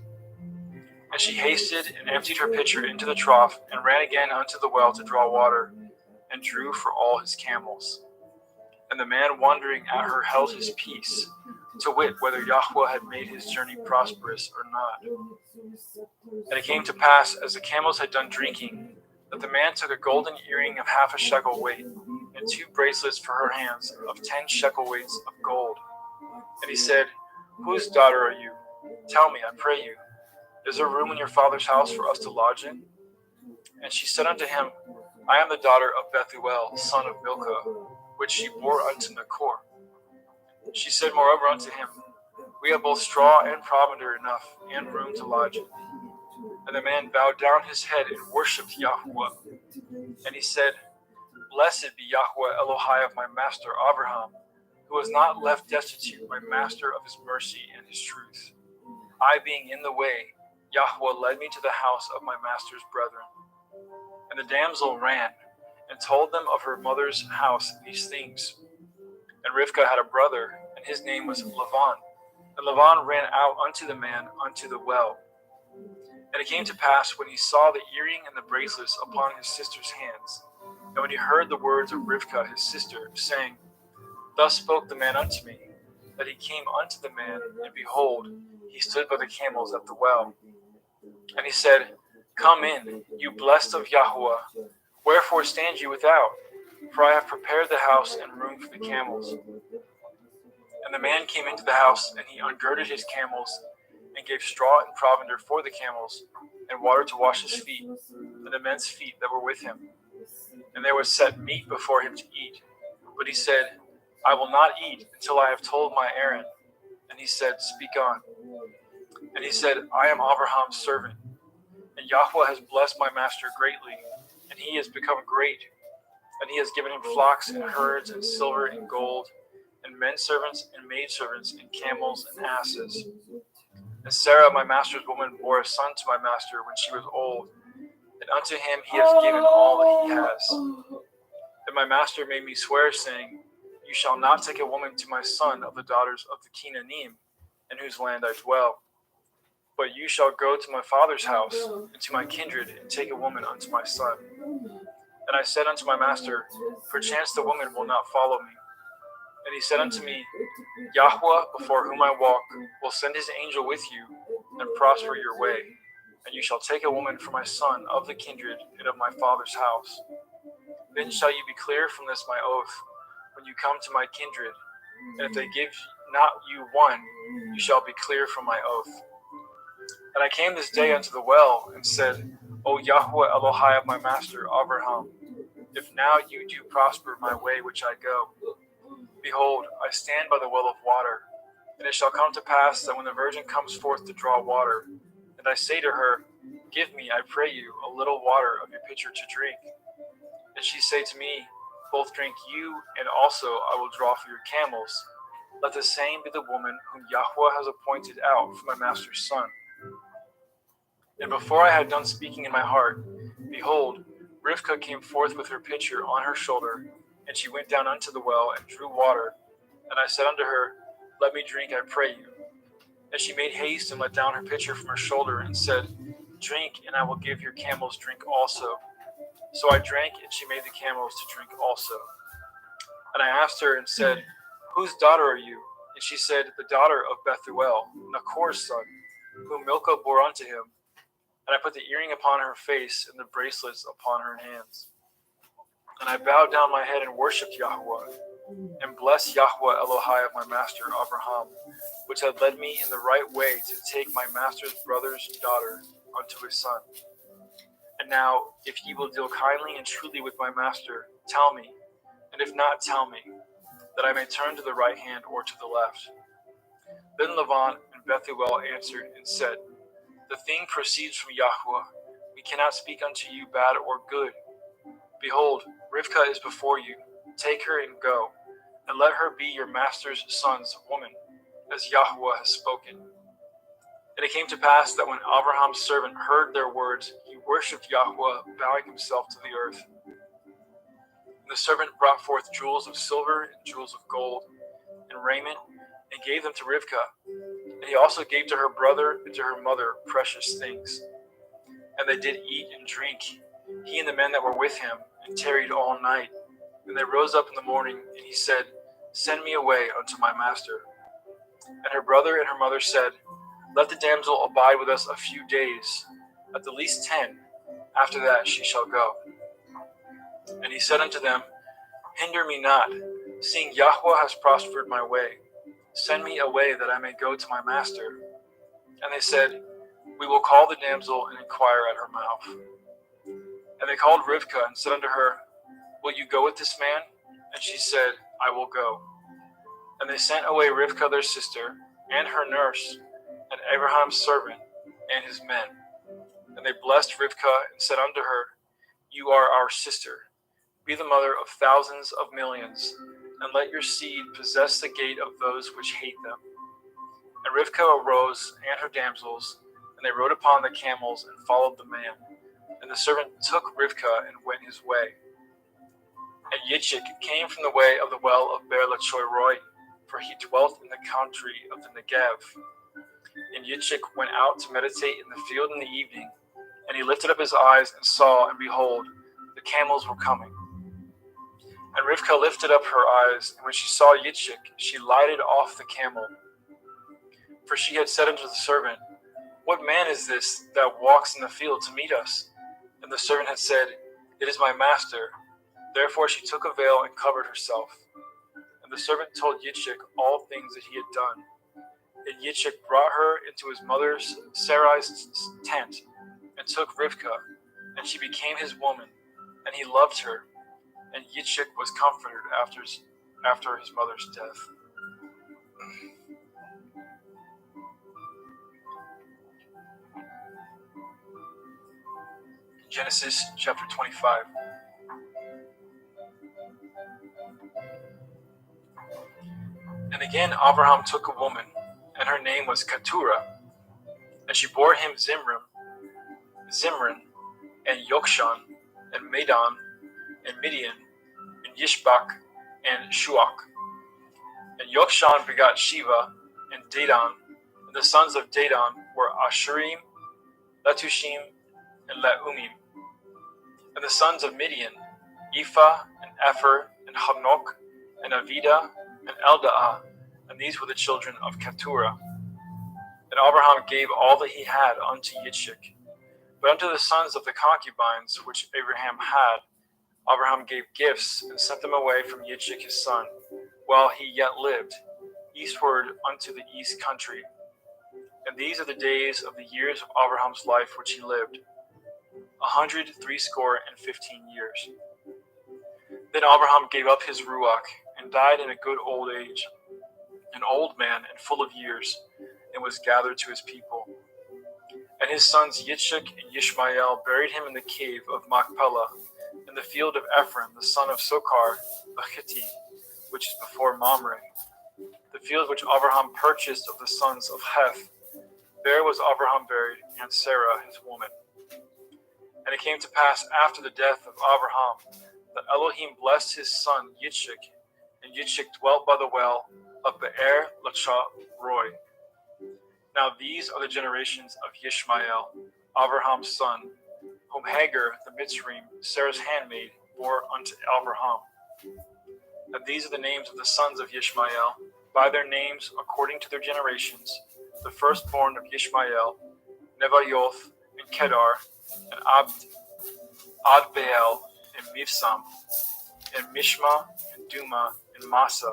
And she hasted and emptied her pitcher into the trough, and ran again unto the well to draw water, and drew for all his camels. And the man wondering at her held his peace, to wit whether Yahweh had made his journey prosperous or not. And it came to pass, as the camels had done drinking, that the man took a golden earring of 1/2 shekel weight, and 2 bracelets for her hands of 10 shekel weights of gold. And he said, Whose daughter are you? Tell me, I pray you. Is there room in your father's house for us to lodge in? And she said unto him, I am the daughter of Bethuel, son of Milcah, which she bore unto Nachor. She said moreover unto him, We have both straw and provender enough, and room to lodge in. And the man bowed down his head and worshipped Yahweh. And he said, Blessed be Yahweh Elohai of my master Abraham, who has not left destitute my master of his mercy and his truth. I being in the way, Yahweh led me to the house of my master's brethren. And the damsel ran, and told them of her mother's house these things. And Rivkah had a brother, and his name was Lavan. And Lavan ran out unto the man unto the well. And it came to pass, when he saw the earring and the bracelets upon his sister's hands, and when he heard the words of Rivkah his sister, saying, Thus spoke the man unto me, that he came unto the man, and behold, he stood by the camels at the well. And he said, Come in, you blessed of Yahuwah. Wherefore stand you without? For I have prepared the house and room for the camels. And the man came into the house, and he ungirded his camels, and gave straw and provender for the camels, and water to wash his feet, and the men's feet that were with him. And there was set meat before him to eat. But he said, I will not eat until I have told my errand. And he said, Speak on. And he said, I am Abraham's servant, and Yahweh has blessed my master greatly, and he has become great. And he has given him flocks and herds and silver and gold, and men servants and maid servants and camels and asses. And Sarah, my master's woman, bore a son to my master when she was old, and unto him he has given all that he has. And my master made me swear, saying, You shall not take a woman to my son of the daughters of the Canaanim, in whose land I dwell. But you shall go to my father's house, and to my kindred, and take a woman unto my son. And I said unto my master, Perchance the woman will not follow me. And he said unto me, Yahweh, before whom I walk, will send his angel with you, and prosper your way. And you shall take a woman for my son of the kindred and of my father's house. Then shall you be clear from this my oath, when you come to my kindred. And if they give not you one, you shall be clear from my oath. And I came this day unto the well, and said, O Yahweh Elohai of my master Abraham, if now you do prosper my way which I go. Behold, I stand by the well of water, and it shall come to pass that when the virgin comes forth to draw water, and I say to her, Give me, I pray you, a little water of your pitcher to drink. And she say to me, Both drink you, and also I will draw for your camels. Let the same be the woman whom Yahweh has appointed out for my master's son. And before I had done speaking in my heart, behold, Rivkah came forth with her pitcher on her shoulder, and she went down unto the well and drew water. And I said unto her, Let me drink, I pray you. And she made haste and let down her pitcher from her shoulder, and said, Drink, and I will give your camels drink also. So I drank, and she made the camels to drink also. And I asked her and said, Whose daughter are you? And she said, The daughter of Bethuel, Nachor's son, whom Milcah bore unto him. And I put the earring upon her face and the bracelets upon her hands. And I bowed down my head and worshipped Yahweh, and blessed Yahweh Elohai of my master Abraham, which had led me in the right way to take my master's brother's daughter unto his son. And now, if ye will deal kindly and truly with my master, tell me, and if not, tell me, that I may turn to the right hand or to the left. Then Lavan and Bethuel answered and said, The thing proceeds from Yahweh. We cannot speak unto you bad or good. Behold, Rivkah is before you. Take her and go, and let her be your master's son's woman, as Yahweh has spoken. And it came to pass that when Abraham's servant heard their words, he worshipped Yahweh, bowing himself to the earth. And the servant brought forth jewels of silver and jewels of gold, and raiment, and gave them to Rivkah. And he also gave to her brother and to her mother precious things. And they did eat and drink, he and the men that were with him, and tarried all night. And they rose up in the morning, and he said, Send me away unto my master. And her brother and her mother said, Let the damsel abide with us a few days, at the least 10. After that she shall go. And he said unto them, Hinder me not, seeing Yahweh has prospered my way. Send me away that I may go to my master. And they said, We will call the damsel and inquire at her mouth. And they called Rivkah and said unto her, Will you go with this man? And she said, I will go. And they sent away Rivkah their sister, and her nurse, and Abraham's servant, and his men. And they blessed Rivkah and said unto her, You are our sister. Be the mother of thousands of millions, and let your seed possess the gate of those which hate them. And Rivkah arose, and her damsels, and they rode upon the camels and followed the man. And the servant took Rivkah and went his way. And Yitzchak came from the way of the well of Beer Lachoy, for he dwelt in the country of the Negev. And Yitzchak went out to meditate in the field in the evening, and he lifted up his eyes and saw, and behold, the camels were coming. And Rivkah lifted up her eyes, and when she saw Yitzchak, she lighted off the camel. For she had said unto the servant, What man is this that walks in the field to meet us? And the servant had said, It is my master. Therefore she took a veil and covered herself. And the servant told Yitzchak all things that he had done. And Yitzchak brought her into his mother Sarai's tent, and took Rivkah, and she became his woman, and he loved her. And Yitzchak was comforted after his mother's death. Genesis chapter 25. And again Abraham took a woman, and her name was Keturah, and she bore him Zimran, and Yokshan, and Medan, and Midian, and Yishbak, and Shuach. And Yokshan begot Sheva, and Dedan, and the sons of Dedan were Ashurim, Letushim, and Leumim. And the sons of Midian, Ephah, and Epher, and Hanok, and Avida, and Eldaah, and these were the children of Keturah. And Abraham gave all that he had unto Yitzchak. But unto the sons of the concubines which Abraham had, Abraham gave gifts, and sent them away from Yitzchak his son, while he yet lived, eastward unto the east country. And these are the days of the years of Abraham's life which he lived, 180 years. Then Abraham gave up his ruach, and died in a good old age, an old man and full of years, and was gathered to his people. And his sons Yitzchak and Yishmael buried him in the cave of Machpelah, in the field of Ephron, the son of Sochar, the Hittite, which is before Mamre. The field which Abraham purchased of the sons of Heth, there was Abraham buried, and Sarah his woman. And it came to pass after the death of Abraham, that Elohim blessed his son Yitzchak, and Yitzchak dwelt by the well of Be'er Lachah Roy. Now these are the generations of Yishmael, Abraham's son, whom Hagar the Mitzrayim, Sarah's handmaid, bore unto Abraham. And these are the names of the sons of Yishmael, by their names according to their generations: the firstborn of Yishmael, Nebayoth, and Kedar, and Adbeel, and Mibsam, and Mishma, and Duma, and Massa,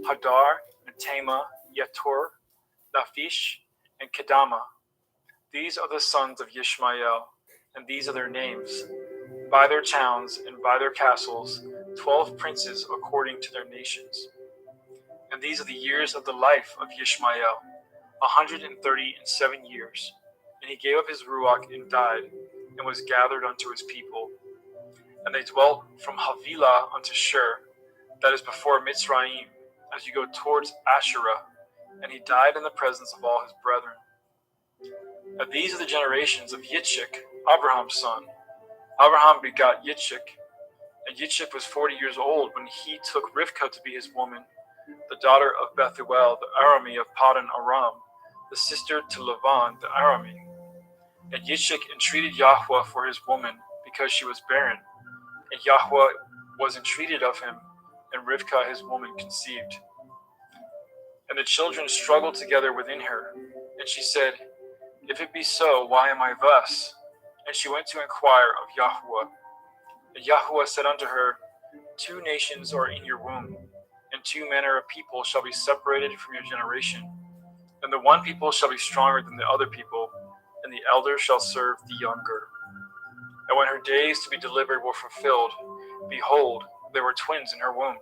Hadar, and Tema, Yetur, Naphish, and Kedama. These are the sons of Yishmael, and these are their names, by their towns and by their castles, 12 princes according to their nations. And these are the years of the life of Yishmael, 137 years. And he gave up his ruach and died, and was gathered unto his people. And they dwelt from Havilah unto Shur, that is before Mitzrayim, as you go towards Asherah. And he died in the presence of all his brethren. And these are the generations of Yitzchak, Abraham's son. Abraham begot Yitzchak, and Yitzchak was 40 years old when he took Rivkah to be his woman, the daughter of Bethuel, the Arami of Paddan Aram, the sister to Lavan, the Arami. And Yitzchak entreated Yahweh for his woman, because she was barren. And Yahweh was entreated of him, and Rivkah his woman conceived. And the children struggled together within her. And she said, If it be so, why am I thus? And she went to inquire of Yahweh. And Yahweh said unto her, 2 nations are in your womb, and 2 manner of people shall be separated from your generation. And the one people shall be stronger than the other people, and the elder shall serve the younger. And when her days to be delivered were fulfilled, behold, there were twins in her womb.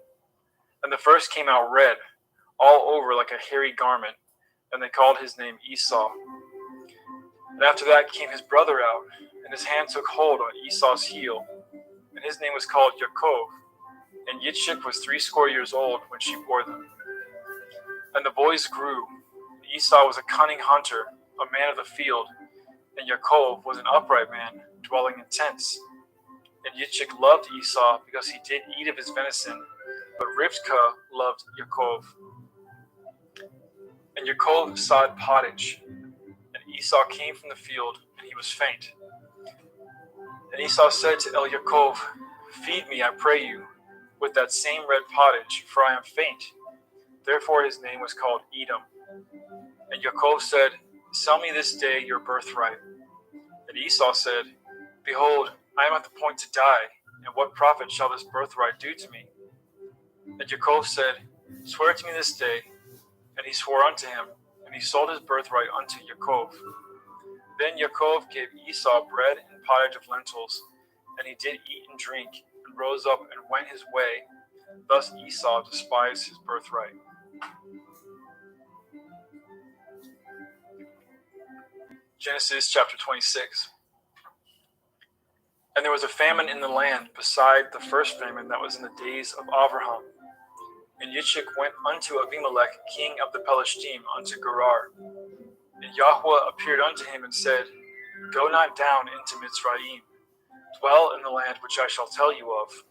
And the first came out red, all over like a hairy garment, and they called his name Esau. And after that came his brother out, and his hand took hold on Esau's heel, and his name was called Yaakov. And Yitzchak was 80 years old when she bore them. And the boys grew. Esau was a cunning hunter, a man of the field, and Yaakov was an upright man, dwelling in tents. And Yitzchak loved Esau because he did eat of his venison, but Rivkah loved Yaakov. And Yaakov sawed pottage, and Esau came from the field, and he was faint. And Esau said to Yaakov, Feed me, I pray you. with that same red pottage, for I am faint. Therefore his name was called Edom. And Yaakov said, Sell me this day your birthright. And Esau said, Behold, I am at the point to die, and what profit shall this birthright do to me? And Yaakov said, Swear to me this day. And he swore unto him, and he sold his birthright unto Yaakov. Then Yaakov gave Esau bread and pottage of lentils, and he did eat and drink, and rose up and went his way. Thus Esau despised his birthright. Genesis chapter 26. And there was a famine in the land, beside the first famine that was in the days of Abraham. And Yitzchak went unto Abimelech, king of the Pelishtim, unto Gerar. And Yahweh appeared unto him and said, Go not down into Mitzrayim. Dwell in the land which I shall tell you of.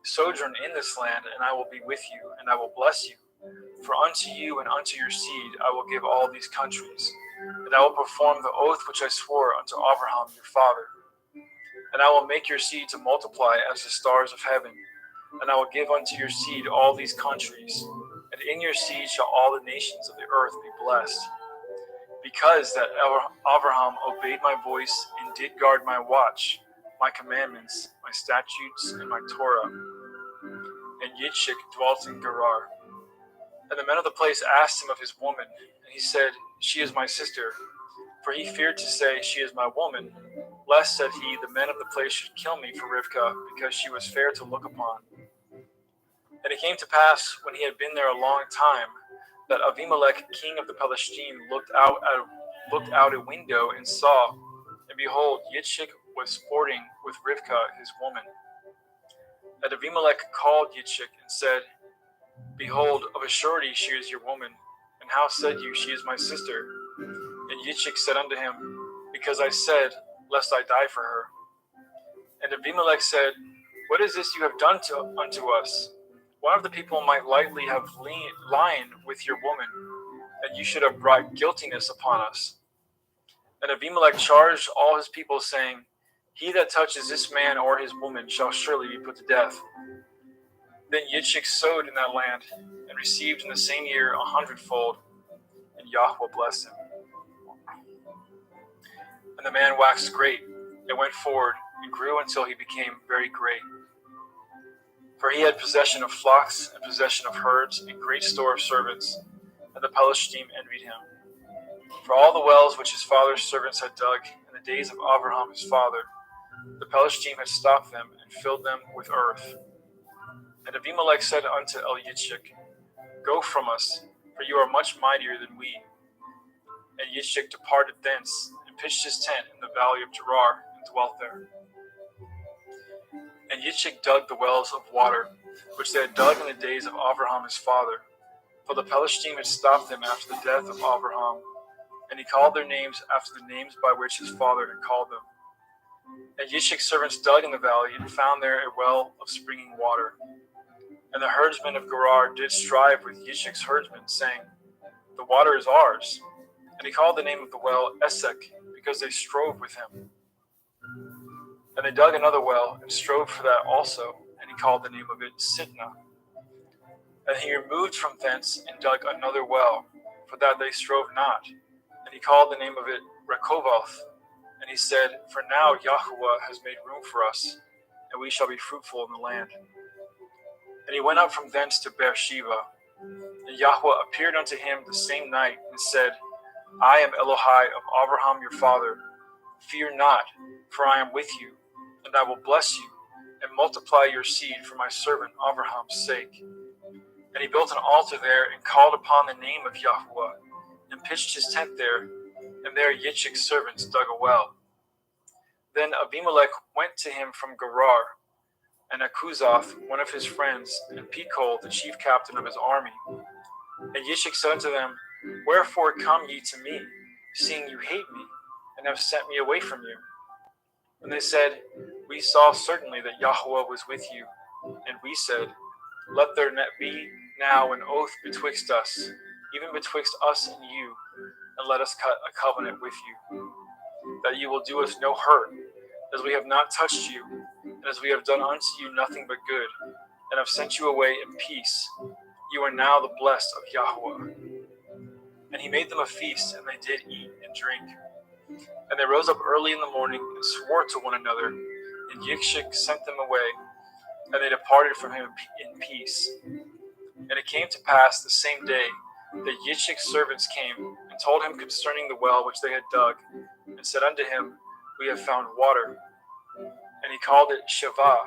Sojourn in this land, and I will be with you, and I will bless you. For unto you and unto your seed I will give all these countries, and I will perform the oath which I swore unto Abraham your father. And I will make your seed to multiply as the stars of heaven, and I will give unto your seed all these countries, and in your seed shall all the nations of the earth be blessed. Because that Abraham obeyed my voice and did guard my watch, my commandments, my statutes, and my Torah. And Yitzchak dwelt in Gerar. And the men of the place asked him of his woman, and he said, She is my sister. For he feared to say, She is my woman, lest, said he, the men of the place should kill me for Rivkah, because she was fair to look upon. And it came to pass, when he had been there a long time, that Abimelech, king of the Pelishtim, looked out a window and saw, and behold, Yitzchak was sporting with Rivkah his woman. And Abimelech called Yitzchak and said, Behold, of a surety she is your woman. And how said you, She is my sister? And Yitzchak said unto him, Because I said, Lest I die for her. And Abimelech said, What is this you have done unto us? One of the people might lightly have lain with your woman, and you should have brought guiltiness upon us. And Abimelech charged all his people, saying, He that touches this man or his woman shall surely be put to death. Then Yitzchak sowed in that land, and received in the same year 100-fold, and Yahweh blessed him. And the man waxed great, and went forward, and grew until he became very great. For he had possession of flocks, and possession of herds, and great store of servants, and the Pelishtim envied him. For all the wells which his father's servants had dug in the days of Abraham his father, the Pelishtim had stopped them, and filled them with earth. And Abimelech said unto Yitzchak, Go from us, for you are much mightier than we. And Yitzchak departed thence, and pitched his tent in the valley of Gerar, and dwelt there. And Yitzchak dug the wells of water, which they had dug in the days of Abraham his father. For the Pelishtim had stopped them after the death of Abraham, and he called their names after the names by which his father had called them. And Yitzchak's servants dug in the valley, and found there a well of springing water. And the herdsmen of Gerar did strive with Yitzchak's herdsmen, saying, The water is ours. And he called the name of the well Esek, because they strove with him. And they dug another well, and strove for that also, and he called the name of it Sitnah. And he removed from thence, and dug another well, for that they strove not, and he called the name of it Rechoboth. And he said, For now Yahweh has made room for us, and we shall be fruitful in the land. And he went up from thence to Beersheba. And Yahweh appeared unto him the same night, and said, I am Elohai of Abraham your father. Fear not, for I am with you, and I will bless you, and multiply your seed for my servant Abraham's sake. And he built an altar there, and called upon the name of Yahweh, and pitched his tent there, and there Yitzchak's servants dug a well. Then Abimelech went to him from Gerar, and Akuzoth, one of his friends, and Pekol, the chief captain of his army. And Yitzchak said unto them, Wherefore come ye to me, seeing you hate me, and have sent me away from you? And they said, We saw certainly that Yahweh was with you. And we said, Let there be now an oath betwixt us, even betwixt us and you, and let us cut a covenant with you, that you will do us no hurt, as we have not touched you, and as we have done unto you nothing but good, and have sent you away in peace. You are now the blessed of Yahweh. And he made them a feast, and they did eat and drink. And they rose up early in the morning and swore to one another, and Yishak sent them away, and they departed from him in peace. And it came to pass the same day that Yishak's servants came and told him concerning the well which they had dug, and said unto him, We have found water. And he called it Shavah.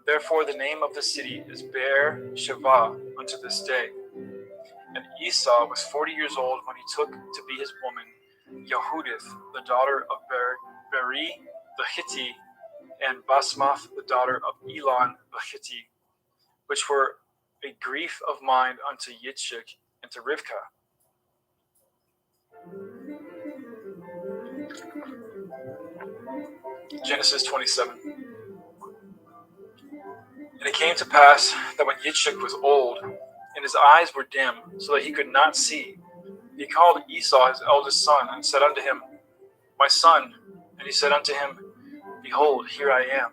Therefore the name of the city is Beer Shavah unto this day. And Esau was 40 years old when he took to be his woman Yehudith, the daughter of Beri the Hittite, and Basmath, the daughter of Elon the Hittite, which were a grief of mind unto Yitzchak and to Rivkah. Genesis 27. And it came to pass that when Yitzchak was old, and his eyes were dim, so that he could not see, he called Esau his eldest son, and said unto him, My son. And he said unto him, Behold, here I am.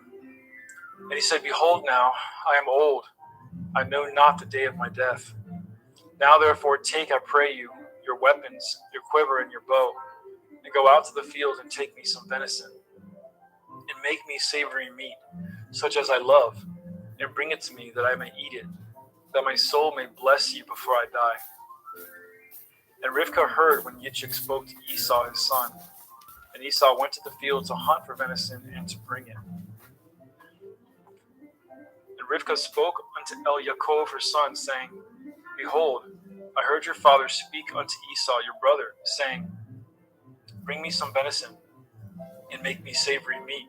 And he said, Behold now, I am old, I know not the day of my death. Now therefore take, I pray you, your weapons, your quiver, and your bow, and go out to the field and take me some venison, and make me savory meat, such as I love, and bring it to me that I may eat it, that my soul may bless you before I die. And Rivkah heard when Yitzchak spoke to Esau his son, and Esau went to the field to hunt for venison and to bring it. And Rivkah spoke unto Yaakov her son, saying, Behold, I heard your father speak unto Esau your brother, saying, Bring me some venison, and make me savory meat,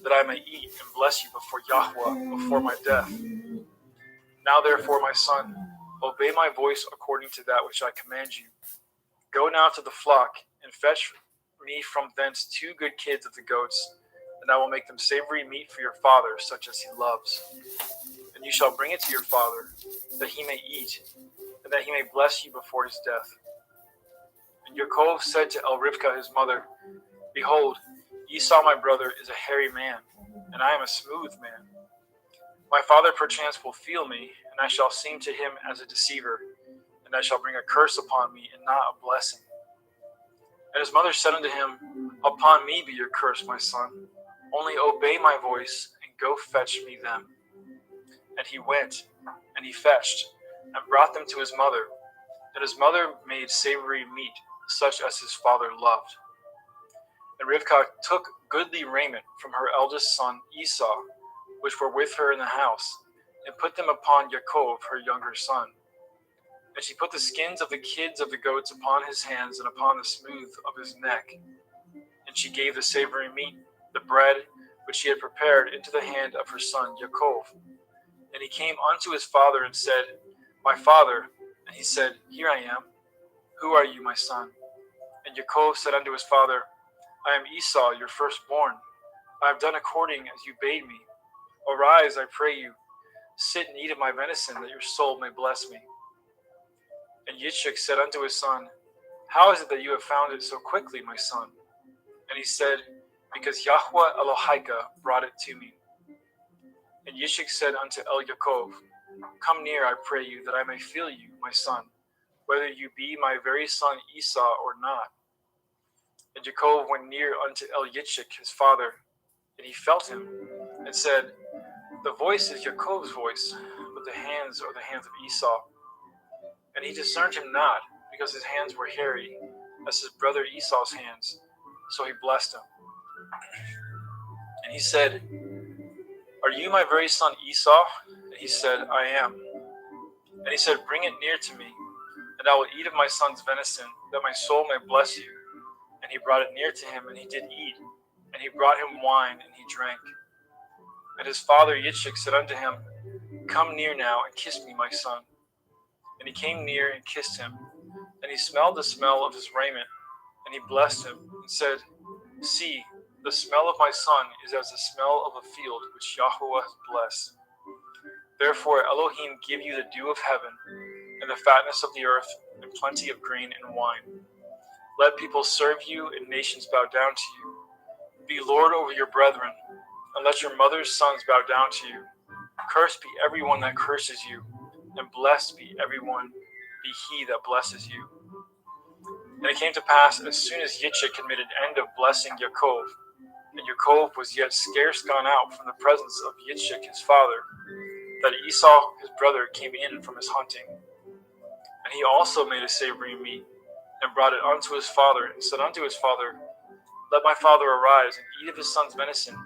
that I may eat and bless you before Yahweh before my death. Now therefore, my son, obey my voice according to that which I command you. Go now to the flock, and fetch me from thence 2 good kids of the goats, and I will make them savory meat for your father, such as he loves. And you shall bring it to your father, that he may eat, and that he may bless you before his death. And Yaakov said to Rivkah his mother, Behold, Esau my brother is a hairy man, and I am a smooth man. My father perchance will feel me, and I shall seem to him as a deceiver, and I shall bring a curse upon me, and not a blessing. And his mother said unto him, Upon me be your curse, my son. Only obey my voice, and go fetch me them. And he went, and he fetched, and brought them to his mother. And his mother made savory meat, such as his father loved. And Rivkah took goodly raiment from her eldest son Esau, which were with her in the house, and put them upon Yaakov her younger son. And she put the skins of the kids of the goats upon his hands and upon the smooth of his neck. And she gave the savory meat, the bread which she had prepared, into the hand of her son Yaakov. And he came unto his father and said, My father. And he said, Here I am. Who are you, my son? And Yaakov said unto his father, I am Esau, your firstborn. I have done according as you bade me. Arise, I pray you. Sit and eat of my venison, that your soul may bless me. And Yitzchak said unto his son, How is it that you have found it so quickly, my son? And he said, Because Yahweh Elohika brought it to me. And Yitzchak said unto Yaakov, Come near, I pray you, that I may feel you, my son, whether you be my very son Esau or not. And Yaakov went near unto Yitzchak his father, and he felt him, and said, The voice is Yaakov's voice, but the hands are the hands of Esau. And he discerned him not, because his hands were hairy, as his brother Esau's hands. So he blessed him. And he said, Are you my very son Esau? And he said, I am. And he said, Bring it near to me, and I will eat of my son's venison, that my soul may bless you. And he brought it near to him, and he did eat. And he brought him wine, and he drank. And his father Yitzchak said unto him, Come near now, and kiss me, my son. And he came near and kissed him. And he smelled the smell of his raiment. And he blessed him, and said, See, the smell of my son is as the smell of a field which Yahweh has blessed. Therefore Elohim give you the dew of heaven, and the fatness of the earth, and plenty of grain and wine. Let people serve you, and nations bow down to you. Be Lord over your brethren, and let your mother's sons bow down to you. Cursed be everyone that curses you, and blessed be he that blesses you. And it came to pass, as soon as Yitzchak had made an end of blessing Yaakov, and Yaakov was yet scarce gone out from the presence of Yitzchak his father, that Esau his brother came in from his hunting. And he also made a savory meat, and brought it unto his father, and said unto his father, Let my father arise, and eat of his son's venison,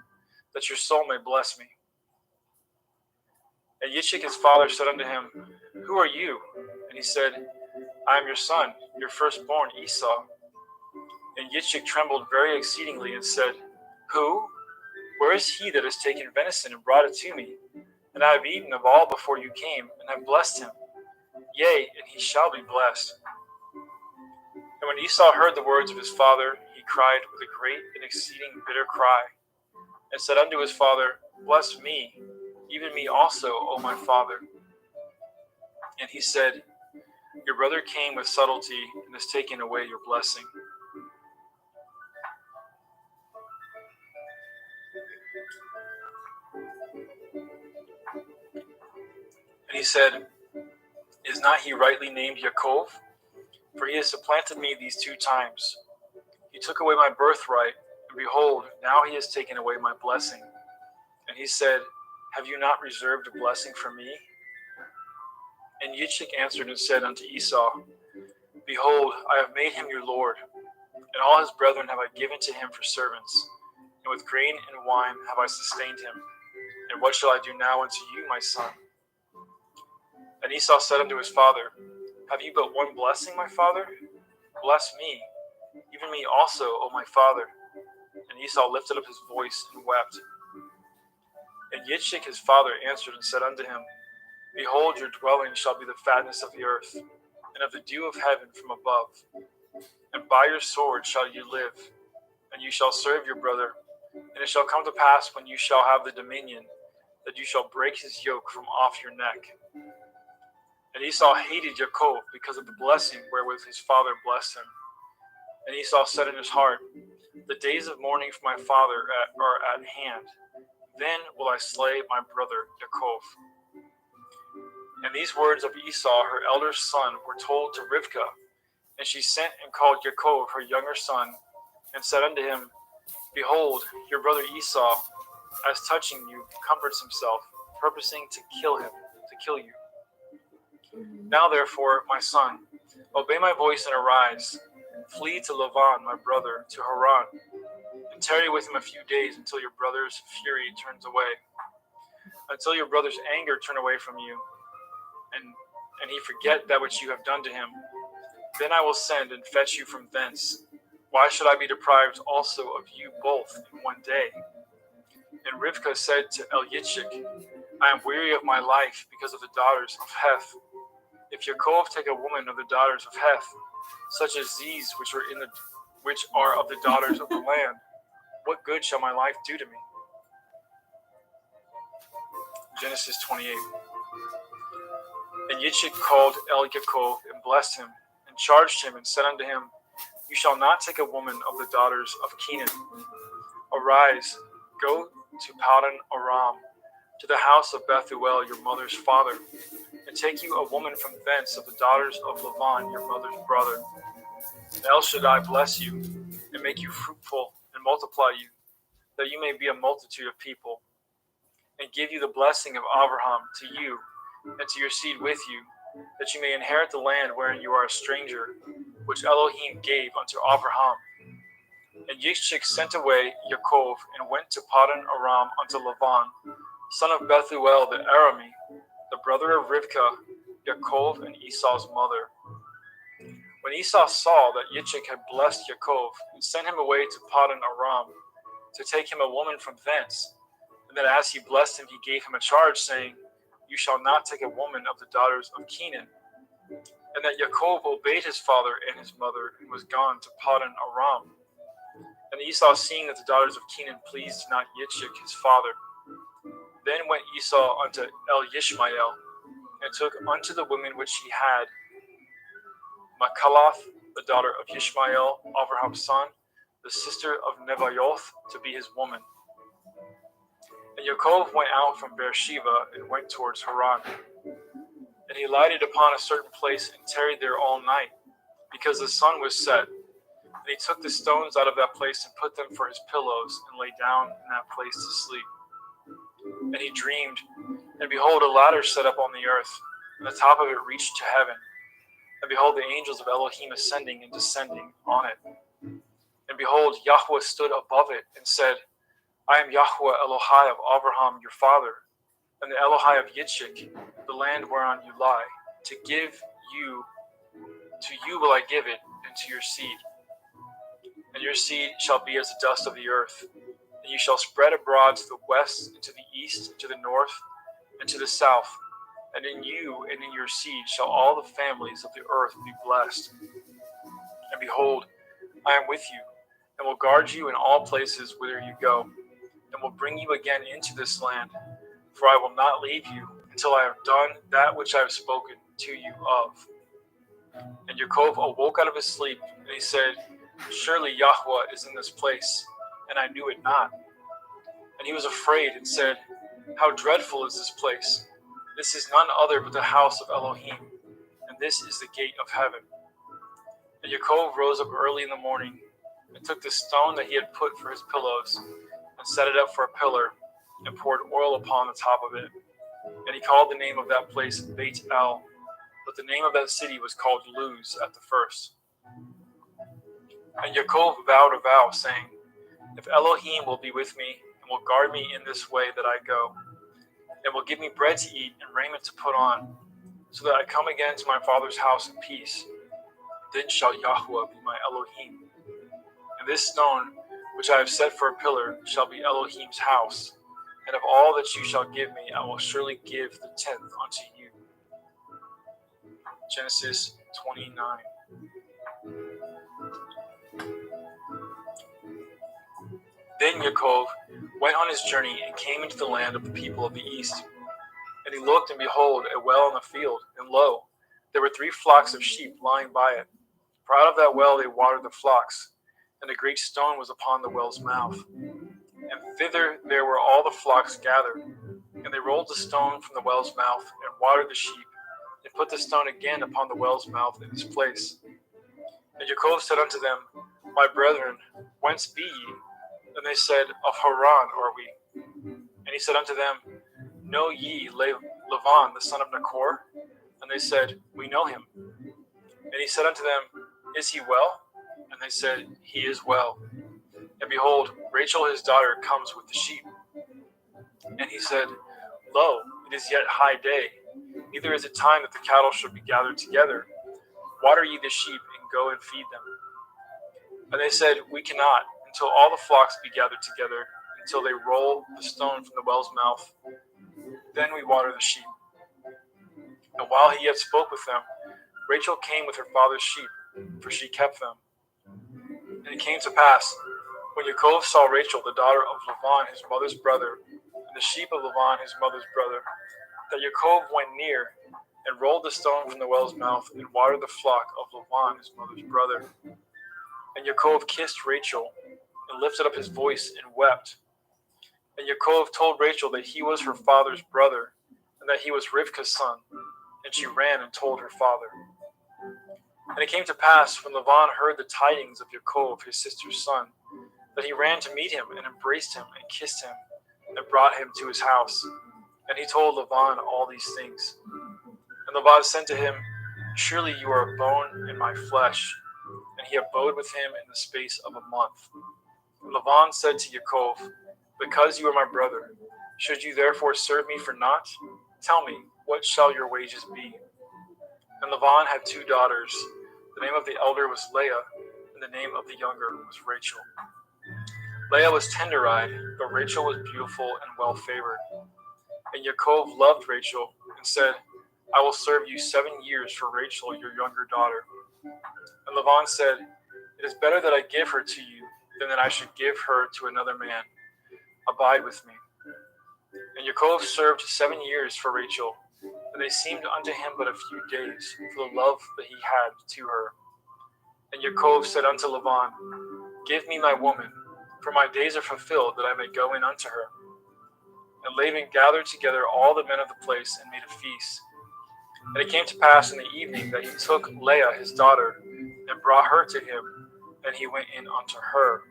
that your soul may bless me. And Yitzchak his father said unto him, Who are you? And he said, I am your son, your firstborn Esau. And Yitzchak trembled very exceedingly, and said, Who? Where is he that has taken venison and brought it to me? And I have eaten of all before you came, and have blessed him. Yea, and he shall be blessed. And when Esau heard the words of his father, he cried with a great and exceeding bitter cry, and said unto his father, Bless me, even me also, O my father. And he said, Your brother came with subtlety, and has taken away your blessing. And he said, Is not he rightly named Yaakov? For he has supplanted me these 2 times. He took away my birthright, and behold, now he has taken away my blessing. And he said, Have you not reserved a blessing for me? And Yitzchak answered and said unto Esau, Behold, I have made him your lord, and all his brethren have I given to him for servants, and with grain and wine have I sustained him. And what shall I do now unto you, my son? And Esau said unto his father, Have you but one blessing, my father? Bless me, even me also, O my father. And Esau lifted up his voice and wept. And Yitzchak his father answered and said unto him, Behold, your dwelling shall be the fatness of the earth, and of the dew of heaven from above. And by your sword shall you live, and you shall serve your brother. And it shall come to pass, when you shall have the dominion, that you shall break his yoke from off your neck. And Esau hated Yaakov because of the blessing wherewith his father blessed him. And Esau said in his heart, The days of mourning for my father are at hand. Then will I slay my brother Yaakov. And these words of Esau, her elder son, were told to Rivkah. And she sent and called Yaakov, her younger son, and said unto him, Behold, your brother Esau, as touching you, comforts himself, purposing to kill you. Now therefore, my son, obey my voice and arise. Flee to Lavan, my brother, to Haran, and tarry with him a few days until your brother's fury turns away, until your brother's anger turn away from you, and he forget that which you have done to him. Then I will send and fetch you from thence. Why should I be deprived also of you both in one day? And Rivkah said to Yitzchak, I am weary of my life because of the daughters of Heth. If Yaakov take a woman of the daughters of Heth, such as these which are of the daughters of the land, what good shall my life do to me? Genesis 28. And Yitzchak called Yaakov and blessed him, and charged him, and said unto him, You shall not take a woman of the daughters of Canaan. Arise, go to Padan Aram, to the house of Bethuel your mother's father, and take you a woman from thence of the daughters of Lavan your mother's brother. And El Shaddai bless you, and make you fruitful, and multiply you, that you may be a multitude of people, and give you the blessing of Abraham to you, and to your seed with you, that you may inherit the land wherein you are a stranger, which Elohim gave unto Abraham. And Yitzchak sent away Yaakov, and went to Padan Aram unto Lavan, son of Bethuel the Arami, the brother of Rivkah, Yaakov and Esau's mother. When Esau saw that Yitzchak had blessed Yaakov, and sent him away to Padan Aram, to take him a woman from thence, and that as he blessed him, he gave him a charge, saying, You shall not take a woman of the daughters of Canaan, and that Yaakov obeyed his father and his mother, and was gone to Padan Aram. And Esau, seeing that the daughters of Canaan pleased not Yitzchak his father, then went Esau unto Ishmael, and took unto the women which he had Machalath, the daughter of Ishmael, Abraham's son, the sister of Nebaioth, to be his woman. And Yaakov went out from Beersheba and went towards Haran. And he lighted upon a certain place and tarried there all night, because the sun was set. And he took the stones out of that place and put them for his pillows, and lay down in that place to sleep. And he dreamed, and behold, a ladder set up on the earth, and the top of it reached to heaven. And behold, the angels of Elohim ascending and descending on it. And behold, Yahweh stood above it and said, I am Yahweh Elohai of Abraham your father, and the Elohai of Yitzchak, the land whereon you lie. To you will I give it, and to your seed. And your seed shall be as the dust of the earth. And you shall spread abroad to the west, and to the east, and to the north, and to the south. And in you and in your seed shall all the families of the earth be blessed. And behold, I am with you, and will guard you in all places whither you go, and will bring you again into this land. For I will not leave you until I have done that which I have spoken to you of. And Yaakov awoke out of his sleep, and he said, Surely Yahweh is in this place, and I knew it not. And he was afraid and said, How dreadful is this place! This is none other but the house of Elohim, and this is the gate of heaven. And Yaakov rose up early in the morning, and took the stone that he had put for his pillows, and set it up for a pillar, and poured oil upon the top of it. And he called the name of that place Beit El, but the name of that city was called Luz at the first. And Yaakov vowed a vow, saying, If Elohim will be with me, and will guard me in this way that I go, and will give me bread to eat and raiment to put on, so that I come again to my father's house in peace, then shall Yahweh be my Elohim. And this stone, which I have set for a pillar, shall be Elohim's house. And of all that you shall give me, I will surely give the tenth unto you. Genesis 29. Then Yaakov went on his journey and came into the land of the people of the east. And he looked, and behold, a well in the field, and lo, there were 3 flocks of sheep lying by it. For out of that well they watered the flocks, and a great stone was upon the well's mouth. And thither there were all the flocks gathered. And they rolled the stone from the well's mouth, and watered the sheep, and put the stone again upon the well's mouth in its place. And Yaakov said unto them, My brethren, whence be ye? And they said, Of Haran are we. And he said unto them, Know ye Lavan the son of Nachor? And they said, We know him. And he said unto them, Is he well? And they said, He is well. And behold, Rachel his daughter comes with the sheep. And he said, Lo, it is yet high day, neither is it time that the cattle should be gathered together. Water ye the sheep, and go and feed them. And they said, We cannot, until all the flocks be gathered together, until they roll the stone from the well's mouth. Then we water the sheep. And while he yet spoke with them, Rachel came with her father's sheep, for she kept them. And it came to pass, when Yaakov saw Rachel, the daughter of Lavan his mother's brother, and the sheep of Lavan his mother's brother, that Yaakov went near, and rolled the stone from the well's mouth, and watered the flock of Lavan his mother's brother. And Yaakov kissed Rachel, and lifted up his voice, and wept. And Yaakov told Rachel that he was her father's brother, and that he was Rivka's son. And she ran and told her father. And it came to pass, when Lavan heard the tidings of Yaakov his sister's son, that he ran to meet him, and embraced him, and kissed him, and brought him to his house. And he told Lavan all these things. And Laban said to him, Surely you are a bone in my flesh. And he abode with him in the space of a month. And Laban said to Yaakov, Because you are my brother, should you therefore serve me for naught? Tell me, what shall your wages be? And Laban had 2 daughters. The name of the elder was Leah, and the name of the younger was Rachel. Leah was tender-eyed, but Rachel was beautiful and well-favored. And Yaakov loved Rachel, and said, I will serve you 7 years for Rachel, your younger daughter. And Laban said, It is better that I give her to you, than that I should give her to another man. Abide with me. And Yaakov served 7 years for Rachel, and they seemed unto him but a few days, for the love that he had to her. And Yaakov said unto Laban, Give me my woman, for my days are fulfilled, that I may go in unto her. And Laban gathered together all the men of the place and made a feast. And it came to pass in the evening that he took Leah his daughter and brought her to him, and he went in unto her.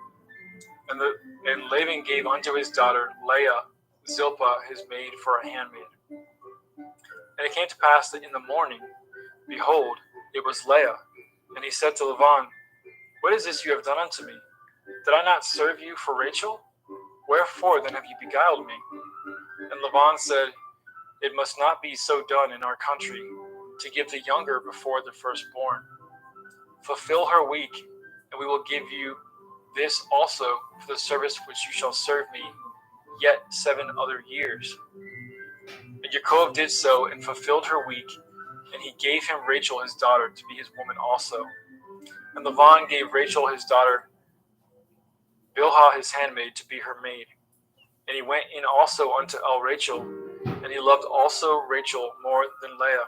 And Laban gave unto his daughter Leah Zilpah his maid for a handmaid. And it came to pass that in the morning, behold, it was Leah. And he said to Laban, What is this you have done unto me? Did I not serve you for Rachel? Wherefore then have you beguiled me? And Laban said, It must not be so done in our country, to give the younger before the firstborn. Fulfill her week, and we will give you this also for the service which you shall serve me yet 7 other years. And Jacob did so, and fulfilled her week, and he gave him Rachel his daughter to be his woman also. And Laban gave Rachel his daughter Bilhah his handmaid to be her maid. And he went in also unto Rachel, and he loved also Rachel more than Leah,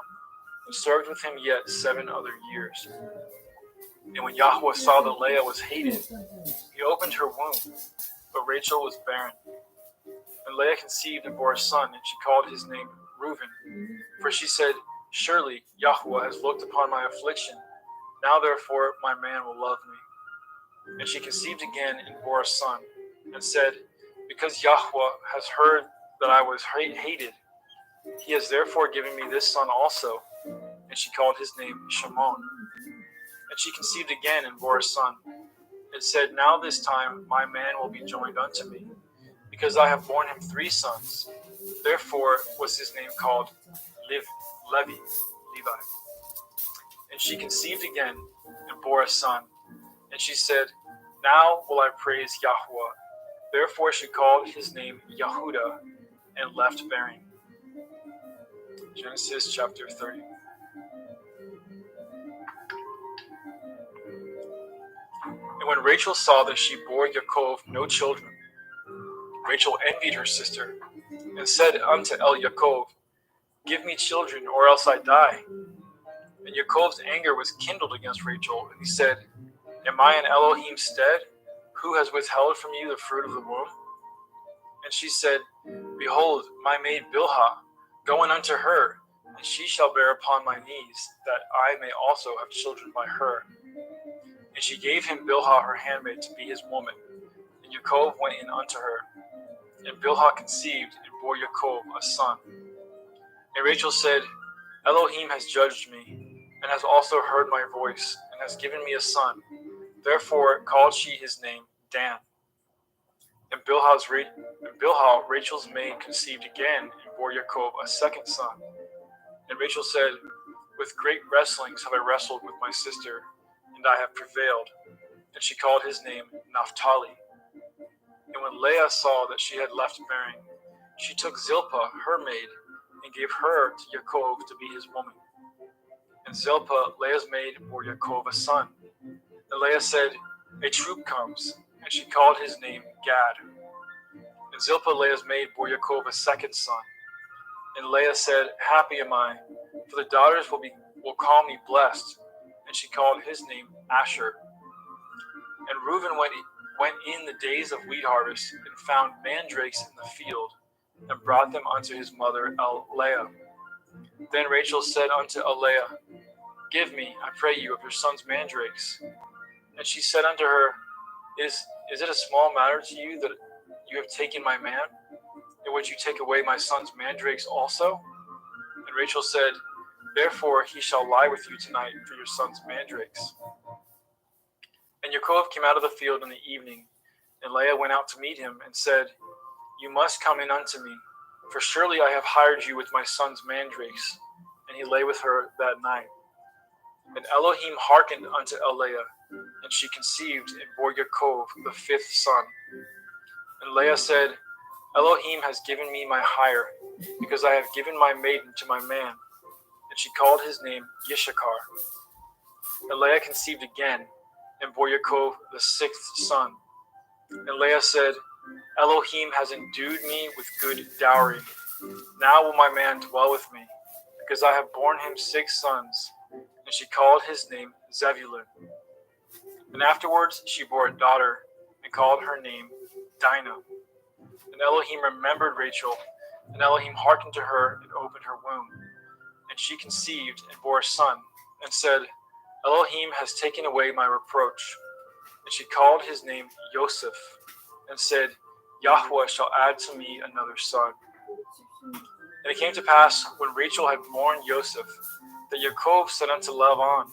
and served with him yet 7 other years. And when Yahweh saw that Leah was hated, he opened her womb, but Rachel was barren. And Leah conceived and bore a son, and she called his name Reuben. For she said, Surely Yahweh has looked upon my affliction. Now therefore my man will love me. And she conceived again and bore a son, and said, Because Yahweh has heard that I was hated, he has therefore given me this son also. And she called his name Shimon. And she conceived again and bore a son, and said, Now this time my man will be joined unto me, because I have borne him 3 sons. Therefore was his name called Levi. And she conceived again and bore a son, and she said, Now will I praise Yahweh. Therefore she called his name Yehudah, and left bearing. Genesis chapter 30. And when Rachel saw that she bore Yaakov no children, Rachel envied her sister, and said unto Yaakov, Give me children, or else I die. And Yaakov's anger was kindled against Rachel, and he said, Am I in Elohim's stead, who has withheld from you the fruit of the womb? And she said, Behold, my maid Bilhah, go in unto her, and she shall bear upon my knees, that I may also have children by her. And she gave him Bilhah her handmaid to be his woman. And Yaakov went in unto her. And Bilhah conceived and bore Yaakov a son. And Rachel said, Elohim has judged me, and has also heard my voice, and has given me a son. Therefore called she his name Dan. And Bilhah, Rachel's maid, conceived again, and bore Yaakov a second son. And Rachel said, With great wrestlings have I wrestled with my sister, and I have prevailed. And she called his name Naphtali. And when Leah saw that she had left bearing, she took Zilpah, her maid, and gave her to Yaakov to be his woman. And Zilpah, Leah's maid, bore Yaakov a son. And Leah said, A troop comes, and she called his name Gad. And Zilpah, Leah's maid, bore Yaakov a second son. And Leah said, Happy am I, for the daughters will call me blessed. And she called his name Asher. And Reuben went in the days of wheat harvest, and found mandrakes in the field, and brought them unto his mother Leah. Then Rachel said unto Leah, Give me, I pray you, of your son's mandrakes. And she said unto her, Is it a small matter to you that you have taken my man? And would you take away my son's mandrakes also? And Rachel said, Therefore he shall lie with you tonight for your son's mandrakes. And Yaakov came out of the field in the evening, and Leah went out to meet him, and said, You must come in unto me, for surely I have hired you with my son's mandrakes. And he lay with her that night. And Elohim hearkened unto Leah, and she conceived and bore Yaakov the 5th son. And Leah said, Elohim has given me my hire, because I have given my maiden to my man. And she called his name Yishakar. And Leah conceived again, and bore Yaakov the 6th son. And Leah said, Elohim has endued me with good dowry. Now will my man dwell with me, because I have borne him 6 sons. And she called his name Zebulun. And afterwards she bore a daughter, and called her name Dinah. And Elohim remembered Rachel, And Elohim hearkened to her and opened her womb. And she conceived and bore a son, and said, Elohim has taken away my reproach. And she called his name Joseph, and said, Yahweh shall add to me another son. And it came to pass, when Rachel had borne Joseph, that Yaakov said unto Laban,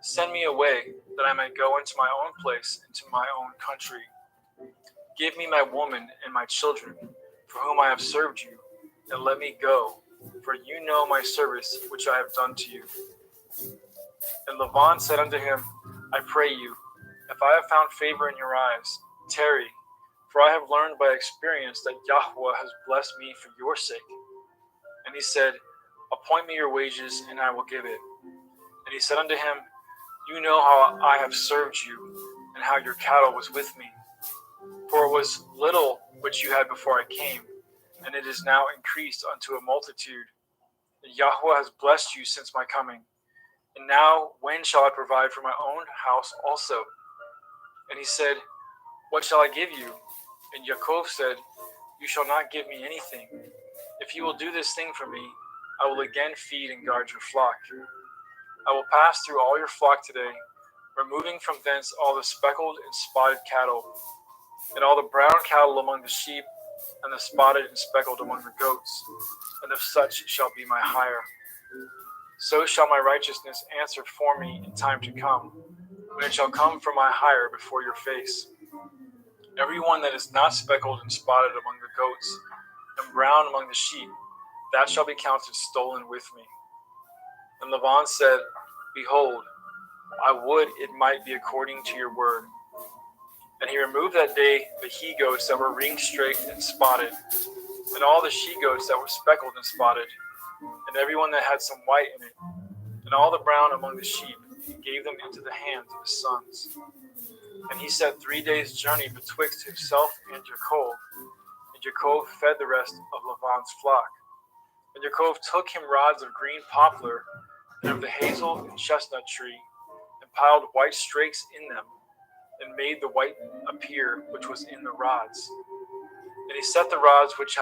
Send me away, that I may go into my own place, into my own country. Give me my woman and my children, for whom I have served you, and let me go, for you know my service which I have done to you. And Laban said unto him, I pray you, if I have found favor in your eyes, tarry, for I have learned by experience that Yahweh has blessed me for your sake. And he said, Appoint me your wages, and I will give it. And he said unto him, You know how I have served you, and how your cattle was with me. For it was little which you had before I came, and it is now increased unto a multitude. And Yahweh has blessed you since my coming. And now when shall I provide for my own house also? And he said, What shall I give you? And Yaakov said, You shall not give me anything. If you will do this thing for me, I will again feed and guard your flock. I will pass through all your flock today, removing from thence all the speckled and spotted cattle, and all the brown cattle among the sheep, and the spotted and speckled among the goats, and of such shall be my hire. So shall my righteousness answer for me in time to come, when it shall come for my hire before your face. Every one that is not speckled and spotted among the goats, and brown among the sheep, that shall be counted stolen with me. And Laban said, Behold, I would it might be according to your word. And he removed that day the he-goats that were ring-straked and spotted, and all the she-goats that were speckled and spotted, and every one that had some white in it, and all the brown among the sheep, he gave them into the hands of his sons. And he set 3 days' journey betwixt himself and Jacob, and Jacob fed the rest of Laban's flock. And Jacob took him rods of green poplar, and of the hazel and chestnut tree, and piled white strakes in them, and made the white appear which was in the rods. And he set the rods which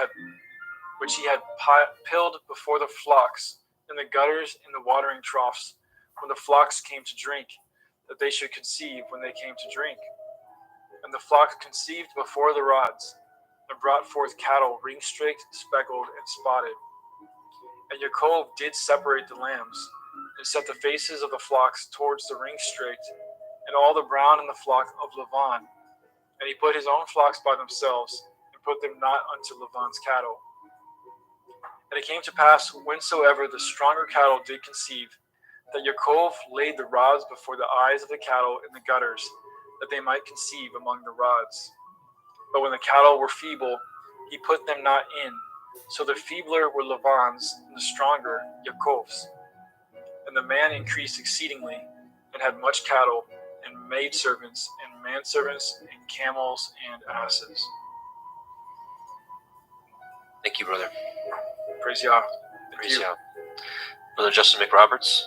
he had pilled before the flocks in the gutters in the watering troughs, when the flocks came to drink, that they should conceive when they came to drink. And the flock conceived before the rods, and brought forth cattle ring-straked, speckled, and spotted. And Jacob did separate the lambs, and set the faces of the flocks towards the ring-straked, and all the brown in the flock of Laban. And he put his own flocks by themselves, and put them not unto Laban's cattle. And it came to pass, whensoever the stronger cattle did conceive, that Yaakov laid the rods before the eyes of the cattle in the gutters, that they might conceive among the rods. But when the cattle were feeble, he put them not in. So the feebler were Laban's, and the stronger Yaakov's. And the man increased exceedingly, and had much cattle, and maidservants, and manservants, and camels, and asses. Thank you, brother. Praise Yah. Praise Yah. Brother Justin McRoberts,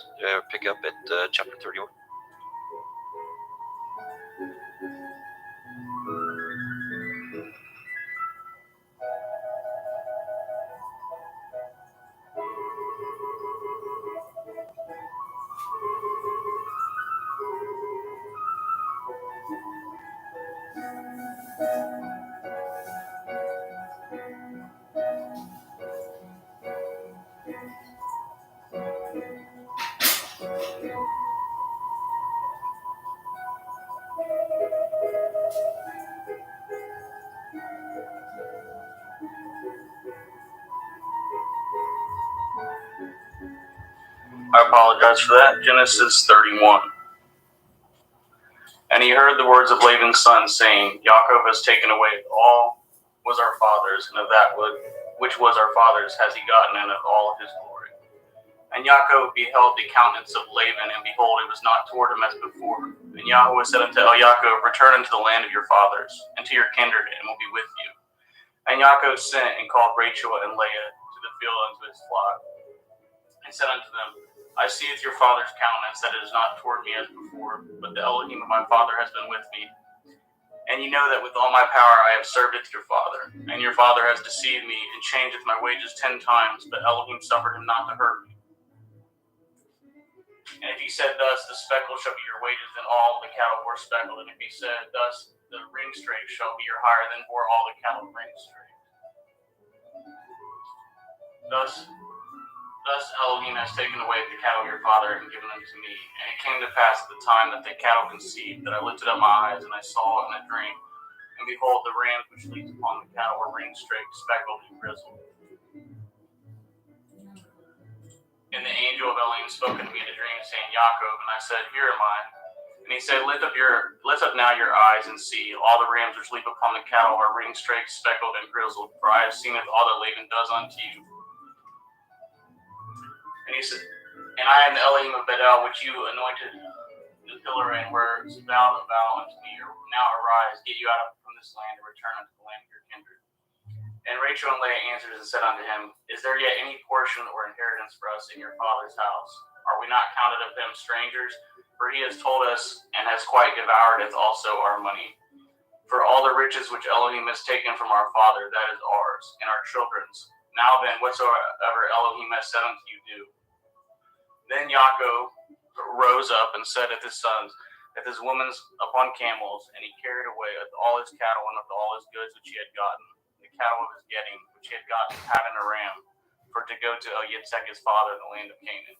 pick up at chapter 31. I apologize for that. Genesis 31. And he heard the words of Laban's son, saying, Yaakov has taken away all was our father's, and of that which was our father's has he gotten, and of all his glory. And Yaakov beheld the countenance of Laban, and behold, it was not toward him as before. And Yahweh said unto Yaakov, Return unto the land of your fathers, and to your kindred, and will be with you. And Yaakov sent and called Rachel and Leah to the field unto his flock, and said unto them, I seeth your father's countenance, that it is not toward me as before, but the Elohim of my father has been with me. And you know that with all my power I have served it to your father. And your father has deceived me and changeth my wages 10 times, but Elohim suffered him not to hurt me. And if he said thus, the speckle shall be your wages, then all the cattle bore speckled. And if he said thus, the ring straight shall be your hire, then bore all the cattle ring straight. Thus Elohim has taken away the cattle of your father and given them to me. And it came to pass at the time that the cattle conceived, that I lifted up my eyes, and I saw in a dream, and behold, the rams which leaped upon the cattle were ring straight, speckled, and grizzled. And the angel of Elohim spoke unto me in a dream, saying, Yaakov. And I said, Here am I. And he said, Lift up now your eyes and see. All the rams which leap upon the cattle are ring straight, speckled, and grizzled. For I have seen all that Laban does unto you. And he said, And I am the Elohim of Bedel, which you anointed the pillar, and were vowed a vow unto me. Now arise, get you out from this land, and return unto the land of your kindred. And Rachel and Leah answered and said unto him, Is there yet any portion or inheritance for us in your father's house? Are we not counted of them strangers? For he has told us, and has quite devoured also our money. For all the riches which Elohim has taken from our father, that is ours, and our children's. Now then, whatsoever Elohim has said unto you, do. Then Yaakov rose up and said unto his sons, with his women's upon camels, and he carried away all his cattle and all his goods which he had gotten, the cattle of his getting, which he had gotten Paddan Aram, for to go to Yitzhak his father in the land of Canaan.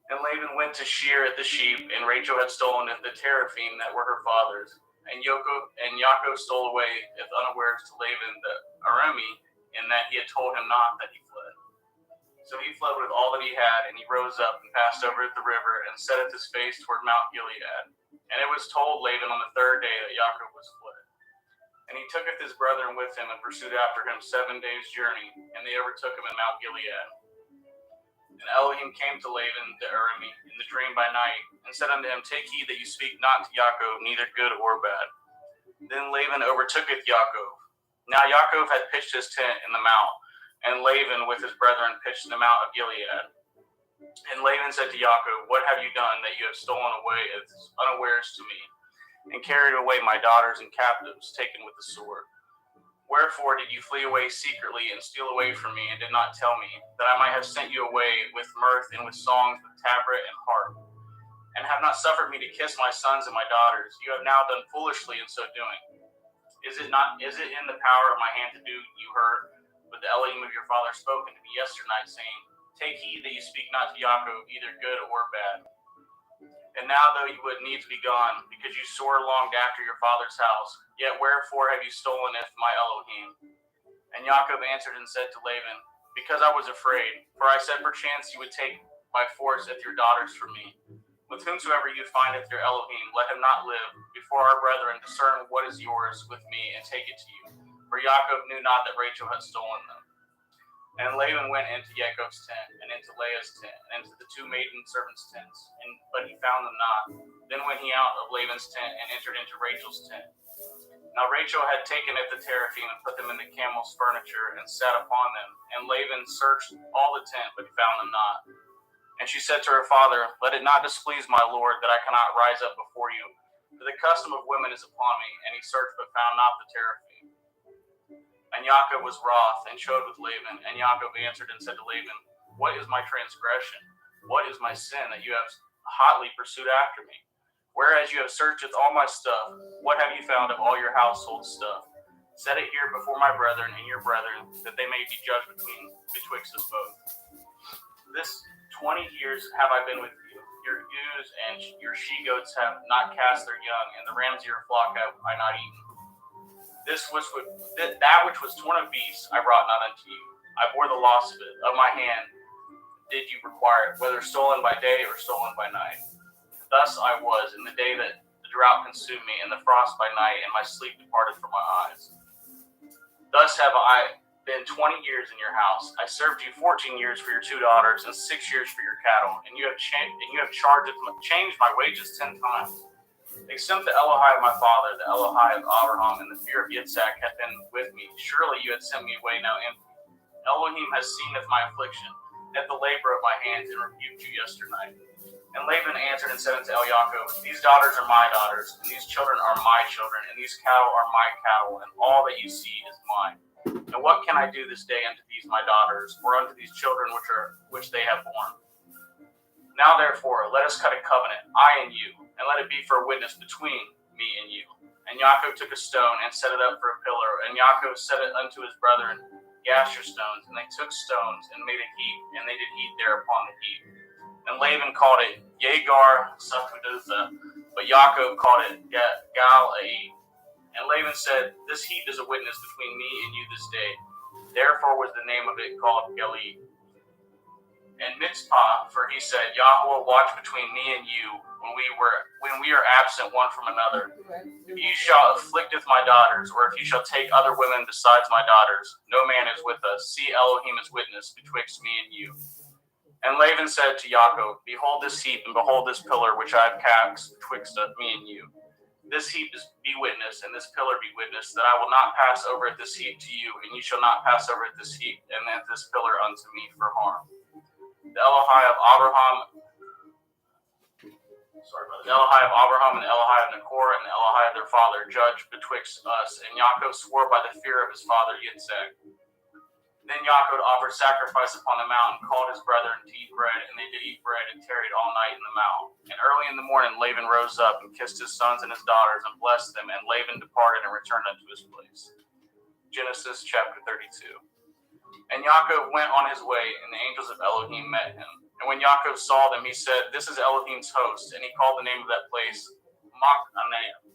And Laban went to shear at the sheep, and Rachel had stolen the teraphim that were her father's. And Yaakov stole away as unawares to Laban the Aramean, in that he had told him not that he fled. So he fled with all that he had, and he rose up and passed over the river, and set his face toward Mount Gilead. And it was told Laban on the third day that Yaakov was fled. And he tooketh his brethren with him, and pursued after him 7 days' journey, and they overtook him in Mount Gilead. And Elohim came to Laban the Aramean in the dream by night, and said unto him, Take heed that you speak not to Yaakov, neither good or bad. Then Laban overtooketh Yaakov. Now Yaakov had pitched his tent in the mount, and Laban with his brethren pitched in the mount of Gilead. And Laban said to Yaakov, What have you done that you have stolen away as unawares to me, and carried away my daughters and captives, taken with the sword? Wherefore did you flee away secretly and steal away from me, and did not tell me, that I might have sent you away with mirth and with songs, with tabret and harp, and have not suffered me to kiss my sons and my daughters? You have now done foolishly in so doing. Is it in the power of my hand to do you hurt? But the Elohim of your father spoke unto me yesternight, saying, Take heed that you speak not to Yaakov, either good or bad. And now, though you would needs be gone, because you sore longed after your father's house, yet wherefore have you stolen my Elohim? And Yaakov answered and said to Laban, Because I was afraid, for I said, Perchance you would take by force your daughters from me. With whomsoever you findeth your Elohim, let him not live. Before our brethren discern what is yours with me, and take it to you. For Yaakov knew not that Rachel had stolen them. And Laban went into Yaakov's tent, and into Leah's tent, and into the 2 maiden servants' tents, but he found them not. Then went he out of Laban's tent, and entered into Rachel's tent. Now Rachel had taken at the teraphim, and put them in the camel's furniture, and sat upon them. And Laban searched all the tent, but he found them not. And she said to her father, Let it not displease my lord, that I cannot rise up before you. For the custom of women is upon me. And he searched, but found not the teraphim. And Yaakov was wroth, and showed with Laban. And Yaakov answered and said to Laban, What is my transgression? What is my sin, that you have hotly pursued after me? Whereas you have searched all my stuff, what have you found of all your household stuff? Set it here before my brethren and your brethren, that they may be judged betwixt us both. This 20 years have I been with you. Your ewes and your she-goats have not cast their young, and the rams of your flock have I not eaten. That which was torn of beasts I brought not unto you. I bore the loss of it. Of my hand did you require it, whether stolen by day or stolen by night. Thus I was in the day that the drought consumed me, and the frost by night, and my sleep departed from my eyes. Thus have I been 20 years in your house. I served you 14 years for your 2 daughters, and 6 years for your cattle, and you have changed my wages 10 times. Except the Elohai of my father, the Elohai of Abraham, and the fear of Yitzhak had been with me, surely you had sent me away now empty. Elohim has seen my affliction, at the labor of my hands, and rebuked you yesternight. And Laban answered and said unto Yaakov, These daughters are my daughters, and these children are my children, and these cattle are my cattle, and all that you see is mine. And what can I do this day unto these my daughters, or unto these children which they have borne? Now therefore, let us cut a covenant, I and you, and let it be for a witness between me and you. And Yaakov took a stone and set it up for a pillar, and Yaakov set it unto his brethren Gasher stones, and they took stones and made a heap, and they did eat there upon the heap. And Laban called it Yegar Sakudutha, but Yaakov called it Gal-Aid. And Laban said, This heap is a witness between me and you this day. Therefore was the name of it called Galeed. And Mitzpah, for he said, Yahweh watch between me and you when we are absent one from another. If you shall afflicteth my daughters, or if you shall take other women besides my daughters, no man is with us. See, Elohim is witness betwixt me and you. And Laban said to Yaakov, Behold this heap, and behold this pillar which I have cast betwixt me and you. This heap be witness, and this pillar be witness, that I will not pass over at this heap to you, and you shall not pass over at this heap, and at this pillar unto me for harm. The Elohai of Abraham and the Elohai of Nachor and the Elohai of their father judged betwixt us. And Yaakov swore by the fear of his father Yitzhak. Then Yaakov offered sacrifice upon the mount and called his brethren to eat bread, and they did eat bread and tarried all night in the mount. And early in the morning Laban rose up and kissed his sons and his daughters and blessed them, and Laban departed and returned unto his place. Genesis chapter 32. And Yaakov went on his way, and the angels of Elohim met him. And when Yaakov saw them, he said, This is Elohim's host. And he called the name of that place Machanaim.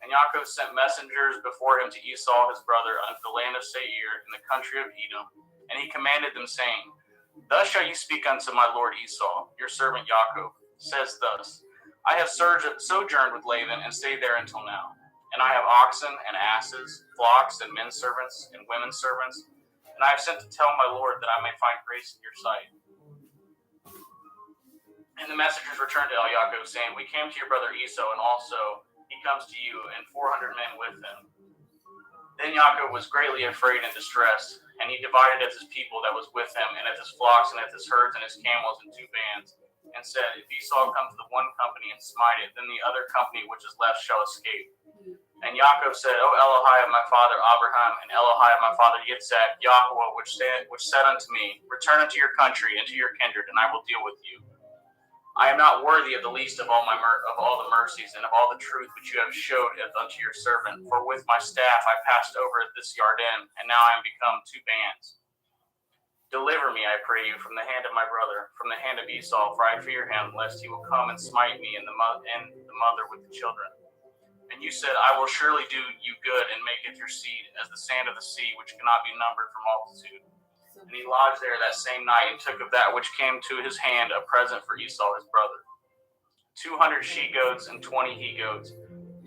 And Yaakov sent messengers before him to Esau his brother unto the land of Seir in the country of Edom. And he commanded them, saying, Thus shall you speak unto my lord Esau, your servant Yaakov, says thus, I have sojourned with Laban and stayed there until now. And I have oxen and asses, flocks and men servants and women servants. And I have sent to tell my lord that I may find grace in your sight. And the messengers returned to Yaakov, saying, We came to your brother Esau, and also he comes to you, and 400 men with him. Then Yaakov was greatly afraid and distressed, and he divided as his people that was with him, and as his flocks, and as his herds, and his camels, in 2 bands, and said, If Esau come to the one company and smite it, then the other company which is left shall escape. And Yaakov said, O Elohai of my father Abraham, and Elohai of my father Yitzhak, Yahweh, which said unto me, Return unto your country and to your kindred, and I will deal with you. I am not worthy of the least of all the mercies and of all the truth which you have showed unto your servant. For with my staff I passed over this Yarden, and now I am become 2 bands. Deliver me, I pray you, from the hand of my brother, from the hand of Esau, for I fear him, lest he will come and smite me and the mother with the children. And you said, I will surely do you good, and maketh your seed as the sand of the sea, which cannot be numbered for multitude. And he lodged there that same night, and took of that which came to his hand a present for Esau his brother. 200 she-goats and 20 he-goats,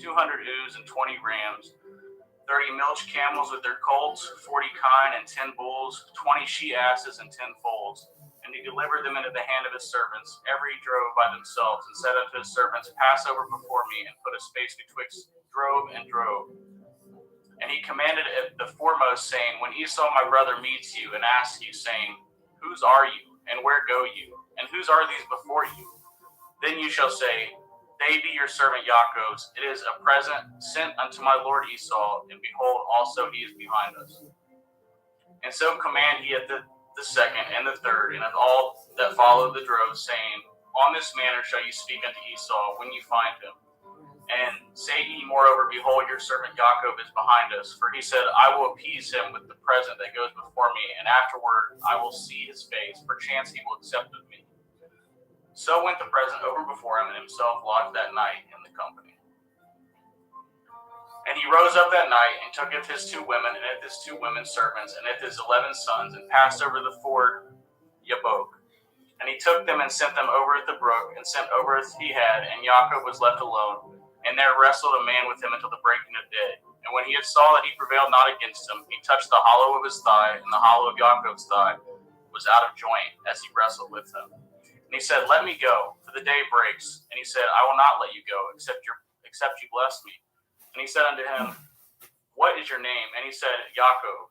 200 ewes and 20 rams, 30 milch camels with their colts, 40 kine and 10 bulls, 20 she-asses and 10 foals. And he delivered them into the hand of his servants, every drove by themselves, and said unto his servants, Pass over before me, and put a space betwixt drove and drove. And he commanded the foremost, saying, When Esau my brother meets you, and asks you, saying, Whose are you, and where go you, and whose are these before you? Then you shall say, They be your servant Yaakov's. It is a present sent unto my lord Esau, and behold, also he is behind us. And so command he at the second and the third, and of all that follow the drove, saying, On this manner shall you speak unto Esau when you find him. And say ye moreover, Behold, your servant Yaakov is behind us. For he said, I will appease him with the present that goes before me, and afterward I will see his face. Perchance he will accept of me. So went the present over before him, and himself lodged that night in the company. And he rose up that night, and took of his 2 women, and of his 2 women servants, and of his 11 sons, and passed over the ford Yabok. And he took them and sent them over at the brook, and sent over as he had, and Yaakov was left alone. And there wrestled a man with him until the breaking of day. And when he had saw that he prevailed not against him, he touched the hollow of his thigh, and the hollow of Yaakov's thigh was out of joint as he wrestled with him. And he said, Let me go, for the day breaks. And he said, I will not let you go, except you bless me. And he said unto him, What is your name? And he said, Yaakov.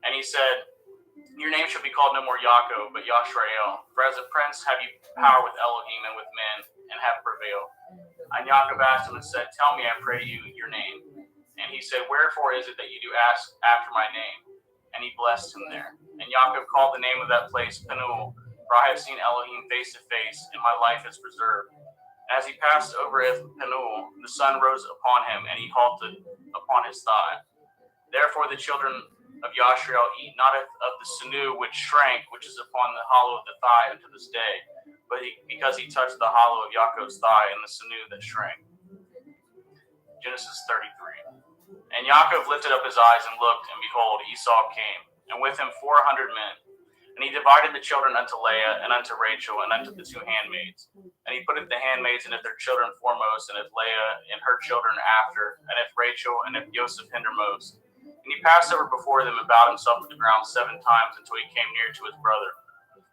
And he said, Your name shall be called no more Yaakov, but Yashrael. For as a prince have you power with Elohim and with men, and have prevailed. And Yaakov asked him and said, Tell me, I pray you, your name. And he said, Wherefore is it that you do ask after my name? And he blessed him there. And Yaakov called the name of that place Penuel, for I have seen Elohim face to face, and my life is preserved. And as he passed over Penuel, the sun rose upon him, and he halted upon his thigh. Therefore the children of Yashrael eat not of the sinew which shrank, which is upon the hollow of the thigh unto this day, but because he touched the hollow of Yaakov's thigh and the sinew that shrank. Genesis 33. And Yaakov lifted up his eyes and looked, and behold, Esau came, and with him 400 men. And he divided the children unto Leah, and unto Rachel, and unto the two handmaids. And he putteth the handmaids and if their children foremost, and if Leah and her children after, and if Rachel and if Joseph hindermost. And he passed over before them and bowed himself to the ground 7 times until he came near to his brother.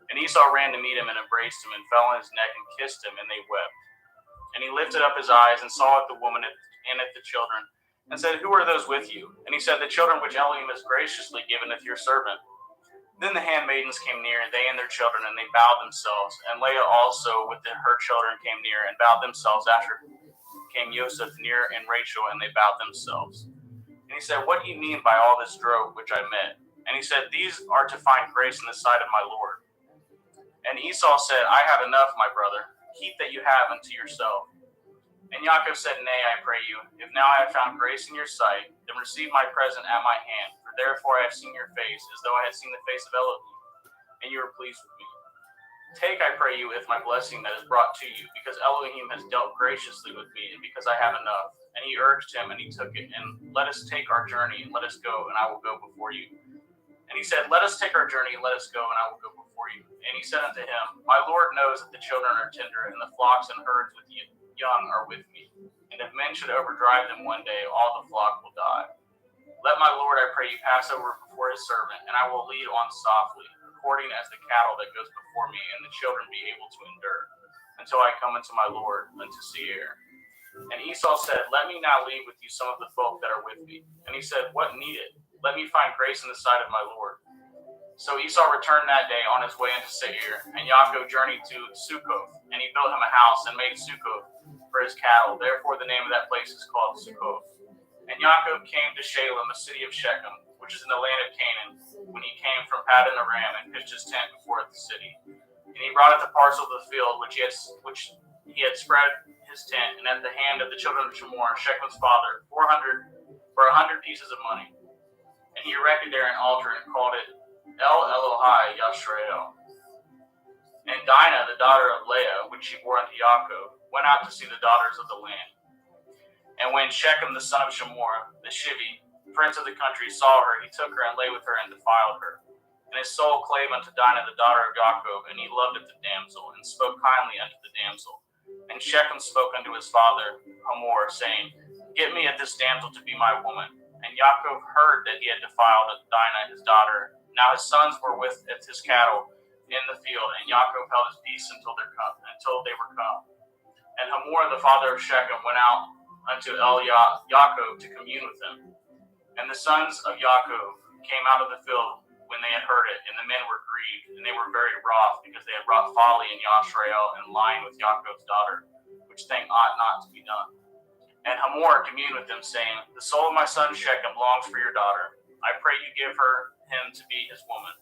And Esau ran to meet him and embraced him and fell on his neck and kissed him, and they wept. And he lifted up his eyes and saw at the woman and at the children, and said, Who are those with you? And he said, The children which Elohim has graciously given your servant. Then the handmaidens came near, they and their children, and they bowed themselves. And Leah also with her children came near and bowed themselves. After came Joseph near and Rachel, and they bowed themselves. And he said, What do you mean by all this drove which I met? And he said, These are to find grace in the sight of my Lord. And Esau said, I have enough, my brother. Keep that you have unto yourself. And Yaakov said, Nay, I pray you, if now I have found grace in your sight, then receive my present at my hand. For therefore I have seen your face, as though I had seen the face of Elohim, and you are pleased with me. Take, I pray you, if my blessing that is brought to you, because Elohim has dealt graciously with me, and because I have enough. And he urged him, and he took it. And let us take our journey, and let us go, and I will go before you. And he said, Let us take our journey, and let us go, and I will go before you. And he said unto him, My Lord knows that the children are tender, and the flocks and herds with you young are with me. And if men should overdrive them one day, all the flock will die. Let my Lord, I pray you, pass over before his servant, and I will lead on softly, according as the cattle that goes before me, and the children be able to endure, until I come unto my Lord, unto Seir. And Esau said, Let me now leave with you some of the folk that are with me. And he said, What needed? Let me find grace in the sight of my Lord. So Esau returned that day on his way into Seir, and Yaakov journeyed to Succoth, and he built him a house and made Succoth for his cattle. Therefore the name of that place is called Succoth. And Yaakov came to Shalem, a city of Shechem, which is in the land of Canaan, when he came from Paddan Aram and pitched his tent before the city. And he brought at the parcel of the field which he had spread his tent, and at the hand of the children of Shemor, Shechem's father, 100 pieces of money. And he erected there an altar and called it El Elohai Yashrael. And Dinah, the daughter of Leah, which she bore unto Yaakov, went out to see the daughters of the land. And when Shechem, the son of Shemor, the Shivi, prince of the country, saw her, he took her and lay with her and defiled her. And his soul clave unto Dinah, the daughter of Yaakov, and he loved the damsel, and spoke kindly unto the damsel. And Shechem spoke unto his father Hamor, saying, Get me at this damsel to be my woman. And Yaakov heard that he had defiled Dinah, his daughter. Now his sons were with his cattle in the field, and Yaakov held his peace until they were come. And Hamor, the father of Shechem, went out unto Yaakov to commune with him. And the sons of Yaakov came out of the field when they had heard it, and the men were grieved, and they were very wroth, because they had wrought folly in Yashrael and lying with Yaakov's daughter, which thing ought not to be done. And Hamor communed with them, saying, The soul of my son Shechem longs for your daughter. I pray you give him to be his woman.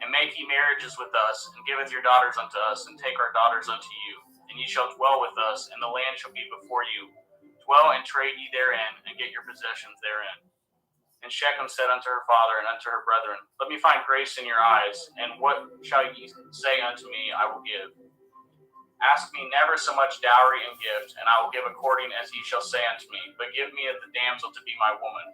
And make ye marriages with us, and giveth your daughters unto us, and take our daughters unto you. And ye shall dwell with us, and the land shall be before you. Dwell and trade ye therein, and get your possessions therein. And Shechem said unto her father and unto her brethren, Let me find grace in your eyes, and what shall ye say unto me, I will give. Ask me never so much dowry and gift, and I will give according as ye shall say unto me, but give me the damsel to be my woman.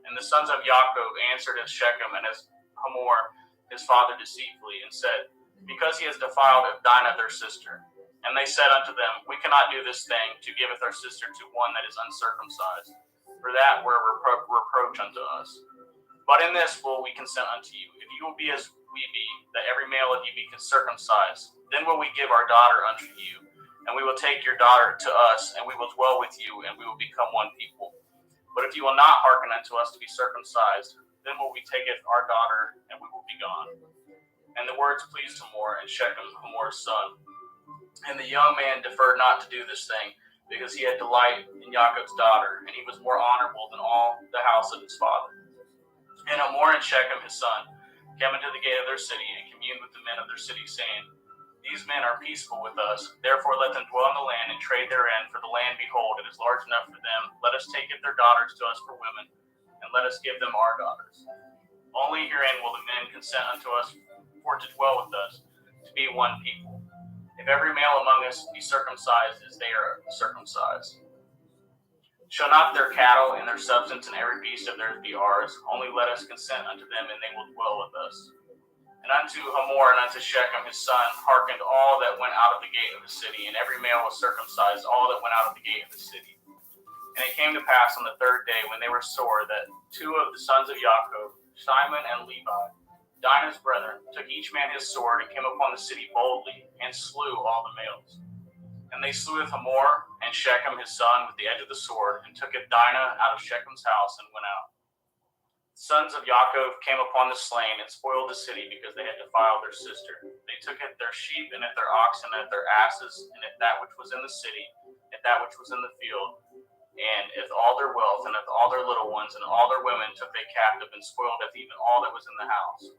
And the sons of Yaakov answered as Shechem and as Hamor his father deceitfully, and said, Because he has defiled Dinah their sister. And they said unto them, We cannot do this thing, to giveth our sister to one that is uncircumcised, for that were reproach unto us. But in this will we consent unto you, if you will be as we be, that every male of you be circumcised, then will we give our daughter unto you, and we will take your daughter to us, and we will dwell with you, and we will become one people. But if you will not hearken unto us to be circumcised, Then will we take our daughter, and we will be gone. And the words pleased Hamor and Shechem, Hamor's son. And the young man deferred not to do this thing, because he had delight in Jacob's daughter, and he was more honorable than all the house of his father. And Hamor and Shechem, his son, came into the gate of their city, and communed with the men of their city, saying, These men are peaceful with us, therefore let them dwell in the land and trade therein, for the land, behold, it is large enough for them. Let us take their daughters to us for women, and let us give them our daughters. Only herein will the men consent unto us for to dwell with us, to be one people. If every male among us be circumcised as they are circumcised. Shall not their cattle and their substance and every beast of theirs be ours? Only let us consent unto them, and they will dwell with us. And unto Hamor and unto Shechem his son hearkened all that went out of the gate of the city, and every male was circumcised, all that went out of the gate of the city. And it came to pass on the third day, when they were sore, that two of the sons of Jacob, Shimon and Levi, Dinah's brethren, took each man his sword, and came upon the city boldly, and slew all the males. And they slew Hamor and Shechem his son with the edge of the sword, and took Dinah out of Shechem's house, and went out. The sons of Jacob came upon the slain, and spoiled the city, because they had defiled their sister. They took at their sheep, and at their oxen, and at their asses, and at that which was in the city, at that which was in the field, and at all their wealth, and at all their little ones, and all their women took they captive, and spoiled at even all that was in the house.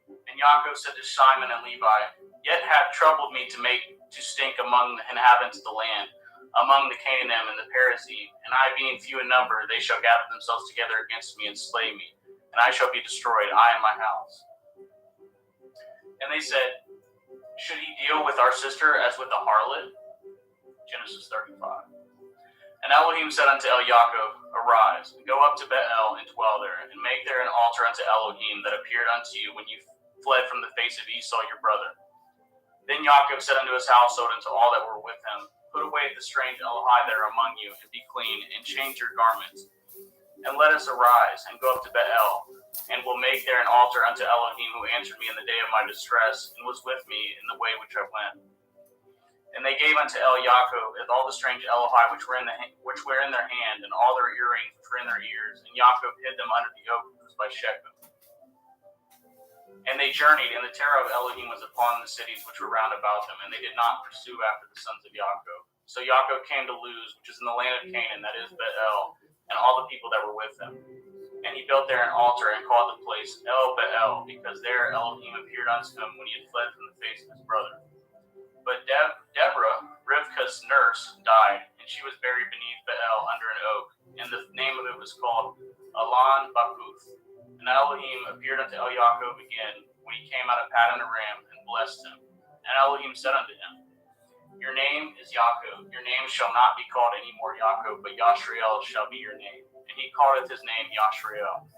And Jacob said to Shimon and Levi, Yet hath troubled me to stink among the inhabitants of the land, among the Canaanim and the Perizzim, and I being few in number, they shall gather themselves together against me and slay me, and I shall be destroyed, I and my house. And they said, Should he deal with our sister as with a harlot? Genesis 35. And Elohim said unto Jacob, Arise, and go up to Bethel, and dwell there, and make there an altar unto Elohim that appeared unto you when you fled from the face of Esau your brother. Then Jacob said unto his household and to all that were with him, Put away the strange Elohai that are among you, and be clean, and change your garments. And let us arise, and go up to Bethel, and will make there an altar unto Elohim, who answered me in the day of my distress, and was with me in the way which I went. And they gave unto Jacob all the strange Elohai which were in their hand, and all their earrings which were in their ears, and Jacob hid them under the oak which was by Shechem. And they journeyed, and the terror of Elohim was upon the cities which were round about them, and they did not pursue after the sons of Jacob. So Jacob came to Luz, which is in the land of Canaan, that is Bethel, and all the people that were with him. And he built there an altar, and called the place El Bethel, because there Elohim appeared unto him when he had fled from the face of his brother. But Deborah, Rivkah's nurse, died, and she was buried beneath Bethel under an oak, and the name of it was called Alon Bakuth. And Elohim appeared unto Jacob again when he came out of Paddan Aram, and blessed him. And Elohim said unto him, Your name is Jacob. Your name shall not be called any more Jacob, but Yashriel shall be your name. And he called his name Yashriel.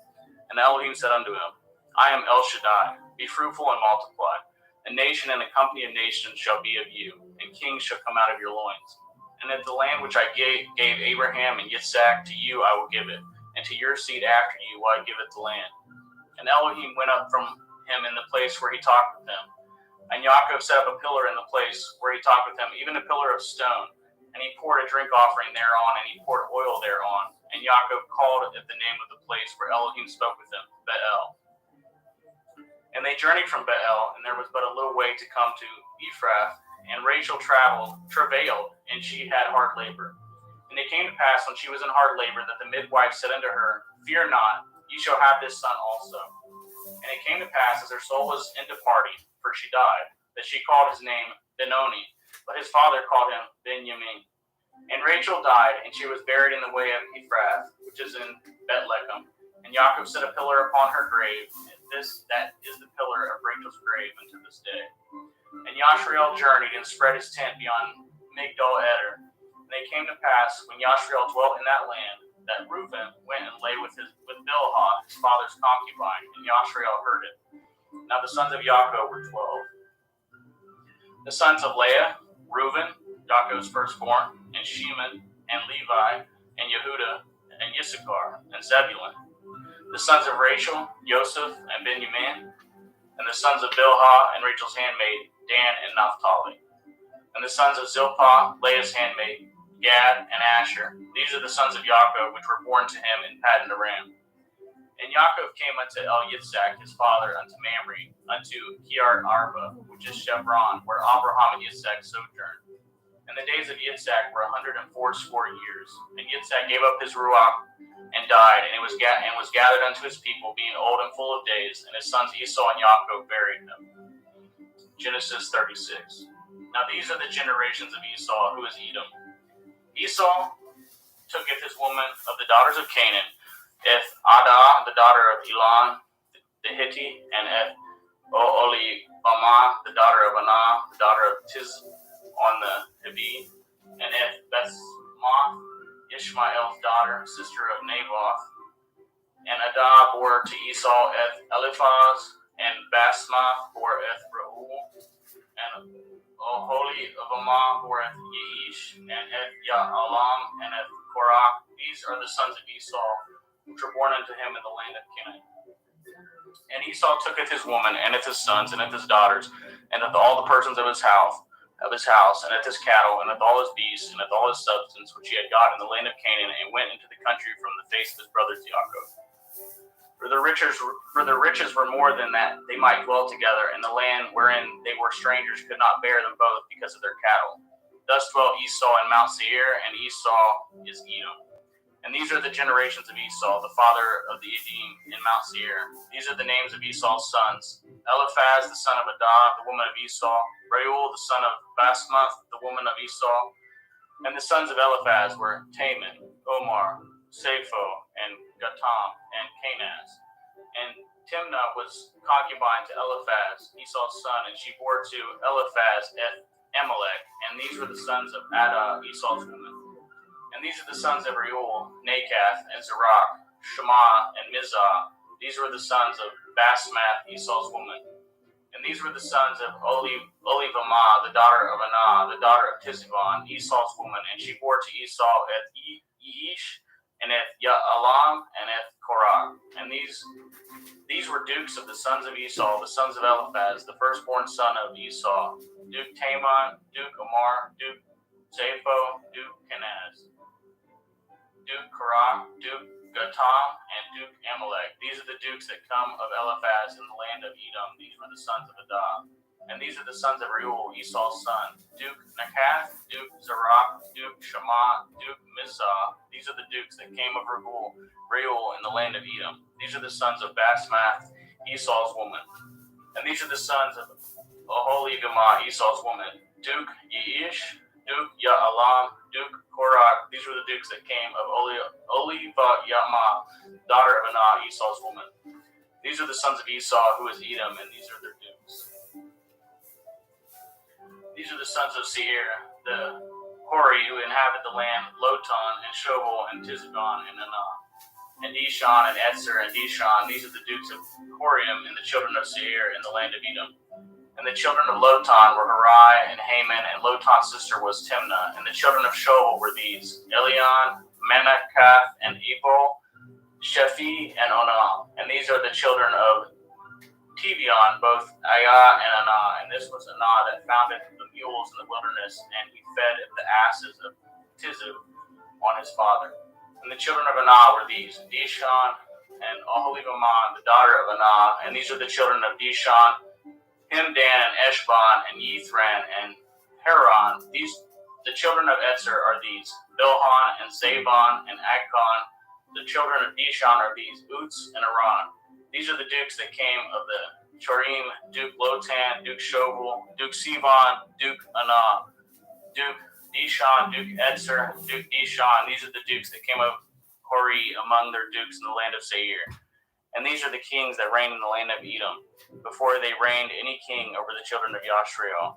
And Elohim said unto him, I am El Shaddai. Be fruitful and multiply. A nation and a company of nations shall be of you, and kings shall come out of your loins. And that the land which I gave Abraham and Yitzhak, to you I will give it, and to your seed after you will I give it the land. And Elohim went up from him in the place where he talked with him. And Jacob set up a pillar in the place where he talked with him, even a pillar of stone. And he poured a drink offering thereon, and he poured oil thereon. And Jacob called it the name of the place where Elohim spoke with him, Bethel. And they journeyed from Bethel, and there was but a little way to come to Ephrath. And Rachel travailed, and she had hard labor. And it came to pass, when she was in hard labor, that the midwife said unto her, Fear not, ye shall have this son also. And it came to pass, as her soul was in departing, for she died, that she called his name Benoni, but his father called him Benjamin. And Rachel died, and she was buried in the way of Ephrath, which is in Bethlehem. And Jacob set a pillar upon her grave, and that is the pillar of Rachel's grave unto this day. And Yashriel journeyed and spread his tent beyond Migdal Eder. And it came to pass, when Yashriel dwelt in that land, that Reuben went and lay with Bilhah, his father's concubine, and Yashriel heard it. Now the sons of Jacob were 12. The sons of Leah, Reuben, Jacob's firstborn, and Shimon, and Levi, and Yehuda, and Issachar, and Zebulun. The sons of Rachel, Joseph, and Benjamin. And the sons of Bilhah, and Rachel's handmaid, Dan and Naphtali. And the sons of Zilpah, Leah's handmaid, Gad and Asher. These are the sons of Jacob, which were born to him in Paddan Aram. And Yaakov came unto Yitzhak his father, unto Mamre, unto Kiart Arba, which is Chevron, where Abraham and Yitzhak sojourned. And the days of Yitzhak were 180 years. And Yitzhak gave up his ruach and died, and was gathered unto his people, being old and full of days. And his sons Esau and Yaakov buried him. Genesis 36. Now these are the generations of Esau, who is Edom. Esau tooketh his woman of the daughters of Canaan, Eth Adah, the daughter of Elon the Hittite, and Eth Oholibamah, the daughter of Anah, the daughter of Tiz on the Hivi, and Eth Basmath, Ishmael's daughter, sister of Naboth. And Adah bore to Esau Eth Eliphaz, and Basmath bore Eth Reuel, and Oholibamah bore Eth Yeish, and Eth Ya'alam, and Eth Korah. These are the sons of Esau, which were born unto him in the land of Canaan. And Esau tooketh his woman, and his sons, and his daughters, and all the persons of his house, and his cattle, and all his beasts, and all his substance which he had got in the land of Canaan, and went into the country from the face of his brothers Yaakov. For the riches were more than that they might dwell together, and the land wherein they were strangers could not bear them both because of their cattle. Thus dwelt Esau in Mount Seir, and Esau is Edom. And these are the generations of Esau, the father of the Edim, in Mount Seir. These are the names of Esau's sons: Eliphaz, the son of Adah, the woman of Esau; Reuel, the son of Basmath, the woman of Esau. And the sons of Eliphaz were Taman, Omar, Sapho, and Gatam, and Kenaz. And Timnah was concubine to Eliphaz, Esau's son, and she bore to Eliphaz Amalek. And these were the sons of Adah, Esau's woman. And these are the sons of Reuel, Nakath, and Zerach, Shema, and Mizah. These were the sons of Basmath, Esau's woman. And these were the sons of Olivamah, the daughter of Anah, the daughter of Tizibon, Esau's woman. And she bore to Esau Eth Yeish, and Eth Ya'alam, and Eth Korah. And these were dukes of the sons of Esau, the sons of Eliphaz, the firstborn son of Esau: Duke Taman, Duke Omar, Duke Zapho, Duke Kenaz, Duke Korah, Duke Gatam, and Duke Amalek. These are the dukes that come of Eliphaz in the land of Edom. These were the sons of Adah. And these are the sons of Reuel, Esau's son: Duke Nakath, Duke Zerach, Duke Shema, Duke Mizah. These are the dukes that came of Reuel in the land of Edom. These are the sons of Basmath, Esau's woman. And these are the sons of Oholibamah, Esau's woman: Duke Yeish, Duke Ya'alam, Duke Korah. These were the dukes that came of Olivamah, daughter of Anah, Esau's woman. These are the sons of Esau, who is Edom, and these are their dukes. These are the sons of Seir, the Hori, who inhabit the land: Lotan, and Shobal, and Tizbon, and Anah, and Dishon, and Etzer, and Dishon. These are the dukes of Horium, and the children of Seir in the land of Edom. And the children of Lotan were Harai and Haman, and Lotan's sister was Timnah. And the children of Shobal were these: Elion, Menakath, and Ebal, Shephi, and Onam. And these are the children of Tebion, both Ayah and Anah. And this was Anah that founded the mules in the wilderness, and he fed the asses of Tizu on his father. And the children of Anah were these: Dishon and Oholibamah, the daughter of Anah. And these are the children of Dishon: Himdan, and Eshban, and Yithran, and Haran. The children of Etzer are these: Bilhan, and Zabon, and Akon. The children of Dishon are these: Uts and Aran. These are the dukes that came of the Chorim: Duke Lotan, Duke Shobal, Duke Sivan, Duke Anah, Duke Dishon, Duke Etzer, Duke Dishon. These are the dukes that came of Hori among their dukes in the land of Seir. And these are the kings that reigned in the land of Edom, before they reigned any king over the children of Yashrael.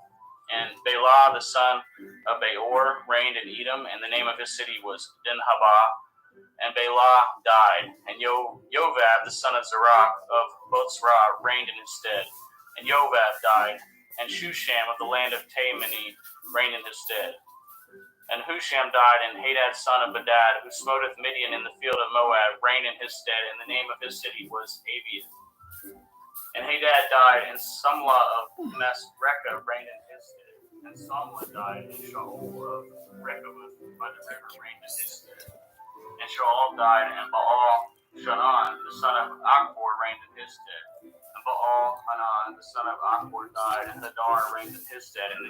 And Bela, the son of Beor, reigned in Edom, and the name of his city was Dinhabah. And Bela died, and Yovab, the son of Zerach of Botzrah, reigned in his stead. And Yovab died, and Shusham of the land of Taimani reigned in his stead. And Husham died, and Hadad, son of Bedad, who smoteth Midian in the field of Moab, reigned in his stead, and the name of his city was Aviad. And Hadad died, and Sumlah of Masrekah reigned in his stead. And Sumlah died, and Shaul of Rehoboth by the river reigned in his stead. And Shaul died, and Baal Shanan, the son of Akbor, reigned in his stead. And Baal Hanan, the son of Akbor, died, and Hadar reigned in his stead. And